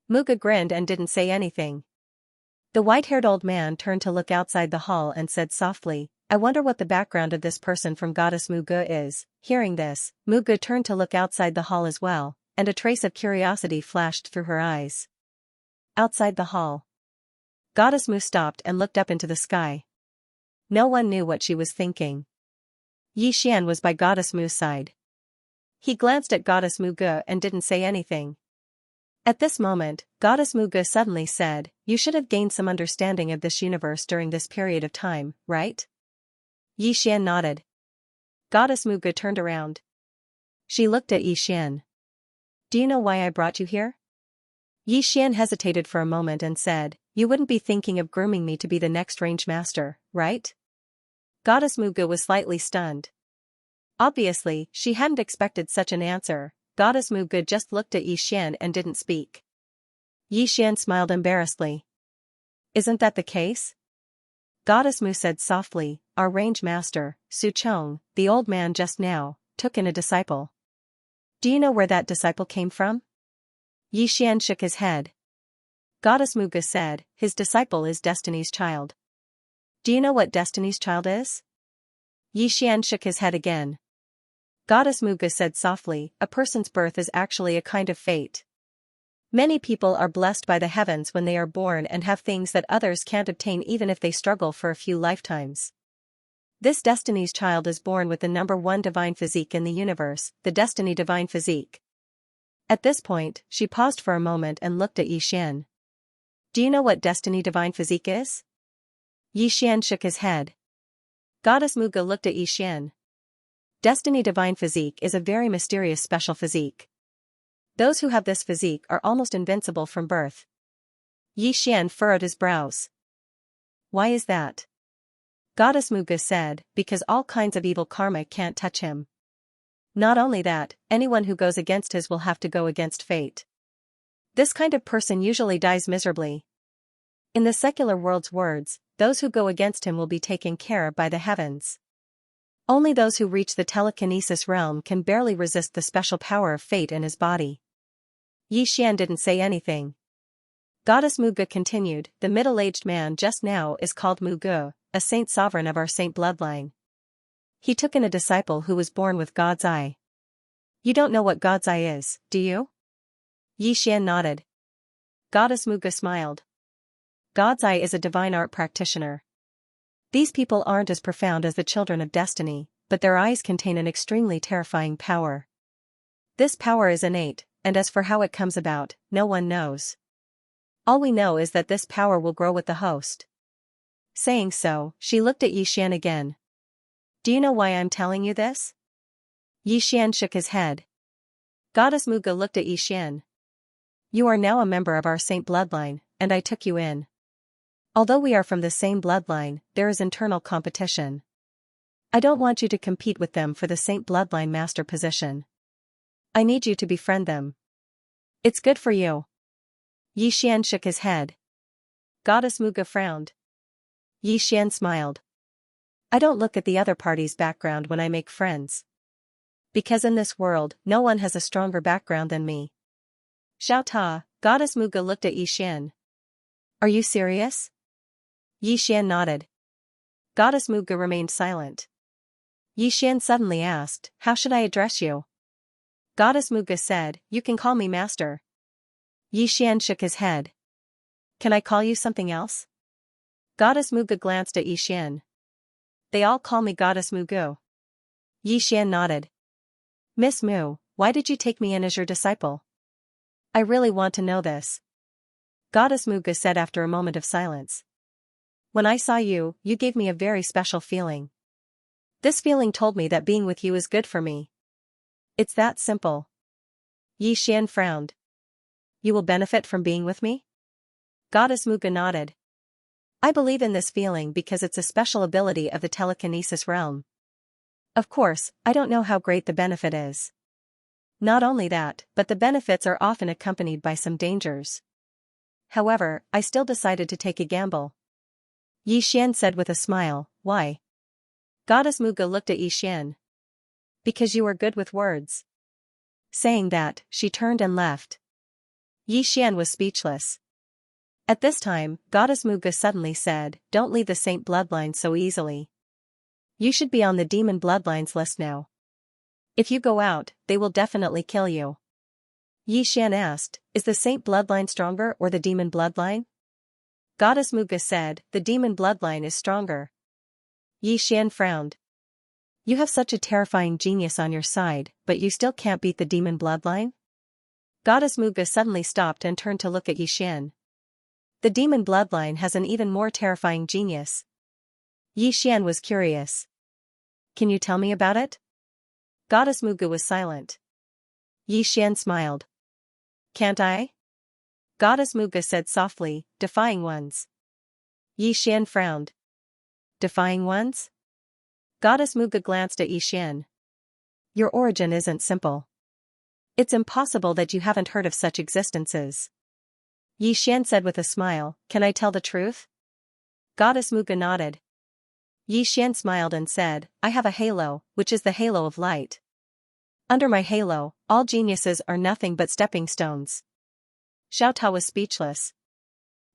Mu Ge grinned and didn't say anything. The white-haired old man turned to look outside the hall and said softly, I wonder what the background of this person from Goddess Mu Ge is. Hearing this, Mu Ge turned to look outside the hall as well, and a trace of curiosity flashed through her eyes. Outside the hall, Goddess Mu stopped and looked up into the sky. No one knew what she was thinking. Yi Xian was by Goddess Mu's side. He glanced at Goddess Mu Ge and didn't say anything. At this moment, Goddess Mu Ge suddenly said, you should have gained some understanding of this universe during this period of time, right? Yi Xian nodded. Goddess Mu Ge turned around. She looked at Yi Xian. Do you know why I brought you here? Yi Xian hesitated for a moment and said, you wouldn't be thinking of grooming me to be the next range master, right? Goddess Mu Ge was slightly stunned. Obviously, she hadn't expected such an answer. Goddess Mu Ge just looked at Yi Xian and didn't speak. Yi Xian smiled embarrassedly. Isn't that the case? Goddess Mu said softly, our range master, Su Chong, the old man just now, took in a disciple. Do you know where that disciple came from? Yi Xian shook his head. Goddess Mu Ge said, his disciple is Destiny's child. Do you know what Destiny's child is? Yi Xian shook his head again. Goddess Mu Ge said softly, a person's birth is actually a kind of fate. Many people are blessed by the heavens when they are born and have things that others can't obtain even if they struggle for a few lifetimes. This Destiny's child is born with the number one divine physique in the universe, the Destiny divine physique. At this point, she paused for a moment and looked at Yixian. Do you know what Destiny divine physique is? Yixian shook his head. Goddess Muga looked at Yixian. Destiny divine physique is a very mysterious special physique. Those who have this physique are almost invincible from birth. Yixian furrowed his brows. Why is that? Goddess Muga said, because all kinds of evil karma can't touch him. Not only that, anyone who goes against his will have to go against fate. This kind of person usually dies miserably. In the secular world's words, those who go against him will be taken care of by the heavens. Only those who reach the telekinesis realm can barely resist the special power of fate in his body. Yixian didn't say anything. Goddess Muga continued, the middle-aged man just now is called Mugu, a saint sovereign of our saint bloodline. He took in a disciple who was born with God's eye. You don't know what God's eye is, do you? Yixian nodded. Goddess Muga smiled. God's eye is a divine art practitioner. These people aren't as profound as the children of destiny, but their eyes contain an extremely terrifying power. This power is innate, and as for how it comes about, no one knows. All we know is that this power will grow with the host. Saying so, she looked at Yixian again. Do you know why I'm telling you this? Yixian shook his head. Goddess Muga looked at Yixian. You are now a member of our saint bloodline, and I took you in. Although we are from the same bloodline, there is internal competition. I don't want you to compete with them for the saint bloodline master position. I need you to befriend them. It's good for you. Yixian shook his head. Goddess Muga frowned. Yixian smiled. I don't look at the other party's background when I make friends. Because in this world, no one has a stronger background than me. Xiao Ta, Goddess Muga looked at Yixian. Are you serious? Yixian nodded. Goddess Muga remained silent. Yixian suddenly asked, how should I address you? Goddess Muga said, you can call me master. Yixian shook his head. Can I call you something else? Goddess Muga glanced at Yixian. They all call me Goddess Mugu. Yixian nodded. Miss Mu, why did you take me in as your disciple? I really want to know this. Goddess Muga said after a moment of silence. When I saw you, you gave me a very special feeling. This feeling told me that being with you is good for me. It's that simple. Yixian frowned. You will benefit from being with me? Goddess Muga nodded. I believe in this feeling because it's a special ability of the telekinesis realm. Of course, I don't know how great the benefit is. Not only that, but the benefits are often accompanied by some dangers. However, I still decided to take a gamble. Yixian said with a smile, why? Goddess Muga looked at Yixian. Because you are good with words. Saying that, she turned and left. Yixian was speechless. At this time, Goddess Muga suddenly said, don't leave the saint bloodline so easily. You should be on the demon bloodlines list now. If you go out, they will definitely kill you. Yixian asked, is the saint bloodline stronger or the demon bloodline? Goddess Muga said, the demon bloodline is stronger. Yixian frowned. You have such a terrifying genius on your side, but you still can't beat the demon bloodline? Goddess Muga suddenly stopped and turned to look at Yixian. The demon bloodline has an even more terrifying genius. Yixian was curious. Can you tell me about it? Goddess Muga was silent. Yixian smiled. Can't I? Goddess Muga said softly, defying ones. Yixian frowned. Defying ones? Goddess Muga glanced at Yixian. Your origin isn't simple. It's impossible that you haven't heard of such existences. Yixian said with a smile, can I tell the truth? Goddess Muga nodded. Yixian smiled and said, I have a halo, which is the halo of light. Under my halo, all geniuses are nothing but stepping stones. Xiao Ta was speechless.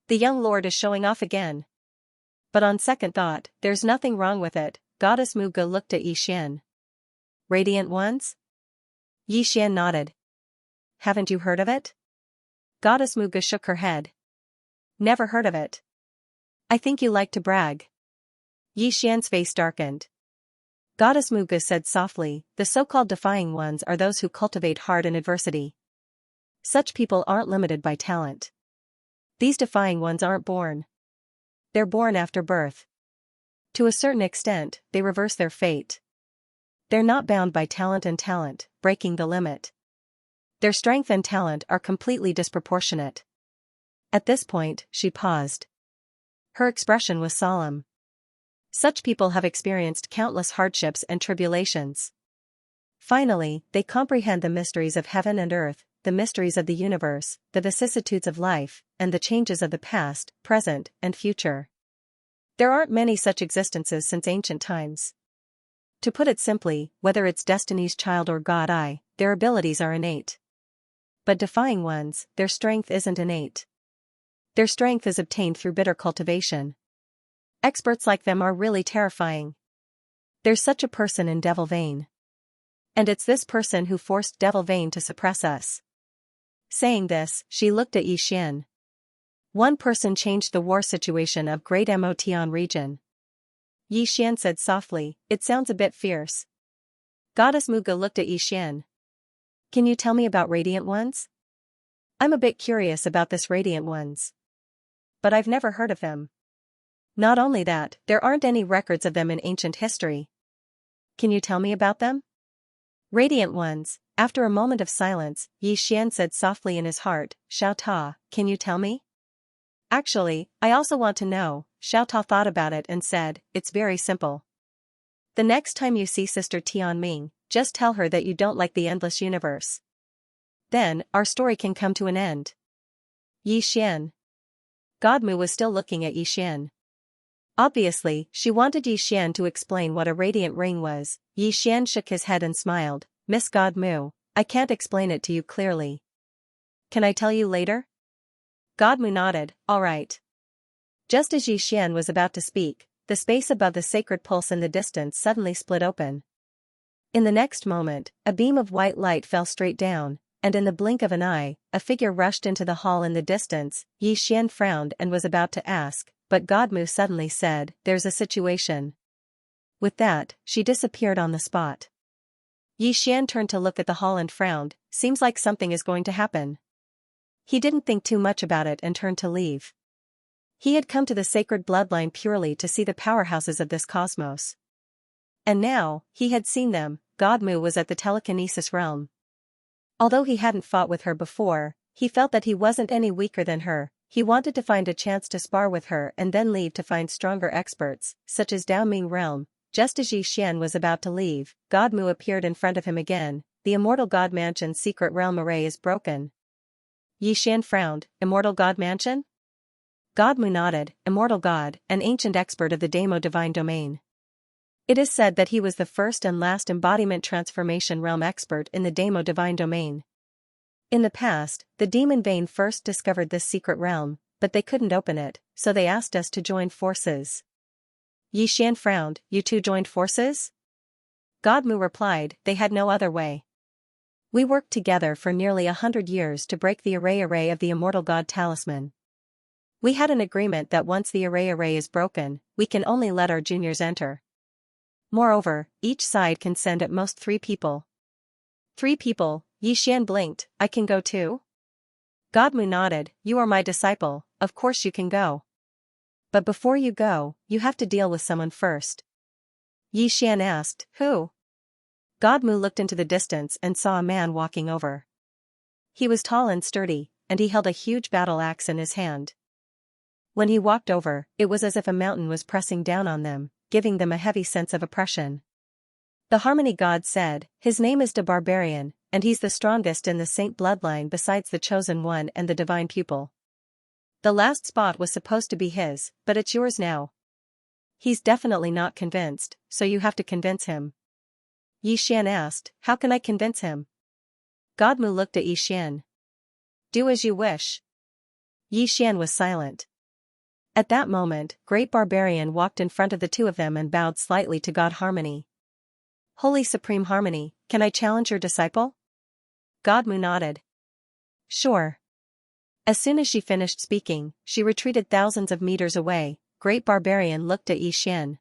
The young lord is showing off again. But on second thought, there's nothing wrong with it. Goddess Muga looked at Yixian. Radiant ones? Yixian nodded. Haven't you heard of it? Goddess Muga shook her head. Never heard of it. I think you like to brag. Yi Xian's face darkened. Goddess Muga said softly, the so-called defying ones are those who cultivate hard in adversity. Such people aren't limited by talent. These defying ones aren't born. They're born after birth. To a certain extent, they reverse their fate. They're not bound by talent and talent, breaking the limit. Their strength and talent are completely disproportionate. At this point, she paused. Her expression was solemn. Such people have experienced countless hardships and tribulations. Finally, they comprehend the mysteries of heaven and earth, the mysteries of the universe, the vicissitudes of life, and the changes of the past, present, and future. There aren't many such existences since ancient times. To put it simply, whether it's destiny's child or God-eye, their abilities are innate. But defying ones, their strength isn't innate. Their strength is obtained through bitter cultivation. Experts like them are really terrifying. There's such a person in Devil Vein. And it's this person who forced Devil Vein to suppress us. Saying this, she looked at Yi Xian. One person changed the war situation of Great Motian region. Yi Xian said softly, it sounds a bit fierce. Goddess Muga looked at Yi Xian. Can you tell me about Radiant Ones? I'm a bit curious about this Radiant Ones. But I've never heard of them. Not only that, there aren't any records of them in ancient history. Can you tell me about them? Radiant Ones, after a moment of silence, Yi Xian said softly in his heart, Xiao Ta, can you tell me? Actually, I also want to know. Xiao Ta thought about it and said, it's very simple. The next time you see Sister Tianming, just tell her that you don't like the endless universe. Then, our story can come to an end. Yi Xian. Godmu was still looking at Yi Xian. Obviously, she wanted Yi Xian to explain what a radiant ring was. Yi Xian shook his head and smiled, Miss Godmu, I can't explain it to you clearly. Can I tell you later? Godmu nodded, all right. Just as Yi Xian was about to speak, the space above the sacred pulse in the distance suddenly split open. In the next moment, a beam of white light fell straight down, and in the blink of an eye, a figure rushed into the hall in the distance. Yi Xian frowned and was about to ask, but Godmu suddenly said, there's a situation. With that, she disappeared on the spot. Yi Xian turned to look at the hall and frowned, seems like something is going to happen. He didn't think too much about it and turned to leave. He had come to the sacred bloodline purely to see the powerhouses of this cosmos. And now, he had seen them. Godmu was at the telekinesis realm. Although he hadn't fought with her before, he felt that he wasn't any weaker than her. He wanted to find a chance to spar with her and then leave to find stronger experts, such as Daoming realm. Just as Yi Xian was about to leave, Godmu appeared in front of him again. The Immortal God Mansion's secret realm array is broken. Yi Xian frowned, Immortal God Mansion? Godmu nodded, Immortal God, an ancient expert of the Demo divine domain. It is said that he was the first and last embodiment transformation realm expert in the Demo divine domain. In the past, the Demon Vein first discovered this secret realm, but they couldn't open it, so they asked us to join forces. Yi Xian frowned, you two joined forces? Godmu replied, they had no other way. We worked together for nearly 100 years to break the array of the Immortal God Talisman. We had an agreement that once the array is broken, we can only let our juniors enter. Moreover, each side can send at most 3 people. 3 people, Yi Xian blinked, I can go too? Godmu nodded, you are my disciple, of course you can go. But before you go, you have to deal with someone first. Yi Xian asked, who? Godmu looked into the distance and saw a man walking over. He was tall and sturdy, and he held a huge battle axe in his hand. When he walked over, it was as if a mountain was pressing down on them, giving them a heavy sense of oppression. The Harmony God said, his name is the Barbarian, and he's the strongest in the Saint bloodline besides the Chosen One and the Divine Pupil. The last spot was supposed to be his, but it's yours now. He's definitely not convinced, so you have to convince him. Yi Xian asked, how can I convince him? Godmu looked at Yi Xian. Do as you wish. Yi Xian was silent. At that moment, Great Barbarian walked in front of the two of them and bowed slightly to God Harmony. Holy Supreme Harmony, can I challenge your disciple? Godmu nodded. Sure. As soon as she finished speaking, she retreated thousands of meters away. Great Barbarian looked at Xian.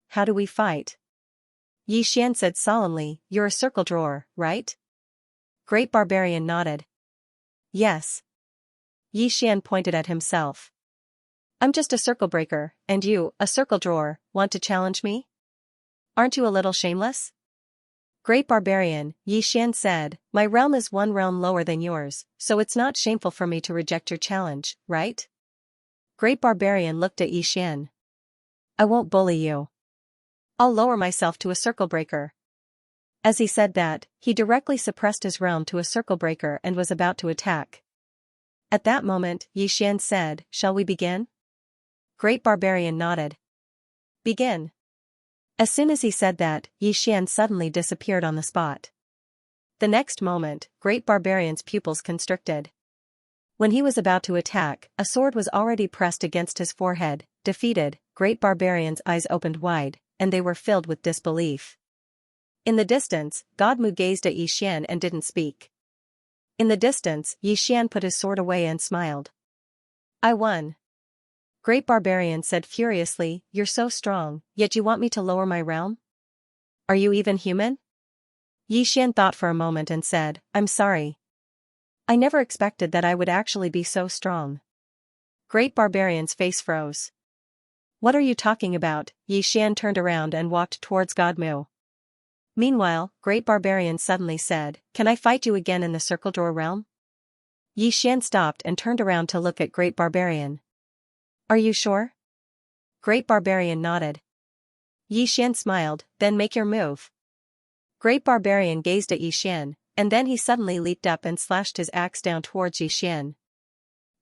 How do we fight? Xian said solemnly, you're a circle drawer, right? Great Barbarian nodded. Yes. Xian pointed at himself. I'm just a circle breaker, and you, a circle drawer, want to challenge me? Aren't you a little shameless? Great Barbarian, Xian said, my realm is one realm lower than yours, so it's not shameful for me to reject your challenge, right? Great Barbarian looked at Xian. I won't bully you. I'll lower myself to a circle breaker. As he said that, he directly suppressed his realm to a circle breaker and was about to attack. At that moment, Xian said, shall we begin? Great Barbarian nodded. Begin. As soon as he said that, Xian suddenly disappeared on the spot. The next moment, Great Barbarian's pupils constricted. When he was about to attack, a sword was already pressed against his forehead. Defeated, Great Barbarian's eyes opened wide, and they were filled with disbelief. In the distance, Godmu gazed at Xian and didn't speak. In the distance, Xian put his sword away and smiled. I won. Great Barbarian said furiously, you're so strong, yet you want me to lower my realm? Are you even human? Xian thought for a moment and said, I'm sorry. I never expected that I would actually be so strong. Great Barbarian's face froze. What are you talking about? Xian turned around and walked towards Godmu. Meanwhile, Great Barbarian suddenly said, can I fight you again in the circle drawer realm? Xian stopped and turned around to look at Great Barbarian. Are you sure? Great Barbarian nodded. Xian smiled, then make your move. Great Barbarian gazed at Xian, and then he suddenly leaped up and slashed his axe down towards Xian.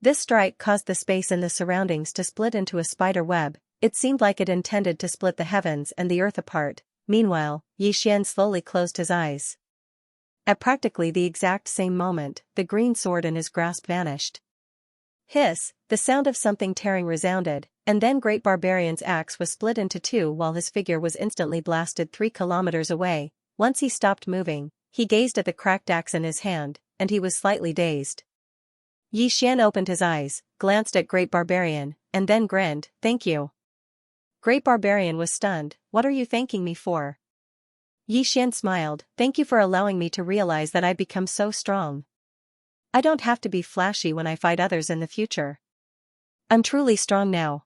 This strike caused the space in the surroundings to split into a spider web. It seemed like it intended to split the heavens and the earth apart. Meanwhile, Xian slowly closed his eyes. At practically the exact same moment, the green sword in his grasp vanished. Hiss, the sound of something tearing resounded, and then Great Barbarian's axe was split into two while his figure was instantly blasted 3 kilometers away. Once he stopped moving, he gazed at the cracked axe in his hand, and he was slightly dazed. Xian opened his eyes, glanced at Great Barbarian, and then grinned, thank you. Great Barbarian was stunned, what are you thanking me for? Xian smiled, thank you for allowing me to realize that I've become so strong. I don't have to be flashy when I fight others in the future. I'm truly strong now.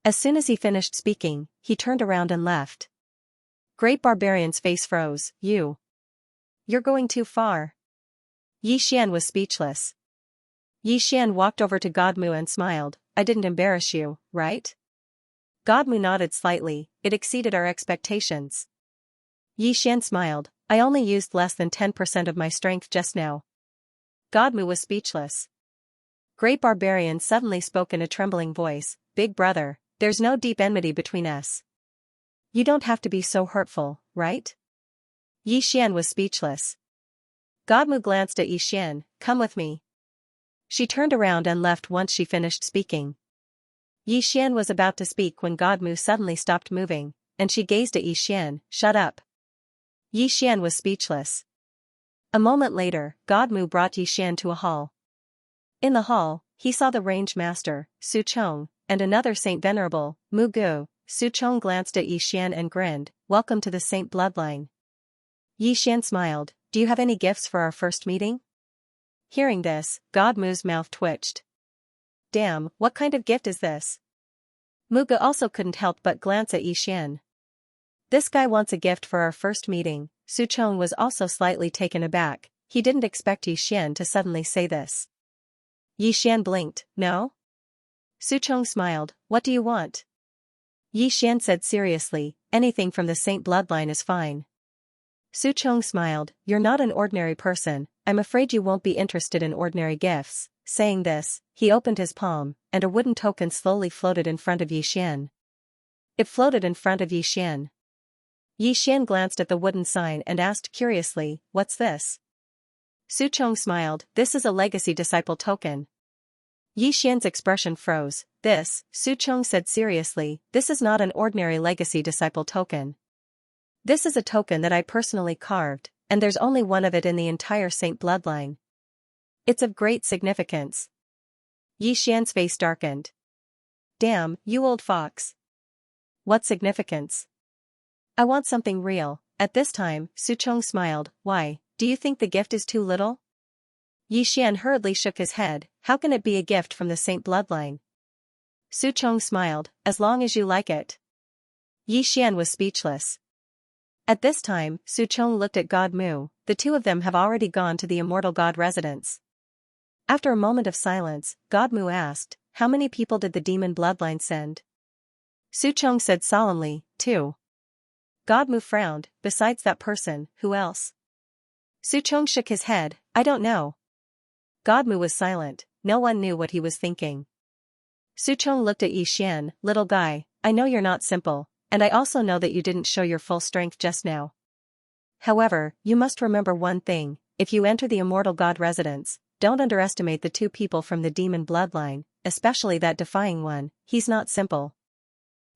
As soon as he finished speaking, he turned around and left. Great Barbarian's face froze, you're going too far. Xian was speechless. Xian walked over to Godmu and smiled, I didn't embarrass you, right? Godmu nodded slightly, it exceeded our expectations. Xian smiled, I only used less than 10% of my strength just now. Godmu was speechless. Great Barbarian suddenly spoke in a trembling voice, Big brother, there's no deep enmity between us. You don't have to be so hurtful, right? Xian was speechless. Godmu glanced at Xian, come with me. She turned around and left once she finished speaking. Xian was about to speak when Godmu suddenly stopped moving, and she gazed at Xian, shut up. Xian was speechless. A moment later, Godmu brought Xian to a hall. In the hall, he saw the range master, Su Chong, and another saint Venerable, Mu Gu. Su Chong glanced at Xian and grinned, welcome to the saint bloodline. Xian smiled, do you have any gifts for our first meeting? Hearing this, Godmu's mouth twitched. Damn, what kind of gift is this? Mu Gu also couldn't help but glance at Xian. This guy wants a gift for our first meeting. Su Chong was also slightly taken aback, he didn't expect Xian to suddenly say this. Xian blinked, no? Su Chong smiled, what do you want? Xian said seriously, anything from the saint bloodline is fine. Su Chong smiled, you're not an ordinary person, I'm afraid you won't be interested in ordinary gifts. Saying this, he opened his palm, and a wooden token slowly floated in front of Xian. It floated in front of Xian. Xian glanced at the wooden sign and asked curiously, what's this? Su Chong smiled, this is a legacy disciple token. Xian's expression froze, Su Chong said seriously, this is not an ordinary legacy disciple token. This is a token that I personally carved, and there's only one of it in the entire saint bloodline. It's of great significance. Yi Xian's face darkened. Damn, you old fox. What significance? I want something real. At this time, Su Chong smiled. Why, do you think the gift is too little? Yi Xian hurriedly shook his head. How can it be a gift from the saint bloodline? Su Chong smiled. As long as you like it. Yi Xian was speechless. At this time, Su Chong looked at God Mu. The two of them have already gone to the immortal god residence. After a moment of silence, God Mu asked, how many people did the demon bloodline send? Su Chong said solemnly, 2. God Mu frowned. Besides that person, who else? Su Chong shook his head. I don't know. God Mu was silent. No one knew what he was thinking. Su Chong looked at Yi Xian. Little guy, I know you're not simple, and I also know that you didn't show your full strength just now. However, you must remember one thing. If you enter the immortal god residence, don't underestimate the two people from the demon bloodline, especially that defying one. He's not simple.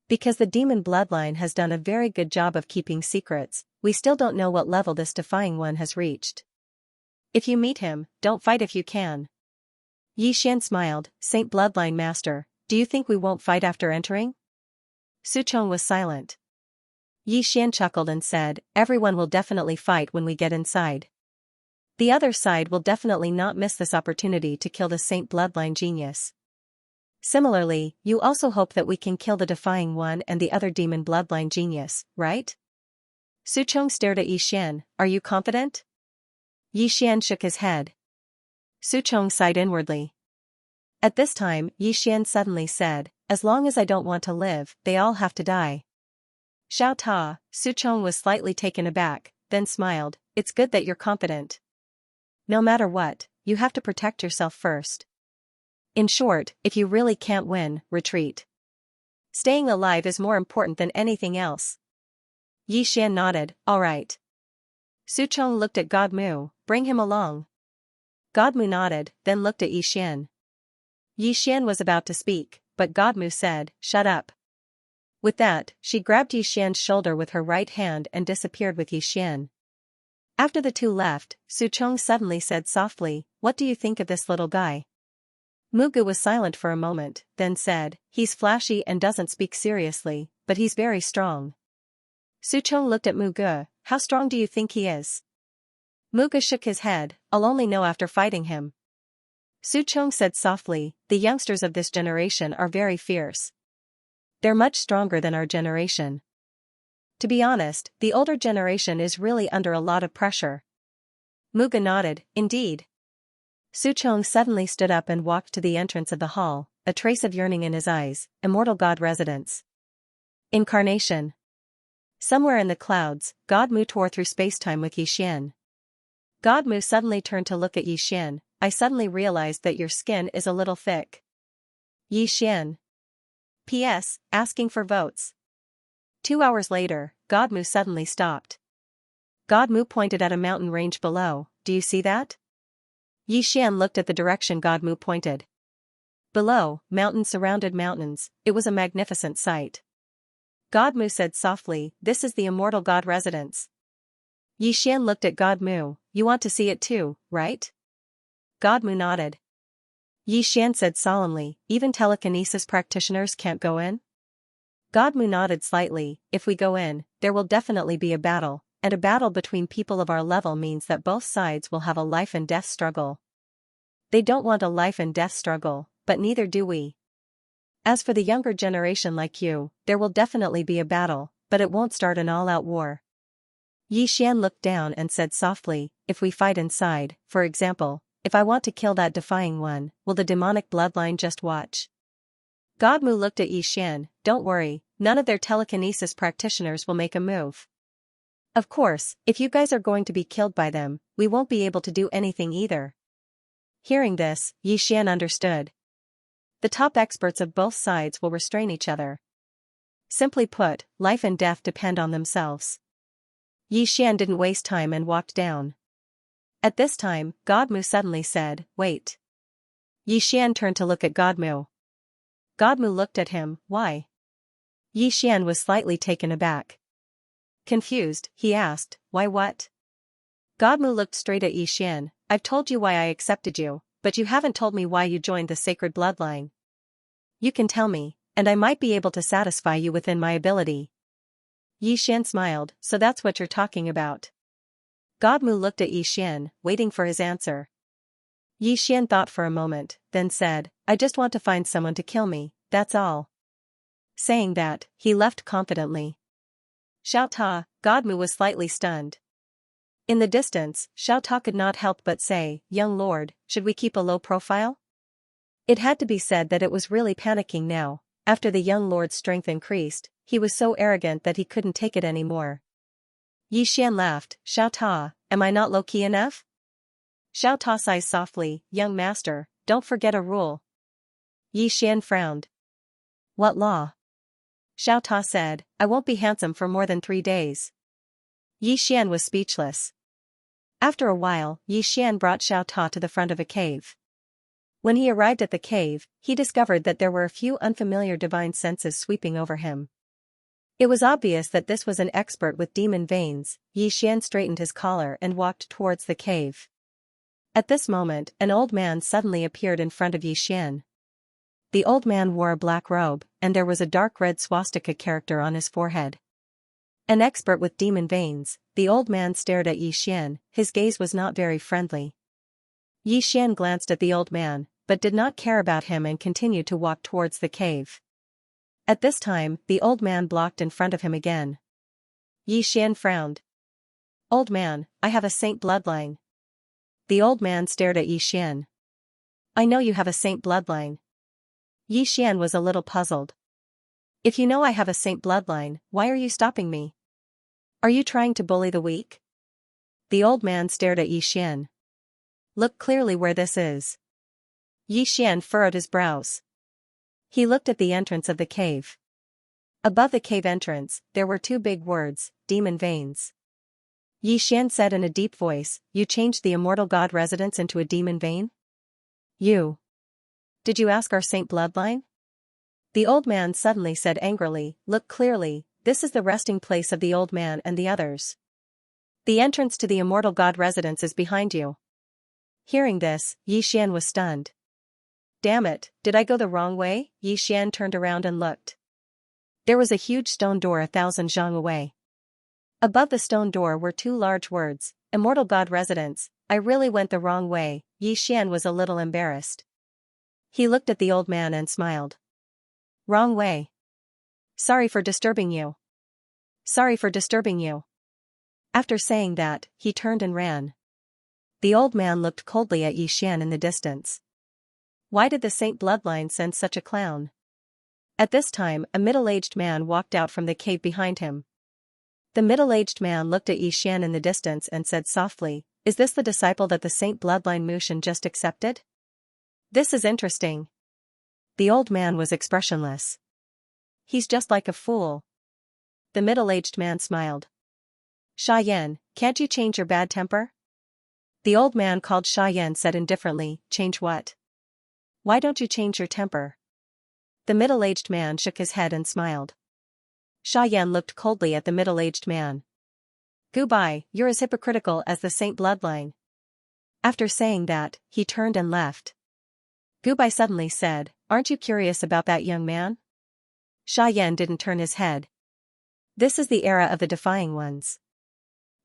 Because the demon bloodline has done a very good job of keeping secrets, we still don't know what level this defying one has reached. If you meet him, don't fight if you can. Yi Xian smiled. Saint bloodline master, do you think we won't fight after entering? Su Chong was silent. Yi Xian chuckled and said, everyone will definitely fight when we get inside. The other side will definitely not miss this opportunity to kill the saint bloodline genius. Similarly, you also hope that we can kill the defying one and the other demon bloodline genius, right? Su Chong stared at Yi Xian. Are you confident? Yi Xian shook his head. Su Chong sighed inwardly. At this time, Yi Xian suddenly said, as long as I don't want to live, they all have to die. Xiao Ta. Su Chong was slightly taken aback, then smiled. It's good that you're confident. No matter what, you have to protect yourself first. In short, if you really can't win, retreat. Staying alive is more important than anything else. Yi Xian nodded. All right. Su Chong looked at God Mu. Bring him along. God Mu nodded, then looked at Yi Xian. Yi Xian was about to speak, but God Mu said, shut up. With that, she grabbed Yi Xian's shoulder with her right hand and disappeared with Yi Xian. After the two left, Su Chong suddenly said softly, what do you think of this little guy? Mugu was silent for a moment, then said, he's flashy and doesn't speak seriously, but he's very strong. Su Chong looked at Mugu. How strong do you think he is? Mugu shook his head. I'll only know after fighting him. Su Chong said softly, the youngsters of this generation are very fierce. They're much stronger than our generation. To be honest, the older generation is really under a lot of pressure. Mugu nodded. Indeed. Su Chong suddenly stood up and walked to the entrance of the hall, a trace of yearning in his eyes. Immortal god residence. Incarnation. Somewhere in the clouds, God Mu tore through space-time with Yi Xian. God Mu suddenly turned to look at Yi Xian. I suddenly realized that your skin is a little thick. Yi Xian. P.S. Asking for votes. 2 hours later, God Mu suddenly stopped. God Mu pointed at a mountain range below. Do you see that? Yi Xian looked at the direction God Mu pointed. Below, mountains surrounded mountains. It was a magnificent sight. God Mu said softly, this is the immortal god residence. Yi Xian looked at God Mu. You want to see it too, right? God Mu nodded. Yi Xian said solemnly, even telekinesis practitioners can't go in? God Mu nodded slightly. If we go in, there will definitely be a battle, and a battle between people of our level means that both sides will have a life and death struggle. They don't want a life and death struggle, but neither do we. As for the younger generation like you, there will definitely be a battle, but it won't start an all-out war. Yi Xian looked down and said softly, if we fight inside, for example, if I want to kill that defying one, will the demonic bloodline just watch? God Mu looked at Yi Xian. Don't worry, none of their telekinesis practitioners will make a move. Of course, if you guys are going to be killed by them, we won't be able to do anything either. Hearing this, Yi Xian understood. The top experts of both sides will restrain each other. Simply put, life and death depend on themselves. Yi Xian didn't waste time and walked down. At this time, God Mu suddenly said, wait. Yi Xian turned to look at God Mu. God Mu looked at him. Why? Yi Xian was slightly taken aback. Confused, he asked, why what? God Mu looked straight at Yi Xian. I've told you why I accepted you, but you haven't told me why you joined the sacred bloodline. You can tell me, and I might be able to satisfy you within my ability. Yixian smiled, so that's what you're talking about. Godmu looked at Yixian, waiting for his answer. Yixian thought for a moment, then said, I just want to find someone to kill me, that's all. Saying that, he left confidently. Xiao Ta, Godmu was slightly stunned. In the distance, Xiao Ta could not help but say, young lord, should we keep a low profile? It had to be said that it was really panicking now. After the young lord's strength increased, he was so arrogant that he couldn't take it anymore. Yixian laughed, Xiao Ta, am I not low-key enough? Xiao Ta sighs softly, young master, don't forget a rule. Yixian frowned. What law? Xiao Ta said, I won't be handsome for more than 3 days. Yixian was speechless. After a while, Yixian brought Xiao Ta to the front of a cave. When he arrived at the cave, he discovered that there were a few unfamiliar divine senses sweeping over him. It was obvious that this was an expert with demon veins. Yixian straightened his collar and walked towards the cave. At this moment, an old man suddenly appeared in front of Yixian. The old man wore a black robe, and there was a dark red swastika character on his forehead. An expert with demon veins, the old man stared at Yixian, his gaze was not very friendly. Yixian glanced at the old man, but did not care about him and continued to walk towards the cave. At this time, the old man blocked in front of him again. Yixian frowned. Old man, I have a saint bloodline. The old man stared at Yixian. I know you have a saint bloodline. Yixian was a little puzzled. If you know I have a saint bloodline, why are you stopping me? Are you trying to bully the weak? The old man stared at Yixian. Look clearly where this is. Yixian furrowed his brows. He looked at the entrance of the cave. Above the cave entrance, there were 2 big words, demon veins. Yixian said in a deep voice, you changed the immortal god residence into a demon vein? You. Did you ask our saint bloodline? The old man suddenly said angrily, look clearly, this is the resting place of the old man and the others. The entrance to the immortal god residence is behind you. Hearing this, Yixian was stunned. Damn it, did I go the wrong way? Yixian turned around and looked. There was a huge stone door 1,000 zhang away. Above the stone door were 2 large words, immortal god residence. I really went the wrong way. Yixian was a little embarrassed. He looked at the old man and smiled. Wrong way. Sorry for disturbing you. Sorry for disturbing you. After saying that, he turned and ran. The old man looked coldly at Yixian in the distance. Why did the saint bloodline send such a clown? At this time, a middle-aged man walked out from the cave behind him. The middle-aged man looked at Yixian in the distance and said softly, is this the disciple that the saint bloodline Mushin just accepted? This is interesting. The old man was expressionless. He's just like a fool. The middle-aged man smiled. Xiayan, can't you change your bad temper? The old man called Xiayan said indifferently, change what? Why don't you change your temper? The middle-aged man shook his head and smiled. Xiayan looked coldly at the middle-aged man. Goodbye, you're as hypocritical as the saint bloodline. After saying that, he turned and left. Gubai suddenly said, aren't you curious about that young man? Xiayan didn't turn his head. This is the era of the defying ones.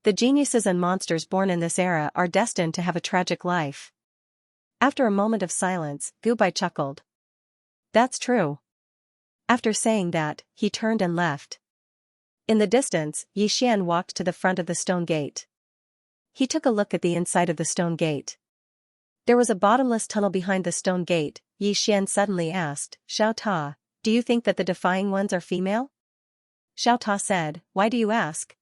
The geniuses and monsters born in this era are destined to have a tragic life. After a moment of silence, Gubai chuckled. That's true. After saying that, he turned and left. In the distance, Yixian walked to the front of the stone gate. He took a look at the inside of the stone gate. There was a bottomless tunnel behind the stone gate. Yixian suddenly asked, Xiao Ta, do you think that the defying ones are female? Xiao Ta said, why do you ask?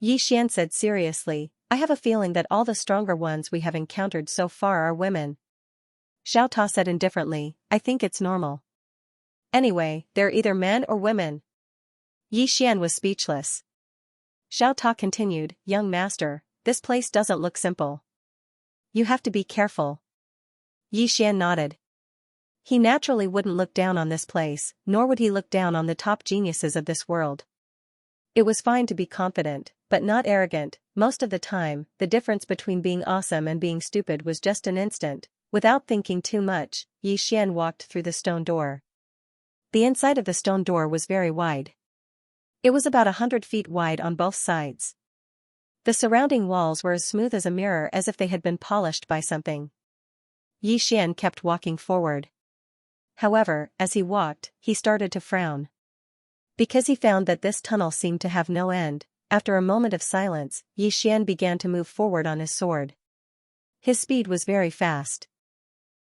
Yixian said seriously, I have a feeling that all the stronger ones we have encountered so far are women. Xiao Ta said indifferently, I think it's normal. Anyway, they're either men or women. Yixian was speechless. Xiao Ta continued, young master, this place doesn't look simple. You have to be careful. Yixian nodded. He naturally wouldn't look down on this place, nor would he look down on the top geniuses of this world. It was fine to be confident, but not arrogant. Most of the time, the difference between being awesome and being stupid was just an instant. Without thinking too much, Xian walked through the stone door. The inside of the stone door was very wide. It was about 100 feet wide on both sides. The surrounding walls were as smooth as a mirror, as if they had been polished by something. Xian kept walking forward. However, as he walked, he started to frown. Because he found that this tunnel seemed to have no end. After a moment of silence, Xian began to move forward on his sword. His speed was very fast.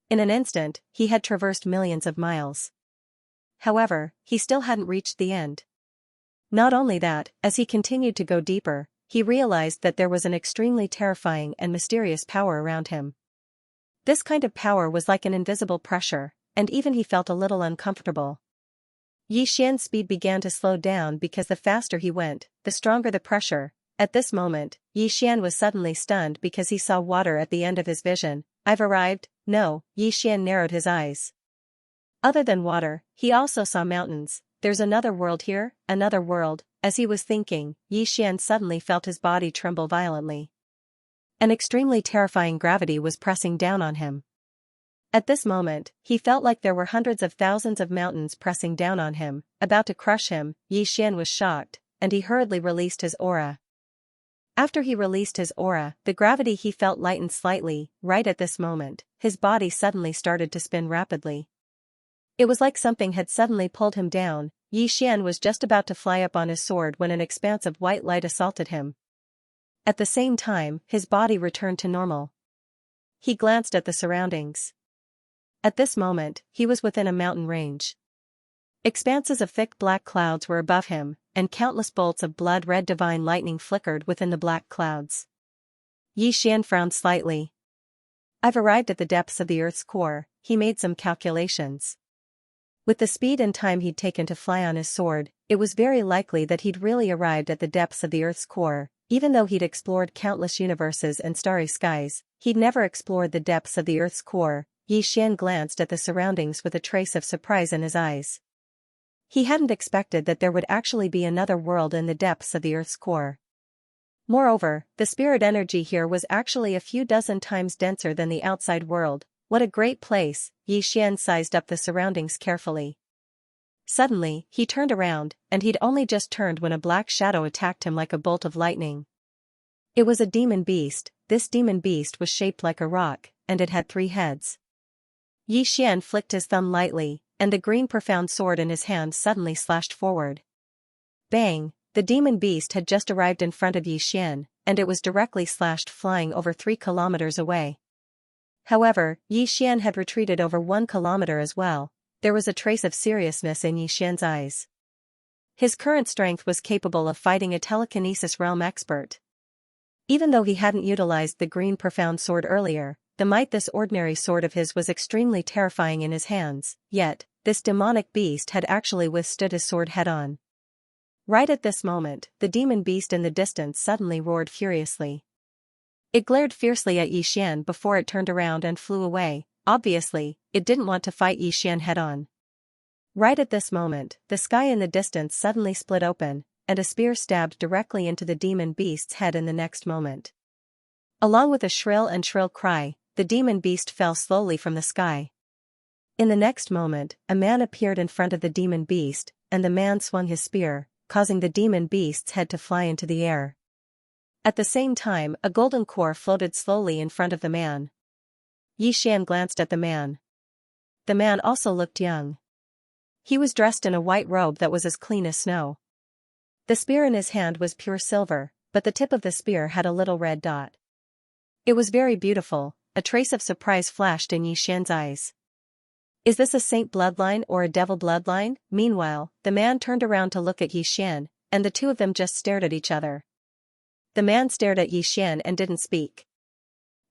In an instant, he had traversed millions of miles. However, he still hadn't reached the end. Not only that, as he continued to go deeper, he realized that there was an extremely terrifying and mysterious power around him. This kind of power was like an invisible pressure, and even he felt a little uncomfortable. Xian's speed began to slow down because the faster he went, the stronger the pressure. At this moment, Xian was suddenly stunned because he saw water at the end of his vision. I've arrived. No, Xian narrowed his eyes. Other than water, he also saw mountains. There's another world here, another world. As he was thinking, Xian suddenly felt his body tremble violently. An extremely terrifying gravity was pressing down on him. At this moment, he felt like there were hundreds of thousands of mountains pressing down on him, about to crush him. Xian was shocked, and he hurriedly released his aura. After he released his aura, the gravity he felt lightened slightly. Right at this moment, his body suddenly started to spin rapidly. It was like something had suddenly pulled him down. Xian was just about to fly up on his sword when an expanse of white light assaulted him. At the same time, his body returned to normal. He glanced at the surroundings. At this moment, he was within a mountain range. Expanses of thick black clouds were above him, and countless bolts of blood-red divine lightning flickered within the black clouds. Xian frowned slightly. I've arrived at the depths of the Earth's core. He made some calculations. With the speed and time he'd taken to fly on his sword, it was very likely that he'd really arrived at the depths of the Earth's core. Even though he'd explored countless universes and starry skies, he'd never explored the depths of the Earth's core. Xian glanced at the surroundings with a trace of surprise in his eyes. He hadn't expected that there would actually be another world in the depths of the Earth's core. Moreover, the spirit energy here was actually a few dozen times denser than the outside world. What a great place! Xian sized up the surroundings carefully. Suddenly, he turned around, and he'd only just turned when a black shadow attacked him like a bolt of lightning. It was a demon beast. This demon beast was shaped like a rock, and it had 3 heads. Xian flicked his thumb lightly, and the green profound sword in his hand suddenly slashed forward. Bang! The demon beast had just arrived in front of Xian, and it was directly slashed flying over 3 kilometers away. However, Xian had retreated over 1 kilometer as well. There was a trace of seriousness in Xian's eyes. His current strength was capable of fighting a telekinesis realm expert. Even though he hadn't utilized the green profound sword earlier, the might this ordinary sword of his was extremely terrifying in his hands, yet, this demonic beast had actually withstood his sword head-on. Right at this moment, the demon beast in the distance suddenly roared furiously. It glared fiercely at Xian before it turned around and flew away. Obviously, it didn't want to fight Xian head-on. Right at this moment, the sky in the distance suddenly split open, and a spear stabbed directly into the demon beast's head in the next moment. Along with a shrill cry, the demon beast fell slowly from the sky. In the next moment, a man appeared in front of the demon beast, and the man swung his spear, causing the demon beast's head to fly into the air. At the same time, a golden core floated slowly in front of the man. Xian glanced at the man. The man also looked young. He was dressed in a white robe that was as clean as snow. The spear in his hand was pure silver, but the tip of the spear had a little red dot. It was very beautiful. A trace of surprise flashed in Xian's eyes. Is this a saint bloodline or a devil bloodline? Meanwhile, the man turned around to look at Xian, and the two of them just stared at each other. The man stared at Xian and didn't speak.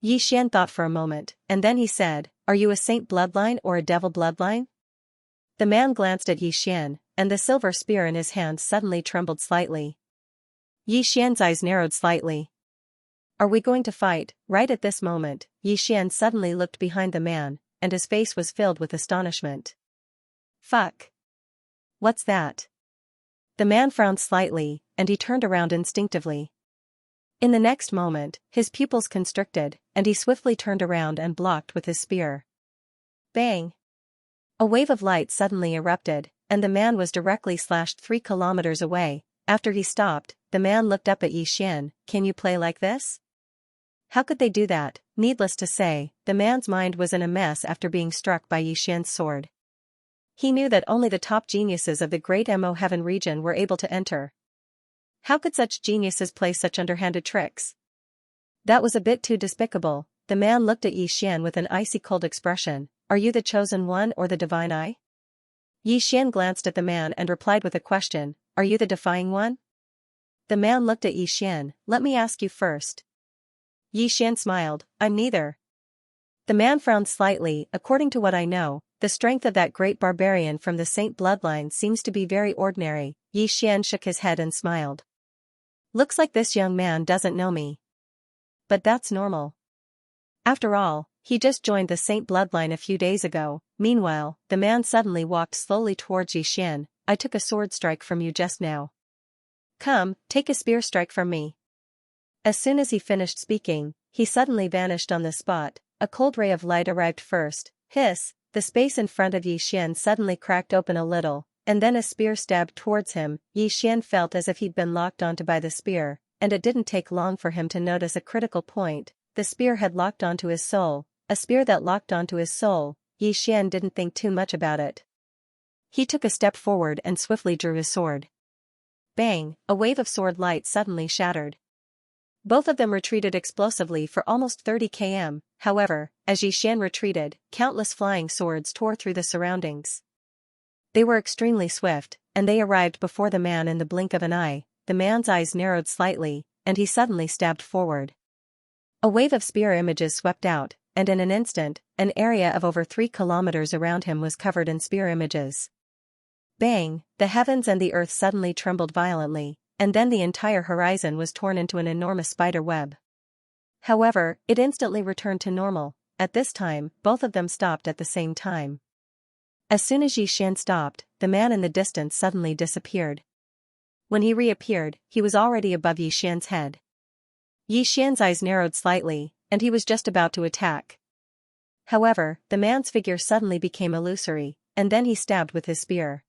Xian thought for a moment, and then he said, "Are you a saint bloodline or a devil bloodline?" The man glanced at Xian, and the silver spear in his hand suddenly trembled slightly. Xian's eyes narrowed slightly. Are we going to fight? Right at this moment, Xian suddenly looked behind the man, and his face was filled with astonishment. Fuck! What's that? The man frowned slightly, and he turned around instinctively. In the next moment, his pupils constricted, and he swiftly turned around and blocked with his spear. Bang! A wave of light suddenly erupted, and the man was directly slashed 3 kilometers away. After he stopped, the man looked up at Xian. Can you play like this? How could they do that? Needless to say, the man's mind was in a mess after being struck by Xian's sword. He knew that only the top geniuses of the Great Mo Heaven region were able to enter. How could such geniuses play such underhanded tricks? That was a bit too despicable. The man looked at Xian with an icy cold expression. Are you the chosen one or the divine eye? Xian glanced at the man and replied with a question. Are you the defying one? The man looked at Xian. Let me ask you first. Xian smiled. I'm neither. The man frowned slightly. According to what I know, the strength of that great barbarian from the Saint bloodline seems to be very ordinary. Xian shook his head and smiled. Looks like this young man doesn't know me. But that's normal. After all, he just joined the Saint bloodline a few days ago. Meanwhile, the man suddenly walked slowly towards Xian. I took a sword strike from you just now. Come, take a spear strike from me. As soon as he finished speaking, he suddenly vanished on the spot. A cold ray of light arrived first. Hiss! The space in front of Xian suddenly cracked open a little, and then a spear stabbed towards him. Xian felt as if he'd been locked onto by the spear, and it didn't take long for him to notice a critical point. The spear had locked onto his soul. A spear that locked onto his soul. Xian didn't think too much about it. He took a step forward and swiftly drew his sword. Bang! A wave of sword light suddenly shattered. Both of them retreated explosively for almost 30 km. However, as Xian retreated, countless flying swords tore through the surroundings. They were extremely swift, and they arrived before the man in the blink of an eye. The man's eyes narrowed slightly, and he suddenly stabbed forward. A wave of spear images swept out, and in an instant, an area of over 3 kilometers around him was covered in spear images. Bang! The heavens and the earth suddenly trembled violently, and then the entire horizon was torn into an enormous spider web. However, it instantly returned to normal. At this time, both of them stopped at the same time. As soon as Xian stopped, the man in the distance suddenly disappeared. When he reappeared, he was already above Xian's head. Xian's eyes narrowed slightly, and he was just about to attack. However, the man's figure suddenly became illusory, and then he stabbed with his spear.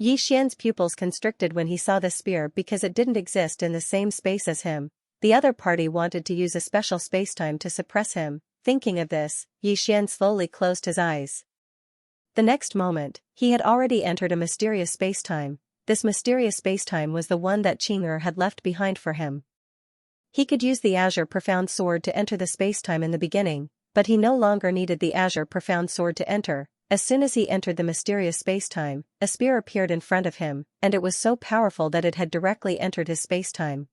Xian's pupils constricted when he saw the spear because it didn't exist in the same space as him. The other party wanted to use a special spacetime to suppress him. Thinking of this, Xian slowly closed his eyes. The next moment, he had already entered a mysterious spacetime. This mysterious spacetime was the one that Qing'er had left behind for him. He could use the Azure Profound Sword to enter the spacetime in the beginning, but he no longer needed the Azure Profound Sword to enter. As soon as he entered the mysterious spacetime, a spear appeared in front of him, and it was so powerful that it had directly entered his spacetime.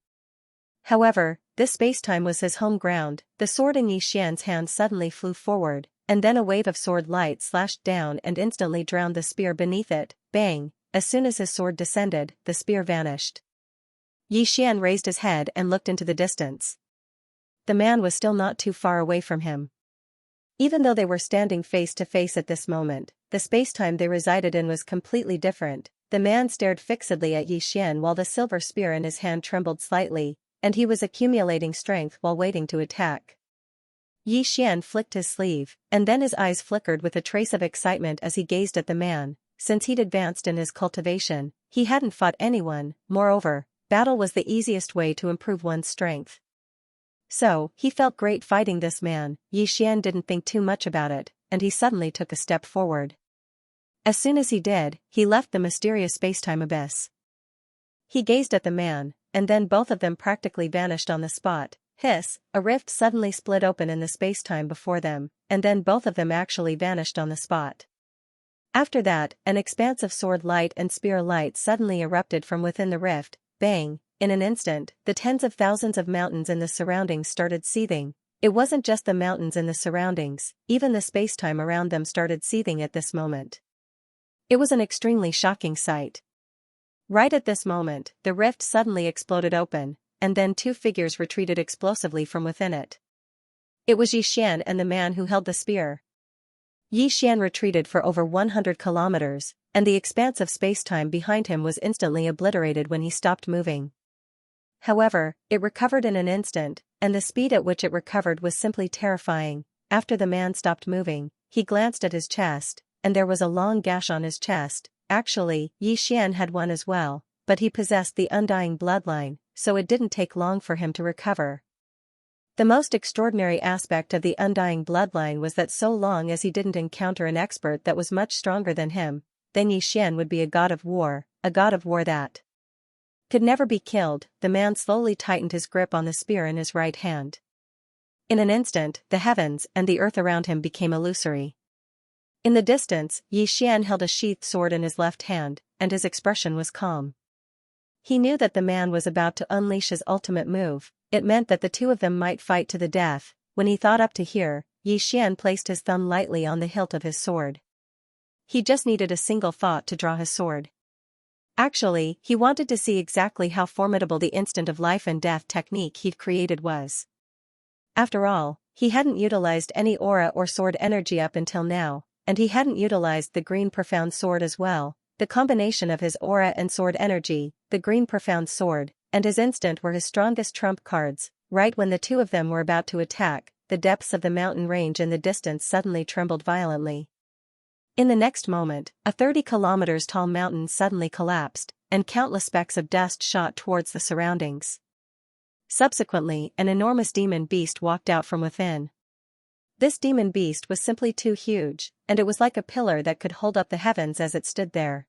However, this spacetime was his home ground. The sword in Xian's hand suddenly flew forward, and then a wave of sword light slashed down and instantly drowned the spear beneath it. Bang! As soon as his sword descended, the spear vanished. Xian raised his head and looked into the distance. The man was still not too far away from him. Even though they were standing face to face at this moment, the spacetime they resided in was completely different. The man stared fixedly at Xian while the silver spear in his hand trembled slightly, and he was accumulating strength while waiting to attack. Xian flicked his sleeve, and then his eyes flickered with a trace of excitement as he gazed at the man. Since he'd advanced in his cultivation, he hadn't fought anyone. Moreover, battle was the easiest way to improve one's strength. So, he felt great fighting this man. Xian didn't think too much about it, and he suddenly took a step forward. As soon as he did, he left the mysterious spacetime abyss. He gazed at the man, and then both of them practically vanished on the spot. Hiss! A rift suddenly split open in the spacetime before them, and then both of them actually vanished on the spot. After that, an expanse of sword light and spear light suddenly erupted from within the rift. Bang! In an instant, the tens of thousands of mountains in the surroundings started seething. It wasn't just the mountains in the surroundings, even the spacetime around them started seething at this moment. It was an extremely shocking sight. Right at this moment, the rift suddenly exploded open, and then two figures retreated explosively from within it. It was Xian and the man who held the spear. Yi Xian retreated for over 100 kilometers, and the expanse of space-time behind him was instantly obliterated when he stopped moving. However, it recovered in an instant, and the speed at which it recovered was simply terrifying. After the man stopped moving, he glanced at his chest, and there was a long gash on his chest. Actually, Yi Xian had one as well, but he possessed the undying bloodline, so it didn't take long for him to recover. The most extraordinary aspect of the undying bloodline was that so long as he didn't encounter an expert that was much stronger than him, then Yi Xian would be a god of war that could never be killed. The man slowly tightened his grip on the spear in his right hand. In an instant, the heavens and the earth around him became illusory. In the distance, Yi Xian held a sheathed sword in his left hand, and his expression was calm. He knew that the man was about to unleash his ultimate move. It meant that the two of them might fight to the death. When he thought up to here, Yi Xian placed his thumb lightly on the hilt of his sword. He just needed a single thought to draw his sword. Actually, he wanted to see exactly how formidable the instant of life and death technique he'd created was. After all, he hadn't utilized any aura or sword energy up until now, and he hadn't utilized the green profound sword as well. The combination of his aura and sword energy, the green profound sword, and his instant were his strongest trump cards. Right when the two of them were about to attack, the depths of the mountain range in the distance suddenly trembled violently. In the next moment, a 30 kilometers tall mountain suddenly collapsed, and countless specks of dust shot towards the surroundings. Subsequently, an enormous demon beast walked out from within. This demon beast was simply too huge, and it was like a pillar that could hold up the heavens as it stood there.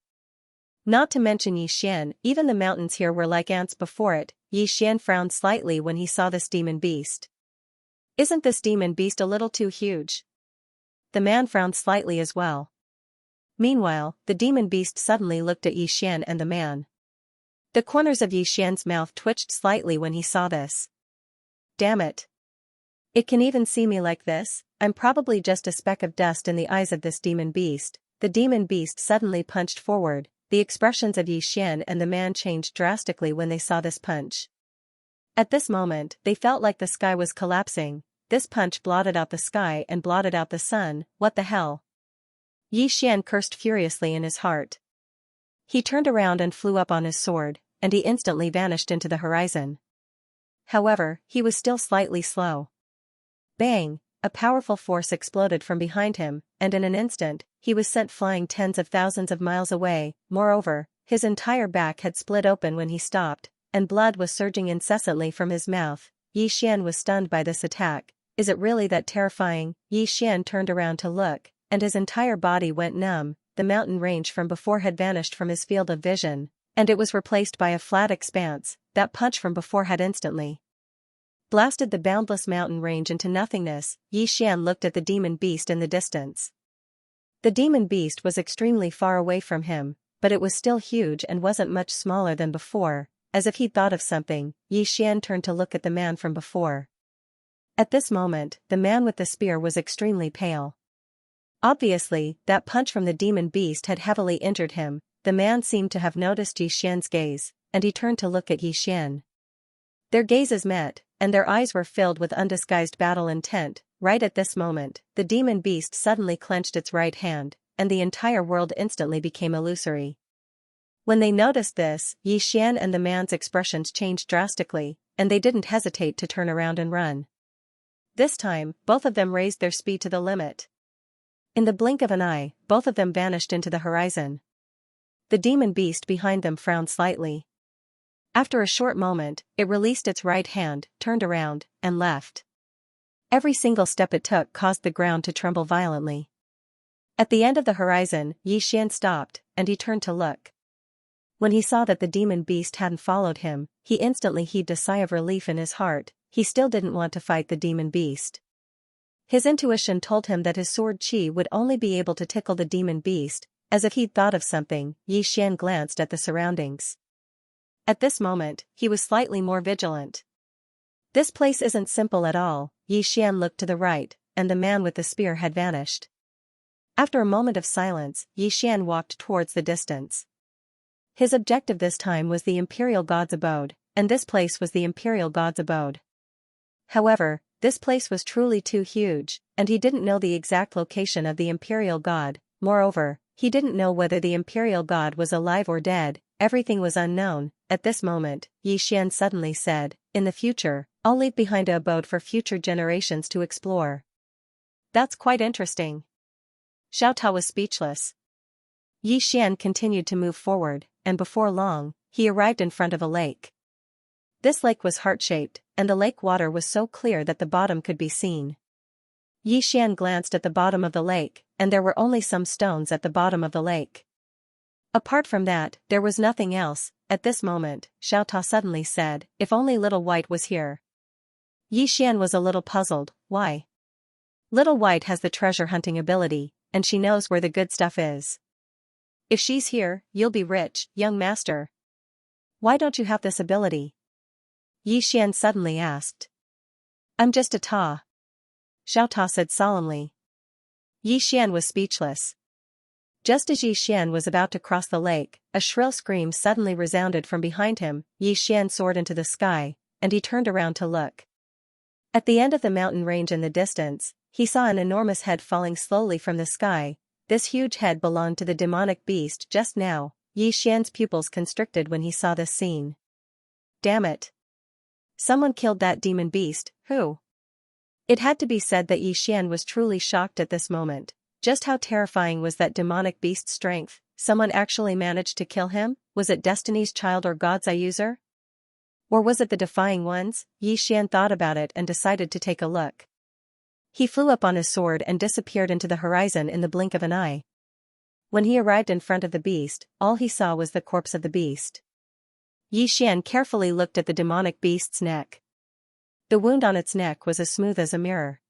Not to mention Yi Xian, even the mountains here were like ants before it. Yi Xian frowned slightly when he saw this demon beast. Isn't this demon beast a little too huge? The man frowned slightly as well. Meanwhile, the demon beast suddenly looked at Yi Xian and the man. The corners of Yi Xian's mouth twitched slightly when he saw this. Damn it. It can even see me like this. I'm probably just a speck of dust in the eyes of this demon beast. The demon beast suddenly punched forward. The expressions of Yi Xian and the man changed drastically when they saw this punch. At this moment, they felt like the sky was collapsing. This punch blotted out the sky and blotted out the sun. What the hell? Yi Xian cursed furiously in his heart. He turned around and flew up on his sword, and he instantly vanished into the horizon. However, he was still slightly slow. Bang! A powerful force exploded from behind him, and in an instant, he was sent flying tens of thousands of miles away. Moreover, his entire back had split open when he stopped, and blood was surging incessantly from his mouth. Yi Xian was stunned by this attack. Is it really that terrifying? Yi Xian turned around to look, and his entire body went numb. The mountain range from before had vanished from his field of vision, and it was replaced by a flat expanse. That punch from before had instantly blasted the boundless mountain range into nothingness. Yi Xian looked at the demon beast in the distance. The demon beast was extremely far away from him, but it was still huge and wasn't much smaller than before. As if he'd thought of something, Yi Xian turned to look at the man from before. At this moment, the man with the spear was extremely pale. Obviously, that punch from the demon beast had heavily injured him. The man seemed to have noticed Yi Xian's gaze, and he turned to look at Yi Xian. Their gazes met, and their eyes were filled with undisguised battle intent. Right at this moment, the demon beast suddenly clenched its right hand, and the entire world instantly became illusory. When they noticed this, Yi Xian and the man's expressions changed drastically, and they didn't hesitate to turn around and run. This time, both of them raised their speed to the limit. In the blink of an eye, both of them vanished into the horizon. The demon beast behind them frowned slightly. After a short moment, it released its right hand, turned around, and left. Every single step it took caused the ground to tremble violently. At the end of the horizon, Yi Xian stopped, and he turned to look. When he saw that the demon beast hadn't followed him, he instantly heaved a sigh of relief in his heart. He still didn't want to fight the demon beast. His intuition told him that his sword chi would only be able to tickle the demon beast. As if he'd thought of something, Yi Xian glanced at the surroundings. At this moment, he was slightly more vigilant. This place isn't simple at all. Yi Xian looked to the right, and the man with the spear had vanished. After a moment of silence, Yi Xian walked towards the distance. His objective this time was the Imperial God's abode, and this place was the Imperial God's abode. However, this place was truly too huge. and he didn't know the exact location of the imperial god. Moreover, he didn't know whether the imperial god was alive or dead. Everything was unknown. At this moment, Xian suddenly said, "In the future, I'll leave behind a abode for future generations to explore." That's quite interesting. Xiao Ta was speechless. Xian continued to move forward, and before long, he arrived in front of a lake. This lake was heart-shaped, and the lake water was so clear that the bottom could be seen. Xian glanced at the bottom of the lake, and there were only some stones at the bottom of the lake. Apart from that, there was nothing else. At this moment, Xiao Ta suddenly said, "If only Little White was here." Xian was a little puzzled. Why? Little White has the treasure hunting ability, and she knows where the good stuff is. If she's here, you'll be rich, young master. Why don't you have this ability? Xian suddenly asked. I'm just a Ta. Xiao Ta said solemnly. Xian was speechless. Just as Xian was about to cross the lake, a shrill scream suddenly resounded from behind him. Xian soared into the sky, and he turned around to look. At the end of the mountain range in the distance, he saw an enormous head falling slowly from the sky. This huge head belonged to the demonic beast just now. Xian's pupils constricted when he saw this scene. Damn it. Someone killed that demon beast. Who? It had to be said that Xian was truly shocked at this moment. Just how terrifying was that demonic beast's strength? Someone actually managed to kill him? Was it Destiny's Child or God's Eye user? Or was it the Defying Ones? Xian thought about it and decided to take a look. He flew up on his sword and disappeared into the horizon in the blink of an eye. When he arrived in front of the beast, all he saw was the corpse of the beast. Xian carefully looked at the demonic beast's neck. The wound on its neck was as smooth as a mirror.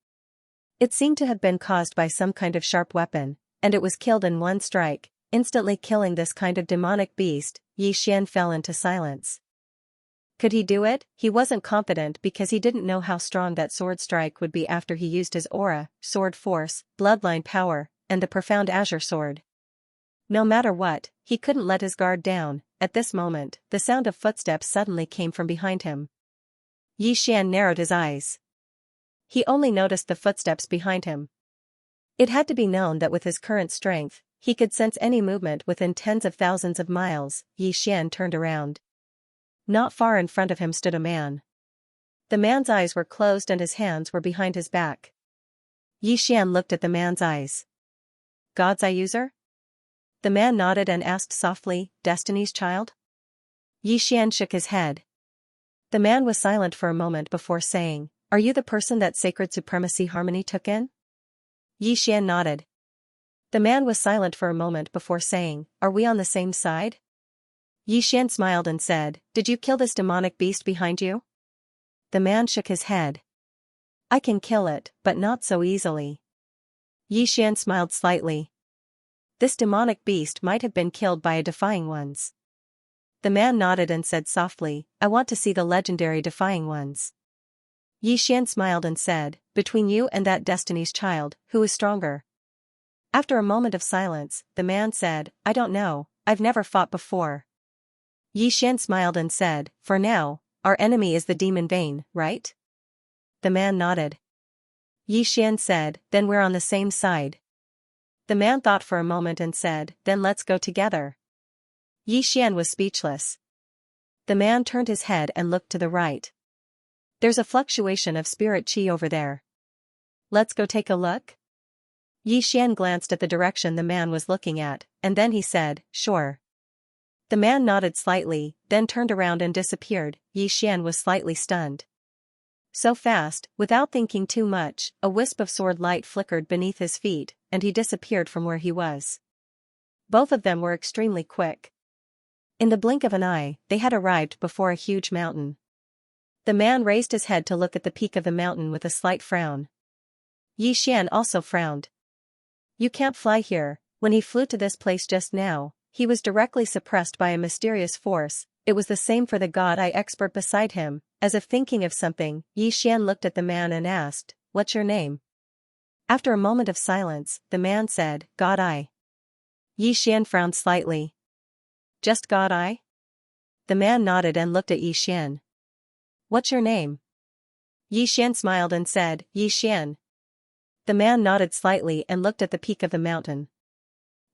It seemed to have been caused by some kind of sharp weapon, and it was killed in one strike, instantly killing this kind of demonic beast. Xian fell into silence. Could he do it? He wasn't confident because he didn't know how strong that sword strike would be after he used his aura, sword force, bloodline power, and the profound azure sword. No matter what, he couldn't let his guard down. At this moment, the sound of footsteps suddenly came from behind him. Xian narrowed his eyes. He only noticed the footsteps behind him. It had to be known that with his current strength, he could sense any movement within tens of thousands of miles. Xian turned around. Not far in front of him stood a man. The man's eyes were closed and his hands were behind his back. Xian looked at the man's eyes. God's Eye user? The man nodded and asked softly, Destiny's Child? Xian shook his head. The man was silent for a moment before saying, Are you the person that Sacred Supremacy Harmony took in? Xian nodded. The man was silent for a moment before saying, Are we on the same side? Xian smiled and said, Did you kill this demonic beast behind you? The man shook his head. I can kill it, but not so easily. Xian smiled slightly. This demonic beast might have been killed by a Defying Ones. The man nodded and said softly, I want to see the legendary Defying Ones. Xian smiled and said, Between you and that Destiny's Child, who is stronger? After a moment of silence, the man said, I don't know, I've never fought before. Xian smiled and said, For now, our enemy is the demon vein, right? The man nodded. Xian said, Then we're on the same side. The man thought for a moment and said, Then let's go together. Xian was speechless. The man turned his head and looked to the right. There's a fluctuation of spirit chi over there. Let's go take a look? Xian glanced at the direction the man was looking at, and then he said, Sure. The man nodded slightly, then turned around and disappeared. Xian was slightly stunned. So fast, without thinking too much, a wisp of sword light flickered beneath his feet, and he disappeared from where he was. Both of them were extremely quick. In the blink of an eye, they had arrived before a huge mountain. The man raised his head to look at the peak of the mountain with a slight frown. Xian also frowned. You can't fly here. When he flew to this place just now, he was directly suppressed by a mysterious force. It was the same for the God Eye expert beside him. As if thinking of something, Xian looked at the man and asked, What's your name? After a moment of silence, the man said, God Eye. Xian frowned slightly. Just God Eye? The man nodded and looked at Xian. What's your name? Xian smiled and said, Xian. The man nodded slightly and looked at the peak of the mountain.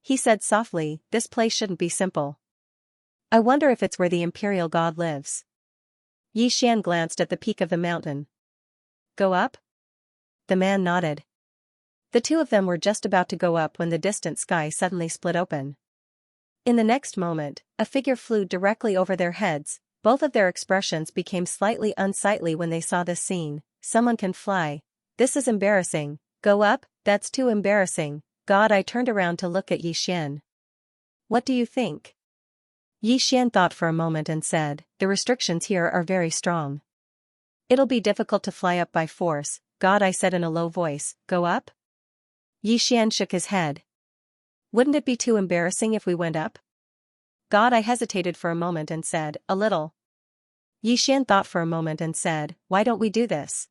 He said softly, "This place shouldn't be simple. I wonder if it's where the imperial god lives." Xian glanced at the peak of the mountain. "Go up?" The man nodded. The two of them were just about to go up when the distant sky suddenly split open. In the next moment, a figure flew directly over their heads. Both of their expressions became slightly unsightly when they saw this scene. "Someone can fly. This is embarrassing. Go up? That's too embarrassing." God, I turned around to look at Xian. "What do you think?" Xian thought for a moment and said, "The restrictions here are very strong. It'll be difficult to fly up by force." "God," I said in a low voice, "Go up?" Xian shook his head. "Wouldn't it be too embarrassing if we went up?" God, I hesitated for a moment and said, "A little." Xian thought for a moment and said, "Why don't we do this?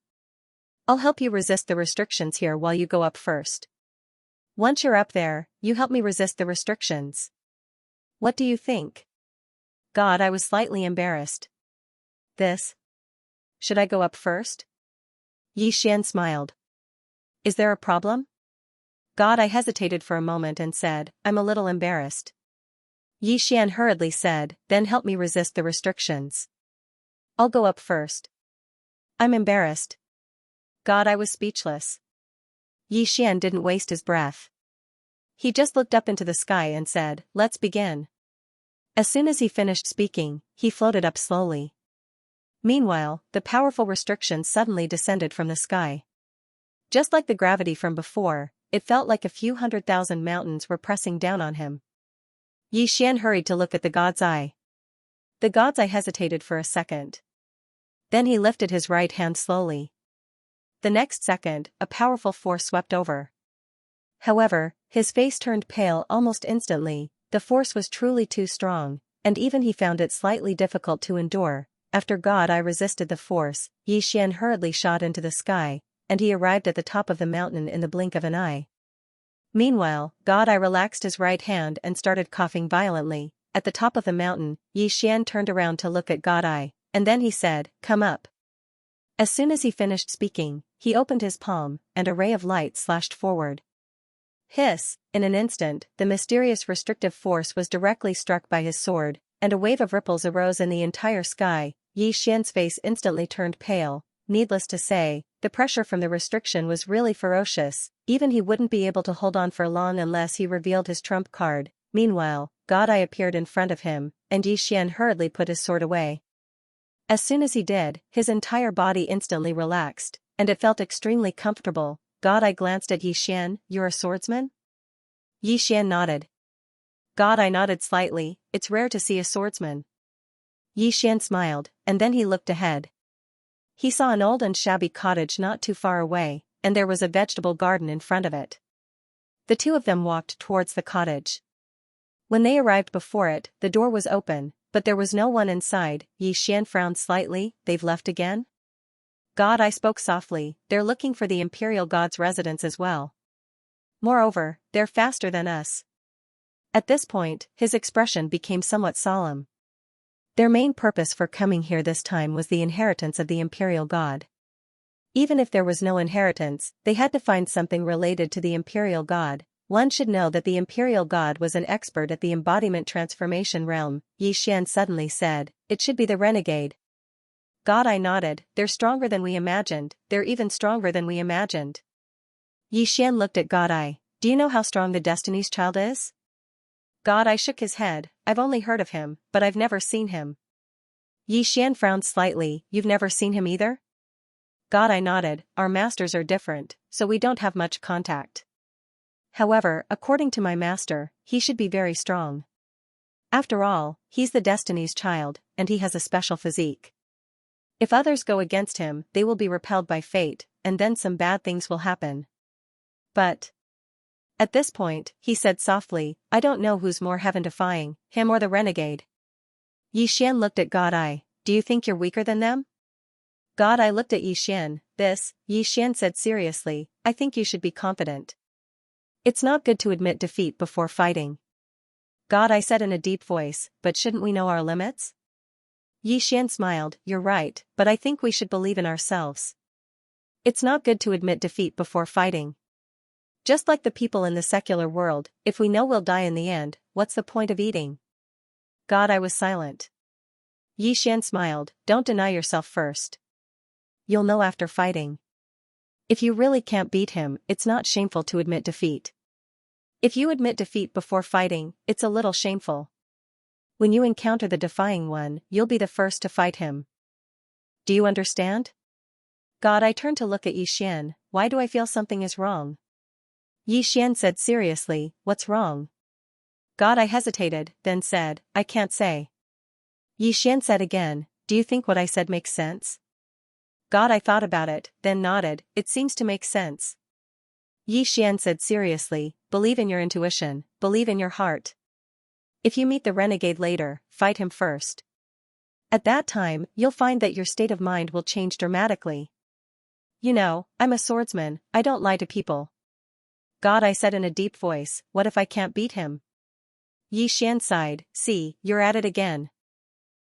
I'll help you resist the restrictions here while you go up first. Once you're up there, you help me resist the restrictions. What do you think?" God, I was slightly embarrassed. "This? Should I go up first?" Xian smiled. "Is there a problem?" God, I hesitated for a moment and said, "I'm a little embarrassed." Xian hurriedly said, "Then help me resist the restrictions. I'll go up first." "I'm embarrassed." God, I was speechless. Xian didn't waste his breath. He just looked up into the sky and said, "Let's begin." As soon as he finished speaking, he floated up slowly. Meanwhile, the powerful restrictions suddenly descended from the sky. Just like the gravity from before, it felt like a few 100,000 mountains were pressing down on him. Xian hurried to look at the god's eye. The god's eye hesitated for a second. Then he lifted his right hand slowly. The next second, a powerful force swept over. However, his face turned pale almost instantly. The force was truly too strong, and even he found it slightly difficult to endure. After God I resisted the force, Xian hurriedly shot into the sky, and he arrived at the top of the mountain in the blink of an eye. Meanwhile, God I relaxed his right hand and started coughing violently. At the top of the mountain, Xian turned around to look at God I, and then he said, "Come up." As soon as he finished speaking, he opened his palm, and a ray of light slashed forward. Hiss! In an instant, the mysterious restrictive force was directly struck by his sword, and a wave of ripples arose in the entire sky. Xian's face instantly turned pale. Needless to say, the pressure from the restriction was really ferocious. Even he wouldn't be able to hold on for long unless he revealed his trump card. Meanwhile, God I appeared in front of him, and Xian hurriedly put his sword away. As soon as he did, his entire body instantly relaxed, and it felt extremely comfortable. God I glanced at Xian, "You're a swordsman?" Xian nodded. God I nodded slightly, "It's rare to see a swordsman." Xian smiled, and then he looked ahead. He saw an old and shabby cottage not too far away, and there was a vegetable garden in front of it. The two of them walked towards the cottage. When they arrived before it, the door was open, but there was no one inside. Xian frowned slightly. "They've left again?" God I spoke softly, "They're looking for the imperial god's residence as well. Moreover, they're faster than us." At this point, his expression became somewhat solemn. Their main purpose for coming here this time was the inheritance of the imperial god. Even if there was no inheritance, they had to find something related to the imperial god. One should know that the imperial god was an expert at the embodiment transformation realm. Xian suddenly said, "It should be the renegade." God I nodded, "They're stronger than we imagined, they're even stronger than we imagined." Xian looked at God I, "Do you know how strong the Destiny's Child is?" God I shook his head, "I've only heard of him, but I've never seen him." Xian frowned slightly, "You've never seen him either?" God I nodded, "Our masters are different, so we don't have much contact. However, according to my master, he should be very strong. After all, he's the Destiny's Child, and he has a special physique. If others go against him, they will be repelled by fate, and then some bad things will happen. But at this point, he said softly, "I don't know who's more heaven-defying, him or the renegade." Xian looked at God I, "Do you think you're weaker than them?" God I looked at Xian. Xian said seriously, "I think you should be confident. It's not good to admit defeat before fighting." God I said in a deep voice, "But shouldn't we know our limits?" Xian smiled, "You're right, but I think we should believe in ourselves. It's not good to admit defeat before fighting." Just like the people in the secular world, if we know we'll die in the end, what's the point of eating? God, I was silent. Xian smiled, don't deny yourself first. You'll know after fighting. If you really can't beat him, it's not shameful to admit defeat. If you admit defeat before fighting, it's a little shameful. When you encounter the defying one, you'll be the first to fight him. Do you understand? God, I turned to look at Xian. Why do I feel something is wrong? Xian said seriously, what's wrong? God, I hesitated, then said, I can't say. Xian said again, do you think what I said makes sense? God, I thought about it, then nodded, it seems to make sense. Xian said seriously, believe in your intuition, believe in your heart. If you meet the renegade later, fight him first. At that time, you'll find that your state of mind will change dramatically. You know, I'm a swordsman, I don't lie to people. God, I said in a deep voice, what if I can't beat him? Xian sighed, see, you're at it again.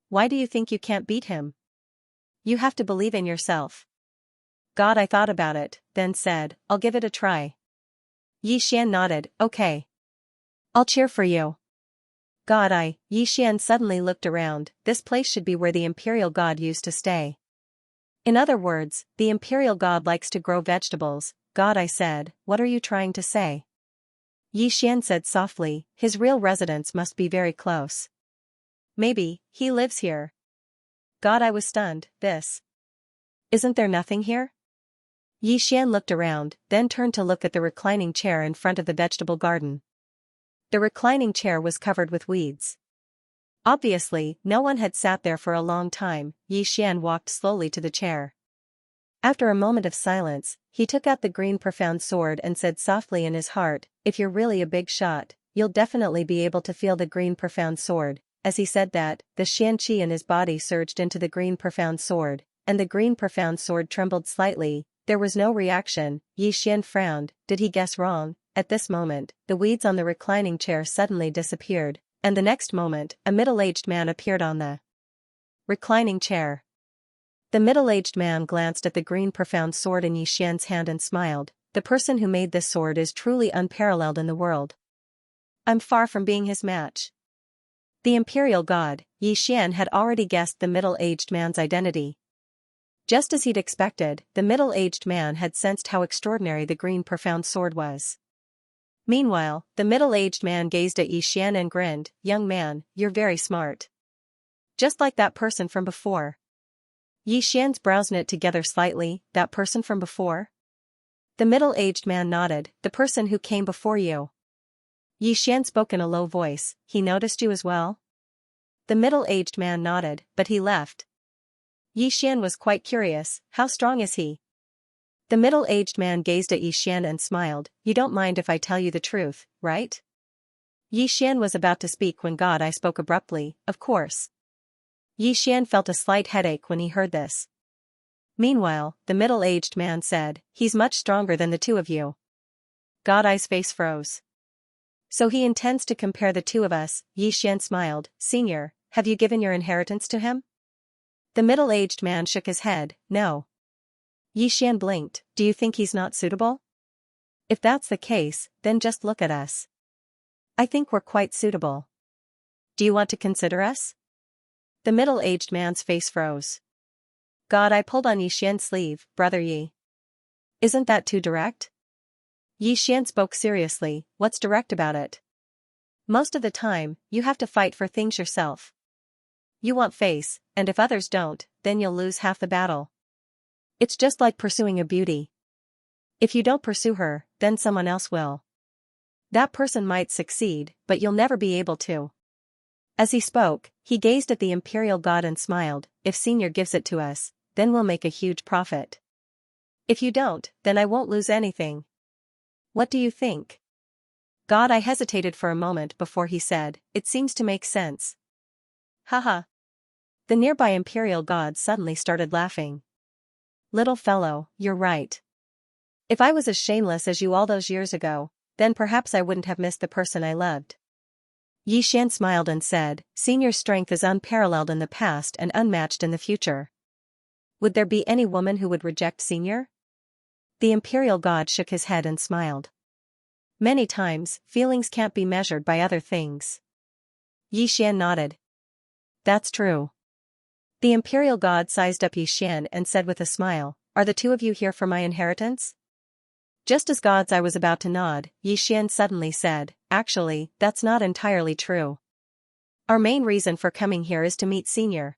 Why do you think you can't beat him? You have to believe in yourself. God, I thought about it, then said, I'll give it a try. Xian nodded, okay. I'll cheer for you. God, Xian suddenly looked around, this place should be where the imperial god used to stay. In other words, the imperial god likes to grow vegetables. God, I said, what are you trying to say? Xian said softly, his real residence must be very close. Maybe, he lives here. God, I was stunned, Isn't there nothing here? Xian looked around, then turned to look at the reclining chair in front of the vegetable garden. The reclining chair was covered with weeds. Obviously, no one had sat there for a long time. Xian walked slowly to the chair. After a moment of silence, he took out the green profound sword and said softly in his heart, if you're really a big shot, you'll definitely be able to feel the green profound sword. As he said that, the Xianxia in his body surged into the green profound sword, and the green profound sword trembled slightly. There was no reaction. Xian frowned, did he guess wrong? At this moment, the weeds on the reclining chair suddenly disappeared, and the next moment, a middle-aged man appeared on the reclining chair. The middle-aged man glanced at the green profound sword in Xian's hand and smiled, the person who made this sword is truly unparalleled in the world. I'm far from being his match. The imperial god, Xian had already guessed the middle-aged man's identity. Just as he'd expected, the middle-aged man had sensed how extraordinary the green profound sword was. Meanwhile, the middle-aged man gazed at Xian and grinned, young man, you're very smart. Just like that person from before. Xian's brows knit together slightly, that person from before? The middle-aged man nodded, the person who came before you. Xian spoke in a low voice, he noticed you as well? The middle-aged man nodded, but he left. Xian was quite curious, how strong is he? The middle-aged man gazed at Xian and smiled, you don't mind if I tell you the truth, right? Xian was about to speak when God I spoke abruptly, of course. Xian felt a slight headache when he heard this. Meanwhile, the middle-aged man said, he's much stronger than the two of you. God I's face froze. So he intends to compare the two of us. Xian smiled, Senior, have you given your inheritance to him? The middle-aged man shook his head, no. Xian blinked, do you think he's not suitable? If that's the case, then just look at us. I think we're quite suitable. Do you want to consider us? The middle-aged man's face froze. God I pulled on Xian's sleeve, brother Yi. Isn't that too direct? Xian spoke seriously, what's direct about it? Most of the time, you have to fight for things yourself. You want face, and if others don't, then you'll lose half the battle. It's just like pursuing a beauty. If you don't pursue her, then someone else will. That person might succeed, but you'll never be able to. As he spoke, he gazed at the imperial god and smiled, if Senior gives it to us, then we'll make a huge profit. If you don't, then I won't lose anything. What do you think? God I hesitated for a moment before he said, it seems to make sense. Haha. The nearby imperial god suddenly started laughing. Little fellow, you're right. If I was as shameless as you all those years ago, then perhaps I wouldn't have missed the person I loved. Xian smiled and said, Senior's strength is unparalleled in the past and unmatched in the future. Would there be any woman who would reject Senior? The imperial god shook his head and smiled. Many times, feelings can't be measured by other things. Xian nodded. That's true. The imperial god sized up Xian and said with a smile, are the two of you here for my inheritance? Just as gods I was about to nod, Xian suddenly said, actually, that's not entirely true. Our main reason for coming here is to meet Senior.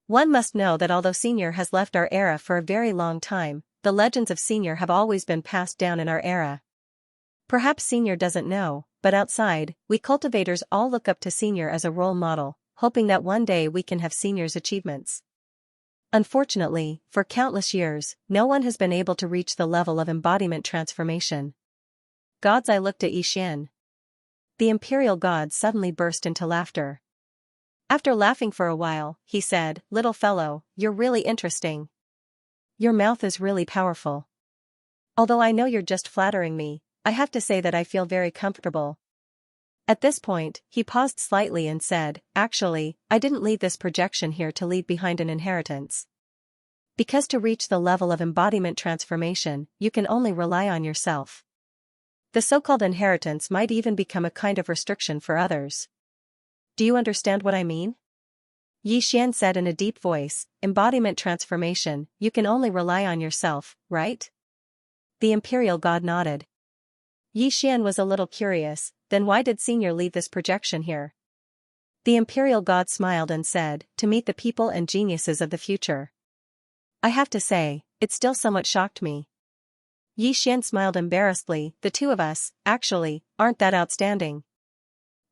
One must know that although Senior has left our era for a very long time, the legends of Senior have always been passed down in our era. Perhaps Senior doesn't know, but outside, we cultivators all look up to Senior as a role model, hoping that one day we can have Senior's achievements. Unfortunately, for countless years, no one has been able to reach the level of embodiment transformation. Gods, I looked at Xian. The imperial god suddenly burst into laughter. After laughing for a while, he said, little fellow, you're really interesting. Your mouth is really powerful. Although I know you're just flattering me, I have to say that I feel very comfortable. At this point, he paused slightly and said, actually, I didn't leave this projection here to leave behind an inheritance. Because to reach the level of embodiment transformation, you can only rely on yourself. The so-called inheritance might even become a kind of restriction for others. Do you understand what I mean? Xian said in a deep voice, embodiment transformation, you can only rely on yourself, right? The imperial god nodded. Xian was a little curious, then why did Senior leave this projection here? The imperial god smiled and said, to meet the people and geniuses of the future. I have to say, it still somewhat shocked me. Xian smiled embarrassedly, the two of us, actually, aren't that outstanding.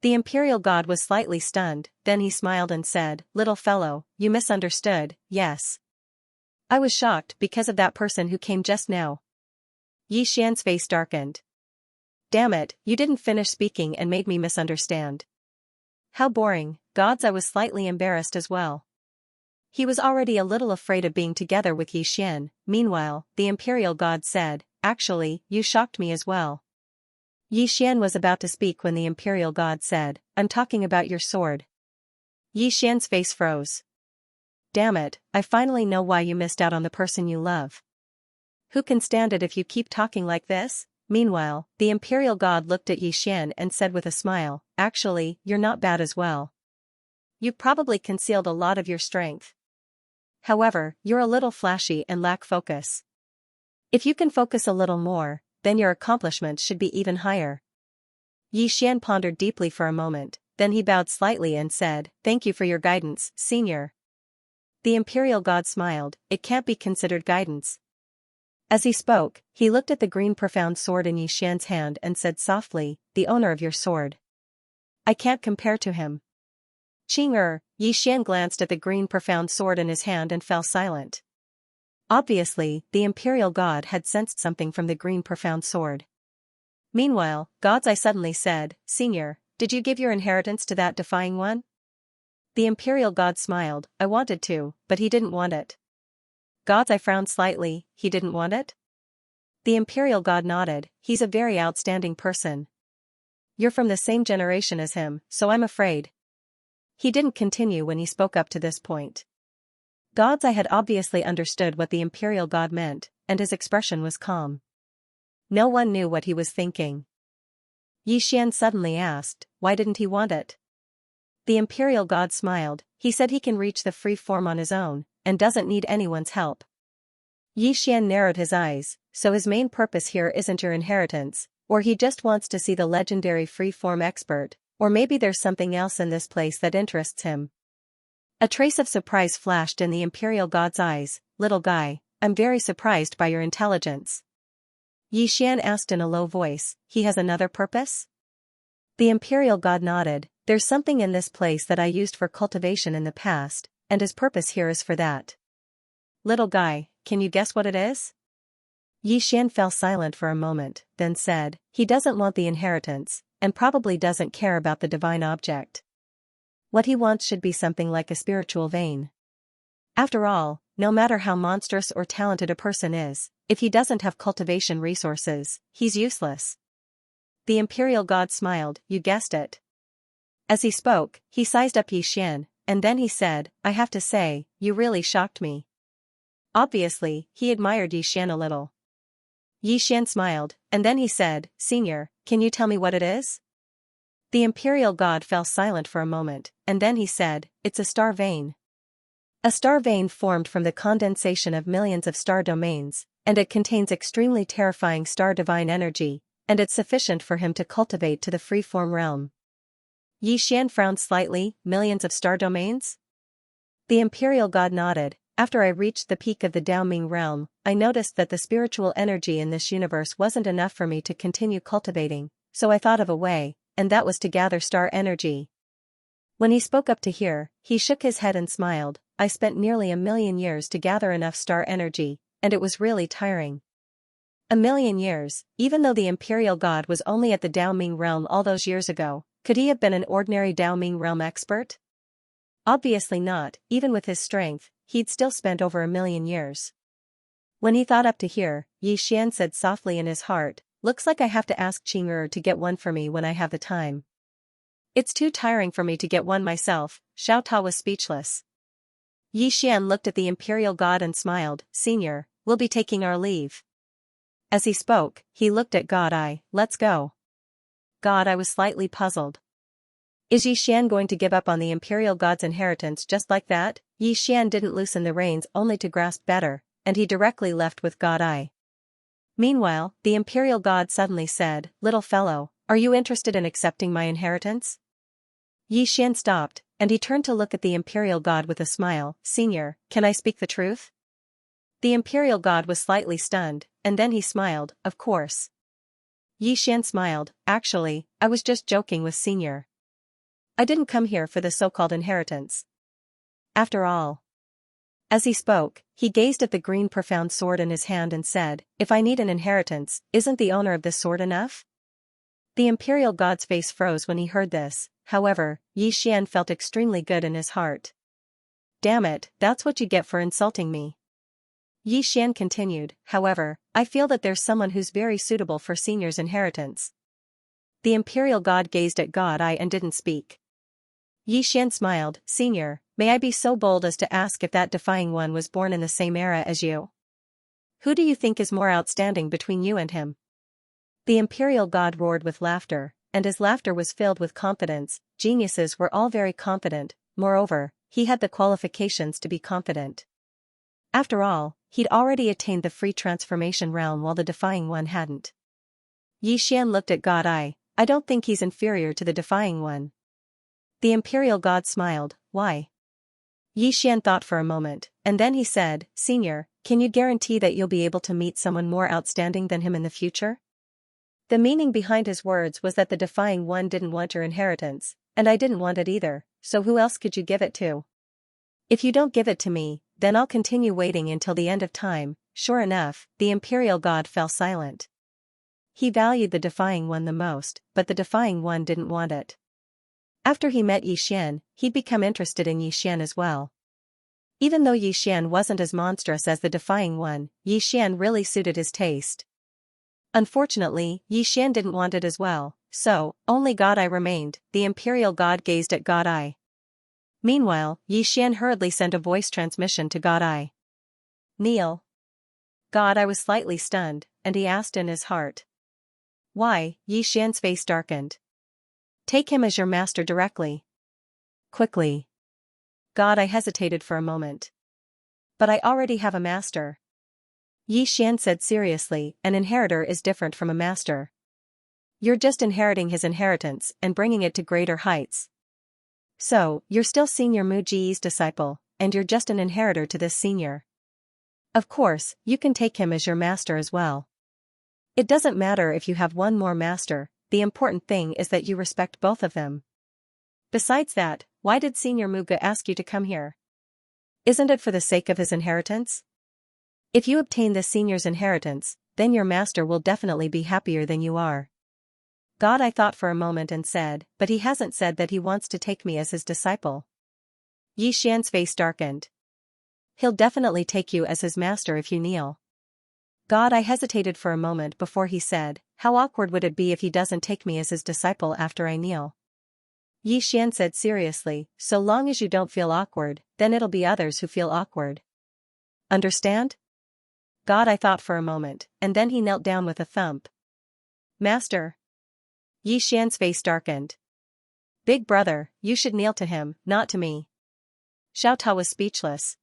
The imperial god was slightly stunned, then he smiled and said, little fellow, you misunderstood, yes. I was shocked because of that person who came just now. Xian's face darkened. Damn it, you didn't finish speaking and made me misunderstand. How boring, gods. I was slightly embarrassed as well. He was already a little afraid of being together with Xian. Meanwhile, the imperial god said, actually, you shocked me as well. Xian was about to speak when the imperial god said, I'm talking about your sword. Xian's face froze. Damn it, I finally know why you missed out on the person you love. Who can stand it if you keep talking like this? Meanwhile, the imperial god looked at Xian and said with a smile, actually, you're not bad as well. You probably concealed a lot of your strength. However, you're a little flashy and lack focus. If you can focus a little more, then your accomplishments should be even higher. Xian pondered deeply for a moment, then he bowed slightly and said, thank you for your guidance, Senior. The imperial god smiled, it can't be considered guidance. As he spoke, he looked at the green profound sword in Xian's hand and said softly, the owner of your sword. I can't compare to him. Xian glanced at the green profound sword in his hand and fell silent. Obviously, the imperial god had sensed something from the green profound sword. Meanwhile, gods, I suddenly said, Senior, did you give your inheritance to that defying one? The imperial god smiled, I wanted to, but he didn't want it. Gods, I frowned slightly, he didn't want it? The imperial god nodded, he's a very outstanding person. You're from the same generation as him, so I'm afraid. He didn't continue when he spoke up to this point. Gods, I had obviously understood what the imperial god meant, and his expression was calm. No one knew what he was thinking. Xian suddenly asked, why didn't he want it? The imperial god smiled, he said he can reach the free form on his own, and doesn't need anyone's help. Xian narrowed his eyes, so his main purpose here isn't your inheritance, or he just wants to see the legendary free-form expert, or maybe there's something else in this place that interests him. A trace of surprise flashed in the imperial god's eyes, little guy, I'm very surprised by your intelligence. Xian asked in a low voice, he has another purpose? The imperial god nodded, there's something in this place that I used for cultivation in the past, and his purpose here is for that. Little guy, can you guess what it is? Xian fell silent for a moment, then said, he doesn't want the inheritance, and probably doesn't care about the divine object. What he wants should be something like a spiritual vein. After all, no matter how monstrous or talented a person is, if he doesn't have cultivation resources, he's useless. The imperial god smiled, you guessed it. As he spoke, he sized up Xian, and then he said, I have to say, you really shocked me. Obviously, he admired Xian a little. Yi Xian smiled, and then he said, Senior, can you tell me what it is? The imperial god fell silent for a moment, and then he said, it's a star vein. A star vein formed from the condensation of millions of star domains, and it contains extremely terrifying star divine energy, and it's sufficient for him to cultivate to the free-form realm. Yi Xian frowned slightly, millions of star domains? The imperial god nodded. After I reached the peak of the Daoming realm, I noticed that the spiritual energy in this universe wasn't enough for me to continue cultivating, so I thought of a way, and that was to gather star energy. When he spoke up to here, he shook his head and smiled. I spent nearly 1,000,000 years to gather enough star energy, and it was really tiring. 1,000,000 years, even though the imperial god was only at the Daoming realm all those years ago, could he have been an ordinary Daoming realm expert? Obviously not. Even with his strength, he'd still spent over 1,000,000 years. When he thought up to here, Yi Xian said softly in his heart, looks like I have to ask Qing'er to get one for me when I have the time. It's too tiring for me to get one myself. Xiao Ta was speechless. Yi Xian looked at the imperial god and smiled, Senior, we'll be taking our leave. As he spoke, he looked at God Eye, let's go. God Eye was slightly puzzled. Is Yi Xian going to give up on the imperial god's inheritance just like that? Yi Xian didn't loosen the reins only to grasp better, and he directly left with God Eye. Meanwhile, the imperial god suddenly said, little fellow, are you interested in accepting my inheritance? Yi Xian stopped, and he turned to look at the imperial god with a smile, Senior, can I speak the truth? The imperial god was slightly stunned, and then he smiled, of course. Yi Xian smiled, actually, I was just joking with Senior. I didn't come here for the so-called inheritance. After all. As he spoke, he gazed at the green profound sword in his hand and said, if I need an inheritance, isn't the owner of this sword enough? The imperial god's face froze when he heard this, however, Yi Xian felt extremely good in his heart. Damn it, that's what you get for insulting me. Yi Xian continued, however, I feel that there's someone who's very suitable for Senior's inheritance. The imperial god gazed at God Eye and didn't speak. Yi Xian smiled, Senior, may I be so bold as to ask if that defying one was born in the same era as you? Who do you think is more outstanding between you and him? The imperial god roared with laughter, and his laughter was filled with confidence. Geniuses were all very confident, moreover, he had the qualifications to be confident. After all, he'd already attained the free transformation realm while the defying one hadn't. Yi Xian looked at God Eye, I don't think he's inferior to the defying one. The imperial god smiled, why? Yi Xian thought for a moment, and then he said, Senior, can you guarantee that you'll be able to meet someone more outstanding than him in the future? The meaning behind his words was that the defying one didn't want your inheritance, and I didn't want it either, so who else could you give it to? If you don't give it to me, then I'll continue waiting until the end of time. Sure enough, the imperial god fell silent. He valued the defying one the most, but the defying one didn't want it. After he met Yi Xian, he'd become interested in Yi Xian as well. Even though Yi Xian wasn't as monstrous as the defying one, Yi Xian really suited his taste. Unfortunately, Yi Xian didn't want it as well, so, only God Eye remained. The imperial god gazed at God Eye. Meanwhile, Yi Xian hurriedly sent a voice transmission to God Eye. Kneel. God Eye was slightly stunned, and he asked in his heart. Why? Yi Xian's face darkened. Take him as your master directly. Quickly. God Eye hesitated for a moment. But I already have a master. Yi Xian said seriously, an inheritor is different from a master. You're just inheriting his inheritance and bringing it to greater heights. So, you're still Senior Mu Ji's disciple, and you're just an inheritor to this senior. Of course, you can take him as your master as well. It doesn't matter if you have one more master, the important thing is that you respect both of them. Besides that, why did Senior Muga ask you to come here? Isn't it for the sake of his inheritance? If you obtain the senior's inheritance, then your master will definitely be happier than you are. God Eye thought for a moment and said, but he hasn't said that he wants to take me as his disciple. Yi Xian's face darkened. He'll definitely take you as his master if you kneel. God Eye hesitated for a moment before he said, how awkward would it be if he doesn't take me as his disciple after I kneel? Yi Xian said seriously, so long as you don't feel awkward, then it'll be others who feel awkward. Understand? God, I thought for a moment, and then he knelt down with a thump. Master. Xian's face darkened. Big brother, you should kneel to him, not to me. Xiao Tao was speechless.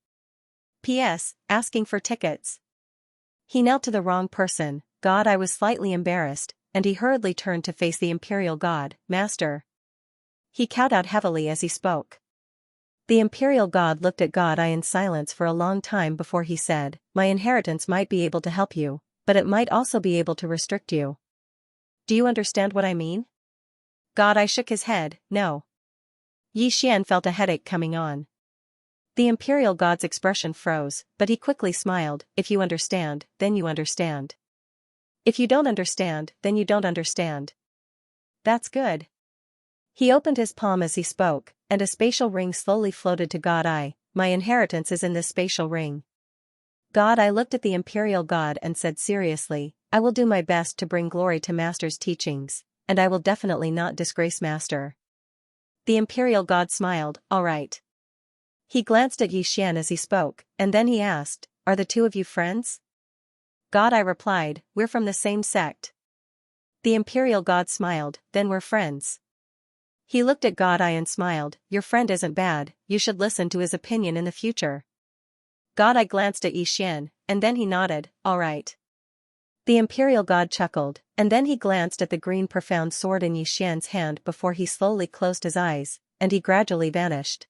P.S. Asking for tickets. He knelt to the wrong person. God, I was slightly embarrassed, and he hurriedly turned to face the imperial god. Master. He cowed out heavily as he spoke. The imperial god looked at God I in silence for a long time before he said, my inheritance might be able to help you, but it might also be able to restrict you. Do you understand what I mean? God I shook his head, no. Xian felt a headache coming on. The imperial god's expression froze, but he quickly smiled. If you understand, then you understand. If you don't understand, then you don't understand. That's good. He opened his palm as he spoke, and a spatial ring slowly floated to God I. My inheritance is in this spatial ring. God I looked at the imperial god and said seriously, I will do my best to bring glory to Master's teachings, and I will definitely not disgrace Master. The imperial god smiled, all right. He glanced at Xian as he spoke, and then he asked, are the two of you friends? God I replied, we're from the same sect. The imperial god smiled, then we're friends. He looked at God I and smiled, your friend isn't bad, you should listen to his opinion in the future. God I glanced at Xian, and then he nodded, all right. The imperial god chuckled, and then he glanced at the green profound sword in Xian's hand before he slowly closed his eyes, and he gradually vanished.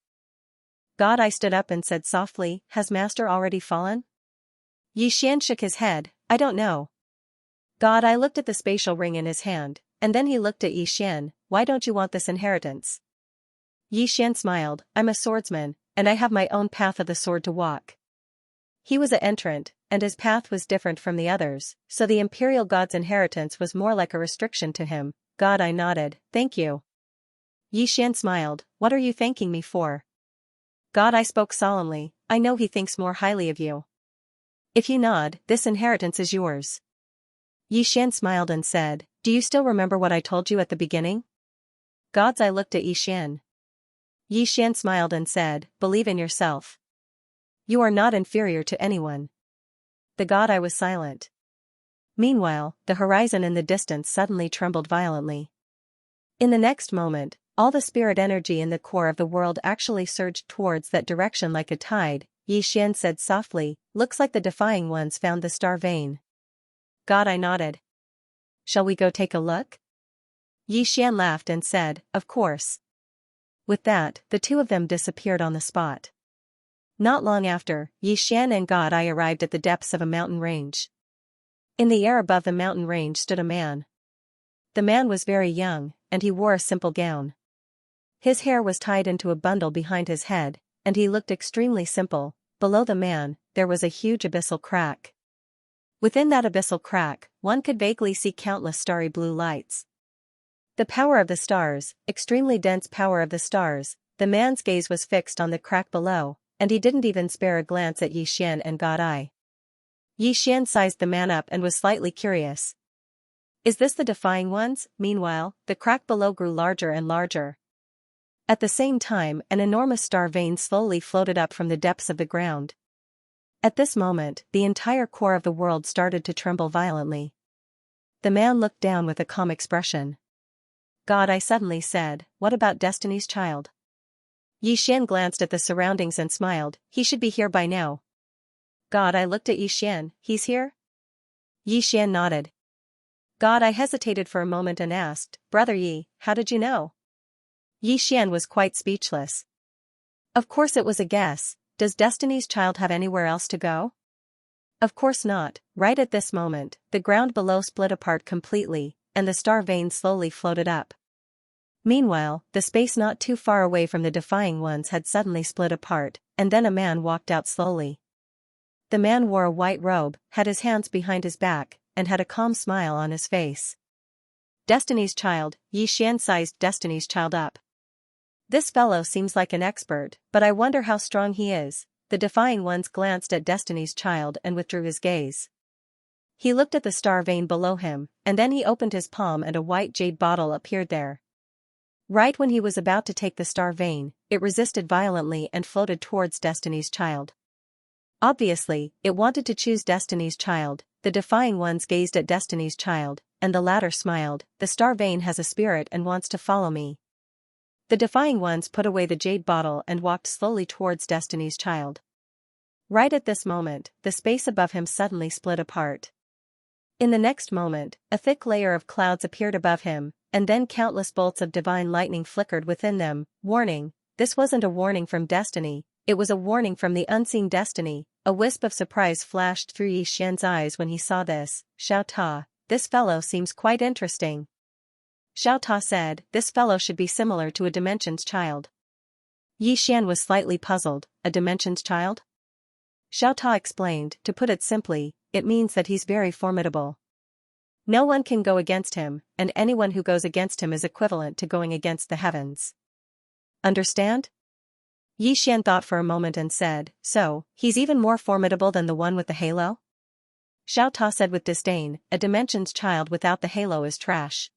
God I stood up and said softly, has Master already fallen? Xian shook his head, I don't know. God I looked at the spatial ring in his hand, and then he looked at Xian, why don't you want this inheritance? Xian smiled, I'm a swordsman, and I have my own path of the sword to walk. He was an entrant, and his path was different from the others, so the imperial god's inheritance was more like a restriction to him. God I nodded, thank you. Xian smiled, what are you thanking me for? God I spoke solemnly, I know he thinks more highly of you. If you nod, this inheritance is yours. Xian smiled and said, do you still remember what I told you at the beginning? God's eye looked at Xian. Xian smiled and said, believe in yourself. You are not inferior to anyone. The god I was silent. Meanwhile, the horizon in the distance suddenly trembled violently. In the next moment, all the spirit energy in the core of the world actually surged towards that direction like a tide. Xian said softly, looks like the defying ones found the star vein. God I nodded. Shall we go take a look? Xian laughed and said, of course. With that, the two of them disappeared on the spot. Not long after, Xian and God I arrived at the depths of a mountain range. In the air above the mountain range stood a man. The man was very young, and he wore a simple gown. His hair was tied into a bundle behind his head, and he looked extremely simple. Below the man, there was a huge abyssal crack. Within that abyssal crack, one could vaguely see countless starry blue lights. The power of the stars, extremely dense power of the stars, the man's gaze was fixed on the crack below, and he didn't even spare a glance at Xian and God I. Xian sized the man up and was slightly curious. Is this the defying ones? Meanwhile, the crack below grew larger and larger. At the same time, an enormous star vein slowly floated up from the depths of the ground. At this moment, the entire core of the world started to tremble violently. The man looked down with a calm expression. God I suddenly said, what about Destiny's Child? Xian glanced at the surroundings and smiled, he should be here by now. God I looked at Xian, he's here? Xian nodded. God I hesitated for a moment and asked, Brother Yi, how did you know? Xian was quite speechless. Of course it was a guess. Does Destiny's Child have anywhere else to go? Of course not. Right at this moment, the ground below split apart completely, and the star vein slowly floated up. Meanwhile, the space not too far away from the defying ones had suddenly split apart, and then a man walked out slowly. The man wore a white robe, had his hands behind his back, and had a calm smile on his face. Destiny's Child. Xian sized Destiny's Child up. This fellow seems like an expert, but I wonder how strong he is. The defying ones glanced at Destiny's Child and withdrew his gaze. He looked at the star vein below him, and then he opened his palm and a white jade bottle appeared there. Right when he was about to take the star vein, it resisted violently and floated towards Destiny's Child. Obviously, it wanted to choose Destiny's Child. The defying ones gazed at Destiny's Child, and the latter smiled. The star vein has a spirit and wants to follow me. The defying ones put away the jade bottle and walked slowly towards Destiny's Child. Right at this moment, the space above him suddenly split apart. In the next moment, a thick layer of clouds appeared above him, and then countless bolts of divine lightning flickered within them. Warning. This wasn't a warning from Destiny, it was a warning from the unseen Destiny. A wisp of surprise flashed through Yi Xian's eyes when he saw this. Xiao Ta, this fellow seems quite interesting. Xiao Ta said, this fellow should be similar to a Dimensions child. Yi Xian was slightly puzzled. A Dimensions child? Xiao Ta explained, to put it simply, it means that he's very formidable. No one can go against him, and anyone who goes against him is equivalent to going against the heavens. Understand? Yi Xian thought for a moment and said, so, he's even more formidable than the one with the halo? Xiao Ta said with disdain, a Dimensions child without the halo is trash.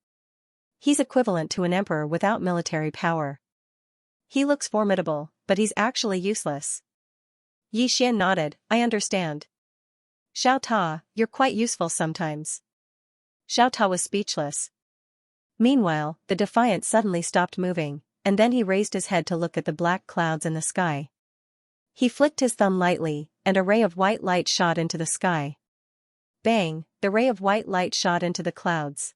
He's equivalent to an emperor without military power. He looks formidable, but he's actually useless. Yi Xian nodded, I understand. Xiao Ta, you're quite useful sometimes. Xiao Ta was speechless. Meanwhile, the Defiant suddenly stopped moving, and then he raised his head to look at the black clouds in the sky. He flicked his thumb lightly, and a ray of white light shot into the sky. Bang, the ray of white light shot into the clouds.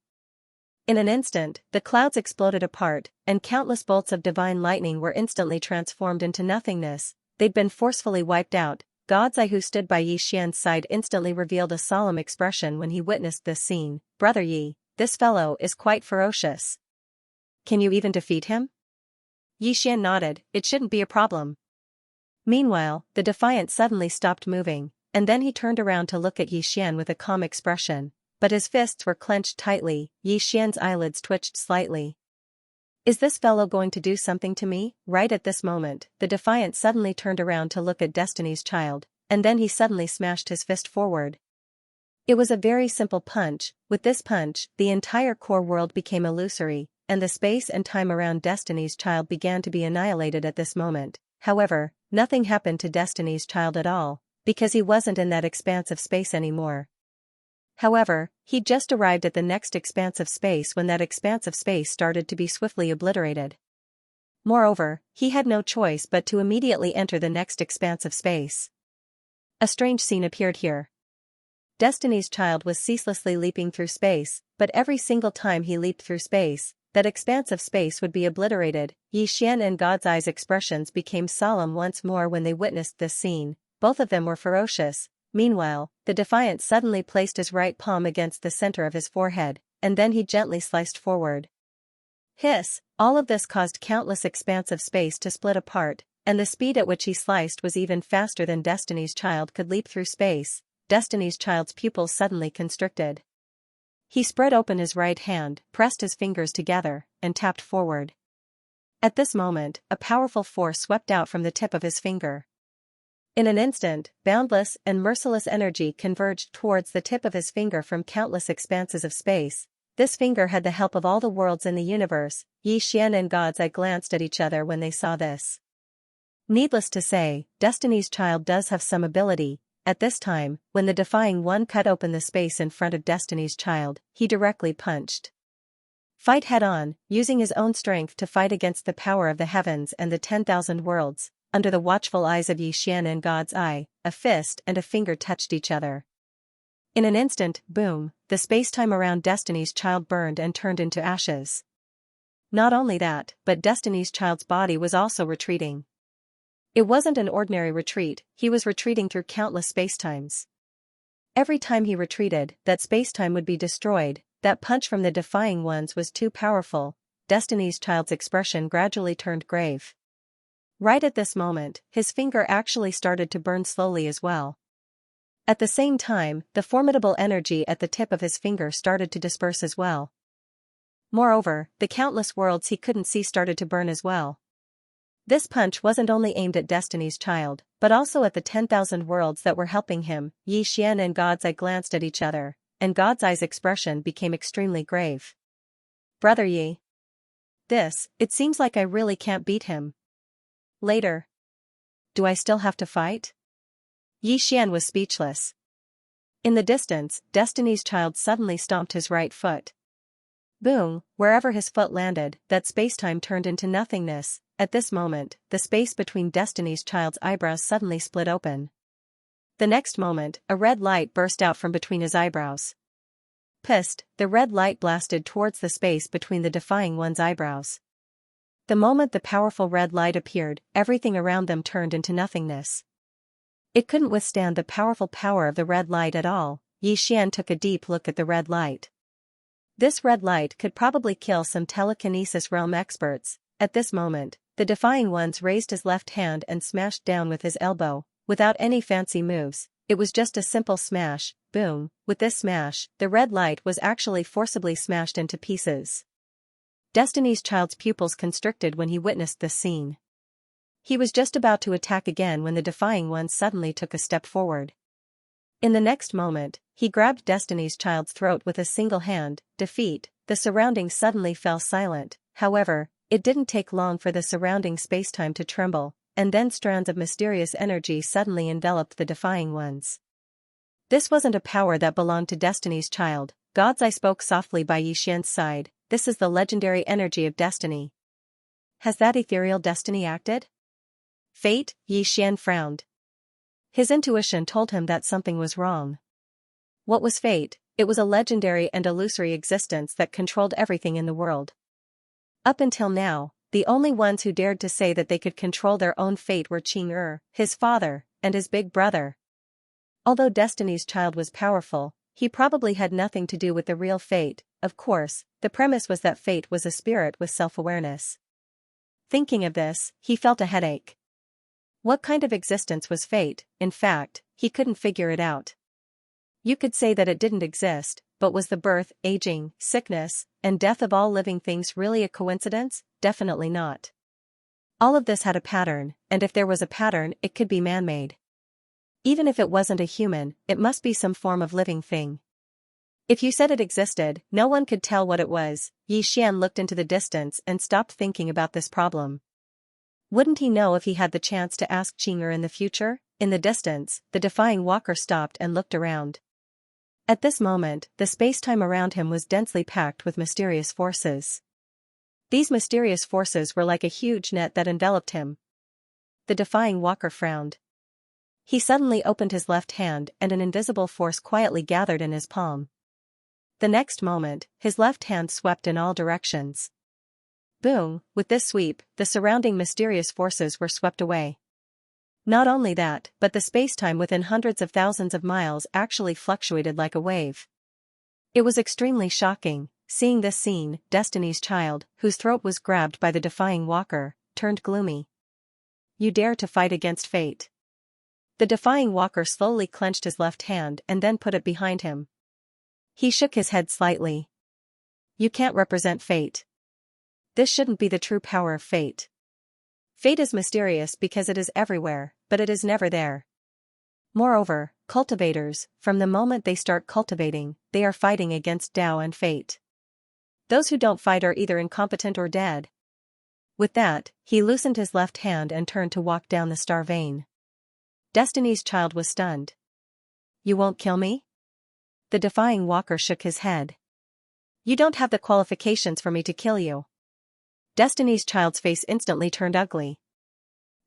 In an instant, the clouds exploded apart, and countless bolts of divine lightning were instantly transformed into nothingness. They'd been forcefully wiped out. God's Eye, who stood by Yi Xian's side, instantly revealed a solemn expression when he witnessed this scene. Brother Yi, this fellow is quite ferocious. Can you even defeat him? Yi Xian nodded, it shouldn't be a problem. Meanwhile, the Defiant suddenly stopped moving, and then he turned around to look at Yi Xian with a calm expression, but his fists were clenched tightly. Yi Xian's eyelids twitched slightly. Is this fellow going to do something to me? Right at this moment, the Defiant suddenly turned around to look at Destiny's Child, and then he suddenly smashed his fist forward. It was a very simple punch. With this punch, the entire core world became illusory, and the space and time around Destiny's Child began to be annihilated at this moment. However, nothing happened to Destiny's Child at all, because he wasn't in that expanse of space anymore. However, he'd just arrived at the next expanse of space when that expanse of space started to be swiftly obliterated. Moreover, he had no choice but to immediately enter the next expanse of space. A strange scene appeared here. Destiny's Child was ceaselessly leaping through space, but every single time he leaped through space, that expanse of space would be obliterated. Yi Xian and God's Eye's expressions became solemn once more when they witnessed this scene. Both of them were ferocious. Meanwhile, the Defiant suddenly placed his right palm against the center of his forehead, and then he gently sliced forward. Hiss! All of this caused countless expanse of space to split apart, and the speed at which he sliced was even faster than Destiny's Child could leap through space. Destiny's Child's pupils suddenly constricted. He spread open his right hand, pressed his fingers together, and tapped forward. At this moment, a powerful force swept out from the tip of his finger. In an instant, boundless and merciless energy converged towards the tip of his finger from countless expanses of space. This finger had the help of all the worlds in the universe. Yi Xian and God's Eye glanced at each other when they saw this. Needless to say, Destiny's Child does have some ability. At this time, when the Defying One cut open the space in front of Destiny's Child, he directly punched. Fight head-on, using his own strength to fight against the power of the heavens and the 10,000 worlds. Under the watchful eyes of Yi Xian and God's Eye, a fist and a finger touched each other. In an instant, boom, the space-time around Destiny's Child burned and turned into ashes. Not only that, but Destiny's Child's body was also retreating. It wasn't an ordinary retreat, he was retreating through countless spacetimes. Every time he retreated, that spacetime would be destroyed. That punch from the Defying Ones was too powerful. Destiny's Child's expression gradually turned grave. Right at this moment, his finger actually started to burn slowly as well. At the same time, the formidable energy at the tip of his finger started to disperse as well. Moreover, the countless worlds he couldn't see started to burn as well. This punch wasn't only aimed at Destiny's Child, but also at the 10,000 worlds that were helping him. Yi Xian and God's Eye glanced at each other, and God's Eye's expression became extremely grave. Brother Yi. It seems like I really can't beat him. Later. Do I still have to fight? Yi Xian was speechless. In the distance, Destiny's Child suddenly stomped his right foot. Boom, wherever his foot landed, that spacetime turned into nothingness. At this moment, the space between Destiny's Child's eyebrows suddenly split open. The next moment, a red light burst out from between his eyebrows. Pissed, the red light blasted towards the space between the defying one's eyebrows. The moment the powerful red light appeared, everything around them turned into nothingness. It couldn't withstand the powerful power of the red light at all. Yi Xian took a deep look at the red light. This red light could probably kill some telekinesis realm experts. At this moment, the defying ones raised his left hand and smashed down with his elbow, without any fancy moves. It was just a simple smash. Boom. With this smash, the red light was actually forcibly smashed into pieces. Destiny's Child's pupils constricted when he witnessed this scene. He was just about to attack again when the defying one suddenly took a step forward. In the next moment, he grabbed Destiny's Child's throat with a single hand. Defeat. The surroundings suddenly fell silent. However, it didn't take long for the surrounding spacetime to tremble, and then strands of mysterious energy suddenly enveloped the defying ones. This wasn't a power that belonged to Destiny's Child. God's Eye spoke softly by Yi Xian's side. This is the legendary energy of destiny. Has that ethereal destiny acted? Fate? Yi Xian frowned. His intuition told him that something was wrong. What was fate? It was a legendary and illusory existence that controlled everything in the world. Up until now, the only ones who dared to say that they could control their own fate were Qing, his father, and his big brother. Although Destiny's Child was powerful, he probably had nothing to do with the real fate. Of course, the premise was that fate was a spirit with self-awareness. Thinking of this, he felt a headache. What kind of existence was fate? In fact, he couldn't figure it out. You could say that it didn't exist, but was the birth, aging, sickness, and death of all living things really a coincidence? Definitely not. All of this had a pattern, and if there was a pattern, it could be man-made. Even if it wasn't a human, it must be some form of living thing. If you said it existed, no one could tell what it was. Yi Xian looked into the distance and stopped thinking about this problem. Wouldn't he know if he had the chance to ask Qing in the future? In the distance, the defying walker stopped and looked around. At this moment, the space-time around him was densely packed with mysterious forces. These mysterious forces were like a huge net that enveloped him. The defying walker frowned. He suddenly opened his left hand and an invisible force quietly gathered in his palm. The next moment, his left hand swept in all directions. Boom, with this sweep, the surrounding mysterious forces were swept away. Not only that, but the spacetime within hundreds of thousands of miles actually fluctuated like a wave. It was extremely shocking. Seeing this scene, Destiny's Child, whose throat was grabbed by the defying walker, turned gloomy. You dare to fight against fate? The defying walker slowly clenched his left hand and then put it behind him. He shook his head slightly. You can't represent fate. This shouldn't be the true power of fate. Fate is mysterious because it is everywhere, but it is never there. Moreover, cultivators, from the moment they start cultivating, they are fighting against Tao and fate. Those who don't fight are either incompetent or dead. With that, he loosened his left hand and turned to walk down the star vein. Destiny's Child was stunned. You won't kill me? The defying walker shook his head. You don't have the qualifications for me to kill you. Destiny's Child's face instantly turned ugly.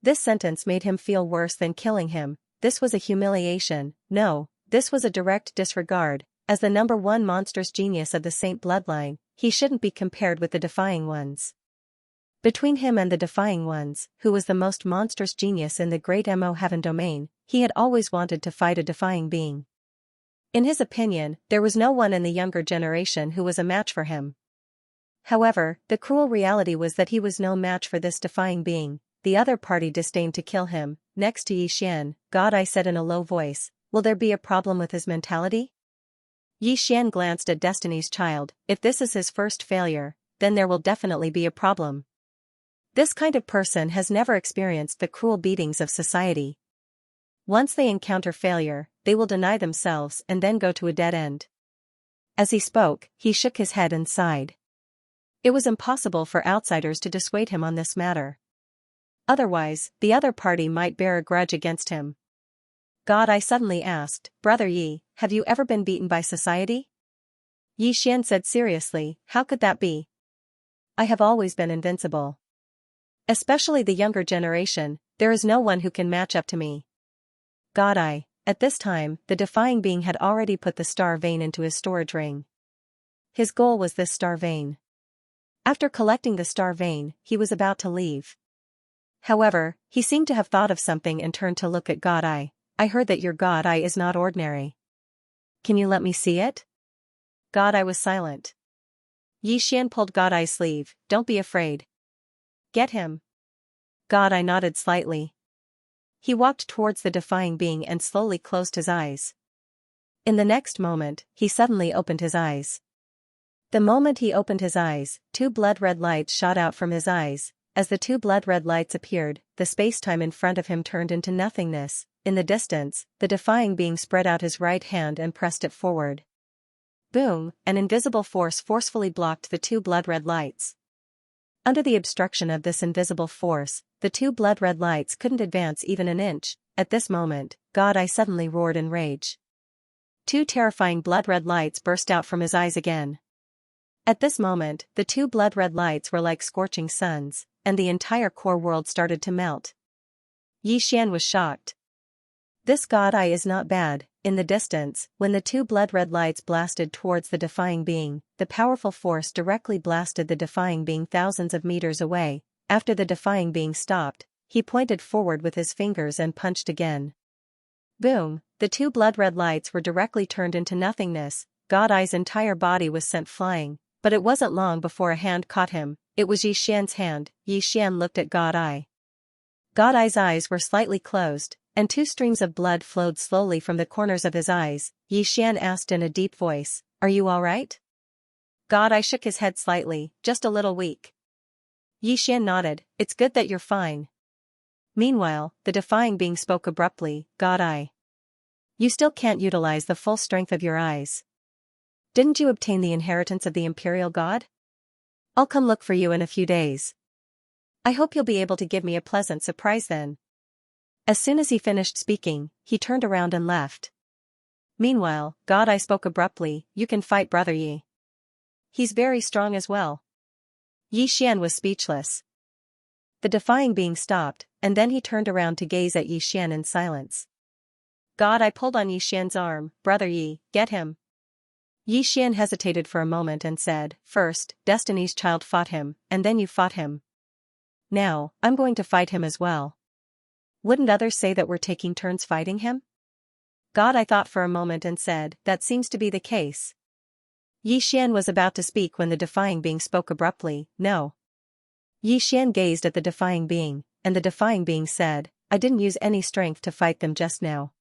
This sentence made him feel worse than killing him. This was a humiliation. No, this was a direct disregard. As the number one monstrous genius of the Saint bloodline, he shouldn't be compared with the defying ones. Between him and the defying ones, who was the most monstrous genius in the great Mo heaven domain, he had always wanted to fight a defying being. In his opinion, there was no one in the younger generation who was a match for him. However, the cruel reality was that he was no match for this defying being. The other party disdained to kill him. Next to Yi Xian, God, I said in a low voice, will there be a problem with his mentality? Yi Xian glanced at Destiny's Child. If this is his first failure, then there will definitely be a problem. This kind of person has never experienced the cruel beatings of society. Once they encounter failure, they will deny themselves and then go to a dead end. As he spoke, he shook his head and sighed. It was impossible for outsiders to dissuade him on this matter. Otherwise, the other party might bear a grudge against him. God I suddenly asked, Brother Yi, have you ever been beaten by society? Yi Xian said seriously, how could that be? I have always been invincible. Especially the younger generation, there is no one who can match up to me. God at this time, the defying being had already put the star vein into his storage ring. His goal was this star vein. After collecting the star vein, he was about to leave. However, he seemed to have thought of something and turned to look at God I heard that your God is not ordinary. Can you let me see it? God was silent. Yi Xian pulled God sleeve, don't be afraid. Get him. God nodded slightly. He walked towards the defying being and slowly closed his eyes. In the next moment, he suddenly opened his eyes. The moment he opened his eyes, two blood-red lights shot out from his eyes. As the two blood-red lights appeared, the space-time in front of him turned into nothingness. In the distance, the defying being spread out his right hand and pressed it forward. Boom, an invisible force forcefully blocked the two blood-red lights. Under the obstruction of this invisible force, the two blood-red lights couldn't advance even an inch. At this moment, God suddenly roared in rage. Two terrifying blood-red lights burst out from his eyes again. At this moment, the two blood-red lights were like scorching suns, and the entire core world started to melt. Yi Xian was shocked. This God is not bad. In the distance, when the two blood-red lights blasted towards the defying being, the powerful force directly blasted the defying being thousands of meters away. After the defying being stopped, he pointed forward with his fingers and punched again. Boom, the two blood-red lights were directly turned into nothingness. God's entire body was sent flying, but it wasn't long before a hand caught him. It was Yi Xian's hand. Yi Xian looked at God. God's eyes were slightly closed, and two streams of blood flowed slowly from the corners of his eyes. Yi Xian asked in a deep voice, are you all right? God shook his head slightly, just a little weak. Yi Xian nodded, it's good that you're fine. Meanwhile, the defying being spoke abruptly, God you still can't utilize the full strength of your eyes. Didn't you obtain the inheritance of the Imperial God? I'll come look for you in a few days. I hope you'll be able to give me a pleasant surprise then. As soon as he finished speaking, he turned around and left. Meanwhile, God spoke abruptly, you can fight Brother Yi. He's very strong as well. Yi Xian was speechless. The defying being stopped, and then he turned around to gaze at Yi Xian in silence. God pulled on Yi Xian's arm, Brother Yi, get him. Yi Xian hesitated for a moment and said, first, Destiny's Child fought him, and then you fought him. Now, I'm going to fight him as well. Wouldn't others say that we're taking turns fighting him? God thought for a moment and said, that seems to be the case. Yi Xian was about to speak when the defying being spoke abruptly, no. Yi Xian gazed at the defying being, and the defying being said, I didn't use any strength to fight them just now.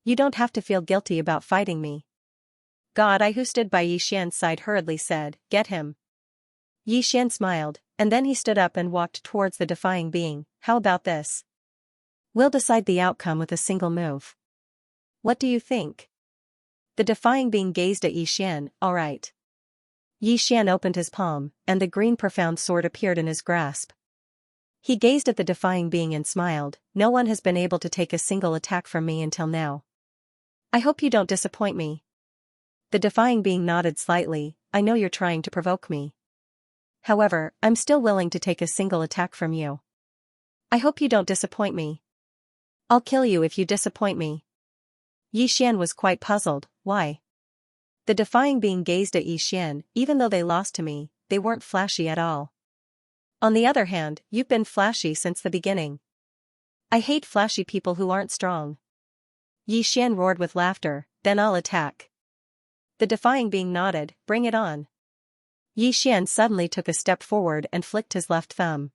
You don't have to feel guilty about fighting me. God who stood by Yi Xian's side hurriedly said, get him. Yi Xian smiled, and then he stood up and walked towards the defying being, how about this? We'll decide the outcome with a single move. What do you think? The defying being gazed at Yi Xian, all right. Yi Xian opened his palm, and the green profound sword appeared in his grasp. He gazed at the defying being and smiled, no one has been able to take a single attack from me until now. I hope you don't disappoint me. The defying being nodded slightly, I know you're trying to provoke me. However, I'm still willing to take a single attack from you. I hope you don't disappoint me. I'll kill you if you disappoint me. Yi Xian was quite puzzled, why? The defying being gazed at Yi Xian, even though they lost to me, they weren't flashy at all. On the other hand, you've been flashy since the beginning. I hate flashy people who aren't strong. Yi Xian roared with laughter, then I'll attack. The defying being nodded, bring it on. Yi Xian suddenly took a step forward and flicked his left thumb.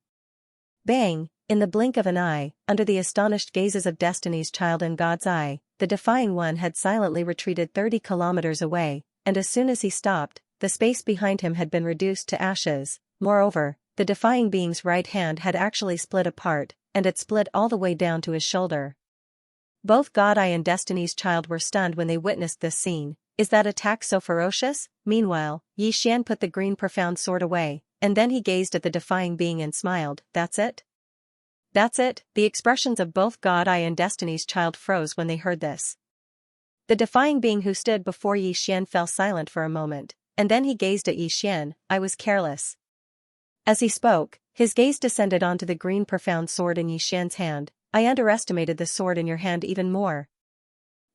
Bang! In the blink of an eye, under the astonished gazes of Destiny's Child and God's Eye, the defying one had silently retreated 30 kilometers away, and as soon as he stopped, the space behind him had been reduced to ashes. Moreover, the defying being's right hand had actually split apart, and it split all the way down to his shoulder. Both God and Destiny's Child were stunned when they witnessed this scene. Is that attack so ferocious? Meanwhile, Yi Xian put the green profound sword away, and then he gazed at the defying being and smiled, that's it? That's it. The expressions of both God Eye and Destiny's Child froze when they heard this. The defying being who stood before Yi Xian fell silent for a moment, and then he gazed at Yi Xian. I was careless. As he spoke, his gaze descended onto the green profound sword in Yi Xian's hand. I underestimated the sword in your hand even more.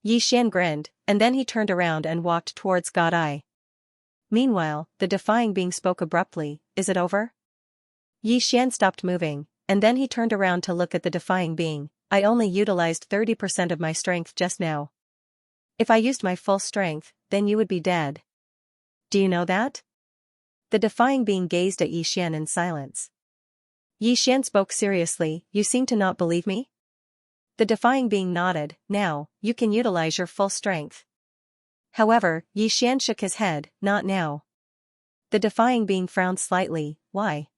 Yi Xian grinned, and then he turned around and walked towards God Eye. Meanwhile, the defying being spoke abruptly. Is it over? Yi Xian stopped moving, and then he turned around to look at the defying being. I only utilized 30% of my strength just now. If I used my full strength, then you would be dead. Do you know that? The defying being gazed at Yi Xian in silence. Yi Xian spoke seriously. You seem to not believe me? The defying being nodded. Now, you can utilize your full strength. However, Yi Xian shook his head. Not now. The defying being frowned slightly. Why?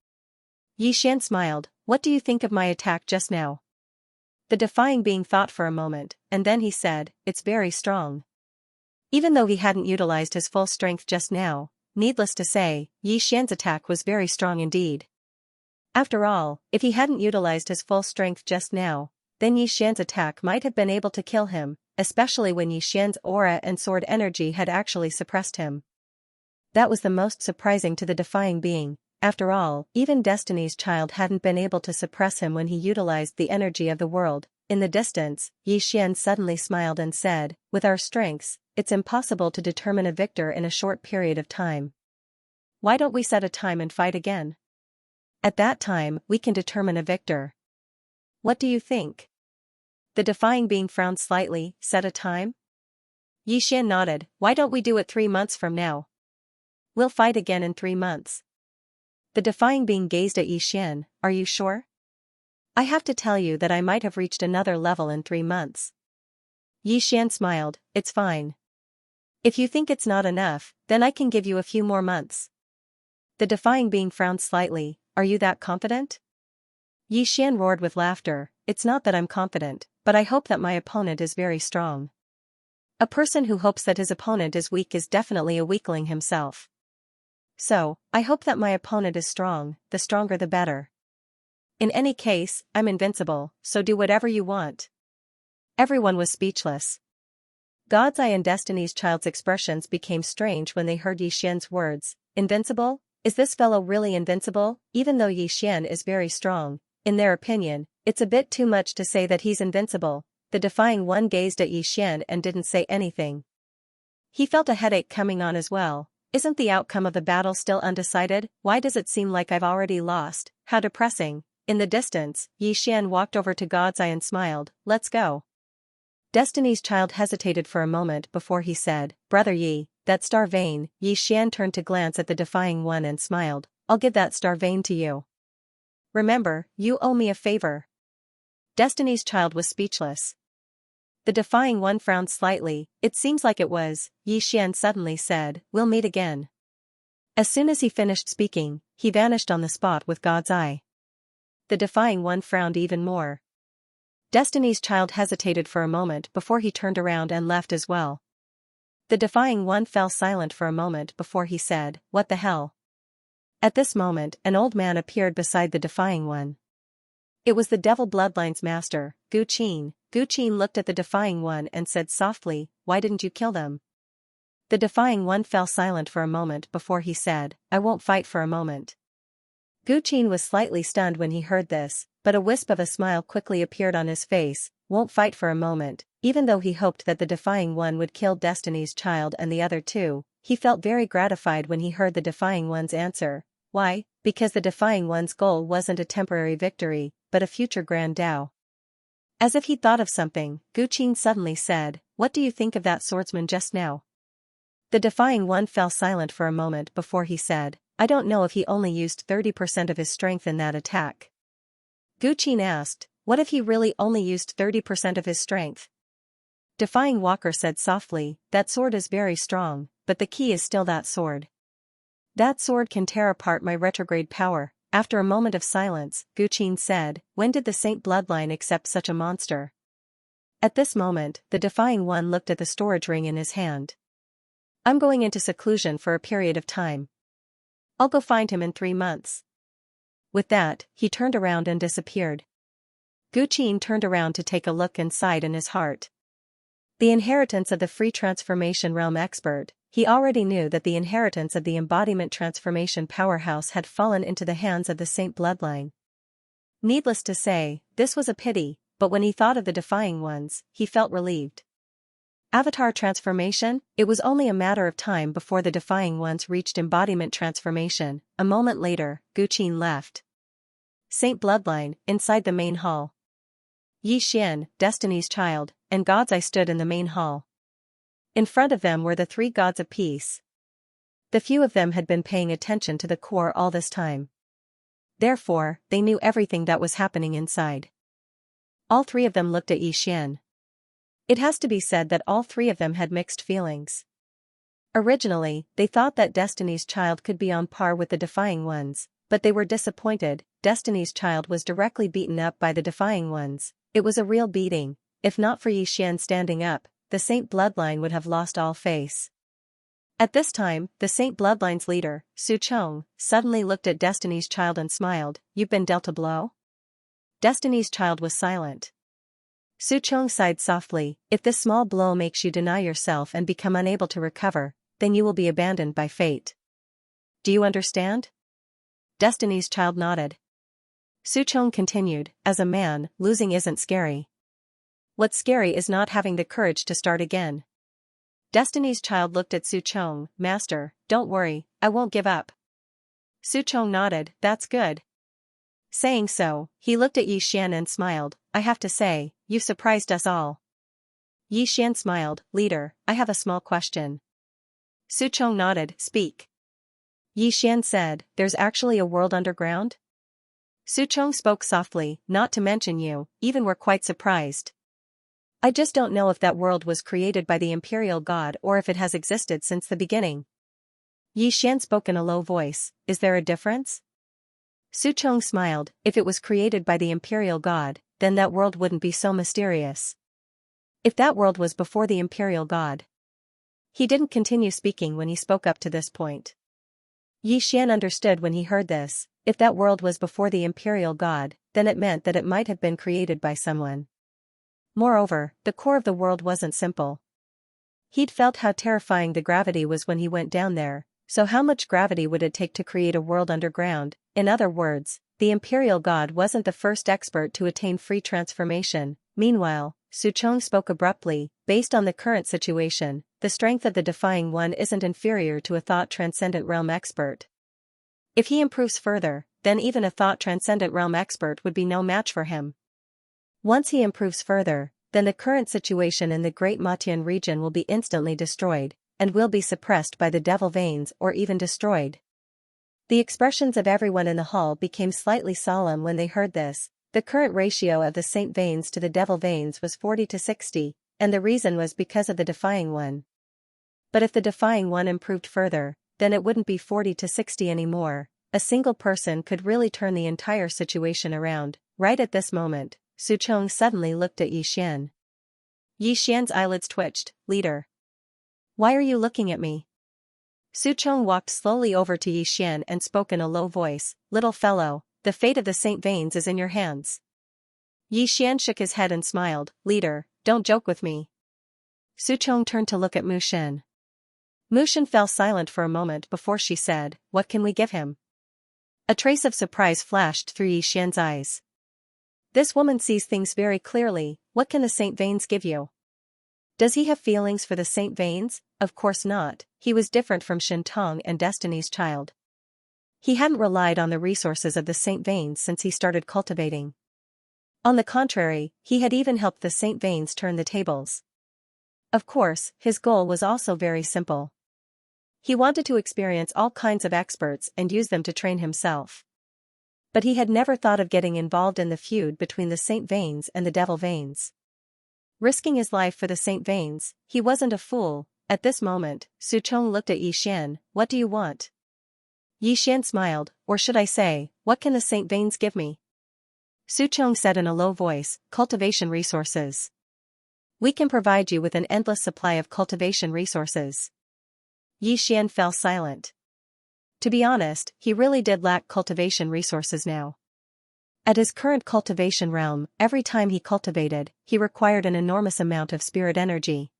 Yi Xian smiled. What do you think of my attack just now? The defying being thought for a moment, and then he said, it's very strong. Even though he hadn't utilized his full strength just now, needless to say, Yi Xian's attack was very strong indeed. After all, if he hadn't utilized his full strength just now, then Yi Xian's attack might have been able to kill him, especially when Yi Xian's aura and sword energy had actually suppressed him. That was the most surprising to the defying being. After all, even Destiny's Child hadn't been able to suppress him when he utilized the energy of the world. In the distance, Yi Xian suddenly smiled and said, with our strengths, it's impossible to determine a victor in a short period of time. Why don't we set a time and fight again? At that time, we can determine a victor. What do you think? The defying being frowned slightly. Set a time? Yi Xian nodded. Why don't we do it 3 months from now? We'll fight again in 3 months. The defying being gazed at Yi Xian. Are you sure? I have to tell you that I might have reached another level in 3 months. Yi Xian smiled. It's fine. If you think it's not enough, then I can give you a few more months. The defying being frowned slightly. Are you that confident? Yi Xian roared with laughter. It's not that I'm confident, but I hope that my opponent is very strong. A person who hopes that his opponent is weak is definitely a weakling himself. So, I hope that my opponent is strong, the stronger the better. In any case, I'm invincible, so do whatever you want. Everyone was speechless. God's Eye and Destiny's Child's expressions became strange when they heard Yi Xian's words. Invincible? Is this fellow really invincible? Even though Yi Xian is very strong, in their opinion, it's a bit too much to say that he's invincible. The defying one gazed at Yi Xian and didn't say anything. He felt a headache coming on as well. Isn't the outcome of the battle still undecided? Why does it seem like I've already lost? How depressing. In the distance, Yi Xian walked over to God's Eye and smiled. Let's go. Destiny's Child hesitated for a moment before he said, Brother Yi, that star vein. Yi Xian turned to glance at the defying one and smiled. I'll give that star vein to you. Remember, you owe me a favor. Destiny's Child was speechless. The defying one frowned slightly. It seems like it was. Yi Xian suddenly said, we'll meet again. As soon as he finished speaking, he vanished on the spot with God's Eye. The defying one frowned even more. Destiny's Child hesitated for a moment before he turned around and left as well. The defying one fell silent for a moment before he said, What the hell? At this moment, an old man appeared beside the defying one. It was the Devil Bloodline's master, Gu Qin. Gu Qin looked at the defying one and said softly, Why didn't you kill them? The defying one fell silent for a moment before he said, I won't fight for a moment. Gu Qin was slightly stunned when he heard this, but a wisp of a smile quickly appeared on his face. Won't fight for a moment. Even though he hoped that the defying one would kill Destiny's Child and the other two, he felt very gratified when he heard the defying one's answer. Why? Because the defying one's goal wasn't a temporary victory, but a future grand Tao. As if he thought of something, Gu Qin suddenly said, What do you think of that swordsman just now? The defying one fell silent for a moment before he said, I don't know if he only used 30% of his strength in that attack. Gu Qin asked, What if he really only used 30% of his strength? Defying Walker said softly, That sword is very strong, but the key is still that sword. That sword can tear apart my retrograde power. After a moment of silence, Gu Qin said, When did the Saint Bloodline accept such a monster? At this moment, the defying one looked at the storage ring in his hand. I'm going into seclusion for a period of time. I'll go find him in 3 months. With that, he turned around and disappeared. Gu Qin turned around to take a look inside in his heart. The inheritance of the free transformation realm expert, he already knew that the inheritance of the embodiment transformation powerhouse had fallen into the hands of the saint bloodline. Needless to say, this was a pity, but when he thought of the defying ones, he felt relieved. Avatar transformation, it was only a matter of time before the defying ones reached embodiment transformation. A moment later, Gu Qin left Saint Bloodline, inside the main hall. Yi Xian, Destiny's Child, and Gods I stood in the main hall. In front of them were the three gods of peace. The few of them had been paying attention to the core all this time. Therefore, they knew everything that was happening inside. All three of them looked at Yi Xian. It has to be said that all three of them had mixed feelings. Originally, they thought that Destiny's Child could be on par with the defying ones, but they were disappointed. Destiny's Child was directly beaten up by the defying ones. It was a real beating. If not for Yi Xian standing up, the Saint Bloodline would have lost all face. At this time, the Saint Bloodline's leader, Su Chong, suddenly looked at Destiny's Child and smiled. "You've been dealt a blow?" Destiny's Child was silent. Su Chong sighed softly. "If this small blow makes you deny yourself and become unable to recover, then you will be abandoned by fate. Do you understand?" Destiny's Child nodded. Su Chong continued, "As a man, losing isn't scary. What's scary is not having the courage to start again." Destiny's Child looked at Su Chong. "Master, don't worry, I won't give up." Su Chong nodded. "That's good." Saying so, he looked at Yi Xian and smiled. "I have to say, you've surprised us all." Yi Xian smiled. "Leader, I have a small question." Su Chong nodded. "Speak." Yi Xian said, "There's actually a world underground?" Su Chong spoke softly. "Not to mention you, even were quite surprised. I just don't know if that world was created by the Imperial God or if it has existed since the beginning." Yi Xian spoke in a low voice. "Is there a difference?" Su Chong smiled. "If it was created by the Imperial God, then that world wouldn't be so mysterious. If that world was before the Imperial God." He didn't continue speaking when he spoke up to this point. Yi Xian understood when he heard this. If that world was before the Imperial God, then it meant that it might have been created by someone. Moreover, the core of the world wasn't simple. He'd felt how terrifying the gravity was when he went down there, so how much gravity would it take to create a world underground? In other words, the Imperial God wasn't the first expert to attain free transformation. Meanwhile, Su Chong spoke abruptly. "Based on the current situation, the strength of the defying one isn't inferior to a thought-transcendent realm expert. If he improves further, then even a thought-transcendent realm expert would be no match for him. Once he improves further, then the current situation in the Great Matian region will be instantly destroyed, and will be suppressed by the devil veins or even destroyed." The expressions of everyone in the hall became slightly solemn when they heard this. The current ratio of the saint veins to the devil veins was 40 to 60, and the reason was because of the defying one. But if the defying one improved further, then it wouldn't be 40 to 60 anymore. A single person could really turn the entire situation around. Right at this moment, Su Chong suddenly looked at Yi Xian. Yi Xian's eyelids twitched. "Leader. Why are you looking at me?" Su Chong walked slowly over to Yi Xian and spoke in a low voice. "Little fellow, the fate of the Saint Veins is in your hands." Yi Xian shook his head and smiled. "Leader, don't joke with me." Su Chong turned to look at Mu Shen. Mu Shen fell silent for a moment before she said, "What can we give him?" A trace of surprise flashed through Yi Xian's eyes. This woman sees things very clearly. What can the Saint Veins give you? Does he have feelings for the Saint Veins? Of course not. He was different from Shin Tong and Destiny's Child. He hadn't relied on the resources of the Saint Veins since he started cultivating. On the contrary, he had even helped the Saint Veins turn the tables. Of course, his goal was also very simple. He wanted to experience all kinds of experts and use them to train himself. But he had never thought of getting involved in the feud between the Saint Veins and the Devil Veins. Risking his life for the Saint Veins, he wasn't a fool. At this moment, Su Chong looked at Yi Xian. "What do you want?" Yi Xian smiled. "Or should I say, what can the Saint Veins give me?" Su Chong said in a low voice, "Cultivation resources. We can provide you with an endless supply of cultivation resources." Yi Xian fell silent. To be honest, he really did lack cultivation resources now. At his current cultivation realm, every time he cultivated, he required an enormous amount of spirit energy.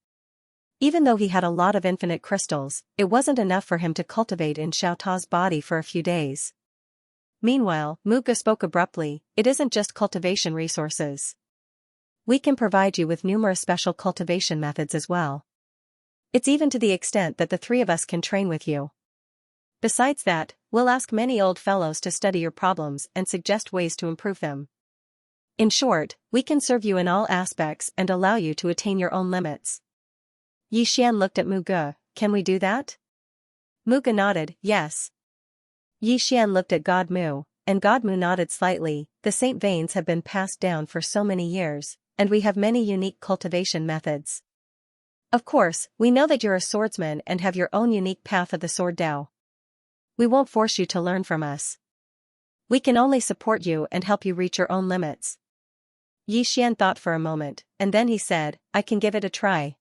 Even though he had a lot of infinite crystals, it wasn't enough for him to cultivate in Xiaota's body for a few days. Meanwhile, Muga spoke abruptly, it isn't just cultivation resources. We can provide you with numerous special cultivation methods as well. It's even to the extent that the three of us can train with you. Besides that, we'll ask many old fellows to study your problems and suggest ways to improve them. In short, we can serve you in all aspects and allow you to attain your own limits. Yi Xian looked at Muga, can we do that? Muga nodded, yes. Yi Xian looked at God Mu, and God Mu nodded slightly, the Saint Veins have been passed down for so many years, and we have many unique cultivation methods. Of course, we know that you're a swordsman and have your own unique path of the sword Dao. We won't force you to learn from us. We can only support you and help you reach your own limits. Yi Xian thought for a moment, and then he said, I can give it a try.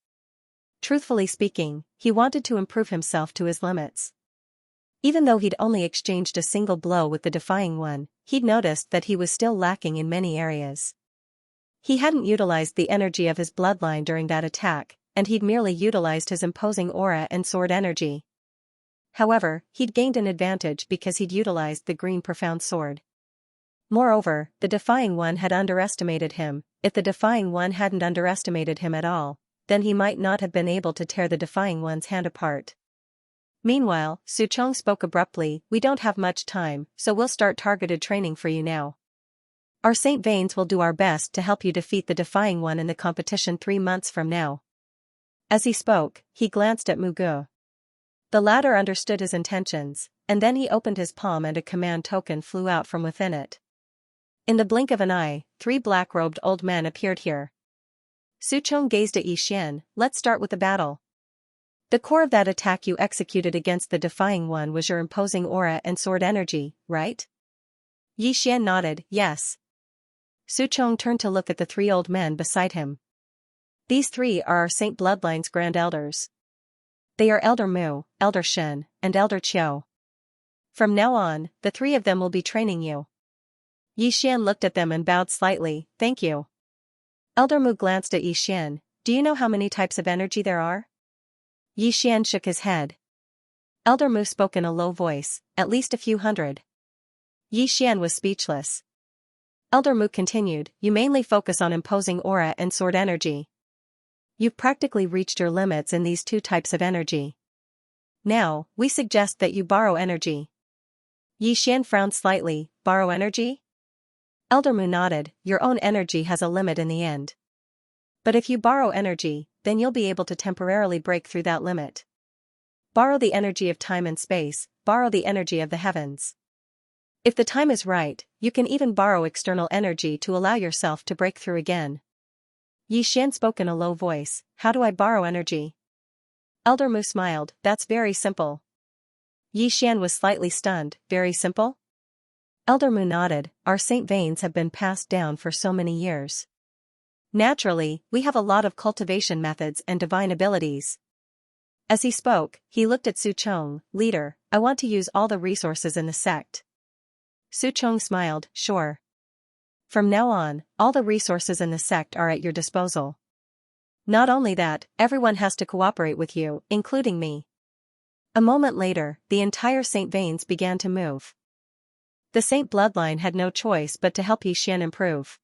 Truthfully speaking, he wanted to improve himself to his limits. Even though he'd only exchanged a single blow with the Defying One, he'd noticed that he was still lacking in many areas. He hadn't utilized the energy of his bloodline during that attack, and he'd merely utilized his imposing aura and sword energy. However, he'd gained an advantage because he'd utilized the green profound sword. Moreover, the Defying One had underestimated him. If the Defying One hadn't underestimated him at all, then he might not have been able to tear the Defying One's hand apart. Meanwhile, Su Chong spoke abruptly, we don't have much time, so we'll start targeted training for you now. Our Saint Veins will do our best to help you defeat the Defying One in the competition 3 months from now. As he spoke, he glanced at Mugu. The latter understood his intentions, and then he opened his palm and a command token flew out from within it. In the blink of an eye, 3 black-robed old men appeared here. Su Chong gazed at Yi Xian, let's start with the battle. The core of that attack you executed against the Defying One was your imposing aura and sword energy, right? Yi Xian nodded, yes. Su Chong turned to look at the 3 old men beside him. These 3 are our Saint Bloodline's Grand Elders. They are Elder Mu, Elder Shen, and Elder Qiu. From now on, the 3 of them will be training you. Yi Xian looked at them and bowed slightly, thank you. Elder Mu glanced at Yi Xian, do you know how many types of energy there are? Yi Xian shook his head. Elder Mu spoke in a low voice, at least a few hundred. Yi Xian was speechless. Elder Mu continued, you mainly focus on imposing aura and sword energy. You've practically reached your limits in these 2 types of energy. Now, we suggest that you borrow energy. Yi Xian frowned slightly, borrow energy? Elder Mu nodded, your own energy has a limit in the end. But if you borrow energy, then you'll be able to temporarily break through that limit. Borrow the energy of time and space, borrow the energy of the heavens. If the time is right, you can even borrow external energy to allow yourself to break through again. Yi Xian spoke in a low voice, how do I borrow energy? Elder Mu smiled, that's very simple. Yi Xian was slightly stunned, very simple? Elder Mu nodded, our Saint Veins have been passed down for so many years. Naturally, we have a lot of cultivation methods and divine abilities. As he spoke, he looked at Su Chong, leader, I want to use all the resources in the sect. Su Chong smiled, sure. From now on, all the resources in the sect are at your disposal. Not only that, everyone has to cooperate with you, including me. A moment later, the entire Saint Veins began to move. The Saint Bloodline had no choice but to help Yi Xian improve.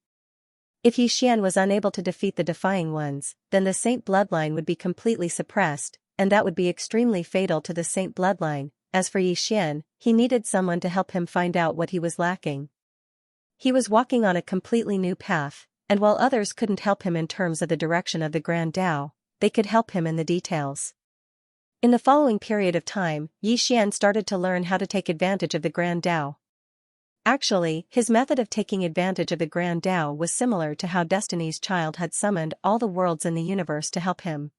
If Yi Xian was unable to defeat the Defying Ones, then the Saint Bloodline would be completely suppressed, and that would be extremely fatal to the Saint Bloodline. As for Yi Xian, he needed someone to help him find out what he was lacking. He was walking on a completely new path, and while others couldn't help him in terms of the direction of the Grand Tao, they could help him in the details. In the following period of time, Yi Xian started to learn how to take advantage of the Grand Tao. Actually, his method of taking advantage of the Grand Tao was similar to how Destiny's Child had summoned all the worlds in the universe to help him.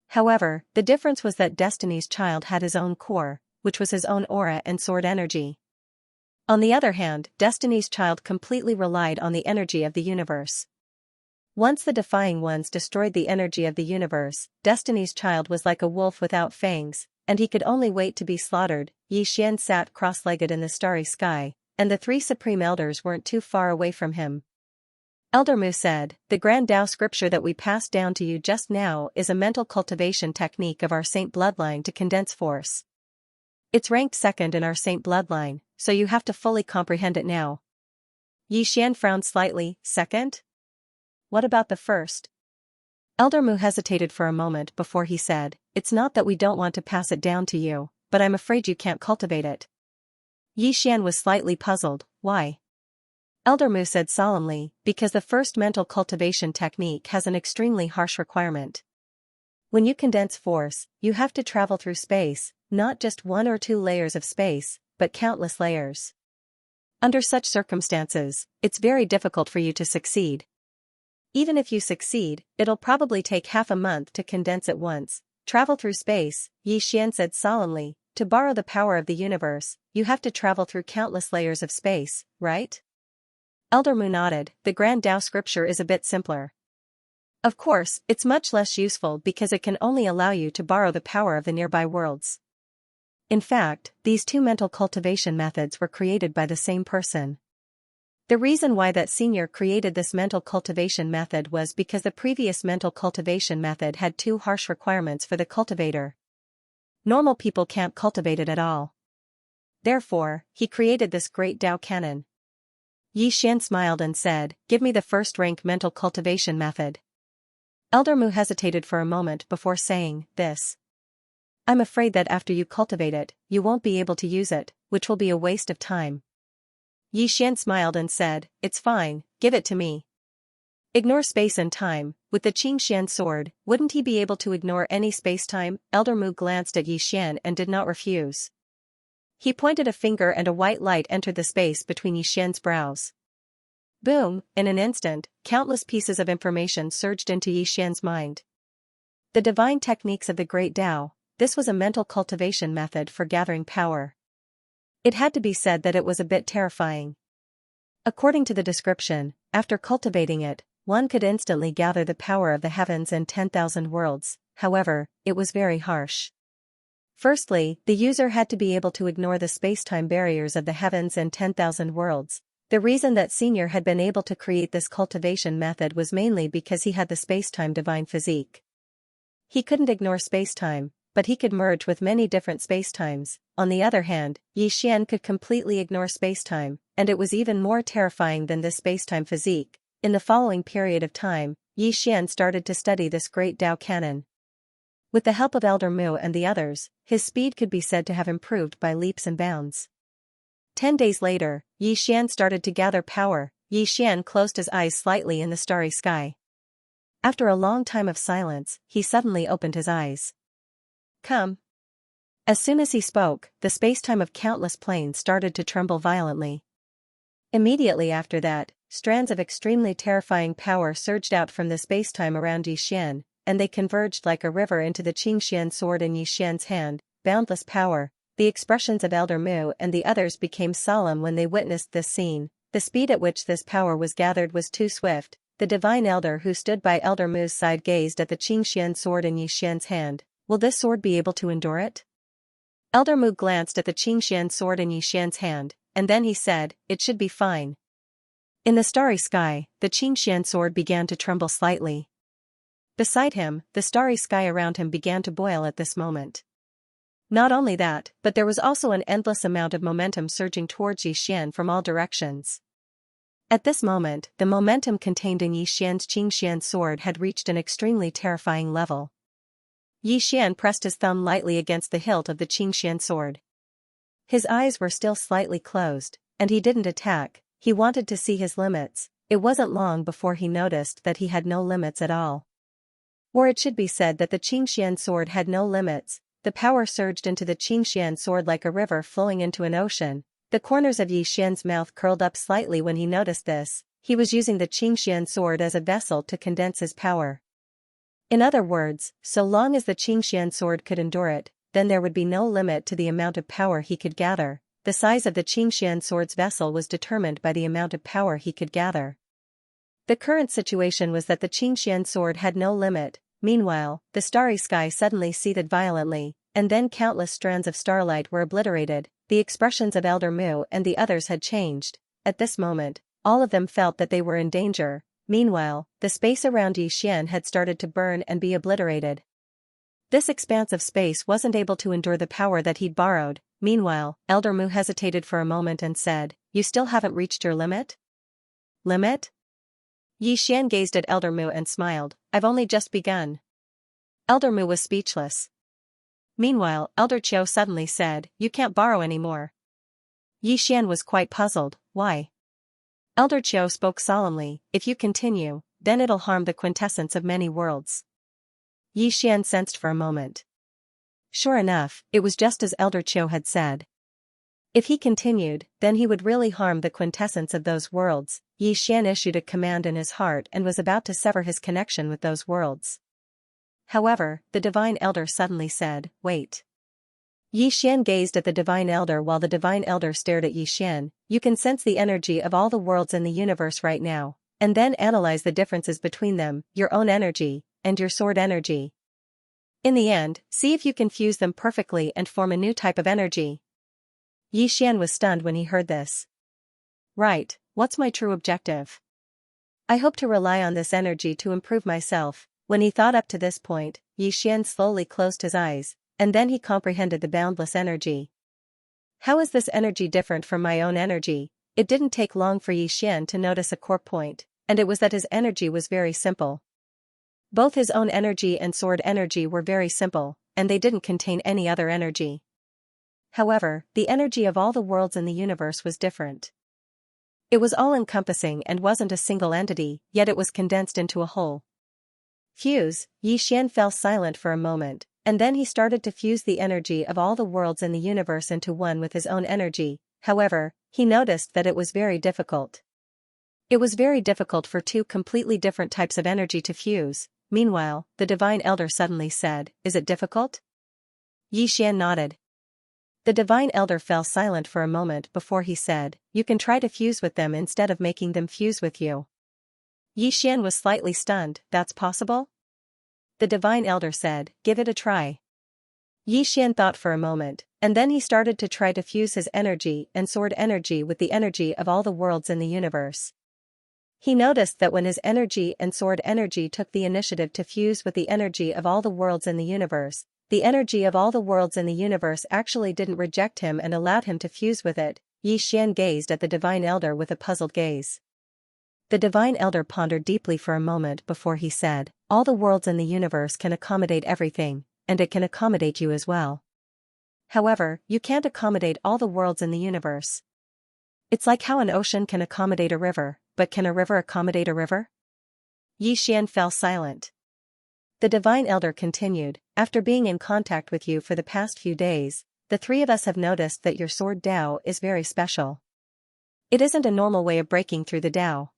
However, the difference was that Destiny's Child had his own core, which was his own aura and sword energy. On the other hand, Destiny's Child completely relied on the energy of the universe. Once the Defying Ones destroyed the energy of the universe, Destiny's Child was like a wolf without fangs, and he could only wait to be slaughtered. Yi Xian sat cross-legged in the starry sky, and the three supreme elders weren't too far away from him. Elder Mu said, "The Grand Tao scripture that we passed down to you just now is a mental cultivation technique of our saint bloodline to condense force. It's ranked second in our saint bloodline, so you have to fully comprehend it now." Yi Xian frowned slightly. "Second? What about the first?" Elder Mu hesitated for a moment before he said, "It's not that we don't want to pass it down to you, but I'm afraid you can't cultivate it." Yi Xian was slightly puzzled. "Why?" Elder Mu said solemnly, "Because the first mental cultivation technique has an extremely harsh requirement. When you condense force, you have to travel through space, not just one or two layers of space, but countless layers. Under such circumstances, it's very difficult for you to succeed. Even if you succeed, it'll probably take half a month to condense it once. Travel through space," Yi Xian said solemnly, "to borrow the power of the universe, you have to travel through countless layers of space, right?" Elder Mu nodded. "The Grand Tao scripture is a bit simpler. Of course, it's much less useful because it can only allow you to borrow the power of the nearby worlds. In fact, these two mental cultivation methods were created by the same person. The reason why that senior created this mental cultivation method was because the previous mental cultivation method had too harsh requirements for the cultivator. Normal people can't cultivate it at all. Therefore, he created this great Tao canon." Yi Xian smiled and said, "Give me the first-rank mental cultivation method." Elder Mu hesitated for a moment before saying, "This. I'm afraid that after you cultivate it, you won't be able to use it, which will be a waste of time." Yi Xian smiled and said, "It's fine, give it to me." Ignore space and time. With the Xianxia sword, wouldn't he be able to ignore any space-time? Elder Mu glanced at Yi Xian and did not refuse. He pointed a finger and a white light entered the space between Yi Xian's brows. Boom, in an instant, countless pieces of information surged into Yi Xian's mind. The divine techniques of the Great Tao, this was a mental cultivation method for gathering power. It had to be said that it was a bit terrifying. According to the description, after cultivating it, one could instantly gather the power of the heavens and 10,000 worlds. However, it was very harsh. Firstly, the user had to be able to ignore the space-time barriers of the heavens and 10,000 worlds. The reason that Senior had been able to create this cultivation method was mainly because he had the space-time divine physique. He couldn't ignore space-time, but he could merge with many different spacetimes. On the other hand, Yi Xian could completely ignore spacetime, and it was even more terrifying than this spacetime physique. In the following period of time, Yi Xian started to study this great Tao canon. With the help of Elder Mu and the others, his speed could be said to have improved by leaps and bounds. 10 days later, Yi Xian started to gather power. Yi Xian closed his eyes slightly in the starry sky. After a long time of silence, he suddenly opened his eyes. "Come." As soon as he spoke, the spacetime of countless planes started to tremble violently. Immediately after that, strands of extremely terrifying power surged out from the spacetime around Yi Xian, and they converged like a river into the Xianxia sword in Yi Xian's hand. Boundless power. The expressions of Elder Mu and the others became solemn when they witnessed this scene. The speed at which this power was gathered was too swift. The divine elder who stood by Elder Mu's side gazed at the Xianxia sword in Yi Xian's hand. Will this sword be able to endure it? Elder Mu glanced at the Xianxia sword in Yi Xian's hand, and then he said, "It should be fine." In the starry sky, the Xianxia sword began to tremble slightly. Beside him, the starry sky around him began to boil at this moment. Not only that, but there was also an endless amount of momentum surging towards Yi Xian from all directions. At this moment, the momentum contained in Yi Xian's Xianxia sword had reached an extremely terrifying level. Yi Xian pressed his thumb lightly against the hilt of the Xianxia sword. His eyes were still slightly closed, and he didn't attack. He wanted to see his limits. It wasn't long before he noticed that he had no limits at all. Or it should be said that the Xianxia sword had no limits. The power surged into the Xianxia sword like a river flowing into an ocean. The corners of Yi Xian's mouth curled up slightly when he noticed this. He was using the Xianxia sword as a vessel to condense his power. In other words, so long as the Xianxia sword could endure it, then there would be no limit to the amount of power he could gather. The size of the Xianxia sword's vessel was determined by the amount of power he could gather. The current situation was that the Xianxia sword had no limit. Meanwhile, the starry sky suddenly seethed violently, and then countless strands of starlight were obliterated. the expressions of Elder Mu and the others had changed. At this moment, all of them felt that they were in danger. Meanwhile, the space around Xian had started to burn and be obliterated. This expanse of space wasn't able to endure the power that he'd borrowed. Meanwhile, Elder Mu hesitated for a moment and said, "You still haven't reached your limit?" "Limit?" Xian gazed at Elder Mu and smiled. "I've only just begun." Elder Mu was speechless. Meanwhile, Elder Qiu suddenly said, "You can't borrow anymore." Xian was quite puzzled. Why? Elder Qiu spoke solemnly, "If you continue, then it'll harm the quintessence of many worlds." Xian sensed for a moment. Sure enough, it was just as Elder Qiu had said. If he continued, then he would really harm the quintessence of those worlds. Xian issued a command in his heart and was about to sever his connection with those worlds. However, the Divine Elder suddenly said, "Wait." Xian gazed at the Divine Elder while the Divine Elder stared at Xian. "You can sense the energy of all the worlds in the universe right now, and then analyze the differences between them, your own energy, and your sword energy. In the end, see if you can fuse them perfectly and form a new type of energy." Xian was stunned when he heard this. "Right, what's my true objective? I hope to rely on this energy to improve myself." When he thought up to this point, Xian slowly closed his eyes, and then he comprehended the boundless energy. How is this energy different from my own energy? It didn't take long for Xian to notice a core point, and it was that his energy was very simple. Both his own energy and sword energy were very simple, and they didn't contain any other energy. However, the energy of all the worlds in the universe was different. It was all-encompassing and wasn't a single entity, yet it was condensed into a whole. Fuse. Xian fell silent for a moment, and then he started to fuse the energy of all the worlds in the universe into one with his own energy. However, he noticed that it was very difficult. It was very difficult for two completely different types of energy to fuse. Meanwhile, the Divine Elder suddenly said, "Is it difficult?" Xian nodded. The Divine Elder fell silent for a moment before he said, "You can try to fuse with them instead of making them fuse with you." Xian was slightly stunned. "That's possible?" The Divine Elder said, "Give it a try." Xian thought for a moment, and then he started to try to fuse his energy and sword energy with the energy of all the worlds in the universe. He noticed that when his energy and sword energy took the initiative to fuse with the energy of all the worlds in the universe, the energy of all the worlds in the universe actually didn't reject him and allowed him to fuse with it. Xian gazed at the Divine Elder with a puzzled gaze. The Divine Elder pondered deeply for a moment before he said, "All the worlds in the universe can accommodate everything, and it can accommodate you as well. However, you can't accommodate all the worlds in the universe. It's like how an ocean can accommodate a river, but can a river accommodate a river?" Xian fell silent. The Divine Elder continued, "After being in contact with you for the past few days, the three of us have noticed that your sword Dao is very special. It isn't a normal way of breaking through the Dao.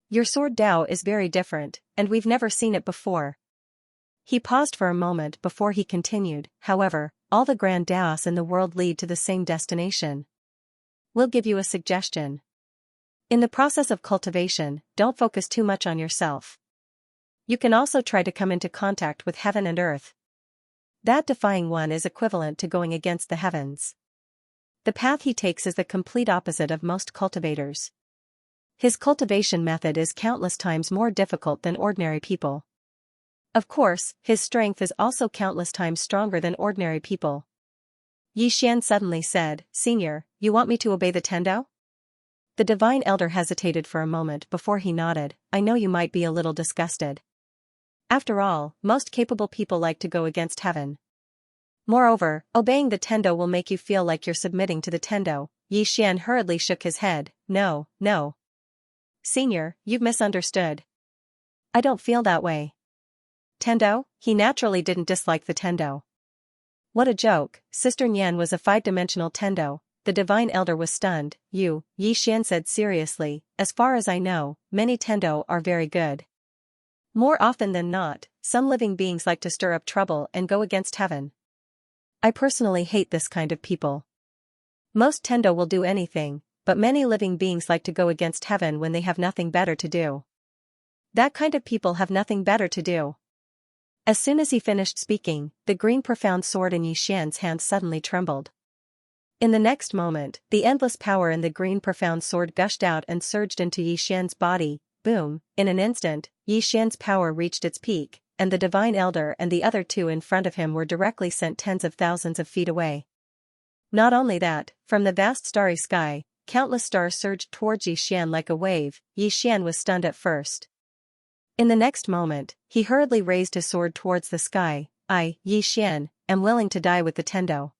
Your sword Dao is very different, and we've never seen it before." He paused for a moment before he continued, "However, all the grand Daos in the world lead to the same destination. We'll give you a suggestion. In the process of cultivation, don't focus too much on yourself. You can also try to come into contact with heaven and earth. That defying one is equivalent to going against the heavens. The path he takes is the complete opposite of most cultivators. His cultivation method is countless times more difficult than ordinary people. Of course, his strength is also countless times stronger than ordinary people." Xian suddenly said, "Senior, you want me to obey the Tendo?" The Divine Elder hesitated for a moment before he nodded. "I know you might be a little disgusted. After all, most capable people like to go against heaven. Moreover, obeying the Tendo will make you feel like you're submitting to the Tendo." Xian hurriedly shook his head. "No, no. Senior, you've misunderstood. I don't feel that way. Tendo?" He naturally didn't dislike the Tendo. What a joke, Sister Nyan was a 5-dimensional Tendo. The Divine Elder was stunned. Xian said seriously, "As far as I know, many Tendo are very good. More often than not, some living beings like to stir up trouble and go against heaven. I personally hate this kind of people. Most Tendo will do anything, but many living beings like to go against heaven when they have nothing better to do. That kind of people have nothing better to do." As soon as he finished speaking, the green profound sword in Xian's hand suddenly trembled. In the next moment, the endless power in the green profound sword gushed out and surged into Xian's body. Boom! In an instant, Xian's power reached its peak, and the Divine Elder and the other two in front of him were directly sent tens of thousands of feet away. Not only that, from the vast starry sky, countless stars surged towards Xian like a wave. Xian was stunned at first. In the next moment, he hurriedly raised his sword towards the sky. I, Xian, am willing to die with the Tendo.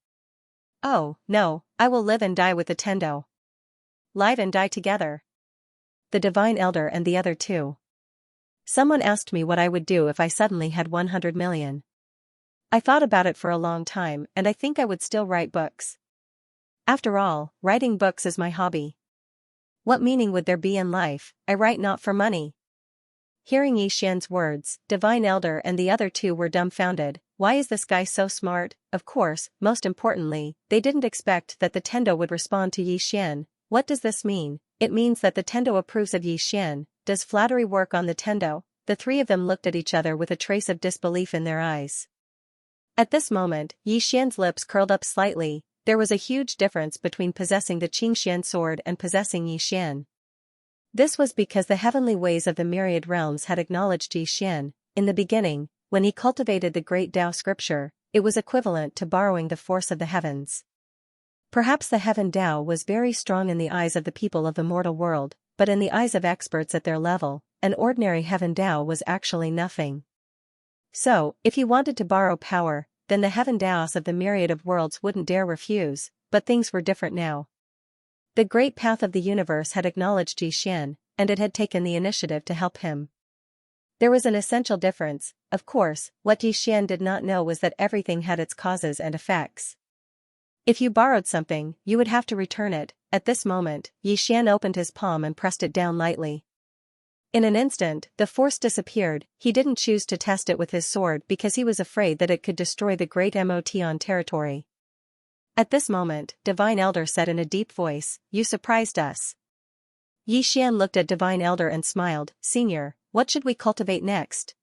Oh, no, I will live and die with the Tendo. Live and die together. The Divine Elder and the other two. Someone asked me what I would do if I suddenly had 100 million. I thought about it for a long time and I think I would still write books. After all, writing books is my hobby. What meaning would there be in life? I write not for money. Hearing Xian's words, Divine Elder and the other two were dumbfounded. Why is this guy so smart? Of course, most importantly, they didn't expect that the Tendo would respond to Xian. What does this mean? It means that the Tendo approves of Xian. Does flattery work on the Tendo? The three of them looked at each other with a trace of disbelief in their eyes. At this moment, Xian's lips curled up slightly. There was a huge difference between possessing the Qingxian sword and possessing Xian. This was because the heavenly ways of the myriad realms had acknowledged Xian. In the beginning, when he cultivated the great Tao scripture, it was equivalent to borrowing the force of the heavens. Perhaps the heaven Tao was very strong in the eyes of the people of the mortal world, but in the eyes of experts at their level, an ordinary heaven Tao was actually nothing. So, if he wanted to borrow power, then the heaven Taos of the myriad of worlds wouldn't dare refuse, but things were different now. The great path of the universe had acknowledged Xian, and it had taken the initiative to help him. There was an essential difference, of course. What Xian did not know was that everything had its causes and effects. If you borrowed something, you would have to return it. At this moment, Xian opened his palm and pressed it down lightly. In an instant, the force disappeared. He didn't choose to test it with his sword because he was afraid that it could destroy the great Motion territory. At this moment, Divine Elder said in a deep voice, "You surprised us." Xian looked at Divine Elder and smiled. "Senior, what should we cultivate next?"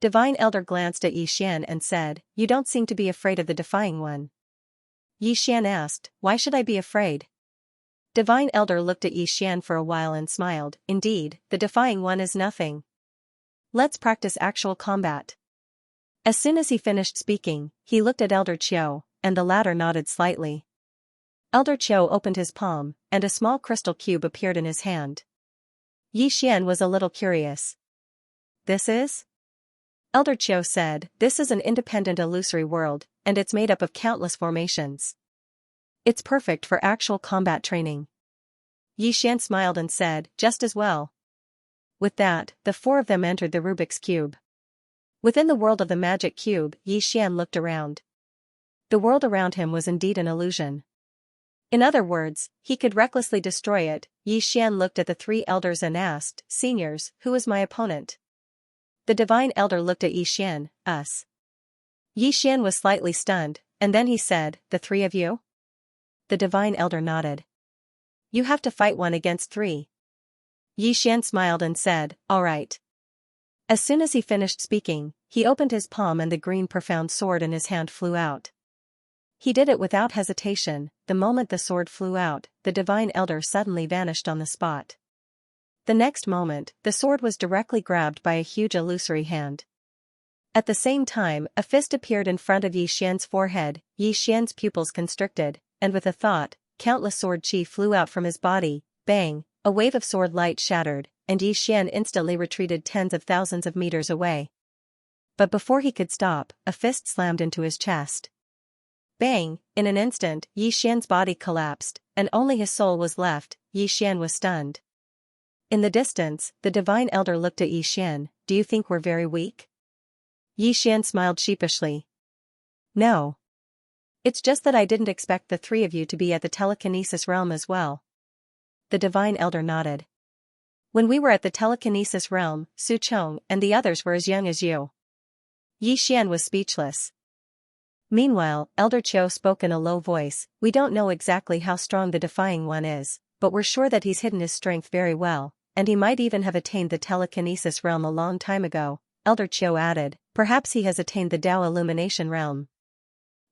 Divine Elder glanced at Xian and said, "You don't seem to be afraid of the Defying One." Xian asked, "Why should I be afraid?" Divine Elder looked at Xian for a while and smiled. "Indeed, the Defying One is nothing. Let's practice actual combat." As soon as he finished speaking, he looked at Elder Qiu, and the latter nodded slightly. Elder Qiu opened his palm, and a small crystal cube appeared in his hand. Xian was a little curious. "This is?" Elder Qiu said, "This is an independent illusory world, and it's made up of countless formations. It's perfect for actual combat training." Xian smiled and said, "Just as well." With that, the four of them entered the Rubik's Cube. Within the world of the magic cube, Xian looked around. The world around him was indeed an illusion. In other words, he could recklessly destroy it. Xian looked at the three elders and asked, "Seniors, who is my opponent?" The Divine Elder looked at Xian, "Us." Xian was slightly stunned, and then he said, "The three of you?" The Divine Elder nodded. "You have to fight one against three." Xian smiled and said, "All right." As soon as he finished speaking, he opened his palm and the green profound sword in his hand flew out. He did it without hesitation. The moment the sword flew out, the Divine Elder suddenly vanished on the spot. The next moment, the sword was directly grabbed by a huge illusory hand. At the same time, a fist appeared in front of Xian's forehead. Xian's pupils constricted, and with a thought, countless sword chi flew out from his body. Bang! A wave of sword light shattered, and Xian instantly retreated tens of thousands of meters away. But before he could stop, a fist slammed into his chest. Bang! In an instant, Xian's body collapsed, and only his soul was left. Xian was stunned. In the distance, the Divine Elder looked at Xian. "Do you think we're very weak?" Xian smiled sheepishly. "No. It's just that I didn't expect the three of you to be at the telekinesis realm as well." The Divine Elder nodded. "When we were at the telekinesis realm, Su Chong and the others were as young as you." Xian was speechless. Meanwhile, Elder Qiu spoke in a low voice, "We don't know exactly how strong the Defying One is, but we're sure that he's hidden his strength very well, and he might even have attained the telekinesis realm a long time ago." Elder Qiu added, "Perhaps he has attained the Tao illumination realm."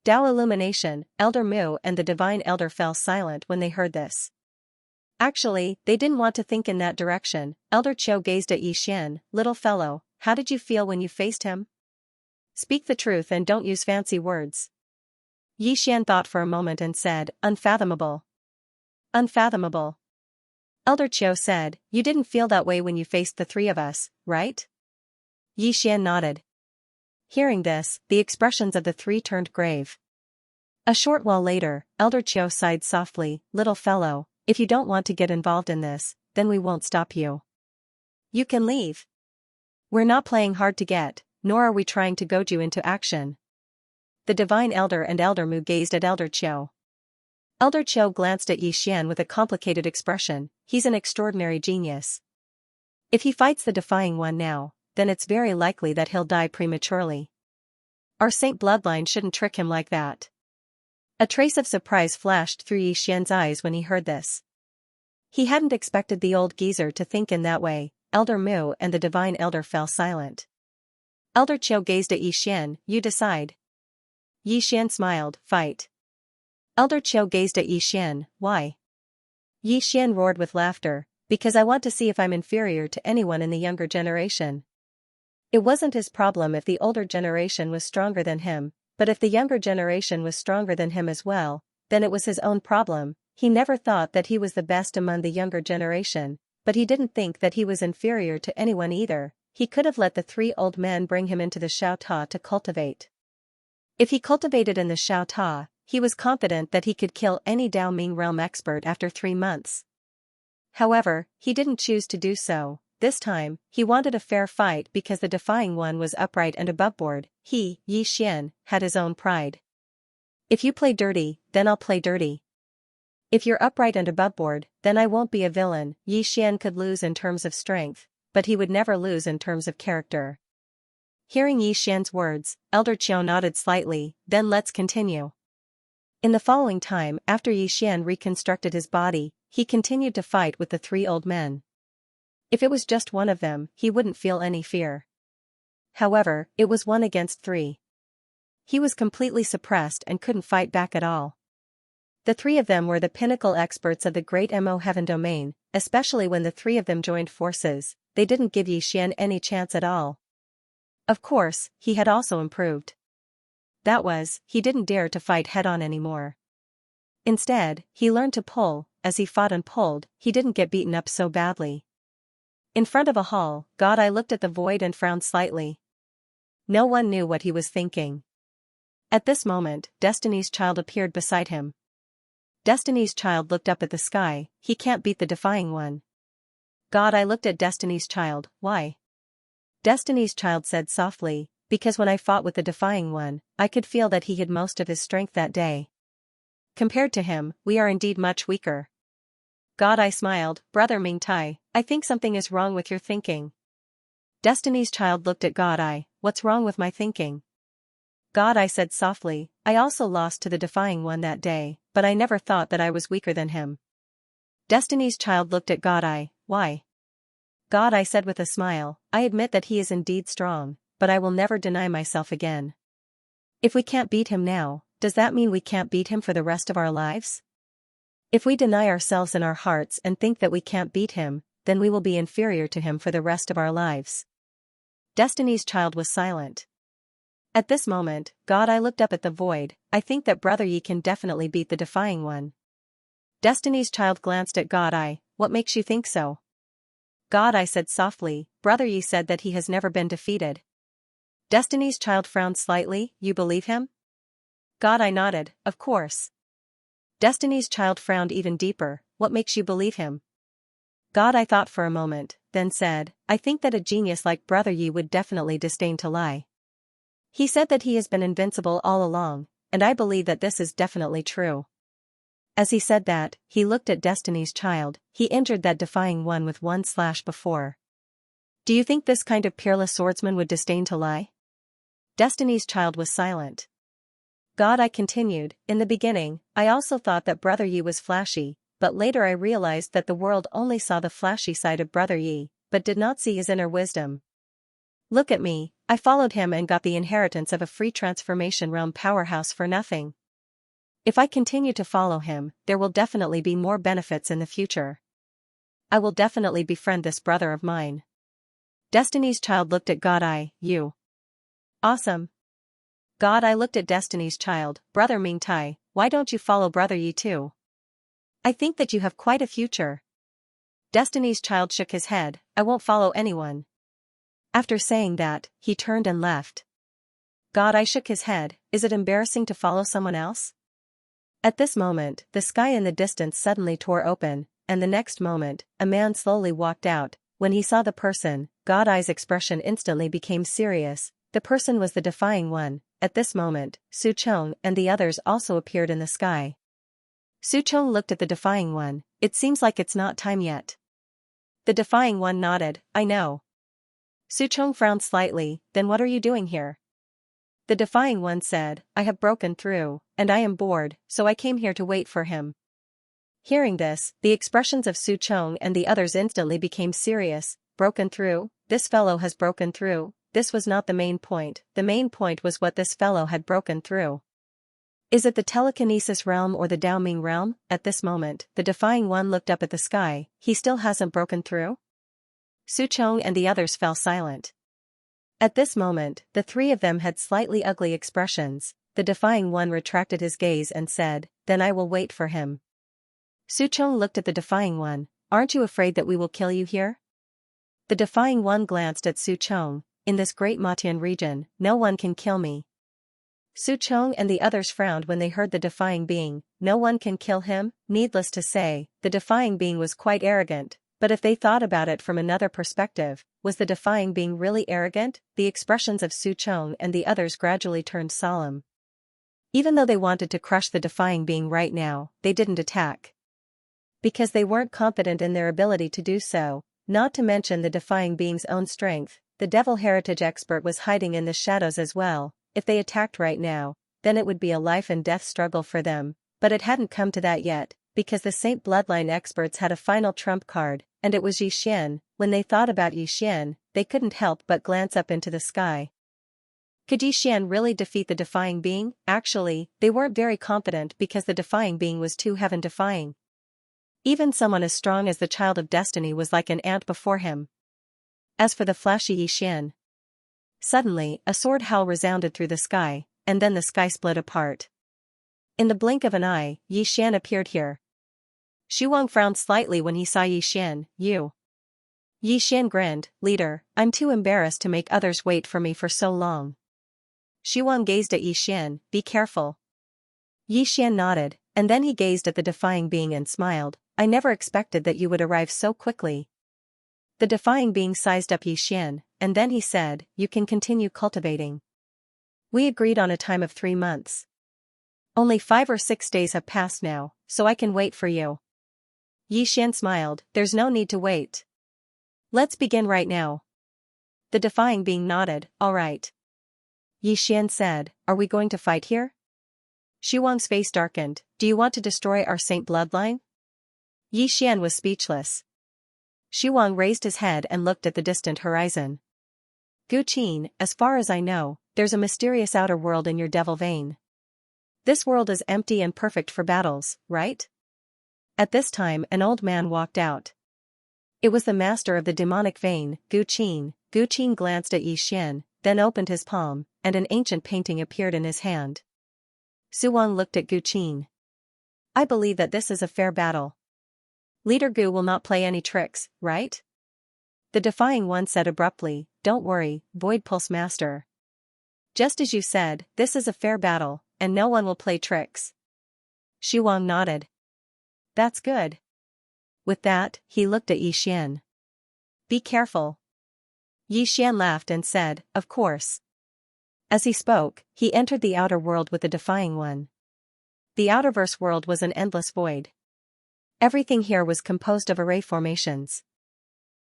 Tao illumination, Elder Mu and the Divine Elder fell silent when they heard this. Actually, they didn't want to think in that direction. Elder Qiu gazed at Yi Xian. Little fellow, how did you feel when you faced him? Speak the truth and don't use fancy words. Yi Xian thought for a moment and said, unfathomable. Unfathomable. Elder Qiu said, you didn't feel that way when you faced the three of us, right? Yi Xian nodded. Hearing this, the expressions of the three turned grave. A short while later, Elder Qiu sighed softly, little fellow, if you don't want to get involved in this, then we won't stop you. You can leave. We're not playing hard to get, nor are we trying to goad you into action. The Divine Elder and Elder Mu gazed at Elder Qiu. Elder Qiu glanced at Yi Xian with a complicated expression. He's an extraordinary genius. If he fights the Defying One now, then it's very likely that he'll die prematurely. Our saint bloodline shouldn't trick him like that. A trace of surprise flashed through Yi Xian's eyes when he heard this. He hadn't expected the old geezer to think in that way. Elder Mu and the Divine Elder fell silent. Elder Qiu gazed at Yi Xian. You decide. Yi Xian smiled. Fight. Elder Qiu gazed at Yi Xian. Why? Yi Xian roared with laughter. Because I want to see if I'm inferior to anyone in the younger generation. It wasn't his problem if the older generation was stronger than him, but if the younger generation was stronger than him as well, then it was his own problem. He never thought that he was the best among the younger generation, but he didn't think that he was inferior to anyone either. He could have let the three old men bring him into the Xiao Ta to cultivate. If he cultivated in the Xiao Ta, he was confident that he could kill any Dao Ming realm expert after 3 months. However, he didn't choose to do so. This time, he wanted a fair fight because the Defying One was upright and aboveboard. He, Yi Xian, had his own pride. If you play dirty, then I'll play dirty. If you're upright and aboveboard, then I won't be a villain. Yi Xian could lose in terms of strength, but he would never lose in terms of character. Hearing Yi Xian's words, Elder Qiu nodded slightly. Then let's continue. In the following time, after Yi Xian reconstructed his body, he continued to fight with the three old men. If it was just one of them, he wouldn't feel any fear. However, it was 1 against 3. He was completely suppressed and couldn't fight back at all. The three of them were the pinnacle experts of the Great Mo Heaven Domain, especially when the three of them joined forces. They didn't give Yi Xian any chance at all. Of course, he had also improved. That was, he didn't dare to fight head-on anymore. Instead, he learned to pull. As he fought and pulled, he didn't get beaten up so badly. In front of a hall, God I looked at the void and frowned slightly. No one knew what he was thinking. At this moment, Destiny's Child appeared beside him. Destiny's Child looked up at the sky. He can't beat the Defying One. God I looked at Destiny's Child. Why? Destiny's Child said softly, because when I fought with the Defying One, I could feel that he had most of his strength that day. Compared to him, we are indeed much weaker. God I smiled. Brother Ming Tai, I think something is wrong with your thinking. Destiny's Child looked at God I. What's wrong with my thinking? God I said softly, I also lost to the Defying One that day, but I never thought that I was weaker than him. Destiny's Child looked at God I. Why? God I said with a smile, I admit that he is indeed strong, but I will never deny myself again. If we can't beat him now, does that mean we can't beat him for the rest of our lives? If we deny ourselves in our hearts and think that we can't beat him, then we will be inferior to him for the rest of our lives. Destiny's Child was silent. At this moment, God I looked up at the void. I think that Brother Yi can definitely beat the Defying One. Destiny's Child glanced at God I. What makes you think so? God I said softly, Brother Yi said that he has never been defeated. Destiny's Child frowned slightly. You believe him? God I nodded. Of course. Destiny's Child frowned even deeper. What makes you believe him? God I thought for a moment, then said, I think that a genius like Brother Yi would definitely disdain to lie. He said that he has been invincible all along, and I believe that this is definitely true. As he said that, he looked at Destiny's Child. He injured that Defying One with 1 slash before. Do you think this kind of peerless swordsman would disdain to lie? Destiny's Child was silent. God I continued, in the beginning, I also thought that Brother Yi was flashy, but later I realized that the world only saw the flashy side of Brother Yi, but did not see his inner wisdom. Look at me, I followed him and got the inheritance of a free transformation realm powerhouse for nothing. If I continue to follow him, there will definitely be more benefits in the future. I will definitely befriend this brother of mine. Destiny's Child looked at God. You. Awesome. God looked at Destiny's Child. Brother Ming Tai, why don't you follow Brother Yi too? I think that you have quite a future. Destiny's Child shook his head. I won't follow anyone. After saying that, he turned and left. God shook his head. Is it embarrassing to follow someone else? At this moment, the sky in the distance suddenly tore open, and the next moment, a man slowly walked out. When he saw the person, God's expression instantly became serious. The person was the Defying One. At this moment, Su Chong and the others also appeared in the sky. Su Chong looked at the Defying One. It seems like it's not time yet. The Defying One nodded. I know. Su Chong frowned slightly. Then what are you doing here? The Defying One said, I have broken through, and I am bored, so I came here to wait for him. Hearing this, the expressions of Su Chong and the others instantly became serious. Broken through? This fellow has broken through. This was not the main point. The main point was what this fellow had broken through. Is it the telekinesis realm or the Daoming realm? At this moment, the Defying One looked up at the sky. He still hasn't broken through? Su Chong and the others fell silent. At this moment, the three of them had slightly ugly expressions. The Defying One retracted his gaze and said, Then I will wait for him. Su Chong looked at the Defying One. Aren't you afraid that we will kill you here? The Defying One glanced at Su Chong. In this great Matian region, no one can kill me. Su Chong and the others frowned when they heard the Defying Being. No one can kill him? Needless to say, the Defying Being was quite arrogant, but if they thought about it from another perspective, was the Defying Being really arrogant? The expressions of Su Chong and the others gradually turned solemn. Even though they wanted to crush the Defying Being right now, they didn't attack. Because they weren't confident in their ability to do so, not to mention the Defying Being's own strength. The Devil Heritage expert was hiding in the shadows as well. If they attacked right now, then it would be a life and death struggle for them, but it hadn't come to that yet, because the Saint Bloodline experts had a final trump card, and it was Yi Xian. When they thought about Yi Xian, they couldn't help but glance up into the sky. Could Yi Xian really defeat the Defying Being? Actually, they weren't very confident because the Defying Being was too heaven-defying. Even someone as strong as the Child of Destiny was like an ant before him. As for the flashy Yi Xian. Suddenly, a sword howl resounded through the sky, and then the sky split apart. In the blink of an eye, Yi Xian appeared here. Xu Wang frowned slightly when he saw Yi Xian. You. Yi Xian grinned. Leader, I'm too embarrassed to make others wait for me for so long. Xu Wang gazed at Yi Xian. Be careful. Yi Xian nodded, and then he gazed at the Defying Being and smiled. I never expected that you would arrive so quickly. The Defying Being sized up Yi Xian, and then he said, You can continue cultivating. We agreed on a time of 3 months. Only 5 or 6 days have passed now, so I can wait for you. Yi Xian smiled. There's no need to wait. Let's begin right now. The Defying Being nodded. All right. Yi Xian said, Are we going to fight here? Xu Wang's face darkened. Do you want to destroy our Saint Bloodline? Yi Xian was speechless. Xu Wang raised his head and looked at the distant horizon. Gu Qin, as far as I know, there's a mysterious outer world in your devil vein. This world is empty and perfect for battles, right? At this time an old man walked out. It was the master of the demonic vein, Gu Qin. Gu Qin glanced at Yi Xian, then opened his palm, and an ancient painting appeared in his hand. Su Wang looked at Gu Qin. I believe that this is a fair battle. Leader Gu will not play any tricks, right? The Defying One said abruptly, Don't worry, Void Pulse Master. Just as you said, this is a fair battle, and no one will play tricks. Xu Wang nodded. That's good. With that, he looked at Yi Xian. Be careful. Yi Xian laughed and said, Of course. As he spoke, he entered the outer world with the Defying One. The outerverse world was an endless void. Everything here was composed of array formations.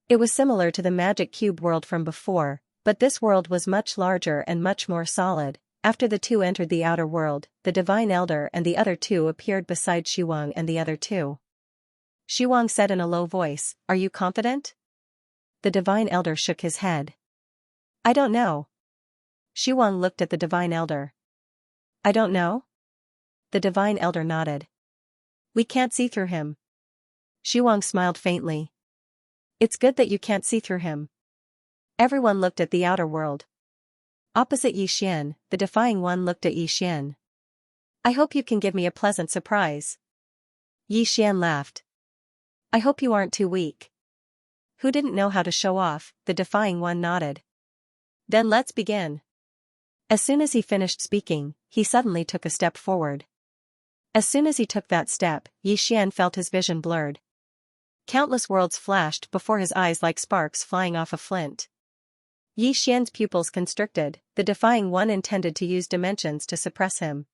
It was similar to the magic cube world from before, but this world was much larger and much more solid. After the two entered the outer world, the Divine Elder and the other two appeared beside Xu Wang and the other two. Xu Wang said in a low voice, Are you confident? The Divine Elder shook his head. I don't know. Shuang looked at the Divine Elder. I don't know? The Divine Elder nodded. We can't see through him. Shuang smiled faintly. It's good that you can't see through him. Everyone looked at the outer world. Opposite Yi Xian, the Defying One looked at Yi Xian. I hope you can give me a pleasant surprise. Yi Xian laughed. I hope you aren't too weak. Who didn't know how to show off? The Defying One nodded. Then let's begin. As soon as he finished speaking, he suddenly took a step forward. As soon as he took that step, Yi Xian felt his vision blurred. Countless worlds flashed before his eyes like sparks flying off a flint. Yi Xian's pupils constricted, the Defying One intended to use dimensions to suppress him.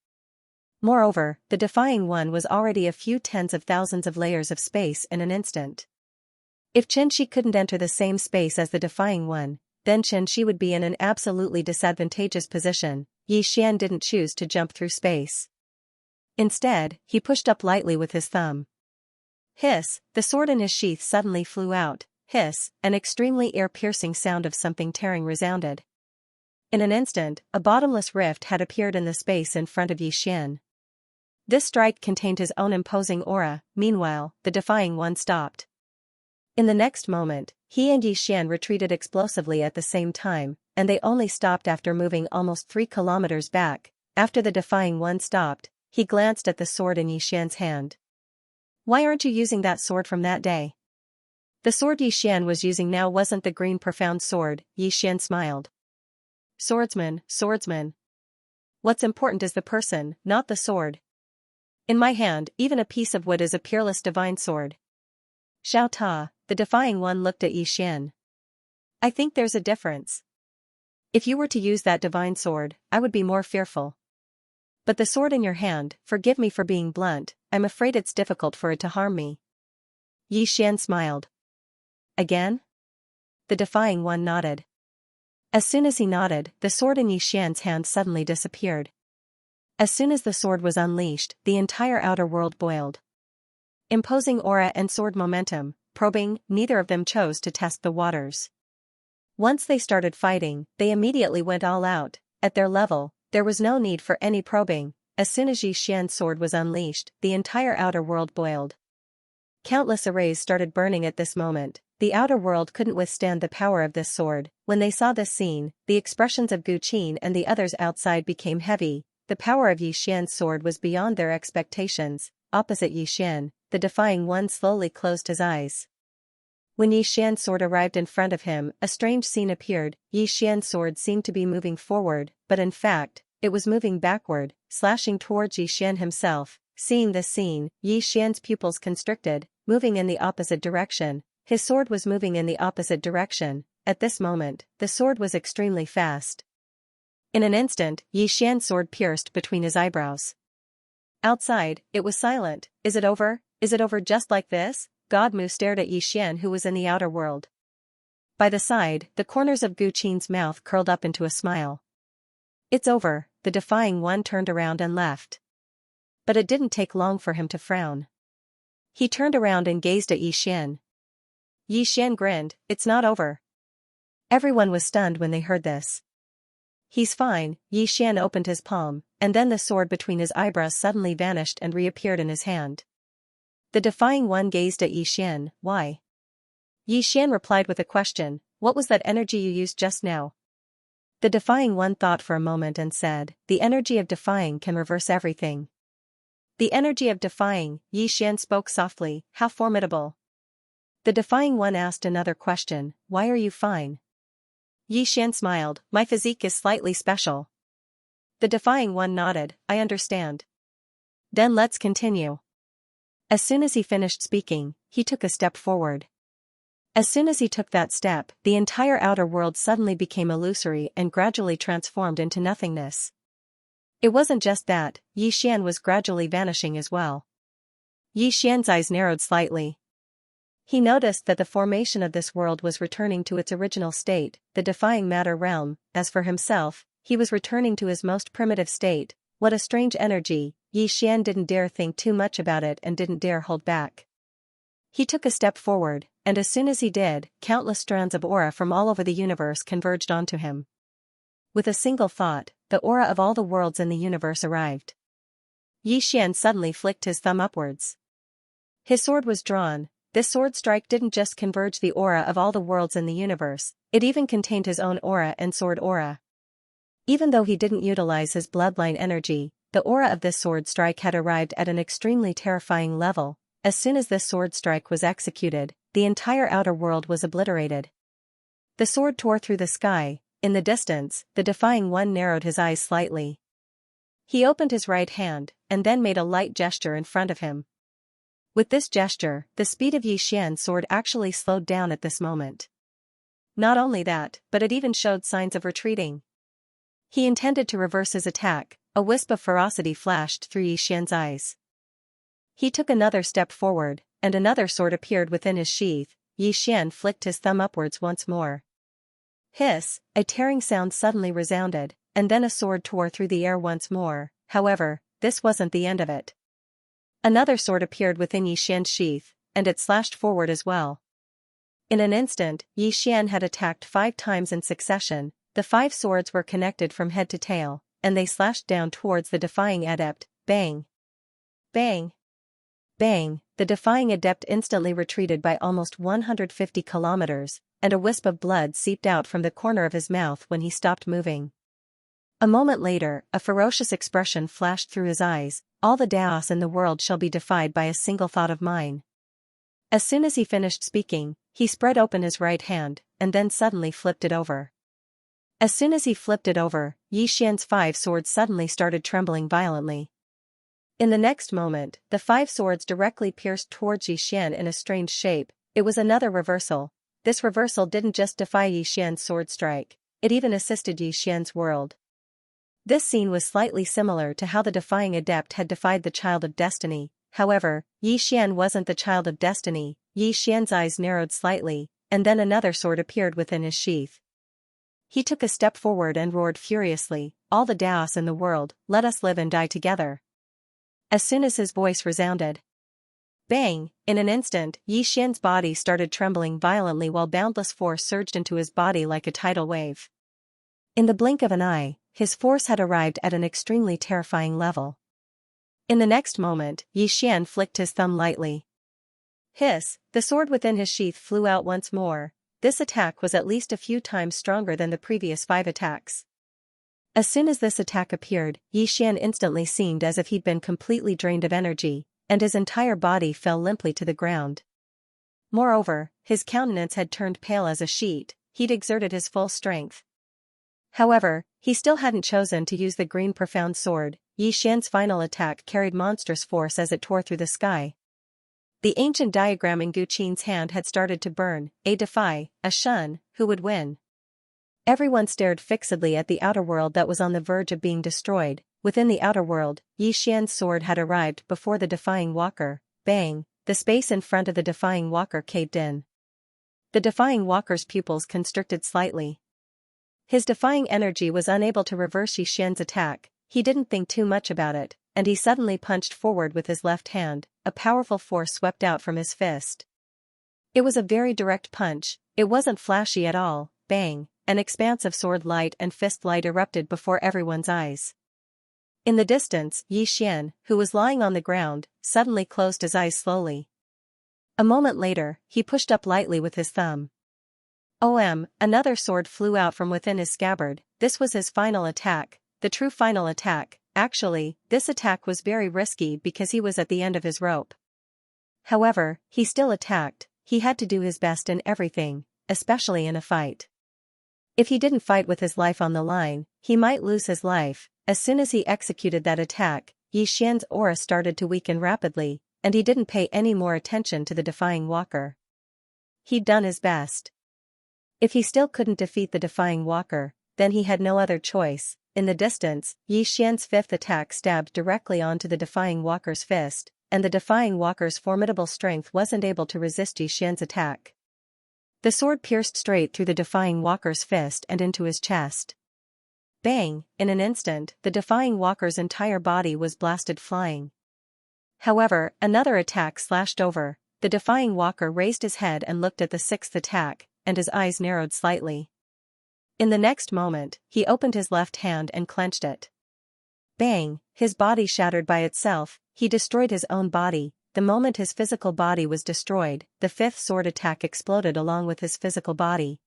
Moreover, the Defying One was already a few tens of thousands of layers of space in an instant. If Qianxi couldn't enter the same space as the Defying One, then Qianxi would be in an absolutely disadvantageous position. Yi Xian didn't choose to jump through space. Instead, he pushed up lightly with his thumb. Hiss, the sword in his sheath suddenly flew out. Hiss, an extremely ear-piercing sound of something tearing resounded. In an instant, a bottomless rift had appeared in the space in front of Yi Xian. This strike contained his own imposing aura. Meanwhile, the Defying One stopped. In the next moment, he and Yi Xian retreated explosively at the same time, and they only stopped after moving almost 3 kilometers back. After the Defying One stopped, he glanced at the sword in Yi Xian's hand. Why aren't you using that sword from that day? The sword Yi Xian was using now wasn't the green profound sword. Yi Xian smiled. Swordsman, swordsman. What's important is the person, not the sword. In my hand, even a piece of wood is a peerless divine sword. Xiao Ta, the Defying One looked at Yi Xian. I think there's a difference. If you were to use that divine sword, I would be more fearful. But the sword in your hand, forgive me for being blunt, I'm afraid it's difficult for it to harm me. Yi Xian smiled. Again? The Defying One nodded. As soon as he nodded, the sword in Yi Xian's hand suddenly disappeared. As soon as the sword was unleashed, the entire outer world boiled. Imposing aura and sword momentum, probing, neither of them chose to test the waters. Once they started fighting, they immediately went all out. At their level, there was no need for any probing. As soon as Yi Xian's sword was unleashed, the entire outer world boiled. Countless arrays started burning at this moment. The outer world couldn't withstand the power of this sword. When they saw this scene, the expressions of Gu Qin and the others outside became heavy. The power of Yi Xian's sword was beyond their expectations. Opposite Yi Xian, the Defying One slowly closed his eyes. When Yi Xian's sword arrived in front of him, a strange scene appeared. Yi Xian's sword seemed to be moving forward, but in fact, it was moving backward, slashing towards Yi Xian himself. Seeing this scene, Yi Xian's pupils constricted, moving in the opposite direction. His sword was moving in the opposite direction. At this moment, the sword was extremely fast. In an instant, Yi Xian's sword pierced between his eyebrows. Outside, it was silent. Is it over? Is it over just like this? God Mu stared at Yi Xian, who was in the outer world. By the side, the corners of Gu Qin's mouth curled up into a smile. It's over. The Defying One turned around and left. But it didn't take long for him to frown. He turned around and gazed at Yi Xian. Yi Xian grinned. It's not over. Everyone was stunned when they heard this. He's fine. Yi Xian opened his palm, and then the sword between his eyebrows suddenly vanished and reappeared in his hand. The Defying One gazed at Yi Xian. Why? Yi Xian replied with a question. What was that energy you used just now? The Defying One thought for a moment and said, the energy of defying can reverse everything. The energy of defying, Yi Xian spoke softly. How formidable. The Defying One asked another question. Why are you fine? Yi Xian smiled. My physique is slightly special. The Defying One nodded. I understand. Then let's continue. As soon as he finished speaking, he took a step forward. As soon as he took that step, the entire outer world suddenly became illusory and gradually transformed into nothingness. It wasn't just that, Yi Xian was gradually vanishing as well. Yi Xian's eyes narrowed slightly. He noticed that the formation of this world was returning to its original state, the defying matter realm. As for himself, he was returning to his most primitive state. What a strange energy. Yi Xian didn't dare think too much about it and didn't dare hold back. He took a step forward, and as soon as he did, countless strands of aura from all over the universe converged onto him. With a single thought, the aura of all the worlds in the universe arrived. Xian suddenly flicked his thumb upwards. His sword was drawn. This sword strike didn't just converge the aura of all the worlds in the universe, it even contained his own aura and sword aura. Even though he didn't utilize his bloodline energy, the aura of this sword strike had arrived at an extremely terrifying level. As soon as this sword strike was executed, the entire outer world was obliterated. The sword tore through the sky. In the distance, the defying one narrowed his eyes slightly. He opened his right hand, and then made a light gesture in front of him. With this gesture, the speed of Xian's sword actually slowed down at this moment. Not only that, but it even showed signs of retreating. He intended to reverse his attack. A wisp of ferocity flashed through Xian's eyes. He took another step forward, and another sword appeared within his sheath. Xian flicked his thumb upwards once more. Hiss, a tearing sound suddenly resounded, and then a sword tore through the air once more. However, this wasn't the end of it. Another sword appeared within Xian's sheath, and it slashed forward as well. In an instant, Xian had attacked 5 times in succession. The 5 swords were connected from head to tail, and they slashed down towards the defying adept. Bang! Bang! Bang! The defying adept instantly retreated by almost 150 kilometers, and a wisp of blood seeped out from the corner of his mouth when he stopped moving. A moment later, a ferocious expression flashed through his eyes. All the Daos in the world shall be defied by a single thought of mine. As soon as he finished speaking, he spread open his right hand, and then suddenly flipped it over. As soon as he flipped it over, Xian's 5 swords suddenly started trembling violently. In the next moment, the 5 swords directly pierced towards Xian in a strange shape. It was another reversal. This reversal didn't just defy Xian's sword strike, it even assisted Xian's world. This scene was slightly similar to how the defying adept had defied the child of destiny. However, Xian wasn't the child of destiny. Xian's eyes narrowed slightly, and then another sword appeared within his sheath. He took a step forward and roared furiously, "All the Daos in the world, let us live and die together." As soon as his voice resounded, bang! In an instant, Xian's body started trembling violently while boundless force surged into his body like a tidal wave. In the blink of an eye, his force had arrived at an extremely terrifying level. In the next moment, Xian flicked his thumb lightly. Hiss, the sword within his sheath flew out once more. This attack was at least a few times stronger than the previous 5 attacks. As soon as this attack appeared, Xian instantly seemed as if he'd been completely drained of energy, and his entire body fell limply to the ground. Moreover, his countenance had turned pale as a sheet. He'd exerted his full strength. However, he still hadn't chosen to use the green profound sword. Xian's final attack carried monstrous force as it tore through the sky. The ancient diagram in Guqin's hand had started to burn. A defy, a shun, who would win? Everyone stared fixedly at the outer world that was on the verge of being destroyed. Within the outer world, Xian's sword had arrived before the defying walker. Bang! The space in front of the defying walker caved in. The defying walker's pupils constricted slightly. His defying energy was unable to reverse Xian's attack. He didn't think too much about it, and he suddenly punched forward with his left hand. A powerful force swept out from his fist. It was a very direct punch. It wasn't flashy at all. Bang! An expanse of sword light and fist light erupted before everyone's eyes. In the distance, Xian, who was lying on the ground, suddenly closed his eyes slowly. A moment later, he pushed up lightly with his thumb. Another sword flew out from within his scabbard. This was his final attack, the true final attack. Actually, this attack was very risky because he was at the end of his rope. However, he still attacked. He had to do his best in everything, especially in a fight. If he didn't fight with his life on the line, he might lose his life. As soon as he executed that attack, Xian's aura started to weaken rapidly, and he didn't pay any more attention to the defying walker. He'd done his best. If he still couldn't defeat the defying walker, then he had no other choice. In the distance, Xian's 5th attack stabbed directly onto the defying walker's fist, and the defying walker's formidable strength wasn't able to resist Xian's attack. The sword pierced straight through the defying walker's fist and into his chest. Bang! In an instant, the defying walker's entire body was blasted flying. However, another attack slashed over. the defying walker raised his head and looked at the sixth attack, and his eyes narrowed slightly. In the next moment, he opened his left hand and clenched it. Bang, his body shattered by itself, he destroyed his own body. The moment his physical body was destroyed, the fifth sword attack exploded along with his physical body.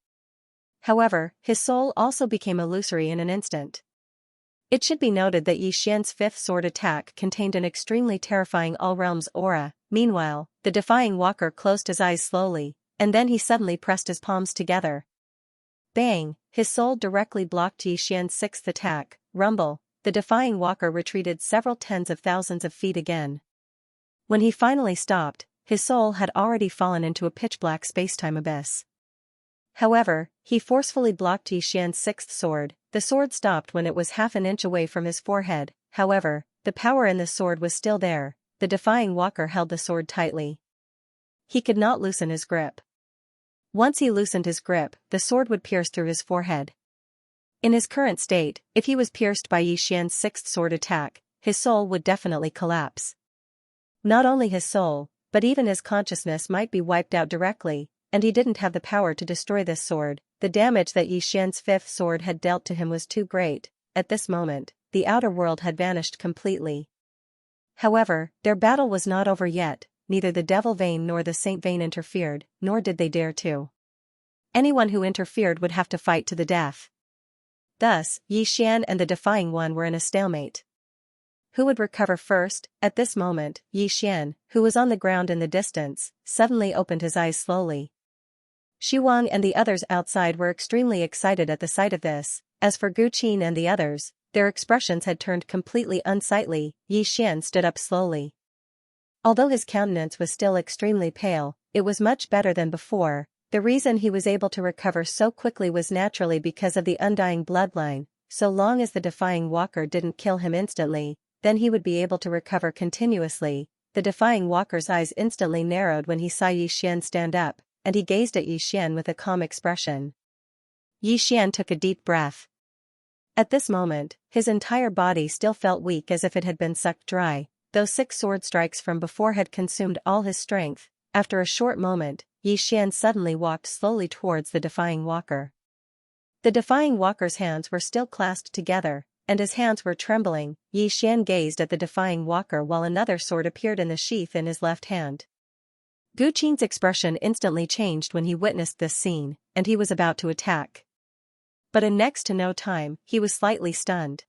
However, his soul also became illusory in an instant. It should be noted that Xianxia's fifth sword attack contained an extremely terrifying all-realms aura. Meanwhile, the defying walker closed his eyes slowly, and then he suddenly pressed his palms together. Bang, his soul directly blocked Xianxia's sixth attack. Rumble, the defying walker retreated several tens of thousands of feet again. When he finally stopped, his soul had already fallen into a pitch-black space-time abyss. However, he forcefully blocked Xianxia's sixth sword. The sword stopped when it was half an inch away from his forehead. However, the power in the sword was still there. The defying walker held the sword tightly. He could not loosen his grip. Once he loosened his grip, the sword would pierce through his forehead. In his current state, if he was pierced by Xianxia's sixth sword attack, his soul would definitely collapse. Not only his soul, but even his consciousness might be wiped out directly, and he didn't have the power to destroy this sword. The damage that Xianxia's fifth sword had dealt to him was too great. At this moment, the outer world had vanished completely. However, their battle was not over yet. Neither the Devil Vein nor the Saint Vein interfered, nor did they dare to. Anyone who interfered would have to fight to the death. Thus, Xian and the Defying One were in a stalemate. Who would recover first? At this moment, Xian, who was on the ground in the distance, suddenly opened his eyes slowly. Shuang and the others outside were extremely excited at the sight of this. As for Guqin and the others, their expressions had turned completely unsightly. Xian stood up slowly. Although his countenance was still extremely pale, it was much better than before. The reason he was able to recover so quickly was naturally because of the undying bloodline. So long as the defying walker didn't kill him instantly, then he would be able to recover continuously. The defying walker's eyes instantly narrowed when he saw Xian stand up, and he gazed at Xian with a calm expression. Xian took a deep breath. At this moment, his entire body still felt weak as if it had been sucked dry. Those 6 sword strikes from before had consumed all his strength. After a short moment, Xian suddenly walked slowly towards the defying walker. The defying walker's hands were still clasped together, and his hands were trembling. Xian gazed at the defying walker while another sword appeared in the sheath in his left hand. Guqin's expression instantly changed when he witnessed this scene, and he was about to attack. But in next to no time, he was slightly stunned.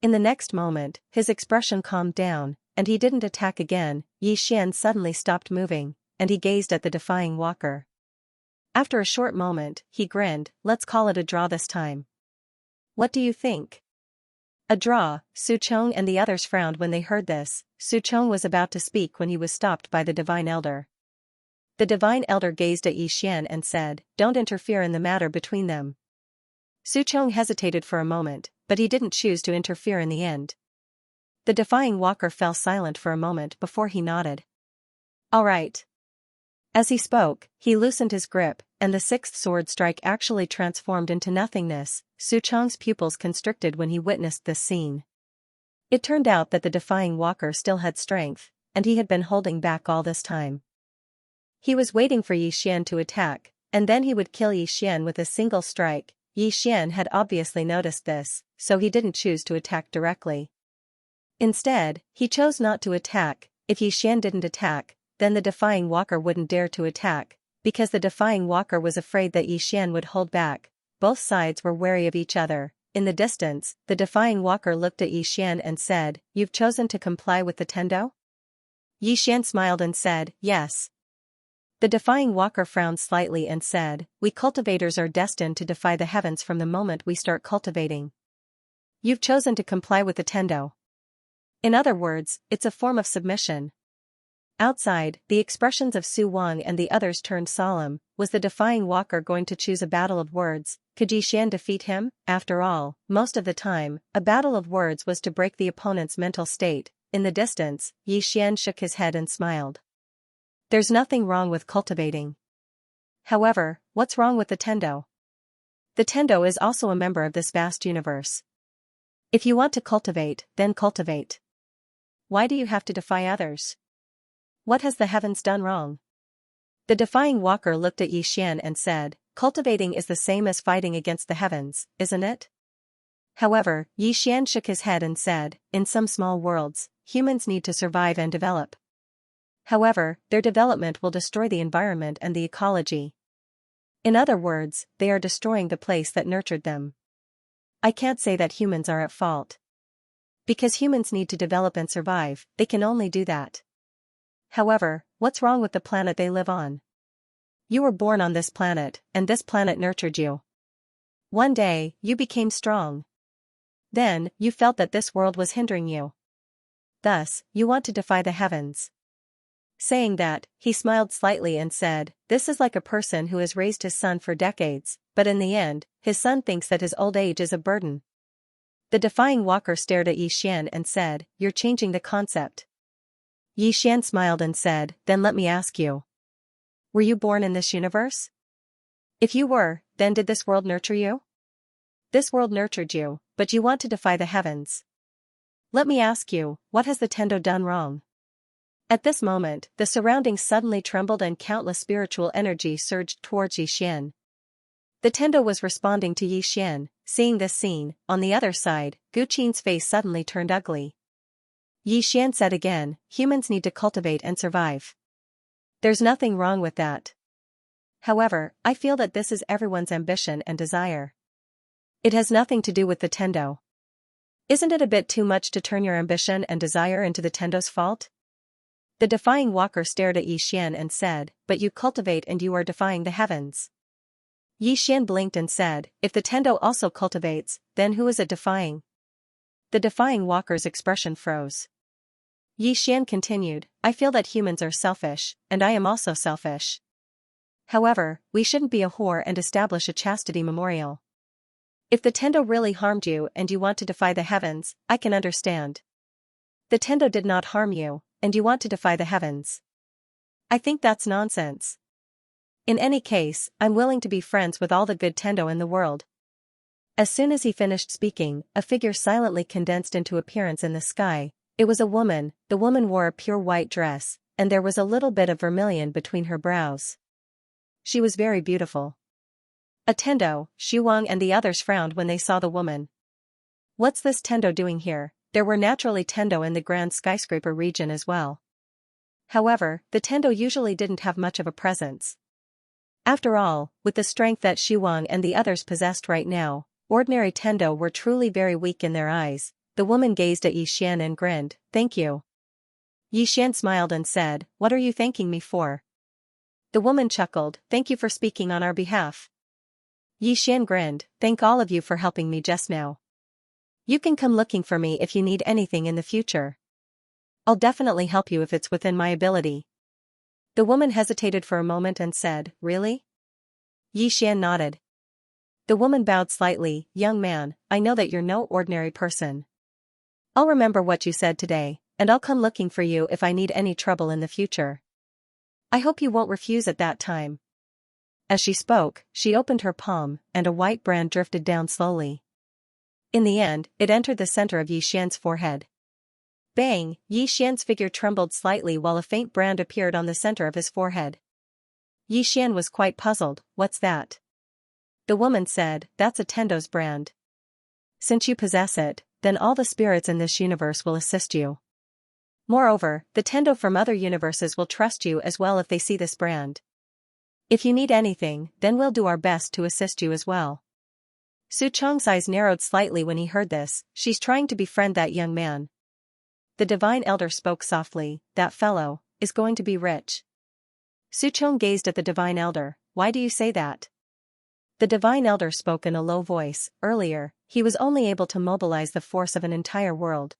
In the next moment, his expression calmed down, and he didn't attack again. Xian suddenly stopped moving, and he gazed at the defying walker. After a short moment, he grinned. Let's call it a draw this time. What do you think? A draw. Su Chong and the others frowned when they heard this. Su Chong was about to speak when he was stopped by the Divine Elder. The Divine Elder gazed at Xian and said, "Don't interfere in the matter between them." Su Chong hesitated for a moment, but he didn't choose to interfere in the end. The defying walker fell silent for a moment before he nodded. "All right." As he spoke, he loosened his grip, and the 6th sword strike actually transformed into nothingness. Su Chong's pupils constricted when he witnessed this scene. It turned out that the defying walker still had strength, and he had been holding back all this time. He was waiting for Xian to attack, and then he would kill Xian with a single strike. Xian had obviously noticed this, so he didn't choose to attack directly. Instead, he chose not to attack. If Xian didn't attack, then the defying walker wouldn't dare to attack, because the defying walker was afraid that Xian would hold back. Both sides were wary of each other. In the distance, the defying walker looked at Xian and said, "You've chosen to comply with the Tendo?" Xian smiled and said, "Yes." The defying walker frowned slightly and said, "We cultivators are destined to defy the heavens from the moment we start cultivating. You've chosen to comply with the Tendo. In other words, it's a form of submission." Outside, the expressions of Su Wang and the others turned solemn. Was the defying walker going to choose a battle of words? Could Xian defeat him? After all, most of the time, a battle of words was to break the opponent's mental state. In the distance, Xian shook his head and smiled. There's nothing wrong with cultivating. However, what's wrong with the Tendo? The Tendo is also a member of this vast universe. If you want to cultivate, then cultivate. Why do you have to defy others? What has the heavens done wrong? The defying walker looked at Xian and said, cultivating is the same as fighting against the heavens, isn't it? However, Xian shook his head and said, in some small worlds, humans need to survive and develop. However, their development will destroy the environment and the ecology. In other words, they are destroying the place that nurtured them. I can't say that humans are at fault. Because humans need to develop and survive, they can only do that. However, what's wrong with the planet they live on? You were born on this planet, and this planet nurtured you. One day, you became strong. Then, you felt that this world was hindering you. Thus, you want to defy the heavens. Saying that, he smiled slightly and said, this is like a person who has raised his son for decades, but in the end, his son thinks that his old age is a burden. The defying walker stared at Xian and said, you're changing the concept. Xian smiled and said, then let me ask you. Were you born in this universe? If you were, then did this world nurture you? This world nurtured you, but you want to defy the heavens. Let me ask you, what has the Tendo done wrong? At this moment, the surroundings suddenly trembled and countless spiritual energy surged towards Xian. The Tendo was responding to Xian. Seeing this scene, on the other side, Guqin's face suddenly turned ugly. Xian said again, humans need to cultivate and survive. There's nothing wrong with that. However, I feel that this is everyone's ambition and desire. It has nothing to do with the Tendo. Isn't it a bit too much to turn your ambition and desire into the Tendo's fault? The defying walker stared at Xian and said, but you cultivate and you are defying the heavens. Xian blinked and said, if the Tendo also cultivates, then who is it defying? The defying walker's expression froze. Xian continued, I feel that humans are selfish, and I am also selfish. However, we shouldn't be a whore and establish a chastity memorial. If the Tendo really harmed you and you want to defy the heavens, I can understand. The Tendo did not harm you, and you want to defy the heavens. I think that's nonsense. In any case, I'm willing to be friends with all the good Tendo in the world. As soon as he finished speaking, a figure silently condensed into appearance in the sky. It was a woman. The woman wore a pure white dress, and there was a little bit of vermilion between her brows. She was very beautiful. A Tendo, Shuang and the others frowned when they saw the woman. What's this Tendo doing here? There were naturally Tendo in the grand skyscraper region as well. However, the Tendo usually didn't have much of a presence. After all, with the strength that Shuang and the others possessed right now, ordinary Tendo were truly very weak in their eyes. The woman gazed at Xian and grinned, thank you. Xian smiled and said, what are you thanking me for? The woman chuckled, thank you for speaking on our behalf. Xian grinned, thank all of you for helping me just now. You can come looking for me if you need anything in the future. I'll definitely help you if it's within my ability. The woman hesitated for a moment and said, really? Xian nodded. The woman bowed slightly, young man, I know that you're no ordinary person. I'll remember what you said today, and I'll come looking for you if I need any trouble in the future. I hope you won't refuse at that time. As she spoke, she opened her palm, and a white brand drifted down slowly. In the end, it entered the center of Xian's forehead. Bang! Xian's figure trembled slightly while a faint brand appeared on the center of his forehead. Xian was quite puzzled, what's that? The woman said, that's a Tendo's brand. Since you possess it, then all the spirits in this universe will assist you. Moreover, the Tendo from other universes will trust you as well if they see this brand. If you need anything, then we'll do our best to assist you as well. Su Chong's eyes narrowed slightly when he heard this. She's trying to befriend that young man. The divine elder spoke softly, that fellow is going to be rich. Su Chong gazed at the divine elder, why do you say that? The divine elder spoke in a low voice, earlier, he was only able to mobilize the force of an entire world.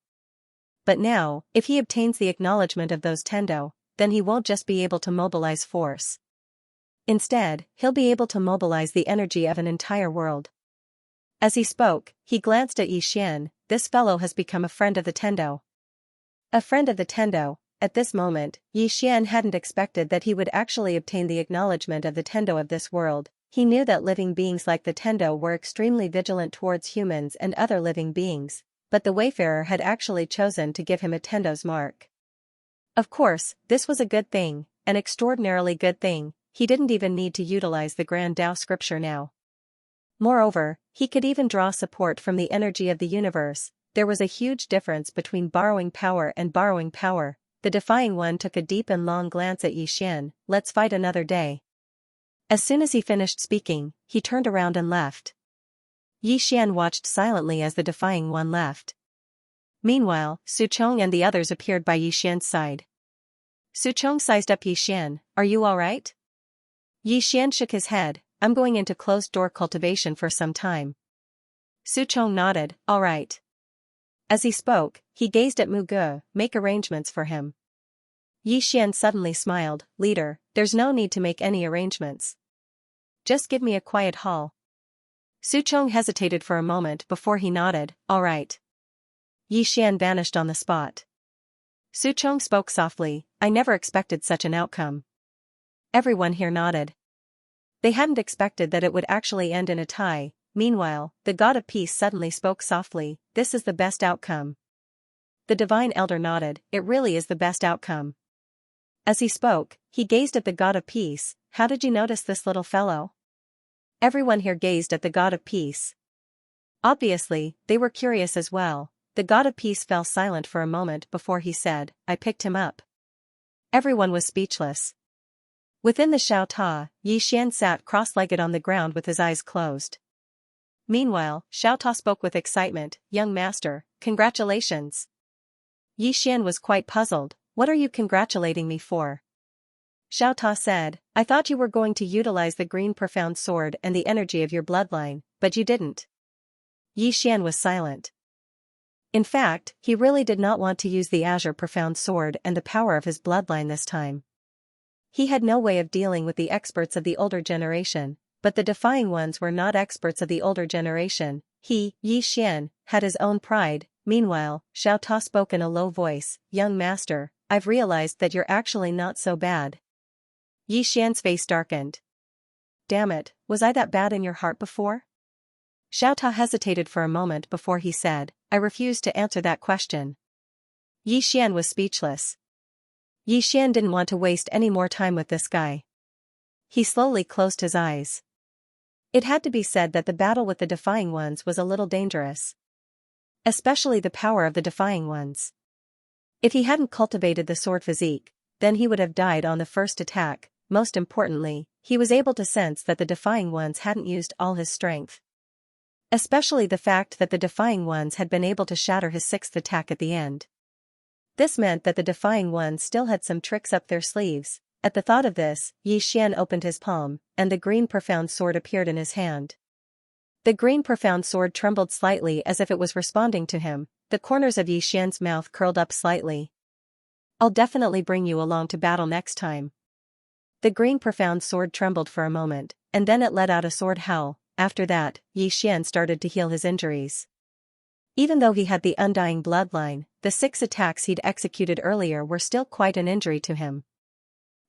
But now, if he obtains the acknowledgement of those Tendo, then he won't just be able to mobilize force. Instead, he'll be able to mobilize the energy of an entire world. As he spoke, he glanced at Xian, this fellow has become a friend of the Tendo. A friend of the Tendo. At this moment, Xian hadn't expected that he would actually obtain the acknowledgement of the Tendo of this world. He knew that living beings like the Tendo were extremely vigilant towards humans and other living beings, but the Wayfarer had actually chosen to give him a Tendo's mark. Of course, this was a good thing, an extraordinarily good thing. He didn't even need to utilize the Grand Tao scripture now. Moreover, he could even draw support from the energy of the universe. There was a huge difference between borrowing power and borrowing power. The defying one took a deep and long glance at Xian. Let's fight another day. As soon as he finished speaking, he turned around and left. Xian watched silently as the defying one left. Meanwhile, Su Chong and the others appeared by Xian's side. Su Chong sized up Xian. Are you alright? Xian shook his head. I'm going into closed-door cultivation for some time. Su Chong nodded. Alright. As he spoke, he gazed at Mu Ge. Make arrangements for him. Xian suddenly smiled. Leader, there's no need to make any arrangements. Just give me a quiet hall. Su Chong hesitated for a moment before he nodded. Alright. Xian vanished on the spot. Su Chong spoke softly. I never expected such an outcome. Everyone here nodded. They hadn't expected that it would actually end in a tie. Meanwhile, the God of Peace suddenly spoke softly. This is the best outcome. The Divine Elder nodded. It really is the best outcome. As he spoke, he gazed at the God of Peace. How did you notice this little fellow? Everyone here gazed at the God of Peace. Obviously, they were curious as well. The God of Peace fell silent for a moment before he said, I picked him up. Everyone was speechless. Within the Xiao Ta, Xian sat cross-legged on the ground with his eyes closed. Meanwhile, Xiao Ta spoke with excitement. Young master, congratulations. Xian was quite puzzled. What are you congratulating me for? Xiao Ta said, I thought you were going to utilize the green profound sword and the energy of your bloodline, but you didn't. Xian was silent. In fact, he really did not want to use the azure profound sword and the power of his bloodline this time. He had no way of dealing with the experts of the older generation, but the defying ones were not experts of the older generation. He, Xian, had his own pride. Meanwhile, Xiao Ta spoke in a low voice. Young master, I've realized that you're actually not so bad. Xian's face darkened. Damn it, was I that bad in your heart before? Xiao Ta hesitated for a moment before he said, I refuse to answer that question. Xian was speechless. Xian didn't want to waste any more time with this guy. He slowly closed his eyes. It had to be said that the battle with the defying ones was a little dangerous. Especially the power of the defying ones. If he hadn't cultivated the sword physique, then he would have died on the first attack. Most importantly, he was able to sense that the defying ones hadn't used all his strength. Especially the fact that the defying ones had been able to shatter his sixth attack at the end. This meant that the defying ones still had some tricks up their sleeves. At the thought of this, Xian opened his palm, and the green profound sword appeared in his hand. The green profound sword trembled slightly as if it was responding to him. The corners of Xian's mouth curled up slightly. I'll definitely bring you along to battle next time. The green profound sword trembled for a moment, and then it let out a sword howl. After that, Xian started to heal his injuries. Even though he had the undying bloodline, the 6 attacks he'd executed earlier were still quite an injury to him.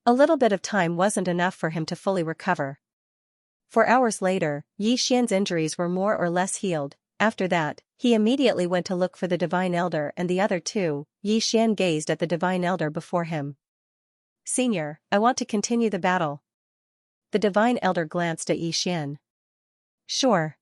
A little bit of time wasn't enough for him to fully recover. 4 hours later, Xian's injuries were more or less healed. After that, he immediately went to look for the Divine Elder and the other two. Xian gazed at the Divine Elder before him. Senior, I want to continue the battle. The Divine Elder glanced at Xian. Sure.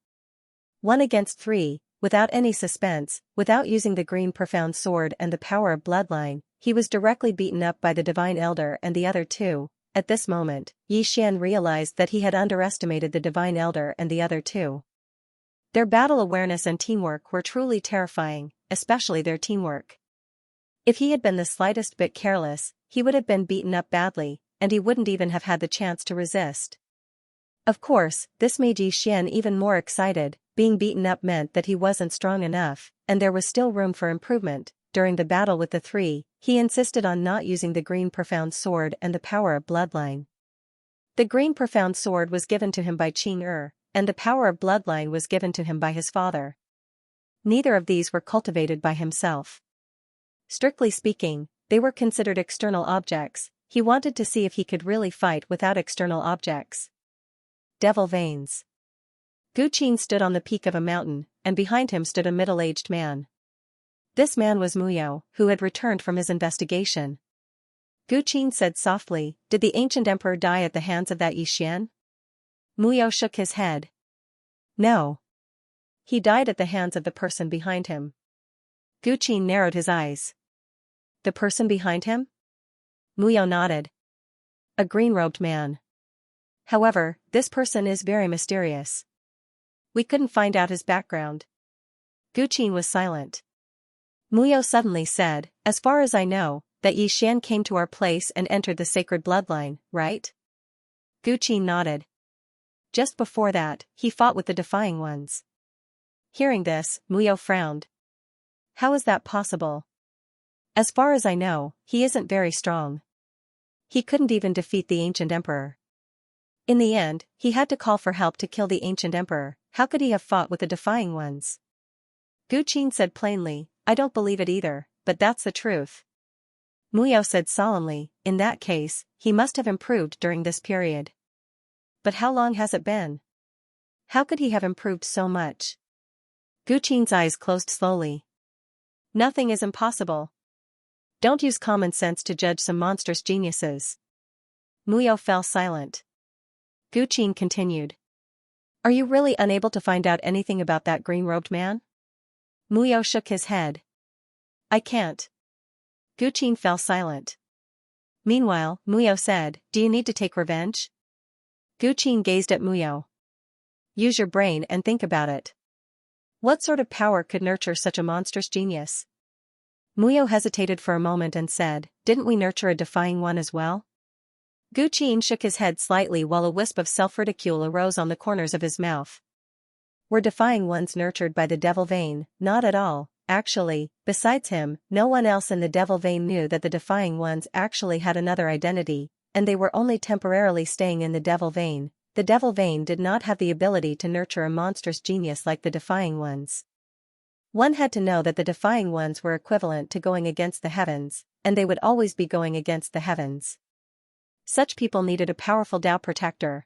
1 against 3, without any suspense, without using the green profound sword and the power of bloodline, he was directly beaten up by the Divine Elder and the other two. At this moment, Xian realized that he had underestimated the Divine Elder and the other two. Their battle awareness and teamwork were truly terrifying, especially their teamwork. If he had been the slightest bit careless, he would have been beaten up badly, and he wouldn't even have had the chance to resist. Of course, this made Xian even more excited. Being beaten up meant that he wasn't strong enough, and there was still room for improvement. During the battle with the 3, he insisted on not using the green profound sword and the power of bloodline. The green profound sword was given to him by Qing, and the power of bloodline was given to him by his father. Neither of these were cultivated by himself. Strictly speaking, they were considered external objects. He wanted to see if he could really fight without external objects. Devil veins. Gu Qin stood on the peak of a mountain, and behind him stood a middle-aged man. This man was Muyao, who had returned from his investigation. Gu Qin said softly, did the ancient emperor die at the hands of that Xian? Muyao shook his head. No. He died at the hands of the person behind him. Gu Qin narrowed his eyes. The person behind him? Muyao nodded. A green-robed man. However, this person is very mysterious. We couldn't find out his background. Gu Qin was silent. Muyao suddenly said, as far as I know, that Yi Xian came to our place and entered the sacred bloodline, right? Gu Qin nodded. Just before that, he fought with the Defying Ones. Hearing this, Muyao frowned. How is that possible? As far as I know, he isn't very strong. He couldn't even defeat the ancient emperor. In the end, he had to call for help to kill the ancient emperor. How could he have fought with the Defying Ones? Gu Qin said plainly, I don't believe it either, but that's the truth. Muyao said solemnly, in that case, he must have improved during this period. But how long has it been? How could he have improved so much? Gu Qin's eyes closed slowly. Nothing is impossible. Don't use common sense to judge some monstrous geniuses. Muyao fell silent. Gu Qin continued. Are you really unable to find out anything about that green-robed man? Muyao shook his head. I can't. Gu Qin fell silent. Meanwhile, Muyao said, do you need to take revenge? Gu Qin gazed at Muyao. Use your brain and think about it. What sort of power could nurture such a monstrous genius? Muyao hesitated for a moment and said, didn't we nurture a Defying One as well? Gu Qin shook his head slightly while a wisp of self-ridicule arose on the corners of his mouth. Were Defying Ones nurtured by the Devil Vein? Not at all, actually. Besides him, no one else in the Devil Vein knew that the Defying Ones actually had another identity, and they were only temporarily staying in the Devil Vein. The Devil Vein did not have the ability to nurture a monstrous genius like the Defying Ones. One had to know that the Defying Ones were equivalent to going against the heavens, and they would always be going against the heavens. Such people needed a powerful Tao protector.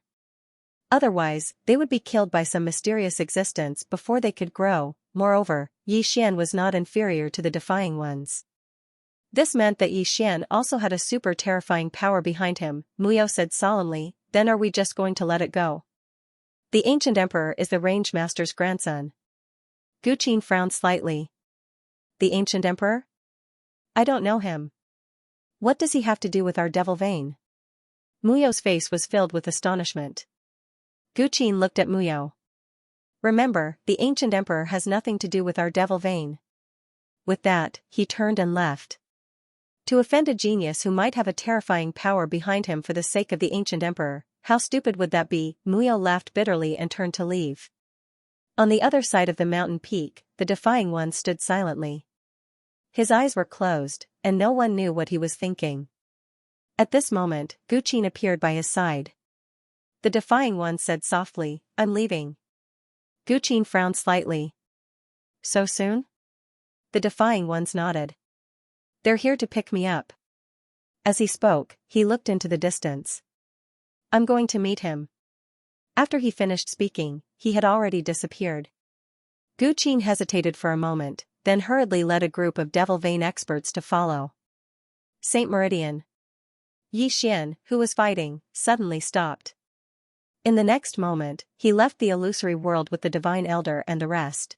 Otherwise, they would be killed by some mysterious existence before they could grow. Moreover, Yi Xian was not inferior to the Defying Ones. This meant that Yi Xian also had a super terrifying power behind him. Muyao said solemnly, then are we just going to let it go? The ancient emperor is the range master's grandson. Gu Qin frowned slightly. The ancient emperor? I don't know him. What does he have to do with our Devil Vein? Muyao's face was filled with astonishment. Gu Qin looked at Muyao. Remember, the ancient emperor has nothing to do with our Devil Vein. With that, he turned and left. To offend a genius who might have a terrifying power behind him for the sake of the ancient emperor, how stupid would that be? Muyao laughed bitterly and turned to leave. On the other side of the mountain peak, the Defying One stood silently. His eyes were closed, and no one knew what he was thinking. At this moment, Gu Qin appeared by his side. The Defying One said softly, I'm leaving. Gu Qin frowned slightly. So soon? The Defying Ones nodded. They're here to pick me up. As he spoke, he looked into the distance. I'm going to meet him. After he finished speaking, he had already disappeared. Gu Qin hesitated for a moment, then hurriedly led a group of Devil Vein experts to follow. Saint Meridian. Yi Xian, who was fighting, suddenly stopped. In the next moment, he left the illusory world with the Divine Elder and the rest.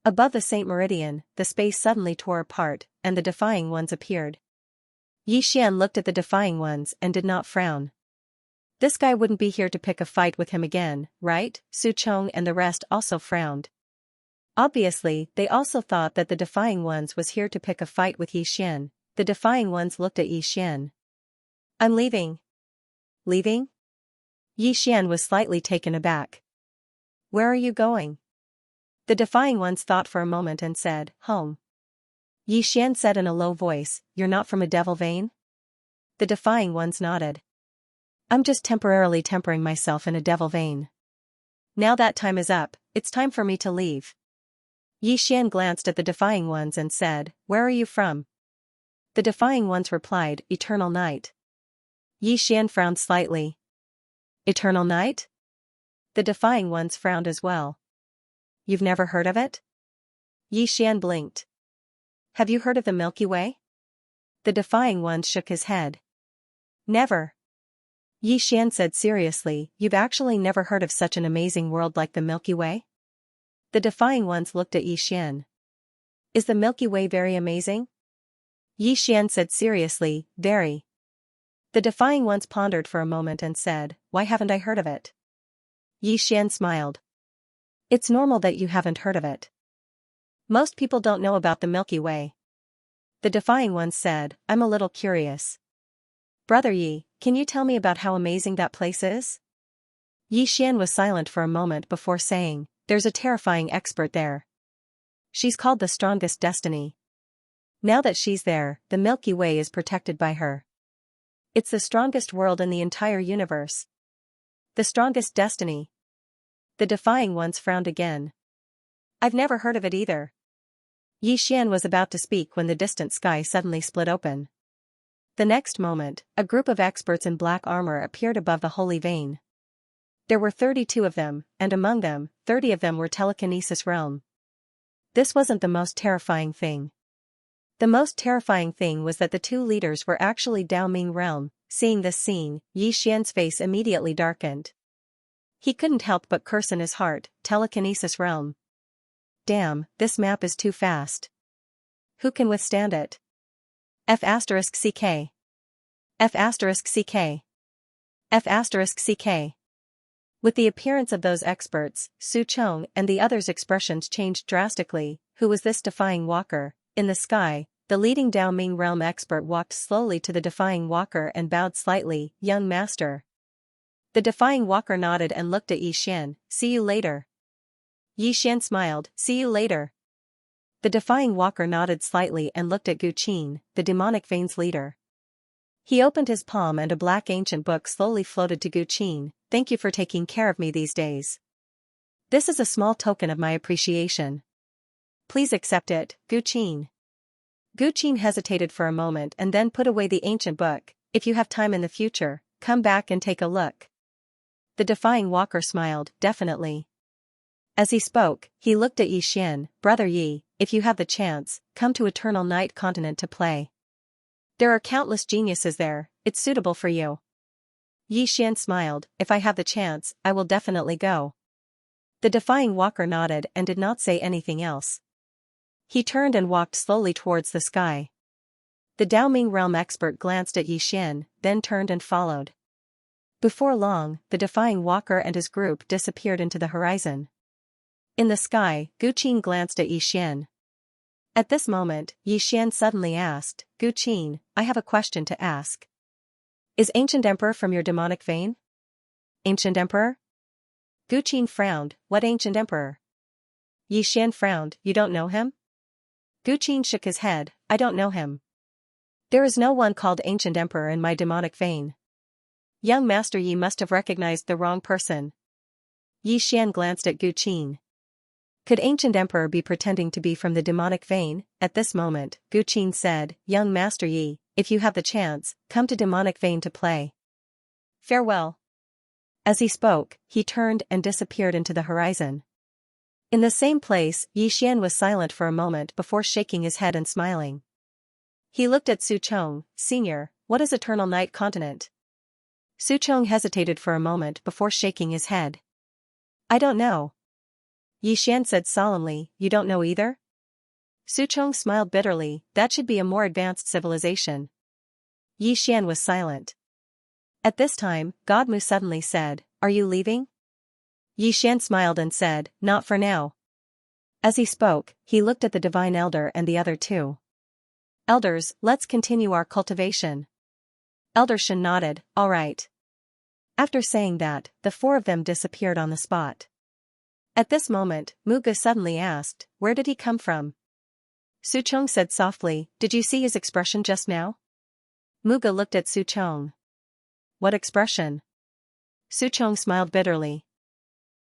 Above the Saint Meridian, the space suddenly tore apart, and the Defying Ones appeared. Yi Xian looked at the Defying Ones and did not frown. This guy wouldn't be here to pick a fight with him again, right? Su Chong and the rest also frowned. Obviously, they also thought that the Defying Ones was here to pick a fight with Yi Xian. The Defying Ones looked at Yi Xian. I'm leaving. Leaving? Yi Xian was slightly taken aback. Where are you going? The Defying Ones thought for a moment and said, home. Yi Xian said in a low voice, you're not from a Devil Vein? The Defying Ones nodded. I'm just temporarily tempering myself in a Devil Vein. Now that time is up, it's time for me to leave. Yi Xian glanced at the Defying Ones and said, where are you from? The Defying Ones replied, Eternal Night. Yi Xian frowned slightly. Eternal Night? The Defying Ones frowned as well. You've never heard of it? Yi Xian blinked. Have you heard of the Milky Way? The defying one shook his head. Never. Xian said seriously, you've actually never heard of such an amazing world like the Milky Way? The defying ones looked at Xian. Is the Milky Way very amazing? Xian said seriously, very. The defying ones pondered for a moment and said, why haven't I heard of it? Xian smiled. It's normal that you haven't heard of it. Most people don't know about the Milky Way. The defying ones said, I'm a little curious. Brother Yi, can you tell me about how amazing that place is? Xian was silent for a moment before saying, there's a terrifying expert there. She's called the strongest destiny. Now that she's there, the Milky Way is protected by her. It's the strongest world in the entire universe. The strongest destiny. The defying ones frowned again. I've never heard of it either. Xian was about to speak when the distant sky suddenly split open. The next moment, a group of experts in black armor appeared above the holy vein. There were 32 of them, and among them, 30 of them were telekinesis realm. This wasn't the most terrifying thing. The most terrifying thing was that the two leaders were actually Dao Ming realm. Seeing this scene, Xian's face immediately darkened. He couldn't help but curse in his heart, telekinesis realm. Damn, this map is too fast. Who can withstand it? F***CK. F***CK. F***CK. With the appearance of those experts, Su Chong and the others' expressions changed drastically. Who was this defying walker? In the sky, the leading Dao Ming realm expert walked slowly to the defying walker and bowed slightly, young master. The defying walker nodded and looked at Xian, see you later. Xian smiled, see you later. The defying walker nodded slightly and looked at Gu Qin, the demonic veins leader. He opened his palm and a black ancient book slowly floated to Gu Qin. Thank you for taking care of me these days. This is a small token of my appreciation. Please accept it, Gu Qin. Gu Qin hesitated for a moment and then put away the ancient book. If you have time in the future, come back and take a look. The defying walker smiled, definitely. As he spoke, he looked at Xian, Brother Yi, if you have the chance, come to Eternal Night Continent to play. There are countless geniuses there, it's suitable for you. Xian smiled, if I have the chance, I will definitely go. The defying walker nodded and did not say anything else. He turned and walked slowly towards the sky. The Dao Ming realm expert glanced at Xian, then turned and followed. Before long, the defying walker and his group disappeared into the horizon. In the sky, Gu Qin glanced at Xian. At this moment, Xian suddenly asked, Gu Qin, I have a question to ask. Is Ancient Emperor from your demonic vein? Ancient Emperor? Gu Qin frowned, what Ancient Emperor? Xian frowned, you don't know him? Gu Qin shook his head, I don't know him. There is no one called Ancient Emperor in my demonic vein. Young Master Yi must have recognized the wrong person. Xian glanced at Gu Qin. Could Ancient Emperor be pretending to be from the demonic vein? At this moment, Gu Qin said, Young Master Yi, if you have the chance, come to demonic vein to play. Farewell. As he spoke, he turned and disappeared into the horizon. In the same place, Xian was silent for a moment before shaking his head and smiling. He looked at Su Chong, Senior, what is Eternal Night Continent? Su Chong hesitated for a moment before shaking his head. I don't know. Xian said solemnly, you don't know either? Su Chong smiled bitterly, that should be a more advanced civilization. Xian was silent. At this time, Godmu suddenly said, are you leaving? Xian smiled and said, not for now. As he spoke, he looked at the Divine Elder and the other two. Elders, let's continue our cultivation. Elder Shen nodded, all right. After saying that, the four of them disappeared on the spot. At this moment, Muga suddenly asked, where did he come from? Su Chong said softly, did you see his expression just now? Muga looked at Su Chong. What expression? Su Chong smiled bitterly.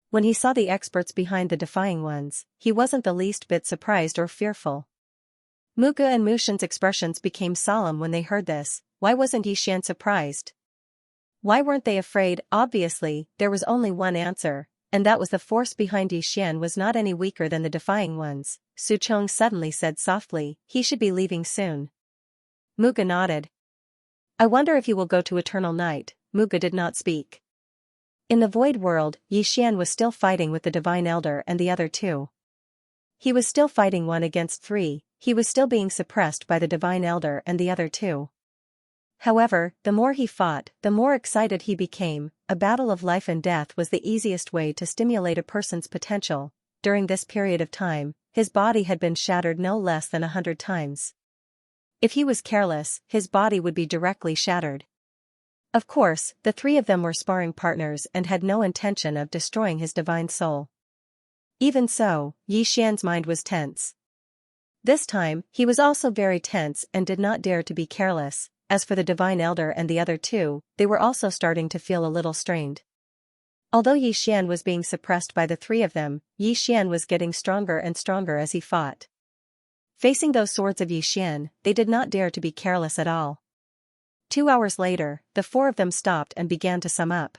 When he saw the experts behind the defying ones, he wasn't the least bit surprised or fearful. Muga and Mushin's expressions became solemn when they heard this. Why wasn't Xian surprised? Why weren't they afraid? Obviously, there was only one answer, and that was the force behind Xian was not any weaker than the defying ones. Su Chong suddenly said softly, he should be leaving soon. Muga nodded. I wonder if you will go to eternal night. Muga did not speak. In the void world, Xian was still fighting with the Divine Elder and the other two. He was still fighting 1 against 3, he was still being suppressed by the Divine Elder and the other two. However, the more he fought, the more excited he became. A battle of life and death was the easiest way to stimulate a person's potential. During this period of time, his body had been shattered no less than 100 times. If he was careless, his body would be directly shattered. Of course, the 3 of them were sparring partners and had no intention of destroying his divine soul. Even so, Xian's mind was tense. This time, he was also very tense and did not dare to be careless. As for the Divine Elder and the other two, they were also starting to feel a little strained. Although Xian was being suppressed by the 3 of them, Xian was getting stronger and stronger as he fought. Facing those swords of Xian, they did not dare to be careless at all. 2 hours later, the 4 of them stopped and began to sum up.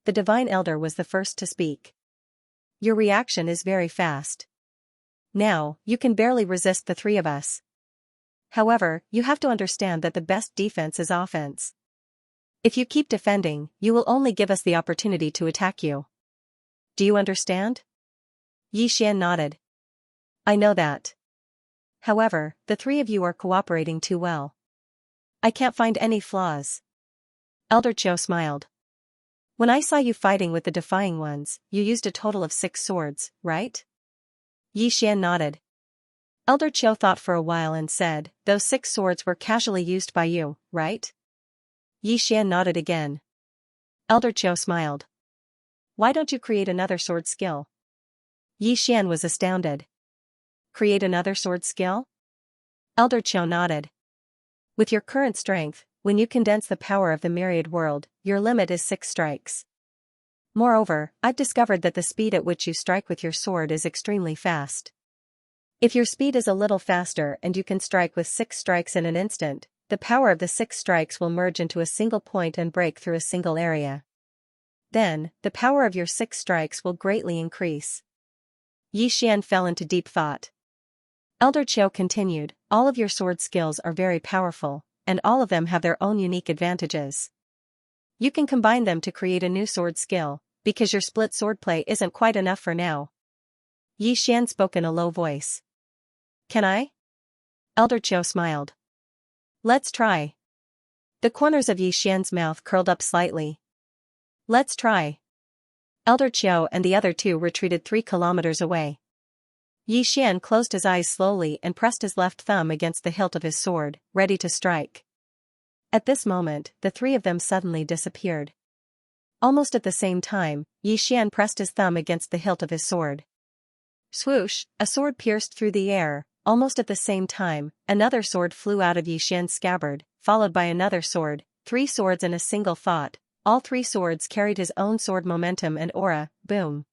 The Divine Elder was the first to speak. Your reaction is very fast. Now, you can barely resist the 3 of us. However, you have to understand that the best defense is offense. If you keep defending, you will only give us the opportunity to attack you. Do you understand? Xian nodded. I know that. However, the 3 of you are cooperating too well. I can't find any flaws. Elder Qiu smiled. When I saw you fighting with the defying ones, you used a total of 6 swords, right? Xian nodded. Elder Qiu thought for a while and said, those 6 swords were casually used by you, right? Xian nodded again. Elder Qiu smiled. Why don't you create another sword skill? Xian was astounded. Create another sword skill? Elder Qiu nodded. With your current strength, when you condense the power of the myriad world, your limit is 6 strikes. Moreover, I've discovered that the speed at which you strike with your sword is extremely fast. If your speed is a little faster and you can strike with 6 strikes in an instant, the power of the 6 strikes will merge into a single point and break through a single area. Then, the power of your 6 strikes will greatly increase. Xian fell into deep thought. Elder Qiu continued, all of your sword skills are very powerful, and all of them have their own unique advantages. You can combine them to create a new sword skill, because your split swordplay isn't quite enough for now. Xian spoke in a low voice. Can I? Elder Qiu smiled. Let's try. The corners of Xian's mouth curled up slightly. Let's try. Elder Qiu and the other two retreated 3 kilometers away. Xian closed his eyes slowly and pressed his left thumb against the hilt of his sword, ready to strike. At this moment, the 3 of them suddenly disappeared. Almost at the same time, Xian pressed his thumb against the hilt of his sword. Swoosh, a sword pierced through the air. Almost at the same time, another sword flew out of Xian's scabbard, followed by another sword, 3 swords in a single thought. All 3 swords carried his own sword momentum and aura. Boom.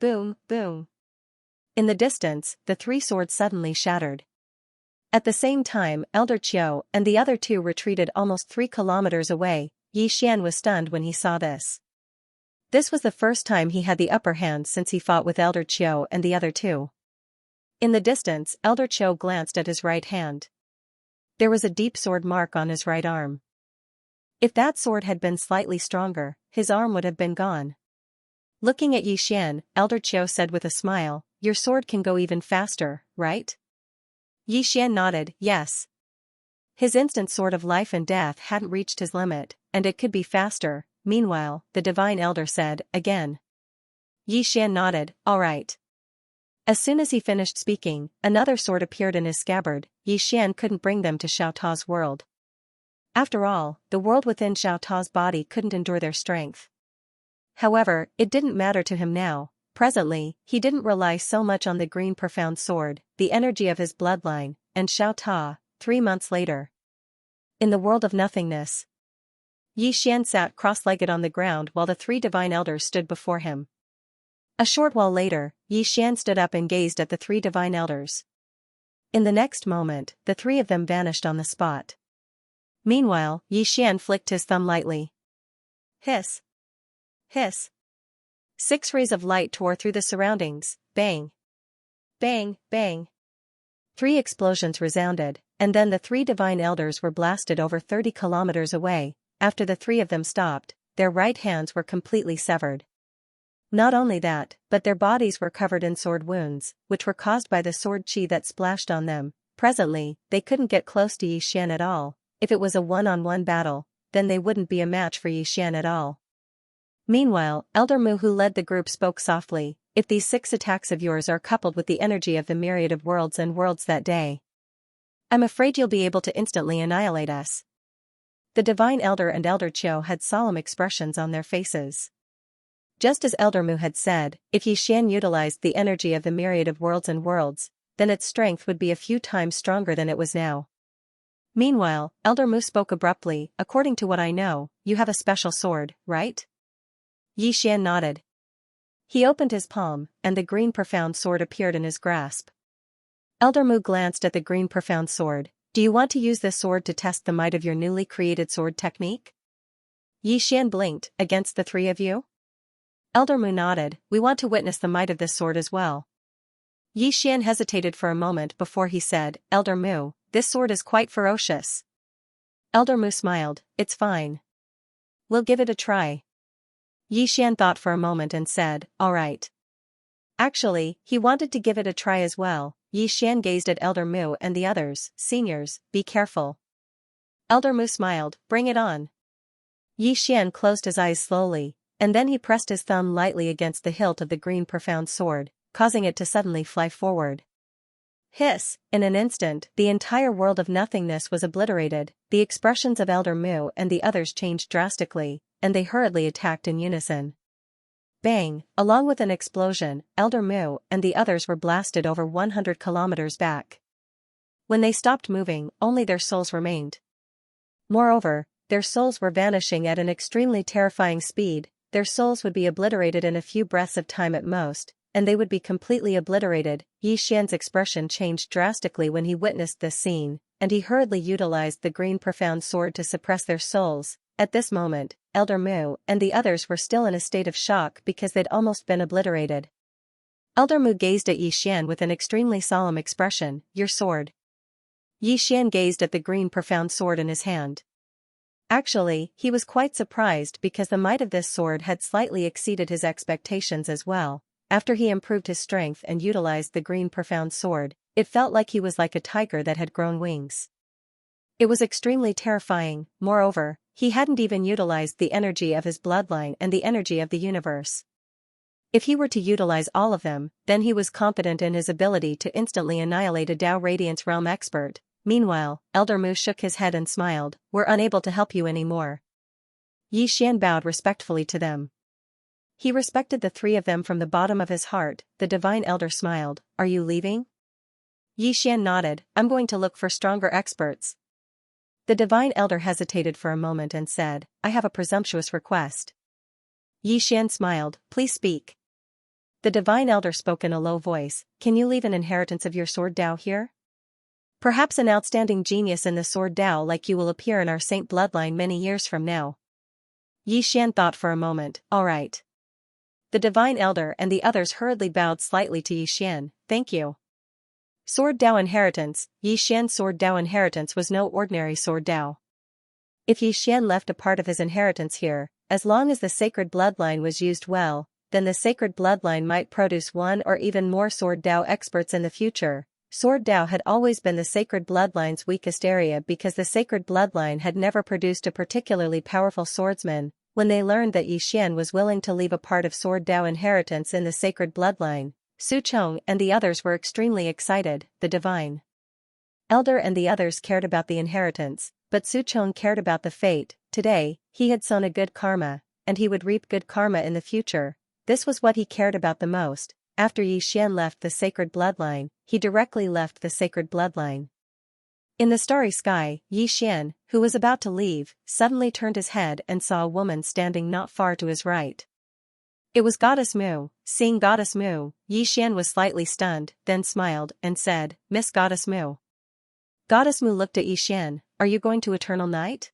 Boom, boom. In the distance, the 3 swords suddenly shattered. At the same time, Elder Qiu and the other two retreated almost 3 kilometers away. Xian was stunned when he saw this. This was the first time he had the upper hand since he fought with Elder Qiu and the other two. In the distance, Elder Qiu glanced at his right hand. There was a deep sword mark on his right arm. If that sword had been slightly stronger, his arm would have been gone. Looking at Xian, Elder Qiu said with a smile, your sword can go even faster, right? Xian nodded, yes. His instant sword of life and death hadn't reached his limit, and it could be faster. Meanwhile, the Divine Elder said, again. Xian nodded, all right. As soon as he finished speaking, another sword appeared in his scabbard. Xian couldn't bring them to Xiao Ta's world. After all, the world within Xiao Ta's body couldn't endure their strength. However, it didn't matter to him now. Presently, he didn't rely so much on the green profound sword, the energy of his bloodline, and Xiao Ta. 3 months later. In the world of nothingness. Xian sat cross-legged on the ground while the 3 divine elders stood before him. A short while later, Xian stood up and gazed at the 3 divine elders. In the next moment, the 3 of them vanished on the spot. Meanwhile, Xian flicked his thumb lightly. Hiss. Hiss. 6 rays of light tore through the surroundings. Bang. Bang, bang. 3 explosions resounded, and then the three divine elders were blasted over 30 kilometers away. After the three of them stopped, their right hands were completely severed. Not only that, but their bodies were covered in sword wounds, which were caused by the sword chi that splashed on them. Presently, they couldn't get close to Xian at all. If it was a one-on-one battle, then they wouldn't be a match for Xian at all. Meanwhile, Elder Mu, who led the group, spoke softly. If these 6 attacks of yours are coupled with the energy of the myriad of worlds and worlds that day, I'm afraid you'll be able to instantly annihilate us. The Divine Elder and Elder Qiu had solemn expressions on their faces. Just as Elder Mu had said, if Xian utilized the energy of the myriad of worlds and worlds, then its strength would be a few times stronger than it was now. Meanwhile, Elder Mu spoke abruptly. According to what I know, you have a special sword, right? Xian nodded. He opened his palm, and the green profound sword appeared in his grasp. Elder Mu glanced at the green profound sword. Do you want to use this sword to test the might of your newly created sword technique? Xian blinked. Against the three of you? Elder Mu nodded. We want to witness the might of this sword as well. Xian hesitated for a moment before he said, Elder Mu, this sword is quite ferocious. Elder Mu smiled. It's fine. We'll give it a try. Xian thought for a moment and said, all right. Actually, he wanted to give it a try as well. Xian gazed at Elder Mu and the others. Seniors, be careful. Elder Mu smiled. Bring it on. Xian closed his eyes slowly, and then he pressed his thumb lightly against the hilt of the green profound sword, causing it to suddenly fly forward. Hiss! In an instant, the entire world of nothingness was obliterated. The expressions of Elder Mu and the others changed drastically, and they hurriedly attacked in unison. Bang! Along with an explosion, Elder Mu and the others were blasted over 100 kilometers back. When they stopped moving, only their souls remained. Moreover, their souls were vanishing at an extremely terrifying speed. Their souls would be obliterated in a few breaths of time at most, and they would be completely obliterated. Xian's expression changed drastically when he witnessed this scene, and he hurriedly utilized the green profound sword to suppress their souls. At this moment, Elder Mu and the others were still in a state of shock because they'd almost been obliterated. Elder Mu gazed at Xian with an extremely solemn expression. Your sword. Xian gazed at the green profound sword in his hand. Actually, he was quite surprised because the might of this sword had slightly exceeded his expectations as well. After he improved his strength and utilized the green profound sword, it felt like he was like a tiger that had grown wings. It was extremely terrifying. Moreover, he hadn't even utilized the energy of his bloodline and the energy of the universe. If he were to utilize all of them, then he was confident in his ability to instantly annihilate a Tao Radiance Realm expert. Meanwhile, Elder Mu shook his head and smiled. We're unable to help you anymore. Xian bowed respectfully to them. He respected the three of them from the bottom of his heart. The Divine Elder smiled. Are you leaving? Xian nodded. I'm going to look for stronger experts. The Divine Elder hesitated for a moment and said, I have a presumptuous request. Xian smiled. Please speak. The Divine Elder spoke in a low voice. Can you leave an inheritance of your sword Tao here? Perhaps an outstanding genius in the sword Tao like you will appear in our saint bloodline many years from now. Xian thought for a moment. All right. The Divine Elder and the others hurriedly bowed slightly to Xian. Thank you. Sword Tao inheritance. Xian's sword Tao inheritance was no ordinary sword Tao. If Xian left a part of his inheritance here, as long as the sacred bloodline was used well, then the sacred bloodline might produce one or even more sword Tao experts in the future. Sword Tao had always been the sacred bloodline's weakest area because the sacred bloodline had never produced a particularly powerful swordsman. When they learned that Xian was willing to leave a part of sword Tao inheritance in the sacred bloodline, Su Chong and the others were extremely excited. The Divine Elder and the others cared about the inheritance, but Su Chong cared about the fate. Today, he had sown a good karma, and he would reap good karma in the future. This was what he cared about the most. After Xian left the sacred bloodline, he directly left the sacred bloodline. In the starry sky, Xian, who was about to leave, suddenly turned his head and saw a woman standing not far to his right. It was Goddess Mu. Seeing Goddess Mu, Xian was slightly stunned, then smiled and said, Miss Goddess Mu. Goddess Mu looked at Xian. Are you going to Eternal Night?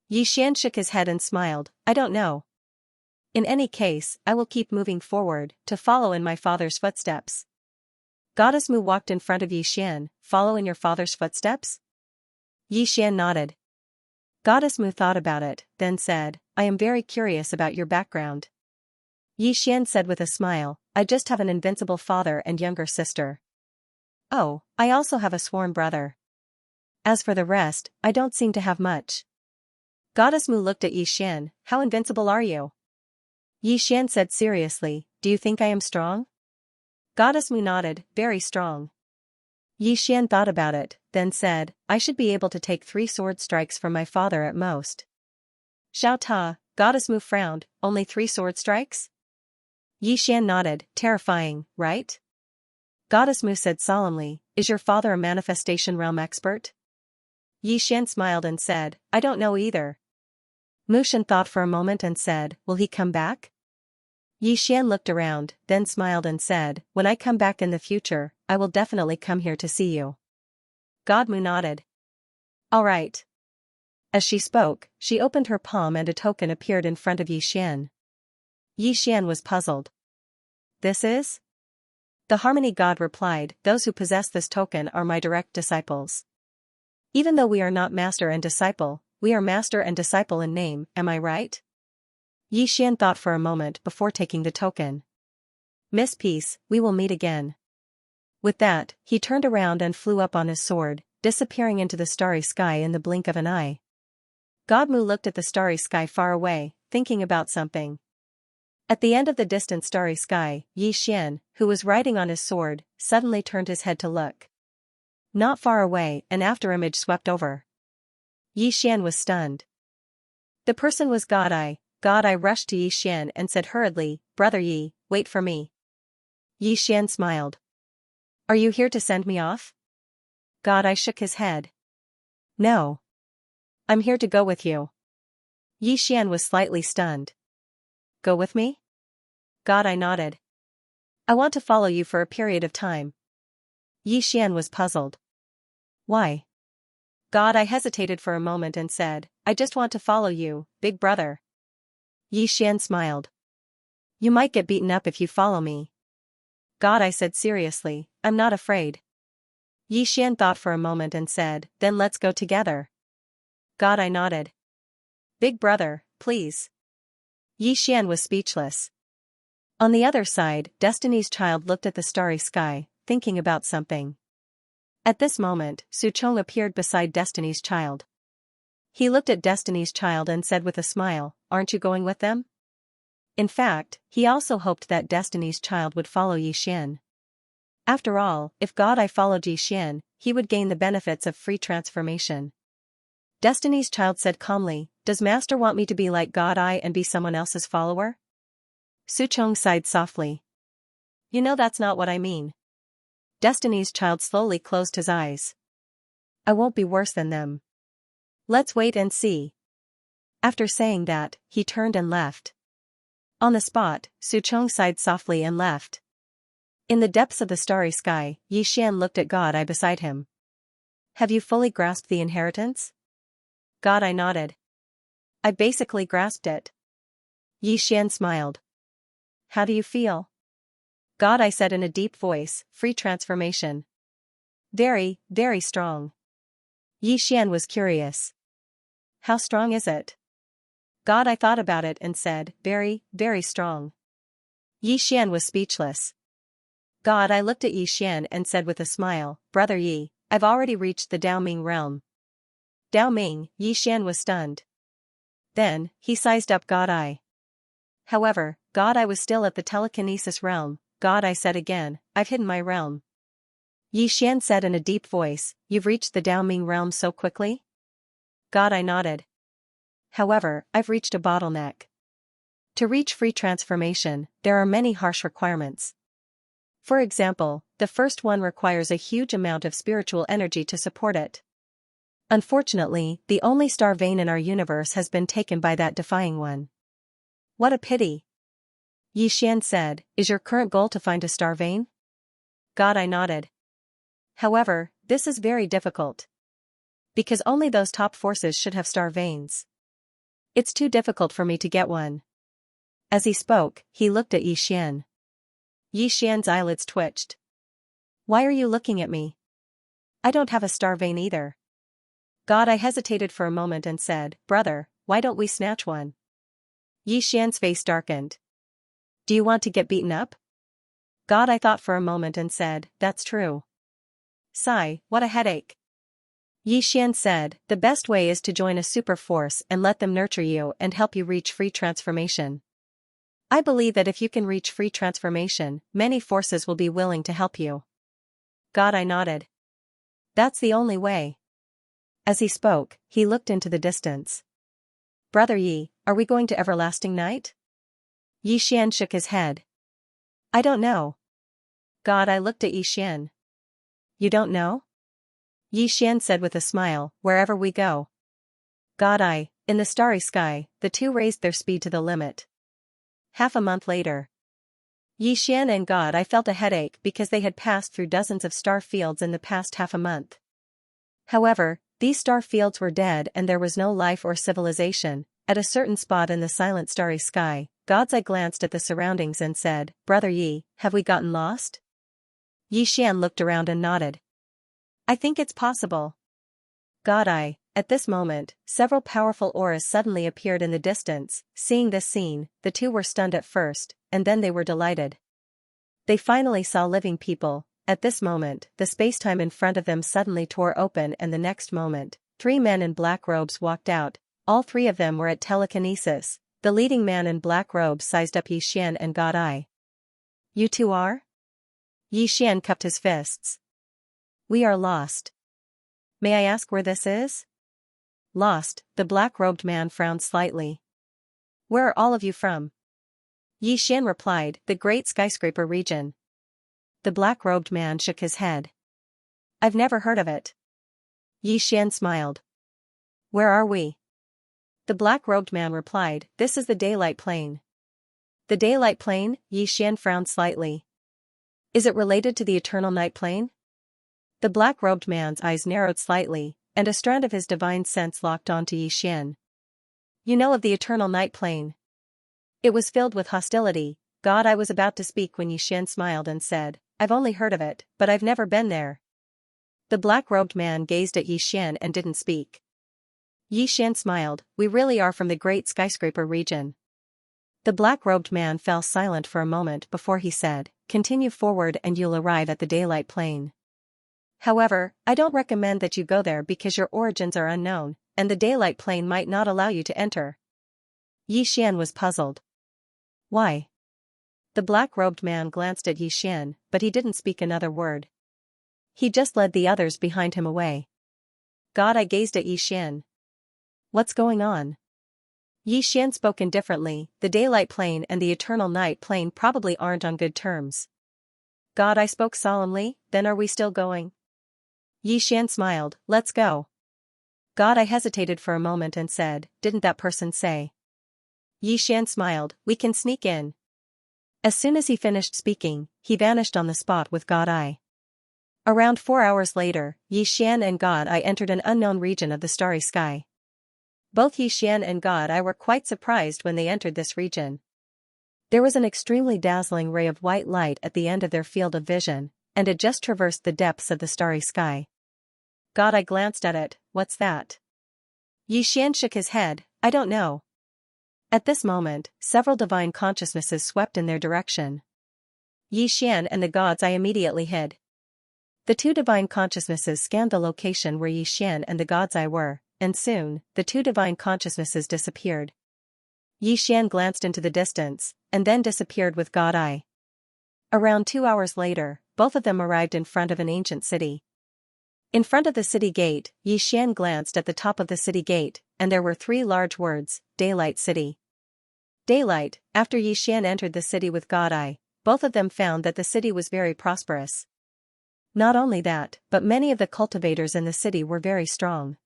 Xian shook his head and smiled. I don't know. In any case, I will keep moving forward, to follow in my father's footsteps. Goddess Mu walked in front of Yi Xian, follow in your father's footsteps? Yi Xian nodded. Goddess Mu thought about it, then said, I am very curious about your background. Yi Xian said with a smile, I just have an invincible father and younger sister. Oh, I also have a sworn brother. As for the rest, I don't seem to have much. Goddess Mu looked at Yi Xian, how invincible are you? Yi Xian said seriously, do you think I am strong? Goddess Mu nodded, very strong. Yi Xian thought about it, then said, I should be able to take 3 sword strikes from my father at most. Xiao Ta, Goddess Mu frowned, only 3 sword strikes? Yi Xian nodded, terrifying, right? Goddess Mu said solemnly, is your father a manifestation realm expert? Yi Xian smiled and said, I don't know either. Mu Shan thought for a moment and said, will he come back? Yi Xian looked around, then smiled and said, when I come back in the future, I will definitely come here to see you. God Mu nodded. All right. As she spoke, she opened her palm and a token appeared in front of Yi Xian. Yi Xian was puzzled. This is? The Harmony God replied, those who possess this token are my direct disciples. Even though we are not master and disciple, we are master and disciple in name, am I right? Yi Xian thought for a moment before taking the token. Miss Peace, we will meet again. With that, he turned around and flew up on his sword, disappearing into the starry sky in the blink of an eye. God Mu looked at the starry sky far away, thinking about something. At the end of the distant starry sky, Yi Xian, who was riding on his sword, suddenly turned his head to look. Not far away, an afterimage swept over. Yi Xian was stunned. The person was God Ai. God Ai rushed to Yi Xian and said hurriedly, Brother Yi, wait for me. Yi Xian smiled. Are you here to send me off? God Ai shook his head. No. I'm here to go with you. Yi Xian was slightly stunned. Go with me? God Ai nodded. I want to follow you for a period of time. Yi Xian was puzzled. Why? God Ai hesitated for a moment and said, I just want to follow you, big brother. Yi Xian smiled. You might get beaten up if you follow me. God Ai said seriously, I'm not afraid. Yi Xian thought for a moment and said, then let's go together. God Ai nodded. Big brother, please. Yi Xian was speechless. On the other side, Destiny's Child looked at the starry sky, thinking about something. At this moment, Su Chong appeared beside Destiny's Child. He looked at Destiny's Child and said with a smile, aren't you going with them? In fact, he also hoped that Destiny's Child would follow Yi Xian. After all, if God Ai followed Yi Xian, he would gain the benefits of free transformation. Destiny's Child said calmly, does Master want me to be like God Ai and be someone else's follower? Su Chong sighed softly. You know that's not what I mean. Destiny's Child slowly closed his eyes. I won't be worse than them. Let's wait and see. After saying that, he turned and left. On the spot, Su Chong sighed softly and left. In the depths of the starry sky, Yi Xian looked at God Ai beside him. Have you fully grasped the inheritance? God Ai nodded. I basically grasped it. Yi Xian smiled. How do you feel? God Ai said in a deep voice, free transformation. Very, very strong. Yi Xian was curious. How strong is it? God Ai thought about it and said, very, very strong. Yi Xian was speechless. God Ai looked at Yi Xian and said with a smile, Brother Yi, I've already reached the Dao Ming realm. Dao Ming, Yi Xian was stunned. Then, he sized up God Ai. However, God Ai was still at the telekinesis realm. God Ai said again, I've hidden my realm. Yi Xian said in a deep voice, you've reached the Dao Ming realm so quickly? God Ai nodded. However, I've reached a bottleneck. To reach free transformation, there are many harsh requirements. For example, the first one requires a huge amount of spiritual energy to support it. Unfortunately, the only star vein in our universe has been taken by that defying one. What a pity. Yi Xian said, is your current goal to find a star vein? God Ai nodded. However, this is very difficult. Because only those top forces should have star veins. It's too difficult for me to get one. As he spoke, he looked at Yi Xian. Yi Xian's eyelids twitched. Why are you looking at me? I don't have a star vein either. God, I hesitated for a moment and said, brother, why don't we snatch one? Xian's face darkened. Do you want to get beaten up? God, I thought for a moment and said, that's true. Sigh, what a headache. Xian said, the best way is to join a super force and let them nurture you and help you reach free transformation. I believe that if you can reach free transformation, many forces will be willing to help you. God, I nodded. That's the only way. As he spoke, he looked into the distance. Brother Yi, are we going to everlasting night? Xian shook his head. I don't know. God, I looked at Xian. You don't know? Xian said with a smile, wherever we go. God, in the starry sky, the two raised their speed to the limit. Half a month later. Xian and God, I felt a headache because they had passed through dozens of star fields in the past half a month. However, these star fields were dead and there was no life or civilization. At a certain spot in the silent starry sky, God's eye glanced at the surroundings and said, Brother Yi, have we gotten lost? Xian looked around and nodded. I think it's possible. God, at this moment, several powerful auras suddenly appeared in the distance. Seeing this scene, the two were stunned at first, and then they were delighted. They finally saw living people. At this moment, the spacetime in front of them suddenly tore open and the next moment, 3 men in black robes walked out. All 3 of them were at telekinesis. The leading man in black robes sized up Xian and God. You two are? Xian cupped his fists. We are lost. May I ask where this is? Lost, the black-robed man frowned slightly. Where are all of you from? Xian replied, the Great Skyscraper region. The black-robed man shook his head. I've never heard of it. Xian smiled. Where are we? The black-robed man replied, this is the Daylight Plane. The Daylight Plane? Xian frowned slightly. Is it related to the Eternal Night Plane? The black-robed man's eyes narrowed slightly, and a strand of his divine sense locked onto Xian. You know of the Eternal Night Plane? It was filled with hostility. God, I was about to speak when Xian smiled and said, I've only heard of it, but I've never been there. The black-robed man gazed at Xian and didn't speak. Xian smiled, we really are from the Great Skyscraper region. The black-robed man fell silent for a moment before he said, continue forward and you'll arrive at the Daylight Plane. However, I don't recommend that you go there because your origins are unknown, and the Daylight Plane might not allow you to enter. Xian was puzzled. Why? The black-robed man glanced at Xian, but he didn't speak another word. He just led the others behind him away. God, I gazed at Xian. What's going on? Xian spoke indifferently, the Daylight Plane and the Eternal Night Plane probably aren't on good terms. God, I spoke solemnly, then are we still going? Xian smiled, let's go. God, I hesitated for a moment and said, didn't that person say? Xian smiled, we can sneak in. As soon as he finished speaking, he vanished on the spot with God. Around 4 hours later, Xian and God entered an unknown region of the starry sky. Both Xian and God were quite surprised when they entered this region. There was an extremely dazzling ray of white light at the end of their field of vision, and it just traversed the depths of the starry sky. God, I glanced at it, what's that? Xian shook his head, I don't know. At this moment, several divine consciousnesses swept in their direction. Xian and the gods immediately hid. The 2 divine consciousnesses scanned the location where Xian and the gods were, and soon, the 2 divine consciousnesses disappeared. Xian glanced into the distance, and then disappeared with God. Around 2 hours later, both of them arrived in front of an ancient city. In front of the city gate, Xian glanced at the top of the city gate, and there were 3 large words, Daylight City. Daylight. After Xian entered the city with God, both of them found that the city was very prosperous. Not only that, but many of the cultivators in the city were very strong.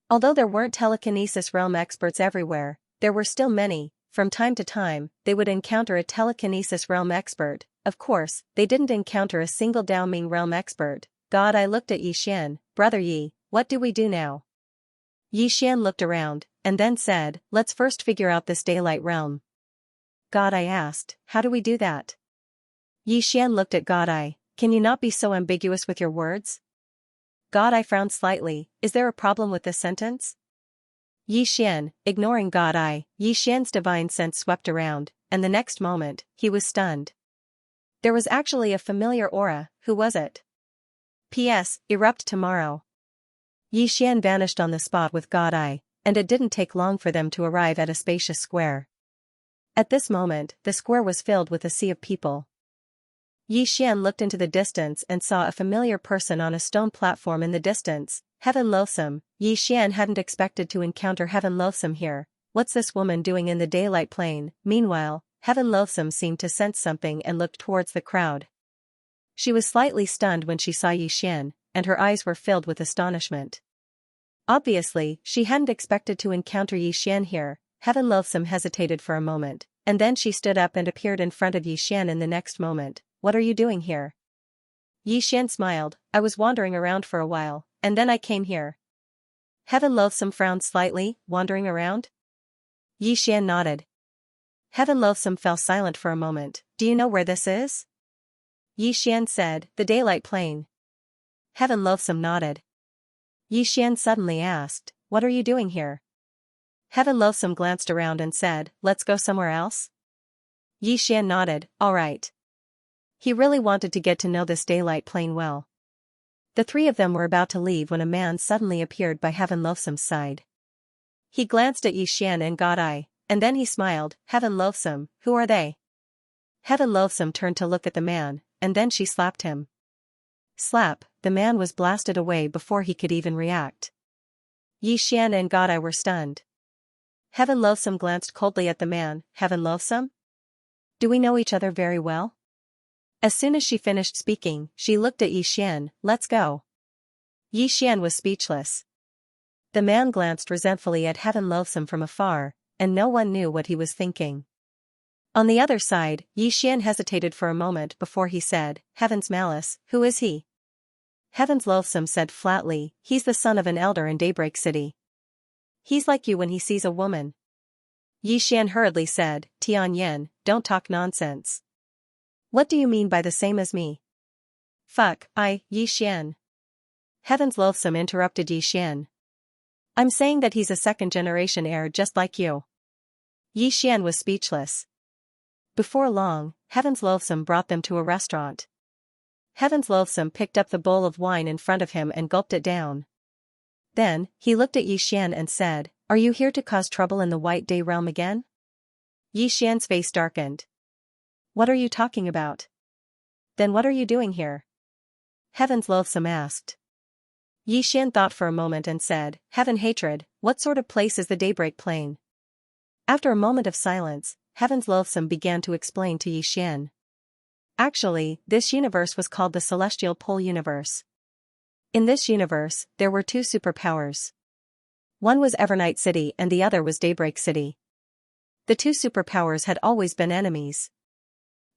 Although there weren't telekinesis realm experts everywhere, there were still many. From time to time, they would encounter a telekinesis realm expert. Of course, they didn't encounter a single Daoming realm expert. God, I looked at Xian, Brother Yi, what do we do now? Xian looked around, and then said, let's first figure out this daylight realm. God, I asked, how do we do that? Xian looked at God. Can you not be so ambiguous with your words? God I frowned slightly, is there a problem with this sentence? Yi Xian, ignoring God I, Yi Xian's divine sense swept around, and the next moment, he was stunned. There was actually a familiar aura, who was it? P.S. Erupt tomorrow. Yi Xian vanished on the spot with God I, and it didn't take long for them to arrive at a spacious square. At this moment, the square was filled with a sea of people. Yi Xian looked into the distance and saw a familiar person on a stone platform in the distance. Heaven Loathsome. Yi Xian hadn't expected to encounter Heaven Loathsome here. What's this woman doing in the daylight plane? Meanwhile, Heaven Loathsome seemed to sense something and looked towards the crowd. She was slightly stunned when she saw Yi Xian, and her eyes were filled with astonishment. Obviously, she hadn't expected to encounter Yi Xian here. Heaven Loathsome hesitated for a moment, and then she stood up and appeared in front of Yi Xian in the next moment. What are you doing here? Yi Xian smiled. I was wandering around for a while, and then I came here. Heaven Loathsome frowned slightly. Wandering around? Yi Xian nodded. Heaven Loathsome fell silent for a moment. Do you know where this is? Yi Xian said, the daylight plane. Heaven Loathsome nodded. Yi Xian suddenly asked, what are you doing here? Heaven Loathsome glanced around and said, let's go somewhere else? Yi Xian nodded, all right. He really wanted to get to know this daylight plane well. The three of them were about to leave when a man suddenly appeared by Heaven Loathsome's side. He glanced at Yi Xian and God I, and then he smiled. Heaven Loathsome, who are they? Heaven Loathsome turned to look at the man, and then she slapped him. Slap, the man was blasted away before he could even react. Yi Xian and God I were stunned. Heaven Loathsome glanced coldly at the man. Heaven Loathsome? Do we know each other very well? As soon as she finished speaking, she looked at Yi Xian. Let's go. Yi Xian was speechless. The man glanced resentfully at Heaven Loathsome from afar, and no one knew what he was thinking. On the other side, Yi Xian hesitated for a moment before he said, Heaven's Malice, who is he? Heaven's Loathsome said flatly, he's the son of an elder in Daybreak City. He's like you when he sees a woman. Yi Xian hurriedly said, Tian Yen, don't talk nonsense. What do you mean by the same as me? Fuck, Yi Xian. Heaven's Loathsome interrupted Yi Xian. I'm saying that he's a second-generation heir just like you. Yi Xian was speechless. Before long, Heaven's Loathsome brought them to a restaurant. Heaven's Loathsome picked up the bowl of wine in front of him and gulped it down. Then, he looked at Yi Xian and said, Are you here to cause trouble in the White Day realm again? Yi Xian's face darkened. What are you talking about? Then what are you doing here? Heaven's Loathsome asked. Yi Xian thought for a moment and said, Heaven Hatred, what sort of place is the Daybreak Plane? After a moment of silence, Heaven's Loathsome began to explain to Yi Xian. Actually, this universe was called the Celestial Pole Universe. In this universe, there were two superpowers. One was Evernight City and the other was Daybreak City. The two superpowers had always been enemies.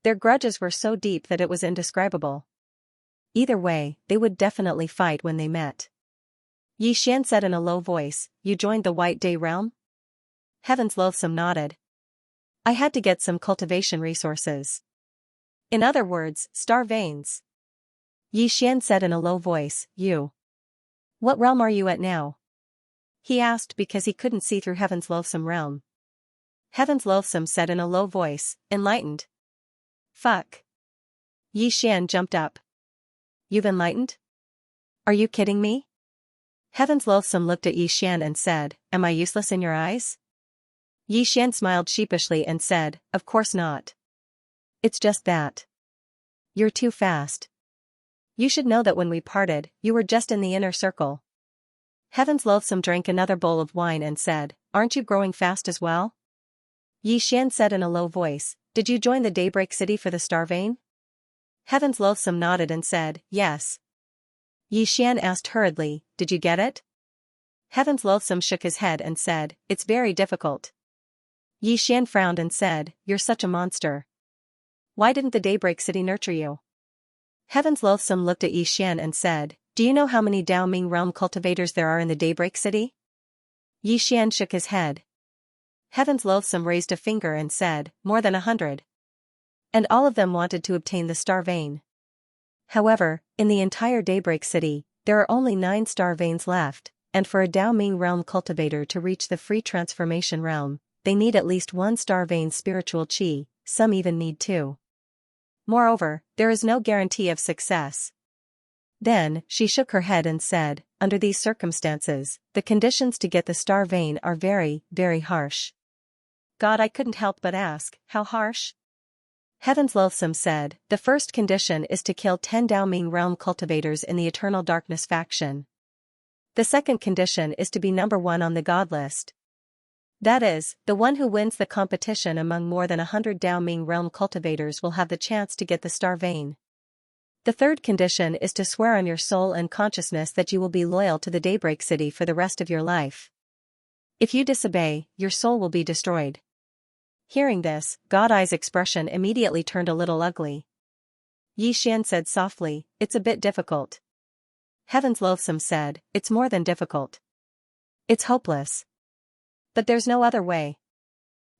Their grudges were so deep that it was indescribable. Either way, they would definitely fight when they met. Yi Xian said in a low voice, You joined the White Day realm? Heaven's Loathsome nodded. I had to get some cultivation resources. In other words, star veins. Yi Xian said in a low voice, You. What realm are you at now? He asked because he couldn't see through Heaven's Loathsome realm. Heaven's Loathsome said in a low voice, Enlightened. Fuck. Yi Xian jumped up. You've enlightened? Are you kidding me? Heaven's Loathsome looked at Yi Xian and said, Am I useless in your eyes? Yi Xian smiled sheepishly and said, Of course not. It's just that. You're too fast. You should know that when we parted, you were just in the inner circle. Heaven's Loathsome drank another bowl of wine and said, Aren't you growing fast as well? Yi Xian said in a low voice, Did you join the Daybreak City for the star vein? Heaven's Loathsome nodded and said, Yes. Yi Xian asked hurriedly, Did you get it? Heaven's Loathsome shook his head and said, It's very difficult. Yi Xian frowned and said, You're such a monster. Why didn't the Daybreak City nurture you? Heaven's Loathsome looked at Yi Xian and said, Do you know how many Dao Ming realm cultivators there are in the Daybreak City? Yi Xian shook his head. Heaven's Loathsome raised a finger and said, More than 100. And all of them wanted to obtain the star vein. However, in the entire Daybreak City, there are only 9 star veins left, and for a Dao Ming realm cultivator to reach the free transformation realm, they need at least 1 star vein spiritual qi, some even need 2. Moreover, there is no guarantee of success. Then, she shook her head and said, under these circumstances, the conditions to get the star vein are very, very harsh. God, I couldn't help but ask, how harsh? Heaven's Loathsome said, the first condition is to kill 10 Dao Ming realm cultivators in the Eternal Darkness faction. The second condition is to be number 1 on the God list. That is, the one who wins the competition among more than 100 Dao Ming realm cultivators will have the chance to get the star vein. The third condition is to swear on your soul and consciousness that you will be loyal to the Daybreak City for the rest of your life. If you disobey, your soul will be destroyed. Hearing this, God Eye's expression immediately turned a little ugly. Xian said softly, it's a bit difficult. Heaven's Loathsome said, it's more than difficult. It's hopeless. But there's no other way.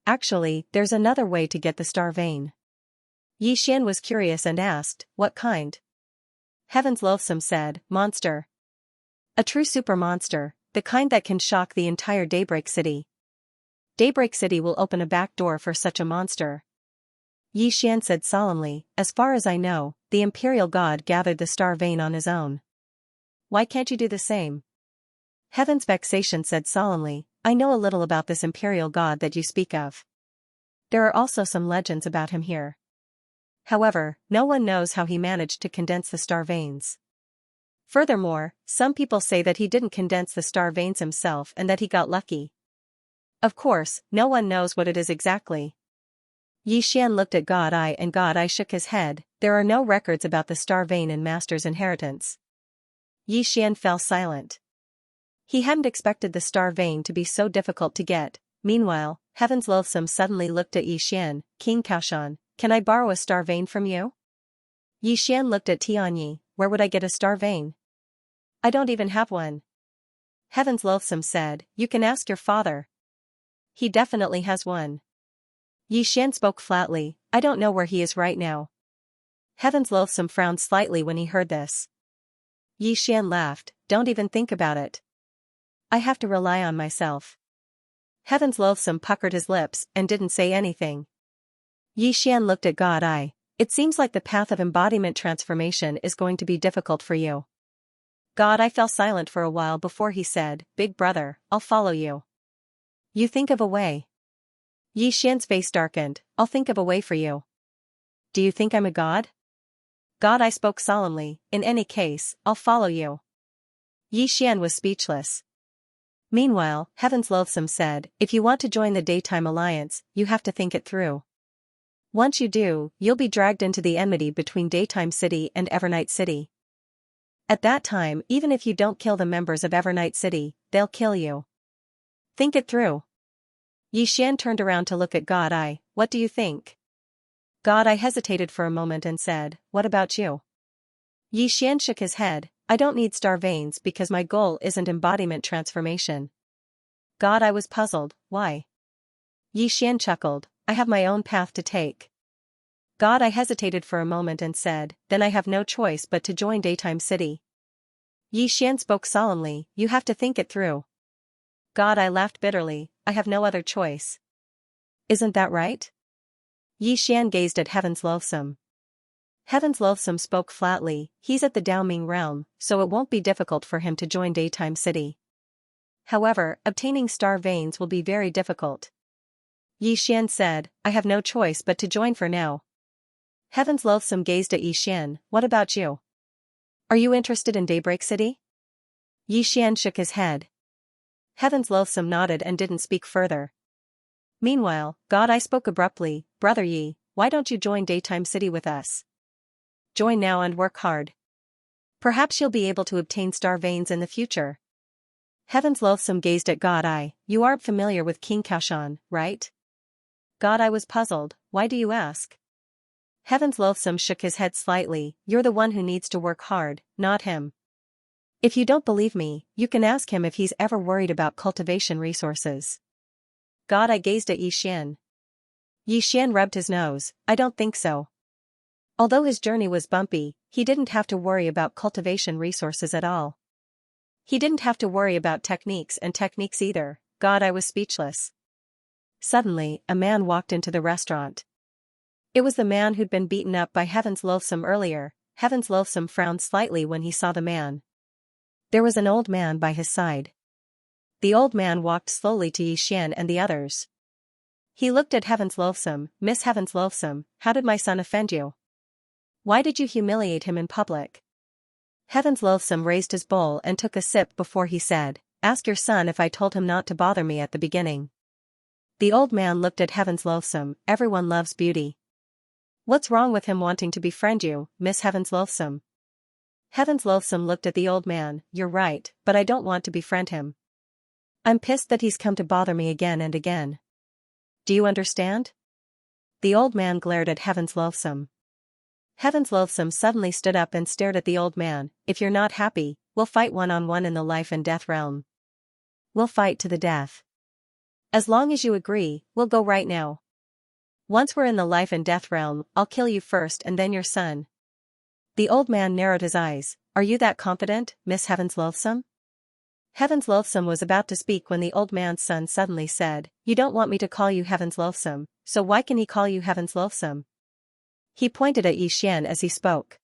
Actually, there's another way to get the star vein. Xian was curious and asked, what kind? Heaven's Loathsome said, monster. A true super monster, the kind that can shock the entire Daybreak City. Daybreak City will open a back door for such a monster. Xian said solemnly, as far as I know, the Imperial God gathered the star vein on his own. Why can't you do the same? Heaven's Vexation said solemnly, I know a little about this Imperial God that you speak of. There are also some legends about him here. However, no one knows how he managed to condense the star veins. Furthermore, some people say that he didn't condense the star veins himself and that he got lucky. Of course, no one knows what it is exactly. Xian looked at God Eye and God Eye shook his head, there are no records about the star vein in Master's inheritance. Xian fell silent. He hadn't expected the star vein to be so difficult to get. Meanwhile, Heaven's Loathsome suddenly looked at Xian, King Kaoshan, can I borrow a star vein from you? Xian looked at Tianyi, where would I get a star vein? I don't even have one. Heaven's Loathsome said, you can ask your father. He definitely has one. Xian spoke flatly, I don't know where he is right now. Heaven's Loathsome frowned slightly when he heard this. Xian laughed, don't even think about it. I have to rely on myself. Heaven's Loathsome puckered his lips and didn't say anything. Xian looked at God Eye, it seems like the path of embodiment transformation is going to be difficult for you. God Eye fell silent for a while before he said, Big brother, I'll follow you. You think of a way. Xian's face darkened, I'll think of a way for you. Do you think I'm a god? God Eye spoke solemnly, in any case, I'll follow you. Xian was speechless. Meanwhile, Heaven's Loathsome said, if you want to join the Daytime Alliance, you have to think it through. Once you do, you'll be dragged into the enmity between Daytime City and Evernight City. At that time, even if you don't kill the members of Evernight City, they'll kill you. Think it through. Xian turned around to look at God Eye, what do you think? God Eye hesitated for a moment and said, what about you? Xian shook his head, I don't need star veins because my goal isn't embodiment transformation. God Eye was puzzled, why? Xian chuckled, I have my own path to take. God Eye hesitated for a moment and said, then I have no choice but to join Daytime City. Xian spoke solemnly, you have to think it through. God Eye laughed bitterly, I have no other choice. Isn't that right? Xian gazed at Heaven's Loathsome. Heaven's Loathsome spoke flatly, he's at the Dao Ming realm, so it won't be difficult for him to join Daytime City. However, obtaining star veins will be very difficult. Xian said, I have no choice but to join for now. Heaven's Loathsome gazed at Xian, what about you? Are you interested in Daybreak City? Xian shook his head. Heaven's Loathsome nodded and didn't speak further. Meanwhile, God Eye spoke abruptly, Brother Yi, why don't you join Daytime City with us? Join now and work hard. Perhaps you'll be able to obtain star veins in the future. Heaven's Loathsome gazed at God Eye, you aren't familiar with King Kaoshan, right? God Eye was puzzled, why do you ask? Heaven's Loathsome shook his head slightly, you're the one who needs to work hard, not him. If you don't believe me, you can ask him if he's ever worried about cultivation resources. God Eye gazed at Xian. Xian rubbed his nose, I don't think so. Although his journey was bumpy, he didn't have to worry about cultivation resources at all. He didn't have to worry about techniques either. God, I was speechless. Suddenly, a man walked into the restaurant. It was the man who'd been beaten up by Heaven's Loathsome earlier. Heaven's Loathsome frowned slightly when he saw the man. There was an old man by his side. The old man walked slowly to Xianxia and the others. He looked at Heaven's Loathsome. Miss Heaven's Loathsome, how did my son offend you? Why did you humiliate him in public? Heaven's Loathsome raised his bowl and took a sip before he said, ask your son if I told him not to bother me at the beginning. The old man looked at Heaven's Loathsome. Everyone loves beauty. What's wrong with him wanting to befriend you, Miss Heaven's Loathsome? Heaven's Loathsome looked at the old man. You're right, but I don't want to befriend him. I'm pissed that he's come to bother me again and again. Do you understand? The old man glared at Heaven's Loathsome. Heaven's Loathsome suddenly stood up and stared at the old man. If you're not happy, we'll fight one-on-one in the life and death realm. We'll fight to the death. As long as you agree, we'll go right now. Once we're in the life and death realm, I'll kill you first and then your son. The old man narrowed his eyes. Are you that confident, Miss Heaven's Loathsome? Heaven's Loathsome was about to speak when the old man's son suddenly said, you don't want me to call you Heaven's Loathsome, so why can he call you Heaven's Loathsome? He pointed at Xianxia as he spoke.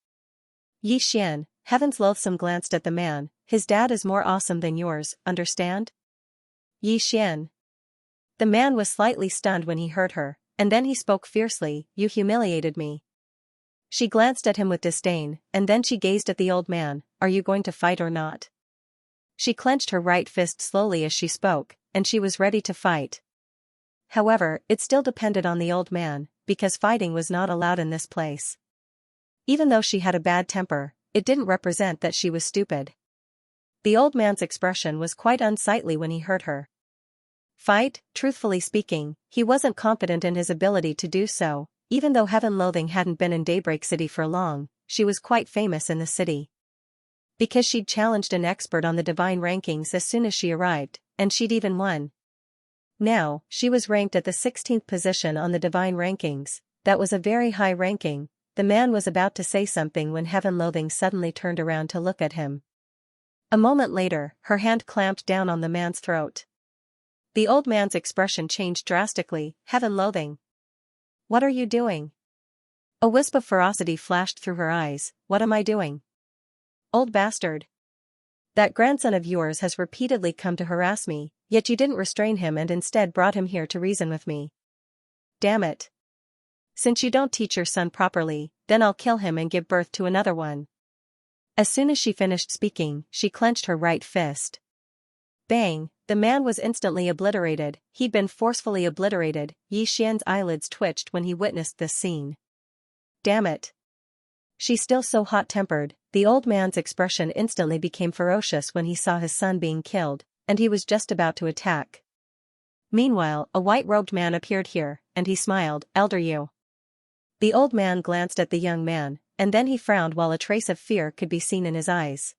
Xianxia, Heaven's Loathsome glanced at the man. His dad is more awesome than yours, understand? Xianxia. The man was slightly stunned when he heard her, and then he spoke fiercely, you humiliated me. She glanced at him with disdain, and then she gazed at the old man. Are you going to fight or not? She clenched her right fist slowly as she spoke, and she was ready to fight. However, it still depended on the old man, because fighting was not allowed in this place. Even though she had a bad temper, it didn't represent that she was stupid. The old man's expression was quite unsightly when he heard her. Fight, truthfully speaking, he wasn't confident in his ability to do so. Even though Heaven Loathing hadn't been in Daybreak City for long, she was quite famous in the city. Because she'd challenged an expert on the divine rankings as soon as she arrived, and she'd even won. Now, she was ranked at the 16th position on the divine rankings. That was a very high ranking. The man was about to say something when Heaven Loathing suddenly turned around to look at him. A moment later, her hand clamped down on the man's throat. The old man's expression changed drastically. Heaven Loathing. What are you doing? A wisp of ferocity flashed through her eyes. What am I doing? Old bastard. That grandson of yours has repeatedly come to harass me, yet you didn't restrain him and instead brought him here to reason with me. Damn it. Since you don't teach your son properly, then I'll kill him and give birth to another one. As soon as she finished speaking, she clenched her right fist. Bang, the man was instantly obliterated. He'd been forcefully obliterated. Xianxia's eyelids twitched when he witnessed this scene. Damn it. She's still so hot-tempered. The old man's expression instantly became ferocious when he saw his son being killed, and he was just about to attack. Meanwhile, a white-robed man appeared here, and he smiled. Elder you. The old man glanced at the young man, and then he frowned while a trace of fear could be seen in his eyes.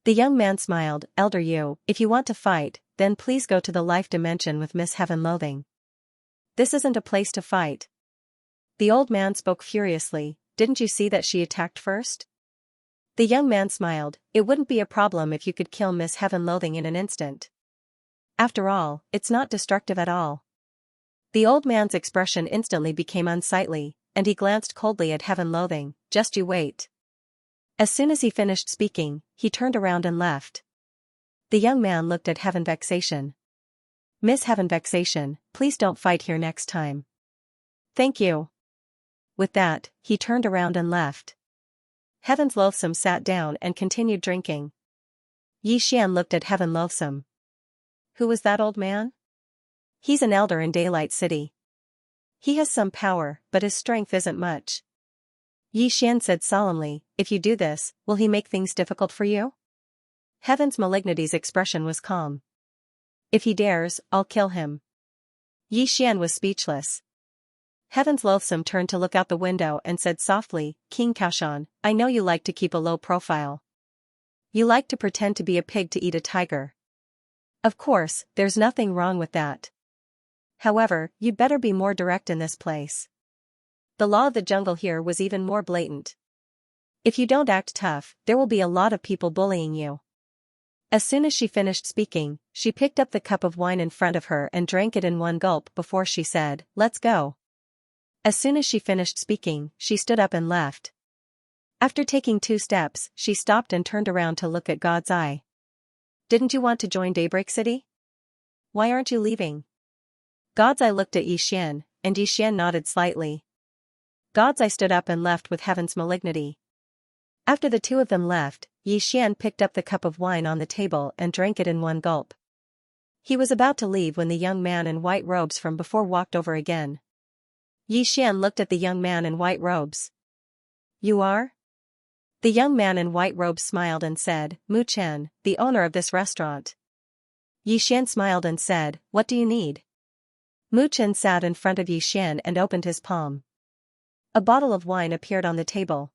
The young man smiled. Elder you, if you want to fight, then please go to the life dimension with Miss Heaven Loathing. This isn't a place to fight. The old man spoke furiously. Didn't you see that she attacked first? The young man smiled. It wouldn't be a problem if you could kill Miss Heaven Loathing in an instant. After all, it's not destructive at all. The old man's expression instantly became unsightly, and he glanced coldly at Heaven Loathing. Just you wait. As soon as he finished speaking, he turned around and left. The young man looked at Heaven Vexation. Miss Heaven Vexation, please don't fight here next time. Thank you. With that, he turned around and left. Heaven's Loathsome sat down and continued drinking. Xianxia looked at Heaven Loathsome. Who was that old man? He's an elder in Daylight City. He has some power, but his strength isn't much. Xianxia said solemnly, if you do this, will he make things difficult for you? Heaven's Malignity's expression was calm. If he dares, I'll kill him. Xianxia was speechless. Heaven's Loathsome turned to look out the window and said softly, King Kaoshan, I know you like to keep a low profile. You like to pretend to be a pig to eat a tiger. Of course, there's nothing wrong with that. However, you'd better be more direct in this place. the law of the jungle here was even more blatant. If you don't act tough, there will be a lot of people bullying you. As soon as she finished speaking, she picked up the cup of wine in front of her and drank it in one gulp before she said, "Let's go." As soon as she finished speaking, she stood up and left. After taking 2 steps, she stopped and turned around to look at God's Eye. "Didn't you want to join Daybreak City? Why aren't you leaving?" God's Eye looked at Xian, and Xian nodded slightly. God's Eye stood up and left with heaven's malignity. After the two of them left, Xian picked up the cup of wine on the table and drank it in one gulp. He was about to leave when the young man in white robes from before walked over again. Xian looked at the young man in white robes. "You are?" The young man in white robes smiled and said, "Mu Chen, the owner of this restaurant." Xian smiled and said, "What do you need?" Mu Chen sat in front of Xian and opened his palm. A bottle of wine appeared on the table.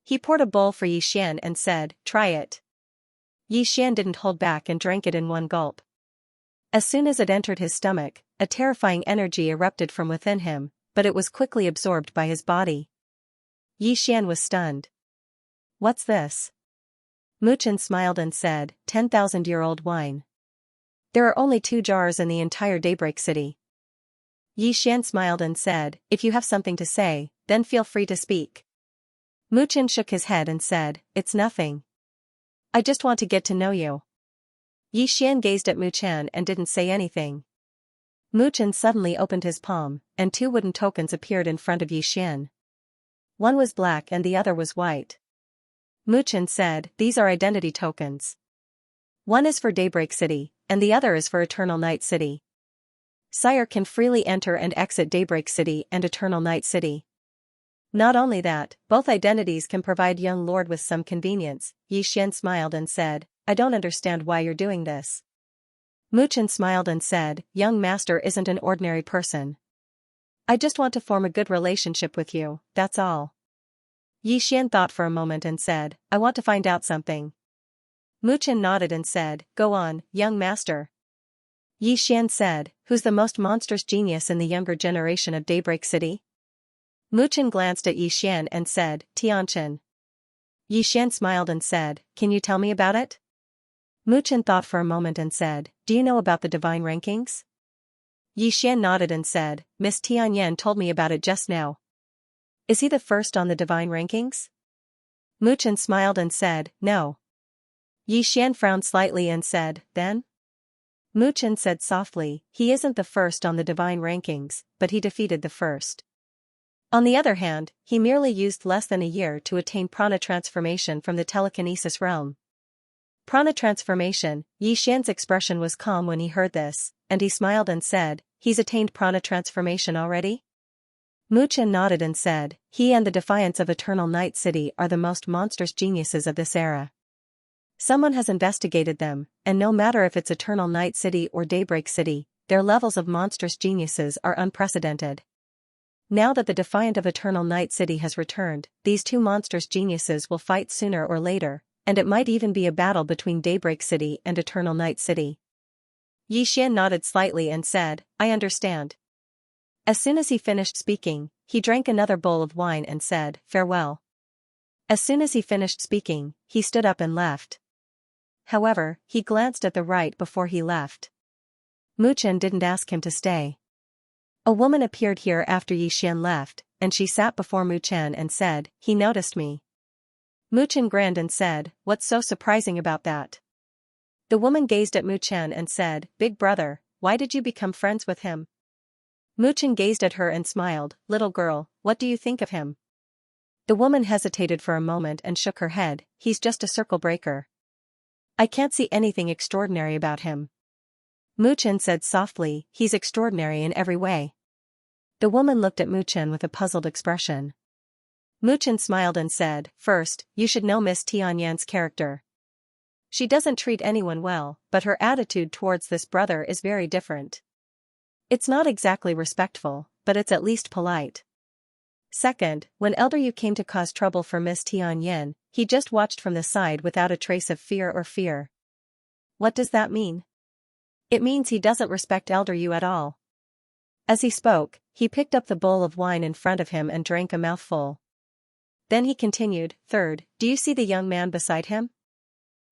He poured a bowl for Xian and said, "Try it." Xian didn't hold back and drank it in one gulp. As soon as it entered his stomach, a terrifying energy erupted from within him, but it was quickly absorbed by his body. Xian was stunned. "What's this?" Mu Chen smiled and said, 10,000-year-old wine. There are only 2 jars in the entire Daybreak City. Xian smiled and said, "If you have something to say, then feel free to speak." Mu Chen shook his head and said, "It's nothing. I just want to get to know you." Xian gazed at Mu Chen and didn't say anything. Mu Chen suddenly opened his palm, and 2 wooden tokens appeared in front of Xian. One was black and the other was white. Mu Chen said, "These are identity tokens. One is for Daybreak City, and the other is for Eternal Night City. Sire can freely enter and exit Daybreak City and Eternal Night City. Not only that, both identities can provide young lord with some convenience." Xian smiled and said, "I don't understand why you're doing this." Mu Chen smiled and said, "Young master isn't an ordinary person. I just want to form a good relationship with you, that's all." Xian thought for a moment and said, "I want to find out something." Mu Chen nodded and said, "Go on, young master." Xian said, "Who's the most monstrous genius in the younger generation of Daybreak City?" Mu Chen glanced at Xian and said, "Tianchen." Xian smiled and said, "Can you tell me about it?" Mu Chen thought for a moment and said, "Do you know about the divine rankings?" Xian nodded and said, "Miss Tianyan told me about it just now." "Is he the first on the divine rankings?" Mu Chen smiled and said, "No." Xian frowned slightly and said, "Then?" Mu Chen said softly, "He isn't the first on the divine rankings, but he defeated the first. On the other hand, he merely used less than a year to attain prana transformation from the telekinesis realm." Prana transformation. Xian's expression was calm when he heard this, and he smiled and said, "He's attained prana transformation already?" Mu Chen nodded and said, "He and the Defiance of Eternal Night City are the most monstrous geniuses of this era. Someone has investigated them, and no matter if it's Eternal Night City or Daybreak City, their levels of monstrous geniuses are unprecedented. Now that the Defiant of Eternal Night City has returned, these 2 monstrous geniuses will fight sooner or later, and it might even be a battle between Daybreak City and Eternal Night City." Xian nodded slightly and said, "I understand." As soon as he finished speaking, he drank another bowl of wine and said, "Farewell." As soon as he finished speaking, he stood up and left. However, he glanced at the right before he left. Mu Chen didn't ask him to stay. A woman appeared here after Xian left, and she sat before Mu Chen and said, "He noticed me." Mu Chen grinned and said, "What's so surprising about that?" The woman gazed at Mu Chen and said, "Big brother, why did you become friends with him?" Mu Chen gazed at her and smiled, "Little girl, what do you think of him?" The woman hesitated for a moment and shook her head, "He's just a circle breaker. I can't see anything extraordinary about him." Mu Chen said softly, "He's extraordinary in every way." The woman looked at Mu Chen with a puzzled expression. Mu Chen smiled and said, "First, you should know Miss Tianyan's character. She doesn't treat anyone well, but her attitude towards this brother is very different. It's not exactly respectful, but it's at least polite. Second, when Elder Yu came to cause trouble for Miss Tianyan, he just watched from the side without a trace of fear. What does that mean? It means he doesn't respect Elder Yu at all." As he spoke, he picked up the bowl of wine in front of him and drank a mouthful. Then he continued, "Third, do you see the young man beside him?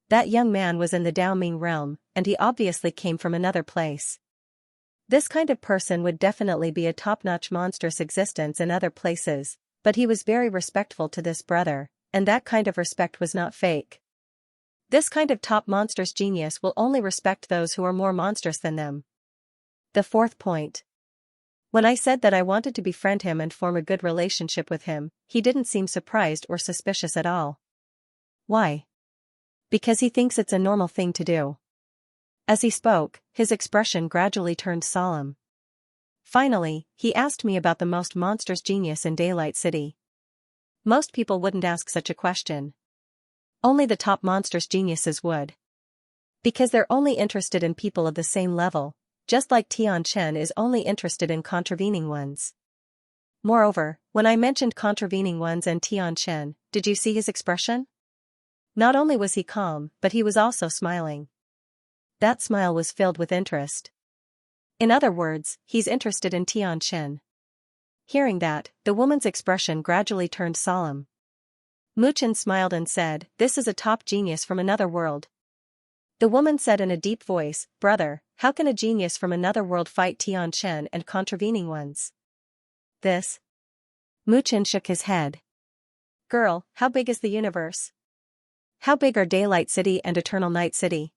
That young man was in the Dao Ming realm, and he obviously came from another place. This kind of person would definitely be a top-notch monstrous existence in other places, but he was very respectful to this brother, and that kind of respect was not fake. This kind of top monstrous genius will only respect those who are more monstrous than them." The fourth point. When I said that I wanted to befriend him and form a good relationship with him, he didn't seem surprised or suspicious at all. Why? Because he thinks it's a normal thing to do. As he spoke, his expression gradually turned solemn. Finally, he asked me about the most monstrous genius in Daylight City. Most people wouldn't ask such a question. Only the top monstrous geniuses would. Because they're only interested in people of the same level, just like Tianchen is only interested in contravening ones. Moreover, when I mentioned contravening ones and Tianchen, did you see his expression? Not only was he calm, but he was also smiling. That smile was filled with interest. In other words, he's interested in Tianchen. Hearing that, the woman's expression gradually turned solemn. Muchen smiled and said, "This is a top genius from another world." The woman said in a deep voice, "Brother, how can a genius from another world fight Tianchen and contravening ones?" This. Muchen shook his head. "Girl, how big is the universe? How big are Daylight City and Eternal Night City?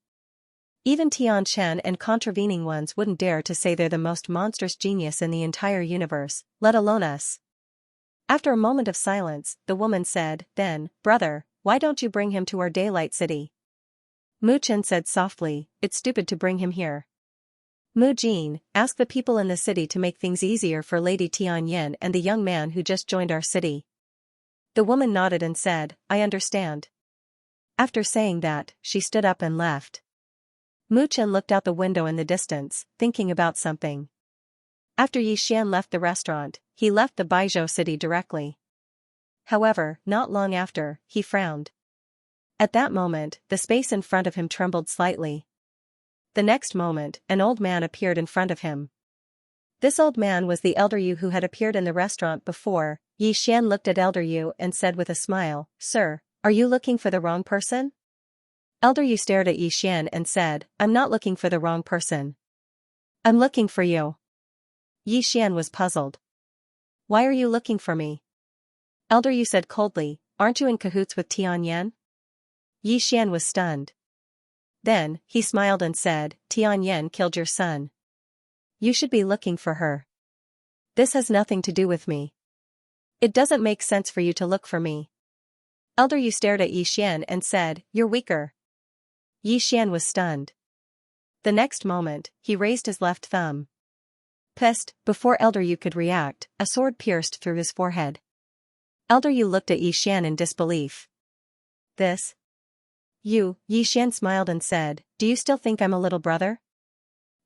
Even Tianchen and contravening ones wouldn't dare to say they're the most monstrous genius in the entire universe, let alone us." After a moment of silence, the woman said, "Then, brother, why don't you bring him to our Daylight City?" Muchen said softly, "It's stupid to bring him here. Mu Jin, ask the people in the city to make things easier for Lady Tianyan and the young man who just joined our city." The woman nodded and said, "I understand." After saying that, she stood up and left. Muchen looked out the window in the distance, thinking about something. After Yixian left the restaurant, he left the Baizhou city directly. However, not long after, he frowned. At that moment, the space in front of him trembled slightly. The next moment, an old man appeared in front of him. This old man was the elder Yu who had appeared in the restaurant before. Yixian looked at elder Yu and said with a smile, "Sir, are you looking for the wrong person?" Elder Yu stared at Yixian and said, "I'm not looking for the wrong person. I'm looking for you." Yixian was puzzled. "Why are you looking for me?" Elder Yu said coldly, "Aren't you in cahoots with Tianyan?" Yixian was stunned. Then, he smiled and said, "Tianyan killed your son. You should be looking for her. This has nothing to do with me. It doesn't make sense for you to look for me." Elder Yu stared at Yixian and said, "You're weaker." Yixian was stunned. The next moment, he raised his left thumb. Pissed, before Elder Yu could react, a sword pierced through his forehead. Elder Yu looked at Yixian in disbelief. "This? You?" Yixian smiled and said, "Do you still think I'm a little brother?"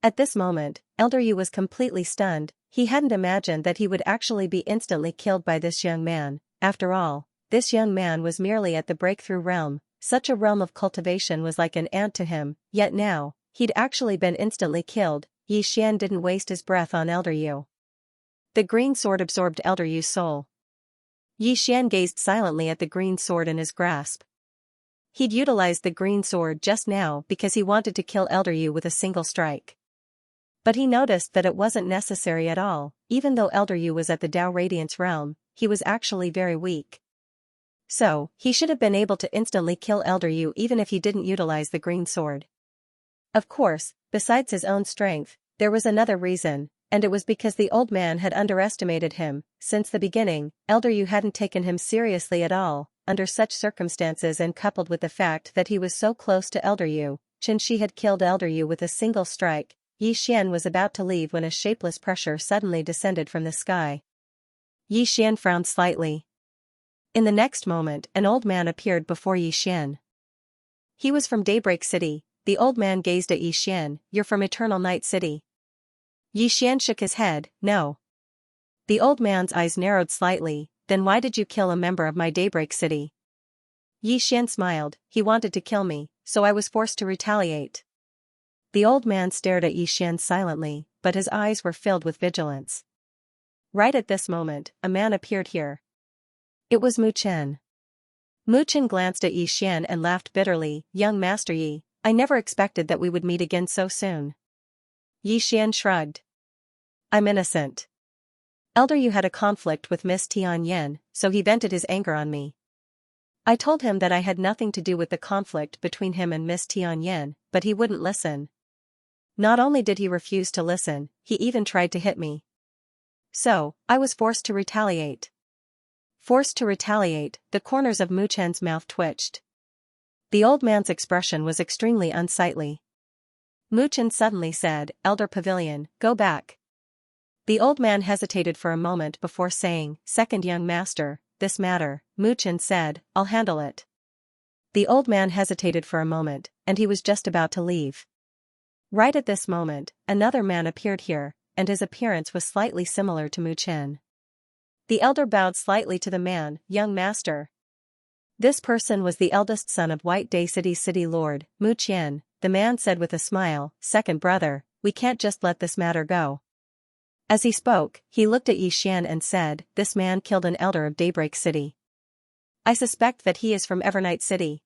At this moment, Elder Yu was completely stunned. He hadn't imagined that he would actually be instantly killed by this young man. After all, this young man was merely at the breakthrough realm. Such a realm of cultivation was like an ant to him, yet now, he'd actually been instantly killed. Yixian didn't waste his breath on Elder Yu. The green sword absorbed Elder Yu's soul. Yixian gazed silently at the green sword in his grasp. He'd utilized the green sword just now because he wanted to kill Elder Yu with a single strike. But he noticed that it wasn't necessary at all. Even though Elder Yu was at the Dao Radiance realm, he was actually very weak. So, he should have been able to instantly kill Elder Yu even if he didn't utilize the green sword. Of course, besides his own strength, there was another reason, and it was because the old man had underestimated him. Since the beginning, Elder Yu hadn't taken him seriously at all. Under such circumstances and coupled with the fact that he was so close to Elder Yu, Xianxia had killed Elder Yu with a single strike. Yixian was about to leave when a shapeless pressure suddenly descended from the sky. Yixian frowned slightly. In the next moment, an old man appeared before Yixian. He was from Daybreak City. The old man gazed at Yixian. "You're from Eternal Night City?" Yixian shook his head, "No." The old man's eyes narrowed slightly. "Then why did you kill a member of my Daybreak City?" Yixian smiled. "He wanted to kill me, so I was forced to retaliate." The old man stared at Yixian silently, but his eyes were filled with vigilance. Right at this moment, a man appeared here. It was Mu Chen. Mu Chen glanced at Yi Xian and laughed bitterly. Young Master Yi, I never expected that we would meet again so soon. Yi Xian shrugged. I'm innocent. Elder Yu had a conflict with Miss Tianyan, so he vented his anger on me. I told him that I had nothing to do with the conflict between him and Miss Tianyan, but he wouldn't listen. Not only did he refuse to listen, he even tried to hit me. So, I was forced to retaliate. Forced to retaliate, the corners of Mu Chen's mouth twitched. The old man's expression was extremely unsightly. Mu Chen suddenly said, Elder Pavilion, go back. The old man hesitated for a moment before saying, Second young master, this matter, Mu Chen said, I'll handle it. The old man hesitated for a moment, and he was just about to leave. Right at this moment, another man appeared here, and his appearance was slightly similar to Mu Chen. The elder bowed slightly to the man, young master. This person was the eldest son of White Day City's city lord, Mu Qian. The man said with a smile, Second brother, we can't just let this matter go. As he spoke, he looked at Yi Xian and said, This man killed an elder of Daybreak City. I suspect that he is from Evernight City.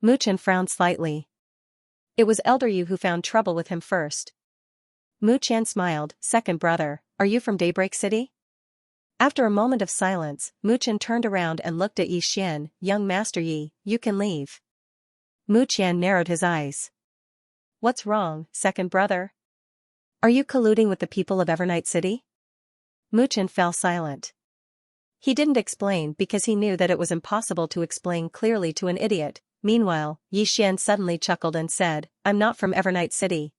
Mu Chen frowned slightly. It was Elder Yu who found trouble with him first. Mu Qian smiled, Second brother, are you from Daybreak City? After a moment of silence, Mu Chen turned around and looked at Yi Xian, Young Master Yi, you can leave. Mu Qian narrowed his eyes. What's wrong, second brother? Are you colluding with the people of Evernight City? Mu Chen fell silent. He didn't explain because he knew that it was impossible to explain clearly to an idiot. Meanwhile, Yi Xian suddenly chuckled and said, I'm not from Evernight City.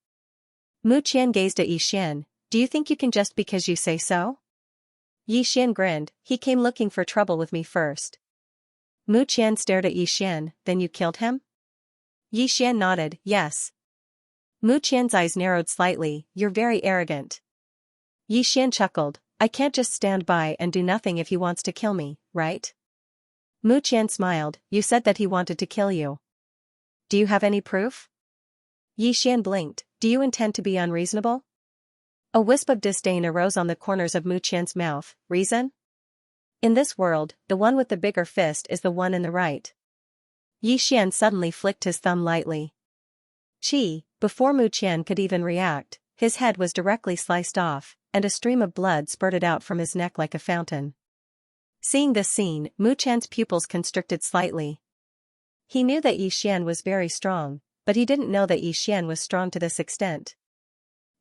Mu Qian gazed at Yi Xian, do you think you can just because you say so? Yi Xian grinned, he came looking for trouble with me first. Mu Qian stared at Yi Xian, then you killed him? Yi Xian nodded, yes. Mu Qian's eyes narrowed slightly, you're very arrogant. Yi Xian chuckled, I can't just stand by and do nothing if he wants to kill me, right? Mu Qian smiled, you said that he wanted to kill you. Do you have any proof? Yi Xian blinked, do you intend to be unreasonable? A wisp of disdain arose on the corners of Mu Qian's mouth, reason? In this world, the one with the bigger fist is the one in the right. Yi Xian suddenly flicked his thumb lightly. Before Mu Qian could even react, his head was directly sliced off, and a stream of blood spurted out from his neck like a fountain. Seeing this scene, Mu Qian's pupils constricted slightly. He knew that Yi Xian was very strong, but he didn't know that Yi Xian was strong to this extent.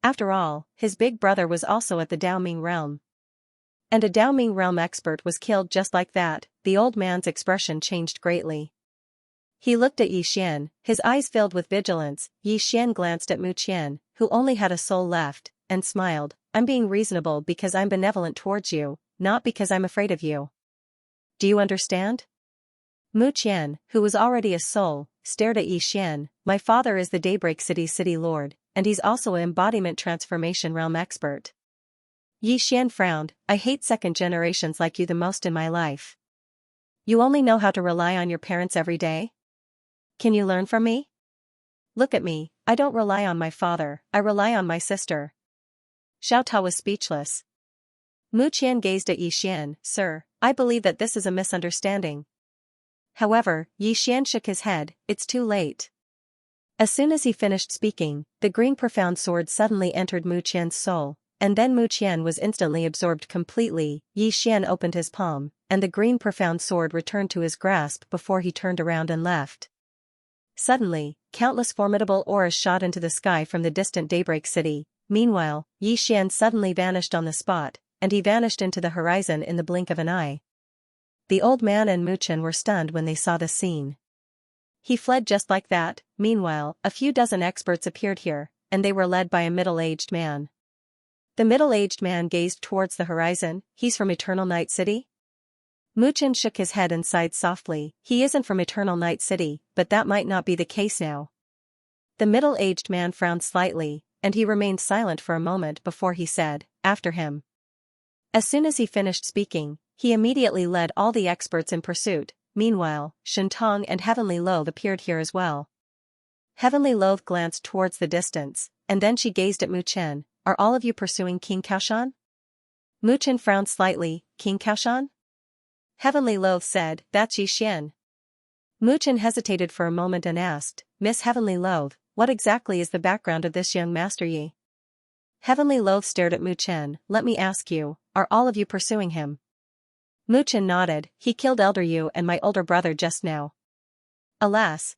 After all, his big brother was also at the Daoming realm. And a Daoming realm expert was killed just like that. The old man's expression changed greatly. He looked at Yi Xian, his eyes filled with vigilance. Yi Xian glanced at Mu Qian, who only had a soul left, and smiled, I'm being reasonable because I'm benevolent towards you, not because I'm afraid of you. Do you understand? Mu Qian, who was already a soul, stared at Yi Xian, my father is the Daybreak City city lord, and he's also an embodiment transformation realm expert. Yi Xian frowned, I hate second generations like you the most in my life. You only know how to rely on your parents every day? Can you learn from me? Look at me, I don't rely on my father, I rely on my sister. Xiao Tao was speechless. Mu Qian gazed at Yi Xian, Sir, I believe that this is a misunderstanding. However, Yi Xian shook his head, it's too late. As soon as he finished speaking, the green profound sword suddenly entered Mu Qian's soul, and then Mu Qian was instantly absorbed completely. Yi Xian opened his palm, and the green profound sword returned to his grasp before he turned around and left. Suddenly, countless formidable auras shot into the sky from the distant Daybreak City. Meanwhile, Yi Xian suddenly vanished on the spot, and he vanished into the horizon in the blink of an eye. The old man and Mu Qian were stunned when they saw the scene. He fled just like that. Meanwhile, a few dozen experts appeared here, and they were led by a middle-aged man. The middle-aged man gazed towards the horizon, he's from Eternal Night City? Mu Qian shook his head and sighed softly, he isn't from Eternal Night City, but that might not be the case now. The middle-aged man frowned slightly, and he remained silent for a moment before he said, after him. As soon as he finished speaking, he immediately led all the experts in pursuit. Meanwhile, Shentong and Heavenly Loathe appeared here as well. Heavenly Loathe glanced towards the distance, and then she gazed at Mu Qian, are all of you pursuing King Kaoshan? Mu Chen frowned slightly. King Kaoshan? Heavenly Loath said, that's Xian. Mu Chen hesitated for a moment and asked, Miss Heavenly Loath, what exactly is the background of this young Master Yi? Heavenly Loath stared at Mu Chen. Let me ask you, are all of you pursuing him? Mu Chen nodded. He killed Elder Yu and my older brother just now. Alas.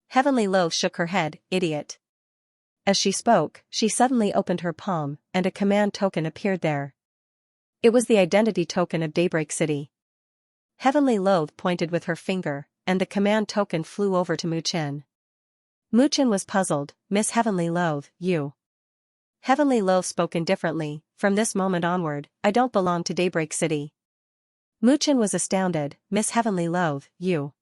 Heavenly Loath shook her head. Idiot. As she spoke, she suddenly opened her palm, and a command token appeared there. It was the identity token of Daybreak City. Heavenly Loath pointed with her finger, and the command token flew over to Mu Chen. Mu Chen was puzzled. Miss Heavenly Loath, you. Heavenly Loath spoke indifferently. From this moment onward, I don't belong to Daybreak City. Mu Chen was astounded. Miss Heavenly Loath, you.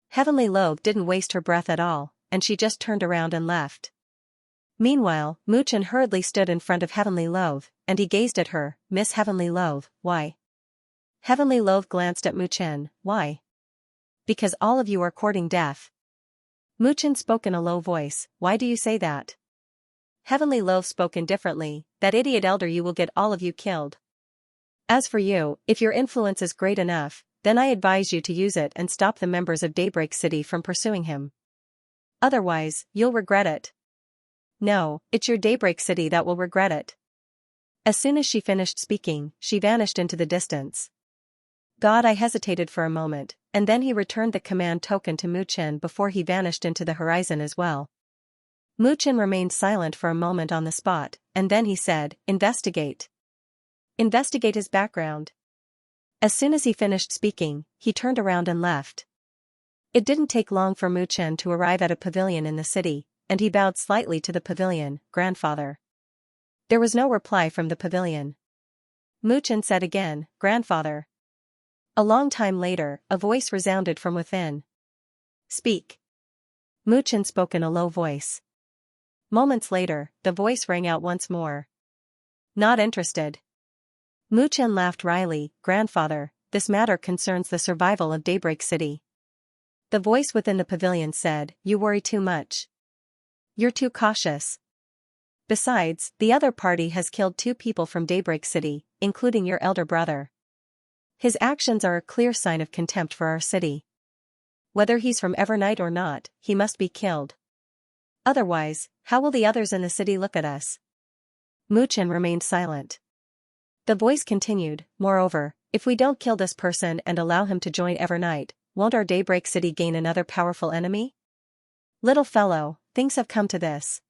Heavenly Loath didn't waste her breath at all, and she just turned around and left. Meanwhile, Mu Chen hurriedly stood in front of Heavenly Loath, and he gazed at her. Miss Heavenly Loath, why? Heavenly Loath glanced at Mu Chen. Why? Because all of you are courting death. Mu Chen spoke in a low voice. Why do you say that? Heavenly Loath spoke indifferently. That idiot Elder Yu will get all of you killed. As for you, if your influence is great enough, then I advise you to use it and stop the members of Daybreak City from pursuing him. Otherwise, you'll regret it. No, it's your Daybreak City that will regret it. As soon as she finished speaking, she vanished into the distance. God, I hesitated for a moment, and then he returned the command token to Mu Chen before he vanished into the horizon as well. Mu Chen remained silent for a moment on the spot, and then he said, investigate. Investigate his background. As soon as he finished speaking, he turned around and left. It didn't take long for Mu Chen to arrive at a pavilion in the city, and he bowed slightly to the pavilion. Grandfather. There was no reply from the pavilion. Mu Chen said again, Grandfather. A long time later, a voice resounded from within. Speak. Mu Chen spoke in a low voice. Moments later, the voice rang out once more. Not interested. Mu Chen laughed wryly. Grandfather, this matter concerns the survival of Daybreak City. The voice within the pavilion said, you worry too much. You're too cautious. Besides, the other party has killed 2 people from Daybreak City, including your elder brother. His actions are a clear sign of contempt for our city. Whether he's from Evernight or not, he must be killed. Otherwise, how will the others in the city look at us? Mu Chen remained silent. The voice continued, moreover, if we don't kill this person and allow him to join Evernight, won't our Daybreak City gain another powerful enemy? Little fellow, things have come to this.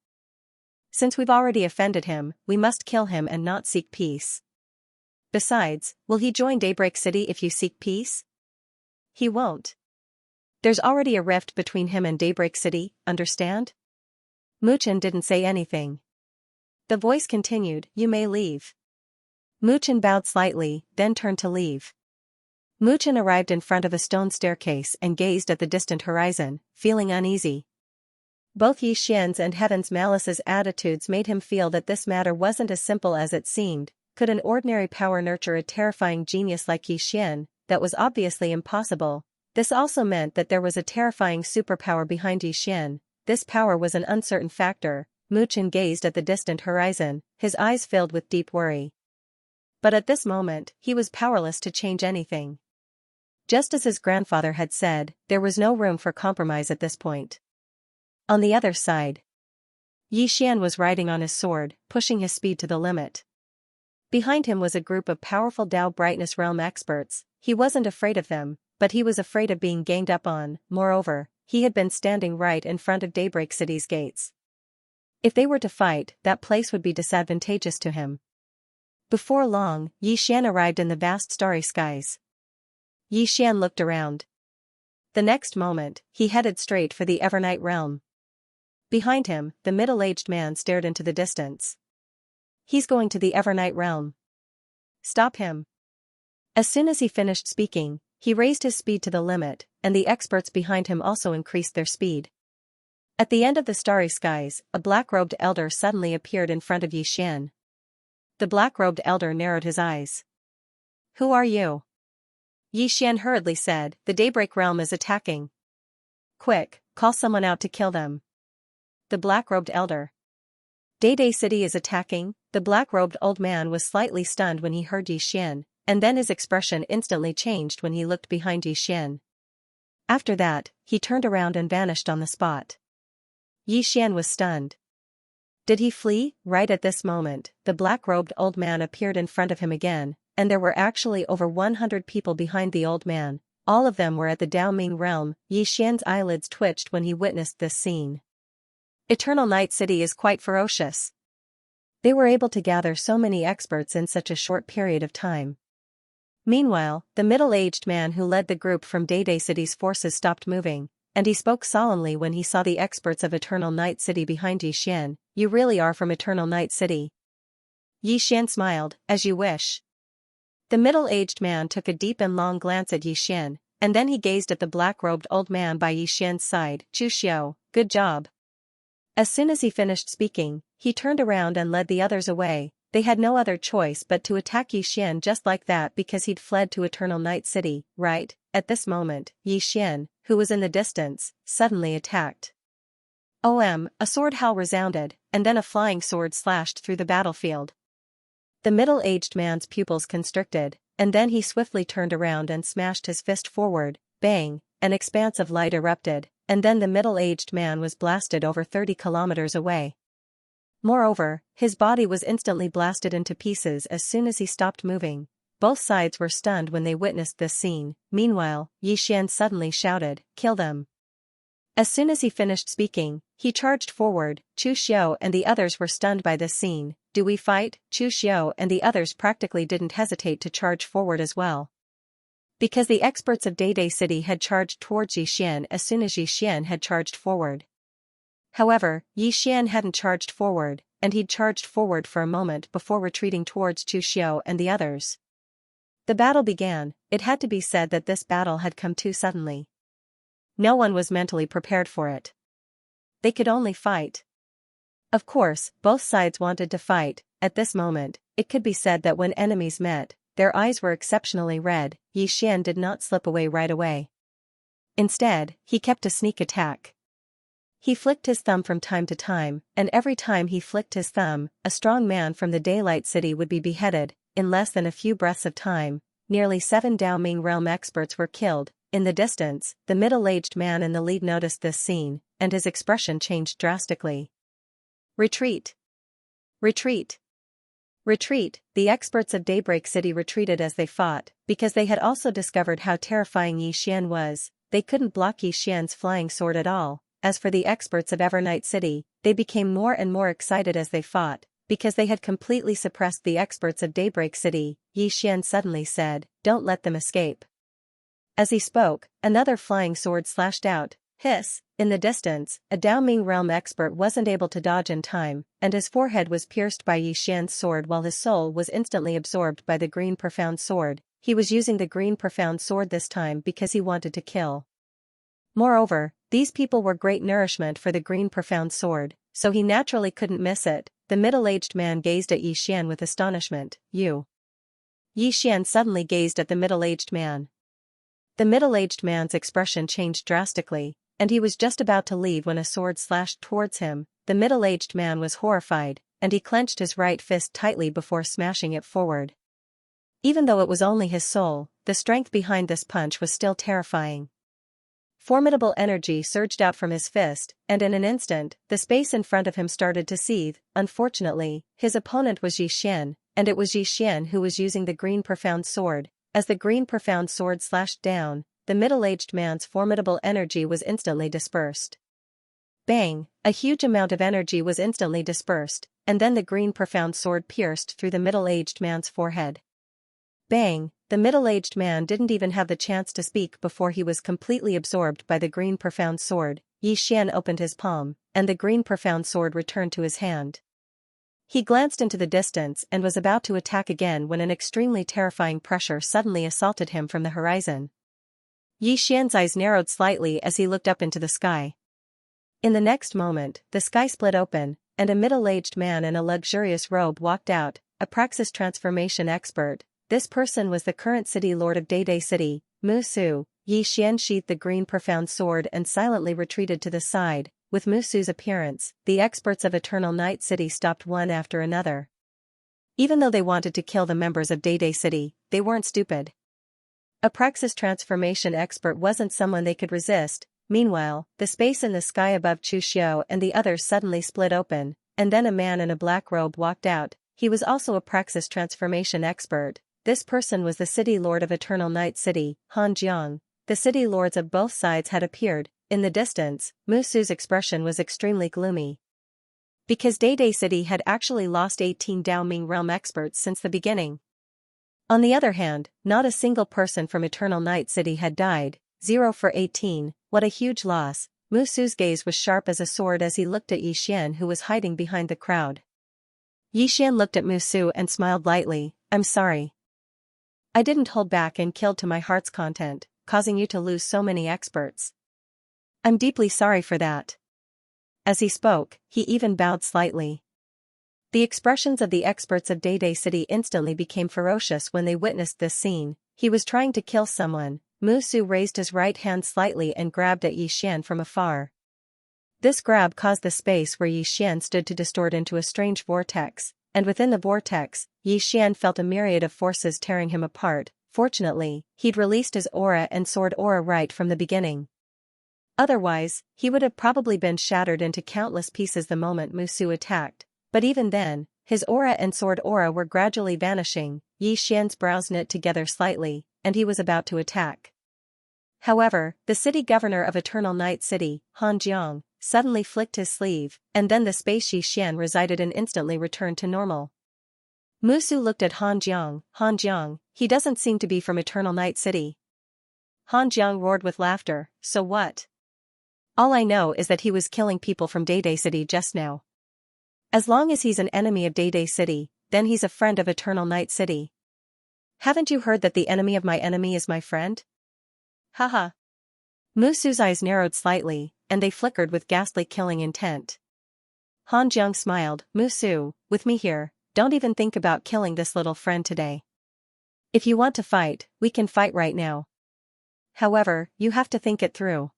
Since we've already offended him, we must kill him and not seek peace. Besides, will he join Daybreak City if you seek peace? He won't. There's already a rift between him and Daybreak City, understand? Mu Chen didn't say anything. The voice continued, you may leave. Mu Chen bowed slightly, then turned to leave. Mu Chen arrived in front of a stone staircase and gazed at the distant horizon, feeling uneasy. Both Yi Xian's and Heaven's Malice's attitudes made him feel that this matter wasn't as simple as it seemed. Could an ordinary power nurture a terrifying genius like Yi Xian? That was obviously impossible. This also meant that there was a terrifying superpower behind Yi Xian. This power was an uncertain factor. Mu Chen gazed at the distant horizon, his eyes filled with deep worry. But at this moment, he was powerless to change anything. Just as his grandfather had said, there was no room for compromise at this point. On the other side, Yi Xian was riding on his sword, pushing his speed to the limit. Behind him was a group of powerful Dao Brightness Realm experts. He wasn't afraid of them, but he was afraid of being ganged up on. Moreover, he had been standing right in front of Daybreak City's gates. If they were to fight, that place would be disadvantageous to him. Before long, Yi Xian arrived in the vast starry skies. Yi Xian looked around. The next moment, he headed straight for the Evernight realm. Behind him, the middle-aged man stared into the distance. He's going to the Evernight realm. Stop him. As soon as he finished speaking, he raised his speed to the limit, and the experts behind him also increased their speed. At the end of the starry skies, a black-robed elder suddenly appeared in front of Yi Xian. The black-robed elder narrowed his eyes. Who are you? Yi Xian hurriedly said, the Daybreak realm is attacking. Quick, call someone out to kill them. The black-robed elder. Day City is attacking. The black-robed old man was slightly stunned when he heard Xian, and then his expression instantly changed when he looked behind Xian. After that, he turned around and vanished on the spot. Xian was stunned. Did he flee? Right at this moment, the black-robed old man appeared in front of him again, and there were actually over 100 people behind the old man. All of them were at the Daoming realm. Xian's eyelids twitched when he witnessed this scene. Eternal Night City is quite ferocious. They were able to gather so many experts in such a short period of time. Meanwhile, the middle-aged man who led the group from Day City's forces stopped moving, and he spoke solemnly when he saw the experts of Eternal Night City behind Xian. You really are from Eternal Night City? Xian smiled. As you wish. The middle-aged man took a deep and long glance at Xian, and then he gazed at the black-robed old man by Xian's side. Chu Xiao, good job. As soon as he finished speaking, he turned around and led the others away. They had no other choice but to attack Xian just like that because he'd fled to Eternal Night City, right? At this moment, Xian, who was in the distance, suddenly attacked. A sword howl resounded, and then a flying sword slashed through the battlefield. The middle-aged man's pupils constricted, and then he swiftly turned around and smashed his fist forward. Bang, an expanse of light erupted, and then the middle-aged man was blasted over 30 kilometers away. Moreover, his body was instantly blasted into pieces as soon as he stopped moving. Both sides were stunned when they witnessed this scene. Meanwhile, Xian suddenly shouted, "Kill them!" As soon as he finished speaking, he charged forward. Chu Xiao and the others were stunned by this scene. Do we fight? Chu Xiao and the others practically didn't hesitate to charge forward as well. Because the experts of Day City had charged towards Xian as soon as Xian had charged forward. However, Xian hadn't charged forward, and he'd charged forward for a moment before retreating towards Chu Xiao and the others. The battle began. It had to be said that this battle had come too suddenly. No one was mentally prepared for it. They could only fight. Of course, both sides wanted to fight. At this moment, it could be said that when enemies met, their eyes were exceptionally red. Xian did not slip away right away. Instead, he kept a sneak attack. He flicked his thumb from time to time, and every time he flicked his thumb, a strong man from the Daylight City would be beheaded. In less than a few breaths of time, nearly 7 Daoming realm experts were killed. In the distance, the middle-aged man in the lead noticed this scene, and his expression changed drastically. Retreat! Retreat! Retreat! The experts of Daybreak City retreated as they fought, because they had also discovered how terrifying Xian was. They couldn't block Xian's flying sword at all. As for the experts of Evernight City, they became more and more excited as they fought, because they had completely suppressed the experts of Daybreak City. Xian suddenly said, "Don't let them escape." As he spoke, another flying sword slashed out. Hiss! In the distance, a Daoming realm expert wasn't able to dodge in time, and his forehead was pierced by Xian's sword while his soul was instantly absorbed by the green profound sword. He was using the green profound sword this time because he wanted to kill. Moreover, these people were great nourishment for the green profound sword, so he naturally couldn't miss it. The middle-aged man gazed at Xian with astonishment. You. Xian suddenly gazed at the middle-aged man. The middle-aged man's expression changed drastically, and he was just about to leave when a sword slashed towards him. The middle-aged man was horrified, and he clenched his right fist tightly before smashing it forward. Even though it was only his soul, the strength behind this punch was still terrifying. Formidable energy surged out from his fist, and in an instant, the space in front of him started to seethe. Unfortunately, his opponent was Xian, and it was Xian who was using the green profound sword. As the green profound sword slashed down, the middle-aged man's formidable energy was instantly dispersed. Bang! A huge amount of energy was instantly dispersed, and then the green profound sword pierced through the middle-aged man's forehead. Bang! The middle-aged man didn't even have the chance to speak before he was completely absorbed by the green profound sword. Xian opened his palm, and the green profound sword returned to his hand. He glanced into the distance and was about to attack again when an extremely terrifying pressure suddenly assaulted him from the horizon. Xian's eyes narrowed slightly as he looked up into the sky. In the next moment, the sky split open, and a middle-aged man in a luxurious robe walked out, a praxis transformation expert. This person was the current city lord of Day City, Mu Su. Xian sheathed the green profound sword and silently retreated to the side. with Musu's appearance, the experts of Eternal Night City stopped one after another. Even though they wanted to kill the members of Day City, they weren't stupid. A Praxis transformation expert wasn't someone they could resist. Meanwhile, the space in the sky above Chu Xiao and the others suddenly split open, and then a man in a black robe walked out. He was also a Praxis transformation expert. This person was the city lord of Eternal Night City, Han Jiang. The city lords of both sides had appeared. In the distance, Musu's expression was extremely gloomy. Because Day City had actually lost 18 Dao Ming realm experts since the beginning. On the other hand, not a single person from Eternal Night City had died, 0 for 18, what a huge loss. Musu's gaze was sharp as a sword as he looked at Yi Xian, who was hiding behind the crowd. Yi Xian looked at Musu and smiled lightly. I'm sorry. I didn't hold back and killed to my heart's content, causing you to lose so many experts. I'm deeply sorry for that. As he spoke, he even bowed slightly. The expressions of the experts of Day City instantly became ferocious when they witnessed this scene. He was trying to kill someone. Musu raised his right hand slightly and grabbed at Yi Xian from afar. This grab caused the space where Yi Xian stood to distort into a strange vortex, and within the vortex, Yi Xian felt a myriad of forces tearing him apart. Fortunately, he'd released his aura and sword aura right from the beginning. Otherwise, he would have probably been shattered into countless pieces the moment Musu attacked, but even then, his aura and sword aura were gradually vanishing. Yi Xian's brows knit together slightly, and he was about to attack. However, the city governor of Eternal Night City, Han Jiang, suddenly flicked his sleeve, and then the space Yi Xian resided in instantly returned to normal. Musu looked at Han Jiang. Han Jiang, he doesn't seem to be from Eternal Night City. Han Jiang roared with laughter. So what? All I know is that he was killing people from Day City just now. As long as he's an enemy of Day City, then he's a friend of Eternal Night City. Haven't you heard that the enemy of my enemy is my friend? Haha. Musu's eyes narrowed slightly, and they flickered with ghastly killing intent. Han Jiang smiled. Musu, with me here, don't even think about killing this little friend today. If you want to fight, we can fight right now. However, you have to think it through.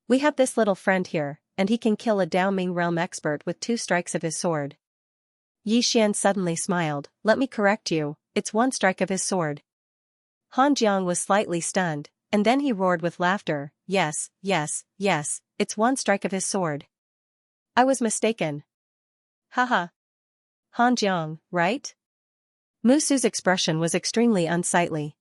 We have this little friend here, and he can kill a Dao Ming realm expert with 2 strikes of his sword. Yi Xian suddenly smiled. Let me correct you, it's 1 strike of his sword. Han Jiang was slightly stunned, and then he roared with laughter. Yes, yes, yes, it's 1 strike of his sword. I was mistaken. Haha. Han Jiang, right? Musu's expression was extremely unsightly.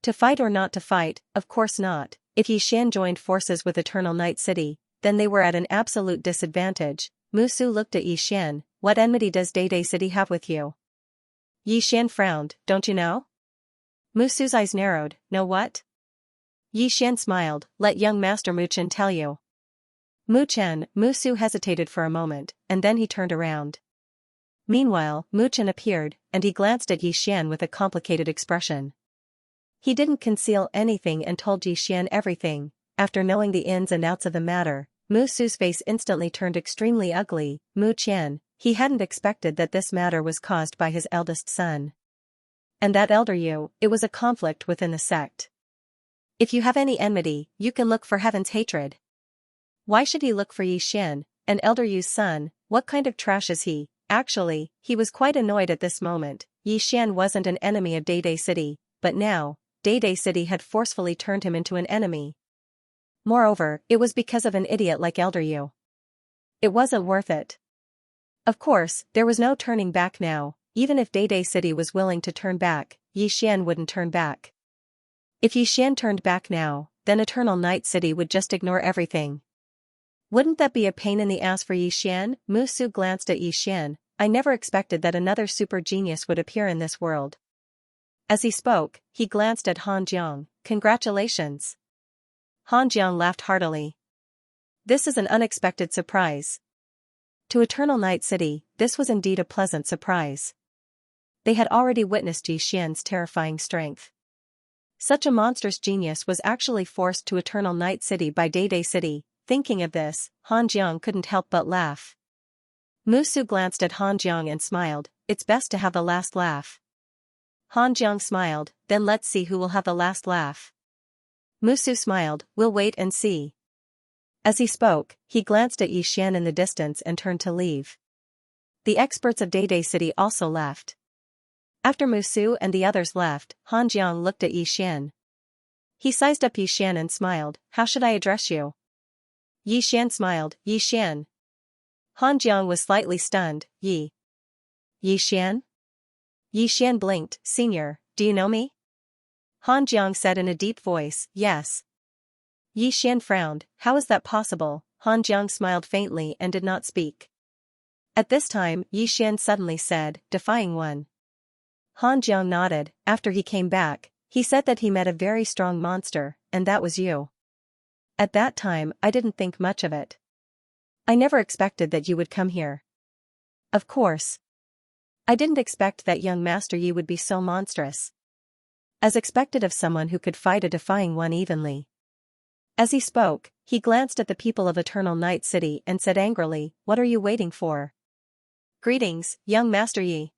To fight or not to fight, of course not. If Yi Xian joined forces with Eternal Night City, then they were at an absolute disadvantage. Musu looked at Yi Xian. What enmity does Day City have with you? Yi Xian frowned. Don't you know? Musu's eyes narrowed. Know what? Yi Xian smiled. Let young Master Mu Chen tell you. Mu Chen. Musu hesitated for a moment, and then he turned around. Meanwhile, Mu Chen appeared, and he glanced at Yi Xian with a complicated expression. He didn't conceal anything and told Yi Xian everything. After knowing the ins and outs of the matter, Musu's face instantly turned extremely ugly. Mu Chen, he hadn't expected that this matter was caused by his eldest son. And that elder Yu, it was a conflict within the sect. If you have any enmity, you can look for heaven's hatred. Why should he look for Yi Xian, an elder Yu's son? What kind of trash is he? Actually, he was quite annoyed at this moment. Yi Xian wasn't an enemy of Day City, but now, Day City had forcefully turned him into an enemy. Moreover, it was because of an idiot like Elder Yu. It wasn't worth it. Of course, there was no turning back now. Even if Day City was willing to turn back, Yi Xian wouldn't turn back. If Yi Xian turned back now, then Eternal Night City would just ignore everything. Wouldn't that be a pain in the ass for Yi Xian? Musu glanced at Yi Xian. I never expected that another super genius would appear in this world. As he spoke, he glanced at Han Jiang. Congratulations. Han Jiang laughed heartily. This is an unexpected surprise. To Eternal Night City, this was indeed a pleasant surprise. They had already witnessed Yi Xian's terrifying strength. Such a monstrous genius was actually forced to Eternal Night City by Day City. Thinking of this, Han Jiang couldn't help but laugh. Musu glanced at Han Jiang and smiled. It's best to have the last laugh. Han Jiang smiled. Then let's see who will have the last laugh. Musu smiled. We'll wait and see. As he spoke, he glanced at Yi Xian in the distance and turned to leave. The experts of Dayday City also left. After Musu and the others left, Han Jiang looked at Yi Xian. He sized up Yi Xian and smiled. How should I address you? Yi Xian smiled. Yi Xian. Han Jiang was slightly stunned. Yi Xian? Yi Xian blinked. Senior, do you know me? Han Jiang said in a deep voice, yes. Yi Xian frowned. How is that possible? Han Jiang smiled faintly and did not speak. At this time, Yi Xian suddenly said, defying one. Han Jiang nodded. After he came back, he said that he met a very strong monster, and that was you. At that time, I didn't think much of it. I never expected that you would come here. Of course. I didn't expect that young Master Yi would be so monstrous. As expected of someone who could fight a defying one evenly. As he spoke, he glanced at the people of Eternal Night City and said angrily, what are you waiting for? Greetings, young Master Yi.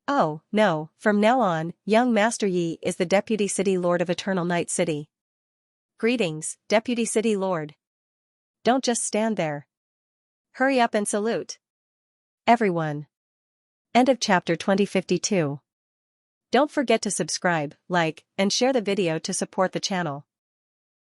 Oh, no, from now on, young Master Yi is the Deputy City Lord of Eternal Night City. Greetings, Deputy City Lord. Don't just stand there. Hurry up and salute. Everyone. End of chapter 2052. Don't forget to subscribe, like, and share the video to support the channel.